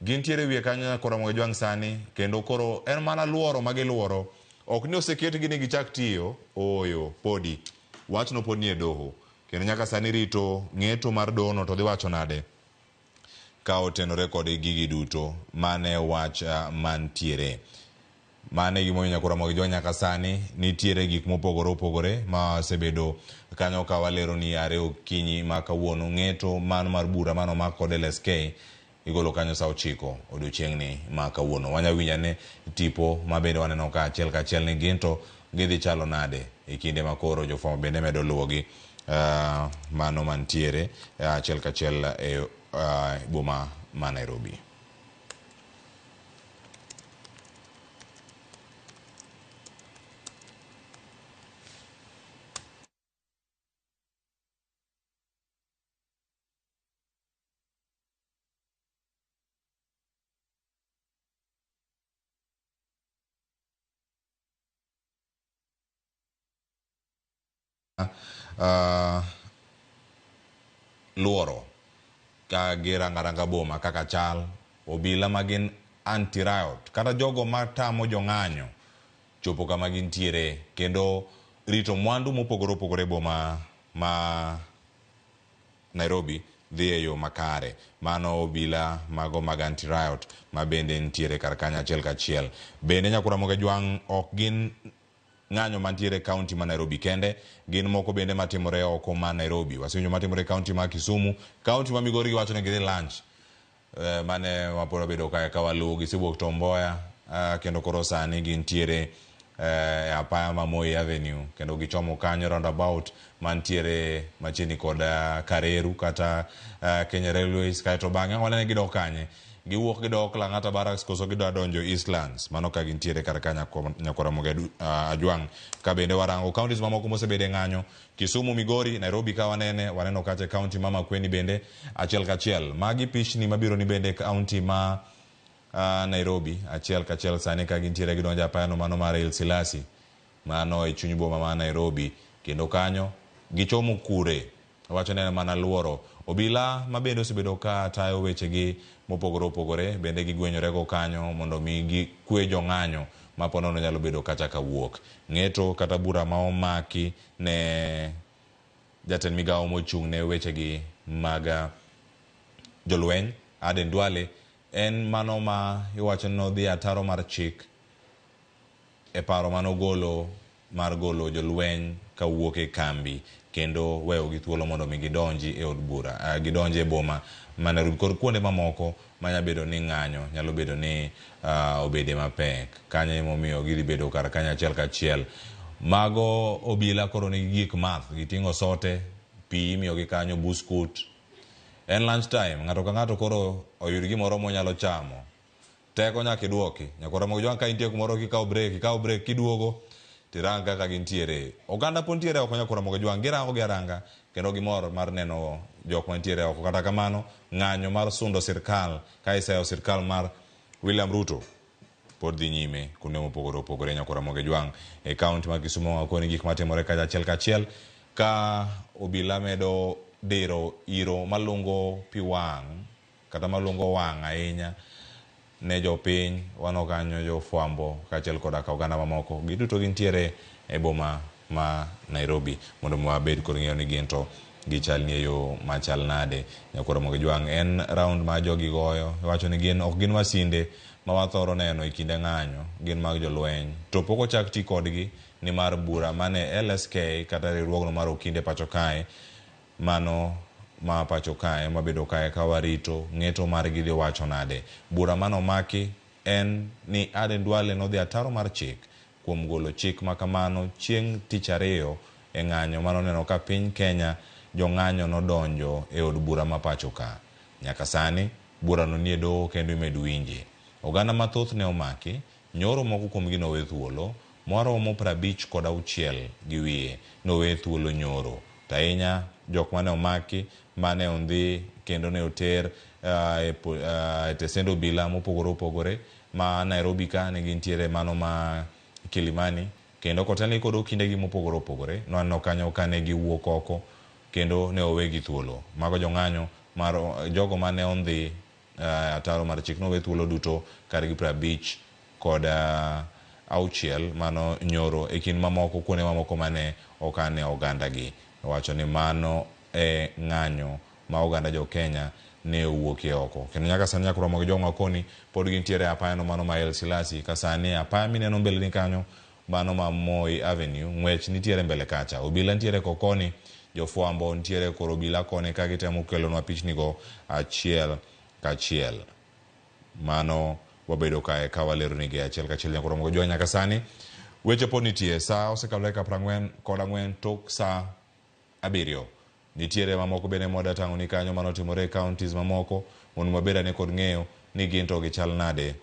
Gintiere wiye kanyo koromo gi jwang' sani kendo koro en mana luoro magiluoro. Ok ni oseketgi ni gichak tiyo, oyo podi. Wachno pod nie doho. Kendo nyaka sani rito ng'eto mar dono to dhi wacho nade ka otenore kod gigi duto mane wach mantiere. Mane gimoyo nyakoromo gi jwang' nyaka sani nitiere gik mopogore opogore ma sebedo kanyo ka walero ni are okinyi ma kawuono ng'eto mano mar bura mano ma kod LSK igolo kanyo saa 9 odiochieng'ni ma kawuono. Wanyawinja ne tipo ma bende waneno ka achiel kachiel ni ginto gidhi chalo nade e kinde ma koro jofwambo bende medo luwogi mano mantiere achiel kachiel e boma ma Nairobi. Luoro ka girangaranga boma kaka chal obila magin anti-riot kata jogo matamo jong'anyo chopo kama gintiere kendo rito mwandu mopogore opogore boma ma Nairobi dhi e yo makare. Mano obila mago mag anti-riot ma bende ntiere kar kanyo achiel kachiel. Bende nyakoromo gi jwang' ok gin ng'anyo mantiere kaunti ma Nairobi kende, gin moko bende matimore oko ma Nairobi. Wasewinjo matimore kaunti ma Kisumu, kaunti ma Migori giwacho ni gidhi lunch. Mane waporo bedo ka waluwo gisewuok Tom Mboya kendo koro sani gintiere apaya ma Moi Avenue kendo gichomo kanyo roundabout mantiere machiegni kod Kareru kata Kenya Railways kaeto bang'e wanene gidok kanye. Giwuok gidok Lang'ata Barracks koso gidwa donjo Eastlands. Mano ka gintiere kar kanya nyakoromo gi ajwang'. Ka bende warango counties mamoko mosebede ng'anyo. Kisumu, Migori, Nairobi ka waneno kache county ma Makueni bende achiel kachiel. Magi pichni mabiro ni bende county ma Nairobi achiel kachiel sani ka gintiere gidonjo apayano mano mar El Silasi. Mano e chuny boma ma Nairobi kendo kanyo gichomo kure. Wacho ne mana luoro. Obila ma bende osebedo ka tayo wechegi mopogore opogore bende gigwenyore go kanyo mondo mi gikwe jong'anyo ma ponono nyalo bedo kacha kawuok. Ng'eto kata bura ma omaki ne jatend migawo mochung' ne wechegi mag jolweny Aden Duale en mano ma iwacho no dhi ataro mar chik e paro manogolo mar golo jolweny kawuok e kambi kendo weyo gi thuolo mondo mi gidonji e od bura gidonje e boma ma Nairobi kod kuonde mamoko manya bedo ni ng'anyo nyalo bedo ni obede mapek. Kanyo emomiyo gidhi bedo kar kanyo achiel kachiel. Mago obila koro ni gik math giting'o sote pi imiyo gi kanyo buskut. En lunch time ng'ato ka ng'ato koro oyud gimoro monyalo chamo. Teko nyaka iduoki. Nyakoromo jwang' ka intie kumoro kikawo break kiduogo tirang kaka gintiere. Oganda pon tiere oko nyakoromo gi jwang' girango gi aranga kendo gimor mar neno jok mantiere oko. Kata kamano ng'anyo mar sundo sirkal ka iseyo sirkal mar William Ruto pod dhi nyime kuonde mopogore opogore nyakoromo gi jwang' e kaunti ma Kisumu wakoni gik matimore ka achiel kachiel ka obila medo diro iro malungo pi wang' kata malungo wang' ahinya ne jopiny wano kanyo jofwambo kaachiel koda ka oganda mamoko giduto gintiere e boma ma Nairobi mondo wabed kod ng'eyo ni gin to gichal ni e yo machal nade. Nyakoro Mogi Jwang' en round ma jogi goyo iwacho ni gin ok gin masinde ma wathoro neno e kinde ng'anyo, gin mag jolweny to pok ochak ti kodgi ni mar bura mane LSK kata riwruogno mar okinde pacho kae mano ma pacho kae mabedo kae ka warito ng'eto margi dhi wacho nade. Bura mano maki en ni Aden Duale nodhi ataro mar chik kuom golo chik makamano chieng' tich ariyo e ng'anyo mano neno ka piny Kenya jong'anyo nodonjo e od bura ma pacho ka. Nyaka sani bura no nie doho kendo imedo winje. Oganda mathoth ne omaki, nyoro moko kuomgi nowe thuolo, maromo 56 gi wiye nowe thuolo nyoro. Tainya jok mane omaki mane ondhi kendo ne oter e tesendo bila mopogore opogore ma Nairobi ka ne gintiere mano ma Kilimani kendo kotelni kod okindegi mopogore opogore no kanyo kane giwuok oko kendo ne owegi thuolo. Mago jong'anyo mar jogo mane ondhi ataro mar chik nowe thuolo duto kargi 50 kod auchiel mano nyoro e kind mamoko kuonde mamoko mane okane oganda gi. Wacho ni mano e ng'anyo ma oganda jo Kenya ne owuokie oko. Kendo nyaka sani Nyakoro Mogi Jwang' wakoni pod gintiere apaya no mano ma El Silasi ka sani apaya mineno mbele ni kanyo mano ma Moi Avenue ng'wech nitiere mbele kacha. Obila nitiere kokoni, jofwambo nitiere koro obila koni ka gitemo kelonwa pichni go achiel kachiel. Mano wabedo kae ka walero nigi achiel kachiel. Nyakoro Mogi Jwang' nyaka sani weche pod nitie. Sa osekalo dakika 44 tok sa 7. Nitiere mamoko bene moda tango ni kanyo mano timore counties mamoko mondo mabeda ne kod ng'eyo ni gin to gichal nade.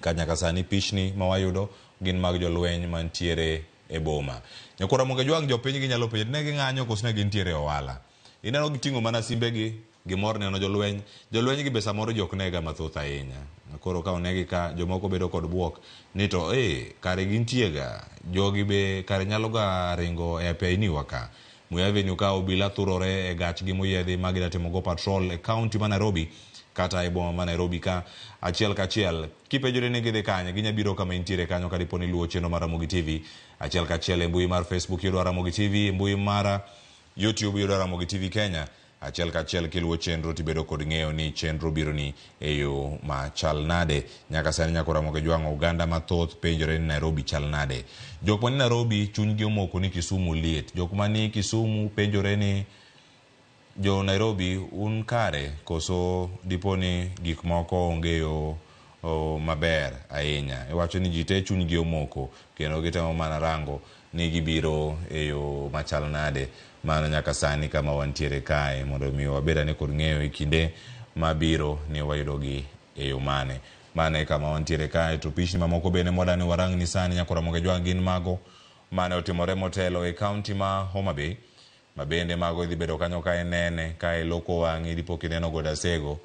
Ka nyaka sani pichni ma wayudo gin mag jolweny mantiere e boma. Nyakoro Mogi Jwang' jopiny ginyalo penjo ne ging'anyo koso ne gintiere ohala. Ineno giting'o mana simbegi gimor neno jolweny gi be samoro jok nega mathoth ahinya. Koro ka onegi ka jomoko bedo kod buok ni to kare gintiega jogi be kare nyalo ga ringo e apeni waka. Moi Avenue ka obila thurore e gachgi moyiedhi ma gidatimo go patrol e county ma Nairobi kata e boma ma Nairobi ka achiel kachiel. Kipejore ni gidhi kanye ginyabiro kama intiere kanyo ka dipo ni luwo chenro mar Ramogi TV achiel kachiel e mbui mar Facebook yudo Ramogi TV, e mbui mar YouTube yudo Ramogi TV Kenya. Achiel kachiel kiluwo chenro tibedo kod ng'eyo ni chenro biro ni e yo ma chal nade. Nyaka sani Nyakoro Mogi Jwang' oganda mathoth penjore ni Nairobi chal nade. Jok mani Nairobi chunygi omoko ni Kisumu liet. Jok mani Kisumu penjore ni jo Nairobi un kare koso dipo ni gik moko onge yo maber ahinya. Iwacho ni jite chunygi omoko kendo gitemo mana rango ni gibiro e yo machal nade. Mano nyaka sani kama wantiere kae mondo mi wabeda ne kod ng'eyo e kinde mabiro ni wayudogi e yo mane. Mane kama wantiere kae to pichni mamoko bene moda ni warang' ni sani Nyakoro Mogi Jwang' gin mago mane otimore motelo e county ma Homa Bay. Mabende mago idhi bedo kanyo kae nene kae loko wang'i dipo kineno godasego.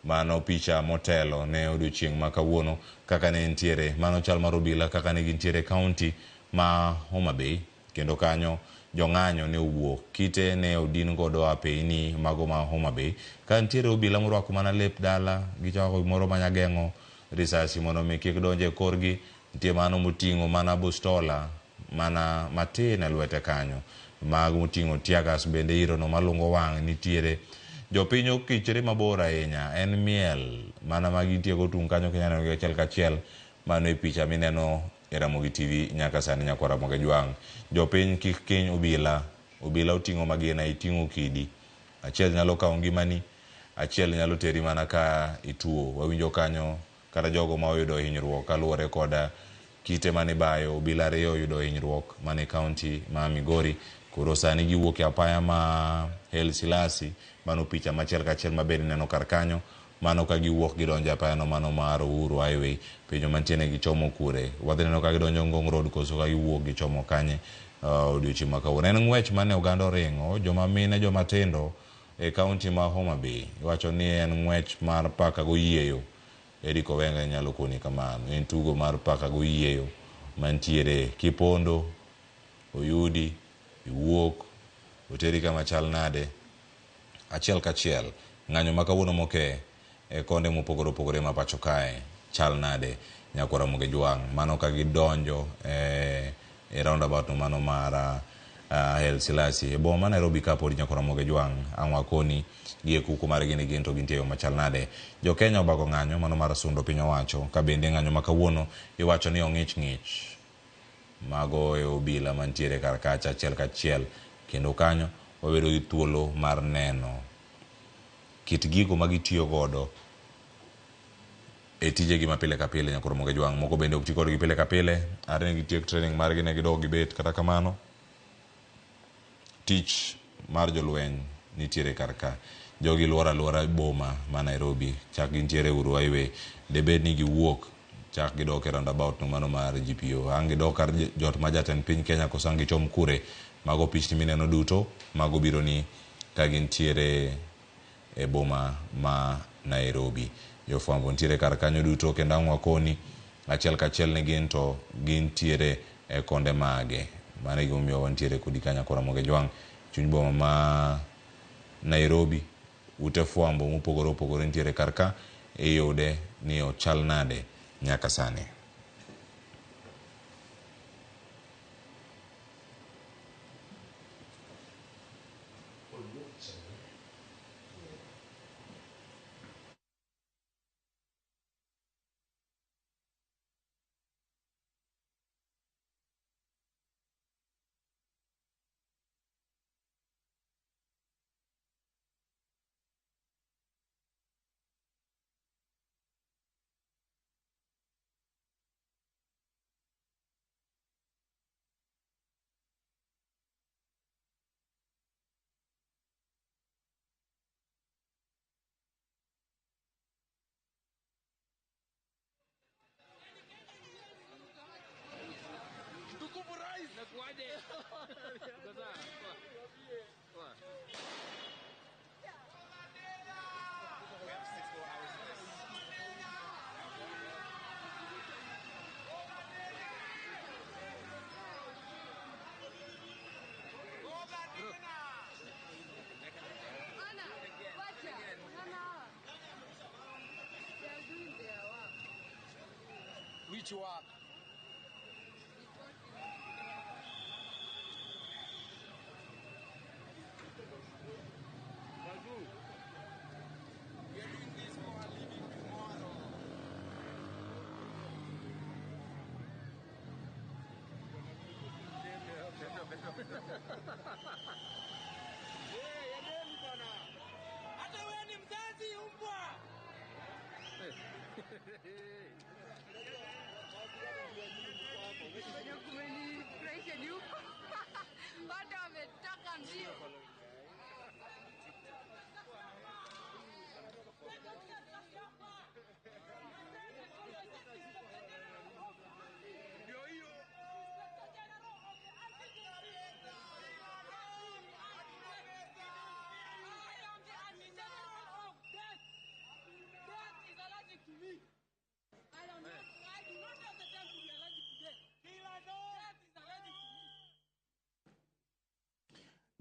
Mano picha motelo ne odiochieng' ma kawuono kaka ne ntiere mano chal mar obila kaka ne gintiere county ma Homa Bay kendo kanyo jong'anyo ne owuok kite ne odin godo apeni mago ma Homa Bay ka ntiere obila morwako mana lep dala gichako moro manyageng'o risasi mondo mi kik donje korgi. Nitie mano moting'o mana bustola mana matin e lwete kanyo mago moting'o tiagas bende irono malungo wang' nitiere. Jopiny okichre mabor ahinya en miel mana magintie go tung' kanyo kinyaneno gi achiel kachiel mano e picha mineno e Ramogi TV nyaka sani Nyakoro Mogi Jwang'. Jopiny kik kiny obila oting'o magina iting'o kidi. Achiel nyalo kawo ngimani, achiel nyalo teri mana ka ituo. Wawinjo kanyo kata jogo ma oyudo hinyruok kaluwore koda kite mani bayo obila ariyo oyudo hinyruok mane county ma Migori. Koro sani giwuok e apaya ma El Silasi mano picha machiel kachiel mabende neno kar kanyo mano ka giwuok gidonjo apaya no mano mar Uhuru Highway penjo mantiene gichomo kure. Wadhi neno ka gidonjo Ngong Road koso ka giwuok gichomo kanye odiochieng' ma kawuono. En ng'wech mane oganda oringo joma mine joma tindo e county ma Homa Bay. Iwacho ni en ng'wech mar paka go yieyo. Eric Owenga nyalo koni kamano. En tugo mar paka go yieyo mantiere kipondo oyudi iwuok oteri kama chal nade achiel kachiel. Ng'anyo ma kawuono moke e konde mopogore opogore ma pacho kae chal nade nyakora Moge Jwang', mano ka gidonjo e roundabout no mano mar Haile Selassie e boma Nairobi ka pod nyakora Moge Jwang' ang'wakoni gie kuku mar gini ginto gintie yo machal nade. Jo Kenya obago ng'anyo mano mar sundo piny owacho ka bende ng'anyo ma kawuono iwacho ni ong'ich mago e obila mantiere kar kacha achiel kachiel, kendo kanyo wabedo gi thuolo mar neno kit gigo ma gitiyo godo e tijegi ma pile ka pile. Nyakora Moge Jwang' moko bende ok ti kodgi pile ka pile, are ne gitiek training margi ne gidog gibet, kata kamano tich mar jolweny nitiere kar ka. Jogi luora boma ma Nairobi, chak gintiere Uhuru Highway, debed ni giwuok chak gidok e roundabout no mano mar GPO, ang gidok kar jot ma jatend piny Kenya koso ang gichom kure. Mago pichni mineno duto mago biro ni ka gintiere e boma ma Nairobi. Jofwambo ntiere kar kanyo duto, kendo ang'wakoni achiel kachiel ne ginto gintiere e konde mage. Mano e gimomiyo wantiere kodi ka nyakora Moge Jwang' chuny boma ma Nairobi. Ute fwambo mopogore opogore ntiere kar ka e yude ni ochal nade nyaka sani. Which one?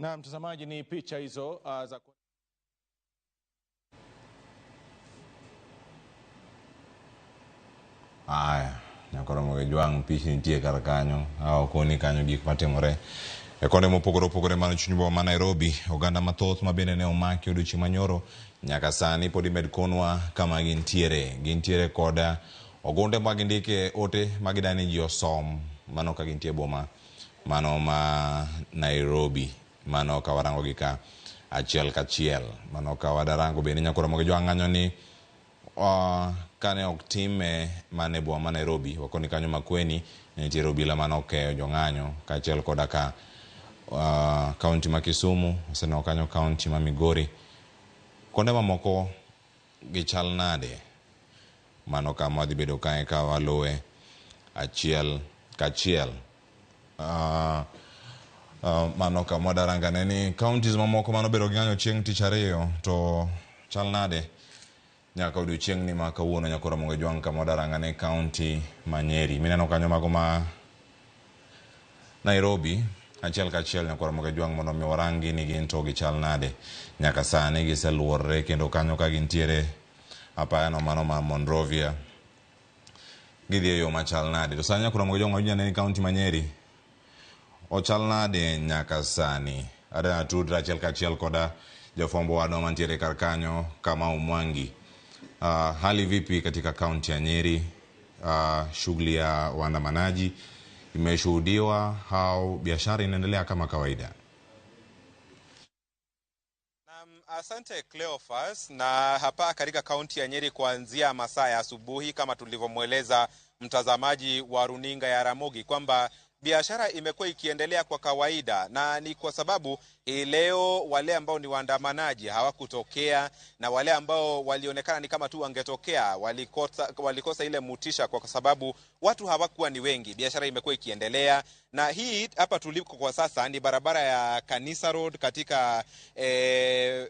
Na mtazamaji, ni picha hizo za Aya, nyakora Moge Jwang' pichi nitie kar kanyo, koni kanyo gik matimore e konde mopogore opogore man chuny boma ma Nairobi. Oganda mathoth ma bende ne omaki odiochieng' manyoro nyaka sani pod imed konwa kama gintiere koda ogunde ma gindike ote ma gidani ji osom, mano ka gintie boma mano ma Nairobi. Mano ka warango gi ka achiel kachiel, mano ka wadarango bende nyakora Moge Jwang' ng'anyo ni kane ok time mane boma ma Nairobi, wakoni kanyo Makueni nitiere obila mano okeyo jong'anyo kaachiel koda ka kaunti ma Kisumu, oseneno kanyo kaunti ma Migori, konde mamoko gichal nade. Mano ka madhi bedo kae ka waluwe achiel kachiel. Mano ka mwadarangane ni counties mamoko mano bedo ng'anyo chieng' tich ariyo, to chal nade nyaka odiochieng' ni ma kawuono nyakora Moge Jwang' ka mwadarangane county ma Nyeri. Mineno kanyo mago ma Nairobi achiel kachiel nyakora Moge Jwang' mondo mi warangi ni ginto gichal nade nyaka sani giseluorre, kendo kanyo ka gintiere apaya no mano ma Monrovia gidhi yo machal nade. To sanya kuna mgojo ng'ajunya ne county Manyeri ochal nade nyaka sani. Ada tudra achiel kachiel koda jafombo wadwa mantiere kar kanyo kama Mwangi. Hali vipi katika kaunti ya Nyeri? Shughuli ya waandamanaji imeshuhudiwa au biashara inaendelea kama kawaida? Asante Cleophas, na hapa katika kaunti ya Nyeri kuanzia masaa ya asubuhi kama tulivyomweleza mtazamaji wa runinga ya Ramogi kwamba biashara imekuwa ikiendelea kwa kawaida, na ni kwa sababu leo wale ambao ni waandamanaji hawakutokea, na wale ambao walionekana ni kama tu wangetokea walikosa ile mutisha kwa sababu watu hawakuwa ni wengi. Biashara imekuwa ikiendelea, na hii hapa tuliko kwa sasa ni barabara ya Kanisa Road katika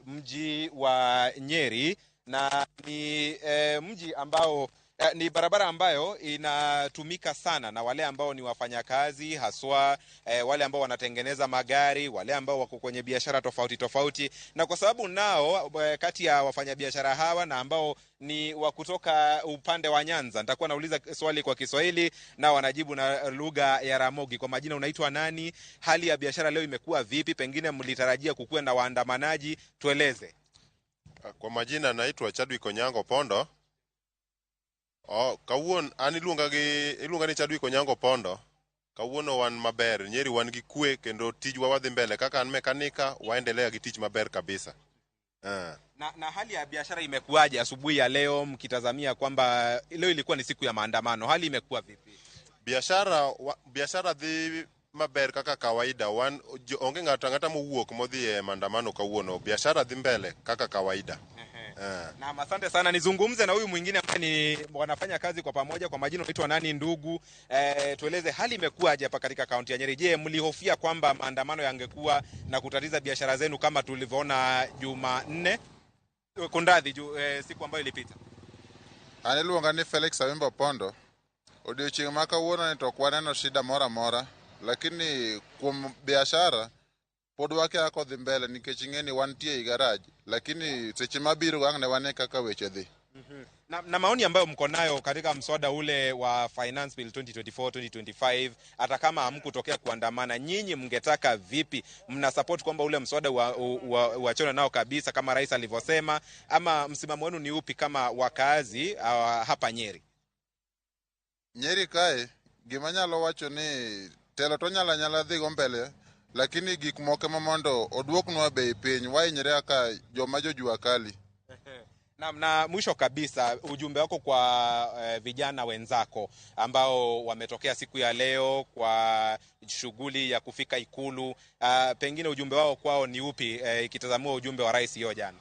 mji wa Nyeri, na ni mji ambao ni barabara ambayo inatumika sana na wale ambao ni wafanyakazi, haswa wale ambao wanatengeneza magari, wale ambao wako kwenye biashara tofauti tofauti. Na kwa sababu nao kati ya wafanyabiashara hawa na ambao ni wa kutoka upande wa Nyanza, nitakuwa nauliza swali kwa Kiswahili na wanajibu na lugha ya Ramogi. Kwa majina unaitwa nani? Hali ya biashara leo imekuwa vipi? Pengine mlitarajia kukuwa na waandamanaji, tueleze. Kwa majina naitwa Chadwick Onyango Pondo. Kawuon an iluonga ni Chadwick Onyango Pondo. Kawuono wan maber, Nyeri wan gi kwe kendo tijwa wadhi mbele. Kaka an mekanika, waendelea gi tich maber kabisa. Na hali ya biashara imekuwaje asubuhi ya leo, mkitazamia kwamba leo ilikuwa ni siku ya maandamano? Hali imekuwa vipi? Biashara dhi maber kaka kawaida. Onge ng'ata mowuok modhi maandamano kawuono. Biashara dhi mbele kaka kawaida. Na asante sana. Nizungumze na huyu mwingine ambaye ni wanafanya kazi kwa pamoja. Kwa majina unaitwa nani ndugu? Tueleze hali imekuwaje hapa katika kaunti ya Nyeri. Je, mlihofia kwamba maandamano yangekuwa na kutatiza biashara zenu kama tulivyoona Jumanne? Kundadhi siku ambayo ilipita. Aniluonga ni Felix Awimbo Pondo. Odiochieng' ma kawuono ne tok waneno shida mora mora, lakini kuom biashara pod wakia kodhi mbele nikech ing'eni wantie i garage, lakini seche mabiro wang'ne wane kaka weche dhi. Na maoni ambayo mko nayo katika mswada ule wa Finance Bill 2024-2025, hata kama hamkutokea kuandamana, nyinyi mngetaka vipi? Mna support kwamba ule mswada uachane nao kabisa kama rais alivyosema, ama msimamo wenu ni upi kama wakazi hapa Nyeri? Nyeri kae gima nyalo wacho ni telo to nyala dhi go mbele, lakini gik moko mondo oduoknwa bei piny wainyre aka joma jojua kali. Na mwisho kabisa, ujumbe wako kwa vijana wenzako ambao wametokea siku ya leo kwa shughuli ya kufika Ikulu, pengine ujumbe wao kwao ni upi ikitazamua ujumbe wa rais hiyo jana?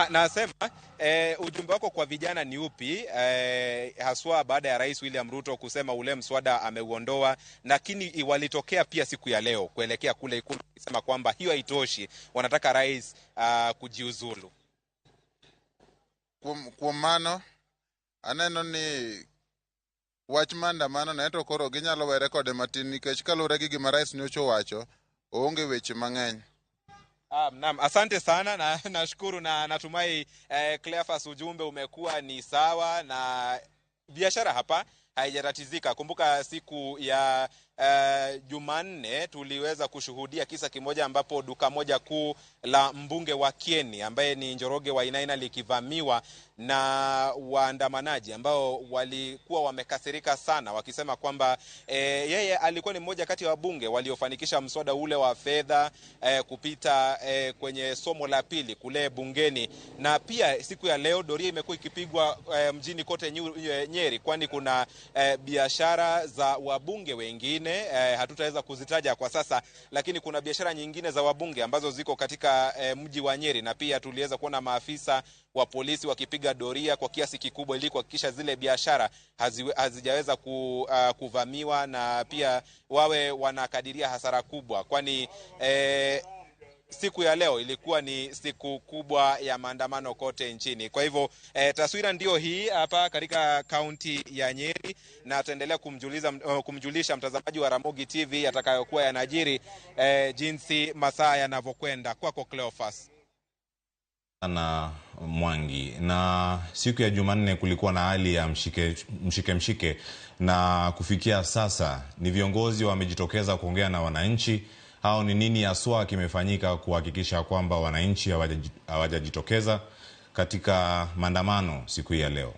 Nasema ujumbe wako kwa vijana ni upi, haswa baada ya Rais William Ruto kusema ule mswada ameuondoa, lakini walitokea pia siku ya leo kuelekea kule Ikulu kusema kwamba hiyo haitoshi, wanataka rais kujiuzulu. Kuom mano aneno ni wach maandamano na to koro ginyalo were kode matin nikech kalure gi gima rais nyocho wacho oonge weche mang'eny. Naam, asante sana na nashukuru, na natumai Cleophas ujumbe umekuwa ni sawa na biashara hapa haijatatizika. Kumbuka siku ya Jumanne tuliweza kushuhudia kisa kimoja ambapo duka moja kuu la mbunge wa Kieni ambaye ni Njoroge Wainaina likivamiwa na waandamanaji ambao walikuwa wamekasirika sana, wakisema kwamba yeye alikuwa ni mmoja kati ya wabunge waliofanikisha mswada ule wa fedha kupita kwenye somo la pili kule bungeni. Na pia siku ya leo doria imekuwa ikipigwa mjini kote Nyeri, kwani kuna biashara za wabunge wengine hatutaweza kuzitaja kwa sasa, lakini kuna biashara nyingine za wabunge ambazo ziko katika mji wa Nyeri, na pia tuliweza kuona maafisa wa polisi wakipiga doria kwa kiasi kikubwa ili kuhakikisha zile biashara hazijaweza kuvamiwa, na pia wawe wanakadiria hasara kubwa, kwani siku ya leo ilikuwa ni siku kubwa ya maandamano kote nchini. Kwa hivyo taswira ndio hii hapa katika kaunti ya Nyeri, na tutaendelea kumjulisha mtazamaji wa Ramogi TV atakayokuwa yanajiri jinsi masaa yanavyokwenda. Kwako Cleophas. na Mwangi. Na siku ya Jumanne kulikuwa na hali ya mshike na kufikia sasa ni viongozi wamejitokeza kuongea na wananchi. Hao ni nini haswa kimefanyika kuhakikisha kwamba wananchi hawajajitokeza katika maandamano siku ya leo?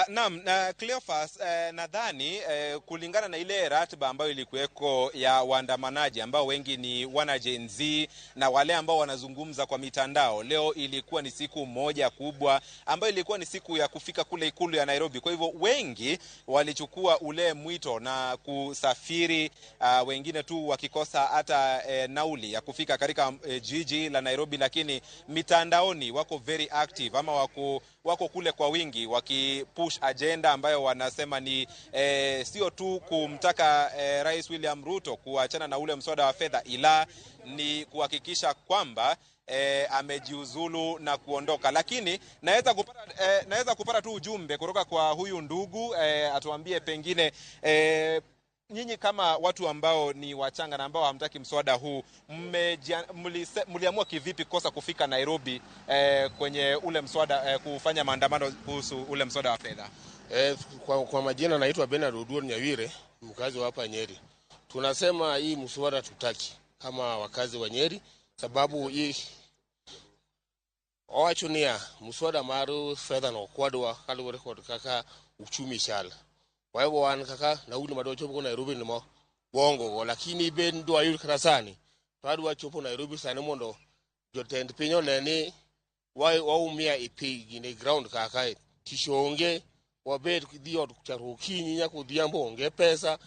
Naam, Cleophas, nadhani kulingana na ile ratiba ambayo ilikuweko ya waandamanaji ambao wengi ni wana Gen Z na wale ambao wanazungumza kwa mitandao, leo ilikuwa ni siku moja kubwa ambayo ilikuwa ni siku ya kufika kule ikulu ya Nairobi. Kwa hivyo wengi walichukua ule mwito na kusafiri, wengine tu wakikosa hata nauli ya kufika katika jiji la Nairobi, lakini mitandaoni wako very active ama wako kule kwa wingi wakipush agenda ambayo wanasema ni sio tu kumtaka Rais William Ruto kuachana na ule mswada wa fedha, ila ni kuhakikisha kwamba amejiuzulu na kuondoka. Lakini naweza kupata tu ujumbe kutoka kwa huyu ndugu, atuambie pengine nyinyi kama watu ambao ni wachanga na ambao hamtaki mswada huu, mliamua kivipi kosa kufika Nairobi kwenye ule mswada, kufanya maandamano kuhusu ule mswada wa fedha? Kwa majina naitwa Bernard Oduor Nyawire, mkazi wa hapa Nyeri. Tunasema hii mswada tutaki kama wakazi wa Nyeri, sababu hii owachunia mswada maru fedha no kwadwa kalure kod kaka uchumi shala. Kwa hivyo wan kaka na uli madocho kwa Nairobi ni bongo, lakini ben do ayu krasani twadwa chopo Nairobi sane mondo jotend pinyo neni waumia ipi gine ground kaka tishonge wabed dio kucharuki nya kudhiambo onge pesa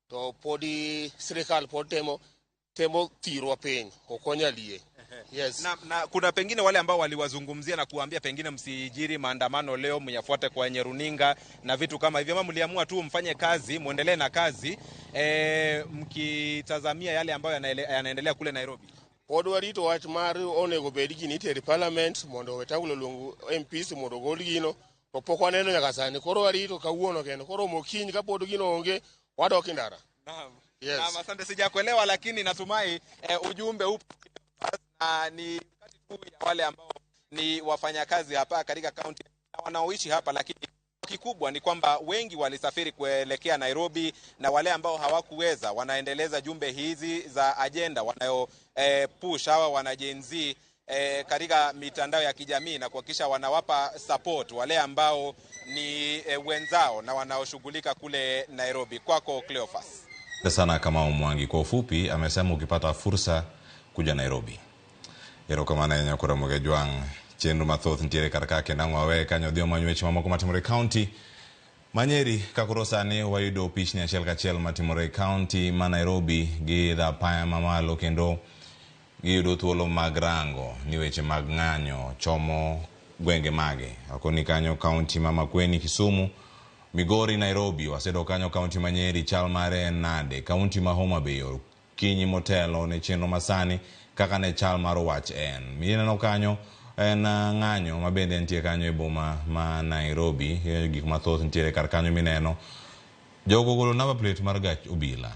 to podi serikal potemo tirwa piny okonya lie. Yes. Na kuna pengine wale ambao waliwazungumzia na kuambia pengine msijiri maandamano leo, myafuate kwenye runinga na vitu kama hivyo, ama mliamua tu mfanye kazi, muendelee na kazi mkitazamia yale ambayo yanaendelea kule Nairobi? Podwarito wach mar onego bed gi nitere parliament mondo wetangulo lungu MPs mondo gol gino, to pok waneno nyaka sani. Koro warito kawuono kendo, koro mokiny ka pod gino onge wadok ndara. Naam. Yes. Naam, asante, sijakuelewa, lakini natumai ujumbe upo na ni kati tu ya wale ambao ni wafanyakazi hapa katika kaunti na wanaoishi hapa, lakini kikubwa ni kwamba wengi walisafiri kuelekea Nairobi, na wale ambao hawakuweza wanaendeleza jumbe hizi za agenda wanayo push hawa wana Gen Z katika mitandao ya kijamii na kuhakikisha wanawapa support wale ambao ni wenzao na wanaoshughulika kule Nairobi. Kwako Cleophas. Sana kama Mwangi, kwa ufupi amesema ukipata fursa kuja Nairobi. Ero kama na nyakura Mogejwang chendu mathoth ntiere karaka kenangwa we kanyo dio manywechi mamoko Matimore County. Manyeri kakurosa ne wayudo pichni achiel kachiel Matimore County ma Nairobi gi dha paya mamalo kendo giyudo thuolo mag rango ni weche mag ng'anyo chomo gwenge mage. Akoni kanyo county ma Makueni, Kisumu, Migori, Nairobi, wasedo kanyo county Manyeri chal mare nade, county ma Homa Bay kinyi motelo ne chenro masani kaka ne chal mar wach en. Mineno kanyo en ng'anyo mabende nitie kanyo e boma ma Nairobi, gik mathoth nitiere kar kanyo mineno. Jogo golo number plate mar gach obila,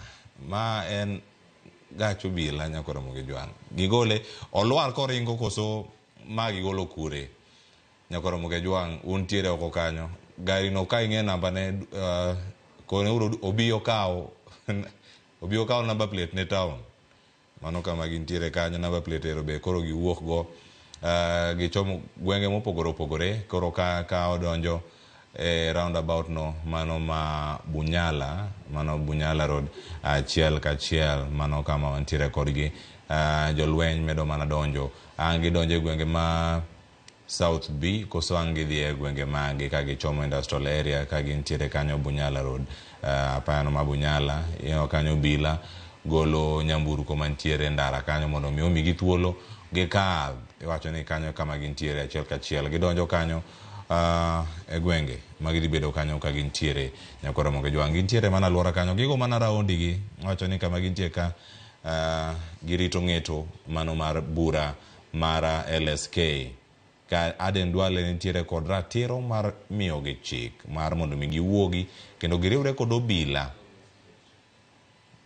ma en gach obila nyakora Mogejwang. Gigole olwar koringo koso ma gigolo kure. Nyakora Mogejwang untiere oko kanyo. Gari no ka ing'e namba ne kone obiyo kao number plate ne town. Mano kama gintiere kanyo number plate ero be koro giwuok go gichomo gwenge mopogore koro ka odonjo roundabout no mano ma Bunyala Road achiel kachiel, mano kama wantiere kodgi. Jolweny medo mana donjo gidonjo e gwenge ma South B koso angidhi e gwenge magi ka gichomo industrial area ka gintiere kanyo Bunyala Road. Apano ma Bunyala kanyo bila golo nyamburko mantiere ndara kanyo mondo mi omigi thuolo gikadh. Iwacho ni kanyo kama gintiere achiel kachiel gidonjo kanyo e gwenge magidhi bedo kanyo ka gintiere nyakora Mogejwang. Gintiere mana alwora kanyo, gigo mana raundi gi. Iwacho ni kama gintiere ka girito ng'eto mano mar bura mar LSK ka Aden Duale nitiere kod ratiro mar miyo gi chik mar mondo mi giwuogi kendo giriwre kod obila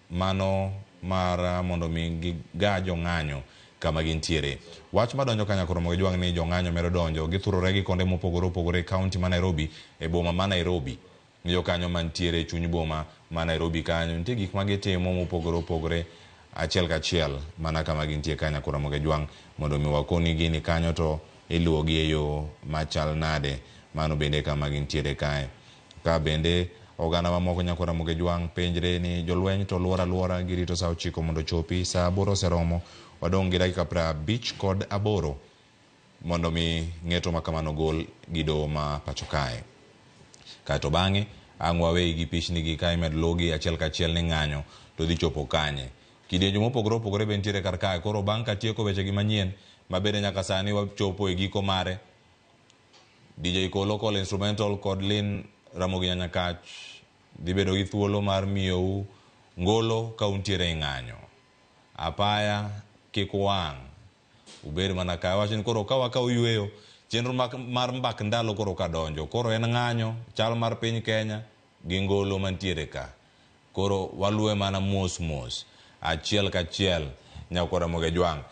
mano mar mondo mi gigajo ng'anyo kama gintiere. Wach madonjo kanya koro Mogi Jwang' ni jong'anyo medo donjo githurore gi konde mopogore opogore kaunti ma Nairobi e boma ma Nairobi. Jo kanyo mantiere chuny boma ma Nairobi kanyo nitie gik ma gitimo mopogore opogore achiel kachiel mana kama gintie kanya koro Mogi Jwang' mondo mi wakoni gini kanyo to iluwogi e yo machal nade. Mano bende kama gintiere kae. Ka bende oganda mamoko nyakora Mogi Jwang' penjre ni jolweny to luora girito saa 9 mondo chopi saa 8 oseromo. Wadong' gi dakika 58 mondo mi ng'eto makamano gol gido ma pacho kae. Kato bang'e ang' waweyi gi pichni gi kae med logi achiel kachiel ni ng'anyo to dhi chopo kanye. Kidienjo mopogore opogore be ntiere kar kae. Koro bang' ka tieko weche gi manyien mabende nyaka sani wachopo e giko mare. DJ Kolo Kol Instrumental kod Lin Ramogi Nyanyakach dhi bedo gi thuolo mar miyou ngolo ka untiere e ng'anyo. Apaya kik wang' ubed mana kae. Wachni koro ka wakao yweyo chenro mar mbak ndalo koro ka donjo. Koro en ng'anyo chal mar piny Kenya gi ngolo mantiere ka. Koro waluwe mana mos mos achiel kachiel nyakora Mogi Jwang'.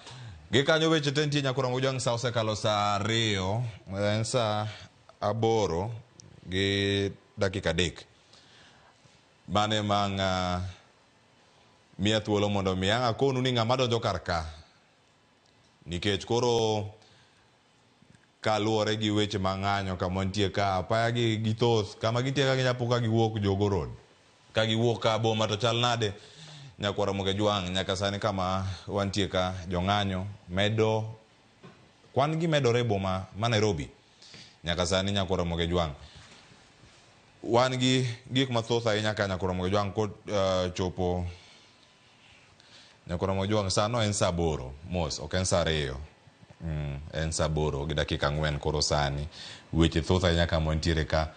Gikanyo weche tentie nyakora Mogi Jwang' sa osekalo saa 2 en saa 8 gi dakika 3. Mane mang miya thuolo mondo mi ang' akonu ni ng'ama donjo kar ka. Nikech koro kaluwore gi weche mang'anyo kama nitie ka apaya gi githoth kama gintie ka ginyapo ka giwuok Jogo Road. Ka giwuok ka boma to chal nade nyakwara Mogi Jwang' nyaka sani kama wantie ka jong'anyo medo kwan gi medore boma ma Nairobi. Nyaka sani nyakwara Mogi Jwang' wan gi gik mathoth ahinya ka nyakwara Mogi Jwang' kod chopo nyakwara Mogi Jwang' sano en saa 8 mos ok en saa 2. En saa 8 gi dakika 4 koro sani. Weche thoth ahinya kama ntiere ka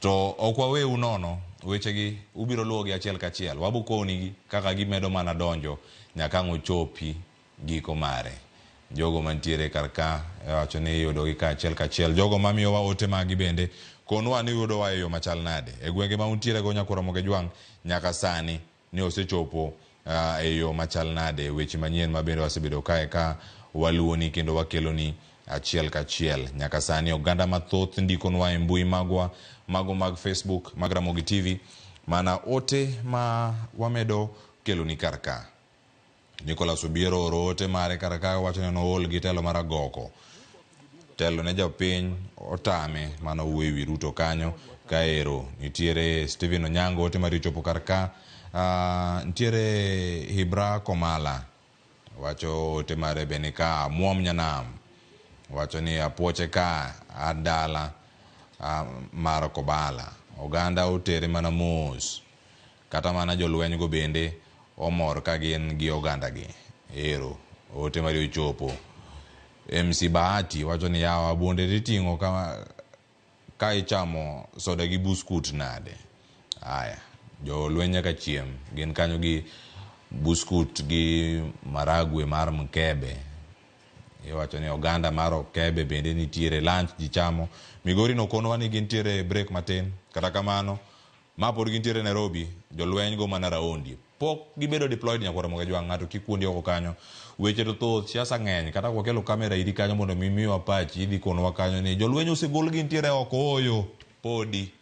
to ok waweu nono. Weche gi ubiro luwo gi achiel kachiel. Wabukoni gi kaka gimedo mana donjo nyaka ang' ochopi giko mare. Jogo mantiere kar ka wacho ni yudo gi ka achiel kachiel. Jogo mamiyo wa ote magi bende konwa ni yudo wa e yo machal nade. E gwenge ma untiere go nyakwara Mogi Jwang' nyaka sani ni osechopo e yo machal nade. Weche manyien mabende wasebedo kae ka waluoni kendo wakeloni achiel kachiel. Nyaka sani oganda mathoth ndikonwa e mbui magwa mago mag Facebook mag Ramogi TV mana ote ma wamedo keloni kar ka. Nicholas Obiero oro ote mare kar ka wacho ni nool gi telo mar agoko. Telo ne jopiny otame mano wuoyi Ruto kanyo kaero. Nitiere Steven Onyango ote mar chopo kar ka. Nitiere Hibra Komala wacho ote mare bene ka. Muom Nyanam wacho ni apoche ka adala mar Kobala. Oganda otere mana mos. Kata mana jolweny go bende omor ka gin gi oganda gi. Ero ote mari ochopo. MC Bahati wacho ni yawa bonde titing'o ka ichamo soda gi buskut nade. Aya jolweny nyaka chiem gin kanyo gi buskut gi maragwe mar mkebe. Iwacho ni oganda mar okebe bende nitiere lunch jichamo. Migori no konwa ni gintiere break matin. Kata kamano mapod gintiere Nairobi jolweny go mana raundi. Pok gibedo deployed nyakwara Mogi Jwang' ng'ato kikuondi oko kanyo. Weche to thoth siasa ng'eny kata kwakelo kamera iri kanyo mondo mimiwa pachi idhi konwa kanyo ni jolweny osegol gintiere oko oyo podi.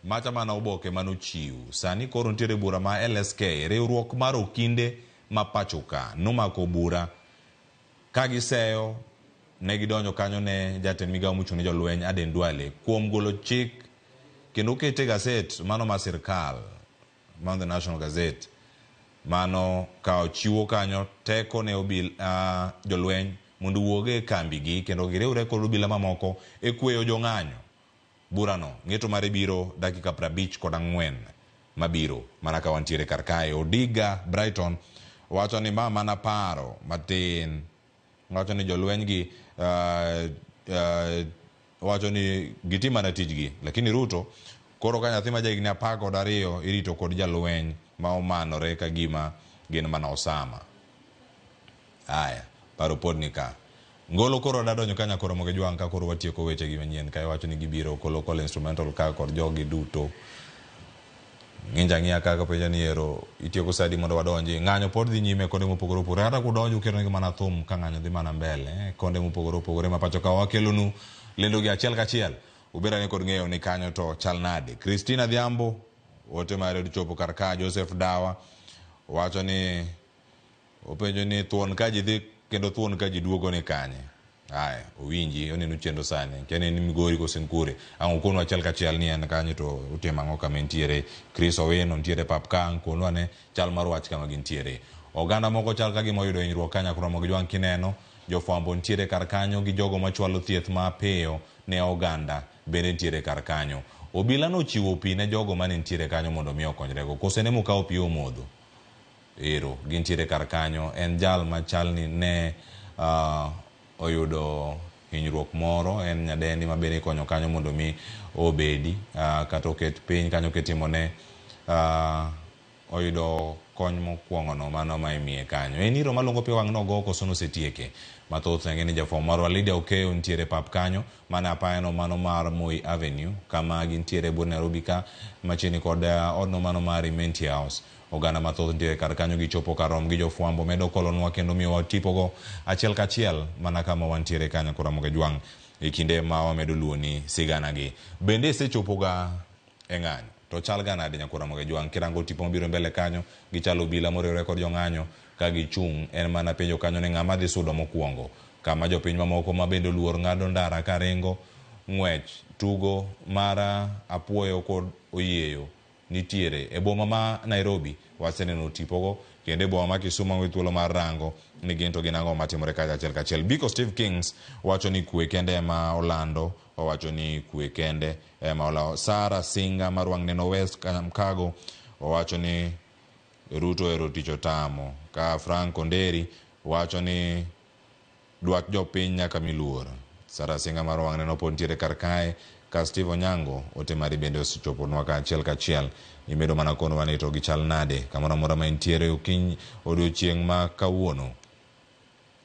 Macha mana oboke manochiw. Sani koro ntiere bura ma LSK riwruok mar okinde ma pacho ka nomako bura ka giseyo ne gidonjo kanyo ne jatend migawo mochung' ne jolweny Aden Duale kuom golo chik kendo kete gaset mano ma sirkal man the National Gazette mano ka chiwo kanyo teko ne jolweny mondo wuoge kambi gi kendo giriwre kod obila mamoko e kweyo jong'anyo. Burano ng'eto mare biro dakika 54 mabiro mana ka wantiere kar kae. Odiga Brighton wacho ni ma mana paro matin. Wacho ni jolweny gi wacho ni gitima na tijgi lakini Ruto koro ka nyathi ma jahigni 12 irito kod jalweny ma omanore ka gima gin mana Osama. Aya paro pod ni ka ngolo koro dadonyo ka nyakora Mogi Jwang' ka koro watieko weche gi manyien ka wacho ni gibiro Kolo Kol Instrumental ka kod jogi duto nginja ngia kaka penja ni ero itieko sadi mondo wadonji ng'anyo pod dhi nyime konde mopogore opogore hata kudonjo kero ngi mana thum ka ng'anyo dhi mana mbele konde mopogore opogore ma pacho ka wakelonu lendo gi achiel kachiel ubera ni kod ng'eyo ni kanyo to chal nade. Christina Dhiambo wote mare chopo kar ka. Joseph Dawa wacho ni openjo ni thuon ka ji dhi kendo thuon ka ji duogo ni kanye. Haya owinji oneno chendo sani kene ni Migori ko Senkure ang kono achiel kachiel ni en kanyo to utema ngo kama ntiere Chris Owino ntiere Pap Kang kono ane chal mar wach kama gintiere oganda moko chal ka gima oyudo hinyruok kanya kromo gi jwang kineno jofwambo ntiere kar kanyo gi jogo machwalo thieth mapiyo ne oganda bende ntiere kar kanyo. Obila no chiwo pi ne jogo mane ntiere kanyo mondo mi okonyrego kose ne mukawo pi omodho ero gintiere kar kanyo en jal machal ni ne oyudo hinyruok moro en nyadendi mabende konyo kanyo mondo mi obedi kata oket piny kanyo ketimone oyudo kony mokwongo no mano ma imiye kanyo en iro malongo pi wang' nogo koso nosetieke mathoth ng'eni jafwambo marwa Lydia Okeyo ntiere pap kanyo mana apayano mano mar Moi Avenue kama gintiere bur Nairobi ka machiegni kod odno mano mar Imenti House. Oganda mathoth ntiere kar kanyo gichopo karom gi jofwambo medo kolonwa kendo miyowa tipogo achiel kachiel mana kama wantiere kanyo Karamogi Jwang' e kinde ma wamedo luoni sigana gi bende sechopoga e ng'anyo to chal ganade Karamogi Jwang' kirango tipo mabiro mbele kanyo gichalo obila moriwore kod jong'anyo ka gichung' en mana penjo kanyo ni ng'ama dhi sudo mokwongo kama jopiny mamoko mabende luor ng'ado ndara karingo ng'wech tugo mara apuoyo kod oyieyo nitiere e boma ma Nairobi waseneno tipogo kendo e boma ma Kisumu ngi thuolo mar rango ni ginto ginango matimore kacha achiel kachiel. Biko Steve Kings wacho ni kwe kende ma Orlando wacho ni kwe kende ma Orlando. Sara Singa marwang neno West Kamkago wacho ni Ruto ero ticho tamo ka Frank Onderi wacho ni dwach jopiny nyaka miluor. Sara Singa marwang neno pontiere kar kae ka Steve Onyango otemari bende osichopo nwa ka achiel kachiel imedo mana kono wanito gi chal nade kamora mora ma intiere ukiny odiochieng' ma kawuono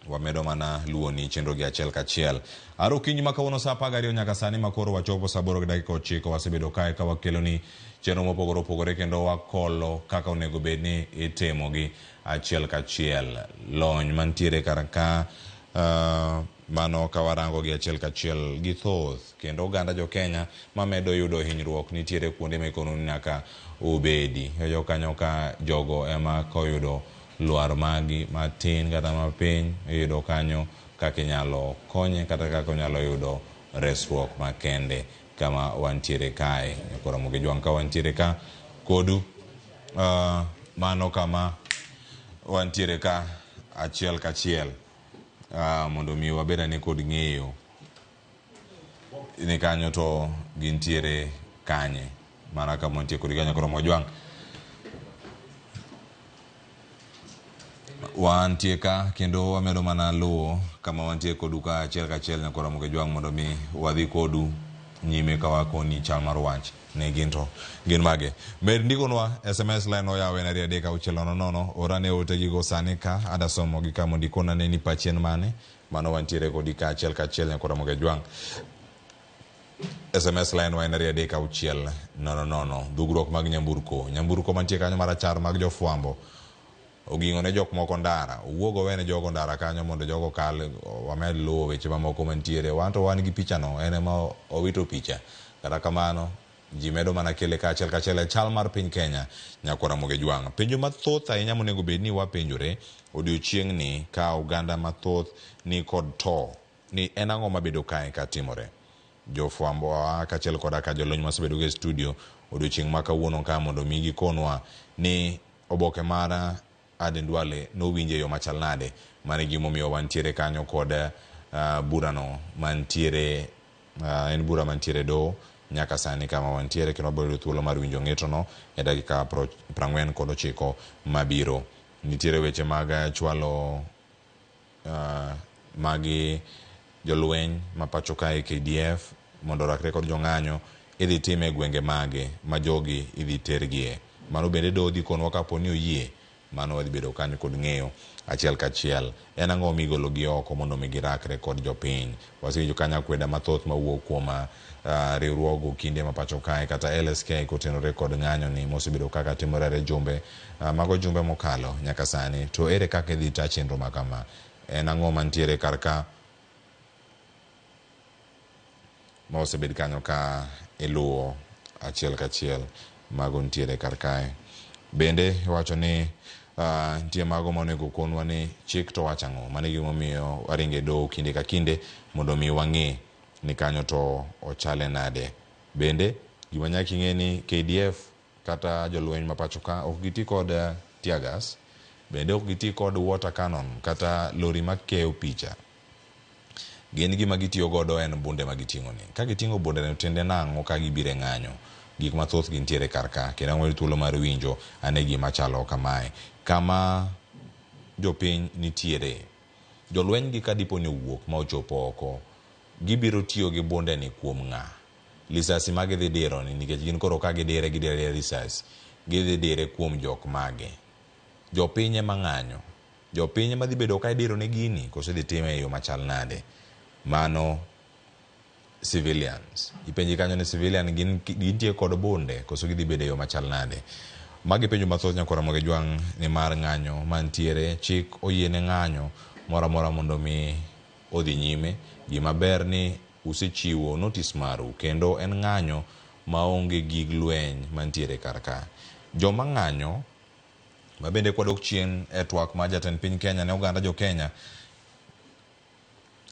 wamedo mana luoni chenro gi achiel kachiel aro kiny ma kawuono sa 12 nyaka sani makoro wachopo saa 8:09 wasebedo kae ka wakelo ni chenro mopogore opogore kendo wakolo kaka onego bed ni itimo gi achiel kachiel lony mantiere kar ka mano kawarango gi achiel kachiel gi thoth kendo oganda jo Kenya mamedo yudo hinyruok nitiere kuonde ma ikono nyaka obedi jo kanyo ka jogo ema koyudo luar magi matin kata mapiny yudo kanyo kaka inyalo konye kata kaka onyalo yudo resruok makende kama wantiere kae Karamogi Jwang' ka wantiere ka kodu mano kama wantiere ka achiel kachiel mondo mi wabeda ni kod ng'eyo ni kanyo to gintiere kanye mana kama wantiere kod kanyo Karamogi Jwang' wantiere ka kendo wamedo mana luwo kama wantiere kodu ka achiel kachiel Karamogi Jwang' mondo mi wadhi kodu nyime ka wakoni chal mar wach ne ginto gin mage med ndikonwa SMS line oyawe na 3:600 orane ote gigo sani ka adasomo gi kama ndikona ne ni pachien mane mano wantiere kodi ka achiel kachiel Karamogi Jwang' SMS line wa 3:600 dugruok mag nyamburko mantie kanyo marachar mag jofwambo oging'o ne jok moko ndara owuogo wene jogo ndara kanyo mondo jogo kal wamed luwo weche mamoko mantiere wanto wan gi picha no ene ma owito picha kata kamano ji medo mana kele ka achiel kachiel chal mar piny Kenya Karamogi Jwang' penjo mathoth ahinya monego bed ni wapenjore odiochieng' ni ka oganda mathoth ni kod to ni en ang'o mabedo kae ka timore jofwambo kachiel koda ka jolony masebedo e studio odiochieng' ma kawuono ka mondo mi gikonwa ni oboke mara Aden Duale no winje yo machal nade mane gimomiyo wantiere kanyo kod burano mantiere en bura mantiere do nyaka sani kama wantiere kendo bodo thuolo mar winjo ng'eto no e dakika 49 mabiro nitiere weche mag chwalo magi jolweny mapacho kae KDF mondo rakre kod jong'anyo idhi time gwenge mage ma jogi idhi tergie mano bende do dhi konwa kapo ni oyie mano wadhi bedo kanyo kod ng'eyo achiel kachiel en ang'o migolo gi oko mondo mi girakre kod jopiny. Wasewinjo kanya kweda mathoth mawuok kuom riwruogo kinde ma pacho kae kata LSK kotenore kod ng'anyo ni mosebedo kaka timore jumbe mago jumbe mokalo nyaka sani. To ere kaka idhi ta chenro ma kama? En ang'o mantiere karka ma osebed kanyo ka iluwo achiel kachiel mago ntiere karkae? Bende wacho ni nitie mago monego konwa ni chik to wacho ang'o? Mano gimomiyo waringe doho kinde ka kinde mondo mi wang'e ni kanyo to ochale nade. Bende gima nyaka ing'e ni KDF kata jolweny ma pacho ka ok giti kod tear gas, bende ok giti kod water cannon kata lori makeyo picha. Gin gima gitiyo godo en bunde ma giting'o ni. Ka giting'o bunde no tende nang'o ka gibire ng'anyo? Gik mathoth gintiere karka kendo ang'o thuolo mar winjo ane gima chalo kamae. Kama jopiny nitiere, jolweny gi kadipo ni wuok ma ochopo oko, gibiro tiyo gi bunde ni kuom ng'a? Lisasi mage dhi diro ni, nikech gin koro ka gidire risasi gidhi dire kuom jok mage? Jopiny ema ng'anyo, jopiny ema dhi bedo ka idiro ne gini koso dhi time e yo machal nade? Mano civilians ipenji kanyo ni civilian gintie kod bunde koso gidhi bedo e yo machal nade? Magi penjo mathoth nyakora moge jwang' ni mar ng'anyo mantiere. Chik oyiene ng'anyo mora mora mondo mi odhi nyime. Gima ber ni usechiwo notice maru kendo en ng'anyo maonge gig lweny mantiere karka. Joma ng'anyo ma bende kwadok chien e twak ma jatend piny Kenya ne oganda jo Kenya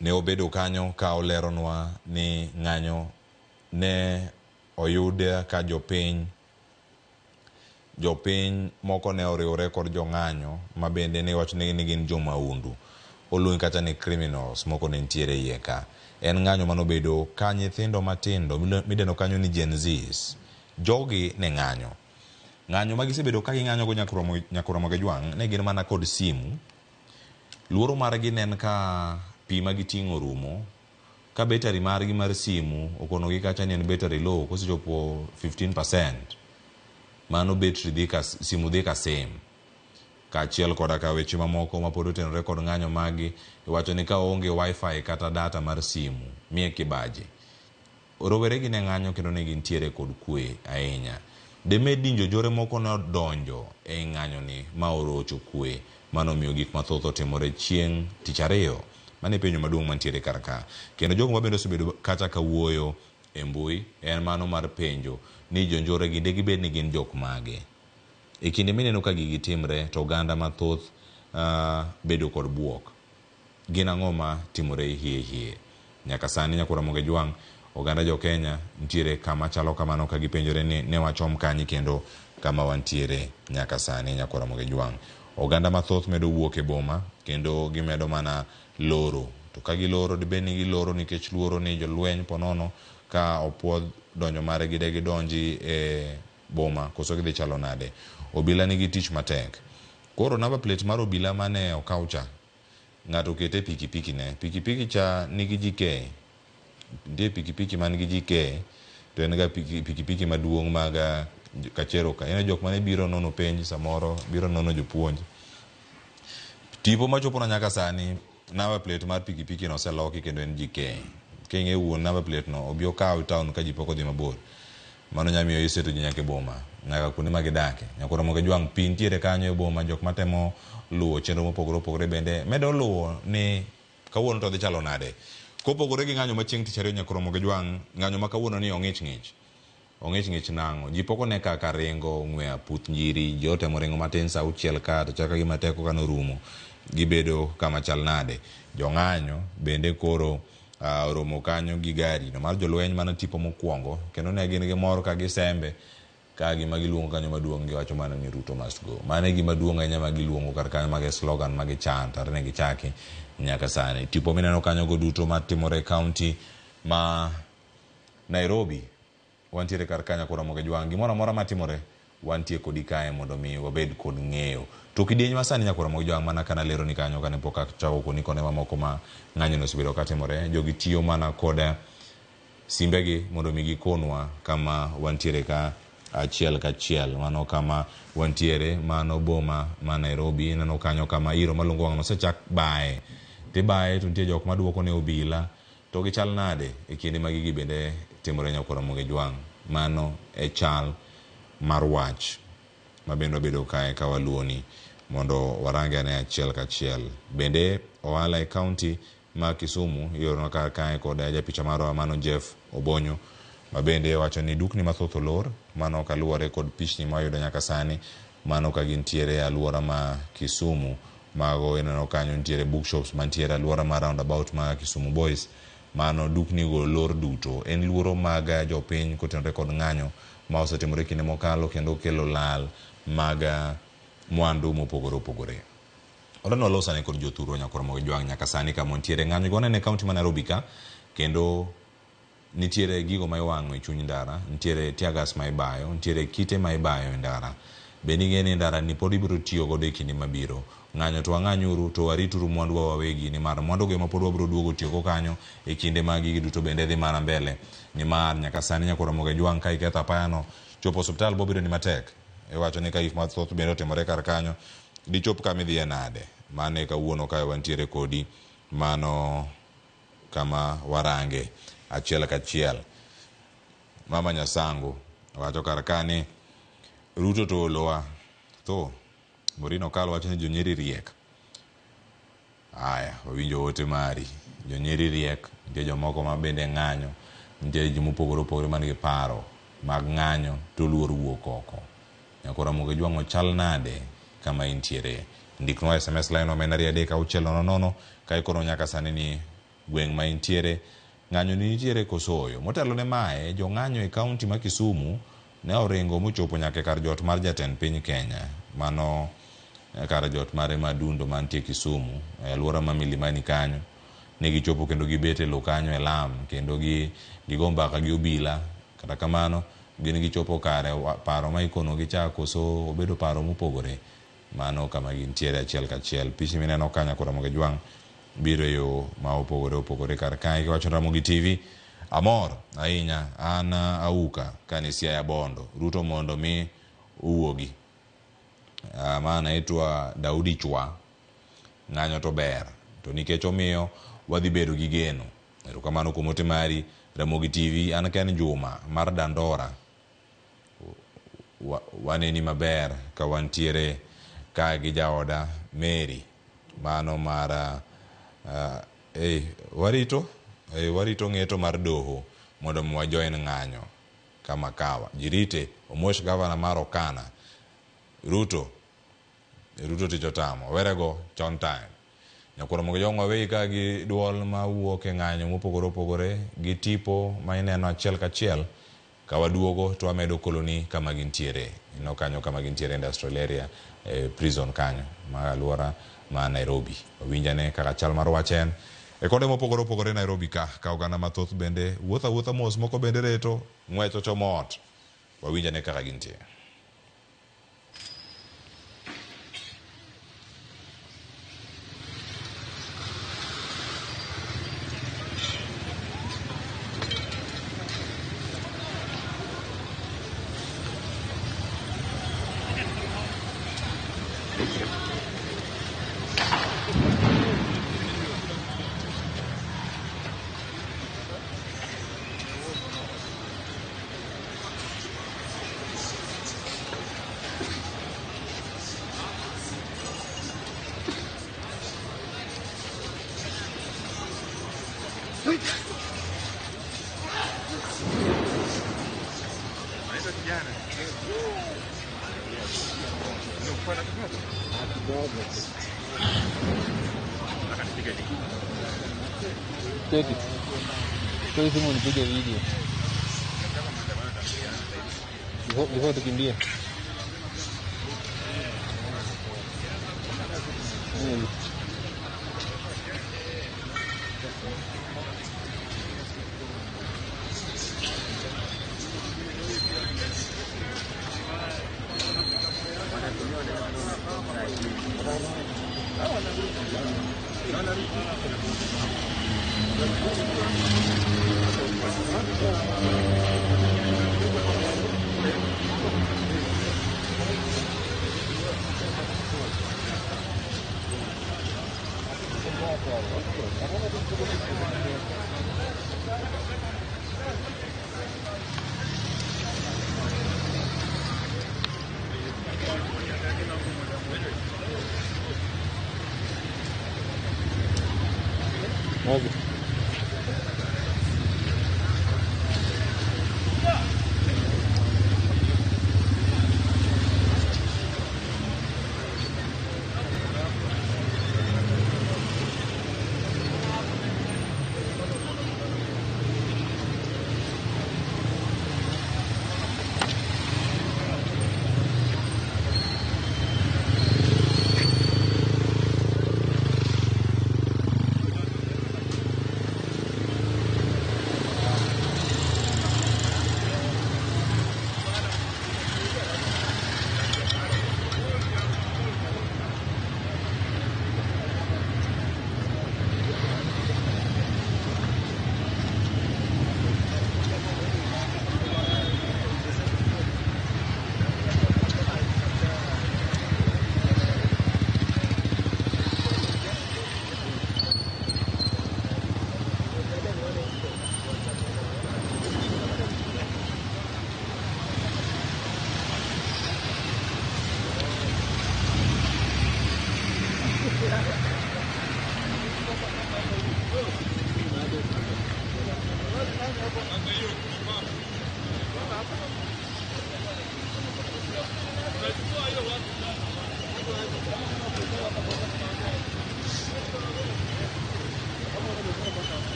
ne obedo kanyo ka oleronwa ni ng'anyo ne oyud ka jopiny moko ne oriwore kod jo ng'anyo ma bende ne wacho ni gin jo maundu, oluong kata ni criminals moko ne ntiere iye ka. En ng'anyo manobedo ka nyithindo matindo mideno kanyo ni Gen Zs, jogi ne ng'anyo ma gisebedo ka ging'anyo go nyakura moge jwang' ne gin mana kod simu. Luoro margi nen ka pi ma giting'o rumo, ka betari margi mar simu okonogi kacha ni en betari low kosechopo 15%, mano betri simu dhi ka same. Kaachiel koda ka weche mamoko ma pod otenore kod ng'anyo magi, iwacho ni ka onge wifi kata data mar simu mie kibaji. Rowere gi ne ng'anyo kendo ne gintiere kod kwe ahinya. Demed dinjo jore moko ne donjo e ng'anyo ni ma orocho kwe, mano miyo gik mathoth otimore chieng' tich ariyo. Mane penjo maduong' mantiere karka. Kendo jogo mabende osebedo kata ka wuoyo e mbui en mano mar penjo ni jonjore gi de gibed ni gin jok mage. E kinde mineno ka gigi timre to oganda mathoth bedo kod buok. Gin ang'o ma timore hie. Nyaka sani nyakura moge jwang' oganda jo Kenya ntiere kama chalo kamano ka gipenjore ni ne wachom kanyi kendo kama wantiere nyaka sani nyakura moge jwang'. Oganda mathoth medo wuok e boma kendo gimedo mana loro. To ka giloro dibed ni giloro nikech luoro ni jolweny ponono ka opuodh donjo mare gide gidonji e boma koso gidhi chalo nade. Obila nigi tich matek. Koro number plate mar obila mane okaucha ng'ato kete pikipiki ne. Pikipiki cha nigi GK. Ndiye pikipiki man gi GK to en ga pikipiki maduong' maga kachero ka. En jok mane biro nono penj samoro, biro nono jopuonj. Tipo machopo na nyaka sani number plate mar pikipiki no oseloki kendo en GK. King'e wuon number plate no obi okaw town ka ji pok odhi mabor. Mano nyamiyo iseto ji nyaka boma nyaka kuonde ma gidake. Nyakura moge jwang' pi ntiere kanyo e boma, jok matemo luwo chenro mopogore opogore bende medo luwo ni kawuono to dhi chalo nade. Kopogore gi ng'anyo ma chieng' tich ariyo nyakura moge jwang', ng'anyo ma kawuono ni ong'ich nang'o. Ji pok one kaka ringo ng'we aputh njiri, ji otemo ringo matin sa auchiel ka to chaka gima teko ka norumo gibedo kama chal nade. Jo ng'anyo bende koro oromo kanyo gi gari no mar jolweny mana tipo mokwongo kendo ne gin gi mor ka gisembe ka gima giluongo kanyo maduong' giwacho mana ni Ruto must go. Mane gima duong' ahinya ma giluongo kar kanyo mage slogan mage chant ar ne gichaki nyaka sani. Tipo mineno kanyo go duto matimore county ma Nairobi wantiere kar kanyo kura moge jwang'. Gimoro amora matimore wantie kodi kae mondo mi wabed kod ng'eyo. To kidieny masani nyakura moge jwang' mana kana lero ni kanyo kane pok achako koni kone mamoko ma ng'anyo no osebedo ka timore. Jogi tiyo mana kod simbegi mondo mi gikonwa kama wantiere ka achiel kachiel. Mano kama wantiere, mano boma ma Nairobi, neno kanyo kama iro malungo wang' nosechak bae. Tibae to nitie jok maduoko ne obila, to gichal nade e kinde magigi bende timore Nyakoro Mogejwang'. Mano e chal mar wach mabendo bedo kae kawaluoni mondo warange ane achiel kachiel. Bende ohala e kaunti ma Kisumu ioro kar kae kod japicha marwa mano Jeff Obonyo, mabende wacho ni dukni mathoth olor, mano kaluwore kod pichni mayudo nyaka sani, mano ka gintiere e alwora ma Kisumu. Mago ineno kanyo nitiere bookshops mantiere alwora ma roundabout ma Kisumu Boys, mano dukni go lor duto. En luoro mag jopiny kotenore kod ng'anyo ma osetimore kinde mokalo kendo kelo lal mag mwandu mopogore opogore. Orano losane kod jothuro Nyakoro Mogejwang' nyaka sani kama nitiere ng'anyo go ne kaunti ma Nairobi ka, kendo nitiere gigo ma iwang'o e chuny ndara, nitiere tiagas ma ibayo, nitiere kite ma ibayo e ndara. Bende ing'eni ndara ni pod ibiro tiyo godo e kinde mabiro. Ng'anyo to wang'anyuru to warituru mwandu wa wawegi, nimar mwandu go ma pod wabiro duogo tiyo kanyo e kinde ma gigi duto bende dhi mana mbele. Nimar nyaka sani Nyakoro Mogejwang' ka iketho apayano, chopo osiptal bobiro ni matek. Iwacho ni ka gik mathoth bende otimore kar kanyo, dichop kama idhiye nade. Mane kawuono kae wantiere kodi, mano kama warange achiel kachiel. Mama Nyasangu wacho kar kani Ruto to olowa to Morino Kalo wacho ni jonyeri riek. Aya, wawinjo ote mari. Jonyeri riek, nitie jomoko ma bende ng'anyo, nitie ji mopogore opogore man gi paro mag ng'anyo to luor wuok oko. Nyakoro Mogejwang' chal nade kama intiere? Ndiknwa SMS line omena 3600 ka ikono nyaka sani ni gweng' ma intiere ng'anyo ni nitiere kosoyo. Motelo ne mae, jo ng'anyo e kaunti ma Kisumu ne oringo mochopo nyaka kar jot mar jatend piny Kenya, mano kar jot mare Madundo mantie Kisumu e alwora ma Milimani kanyo. Ne gichopo kendo gibet e lo kanyo e lam, kendo gigo mbaka gi obila. Kata kamano gin gichopo kare paro ma ikono gi cha koso obedo paro mopogore. Mano kama gintiere achiel kachiel. Pichi mineno ka Nyakoro Mogejwang' biro yo ma opogore kar kae kiwacho Ramogi TV. Amor ahinya an auka kanisia ya Bondo, Ruto mondo mi uogi. Maana itwa Daudi Chwa, ng'anyo to ber, to nikech omiyo wadhi bedo gi geno. Erokamano kuom ote mari Ramogi TV. An Ken Juma mar Dandora, waneni maber ka wantiere ka gi jaoda Mary, mano mar warito ng'eto mar doho mondo wajoin ng'anyo kama kawa. Jirite Omosh gavana mar Okana, Ruto ticho tamo werego chon time. Nyakoro Mogejwang' wawe ka gi duol ma wuok e ng'anyo mopogore opogore gi tipo ma ineno achiel kachiel ka waduogo to wamedo koloni kama gintiere. Ino kanyo kama gintiere industrial area, prison kanyo ma alwora ma Nairobi. Winjane kaka chal mar wachen e konde mopogore opogore Nairobi ka oganda mathoth bende wuotha mos, moko bende reto ng'wecho chomot. Wawinjane kaka gintie. Kwa simu nipige video. Before tukimbia.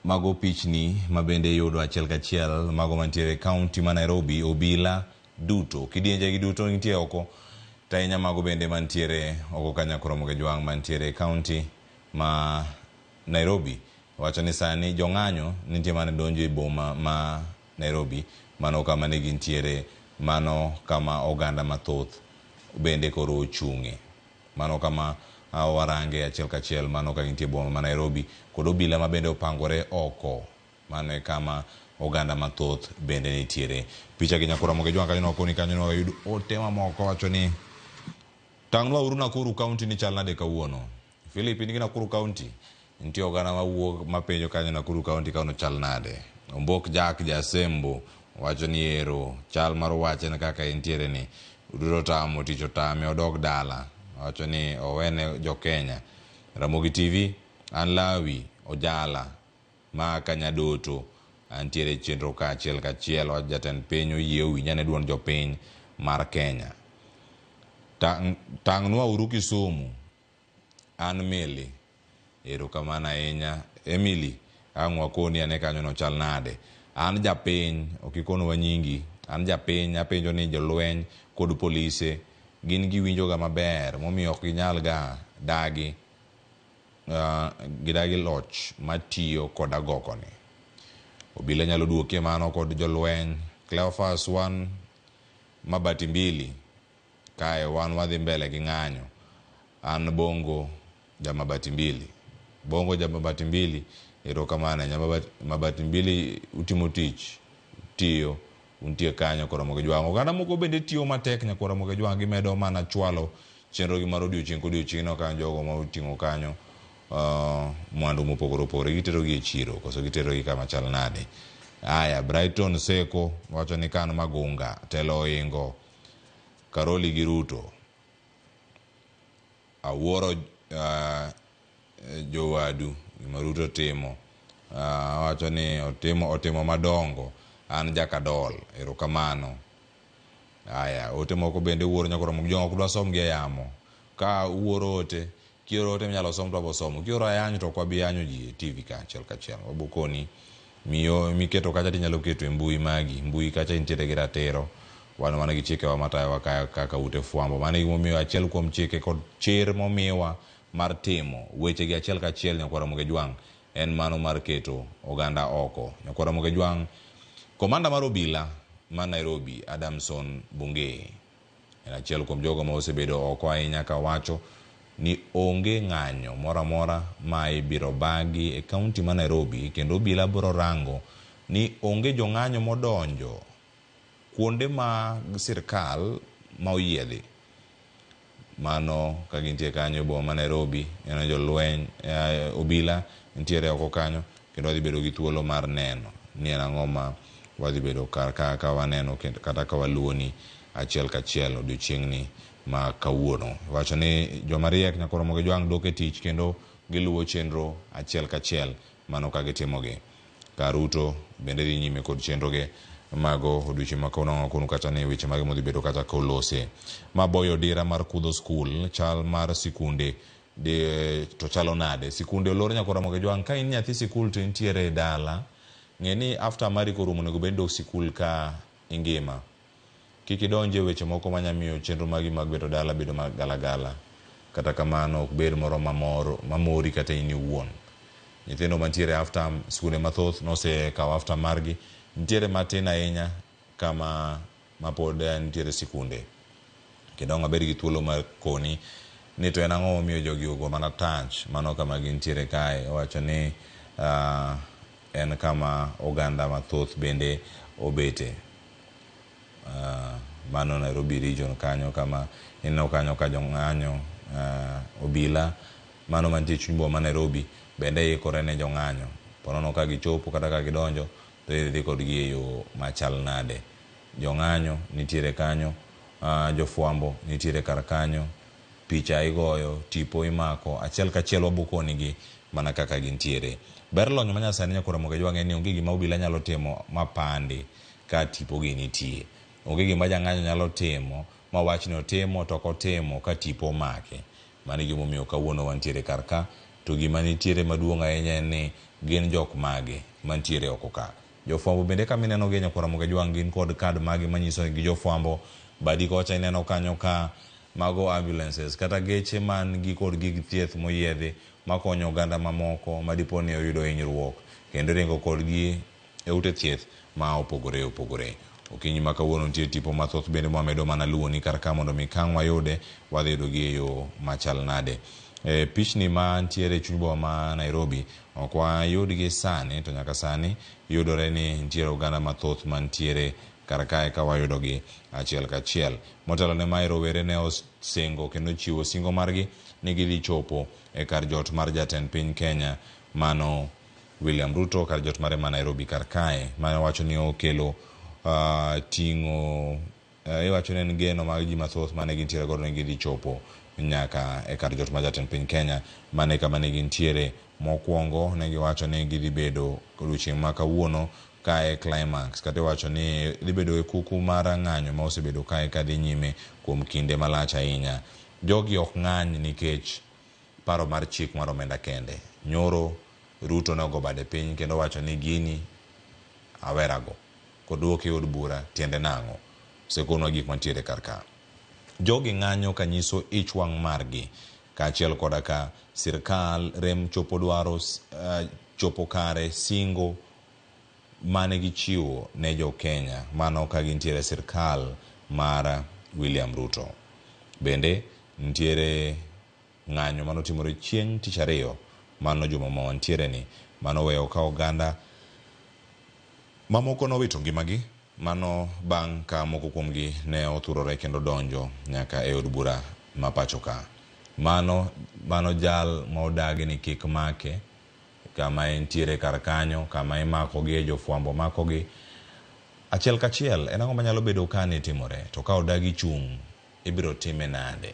Mago pichni mabende yudo achiel kachiel mago mantiere kaunti ma Nairobi, obila duto kidienje gi duto nitie oko tainya mago bende mantiere oko kanya Koromoge Jwang mantiere kaunti ma Nairobi. Wacho ni sani jong'anyo nitie mane donjo e boma ma Nairobi, mano kama ne gintiere, mano kama oganda mathoth bende koro ochung'e, mano kama warange achiel kachiel, mano ka gintie boma ma Nairobi, kod obila ma bende opangore oko, mano kama oganda mathoth bende nitiere. Picha gi Koromoge Jwang kanyo nokoni kanyo no yudo ote mamoko wacho ni tang'nwa uru Nakuru County ni chal nade kawuono. Philip nigi Nakuru County nitie oganda mawuok mapenjo kanyo Nakuru County kano chal nade. Ombok Jack Jasembo wacho ni ero chal mar wache na kaka entiere ni uduro tamo ticho tame odog dala, wacho ni owene jo Kenya. Ramogi TV an Lawi Ojala ma Kanyadoto antiere chenro ka achiel kachiel, wa jatend piny oyie winyane duond jopiny mar Kenya. Tang'nwa uru Kisumu an Mili, ero kamana ahinya Emily ang'wa koni ane kanyo no chal nade. An japiny okikono wa nyingi, an japiny apenjo ni jolweny kod polise gin giwinjo ga maber momiyo ok ginyal ga dagi gidagi loch matiyo kod agokoni. Obila nyalo duokie mano kod jolweny. Cleophas wan Mabati mbili kae wan wadhi mbele gi ng'anyo. An Bongo ja Mabati mbili, Bongo ja Mabati mbili, ero kamana nya Mabati mbili utimo tich tiyo untie kanyo Koromoge Jwang. Oganda moko bende tiyo matek nya Koromoge Jwang, gimedo mana chwalo chenro gi mar odiochieng' kodiochieng' no kanyo jogo ma uting'o kanyo mwandu mopogore opogore gitero gi e chiro koso gitero gi kama chal nade. Aya, Brighton Seko wacho ni kan Magunga telo oingo Karoli gi Ruto. Awuoro jowadu gima Ruto timo. Wacho ni otimo madongo. An jakadol, erokamano. Aya, ote moko bende wuoro nyakoro mokjongo kudwa som gi yamo. Ka wuoro ote, kioro ote mnyalo som to abosomo. Kioro ayanyo to kwa biyanyo ji TV kachiel kachiel. Wabukoni miketo kacha tinyalo keto e mbui magi. Mbui kacha intiere gi ratiro. Wan mana gi chike wa matayo wa kaka ute fuambo. Mane gi momiwa achiel kuom chike kod chir momiwa mar timo. Weche gi achiel kachiel nyakwara Mugejwang. En mano mar keto oganda oko. Nyakwara Mugejwang. Komanda mar obila ma Nairobi, Adamson Bungei, en achiel kuom jogo ma osebedo oko ahinya ka wacho ni onge ng'anyo mora mora ma ibiro bagi e kaunti ma Nairobi, kendo obila biro rango ni onge jong'anyo modonjo kuonde ma sirkal ma oyiedhi. Mano ka gintie kanyo bo ma Nairobi, en jolweny obila nitiere oko kanyo, kendo wadhi bedo gi thuolo mar neno ni en ang'o ma wadhi bedo ka waneno kata ka waluoni achiel kachiel odiochieng'ni ma kawuono. Wacho ni joma riek Nyakwara Mugejwang dok e tich kendo giluwo chenro achiel kachiel mano ka gitimogi. Ka Ruto bende dhi nyime kod chenroge mago odiochieng' ma kawuono kata ni weche mage modhi bedo kata kolose. Maboyo dira mar kudho skul, chal mar sikunde to chalo nade. Sikunde olor Nyakwara Mugejwang, ka in nyathi sikul to intiere dala, ng'eni after mari korumo nego bed dok sikul ka ingima. Kik idonje weche moko manyamiyo chenro magi mag bedo dala bedo magalagala. Kata kamano ok bed moro mamori kata in iwuon. Nyithindo mantiere after sikunde mathoth nosekawo after margi, nitiere matin ahinya kama mapod nitiere sikunde. Kendo ng'abed gi thuolo mar koni ni to en ang'o momiyo jogi ogo mana tach mano kama gintiere kae. Wacho ni en kama oganda mathoth bende obete. Mano Nairobi region kanyo kama ineno kanyo ka jong'anyo obila mano mantie chuny boma Nairobi bende ikore ne jong'anyo. Ponono ka gichopo kata ka gidonjo to idhi kodgi e yo machal nade. Jong'anyo nitiere kanyo, jofuambo nitiere kar kanyo, picha igoyo, tipo imako, achiel kachiel wabukonigi mana kaka gintiere. Ber lony manyasani Nyakwara Mugejwang en ni onge gima obila nyalo timo mapandi ka tipo gi nitie. Onge gima jang'anyo nyalo timo ma wach ni otimo to kotimo ka tipo make. Mani gima omiyo kawuono wantiere kar ka, to gima nitiere maduong' ahinya en ni gin jok mage mantiere oko ka. Jofuambo bende ka mineno gi Nyakwara Mugejwang gin kod kad magi manyiso gi jofuambo. Badi kocha ineno kanyo ka mago ambulances kata geche man gi kod gig thieth moyiedhi makonyo oganda mamoko madipo ni oyudo hinyruok kendo ringo kodgi e ute thieth ma opogore opogore. Okinyi ma kawuono nitie tipo mathoth bende mwamedo mana luoni kar ka mondo mi kang' wayude wadhi yudo gi e yo machal nade. Pichni ma ntiere chuny boma ma Nairobi ok wayudgi sani, to nyaka sani yudore ni ntiere oganda mathoth mantiere kar kae ka wayudogi achiel kachiel. Motelo ne mae rowere ne osingo kendo chiwo singo margi ni gidhi chopo e kar jot mar jatend piny Kenya mano William Ruto, kar jot mare ma Nairobi kar kae. Mane wacho ni okelo ting'o iwacho ni en geno mag ji mathoth mane gintiere godo ni gidhi chopo nyaka e kar jot mar jatend piny Kenya mane kama ne gintiere. Mokwongo ne giwacho ni gidhi bedo odiochieng' ma kawuono kae climax, kata wacho ni dhi bedo e kuku mar ng'anyo ma osebedo kae ka dhi nyime kuom kinde malach ahinya. Jogi ok ng'any nikech paro mar chik mar omenda kende. Nyoro Ruto ne ogo bade piny kendo wacho ni gini awerago koduok e od bura tiende nang'o, sekonwa gik mantiere kar ka. Jogi ng'anyo ka nyiso ich wang' margi kaachiel koda ka sirkal rem chopo dwaro chopo kare singo mane gichiwo ne jo Kenya mano ka gintiere sirkal mar William Ruto. Bende nitiere ng'anyo mano timore chieng' tich ariyo mano juma ma wantiere ni, mano weyo ka oganda mamoko nowito ngimagi mano bang' ka moko kuomgi ne othurore kendo donjo nyaka e od bura ma pacho ka. mano jal ma odagi ni kik make kama entiere kar kanyo, kama imakogi, jofwambo makogi. Achiel kachiel, en ang'o manyalo bedo ka ne timore, to ka odagi chung', ibiro time nade?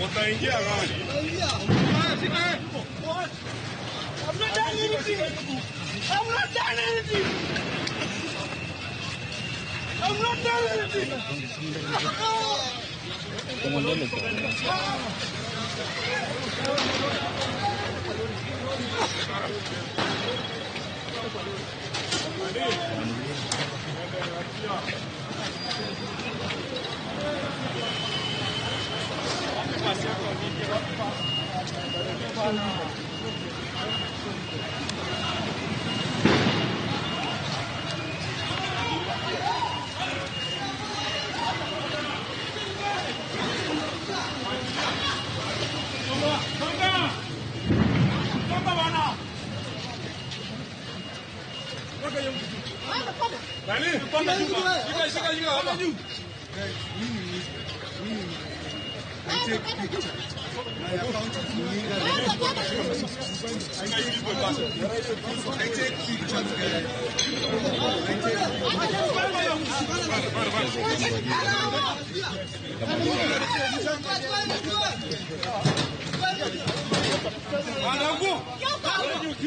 Utaingia gani? I'm not done anything. I'm not done anything. I'm not done anything.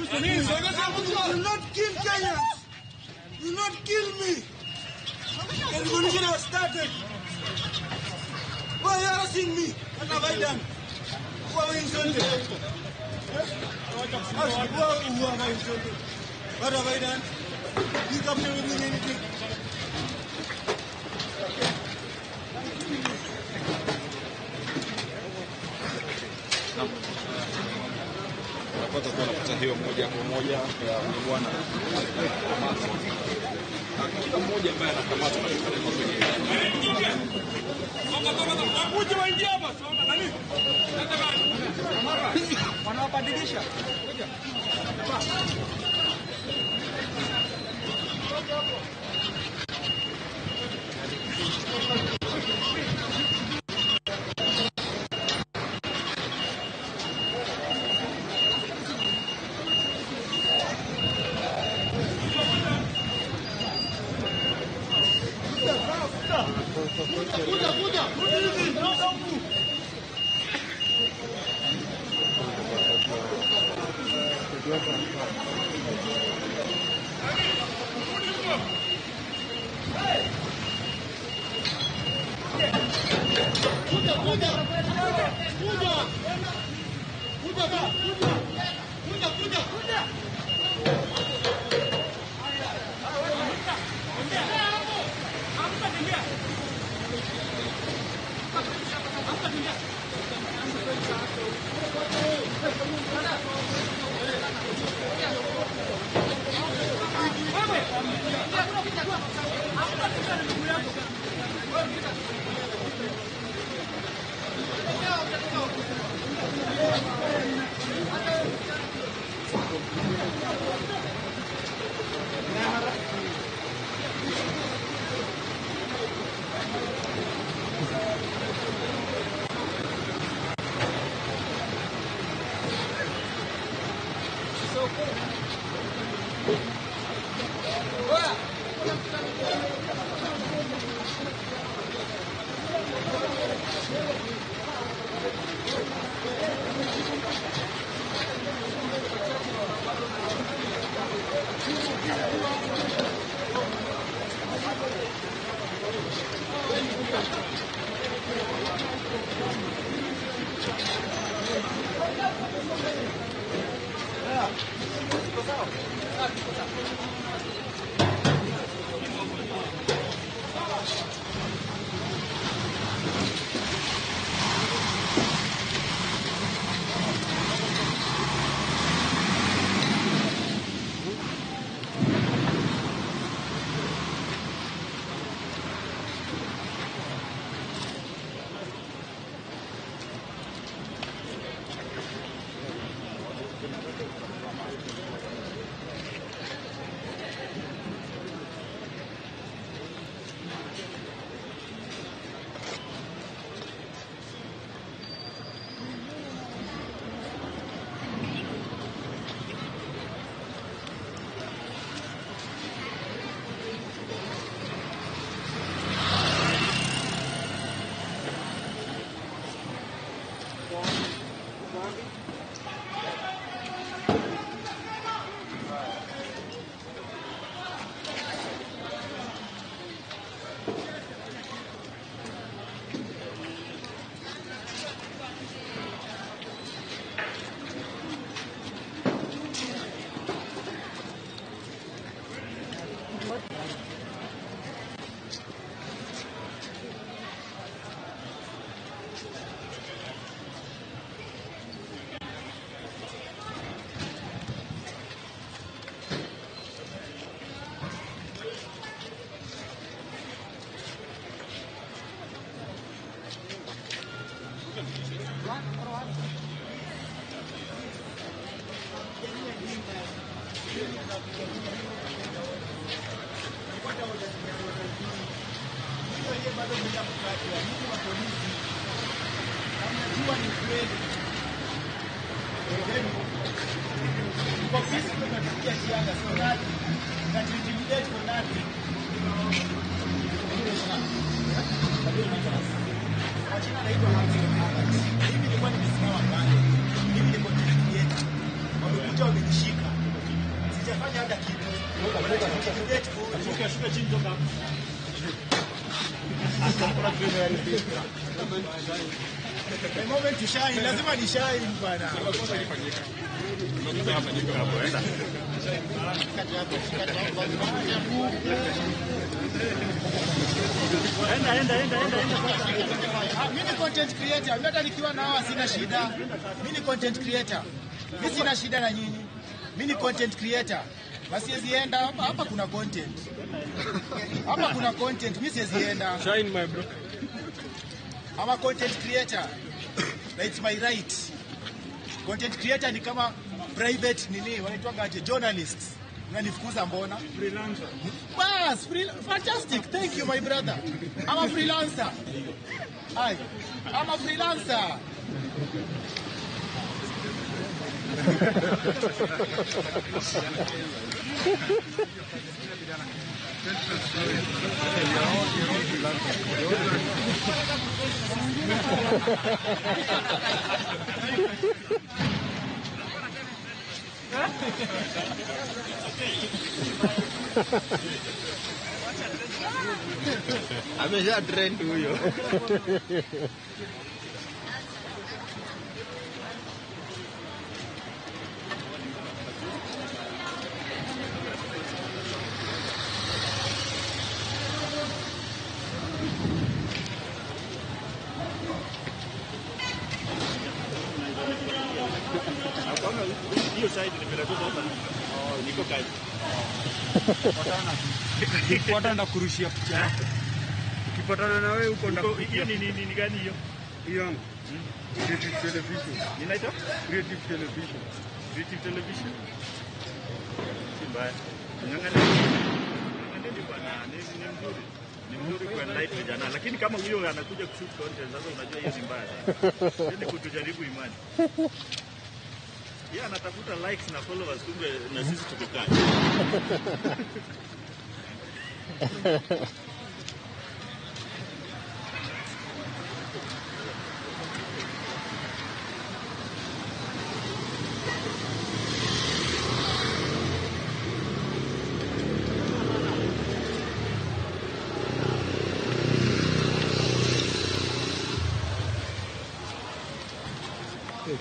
You not kill Kenyans. You not kill me. The revolution has started. Why are you harassing me? What have I done? Who have I insulted? Who have I insulted? What have I done? You come here with me anything? Napata kuwa napata hiyo moja kwa moja ya bwana. Kila mmoja ambaye anakamatwa anapelekwa kwenye Wakuja waingia hapa, nani? Wanawabadilisha. Lazima ni shine bwana. Mimi ni content creator. Hata nikiwa na hawa sina shida. Mimi ni content creator. Mimi sina shida na nyinyi. Mimi ni content creator. Basi siwezi enda hapa kuna content. Hapa kuna content. Mimi siwezi enda. Shine my bro. I'm a content creator. It's my right. Content creator ni kama private nini wanaitwa aje journalists. Unanifukuza mbona? Freelancer. Bas, fantastic. Thank you my brother. I'm a freelancer. Hi. I'm a freelancer. Amesha trend huyo. Hiyo side nimetoka hapa. Niko kazi. Ukipata na kurushia picha. Ukipatana na wewe uko hiyo ni gani hiyo? Hiyo. Creative television. Inaitwa Creative television. Creative television. Si mbaya. Ngangani bwana, ni mzuri. Ni mzuri kwa light vijana, lakini kama huyo anakuja kushoot content sasa unajua hiyo ni mbaya sana. Ni kutujaribu imani. Yeye anatafuta likes na followers kumbe na sisi tuko kati.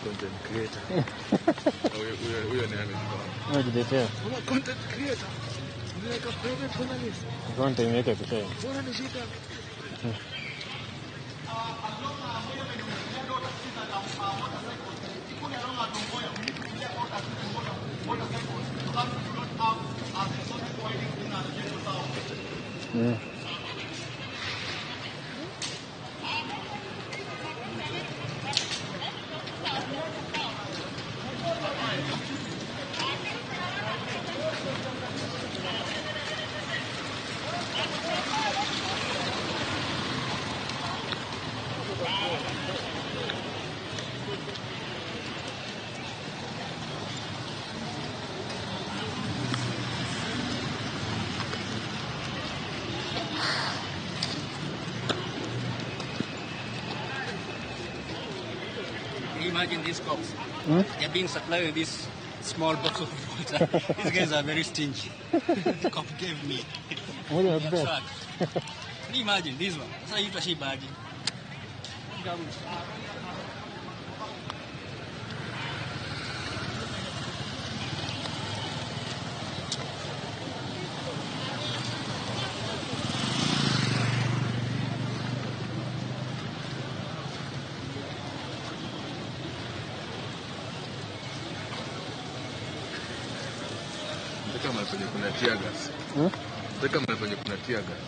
Content creator. Huyo ni amejipanga. Unajitetea. Kama content creator. Unaweka private journalist. Content imeweka picha. Bora ni shida. Yeah. Imagine these cops. They're being supplied with this small box of water. These guys are very stingy. The cop gave me. What is that? Truck. Can you imagine this one? That's how you actually bag it. Kama penye kuna tear gas. Kama penye kuna tear gas.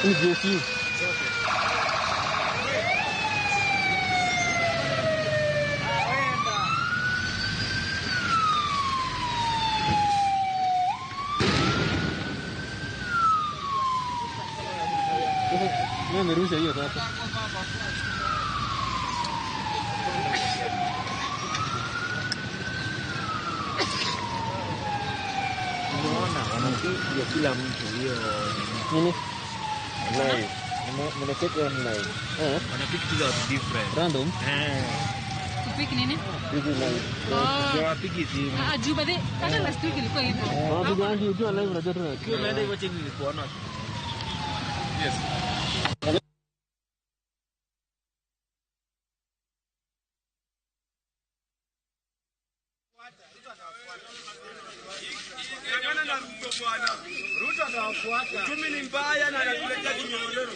Ni JSU. Mimi nimerusha hiyo sasa. Unaona wanapiga kila mtu hiyo Nini? live. Mnacheka online. Wanapiga kila watu different. Random? Kupiki nini? Hizi live. Ndio wapigi simu. Juu baadhi hata last week ilikuwa hivyo. Wapiga wangi ukiwa live unajua tena. Ukiwa umeenda hivyo chini nilikuona. Yes. Ruto anawafuata. Uchumi ni mbaya na anatuletea kinyong'onyoro.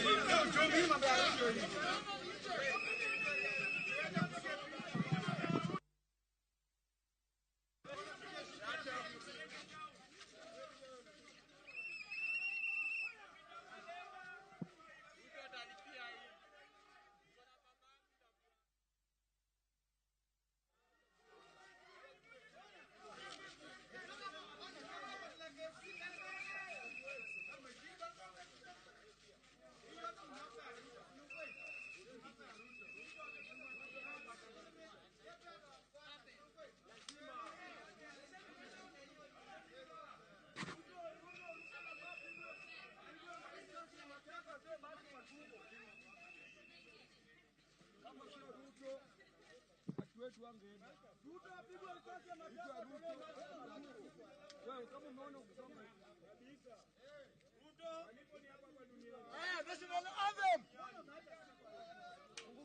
National anthem.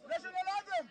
National anthem.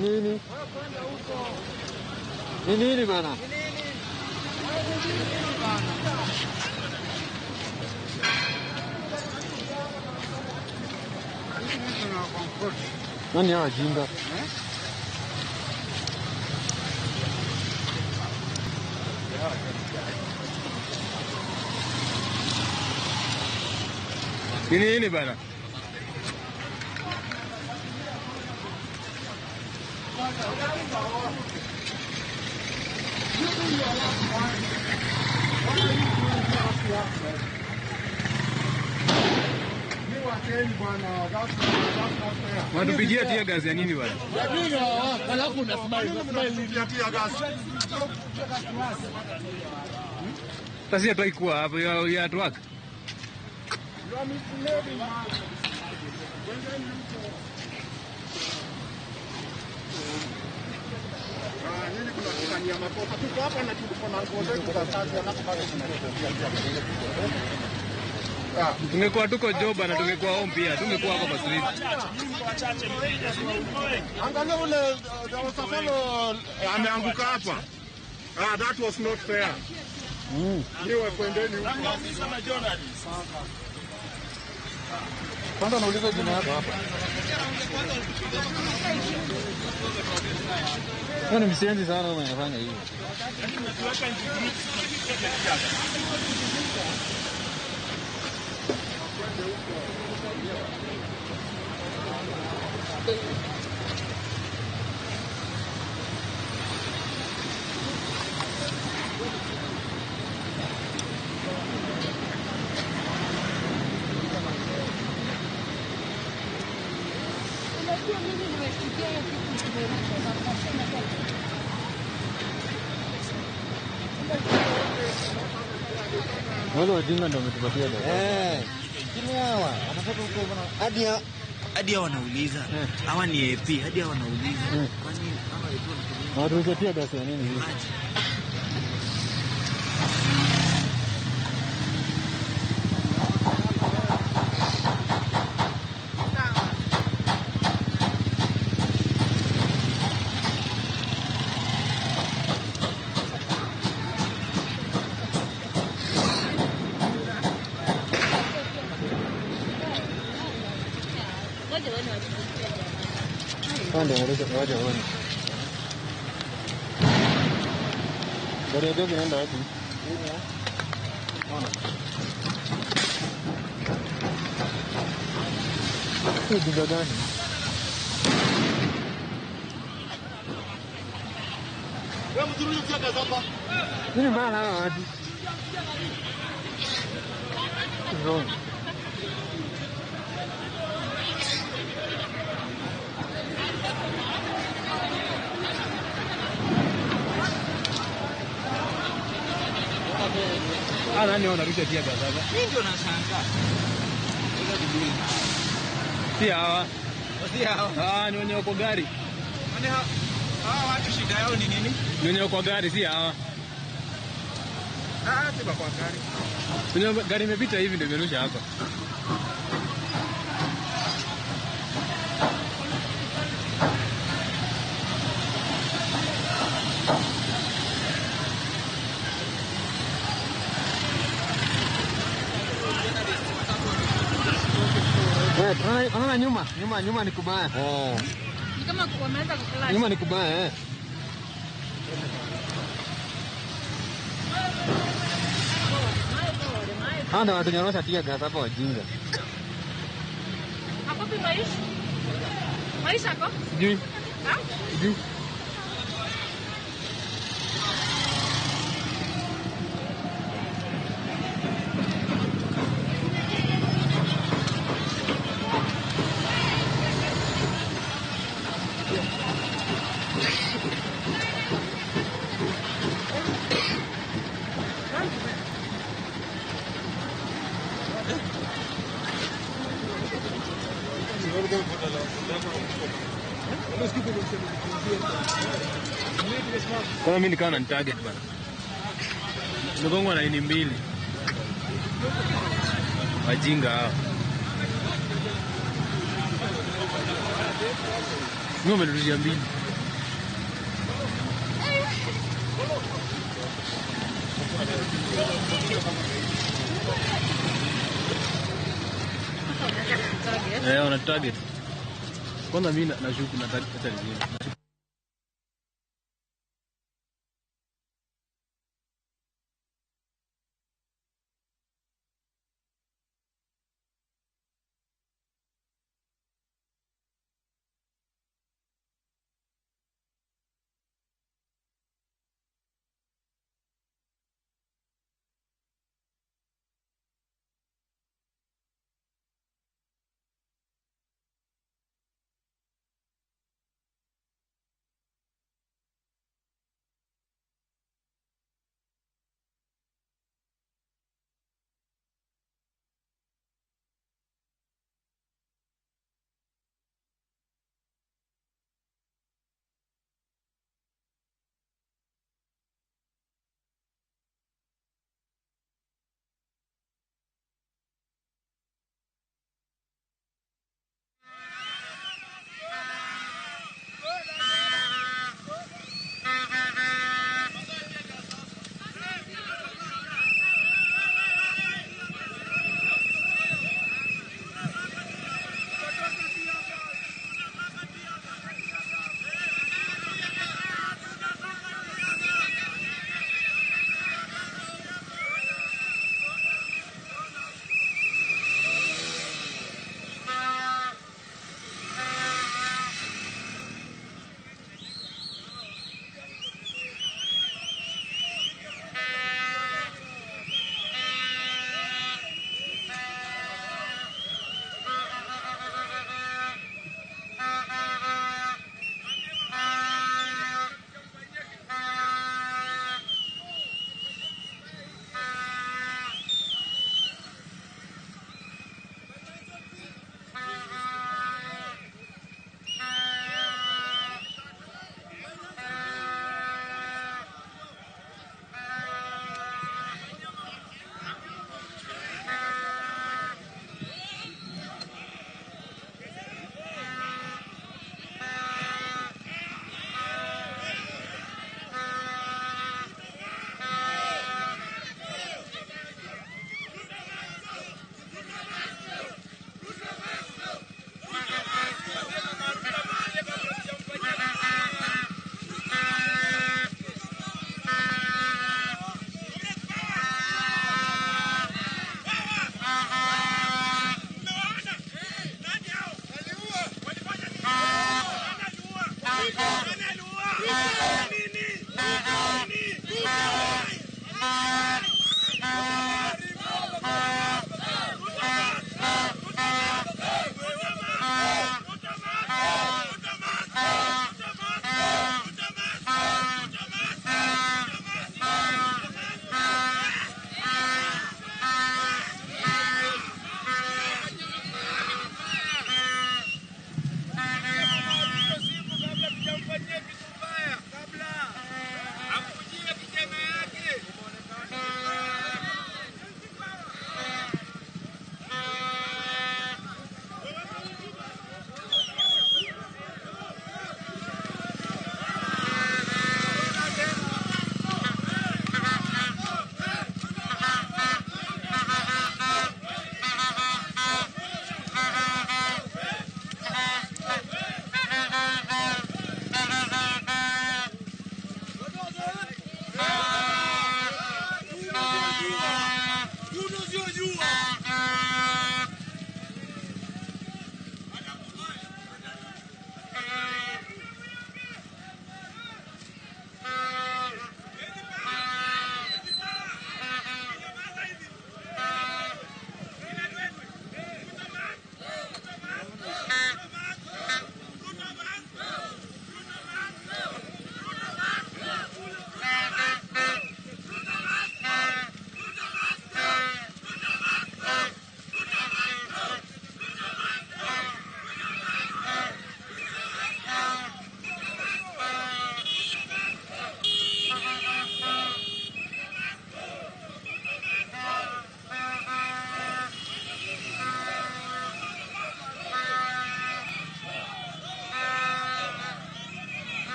Nini? Nini bana? Nani hawa jinga? Nini bana? Watupigia tia gas ya nini bwana? Alafu unasema tia gas. Sasa hataikuwa hapo ya watu wake. Tungekuwa tuko joba na tungekuwa home pia, tungekuwa hapa kwa street. Angalia ule Wasafalo ameanguka hapa. That was not fair. Niwe kwendeni huko. Kwanza nauliza jina yako hapa. Ni msienzi sana kama anafanya hivi. Wale wajinga ndio wametupatia dawa. Kile hawa anataka huko hadi wanauliza. Hawa ni AP, hadi wanauliza. Kwani hawa AP wanatupatia dawa ya nini hivi? Ndio ngoja waje waone. Gari ndio inaenda wapi? Ona. Hii ndio gani? Wewe mzuri ukienda hapa. Nini bana hadi? Ndio. Nani wanarusha tia gas sasa? Mimi ndio nashangaa. Si hawa. Si hawa. Ni wenye wako gari. Kwani hawa watu shida yao ni nini? Ni wenye wako gari si hawa. Si kwa gari. Wenye gari imepita hivi ndio imerusha hapa. Unaona nyuma ni kubaya. Ni kama wameanza kuflash. Nyuma ni kubaya Handa watu nyorosha tia gas hapa wajinga. Hapo pi maisha? Maisha hapo? Sijui. Sijui. Kwa mimi nikawa na target bana. Nimegongwa na ini mbili. Wajinga hao. Mimi nimerudishia mbili. Wana target. Kwanza mimi nashuku na target hata zingine.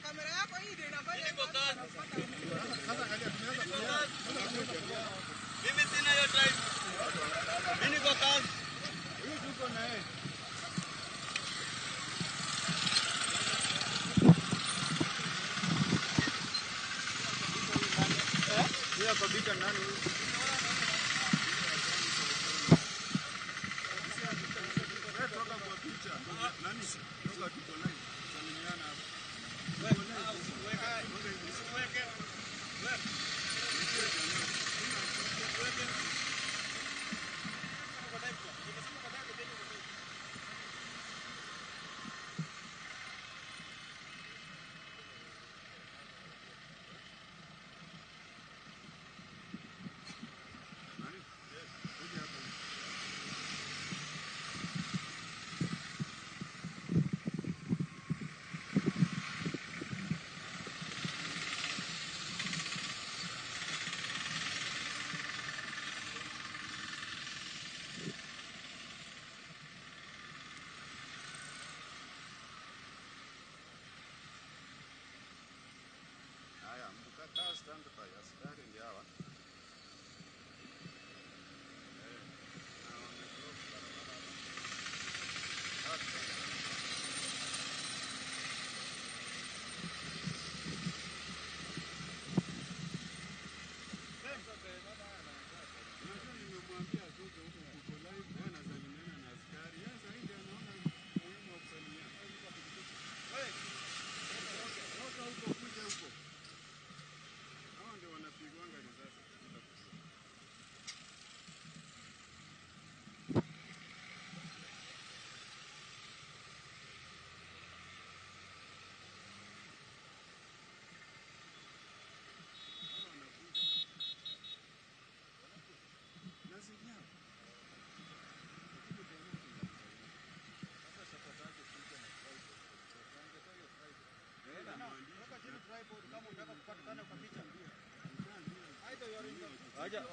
Kamera yako hii ndio inafanya mimi sina hiyo time. Mimi niko kazi. Huyu tuko na yeye. Yeye kabika nani huyu? Toka kwa picha. Nani? Toka tuko live. Salimiana hapa.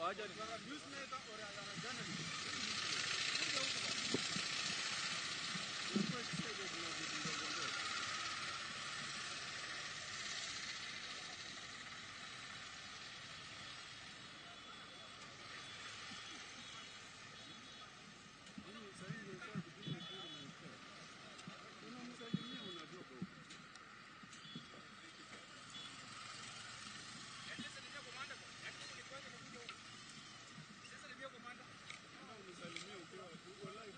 Waja newsmaker or a journalist. Ukiwa live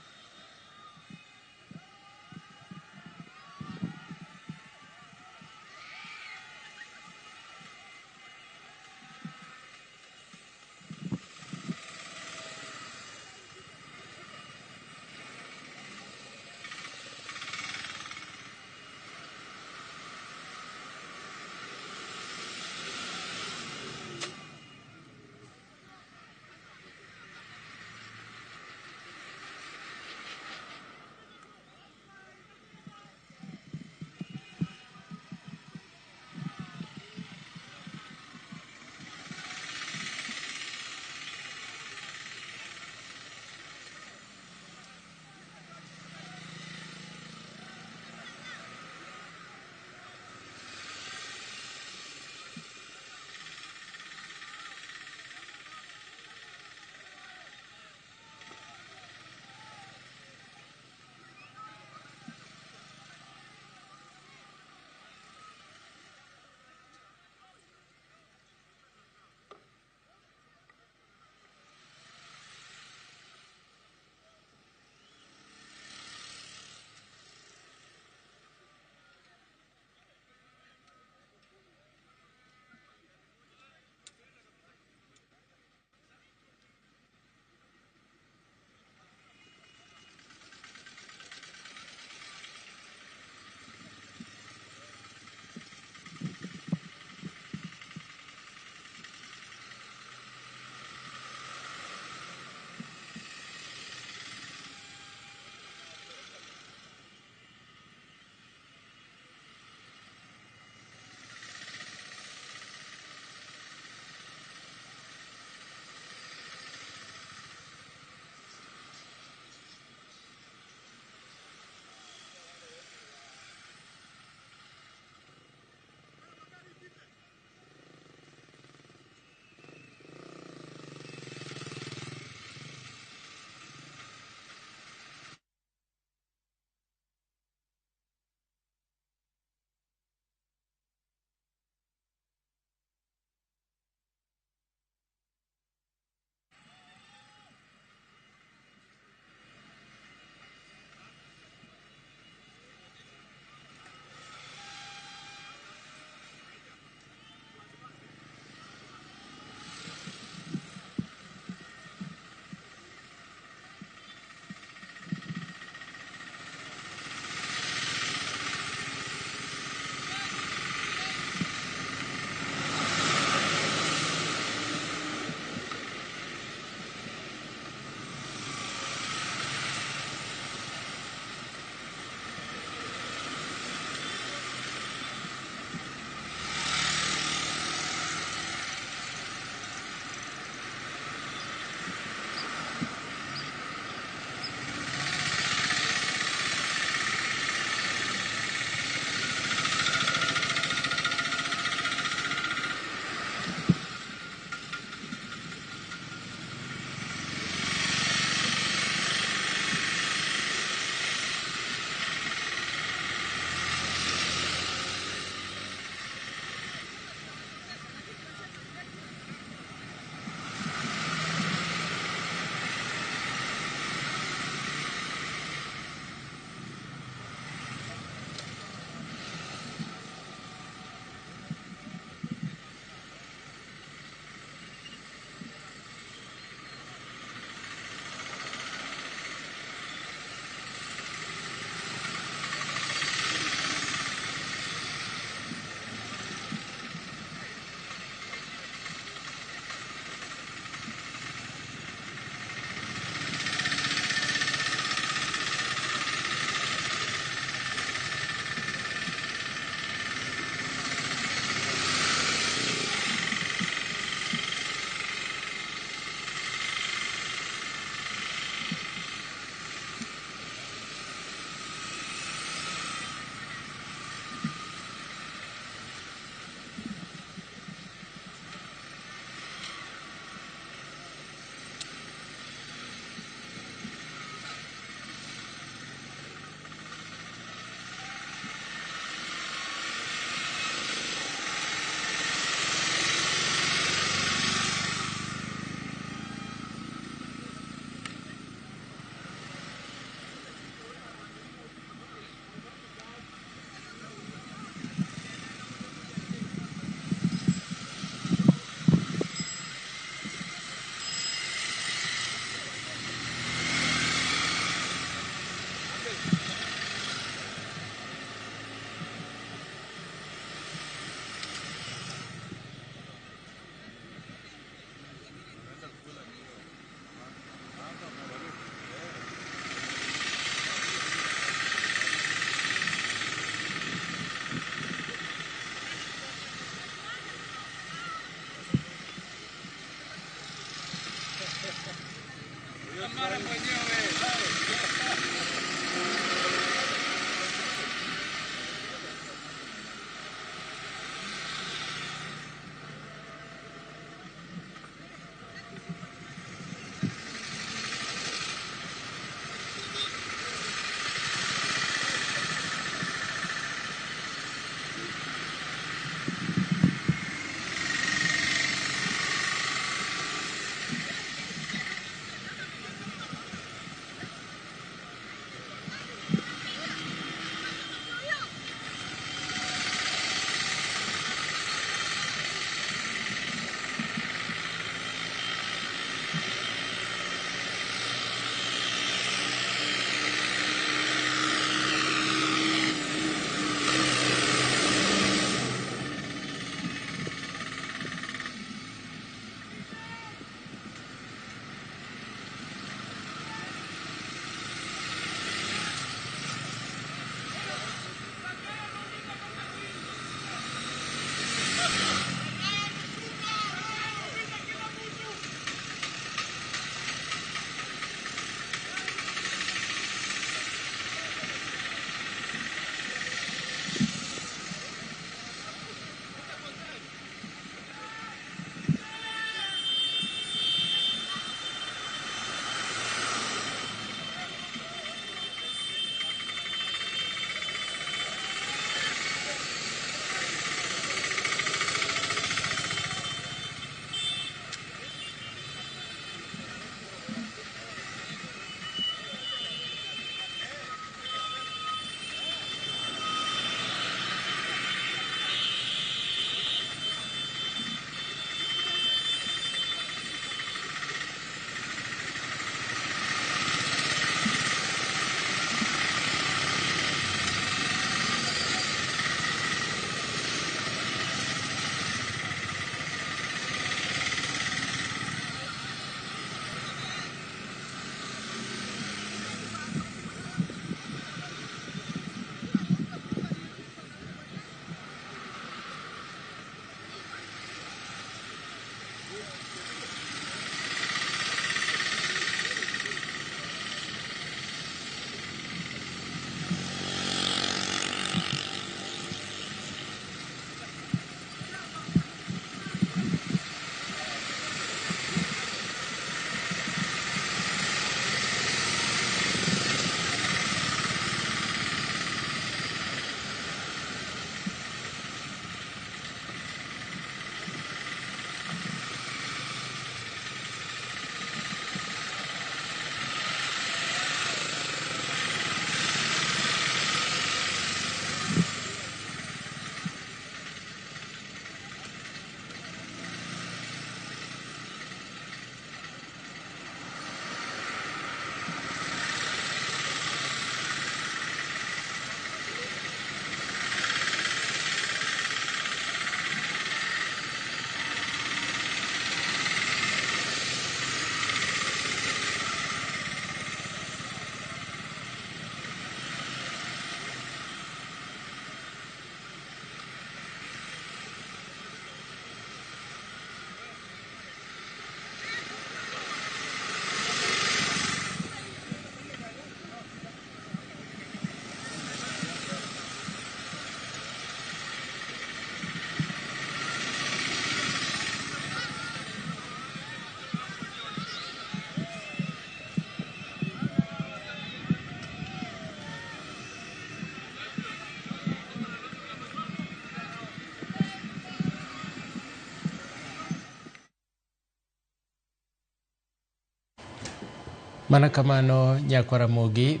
Mana kamano Nyakwaramogi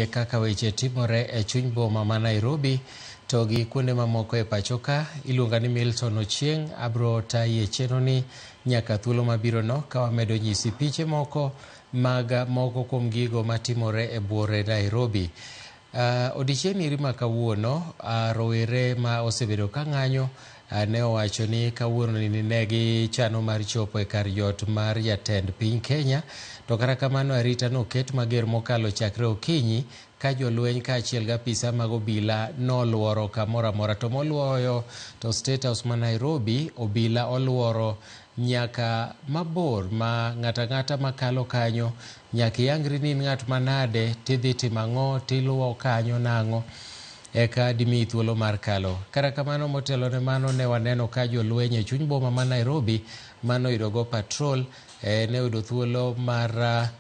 e kaka weche timore e chuny boma ma Nairobi to gi kuonde mamoko e pacho ka. Iluonga ni Milton Ochieng, abro tayi e chenro ni nyaka thuolo mabiro no ka wamedo nyisi piche moko mag moko kuom gigo matimore e buore Nairobi. Odiochieng' iri ma kawuono rowere ma osebedo ka ng'anyo ne owacho ni kawuono ni negi chano mar chopo e kar jot mar jatend piny Kenya, to kata kamano arita no ket mager mokalo chakre okinyi ka jolweny kaachiel gi apisa mag obila noluoro kamoro amora, to moluoyo to State House ma Nairobi obila oluoro nyaka mabor ma ng'ata makalo kanyo nyaka yangri ni ng'at manade tidhi timang'o tiluwo kanyo nang'o eka dimi thuolo mar kalo. Kata kamano motelo ne mano ne waneno ka jolweny e chuny boma ma Nairobi mano yudogo patrol ne yudo thuolo mar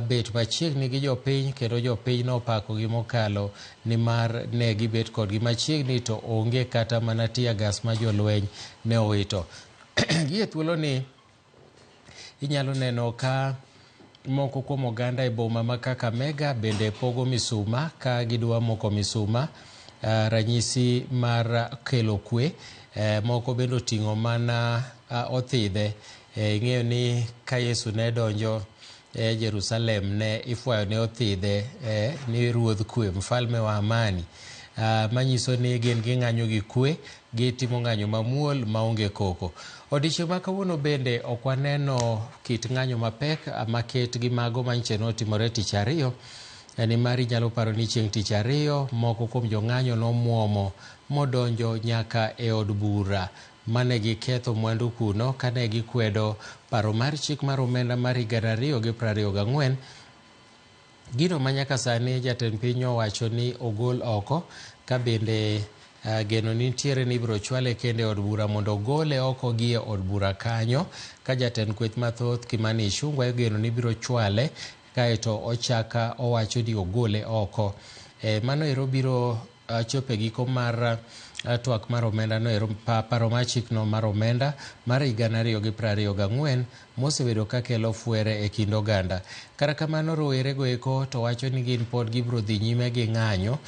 bet machiegni gi jopiny, kendo jopiny nopako gi mokalo ni mar ne gibet kodgi machiegni to onge kata mana tear gas ma jolweny ne owito. Gie thuolo ni inyalo neno ka moko kuom oganda e boma ma Kakamega bende pogo misuma ka gidwa moko misuma, ranyisi mar kelo kwe. Moko bende oting'o mana othidhe. Ing'eyo ni ka Yesu ne donjo Jerusalem ne ifuayo ne othidhe ni ruodh kwe, mfalme wa amani, manyiso ni gin ging'anyo gi kwe, gitimo ng'anyo mamuol maonge koko. Odiochieng' ma kawuono bende ok waneno kit ng'anyo mapek maket gi mago manyiche notimore tich ariyo, ni mari nyalo paro ni chieng' tich ariyo moko kuom jong'anyo nomuomo modonjo nyaka e od bura mane giketho mwandu kuno kane gikwedo paro mar chik mar omenda mar higa 2024. Gino manyaka sani jatend piny owacho ni ogol oko, ka bende geno nitiere ni ibiro chwale kende od bura mondo gole oko gi od bura kanyo, ka jatend kweth mathoth Kimani Ichung'wa geno ni biro chwale kaeto ochaka owacho ni ogole oko. Mano ero biro chope giko mar twak mar omenda no ero, paro mar chikno mar omenda mar higa 2024 mosebedo ka kelo fuere e kind oganda. Kata kamano rowere go eko to wacho ni gin pod gibiro dhi nyime gi ng'anyo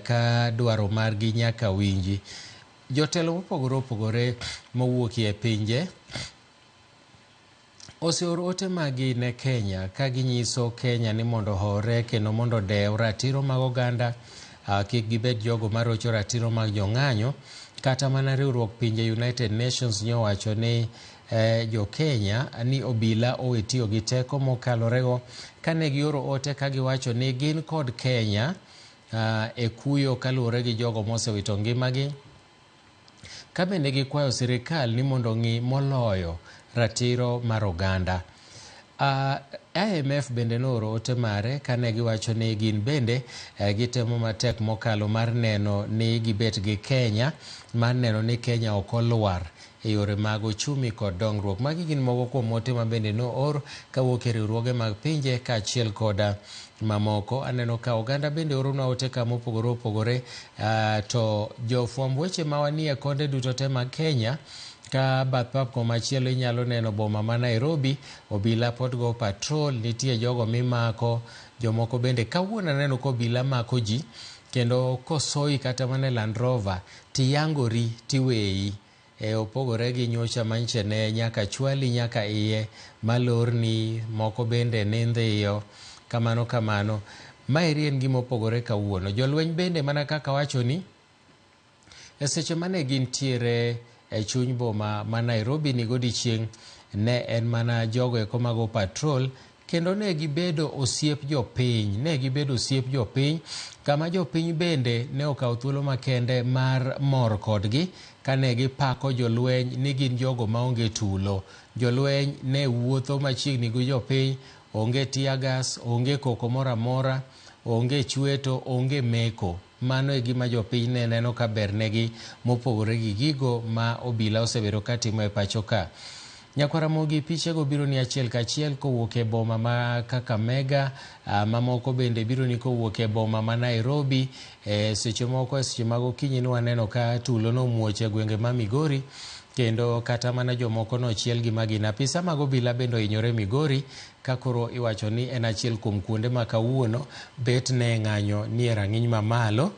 ka dwaro margi nyaka winji. Jotelo mopogore opogore mowuok e pinje oseoro ote magi ne Kenya ka ginyiso Kenya ni mondo hore kendo mondo dew ratiro mag oganda, kik gibed jogo marocho ratiro mag jong'anyo. Kata mana riwruok pinje United Nations nyowacho ni jo Kenya ni obila owe tiyo gi teko mokalorego kane gioro ote ka giwacho ni gin kod Kenya e kuyo kaluwore gi jogo mosewito ngimagi, ka bende gikwayo sirikal ni mondo ng'i moloyo ratiro mar oganda. IMF bende nooro ote mare kane giwacho ni gin bende gitemo matek mokalo mar neno ni gibet gi Kenya, mar neno ni Kenya ok olwar e yore mag ochumi kod dongruok. Magi gin moko kuom ote ma bende noor kawuok e riwruoge mag pinje kaachiel koda mamoko. Aneno ka oganda bende oronwa ote ka mopogore opogore, to jofwamb weche mawanie konde duto te mag Kenya ka bath pap komachielo inyalo neno boma ma Nairobi, obila pod go patrol, nitie jogo mimako, jomoko bende kawuono aneno ko obila mako ji kendo kosoi kata mana Land Rover tiyangori tiweyi. Opogore gi nyocha manyiche ne nyaka chwali nyaka iye malorni, moko bende nindhiyo kamano. Maeri en gima opogore kawuono. Jolweny bende mana kaka wacho ni e seche mane gintiere e chuny boma ma Nairobi ni godiochieng' ne en mana jogo eko mago patrol, kendo ne gibedo osiep jopiny, kama jopiny bende ne okawo thuolo makende mar mor kodgi kane gipako jolweny ni gin jogo maonge tulo. Jolweny ne wuotho machiegni gi jopiny, onge tear gas, onge koko moro amora, onge chweto, onge meko. Mano e gima jopiny ne neno ka bernegi mopogore gi gigo ma obila osebedo ka timo e pacho ka. Nyakwaramogi pichego biro ni achiel kachiel kowuok e boma ma Kakamega, mamoko bende biro ni kowuok e boma ma Nairobi. Seche moko e seche mag okinyi ni waneno ka tulo no muoche gwenge ma Migori, kendo kata mana jomoko nochiel gi magina. Apisa mag obila bende ohinyore Migori ka koro iwacho ni en achiel kuom kuonde ma kawuono bet ne ng'anyo nie rang'iny mamalo.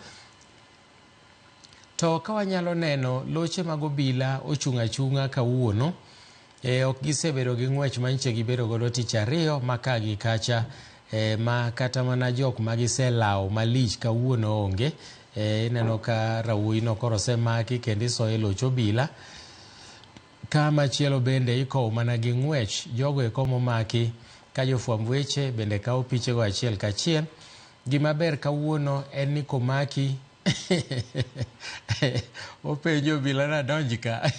To ka wanyalo neno loche mag obila ochung' achung'a kawuono, ok gisebedo gi ng'wech manyiche gibedo godo tich ariyo ma ka gi kacha, ma kata mana jok ma giselawo malich kawuono onge. Ineno ka rawuoyi no koro osemaki kendo isoye loch obila. Ka machielo bende ikowo mana gi ng'wech jogo eko momaki, ka jofwamb weche bende kawo pichego achiel kachiel. Gima ber kawuono en ni komaki openjo obila na donj ka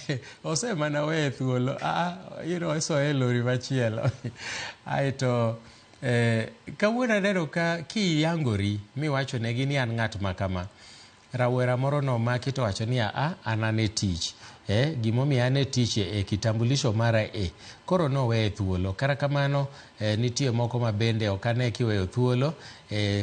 ose mana weye thuolo, isoye lori machielo. Aeto kawuono aneno ka kiyangori miwacho negi ni an ng'at makama, rawera moro nomaki to wacho ni an ane tich. Gimomiyo ane tich e kitambulisho mara koro noweye thuolo. Kara kamano nitie moko ma bende ok ane kiweyo thuolo,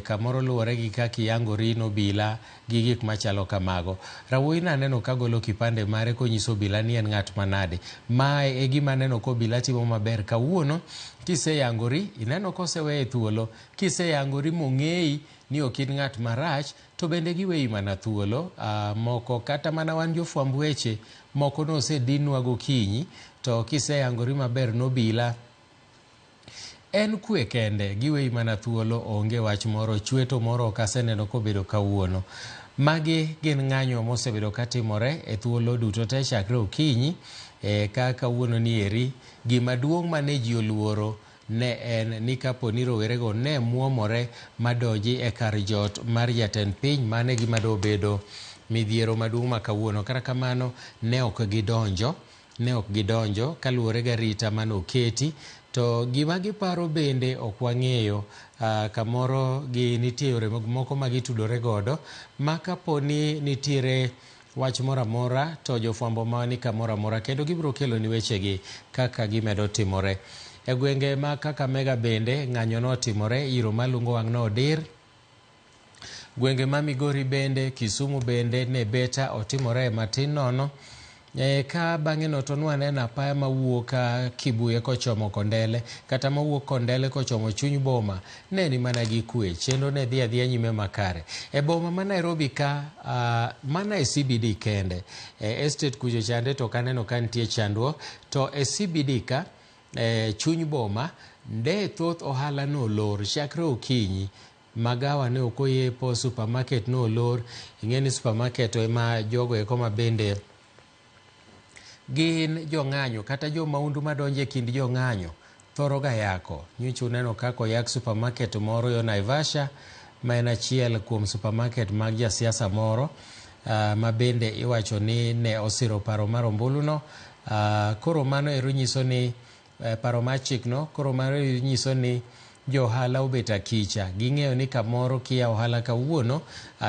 kamoro luwore gi kaka iyangori nobila gi gik machalo kamago. Rawuoyi no aneno ka golo kipande mare konyiso obila ni en ng'at manade. Mae e gima aneno ko obila timo maber kawuono. Kiseyangori, ineno koseweye thuolo, kiseyangori mong'eyi ni ok in ng'at marach, to bende giweyi mana thuolo. Moko kata mana wan jofwamb weche moko nosedinwa gokinyi, to kiseyangori maber nobila, en kwe kende, giweyi mana thuolo, onge wach moro, chweto moro ok aseneno kobedo kawuono. Magi gin ng'anyo mosebedo katimore e thuolo duto te chakre okinyi. Ka kawuono ni eri, gima duong' mane ji oluoro ne en ni kapo ni rowerego ne muomore madonji e kar jot mar jatend piny, mane gima dobedo midhiero maduong' ma kawuono. Kara kamano ne ok gidonjo kaluwore gi arita manoketi. To gima giparo bende ok wang'eyo, kamoro nitie yore moko ma gitudore godo, ma kapo ni nitiere wach moro amora to jofwambo mani kamoro amora kendo gibiro kelo ni wechegi kaka gimedo timore. E gwenge ma Kakamega bende ng'anyo notimore, iro malungo wang' nodir. Gwenge ma Migori bende, Kisumu bende, Nebeta otimore matin nono. Ka bang'e no to nwaneno apaya mawuok Kibuye kochomo Kondele, kata mawuok Kondele kochomo chuny boma, ne ni mana gi kwe, chenro ne dhi adhiya nyime makare. E boma ma Nairobi ka, mana e CBD kende, estate kucho chande to kaneno ka nitie chandruok, to e CBD ka, chuny boma, nde thoth ohala no lor chakre okinyi. Magawa ne okoyepo, supermarket no lor. Ing'eni supermarket ema jogo eko ma bende gin jong'anyo kata jo maundu madonje kind jong'anyo thoro ga yako. Nyocha uneno kako yak supermarket moro yo Naivasha, ma en achiel kuom supermarket mag jasiasa moro, ma bende iwacho ni ne osiro paro mar ombulu no. Koro mano ero nyiso ni paro mar chik no, koro mano nyiso ni jo ohala obet akicha. Ging'eyo ni kamoro kia ohala kawuono,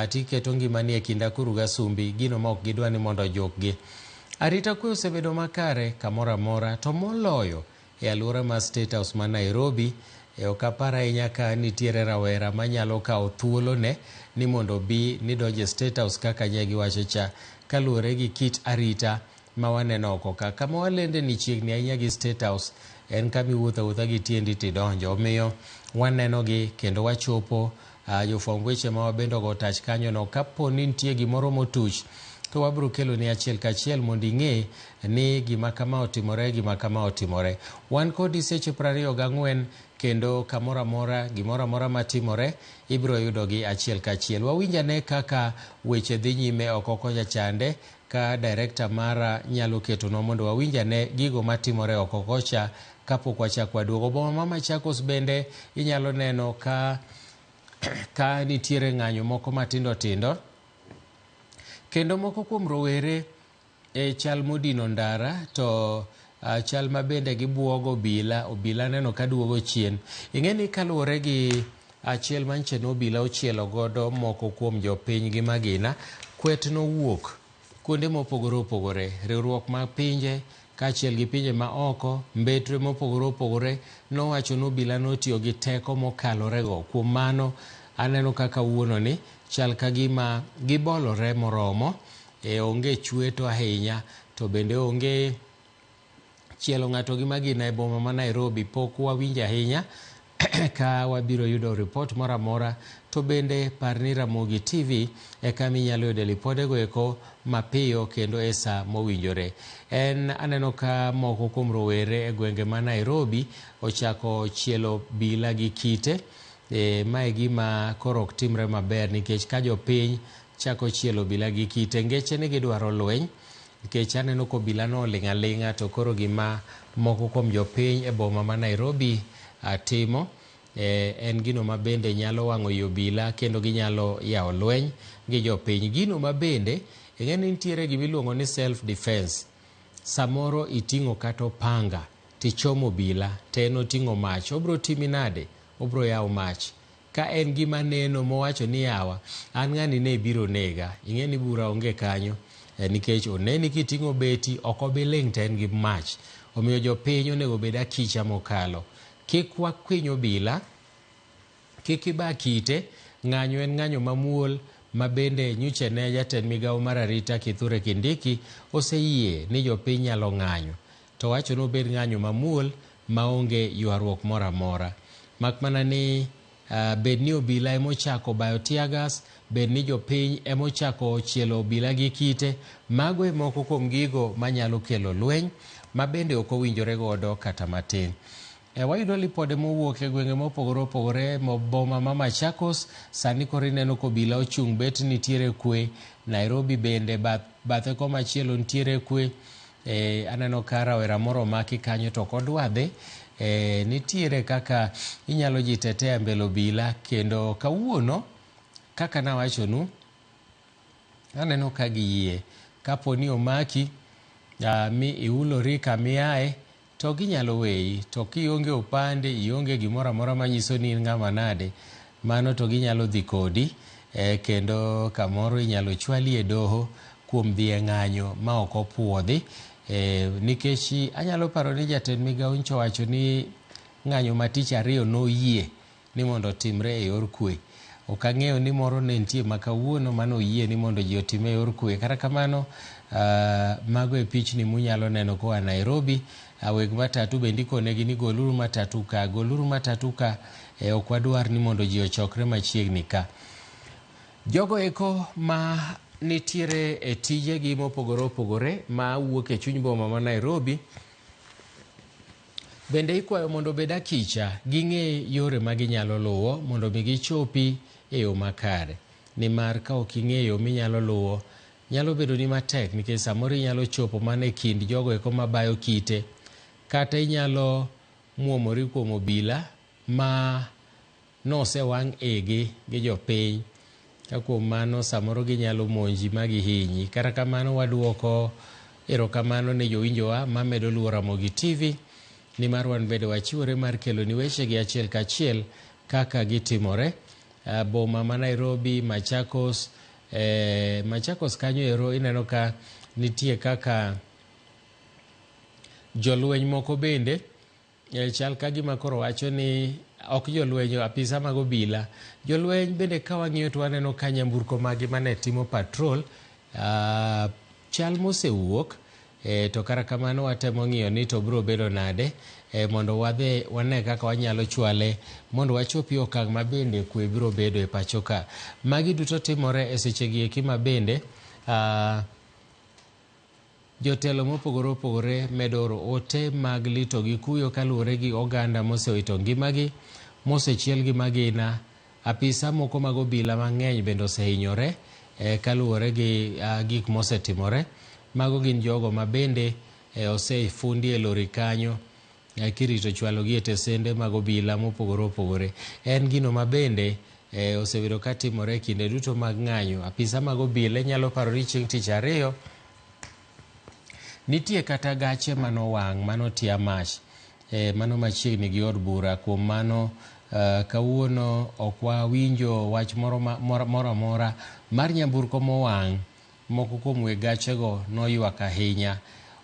tiketo ngimani e kind akuru gasumbi, gino ma ok gidwa ni mondo jokgi. Arita kwe osebedo makare kamoro amora, to moloyo e alwora ma State House ma Nairobi. Ok apar ahinya ka nitiere rawera manyalo kawo thuolo ne ni mondo bi ni donje State House kaka nye giwacho cha, kaluwore gi kit arita ma waneno oko ka. Kama walende ni chiegni ahinya gi State House en kama iwuotho awuotha gi tiendi tidonjo. Omiyo waneno gi kendo wachopo, jofwamb weche ma wabende ogo tach kanyo no. Kapo ni nitie gimoro motuch, to wabiro kelo ni achiel kachiel mondo ing'e ni gima kama otimore, gima kama otimore. Wan kodi seche 24 kendo kamoro amora, gimoro amora matimore ibiro yudo gi achiel kachiel. Wawinjane kaka weche dhi nyime oko kocha chande, ka director mara nyalo ketonwa mondo wawinjane gigo matimore oko kocha kapok wachak waduogo. Boma ma Machakos bende inyalo neno ka nitiere ng'anyo moko matindo tindo, kendo moko kuom rowere chal modino ndara, to chal ma bende gibuogo obila neno ka duogo chien. Ing'eni kaluwore gi achiel manche no obila ochielo godo moko kuom jopiny gi magina, kwet nowuok kuonde mopogore opogore, riwruok mag pinje kaachiel gi pinje ma oko, mbetre mopogore opogore nowacho ni obila notiyo gi teko mokalore go. Kuom mano aneno kaka wuono ni chal ka gima gibolore moromo, onge chweto ahinya, to bende onge chielo ng'ato gi magina e boma ma Nairobi. Pok wawinjo ahinya ka wabiro yudo ripot moro amora, to bende par ni Ramogi TV eka minyalo yudo lipodego eko mapiyo kendo e sa mowinjore. Aneno ka moko kuom rowere e gwenge ma Nairobi ochako chielo bila gi kite. Mae gima koro ok timre maber, nikech ka jopiny chako chielo bila gi kite, ngeche ni gidwaro lweny, nikech aneno ko bila no oling' aling'a, to koro gima moko kuom jopiny e boma ma Nairobi timo en gino ma bende nyalo wang'o yo bila, kendo ginyalo yawo lweny gi jopiny. Gino ma bende ing'eni nitiere gimiluongo ni self defense. Samoro iting'o kata opanga tichomo bila, to en oting'o mach, obro timi nade? Obro yawo mach. Ka en gima neno mowacho ni yawa, an ng'ani ne biro nega, ing'eni bura onge kanyo, nikech oneni kiting'o beti ok obiling' to en gi mach. Omiyo jopiny onego bed akicha mokalo. Kik wakwinyo bila, kik iba kite. Ng'anyo en ng'anyo mamuol, ma bende nyocha ne jatend migawo mar arita Kithure Kindiki oseyie ni jopiny nyalo ng'anyo, to wacho no bed ng'anyo mamuol maonge ywaruok moro amora. Mak mana ni bed ni obila emochako bayo tiagas, bed ni jopiny emochako chielo obila gi kite, mago e moko kuom gigo manyalo kelo lweny ma bende ok owinjore godo kata matin. Wayudo lipode mowuok e gwenge mopogore opogore, boma ma Machakos sani koro ineno ko obila ochung' bet nitiere kwe. Nairobi bende bathe komachielo nitiere kwe. Aneno ka rawera moro maki kanyo to kodwadhe. Nitiere kaka inyalo jitetea mbele obila, kendo kawuono kaka nawachonu, aneno ka giyie kapo ni omaki mi iulori kamiae, to ginyalo weyi. To kionge opande, ionge gimoro amora manyiso ni ng'ama nade, mano to ginyalo dhi kodi, kendo kamoro inyalo chwali e doho kuom dhi e ng'anyo ma ok opuodhi. Nikech anyalo paro ni jatend migawo ncho wacho ni ng'anyo ma tich ariyo noyie ni mondo timre e yor kwe. Ok ang'eyo ni moro ne nitie makawuono mano yie ni mondo ji otime e yor kwe. Kata kamano, mago e pichni munyalo neno koa Nairobi. Weg matatu bende ikonegi ni goluru matatu ka, goluru matatu ka. Ok wadwar ni mondo ji ochokre machiegni ka. Jogo eko ma nitiere e tije gi mopogore opogore ma wuok e chuny boma ma Nairobi, bende ikwayo mondo bed akicha, ging'e yore ma ginyalo luwo mondo mi gichopi e yo makare. Nimar ka ok ing'eyo minyalo luwo, nyalo bedo ni matek, nikech samoro inyalo chopo mana e kind jogo eko mabayo kite, kata inyalo muomori kuom obila ma nosewang' igi gi jopiny. Kuom mano samoro ginyalo monji ma gihinyi. Kata kamano waduoko erokamano ne jowinjowa mamedo luwo Ramogi TV, nimar wan bende wachiwore mar kelo ni weche gi achiel kachiel kaka gitimore. Boma ma Nairobi, Machakos, Machakos kanyo ero ineno ka nitie kaka jolweny moko bende chal ka gima koro wacho ni ok jolweny, apisa mag obila. Jolweny bende ka wang'iyo to waneno ka nyamburko magi mane timo patrol chal mosewuok, to kara kamano watemo ng'iyo ni to bro bedo nade, mondo wadhe wane kaka wanyalo chwale mondo wachopi okang' ma bende kwe biro bedo e pacho ka. Magi duto timore e sechegi eki ma bende jotelo mopogore opogore medo oro ote mag lito gi kuyo kaluwore gi oganda mosewito ngimagi, mosechiel gi magina. Apisa moko mag obila mang'eny bende osehinyore kaluwore gi gik mosetimore. Mago gin jogo ma bende osefundi e lori kanyo, kirito chwalo gi e tesende mag obila mopogore opogore. En gino ma bende osebedo ka timore kinde duto mag ng'anyo. Apisa mag obila nyalo paro ni chieng' tich ariyo nitie kata gache manowang', manotia mach, mano machiegni gi od bura. Kuom mano kawuono ok wawinjo wach moro amora mar nyamburko mowang'. Moko kuom weg gachego noywak ahinya.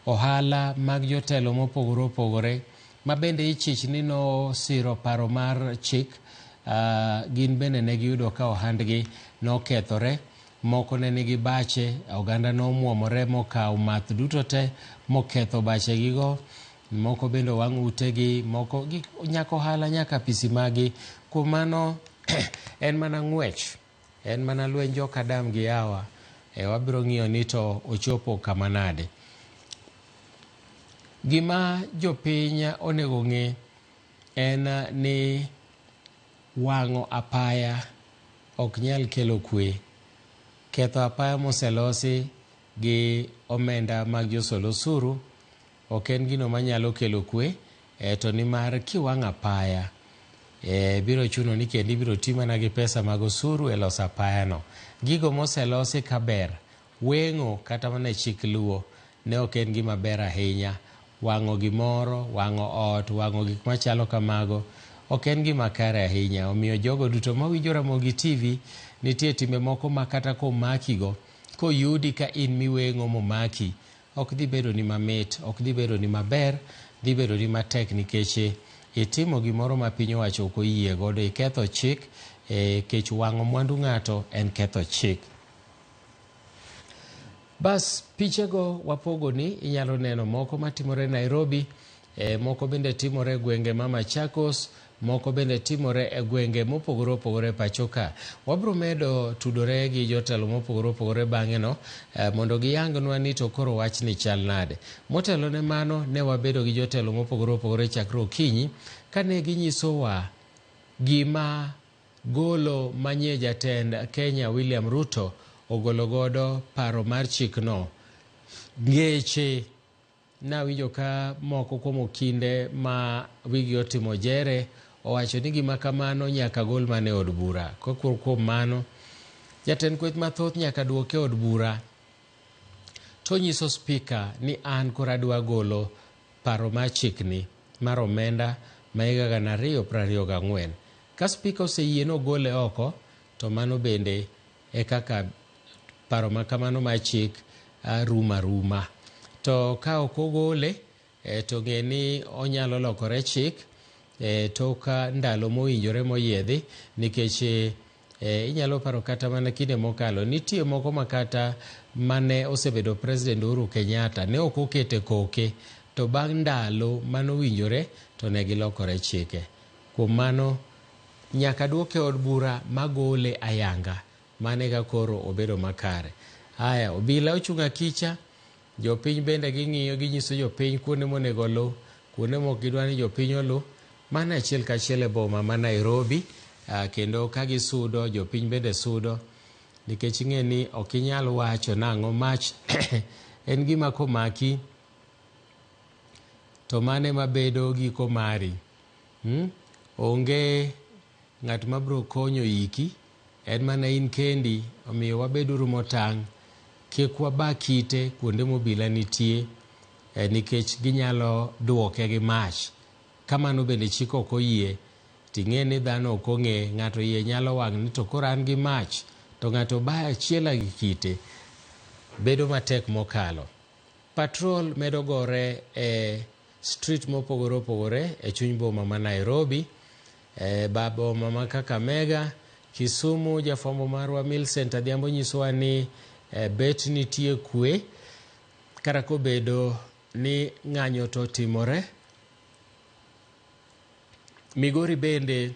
Ohala mag jotelo mopogore opogore ma bende ichich ni nosiro paro mar chik, gin bende ne giyudo ka ohandgi nokethore. moko ne nigi bache, oganda nomuomore mokawo math duto te moketho bachegigo, moko bende wang' utegi, moko nyaka ohala nyaka pisi magi. Kuom mano en mana ng'wech, en mana lwenj joka Adam gi Hawa. Wabiro ng'iyo ni to ochopo kama nade. Gima jopiny onego ng'e en ni wang'o apaya ok nyal kelo kwe. Ketho apaya moselosi gi omenda mag josol osuru ok en gino manyalo kelo kwe, to nimar kiwang'o apaya biro chuno ni kendi biro ti mana gi pesa mag osuru e loso apayano. Gigo moselosi kaber, weng'o kata mana chik luo ne ok en gima ber ahinya. Wang'o gimoro, wang'o ot, wang'o gik machalo kamago ok en gima kare ahinya. Omiyo jogo duto mawinjo Ramogi TV, nitie timbe moko ma kata komakigo, koyudi ka in miweng'o momaki, ok dhi bedo ni mamit, ok dhi bedo ni maber, dhi bedo ni matek, nikech itimo gimoro ma piny owacho ok oyie godo, iketho chik. Kech wang'o mwandu ng'ato en ketho chik. Bas, pichego wapogoni, inyalo neno moko matimore Nairobi, moko bende timore e gwenge ma Machakos, moko bende timore e gwenge mopogore opogore pacho ka. Wabiro medo tudore gi jotelo mopogore opogore bang'eno mondo giyangnwa ni to koro wachni chal nade. Motelo ne mano, ne wabedo gi jotelo mopogore opogore chakre okinyi kane ginyisowa gima golo manye jatend Kenya William Ruto ogolo godo paro mar chikno. Ngeche nawinjo ka moko kuom okinde ma wigi otimo jere owacho ni gima kamano nyaka gol mane od bura. Kuom mano, jatend kweth mathoth nyaka duoke od bura to nyiso spika ni an koro adwa golo paro mar chikni mar omenda ma higa 2024. Ka spika oseyie no gole oko, to mano bende e kaka paro makamano mar chik ruma. To ka ok ogole, to ng'e ni onyalo lokore chik tok ndalo mowinjore moyiedhi, nikech inyalo paro kata mana kinde mokalo nitie moko makata mane osebedo President Uhuru Kenyatta ne ok okete koke, to bang' ndalo manowinjore to ne gilokore chike. Kuom mano nyaka duoke od bura magole ayanga, mane ga koro obedo makare. Haya, obila ochunga kicha, jopiny bende ging'iyo, ginyiso jopiny kuonde monego lu, kuonde mok gidwa ni jopiny olu, mana achiel kachiel e boma ma Nairobi. Kendo ka gisudo, jopiny bende sudo, nikech ing'e ni ok inyal wacho nang'o mach en gima komaki to mane mabedo giko mari. Onge ng'at mabiro konyo iki, en mana in kendi. Omiyo wabeduru motang', kik waba kite kuonde mobila nitie, nikech ginyalo duoke gi mach. Kamano bende chik ok oyie. Ting'e ni dhano ok ong'e, ng'ato iye nyalo wang' ni to koro an gi mach, to ng'ato ba achiela gi kite, bedo matek mokalo. Patrol medo gore e street mopogore opogore e chuny boma ma Nairobi, boma ma Kakamega, Kisumu. Jafwambo marwa Millicent Adhiambo nyisowa ni bet nitie kwe, kara kobedo ni ng'anyo to timore. Migori bende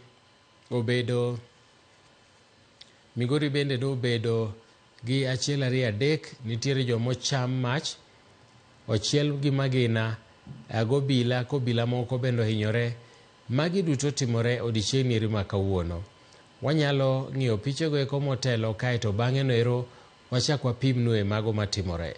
nobedo gi achiel ariyo adek, nitiere jomocham mach, ochiel gi magina gobila, kobila moko bende ohinyore. Magi duto timore odiochieng' eri ma kawuono. Wanyalo ng'iyo pichego eko motelo kae, to bang'e no ero wachak wapimnue mago matimore.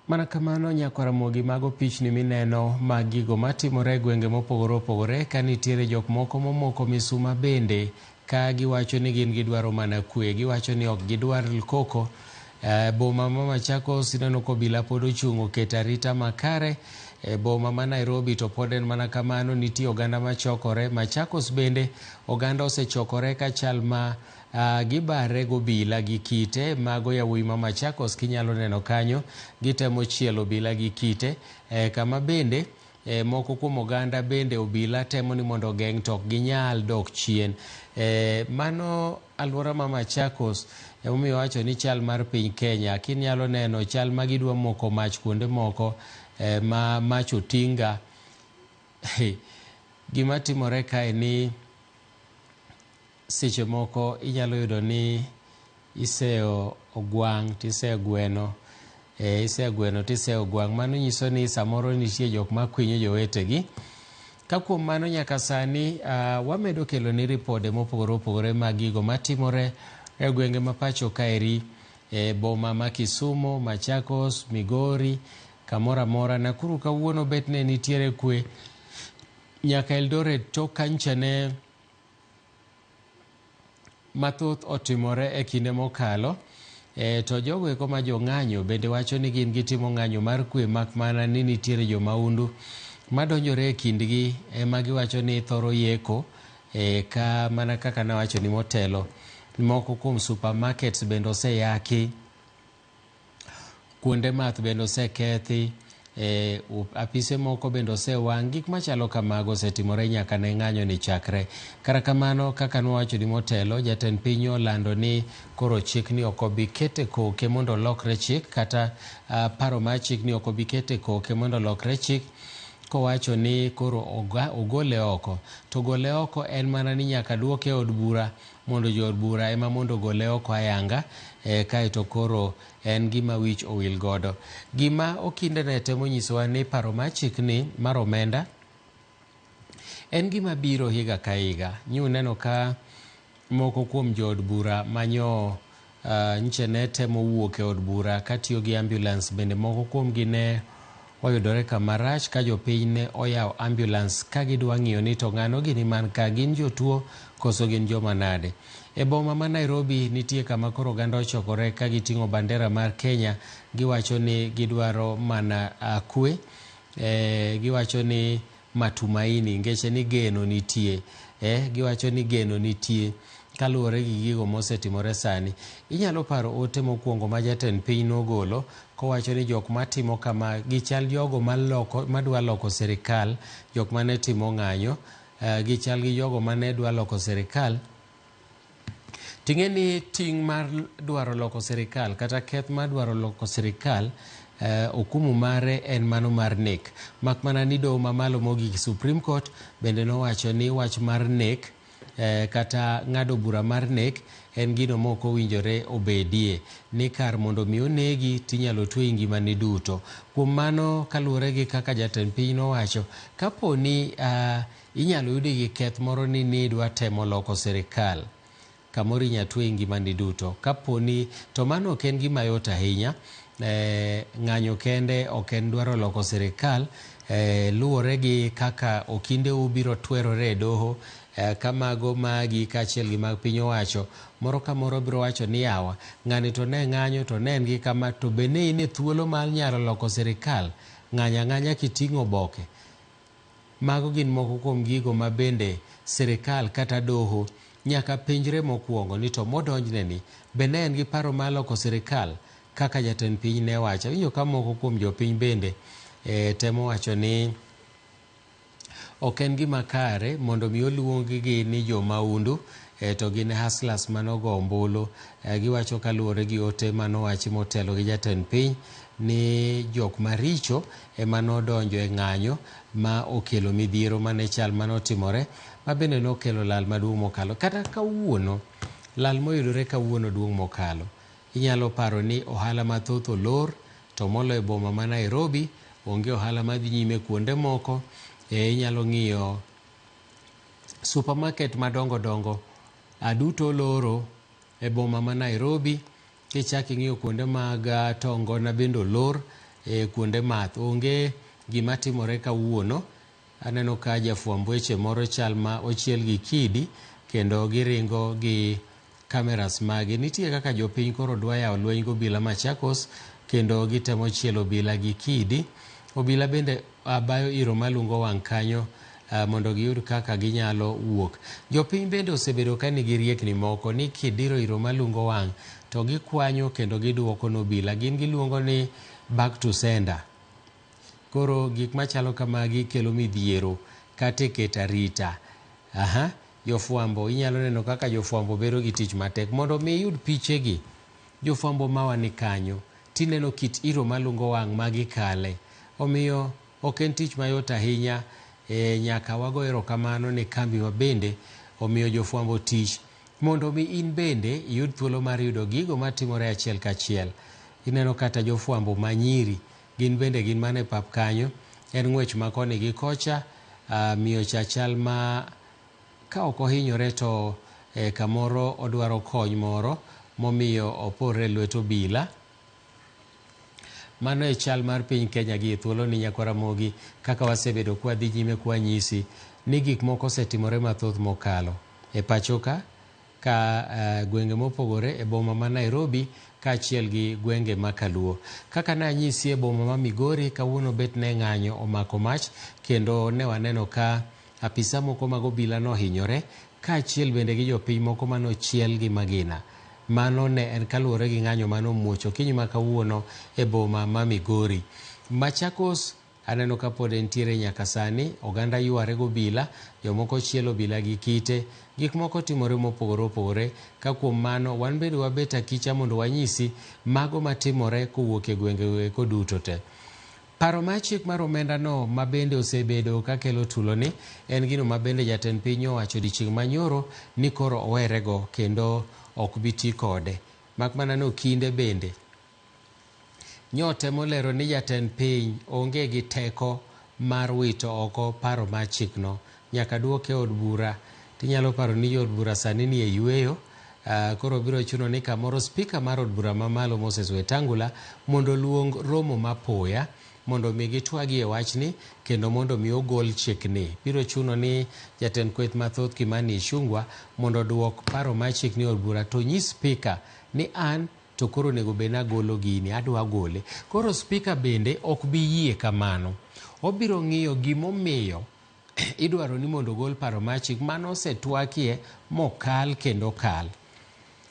Mana kamano nyakaramogi mago pichni mineno mag gigo matimore e gwenge mopogore opogore ka nitiere jok moko momoko misuma bende ka giwacho ni gin gidwaro mana kwe, giwacho ni ok gidwar koko. Boma ma Machakos ineno ko obila pod ochung' oketo arita makare. Boma ma Nairobi to pod en mana kamano, nitie oganda machokore. Machakos bende oganda osechokore ka chal ma gibare gobila gi kite. Mago yawuoyi ma Machakos kinyalo neno kanyo, gitemo chielo obila gi kite. Kama bende moko kuom oganda bende obila temo ni mondo geng' to ok ginyal dok chien. Mano alwora ma Machakos emomiyo wacho ni chal mar piny Kenya. Kinyalo neno chal ma gidwa moko mach kuonde moko ma mach otinga. Gima timore kae ni seche moko inyalo yudo ni iseo ogwang' tiseo gweno, tiseo gwang'. Mano nyiso ni samoro nitie jok ma kwinyo jowetegi. Ka kuom mano nyaka sani wamedo kelo ni ripode mopogore opogore mag gigo matimore e gwenge ma pacho kaeri, boma ma Kisumu, Machakos, Migori, kamora mora. Nakuru kawuono bet ne nitiere kwe, nyaka Eldoret tok kancha ne mathoth otimore e kinde mokalo. To jogo eko ma jong'anyo bende wacho ni gin gitimo ng'anyo mar kwe, mak mana ni nitiere jo maundu madonjore e kindgi ema giwacho ni thoro yeko. Ka mana kaka nawacho ni motelo, moko kuom supermarkets bende oseyaki, kuonde math bende osekethi, apise moko bende osewang'. Gik machalo kamago osetimore nyaka ne ng'anyo ni chakre. Kara kamano, kaka nwawacho ni motelo, jatend piny olando ni koro chik ni ok obi kete koke mondo olokre chik, kata paro mar chik ni ok obi kete koke mondo olokre chik, kowacho ni koro ogole oko. To gole oko en mana ni nyaka duoke od bura mondo jo od bura ema mondo gole oko ayanga, kaeto koro en gima wich owil godo. Gima okindene temo nyisowa ni paro mar chik ni mar omenda en gima biro higa ka higa. Nyu neno ka moko kuom jo od bura manyo nche ne temo wuok e od bura katiyo gi ambulance. Bende moko kuom gi ne oyudore kama rach ka jopiny ne oyawo ambulance ka gidwa ng'iyo ni to ng'ano gini man ka gin jotuo koso gin joma nade. E boma ma Nairobi nitie kama koro oganda ochokore ka giting'o bandera mar Kenya. Giwacho ni gidwaro mana kwe, giwacho ni matumaini, ngeche ni geno nitie. Giwacho ni geno nitie kaluwore gi gigo mosetimore sani. Inyalo paro ote mokwongo ma jatend piny nogolo kowacho ni jok matimo kama gichal jogo madwa loko sirikal, jok mane timo ng'anyo, gichal gi jogo mane dwa loko sirikal. Ting'e ni ting' mar dwaro loko sirikal kata keth mar dwaro loko sirikal, okumu mare en mano mar nek. Mak mana ni doho mamalo mogik Supreme Court bende nowacho ni wach mar nek kata ng'ado bura mar nek en gino moko winjore obedie, ni kar mondo mi onegi tinyalo twe ngimani duto. Kuom mano, kaluwore gi kaka jatend piny nowacho, kapo ni inyalo yudi gi keth moro ni idwa temo loko sirikal, kamoro inyatwe ngimani duto. Kapo ni to mano ok en gima yot ahinya. Ng'anyo kende ok en dwaro loko sirikal, luwore gi kaka okinde ubiro twerore e doho. Kamago magi kachiel gi mag piny owacho, moro ka moro biro wacho ni yawa ng'ani to ne ng'anyo to ne en gi kama, to be ne in e thuolo mar nyalo loko sirikal, ng'anya ng'anya kiting'o boke. Mago gin moko kuom gigo ma bende sirikal kata doho nyaka penjre mokwongo ni to modonjne ni be ne en gi paro mar loko sirikal kaka jatend piny ne wacho. Winjo ka moko kuom jopiny bende temo wacho ni ok en gima kare mondo mi oluonggi ni jo maundu, to gin hustlers manogo ombulu. Giwacho kaluwore gi ote manowachi motelo gi jatend piny ni jok maricho ema nodonjo e ng'anyo ma okelo midhiero mane chal manotimore, ma bende nokelo lal maduong' mokalo. Kata kawuono, lal moyudore kawuono duong' mokalo. Inyalo paro ni ohala mathoth olor, to moloyo boma ma Nairobi onge ohala madhi nyime kuonde moko. Inyalo ng'iyo supermarket madongo dongo aduto loro e boma ma Nairobi. Kichaki ng'iyo kuonde mag Tongona bende olor. kuonde math. Onge gima timore kawuono. Aneno ka jafwamb weche moro chal ma ochiel gi kidi kendo giringo gi kameras magi. Nitie kaka jopiny koro dwa yawo lweny go obila Machakos kendo gitemo chielo obila gi kidi. Obila bende bayo iro malungo wang' kanyo mondo giyud kaka ginyalo wuok. Jopiny bende osebedo ka nigi riekni moko ni kidiro iro malungo wang' to gikwanyo kendo giduoko n'obila. Gin giluongo ni back to sender. Koro gik machalo kamagi kelo midhiero kata keto arita. Jofwambo, inyalo neno kaka jofwambo bedo gi tich matek mondo mi yud pichegi. Jofwambo mawa ni kanyo tineno kit iro malungo wang' magikale. Omiyo ok en tich mayot ahinya. Nyaka wago erokamano ne kambi ma bende omiyo jofwambo tich mondo mi in bende iyud thuolo mar yudo gigo matimore achiel kachiel. Ineno kata jofwambo manyiri gin bende gin mane pap kanyo. En ng'wech ma koni gi kocha. Miyo chachal ma ka ok ohinyore to kamoro odwaro kony moro momiyo opore lwet obila. Mano e chal mar piny Kenya gi thuolo ni Nyakora Mogi, kaka wasebedo kwa dhi nyime kwa nyisi ni gik moko osetimore mathoth mokalo e pachoka ka gwenge mopogore e boma ma Nairobi kaachiel gi gwenge ma Kaluo. Kaka nanyisi e boma ma Migori kawuono bet ne ng'anyo omako mach kendo ne waneno ka apisa moko mag obila nohinyore kaachiel bende gi jopiny moko manochiel gi magina. Mano ne en kaluwore gi ng'anyo mano muocho kiny ma kawuono e boma ma Migori. Machakos aneno ka pod entiere nyaka sani. Oganda yware go obila, jomoko chielo obila gi kite, gik moko timore mopogore opogore. Ka kuom mano wan bende wabet akicha mondo wanyisi mago matimore kowuok e gwenge ko duto te. Paro mar chik mar omenda no ma bende osebedo ka kelo tulo ni en gino ma bende jatend piny owacho odiochieng' manyoro ni koro owerego kendo ok biti kode. Mak mana no kinde bende nyotemo lero ni jatend piny onge gi teko mar wito oko paro mar chikno nyaka duoke od bura. Tinyalo paro ni od bura sani ni e yueyo. Koro biro chuno ni kamoro spika mar od bura mamalo Moses Wetangula mondo luong romo mapoya mondo mi gitwagi e wachni kendo mondo mi ogol chikni. Biro chuno ni jatend kweth mathoth Kimani Ichung'wa mondo duok paro mar chikni od bura to nyis spika ni an to koro nego bed nagolo gini, adwa gole. Koro spika bende ok bi yie kamano. Obiro ng'iyo gimomiyo idwaro ni mondo gol paro mar chik mano osetwakie mokal kendo kal.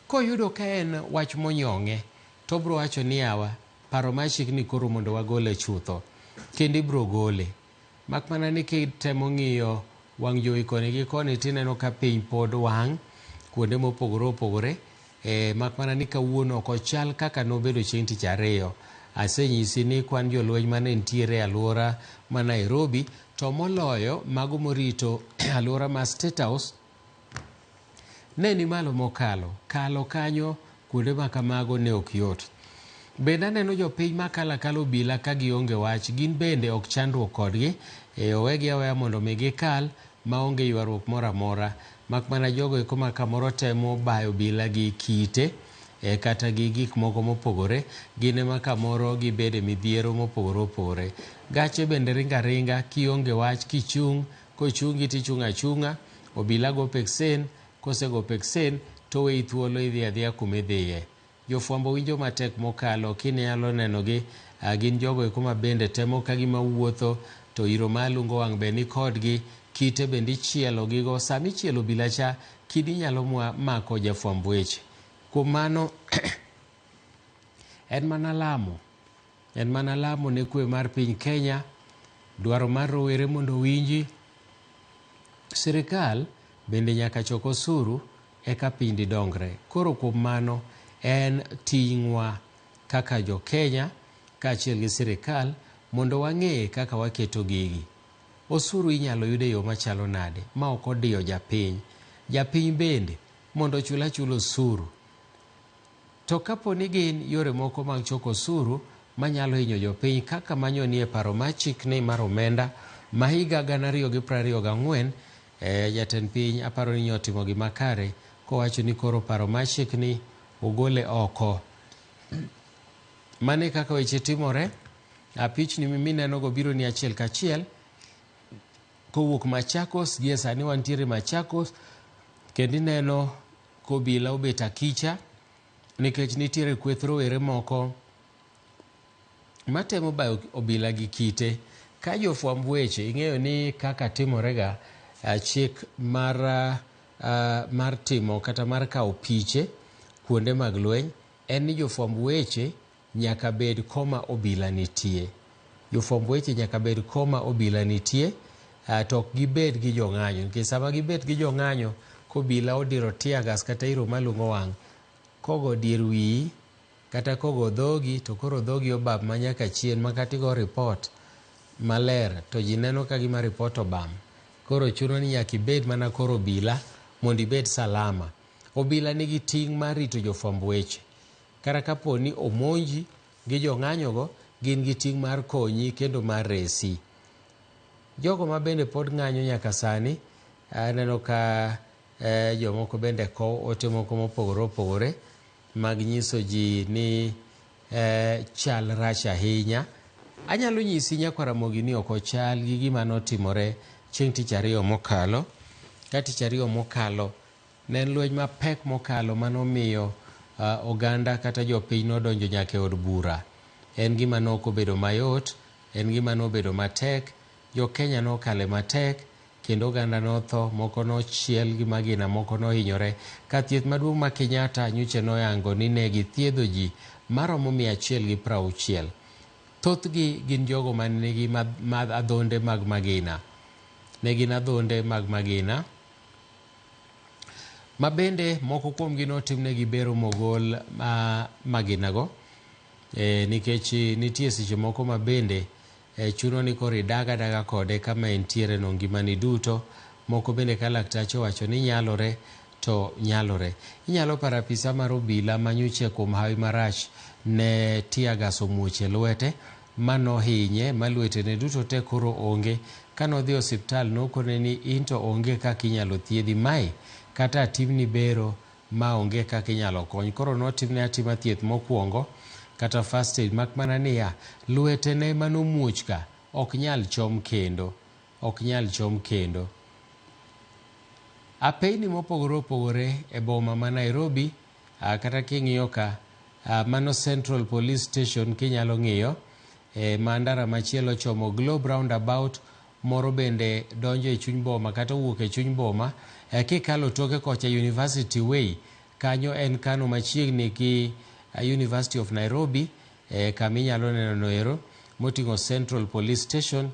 Koyudo ka en wach monyong'e to obiro wacho ni yawa paro mar chik ni koro mondo wagole chutho kendo ibiro gole. Mak mana ni kitemo ng'iyo wang' jowi koni gi koni tineno ka piny pod wang' kuonde mopogore opogore. Mak mana ni kawuono ok ochal kaka nobedo chieng' tich ariyo. Asenyisi ni kwan jolweny mane ntiere e alwora ma Nairobi to moloyo mago morito alwora ma State House ne ni malo mokalo. Kalo kanyo kuonde ma kamago ne ok yot. Bende aneno jopiny makalo akalo obila ka gionge wach, gin bende ok chandruok kodgi. Owegi aweya mondo mi gikal maonge ywaruok moro amora. Mak mana jogo eko ma kamoro temo bayo obila gi kite kata gi gik moko mopogore, gin ema kamoro gibede midhiero mopogore opogore. Gache bende ringa ringa kionge wach kichung', kochungi tichung' achung'a, obila go peksen, kosego peksen to weyi thuolo idhi adhiya kumidhiye. Jofwambo winjo matek mokalo kinyalo nenogi gin jogo eko ma bende temo kagima wuotho to iro malungo wang' be ni kodgi, kite bende ichielo gigo. Sami chielo obila cha kidi nyalo mako jafwamb weche. Kuom mano en mana lamo ne kwe mar piny Kenya, dwaro mar rowere mondo winji. Sirikal bende nyaka chok osuru eka piny dongre. Koro kuom mano en ting'wa kaka jo Kenya kaachiel gi sirikal mondo wang'e kaka waketo gigi. Osuru inyalo yude e yo machalo nade ma ok odiyo japiny. Japiny bende mondo chul achula osuru. To kapo ni gin yore moko mag choko osuru manyalo hinyo jopiny kaka manyoni e paro mar chikni mar omenda ma higa 2024, jatend piny aparo ni otimo gima kare kowacho ni koro paro mar chikni ogole oko. Mane kaka weche timore Pichni minenogo biro ni achiel kachiel kowuok Machakos, gie sani wantiere Machakos, kendo ineno kobila obet akicha nikech nitiere kweth rowere moko matemo bayo obila gi kite. Ka jofwamb weche, ing'eyo ni kaka timorega chik mar timo kata mar kawo piche kuonde mag lweny en ni jofwamb weche nyaka bed koma obila nitie. Jofwamb weche nyaka bed koma obila nitie, to ok gibed gi jong'anyo, nikech sama gibet gi jong'anyo, kobila odiro tiagas kata iro malung'o wang', kogo dier wiyi kata kogo dhogi, to koro dhogi obam manyaka chien, makata igo ripot maler to ji neno ka gima ripot obam. Koro chuno ni nyaka ibed mana koro obila mondo ibed salama. Obila nigi ting' mar rito jofwamb weche. Kara kapo ni omonji gi jong'anyogo, gin gi ting' mar konyi kendo mar resi. Jogo ma bende pod ng'anyo nyaka sani, aneno ka jomoko bende kowo ote moko mopogore opogore mag nyiso ji ni chal rach ahinya. Anyalo nyisi Nyakaramogi ni ok ochal gi gima notimore chieng' tich ariyo mokalo. Ka tich ariyo mokalo ne en lweny mapek mokalo manomiyo oganda kata jopiny nodonjo nyaka e od bura. En gima nokobedo mayot, en gima nobedo matek, jo Kenya nokale matek, kendo oganda notho, moko nochiel gi magina, moko nohinyore. Ka thieth maduong' ma Kenyatta nyocha noyango ni ne githiedho ji maromo 160. Thothgi gin jogo manigi adhonde mag magina. Ne gin adhonde mag magina. Ma bende moko kuomgi notimnegi bero mogol maginago, nikech nitie seche moko ma bende chuno ni koro idaga kode kama entiere no ngimani duto. Moko bende ka laktache owacho ni nyalore to nyalore. Inyalo paro apisa mar obila manyocha kuom hawi marach ne tiagas omuoche lwete manohinye, ma lwetene duto te koro onge. Kanodhi osiptal nokone ni into onge kaka inyalo thiedhi mae, kata atimni bero ma onge kaka inyalo kony. Koro notimne atima thieth mokwongo kata first aid, mak mana niya lwetene manomuoch ka ok nyal chom kendo, ok nyal chom kendo. Apeyni mopogore opogore e boma ma Nairobi, kata king'iyo ka mano Central Police Station kinyalo ng'iyo, mandara machielo chomo Globe Roundabout, moro bende donjo e chuny boma kata wuok e chuny boma. Kikalo toke kocha University Way, kanyo en kano machiegni ki University of Nairobi, kama inyalo neno noero moting'o Central Police Station,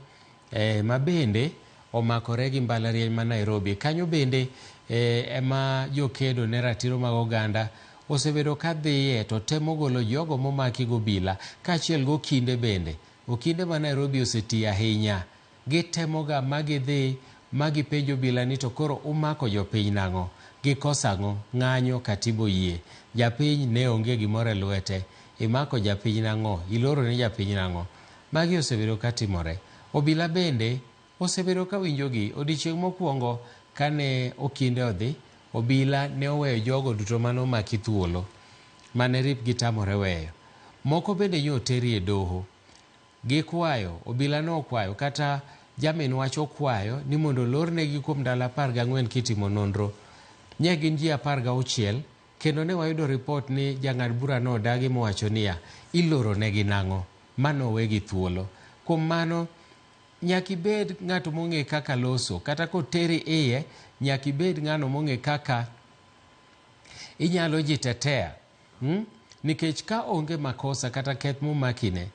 ma bende omakore gi mbalariany ma Nairobi. Kanyo bende ema jokedo ne ratiro mag oganda osebedo ka dhiye to temo golo jogo momaki gobila, kaachiel gokinde bende. Okinde ma Nairobi oseti ahinya, gitemoga magidhi magipenjo obila ni to koro umako jopiny nang'o, gikosa ang'o, ng'anyo katibo yie, japiny ne onge gimoro e lwete, imako japiny nang'o, iloro ne japiny nang'o. Magi osebedo katimore. Obila bende osebedo ka winjogi. Odiochieng' mokwongo kane okinde odhi, obila ne oweyo jogo duto manomaki thuolo, mane ripgi tamore weyo. Moko bende nyoteri e doho. Gikwayo, obila no okwayo, kata jamin wach okwayo ni mondo lornegi kuom ndalo 14 kitimo nonro. Nye gin ji 16, kendo ne wayudo ripot ni jang'ad bura no odagi mowacho niya iloro negi nang'o, mano wegi thuolo. Kuom mano nyaka ibed ng'ato mong'e kaka loso, kata koteri iye nyaka ibed ng'ano mong'e kaka inyalo jitetea. Nikech ka onge makosa kata keth momakine,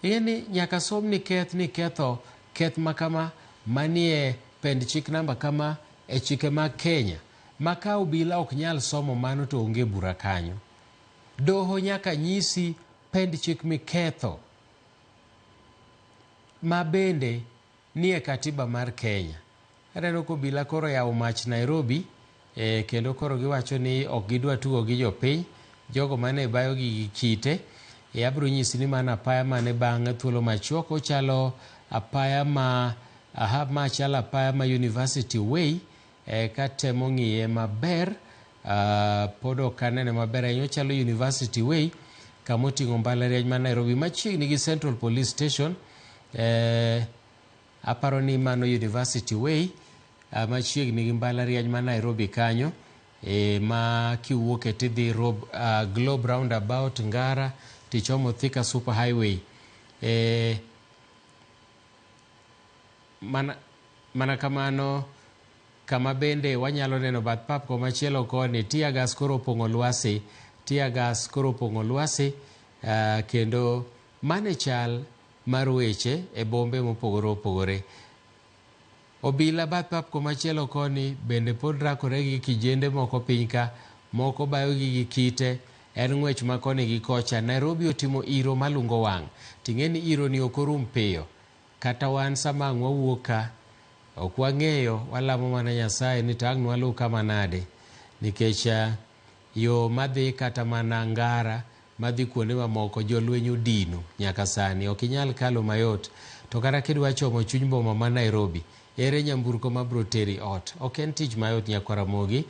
ni nyaka som ni ketho keth makama manie pend chik namba kama e chike mag Kenya, maka obila ok nyal somo mano to onge bura kanyo. Doho nyaka nyisi pend chik miketho ma bende nie katiba mar Kenya. Aneno ko obila koro yawo mach Nairobi, kendo koro giwacho ni ok gidwa tugo gi jopiny, jogo mane bayo gi kite. Abro nyisi ni mana apaya mane bang' thuolo machuok ochalo apaya chalo apaya ma University Way, katemo ng'iye maber, pod ok anene maber ahinya, ochalo University Way kama oting'o mbalariany ma Nairobi machiegni gi Central Police Station, aparo ni mano University Way, machiegni gi mbalariany ma Nairobi kanyo, ma kiwuok tidhi Globe Roundabout Ngara tichomo Thika Super Highway. Mana kamano, kama bende wanyalo neno bath pap komachielo koni, tear gas koro opong'o lwasi, kendo mane chal mar weche e bombe mopogore opogore. Obila bath pap komachielo koni bende pod rakore gi kijende moko piny ka, moko bayogi gi kite, en ng'wech ma koni gi kocha. Nairobi otimo iro malungo wang', ting'eni iro ni ok orum piyo, kata wan sama ang' wawuok ka ok wang'eyo, walamo mana Nyasaye ni to ang' nwaluw kama nade, nikech yo madhi kata mana Ngara madhi kuonde mamoko jolweny odino nyaka sani, ok inyal kalo mayot. To kata kidwa chomo chuny boma ma Nairobi, ere nyamburko mabro teri ot? Ok en tich mayot Nyakaramogi,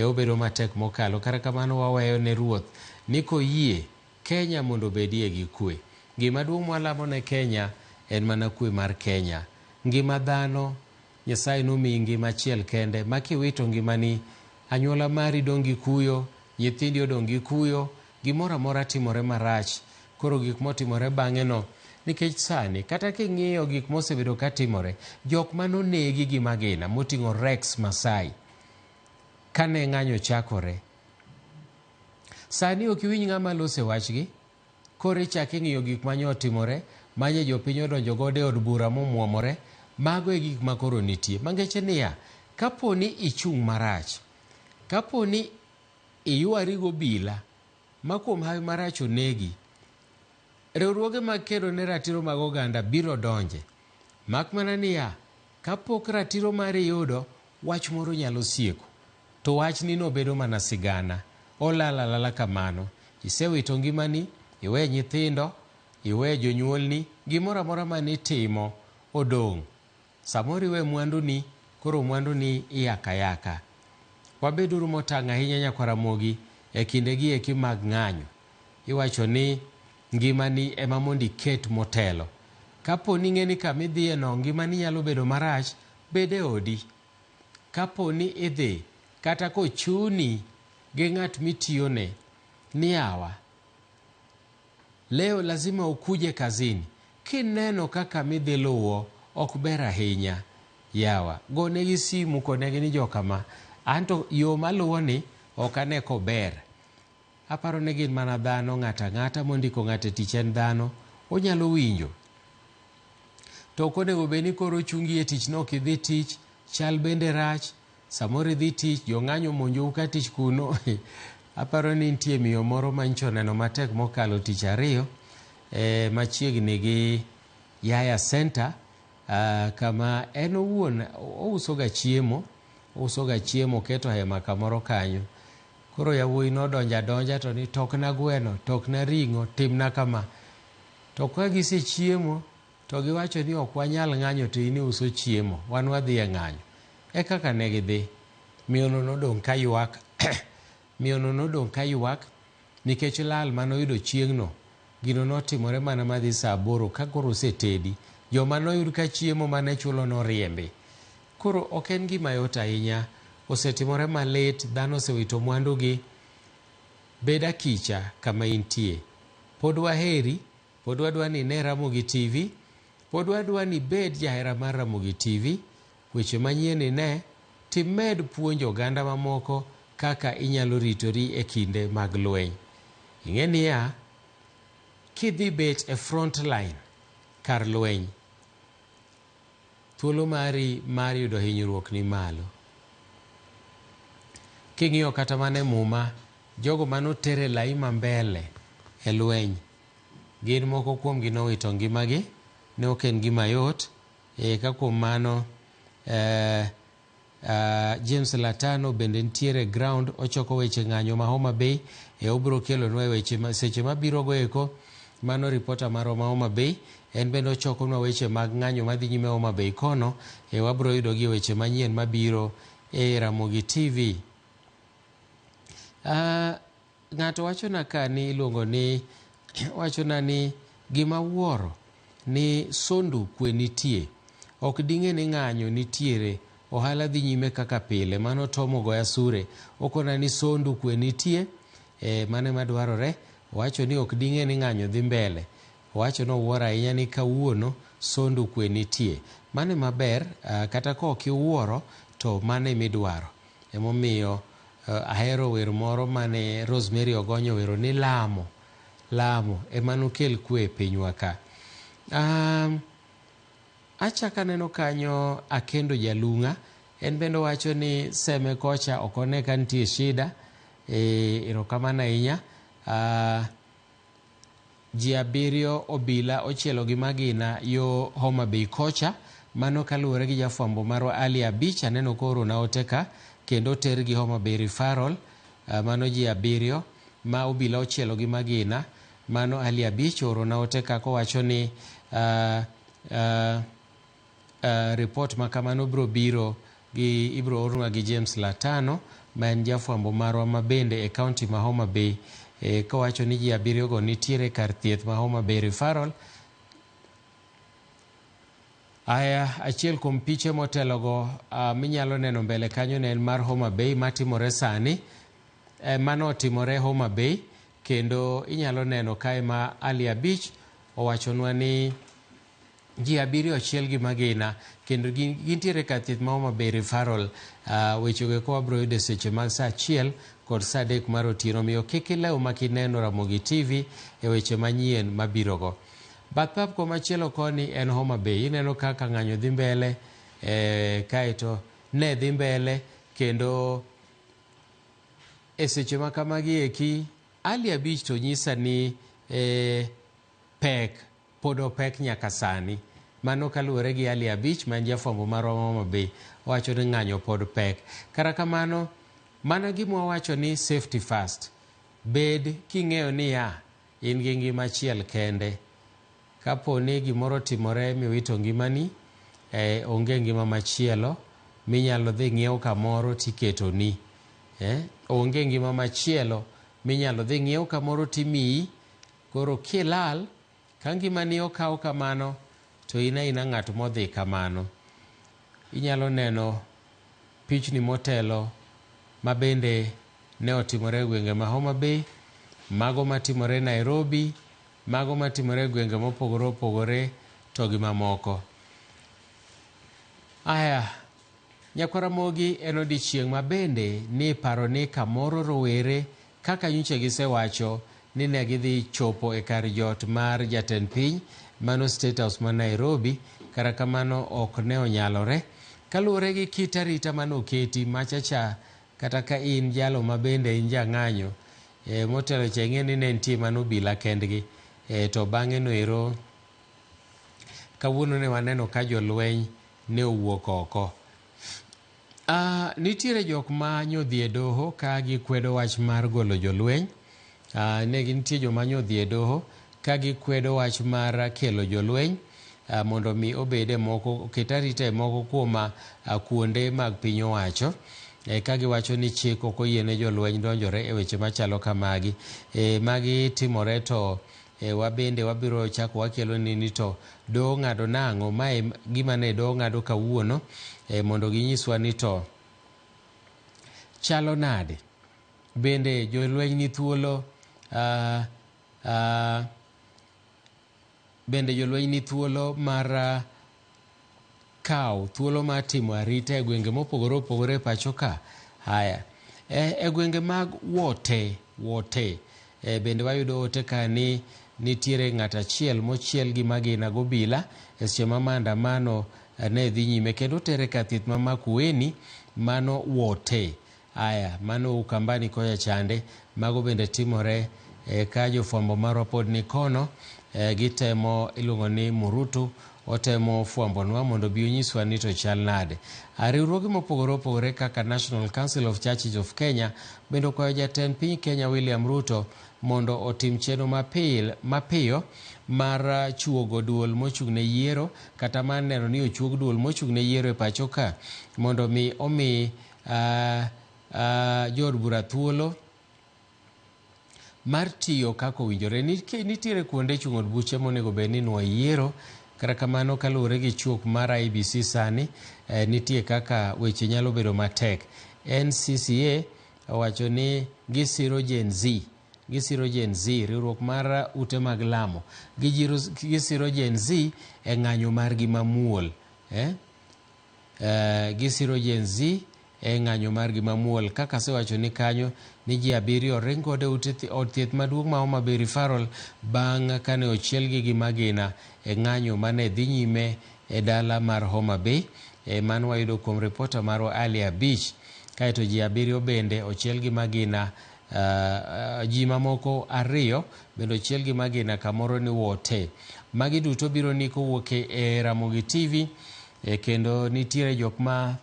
obedo matek mokalo. Kata kamano waweyo ne Ruoth ni koyie Kenya mondo bedie gi kwe. Gima duong' mwalamo ne Kenya en mana kwe mar Kenya. Ngima dhano Nyasaye nomiyi ngima achiel kende, ma kiwito ngimani, anyuola mari dong' gi kuyo, nyithindi odong' gi kuyo, gimoro amora timore marach. Koro gik motimore bang'e no, nikech sani kata king'iyo gik mosebedo ka timore, jok manonegi gi magina moting'o Rex Masai kane ng'anyo chakore, sani ok iwinj ng'ama lose wachgi. Koro ichako ing'iyo gik manyo otimore, manye jopiny odonjo godo e od bura momwomore. Mago e gik ma koro nitie. Mangeche niya, kaponi ichung' marach, kaponi iyuari gobila ma kuom hawi marach onegi, riwruoge mag kedo ne ratiro mag oganda biro donje. Mak mana niya, kapok ratiro mari yudo, wach moro nyalo sieko, to wach ni no bedo mana sigana, olalala kamano. Isewito ngimani, iwe nyithindo, iwe jonyuolni, gimoro amora mane timo odong'. Samoro iwe mwanduni, koro mwanduni iyaka. Wabeduru motang' ahinya Nyakaramogi e kindegi eki mag ng'anyo. Iwacho ni ngimani ema mondo iket motelo. Kaponi ng'eni kamidhiye no ngimani nyalo bedo marach, bede odi. Kaponi idhi kata kochuni gi ng'at mitiyone ni yawa, leo lazima ukuje kazini, kineno kaka midhi luwo ok ber ahinya, yawa gonegi simu konegi ni jokama, anto yo maluwo ni ok ane kober. Aparo ni gin mana dhano, ng'ata mondiko ng'ate tich en dhano, onyalo winjo. To konego beni koro chungi e tich no, kidhi tich chal bende rach, samoro idhi tich jong'anyo monjou ka tich kuno. Aparo ni nitie miyo moro mancho neno matek mokalo tich ariyo machiegni gi Yaya Center, kama en owuon ousoga chiemo, keto hema kamoro kanyo. Koro yawuoyi nodonja to ni tokna gweno, tokna ring'o, timna kama. To ka gise chiemo to giwacho ni ok wanyal ng'anyo to in uso chiemo, wan wadhi e ng'anyo. E kaka ne gidhi, miyono nodong' ka ywak nikech lal manoyudo chieng'no. Gino notimore mana madhi saa 8 ka koro osetedi, joma noyud ka chiemo mane chulo noriembe. Koro ok en gima yot ahinya, osetimore malit, dhano osewito mwandugi. Beda kicha kama intie, pod waheri, pod wadwa ni ne Ramogi TV, pod wadwa ni bed jahera mar Ramogi TV. Weche manyien ne timed puonjo oganda mamoko kaka inyalo ritori e kinde mag lweny. Ing'eni ya kidhi bet e front line kar lweny, thuolo mari mar yudo hinyruok ni malo. King'iyo kata mane Muma, jogo manotere laima mbele e lweny, gin moko kuom gi nowito ngimagi, ne ok en gima yot. Ka kuom mano James Latano bende ntiere ground, ochoko weche ng'anyo ma Homa Bay, obro kelo nwa weche seche mabiro go eko. Mano ripota maro ma Homa Bay, en bende ochoko nwa weche mag ng'anyo madhi nyime Homa Bay kono, wabro yudo gi weche manyien mabiro e Ramogi TV. Ng'ato wacho na ka ni iluongo ni wachona ni gima wuoro ni sondu kwe nitie, ok ding'e ni ng'anyo nitiere, ohala dhi nyime kaka pile, mano tomo goya sure, okona ni sondu kwe nitie, mane madwarore. Wacho ni ok ding'e ni ng'anyo dhi mbele, wacho no wuoro ahinya ni kawuono sondu kwe nitie, mane maber. Kata ka ok iwuoro to mane midwaro. Emomiyo ahero wer moro mane Rosemary Ogonyo wero ni lamo emanokel kwe e pinywa ka. Achaka neno kanyo Akendo Jalung'a, en bende wacho ni seme kocha okone ka nitie shida. Erokamano ahinya. Ji 7 obila ochielo gi magina yo Homa Bay kocha, mano kaluwore gi jafwambo marwa Ali Abich. Aneno koro na oteka kendo ter gi Homa Bay referral. Mano ji 7 ma obila ochielo gi magina, mano Ali Abich oro na oteka kowacho ni report makamano bro biro gi ibro orwa gi James Latano, ma en jafwambo marwa mabende e kaunti ma Homa Bay. Kowacho ni ji 7 go nitiere kar thieth ma Homa Bay referral. Aya, achiel kuom piche motelogo minyalo neno mbele kanyo ne en mar Homa Bay matimore sani. Mano otimore Homa Bay, kendo inyalo neno kae ma Ali Abich owachonwa ni ji 7 ochiel gi magina kendo gintiere kar thieth ma Homa Bay referral. Wechego ko wabro yudo seche mag saa 1 kod saa 3 mar otieno, miyo kik ilew makineno Ramogi TV e weche manyien mabirogo. Bath pap komachielo koni en Homa Bay. Ineno kaka ng'anyo dhi mbele, kaeto ne dhi mbele, kendo e seche makamagi eki Ali Abich to nyisa ni pek pod opek nyaka sani. Mano kaluwore gi Ali Abich, ma en jafwambo marwa Homa Bay, wacho ni ng'anyo pod pek. Kara kamano, mana gima wacho ni safety first. Bed king'eyo ni in gi ngima achiel kende. Kapo ni gimoro timore miwito ngimani, onge ngima machielo minyalo dhi ng'iew kamoro tiketoni. Onge ngima machielo minyalo dhi ng'iew kamoro timiyi. Koro kilal, ka ngimani okaw kamano, to ina ng'at modhi kamano. Inyalo neno pichni motelo mabende ne otimore e gwenge ma Homa Bay, mago matimore Nairobi, mago matimore e gwenge mopogore opogore to gi mamoko. Aya, Nyakwara Mogi en odiochieng' ma bende ni paro ni kamoro rowere kaka nyocha gisewacho ni ne gidhi chopo e kar jot mar jatend piny, mano State House ma Nairobi. Kara kamano ok ne onyalore kaluwore gi kit arita manoketi machacha. Kata ka in jalo ma bende in jang'anyo, motelo cha ing'e ni ne nitie mano obila kendgi, to bang'e no ero kawuono ne waneno ka jolweny ne owuok oko. Nitiere jok ma nyodhi e doho ka gikwedo wach mar golo jolweny. Ne gintie joma nyodhi e doho ka gikwedo wach mar kelo jolweny mondo mi obede moko, ket arita e moko kuom kuonde mag piny owacho. Ka giwacho ni chik ok oyiene jolweny donjore e weche machalo kamagi. Magi timore to wabende wabiro chako wakelo ni to doho ng'ado nang'o. Mae gima ne doho ng'ado kawuono, mondo ginyiswa ni to chalo nade. Bende jolweny ni thuolo, bende jolweny ni thuolo mar kaw thuolo mar timo arita e gwenge mopogore opogore pacho ka. Haya, e gwenge mag wote bende wayudo ote ka ni nitiere ng'at achiel mochiel gi magina gobila e seche ma maandamano ne dhi nyime, kendo tere ka thieth ma Makueni, mano wote. Haya, mano Ukambani koya chande. Mago bende timore ka jofwambo marwa pod ni kono, gitemo iluongo ni Murutu otemo fwambonwa mondo bi onyiswa ni to chal nade. Riwruoge mopogore opogore kaka National Council of Churches of Kenya bende okwayo jatend piny Kenya William Ruto mondo otim chenro mapiyo mar chuogo duol mochung'ne yiero, kata mar neno ni ochuog duol mochung'ne yiero e pacho ka, mondo mi omi jood bura thuolo mar tiyo kaka owinjore. Nitiere kuonde chung'o od buche monego bed ni wayiero, kata kamano kaluwore gi chuok mar IEBC sani nitie kaka weche nyalo bedo matek. NCCA owacho ni gisiro Gen Z, riwruok mar ute mag lamo, gisiro Gen Z e ng'anyo margi mamuol. Gisiro Gen Z e ng'anyo margi mamuol, kaka sewacho ni kanyo ni ji 7 ring kode od thieth maduong' ma Homa Bay Referral bang' kane ochielgi gi magina e ng'anyo mane dhi nyime e dala mar Homa Bay. Mano wayudo kuom reporter marwa Ali Abich. Kaeto ji 7 bende ochiel gi magina, ji mamoko 2 bende ochiel gi magina kamoro ni Wote. Magi duto biro ni kowuok e Ramogi TV, kendo nitiere jok ma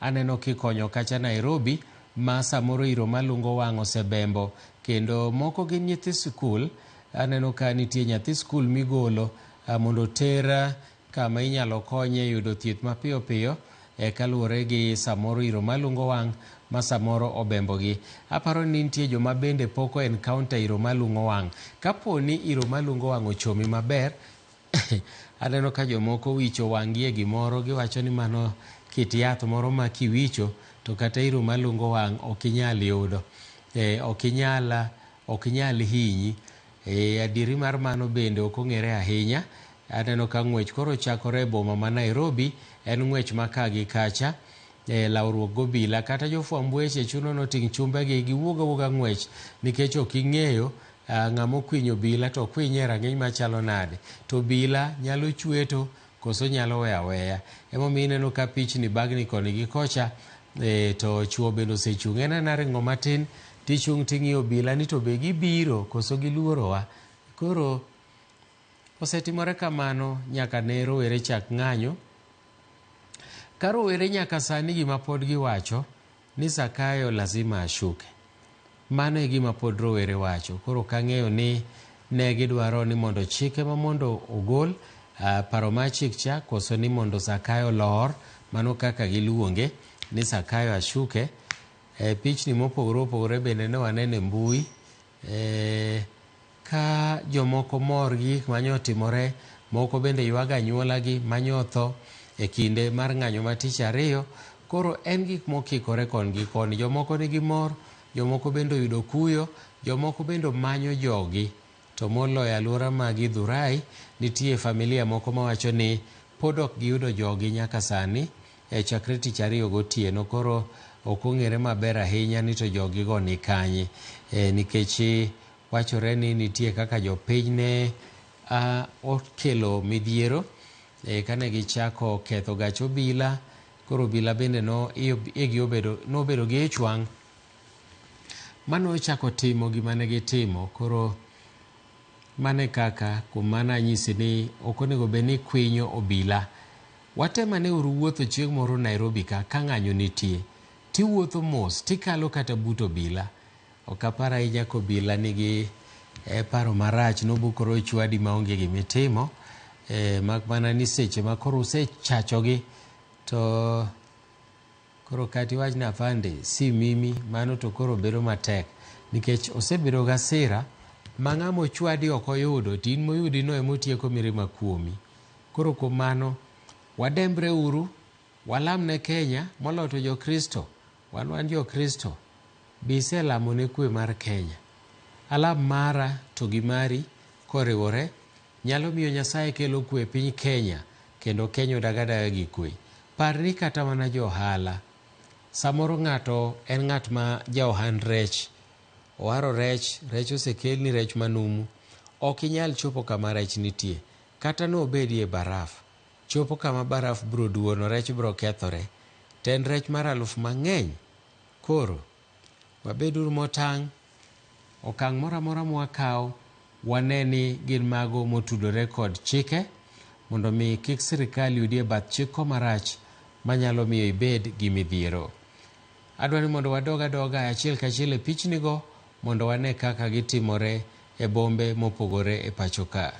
aneno kikonyo kacha Nairobi ma samoro iro malungo wang' osebembo, kendo moko gin nyithi skul. Aneno ka nitie nyathi skul migolo mondo ter kama inyalo konye yudo thieth mapiyo piyo, kaluwore gi samoro iro malungo wang' ma samoro obembogi. Aparo ni nitie joma bende poko encounter iro malungo wang'. Kapo ni iro malungo wang' ochomi maber aneno ka jomoko wicho wang'gi e gimoro, giwacho ni mano kit yath moro ma kiwicho to kata iro malungo wang' ok inyal yudo, ok inyal hinyi. Adieri mar mano bende ok ong'ere ahinya. Aneno ka ng'wech koro chakore e boma ma Nairobi, en ng'wech ma ka gi kacha, lawruok gobila kata jofwamb weche chuno noting' chumbegi giwuoga ng'wech, nikech ok ing'eyo ng'ama okwinyo obila to okwinye rang'iny machalo nade, to obila nyalo chweto koso nyalo weyo aweya. Emomiyo ineno ka pichni bagni koni gi kocha, to chuo bende osechung'. En ringo matin tichung' ting'iyo obila ni to be gibiro koso giluorowa. Koro osetimore kamano nyaka ne rowere chak ng'anyo. Ka rowere nyaka sani gima pod giwacho ni Zakayo lazima ashuke. Mano e gima pod rowere wacho. Koro kang'eyo ni ne gidwaro ni mondo chike ma mondo ogol, paro ma chik cha, koso ni mondo Zakayo lor, mano kaka giluonge ni Zakayo ashuke. Pichni mopogore opogore bende ne wanene mbui, ka jomoko mor gi gik manyotimore, moko bende ywaga anyuolagi manyotho e kinde mar ng'anyo ma tich 2. Koro en gik mokikore kon gi koni. Jomoko nigi mor, jomoko bende oyudo kuyo, jomoko bende manyo jogi. To moloyo alwora ma Githurai, nitie familia moko mawacho ni pod ok giyudo jogi nyaka sani, chakre tich 2 gotieno. Koro ok ong'ere maber ahinya ni to jogi go ni kanye, nikech wachore ni nitie kaka jopiny ne okelo midhiero kane gichako ketho gach obila. Koro obila bende nobedo gi ich wang' mano chako timo gima ne gitimo. Koro mane kaka kuom mana nyisi ni ok onego bed ni kwinyo obila. Watemane uru wuotho chieng' moro Nairobi ka ng'anyo nitie, tiwuotho mos tikalo kata but obila. Ok apar ahinya ko obila nigi paro marach, nobukoro chwadi maonge gimitimo, mak mana ni seche ma koro usechachogi to koro kati wach na afande si mimi, mano to koro bedo matek, nikech osebedo gasira ma ng'amo chwadi ok oyudo, tin moyudi no emotieko mirima kuomi. Koro kuom mano wadembre uru, walam ne Kenya, moloyo to jokristo. Wan jokristo, bise lamo ne kwe mar Kenya. Alam mara to gimari koriwore nyalo miyo Nyasaye kelo kwe piny Kenya, kendo Kenya dagadaga gi kwe. Parni kata mana jo ohala, samoro ng'ato en ng'at ma ja ohand rech, oharo rech osekel ni rech manumu, ok inyal chopo kama rech nitie, kata no obedie baraf, chopo kama baraf bro duono, rech bro kethore, ten rech mar 1000 mang'eny. Koro wabedur motang', okang' moro amora mwakawo waneni gin mago motudore kod chike, mondo mi kik sirikal yudie bath chiko marach manyalo miyo ibed gi midhiero. Adwani mondo wadog adoga achiel kachiel e pichnigo mondo wane kaka gitimore e bombe mopogore e pacho ka.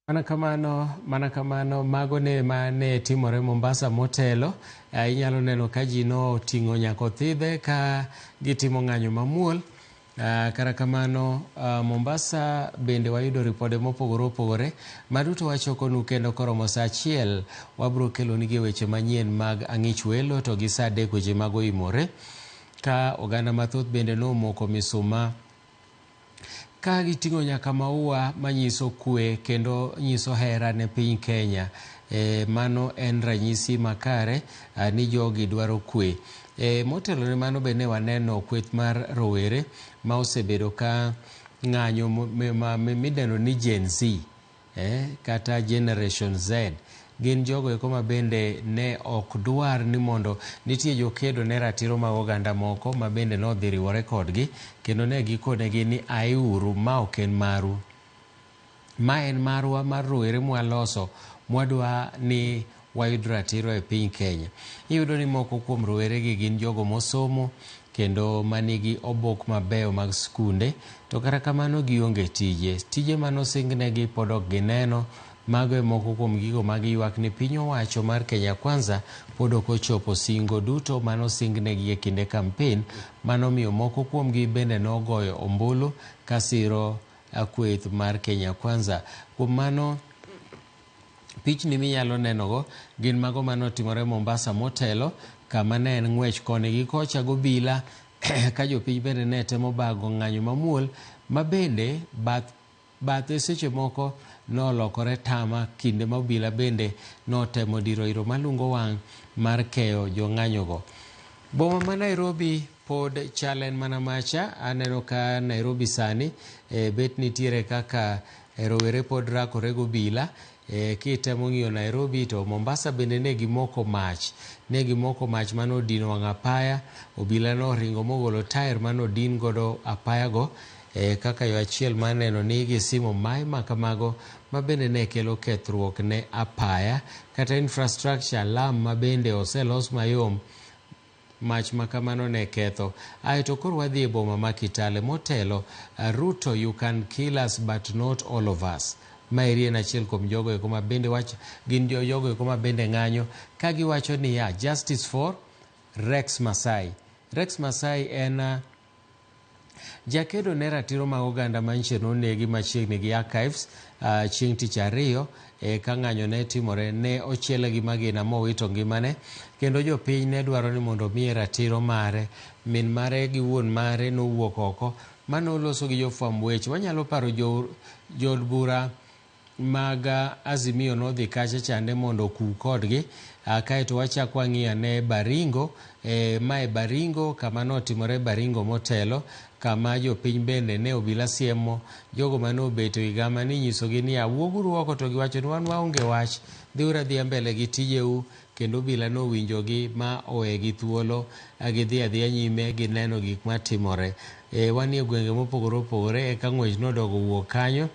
Mana kamano mago ne mane timore Mombasa motelo. Inyalo neno ka ji noting'o nyako thidhe ka gitimo ng'anyo mamuol. Kara kamano Mombasa bende wayudo ripode mopogore opogore maduto wachokonu kendo koromo saa 1 wabro kelonigi weche manyien mag ang'ich welo to gi saa 3 weche mag oimore ka oganda mathoth bende nomoko misuma ka giting'o nyaka maua manyiso kwe kendo nyiso hera ne piny Kenya. Mano en ranyisi makare ni jogi dwaro kwe. Motelo ne mano bende waneno kweth mar rowere ma osebedo ka ng'anyo midendo ni Gen Z kata Generation Z. Gin jogo eko ma bende ne ok dwar ni mondo nitie jokedo ne ratiro mag oganda moko ma bende nodhi riwore kodgi kendo ne gikonegi ni aiuru ma ok en maru. Ma en marwa mar rowere mwaloso mwadwa ni wayud ratiro e piny Kenya. Iyudo ni moko kuom rowere gi gin jogo mosomo kendo manigi obok mabeyo mag skunde to kata kamano gionge tije manosingnegi pod ok gineno. Mago e moko kuom gigo mag ywak ni piny owacho mar Kenya Kwanza pod ok ochopo singo duto manosingnegi e kinde kampen. Manomiyo moko kuom gi bende nogoyo ombulu kasiro kweth mar Kenya Kwanza. Kuom mano pichni minyalo nenogo gin mago manotimore Mombasa motelo kama ne en ng'wech koni gi kocha gobila ka jopiny bende ne temo bago ng'anyo mamuol ma bende bathe seche moko nolokore tama kinde ma obila bende notemo diro iro malungo wang' mar keyo jong'anyogo. Boma ma Nairobi pod chalen mana macha. Aneno ka Nairobi sani bet nitiere kaka rowere pod rakore gobila. Kitemo ng'iyo Nairobi to Mombasa bende ne gimoko mach manodino wang' apaya. Obila noringo mogolo tair manodin godo apaya go kaka yo achiel maneno ni gisimo mai makamago ma bende ne kelo kethruok ne apaya kata infrastructure lam ma bende oselos mayom. Mach makamano ne ketho. Aeto koro wadhi e boma ma Kitale motelo. Ruto, you can kill us but not all of us. Maeri en achiel kuom jogo eko ma bende gin jogo eko ma bende ng'anyo ka giwacho ni ya justice for Rex Masai. Rex Masai en jakedo ne ratiro mag oganda manche nonegi machiegni gi archives chieng' tich ariyo ka ng'anyo ne timore. Ne ochiele gi magina mowito ngimane kendo jopiny ne dwaro ni mondo miye ratiro mare. Min mare gi wuon mare nowuok oko manoloso gi jofwamb weche. Wanyalo paro jod bura mag Azimio nodhi kacha chande mondo oku kodgi. Kaeto wachako wang'iyo ne Baringo. Mae Baringo kama notimore Baringo motelo kama jopiny bende ne obila siemo jogo manobet e gama ni nyisogi ni awuoguru oko to giwacho ni wan waonge wach, dhiura dhia mbele gi tijeu. Kendo obila nowinjogi ma owegi thuolo gidhi adhiya nyime gi neno gik matimore. Wanie gwenge mopogore opogore eka ng'wech nodogo wuok kanyo.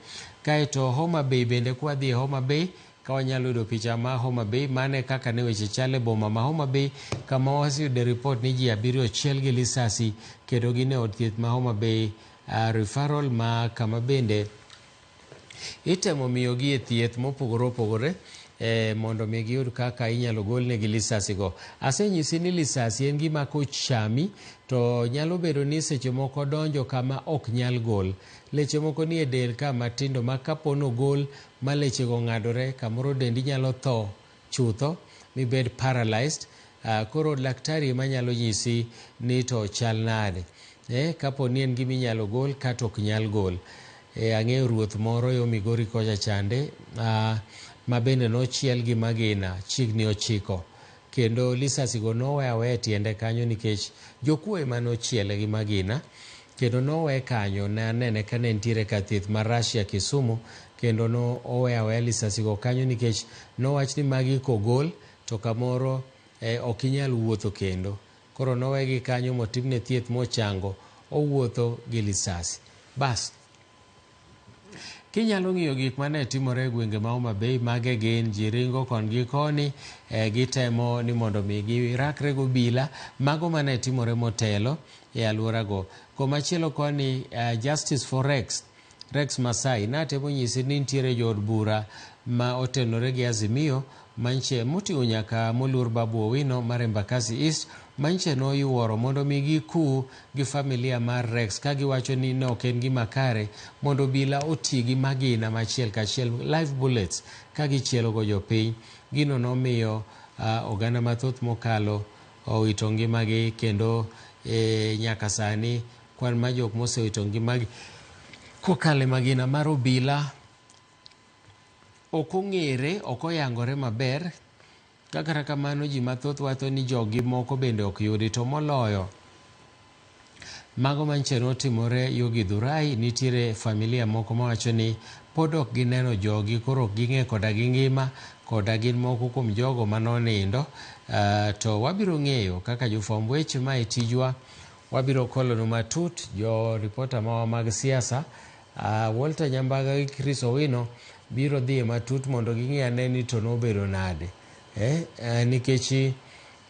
Kaeto Homa Bay bende kwa dhi Homa Bay ka wanyalo yudo picha ma Homa Bay mane kaka ne weche chale boma ma Homa Bay kama wasiyude report ni ji 7 ochiel gi lisasi kendo gine od thieth ma Homa Bay referral ma kama bende itemo miyogi e thieth mopogore opogore mondo mi giyud kaka inyalo golnegi lisasi go. Asenyisi ni lisasi en gima kochami to nyalo bedo ni seche moko donjo kama ok nyal gol. Leche moko ni e del ka matindo ma kapono gol ma leche go ng'adore kamoro dendi nyalo tho chutho mibed paralyzed. Koro daktari ema nyalo nyisi ni to chal nade. Kapo ni en gima inyalo gol kata ok nyal gol. Ang'eyo ruoth moro yo Migori kocha chande ma bende nochiel gi magina chiegni 9 kendo lisasi go nowe aweya tiende kanyo nikech jokuoye manochiele gi magina kendo nowe kanyo ne anene ka ne nitiere ka thieth mar Russia Kisumu kendo no owe aweya lisasi go kanyo nikech nowach ni magi kogol to kamoro ok inyal wuotho kendo. Koro nowegi kanyo motimne thieth mochango owuotho gi lisasi. Bas kinyalo ng'iyo gik mane timore e gwenge ma Homa Bay mage gin jiringo kon gi koni gitemo ni mondo mi girakre go bila mago mane timore motelo e alwora go. Komachielo koni Justice for Rex Rex Masai natemo nyisi ni nitiere jood bura ma otenore gi Azimio manche moting'o nyaka moluor Babu Owino mar Embakasi East manche noyuoro mondo mi giku gi familia mar Rex ka giwacho ni ne ok en gima kare mondo obila oti gi magina machiel kachiel live bullets ka gichielo go jopiny. Gino nomiyo oganda mathoth mokalo owito ngimagi kendo nyaka sani kwan ma jok mosewito ngimagi kokale magina mar obila ok ong'ere, ok oyangore maber. Kaka kamano ji mathoth wacho ni jogi moko bende ok yudi, to moloyo mago manche notimore yo Githurai. Nitiere familia moko mawacho ni pod ok gineno jogi, koro ok ging'e koda gi ngima koda gin moko kuom jogo manonindo. To wabiro ng'eyo kaka jofwamb weche ma e tijwa, wabiro kolonu matut jo ripota mawa mag siasa. Walter Nyambaga gi Chris Owino biro dhi matut mondo ging'e ane ni to nobedo nade. Nikech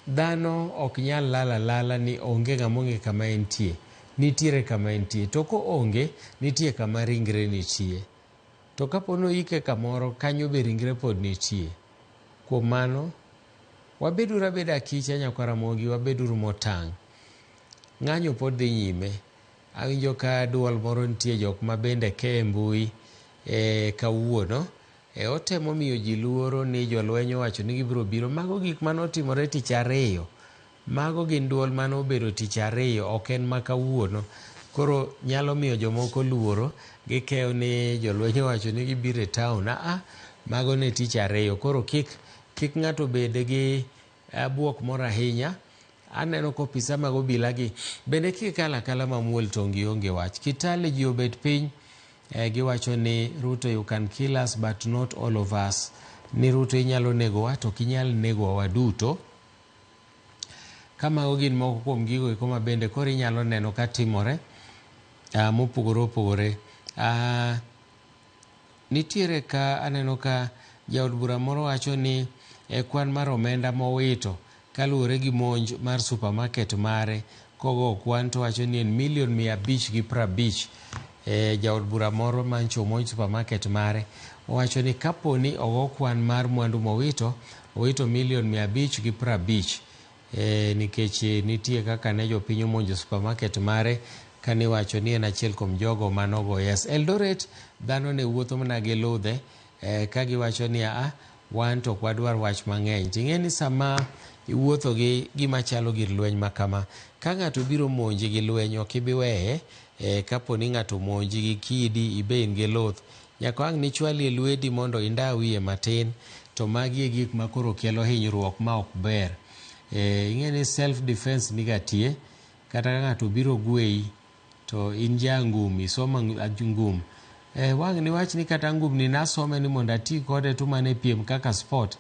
dhano ok nyal lala ni onge ng'amonge kama entie. Nitiere kama entie, to ko onge nitie kama ringre nitie, to kapono ike kamoro kanyo be ringre pod nitie. Kuom mano wabeduru abeda kicha nyakwara mogi, wabeduru motang'. Ng'anyo pod dhi nyime. Awinjo ka duol moro nitie jok ma bende ke mbui kawuono otemo miyo ji luoro ni jolweny owacho ni gibiro biro. Mago gik manotimore tich ariyo, mago gin duol manobedo tich ariyo, ok en ma kawuono. Koro nyalo miyo jomoko luoro, gikeyo ni jolweny owacho ni gibiro e town. Mago ne tich ariyo, koro kik ng'ato bed gi buok moro ahinya. Aneno ko opisa mag obila gi bende kikala kala mamuol tongi onge wach. Kitale ji obet piny giwacho ni Ruto, you can kill us but not all of us. Ni Ruto inyalo negowa to kinyal negowa waduto. Kama gin moko kuom gigo eko ma bende koro inyalo neno ka timore mopogore opogore. Nitiere ka aneno ka jaod bura moro wacho ni kwan mar omenda mowito kaluwore gi monj mar supermarket mare, kogo kwan to wacho ni en $550,000. Jaod bura moro mancho monj supermarket mare owacho ni kaponi ogo kwan mar mwandu mowito $550,000. Nikech nitie kaka ne jopiny omonjo supermarket mare kane wacho ni en achiel kuom jogo manogo yes. Eldoret dhano ne wuotho mana gi ludhe ka giwacho ni wan to kwadwar wach mang'eny. Ting'e ni sama iwuotho gi gima chalo gir lweny makama, ka ng'ato biro monji gi lweny ok ibi weye. Kaponi ng'ato monji gi kidi ibe in gi luth, nyaka wang' ni chwali e lwedi mondo inda wiye matin, to magi e gik ma koro kelo hinyruok ma ok ber. Ing'e ni self defense nigatie, kata ka ng'ato biro gweyi to in ja ngum, isoma ngum. Wang' ni wach ni kata ngum ni nasome ni mondo ati kode to mane piem kaka sport,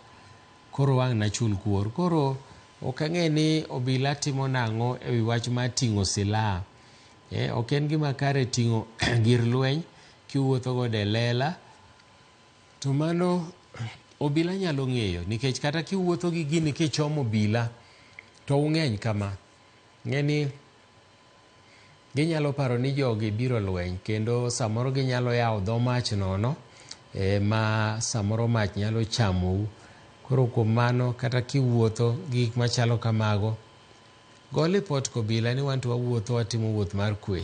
koro wang' na chul kuor. Koro ok ang'e ni obila timo nang'o e wi wach mar ting'o silaha. Ok en gima kare ting'o gir lweny kiwuotho go de lela, to mano obila nyalo ng'eyo, nikech kata kiwuotho gi gini kichomo obila to ung'eny kama, ng'eni ginyalo paro ni jogi biro lweny, kendo samoro ginyalo yawo dho mach nono ma samoro mach nyalo chamou. Koro kuom mano kata kiwuotho gik machalo kamago, go lipot kobila ni wan to wawuotho watimo wuoth mar kwe.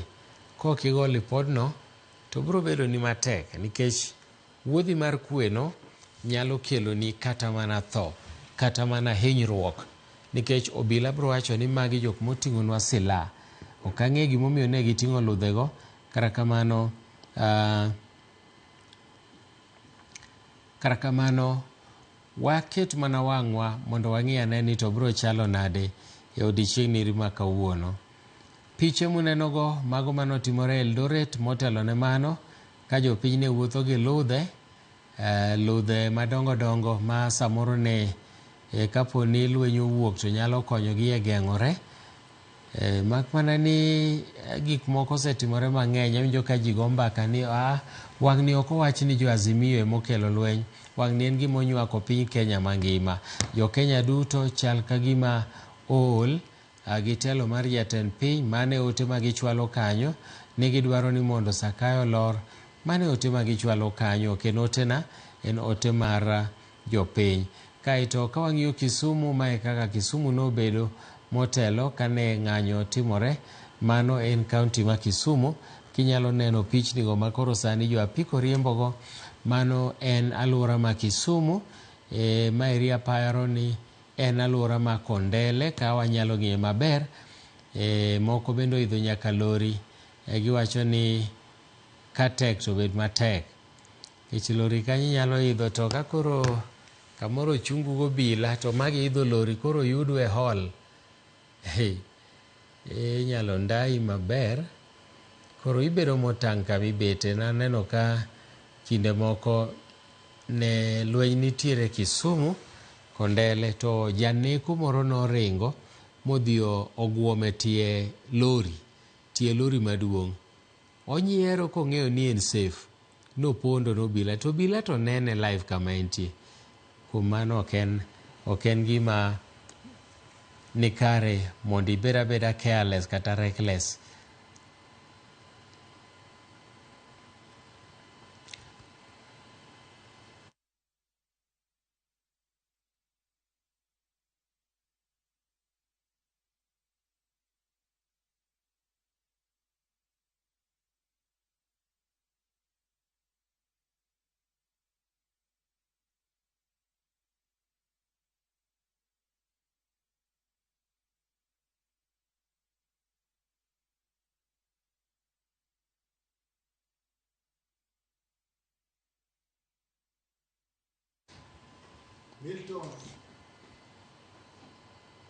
Kokigo lipodno to biro bedo ni matek, nikech wuodhi mar kwe no nyalo kelo ni kata mana tho, kata mana hinyruok, nikech obila biro wacho ni magi jok moting'onwa silaha. Ok ang'e gimomiyo ne giting'o ludhego, kara kamano waket mana wang'wa mondo wang'i ane ni to biro chalo nade e odiechieng' ma kawuono. Piche munenogo mago manotimore Eldoret. Motelo ne mano, ka jopiny ne wuotho gi ludhe madongo dongo ma samoro ne kapo ni lweny owuok to nyalo konyogi e geng'ore. Mak mana ni gik moko osetimore mang'eny. Awinjo ka ji go mbaka ni wang' ni ok owach ni jo Azimio emokelo lweny, wang' ni en gima onywako piny Kenya mangima. Jo Kenya duto chal ka gima ool gi telo mar jatend piny, mane ote ma gichwalo kanyo ni gidwaro ni mondo Sakayo lor mane ote magichwalo kanyo, kendo otena en ote mar jopiny. Kaito ka wang'iyo Kisumu, mae kaka Kisumu nobedo motelo kane ng'anyo timore. Mano en kaunti ma Kisumu. Kinyalo neno pichnigo makoro sani jo apiko riembogo. Mano en alwora ma Kisumu. Maeri aparo ni en alwora ma Kondele ka wanyalo ng'iye maber. Moko bende oidho nyaka lori. Giwacho ni katek to bed matek. Kech lori kanyi nyalo idho, to ka koro kamoro chungu go bila to magi idho lori koro yudu e hall. Nyalo ndai maber. Koro ibedo motang' kamibete. Naneno ka kinde moko ne lweny nitiere Kisumu, Kondele, to janeku moro noringo modhi ogwome tie lori maduong'. Onyiero kong'eyo ni en safe. Nopondo nobila, to bila to nene live kama entie. Kuom mano ok en gima nikare mondo ibed abeda careless kata reckless.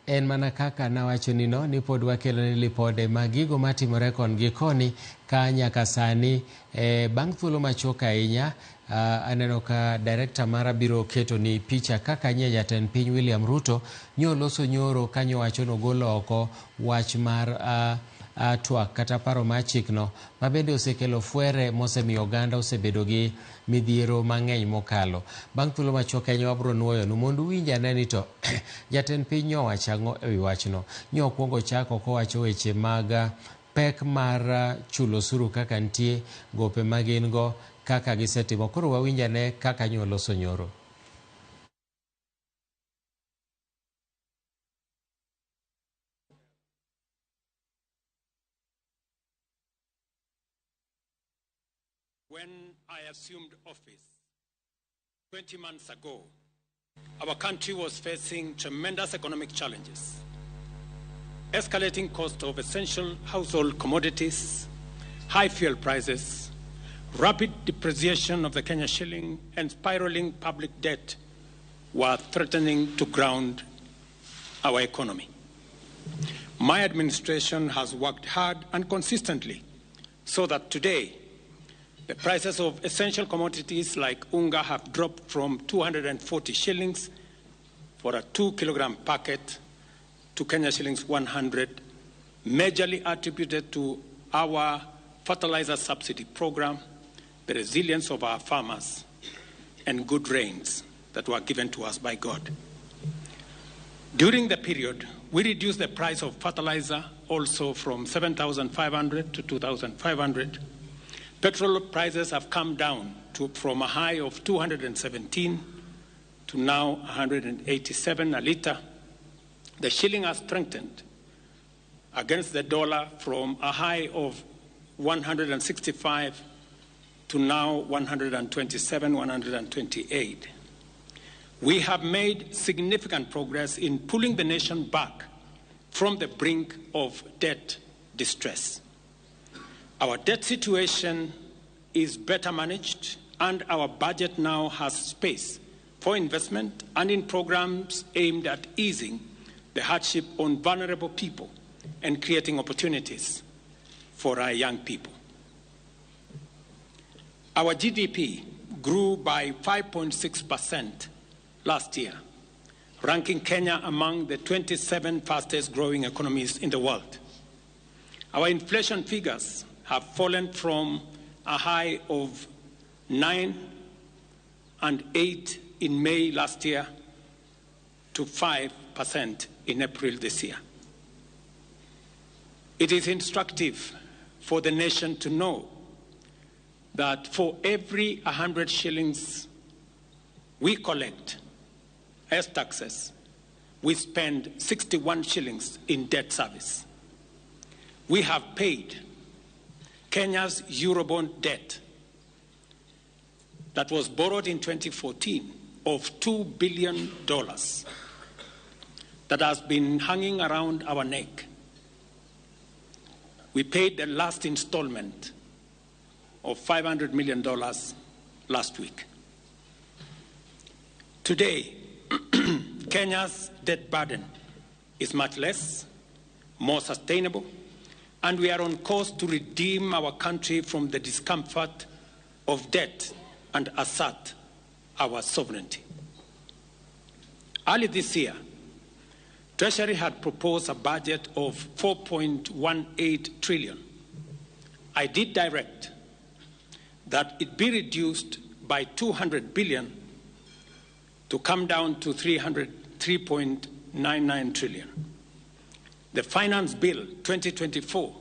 En mana kaka nawacho nino ni pod wakelo ni lipode mag gigo matimore kon gi koni ka nyaka sani. Bang' thuolo machok ahinya, aneno ka director mara biro keto ni picha kaka nye jatend piny William Ruto nyoloso nyoro kanyo wacho nogolo oko wach mar twak kata paro mar chikno, mabende osekelo fuere mosemiyo oganda osebedo gi midhiero mang'eny mokalo. Bang' thuolo machok ahinya wabro nuoyo mondo uwinj ane ni to jatend piny nyowacho ang'o ewi wachno. Nyokwongo chako kowacho weche mag pek mar chulo osuru kaka nitie, gope magin go kaka gisetimo. Koro wawinj ane kaka nyoloso nyoro. When I assumed office 20 months ago, our country was facing tremendous economic challenges. Escalating cost of essential household commodities, high fuel prices, rapid depreciation of the Kenya shilling, and spiraling public debt were threatening to ground our economy. My administration has worked hard and consistently so that today the prices of essential commodities like unga have dropped from 240 shillings for a 2-kilogram packet to Kenya shillings 100, majorly attributed to our fertilizer subsidy program, the resilience of our farmers, and good rains that were given to us by God. During the period, we reduced the price of fertilizer also from 7,500 to 2,500. Petrol prices have come down from a high of 217 to now 187 a litre. The shilling has strengthened against the dollar from a high of 165 to now 127, 128. We have made significant progress in pulling the nation back from the brink of debt distress. Our debt situation is better managed, and our budget now has space for investment and in programs aimed at easing the hardship on vulnerable people and creating opportunities for our young people. Our GDP grew by 5.6% last year, ranking Kenya among the 27 fastest growing economies in the world. Our inflation figures have fallen from a high of 9 and 8 in May last year to 5% in April this year. It is instructive for the nation to know that for every 100 shillings we collect as taxes, we spend 61 shillings in debt service. We have paid Kenya's Eurobond debt that was borrowed in 2014 of $2 billion that has been hanging around our neck. We paid the last installment of $500 million last week. Today, Kenya's debt burden is much less, more sustainable, and we are on course to redeem our country from the discomfort of debt and assert our sovereignty. Early this year, Treasury had proposed a budget of 4.18 trillion. I did direct that it be reduced by 200 billion to come down to 3.99 trillion. The Finance Bill 2024,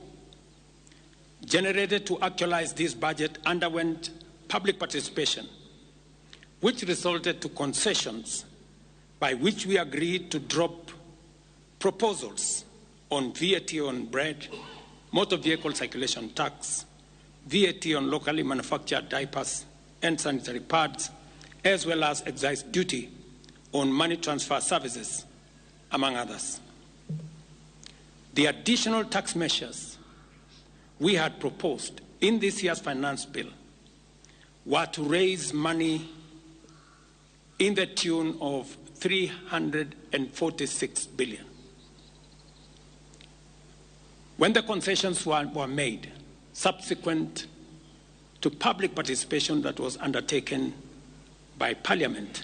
generated to actualize this budget, underwent public participation, which resulted to concessions by which we agreed to drop proposals on VAT on bread, motor vehicle circulation tax, VAT on locally manufactured diapers and sanitary pads, as well as excise duty on money transfer services, among others. The additional tax measures we had proposed in this year's finance bill were to raise money in the tune of 346 billion. When the concessions were made, subsequent to public participation that was undertaken by Parliament,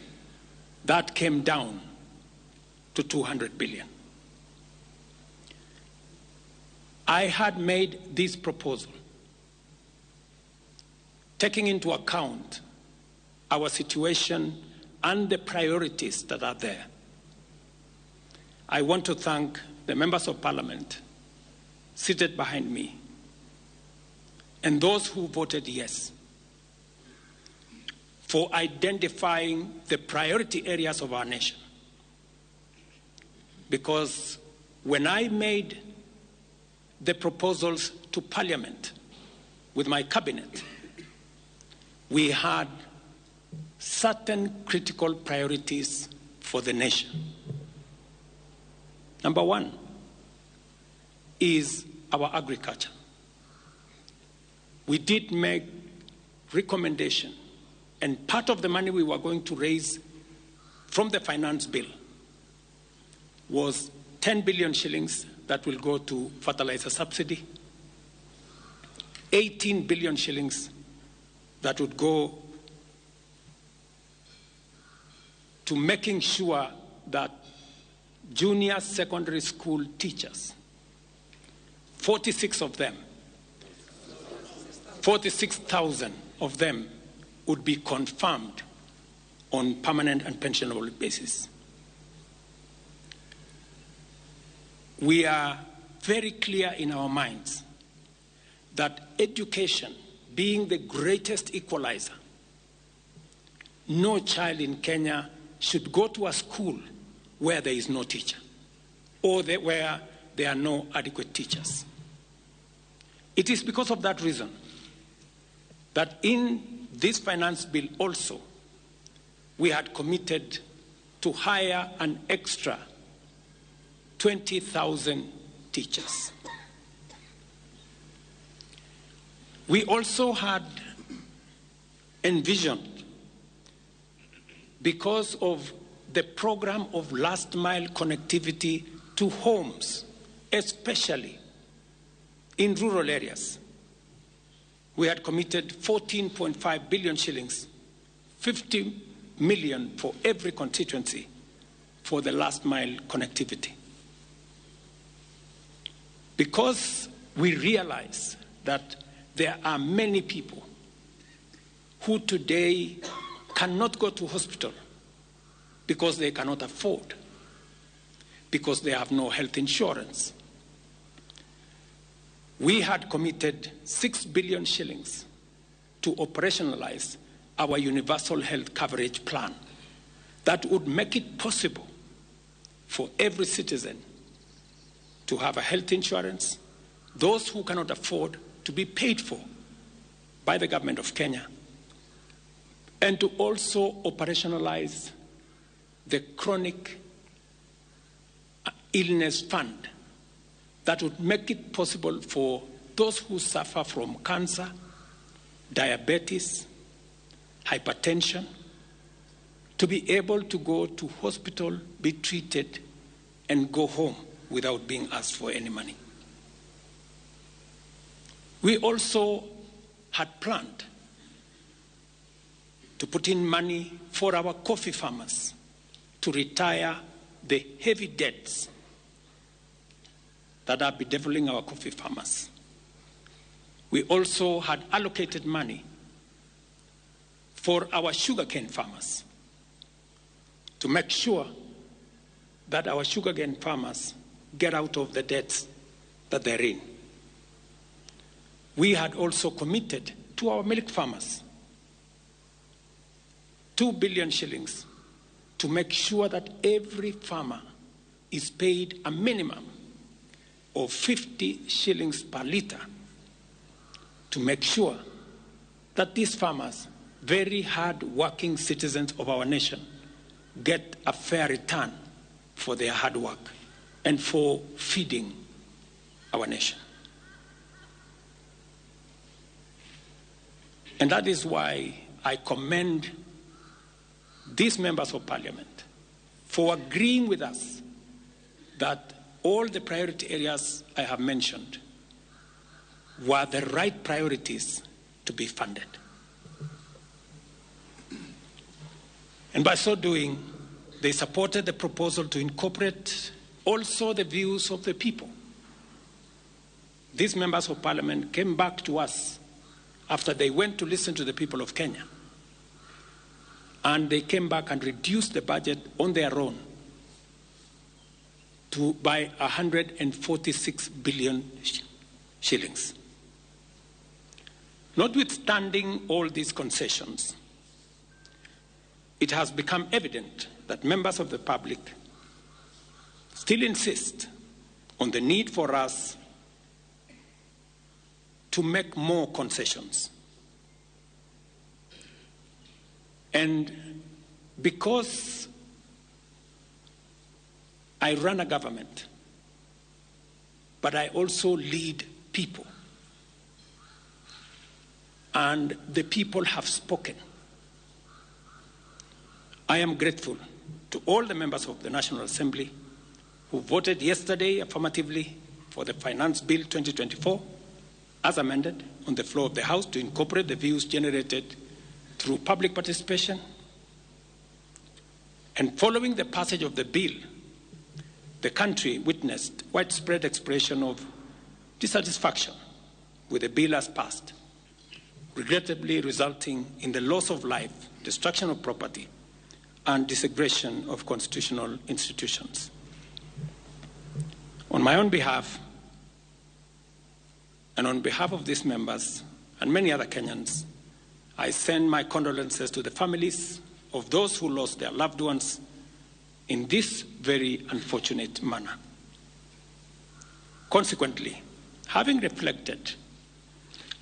that came down to 200 billion. I had made this proposal taking into account our situation and the priorities that are there. I want to thank the members of Parliament seated behind me and those who voted yes for identifying the priority areas of our nation. Because when I made the proposals to Parliament with my cabinet, we had certain critical priorities for the nation. Number one is our agriculture. We did make recommendation, and part of the money we were going to raise from the finance bill was 10 billion shillings that will go to fertilizer subsidy, 18 billion shillings that would go to making sure that junior secondary school teachers, 46,000 of them would be confirmed on permanent and pensionable basis. We are very clear in our minds that education being the greatest equalizer, no child in Kenya should go to a school where there is no teacher or where there are no adequate teachers. It is because of that reason that in this finance bill also we had committed to hire an extra 20,000 teachers. We also had envisioned, because of the program of last mile connectivity to homes, especially in rural areas, we had committed 14.5 billion shillings, 50 million for every constituency for the last mile connectivity. Because we realize that there are many people who today cannot go to hospital because they cannot afford, because they have no health insurance. We had committed 6 billion shillings to operationalize our universal health coverage plan that would make it possible for every citizen to have a health insurance, those who cannot afford to be paid for by the government of Kenya, and to also operationalize the chronic illness fund that would make it possible for those who suffer from cancer, diabetes, hypertension, to be able to go to hospital, be treated, and go home without being asked for any money. We also had planned to put in money for our coffee farmers to retire the heavy debts that are bedeviling our coffee farmers. We also had allocated money for our sugarcane farmers to make sure that our sugarcane farmers get out of the debts that they're in. We had also committed to our milk farmers 2 billion shillings to make sure that every farmer is paid a minimum of 50 shillings per litre, to make sure that these farmers, very hard-working citizens of our nation, get a fair return for their hard work and for feeding our nation. And that is why I commend these members of parliament for agreeing with us that all the priority areas I have mentioned were the right priorities to be funded. And by so doing, they supported the proposal to incorporate also the views of the people. These members of parliament came back to us after they went to listen to the people of Kenya. And they came back and reduced the budget on their own by 146 billion shillings. Notwithstanding all these concessions, it has become evident that members of the public still insist on the need for us to make more concessions. And because I run a government, but I also lead people, and the people have spoken, I am grateful to all the members of the National Assembly who voted yesterday affirmatively for the Finance Bill 2024 as amended on the floor of the House to incorporate the views generated through public participation. And following the passage of the bill, the country witnessed widespread expression of dissatisfaction with the bill as passed, regrettably resulting in the loss of life, destruction of property, and disintegration of constitutional institutions. On my own behalf, and on behalf of these members and many other Kenyans, I send my condolences to the families of those who lost their loved ones in this very unfortunate manner. Consequently, having reflected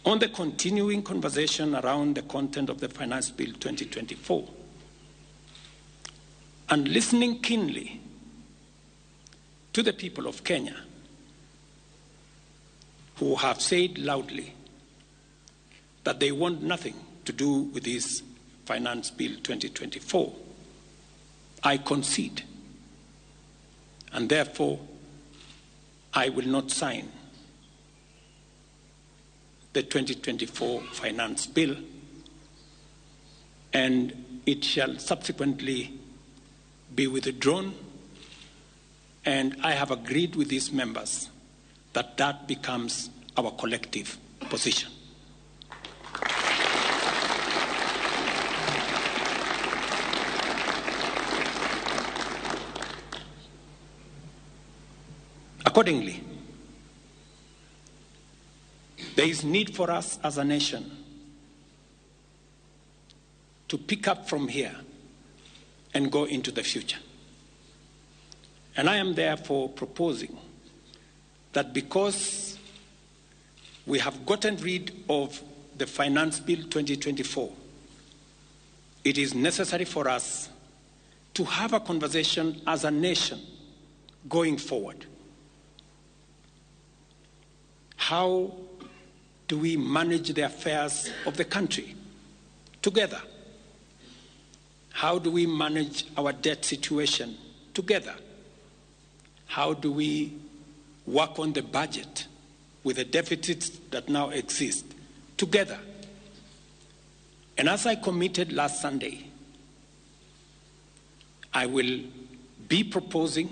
on the continuing conversation around the content of the Finance Bill 2024, and listening keenly to the people of Kenya who have said loudly that they want nothing to do with this Finance Bill 2024, I concede, and therefore I will not sign the 2024 Finance Bill, and it shall subsequently be withdrawn, and I have agreed with these members that that becomes our collective position. Accordingly, there is need for us as a nation to pick up from here and go into the future. And I am therefore proposing that because we have gotten rid of the Finance Bill 2024, it is necessary for us to have a conversation as a nation going forward. How do we manage the affairs of the country together? How do we manage our debt situation together? How do we work on the budget with the deficits that now exist together? And as I committed last Sunday, I will be proposing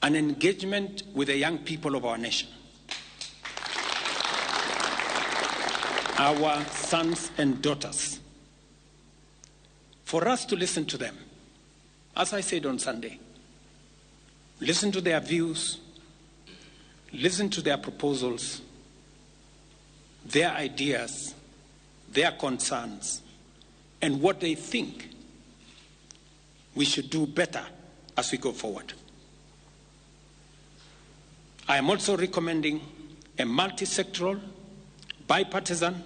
an engagement with the young people of our nation, our sons and daughters, for us to listen to them. As I said on Sunday, listen to their views, listen to their proposals, their ideas, their concerns, and what they think we should do better as we go forward. I am also recommending a multi-sectoral, bipartisan,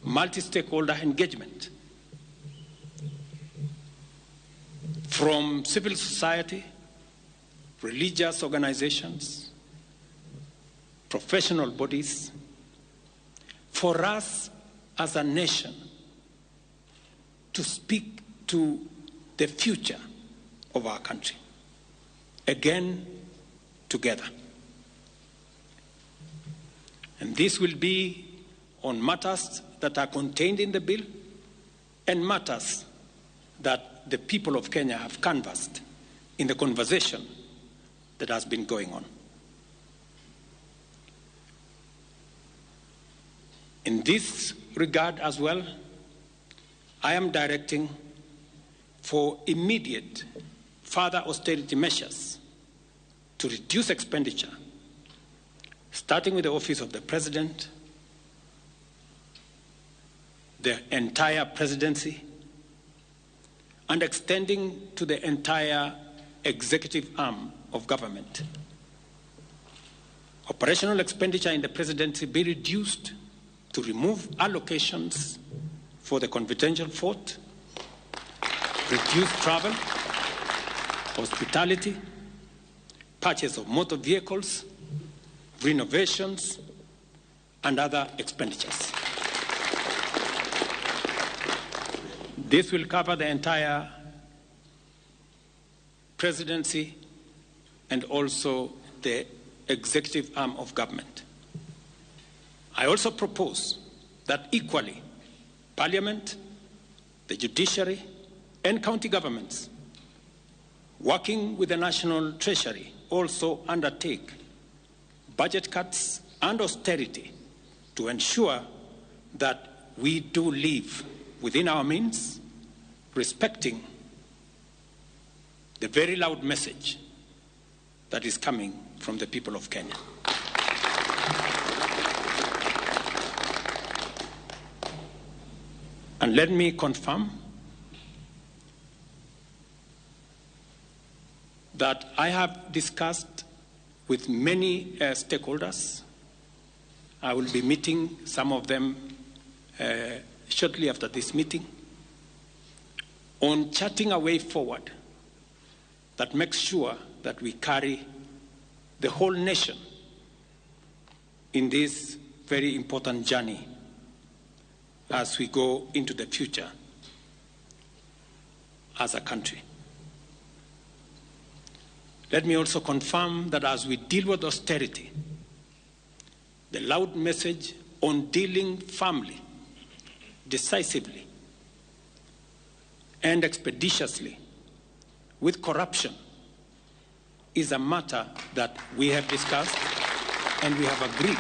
multi-stakeholder engagement from civil society, religious organizations, professional bodies, for us as a nation to speak to the future of our country, again, together. And this will be on matters that are contained in the bill and matters that the people of Kenya have canvassed in the conversation that has been going on. In this regard as well, I am directing for immediate further austerity measures to reduce expenditure, starting with the Office of the President, the entire presidency, and extending to the entire executive arm of government. Operational expenditure in the presidency be reduced to remove allocations for the confidential fort, reduce travel, hospitality, purchase of motor vehicles, renovations, and other expenditures. This will cover the entire presidency and also the executive arm of government. I also propose that equally, Parliament, the judiciary, and county governments, working with the National Treasury, also undertake budget cuts and austerity to ensure that we do live within our means, respecting the very loud message that is coming from the people of Kenya. And let me confirm that I have discussed with many stakeholders. I will be meeting some of them shortly after this meeting on charting a way forward that makes sure that we carry the whole nation in this very important journey as we go into the future as a country. Let me also confirm that as we deal with austerity, the loud message on dealing firmly, decisively, and expeditiously with corruption is a matter that we have discussed and we have agreed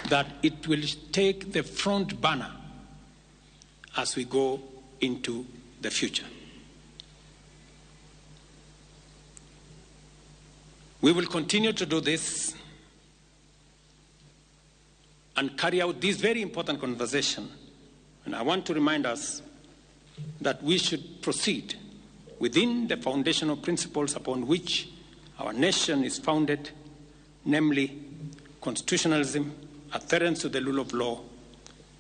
that it will take the front banner as we go into the future. We will continue to do this and carry out this very important conversation And I want to remind us that we should proceed within the foundational principles upon which our nation is founded, namely constitutionalism, adherence to the rule of law,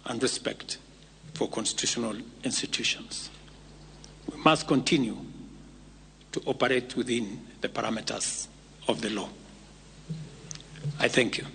and respect for constitutional institutions. We must continue to operate within the parameters of the law. I thank you.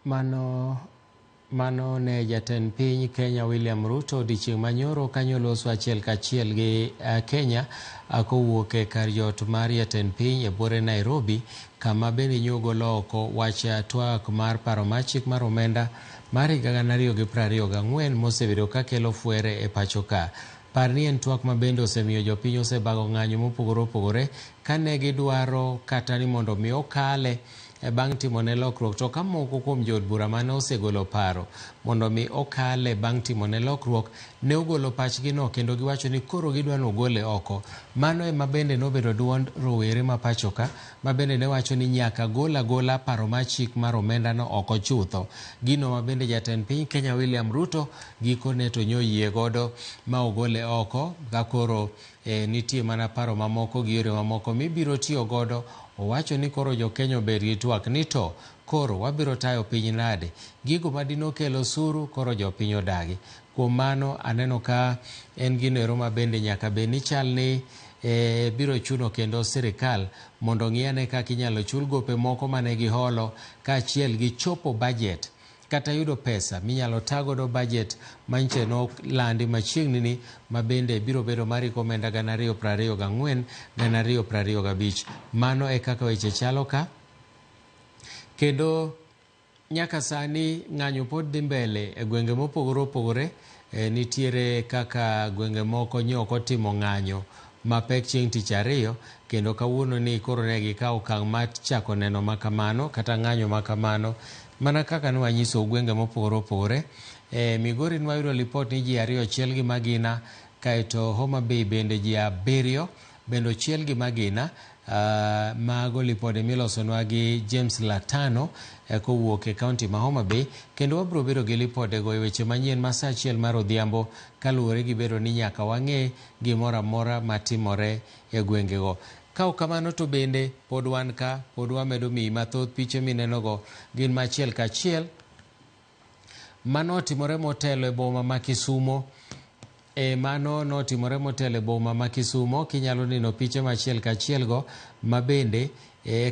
Mano ne jatend piny Kenya William Ruto odiochieng' manyoro kanyo loso achiel kachiel gi Kenya kowuok e kar jot mar jatend piny e bore Nairobi, kama bende nyogolo oko wach twak mar paro mar chik mar omenda mar higa 2024 mosebedo kakelo fuere e pacho ka. Par ni en twak ma bende osemiyo jopiny osebago ng'anyo mopogore opogore kane gidwaro kata ni mondo mi okale bang' timone lokruok, to ka moko kuom jood bura mane osegolo paro mondo mi okale bang' timone lokruok ne ogolo pachgi no, kendo giwacho ni koro gidwa nogole oko. Mano ema bende nobedo duond rowere ma pacho ka, ma bende ne wacho ni nyaka gola paro mar chik mar omenda no oko chutho. Gino ma bende jatend piny Kenya William Ruto gikone to nyoyie godo ma ogole oko, ka koro nitie mana paro mamoko gi yore mamoko mibiro tiyo godo. Owacho ni koro jo Kenya obed gi twak ni to koro wabiro tayo piny nade, gigo madino kelo suru koro jo piny odagi. Kuom mano aneno ka en gino ero ma bende nyaka bed ni chal ni biro chuno kendo sirikal mondo ng'iyane kaka inyalo chul gope moko mane giholo, kaachiel gi chopo budget kata yudo pesa minyalo tagodo budget manche no landi machiegni ni ma bende biro bedo mari komenda 2024 2025. Mano e kaka weche chalo ka, kendo nyaka sani ng'anyo pod dhi mbele e gwenge mopogore opogore. Nitiere kaka gwenge moko nyoko timo ng'anyo mapek chieng' tich ariyo, kendo kawuono ni koro ne gikawo okang' mar chako neno makamano kata ng'anyo makamano, mana kaka nwanyiso gwenge mopogore opogore. Migori nwayudo lipot ni ji 2 ochiel gi magina, kaeto Homa Bay bende ji 7 bende ochiel gi magina. Mago lipode milosonwa gi James Latano kowuok e kaunti ma Homa Bay, kendo wabiro bedo gi lipode go e weche manyien ma saa achiel mar odhiambo, kaluwore gi bedo ni nyaka wang'e gimoro amora matimore e gwengego. Ka kamano to bende pod wan ka, pod wamedo miyi mathoth. Piche minenogo gin machiel kachiel mano otimore motelo e boma ma Kisumo. Mano notimore motelo e boma ma Kisumo. Kinyalo neno piche machiel kachiel go ma bende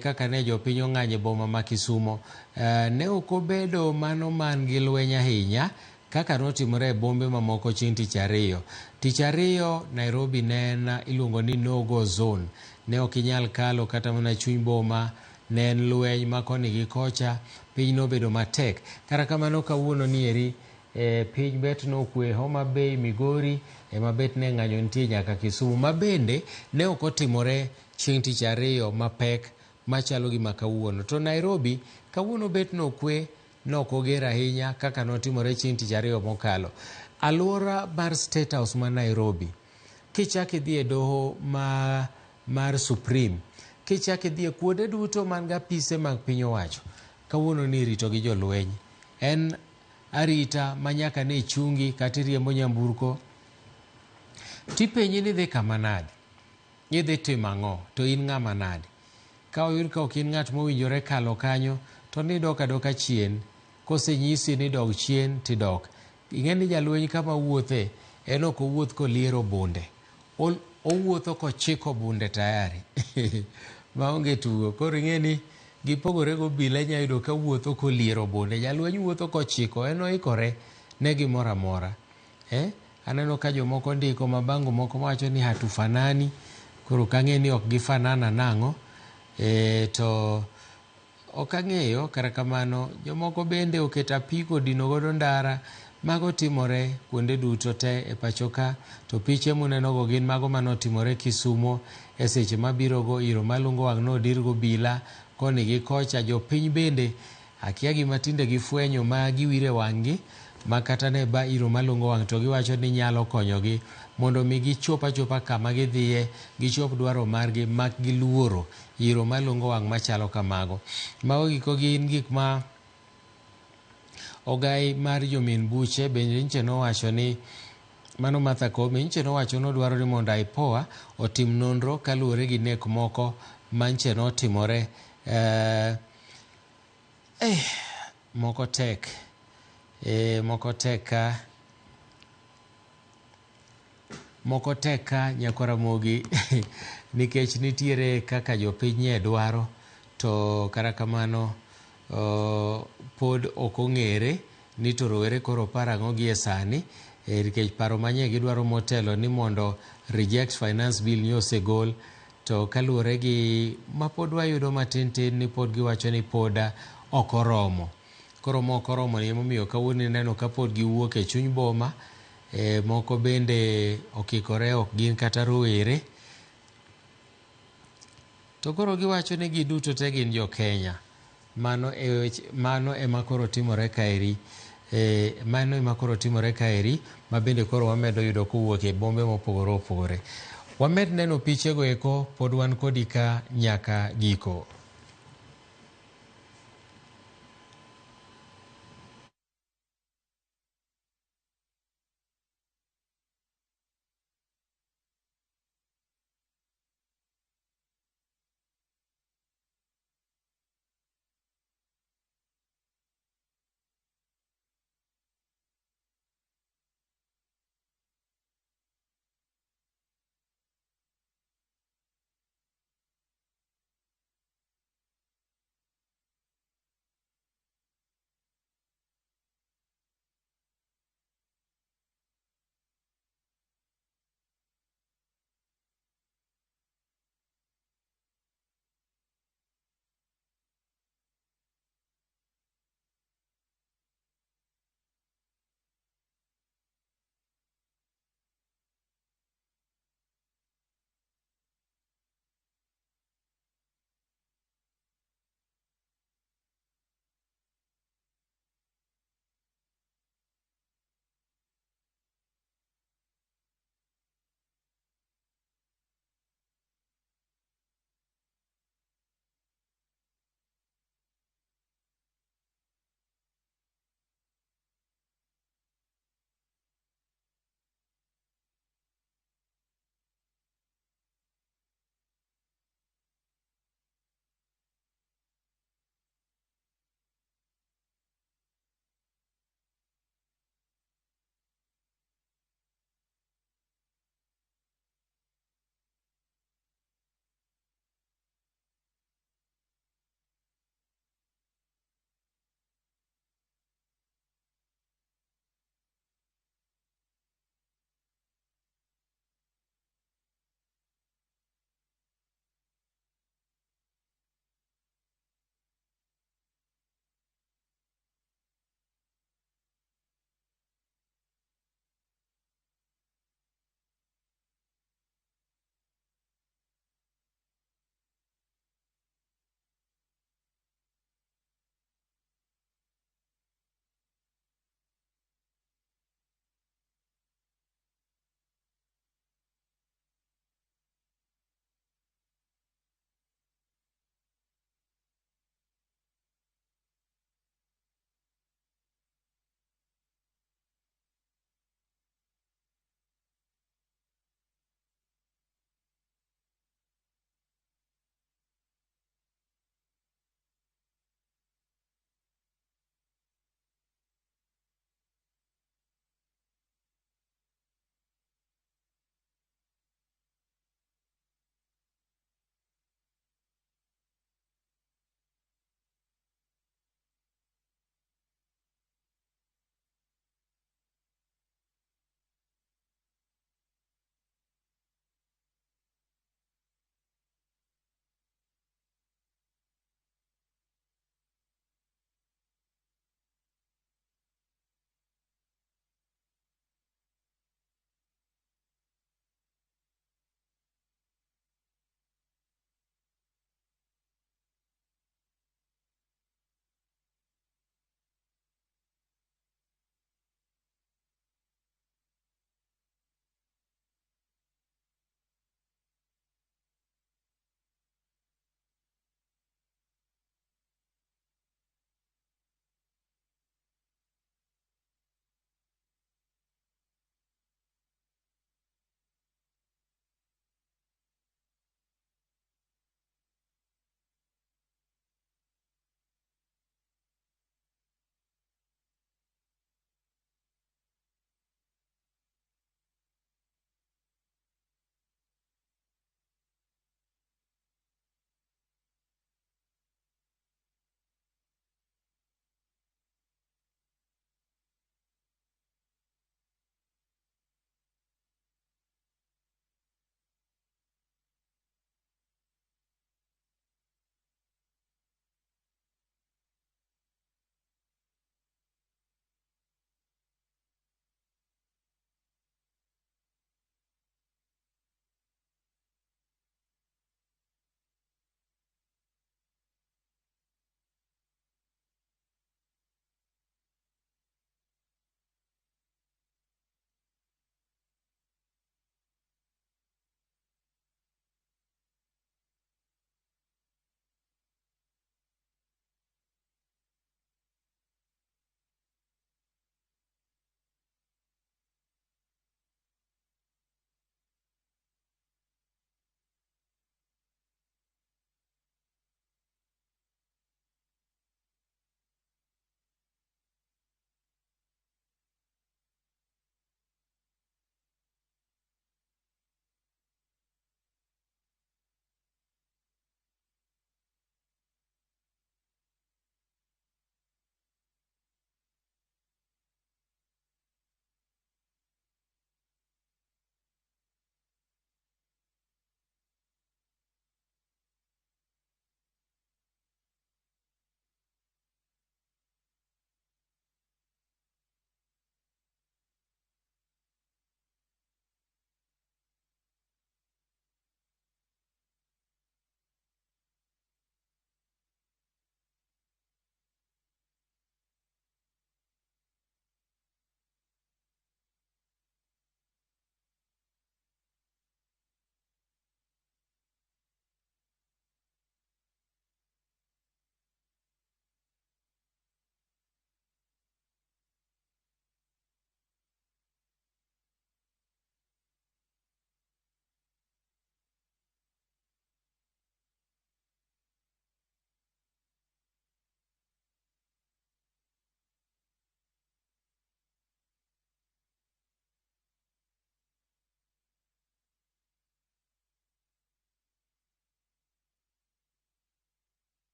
kaka ne jopiny ong'anyo e boma ma Kisumo. Ne ok obedo mano man gi lweny ahinya kaka notimore e bombe mamoko chieng' tich ariyo. Tich ariyo Nairobi ne en iluongo ni no-go zone. Ne ok inyal kalo kata mana chuny boma, ne en lweny ma koni gi kocha, piny nobedo matek. Kata kamano kawuono ni eri piny bet nokwe Homa Bay, Migori ema bet ne ng'anyo nitie nyaka Kisumu, ma bende ne ok otimore chieng' tich ariyo mapek machalo gi makawuono. To Nairobi kawuono bet nokwe, nok oger ahinya kaka notimore chieng' tich ariyo mokalo. Alwora mar State House ma Nairobi, kichaki dhi e doho mar Supreme, kichaki dhi e kuonde duto man ga apise mag piny owacho, kawuono ni rito gi jolweny. En arita manyaka ne chungi kata riembo nyamburko tipenyi ni dhi kama nade, idhi timo ang'o, to in ng'ama nade. Ka oyud ka ok in ng'at mowinjore kalo kanyo, to nidok adoka chien. Kosenyisi ni dog chien tidok. Ing'e ni jalweny kama wuothe en ok owuoth koliero bunde, owuotho kochiko bunde tayari maonge tugo. Koro ing'e ni gipogore go bila nyayudo ka wuotho koliero bunde. Jalweny wuotho kochiko, en oikore ne gimoro amora. Aneno ka jomoko ndiko mabango moko wacho ni hatufanani. Koro kang'e ni ok gifanana nang'o. To ok ang'eyo. Kara kamano jomoko bende oketo apiko dino godo ndara. Mago timore kuonde duto te e pacho ka. To piche munenogo gin mago manotimore Kisumo e seche mabiro go iro malungo wang' nodir go bila koni gi kocha. Jopiny bende akia gima tinde gifwenyo ma giwire wang'gi, ma kata ne ba iro malungo wang' to giwacho ni nyalo konyogi mondo mi gichop achopa kama gidhiye, gichop dwaro margi mak giluoro iro malungo wang' machalo kamago. Mago giko gin gik ma Ogai mar jomin buche bende nyiche nowacho ni mano Martha Koome nyiche nowacho ni odwaro ni mondo IPOA otim nonro kaluwore gi nek moko manche notimore moko tek ka Nyakaramogi nikech nitiere kaka jopiny nye dwaro to kata kamano pod ok ong'ere ni to rowere koro parang'o gi e sani nikech paro manye gidwaro motelo ni mondo reject finance bill ni osegol to kaluwore gi ma pod wayudo matin ni pod giwacho ni pod ok oromo. Koro moko oromo ni emomiyo kawuono neno ka pod giwuok e chuny boma moko bende okikore ok gin kata rowere to koro giwacho ni giduto te gin jo Kenya. Mano ema koro timore kaeri ma bende koro wamedo yudo kowuok e bombe mopogore opogore. Wamed neno pichego eko pod wan kodi ka nyaka giko.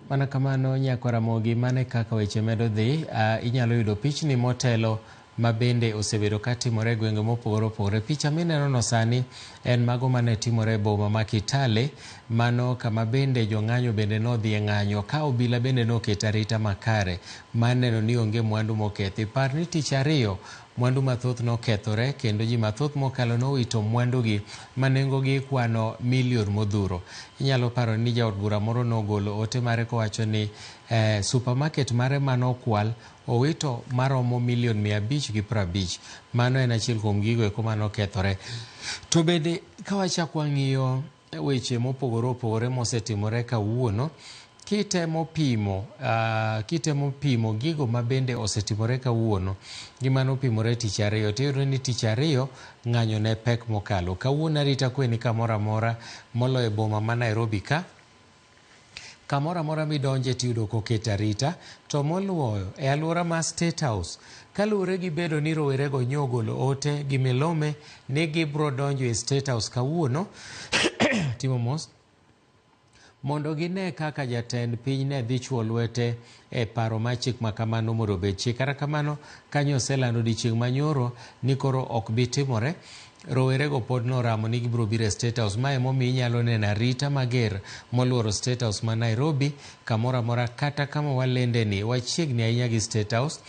Mana kamano Nyakwaramogi mane kaka weche medo dhi, inyalo yudo pichni motelo ma bende osebedo ka timore gwenge mopogore opogore. Picha mineno no sani en mago mane timore e boma ma Kitale, mano kama bende jong'anyo bende nodhi ng'anyo ka obila bende noketo arita makare maneno ni onge mwandu mokethi. Par ni tich ariyo mwandu mathoth nokethore kendo ji mathoth mokalo nowito mwandugi manengogi kwano milion modhuro. Inyalo paro ni jaod bura moro nogolo ote mare kowacho ni supermarket mare manokwal owito maromo milion 550. Mano en achiel kuom gigo eko manokethore. To bende kawachako wang'iyo weche mopogore opogore mosetimore kawuono, kitemo pimo gigo ma bende osetimore kawuono gi mano opimore tich ariyo, tiyudo ni tich ariyo ng'anyo ne pek mokalo. Kawuono arita kwe ni kamoro amora moloyo e boma ma Nairobi ka. Kamoro amora midonje tiyudo koket arita, to moluoyo e alwora ma State House kaluwore gi bedo ni rowerego nyogolo ote gi milome ni gibro donjo e State House kawuono timo mos mondo gine kaka jatend piny ne dhi chuo lwete e paro ma chik ma kamano mondo obed chik. Kata kamano kanyo oselando odiechieng' manyoro ni koro ok bi timore. Rowerego pod noramo ni gibiro biro e State House. Ma emomiyo inyalo neno arita mager moluoro State House ma Nairobi kamoro amora, kata kama walende ni wachiegni ahinya gi State House.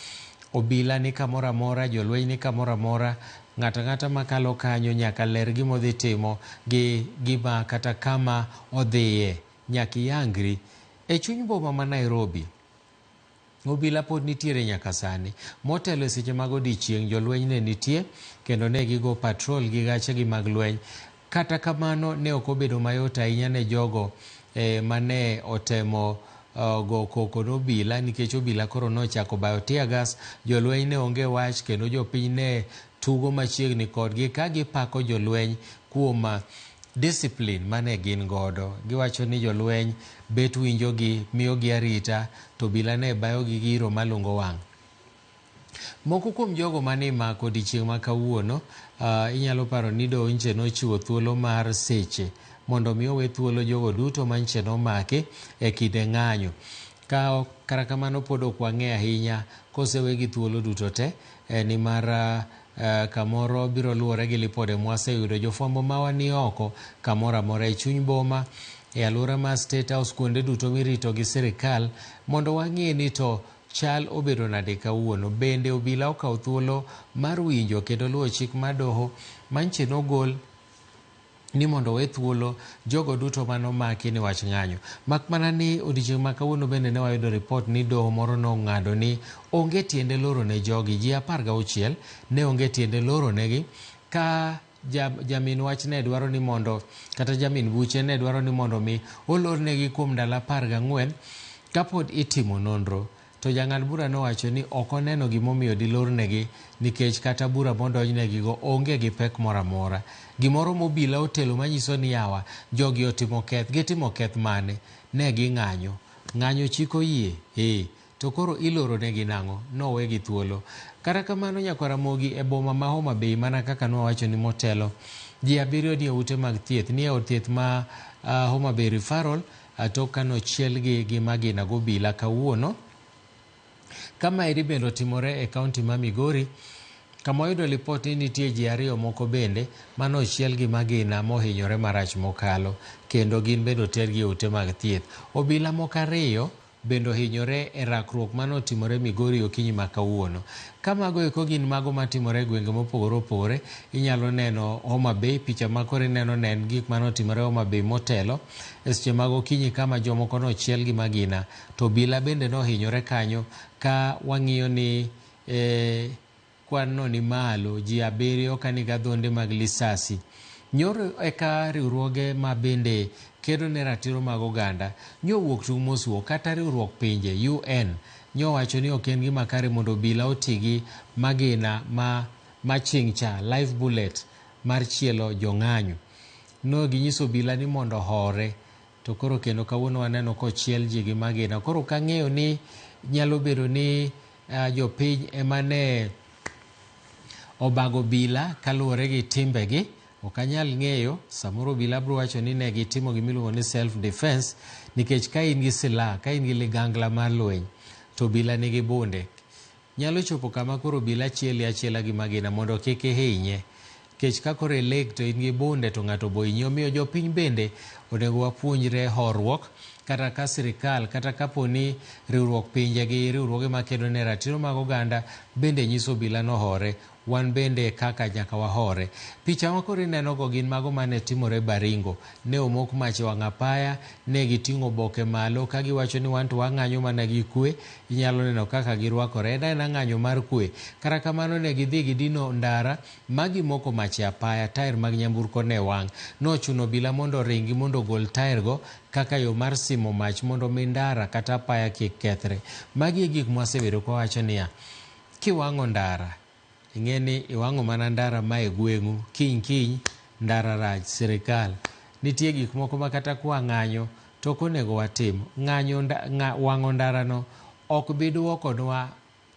Obila ni kamoro amora, jolweny ni kamoro amora, ng'ata makalo kanyo nyaka ler gimodhi timo gi gima kata kama odhiye nyaki yangri. E chuny boma ma Nairobi obila pod nitiere nyaka sani. Motelo e seche mag odiechieng' jolweny ne nitie kendo ne gigo patrol gi gache gi mag lweny. Kata kamano ne ok obedo mayot ahinya ne jogo mane otemo go koko n'obila, nikech obila koro nochako bayo tear gas. Jolweny ne onge wach kendo jopiny ne tugo machiegni kodgi ka gipako jolweny kuom discipline mane gin godo. Giwacho ni jolweny bet winjogi, miyogi arita, to obila ne bayo gi giro malungo wang'. Moko kuom jogo mane imako odiechieng' ma kawuono, inyalo paro ni Donje nochiwo thuolo mar seche mondo mi owe thuolo jogo duto manche nomaki e kinde ng'anyo. Kara kamano pod ok wang'e ahinya kosewegi thuolo duto te, ni mar kamoro biro luwore gi lipode mwaseyudo. Jofwambo mawa ni oko kamoro amora e chuny boma, e alwora ma State House, kuonde duto mirito gi sirikal, mondo wang'e ni to chal obedo nade kawuono. Bende obila okawo thuolo mar winjo kendo luwo chik mar doho manche nogol ni mondo we thuolo jogo duto manomaki ni wach ng'anyo. Mak mana ni odiechieng' ma kawuono bende ne wayudo ripot ni doho moro nong'ado ni onge tiende loro ne jogi. Ji 16 ne onge tiende loro negi, ka jamin wach ne dwaro ni mondo, kata jamin buche ne dwaro ni mondo mi olor negi kuom ndalo 14 kapod itimo nonro. To jang'ad bura nowacho ni ok oneno gimomiyo dilor negi, nikech kata bura mondony negigo onge gi pek moro amora. Gimoro mobila otelo manyiso ni yawa jogi otimo keth, gitimo keth mane? Ne ging'anyo. Ng'anyo chiko yie? To koro iloro negi nang'o? Nowegi thuolo. Kata kamano Nyakwaramogi e boma ma Homa Bay, mana kaka nowacho ni motelo, ji 7 ni ute mag thieth, ni e od thieth ma Homa Bay Referral, tok kanochiel gi magina gobila kawuono. Kama eri bende otimore e kaunti ma Migori, kama oyudo ripot ni nitie ji 2 moko bende mano ochiel gi magina mohinyore marach mokalo, kendo gin bende otergi e ute mag thieth. Obila moko 2 bende ohinyore e rakruok manotimore Migori okinyi ma kawuono. Kamago eko gin mago matimore e gwenge mopogore opogore. Inyalo neno Homa Bay, picha ma koro ineno ne en gik manotimore Homa Bay motelo e seche mag okinyi, kama jomoko nochiel gi magina. To obila bende nohinyore kanyo, ka wang'iyo ni kwan no ni malo, ji 7 ka niga dhonde mag lisasi. Nyoro eka riwruoge ma bende kedo ne ratiro mag oganda nyowuok tung' mosuo, kata riwruok pinje UN nyowacho ni ok en gima kare mondo obila oti gi magina ma ching' cha, live bullet mar chielo jong'anyo. No ginyiso obila ni mondo hore, to koro kendo kawuono waneno kochiel ji gi magina. Koro kang'eyo ni nyalo bedo ni jopiny emane obago obila kaluwore gi timbegi ok anyal ng'eyo, samoro obila biro wacho ni ne gitimo gimiluongo ni self defense, nikech ka in gi silaha, ka in gi ligangla mar lweny, to obila nigi bunde, nyalo chopo kama koro obila achiela gi magina mondo kik ihinye. Kech ka koro leg to in gi bunde to ng'ato bo hinyi. Omiyo jopiny bende onego wapuonjre horruok, kata ka sirikal kata kaponi riwruok pinje gi riwruoge makedo ne ratiro mag oganda bende nyiso obila no hore, wan bende kaka nyaka wahore. Picha ma koro ineno go gin mago mane timore Baringo. Ne omok mach wang' apaya, ne giting'o boke malo ka giwacho ni wan to wang'anyo mana gi kwe. Inyalo neno kaka girwakore, en ng'anyo mar kwe. Kara kamano ne gidhi gidino ndara ma gimoko mach apaya, tair mag nyamburko ne wang'. Nochuno obila mondo ringi mondo gol tair go kaka yo mar simo mach mondo mi ndara kata apaya kik kethre. Magi e gik mwasebedo kwa wacho niya, kiwang'o ndara, ing'eni iwang'o mana ndara ma e gweng'u, kiny ndara rach, sirikal. Nitie gik moko ma kata kwa ng'anyo to konego watim. Wang'o ndara no ok bi duokonwa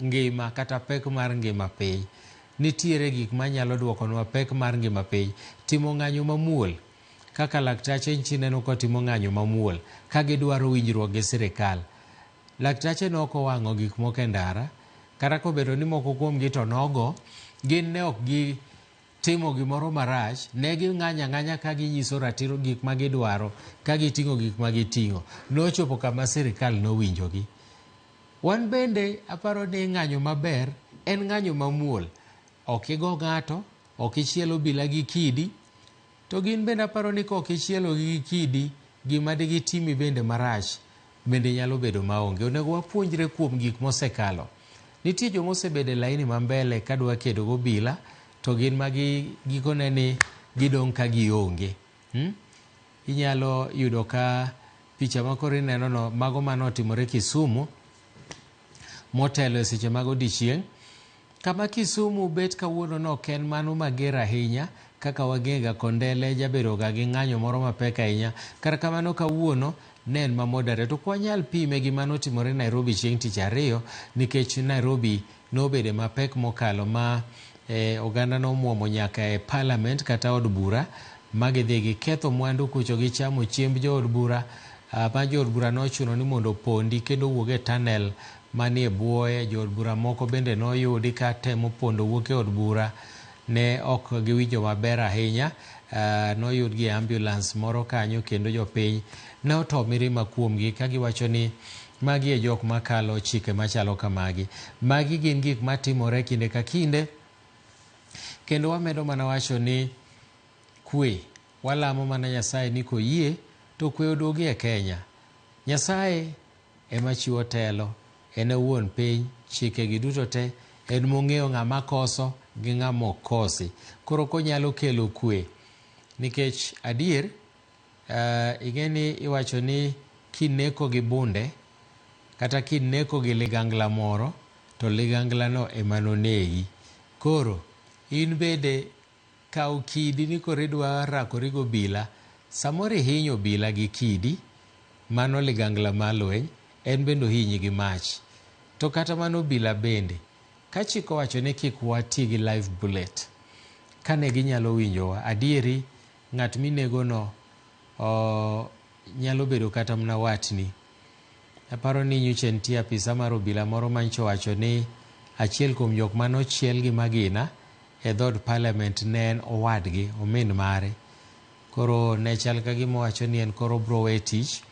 ngima kata pek mar ngima piny. Nitiere gik manyalo duokonwa pek mar ngima piny. Timo ng'anyo mamuol, kaka laktache nchi neno kotimo ng'anyo mamuol ka gidwaro winjruok gi sirikal. Laktache noko wang'o gik moko e ndara, kata kobedo ni moko kuomgi to nogo, gin ne ok gi timo gimoro marach, ne ging'anya ka ginyiso ratiro gik ma gidwaro, ka giting'o gik ma giting'o. Nochopo kama sirikal nowinjogi. Wan bende aparo ni ng'anyo maber en ng'anyo mamuol. Ok igo ng'ato, ok ichielo obila gi kidi, to gin bende aparo ni kok ichielo gi kidi, gima digitimi bende marach bende nyalo bedo maonge. Onego wapuonjre kuom gik mosekalo. Nitie joma osebedo e laini ma mbele ka dwa kedo go obila, to gin ma gikone ni gidong' ka gionge. Inyalo yudo ka picha ma koro ineno no, mago manotimore Kisumu, motelo e seche mag odiochieng'. Kama Kisumu bet kawuono no ok en mano mager ahinya, kaka wagega Kondele jabedo ga gi ng'anyo moro mapek ahinya. Kar kamano kawuono ne en mamodere. To kwa nyal pime gi mano timore Nairobi chieng' tich ariyo, nikech Nairobi nobede mapek mokalo ma oganda no muomo nyaka e parliament kata od bura, magidhi giketho mwandu kucho gichamo chiemb jood bura. Ma jood bura nochuno ni mondo pondi kendo wuog e tunnel manie buoye. Jood bura moko bende noyudi ka temo pondo wuok e od bura, ne ok giwinjo maber ahinya. Noyud gi ambulance moro kanyo, kendo jopiny ne oto mirima kuomgi ka giwacho ni magi e jok makalo chike machalo kamagi. Magi gin gik matimore kinde ka kinde, kendo wamedo mana wacho ni kwe, walamo mana Nyasaye ni koyie to kwe oduogi e Kenya. Nyasaye ema chiwo telo, en wuon piny, chike gi duto te en mong'eyo ng'ama koso gi ng'ama ok kosi. Koro konyalo kelo kwe, nikech adier ing'eni iwacho ni kineko gi bunde kata kineko gi ligangla moro, to ligangla no ema nonegi. Koro in bende kaw kidi ni koro idwa rakori go obila, samoro ihinyo obila gi kidi, mano ligangla mar lweny, en bende ohinyi gi mach. To kata mano obila bende, ka chik owacho ni kik wati gi live bullet, kane ginyalo winjowa, adieri ng'at minego no nyalo bedo kata mna watni. Aparo ni nyocha nitie apisa mar obila moro mancho wacho ni achiel kuom jok manochiel gi magina e dhod parliament ne en owadgi, omin mare. Koro ne chal ka gima wacho ni en koro bro we tich,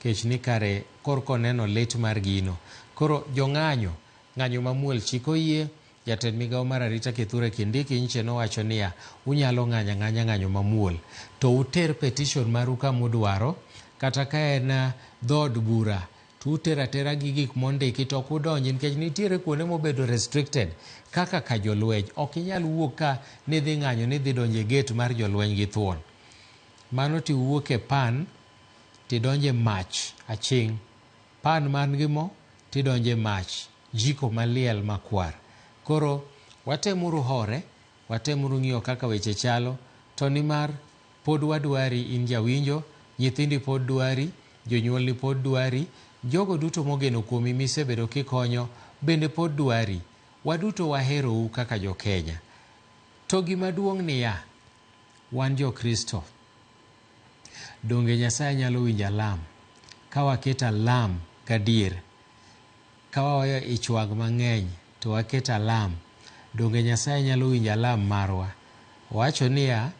kech ni kare korko neno lit mar gino. Koro jong'anyo, ng'anyo mamuol chiko yie. Jatend migawo mar arita Kithure Kindiki nyiche nowacho niya, unyalo ng'anyo mamuol to uter petition maru kama udwaro, kata ka en dhod bura to utero atera gi gik mondiki to ok udonji, nikech nitiere kuonde mobedo restricted kaka ka jolweny. Ok inyal wuok ka nidhi ng'anyo nidhi donje gate mar jolweny gi thuon. Mano ti wuok e pan tidonje mach aching', pan man gi mo tidonje mach, jiko maliel makwar. Koro watemuru hore, watemuru ng'iyo kaka weche chalo, to nimar pod wadwari in jawinjo, nyithindi pod dwari, jonyuolni pod dwari, jogo duto mogeno kuomi misebedo kikonyo bende pod dwari. Waduto waherou kaka jo Kenya. To gima duong' niya, wan jo Kristo, donge Nyasaye nyalo winjo alam ka waketo alam gadier, ka waweyo ichwag mang'eny to waketo alam, donge Nyasaye nyalo winjo alam marwa? Wacho niya,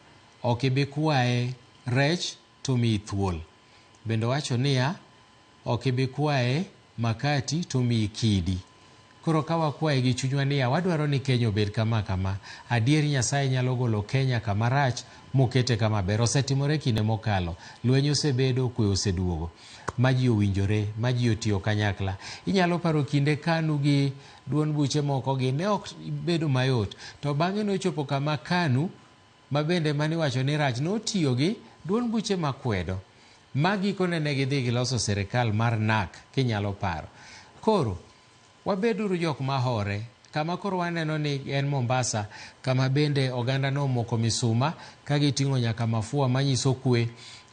ok ibi kwaye rech to miyi thuol. Bende wacho niya, ok ibi kwaye makati to miyi kidi. Koro ka wakwaye gi chunywa niya, wadwaro ni Kenya obed kama kama, adier Nyasaye nyalo golo Kenya kama rach mokete kama ber. Osetimore kinde mokalo, lweny osebedo, kwe oseduogo, maji owinjore, maji otiyo kanyakla. Inyalo paro kinde KANU gi duond buche moko gi ne ok bedo mayot, to bang'e nochopo kama KANU mabende mani wacho ni rach notiyo gi duond buche makwedo, magikone ne gidhi giloso sirikal mar NARC kinyalo paro. Koro wabeduru jok mahore, kama koro waneno ni en Mombasa, kama bende oganda no moko misuma ka giting'o nyaka mafua manyiso kwe.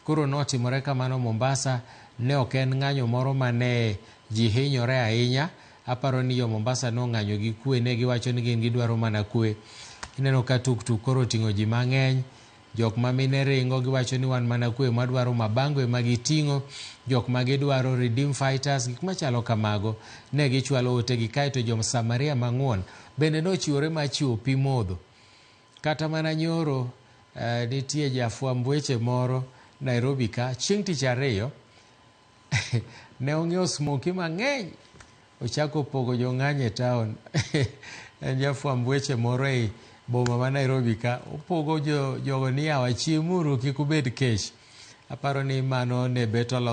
Koro notimore kamano Mombasa, ne ok en ng'anyo moro mane ji hinyore ahinya. Aparo ni jo Mombasa no ng'anyo gi kwe, ne giwacho ni gin gidwaro mana kwe. Ineno ka tuk koro ting'o ji mang'eny, jok ma mine ringo giwacho ni wan mana kwe, madwaro mabango ema giting'o, jok ma gidwaro Redeem Fighters, gik machalo kamago. Ne gichwalo ote gi kae, to jo Samaria mang'won bende nochiwore machiwo pi modho. Kata mana nyoro nitie jafwamb weche moro Nairobi ka, chieng' tich ariyo ne ong'iewo smoki mang'eny, ochako pogo jo ng'anye town. En jafwamb weche moro ei boma ma Nairobi ka, opogo jogo ni yawa chiemuru kik ubed kech. Aparo ni mano ne beto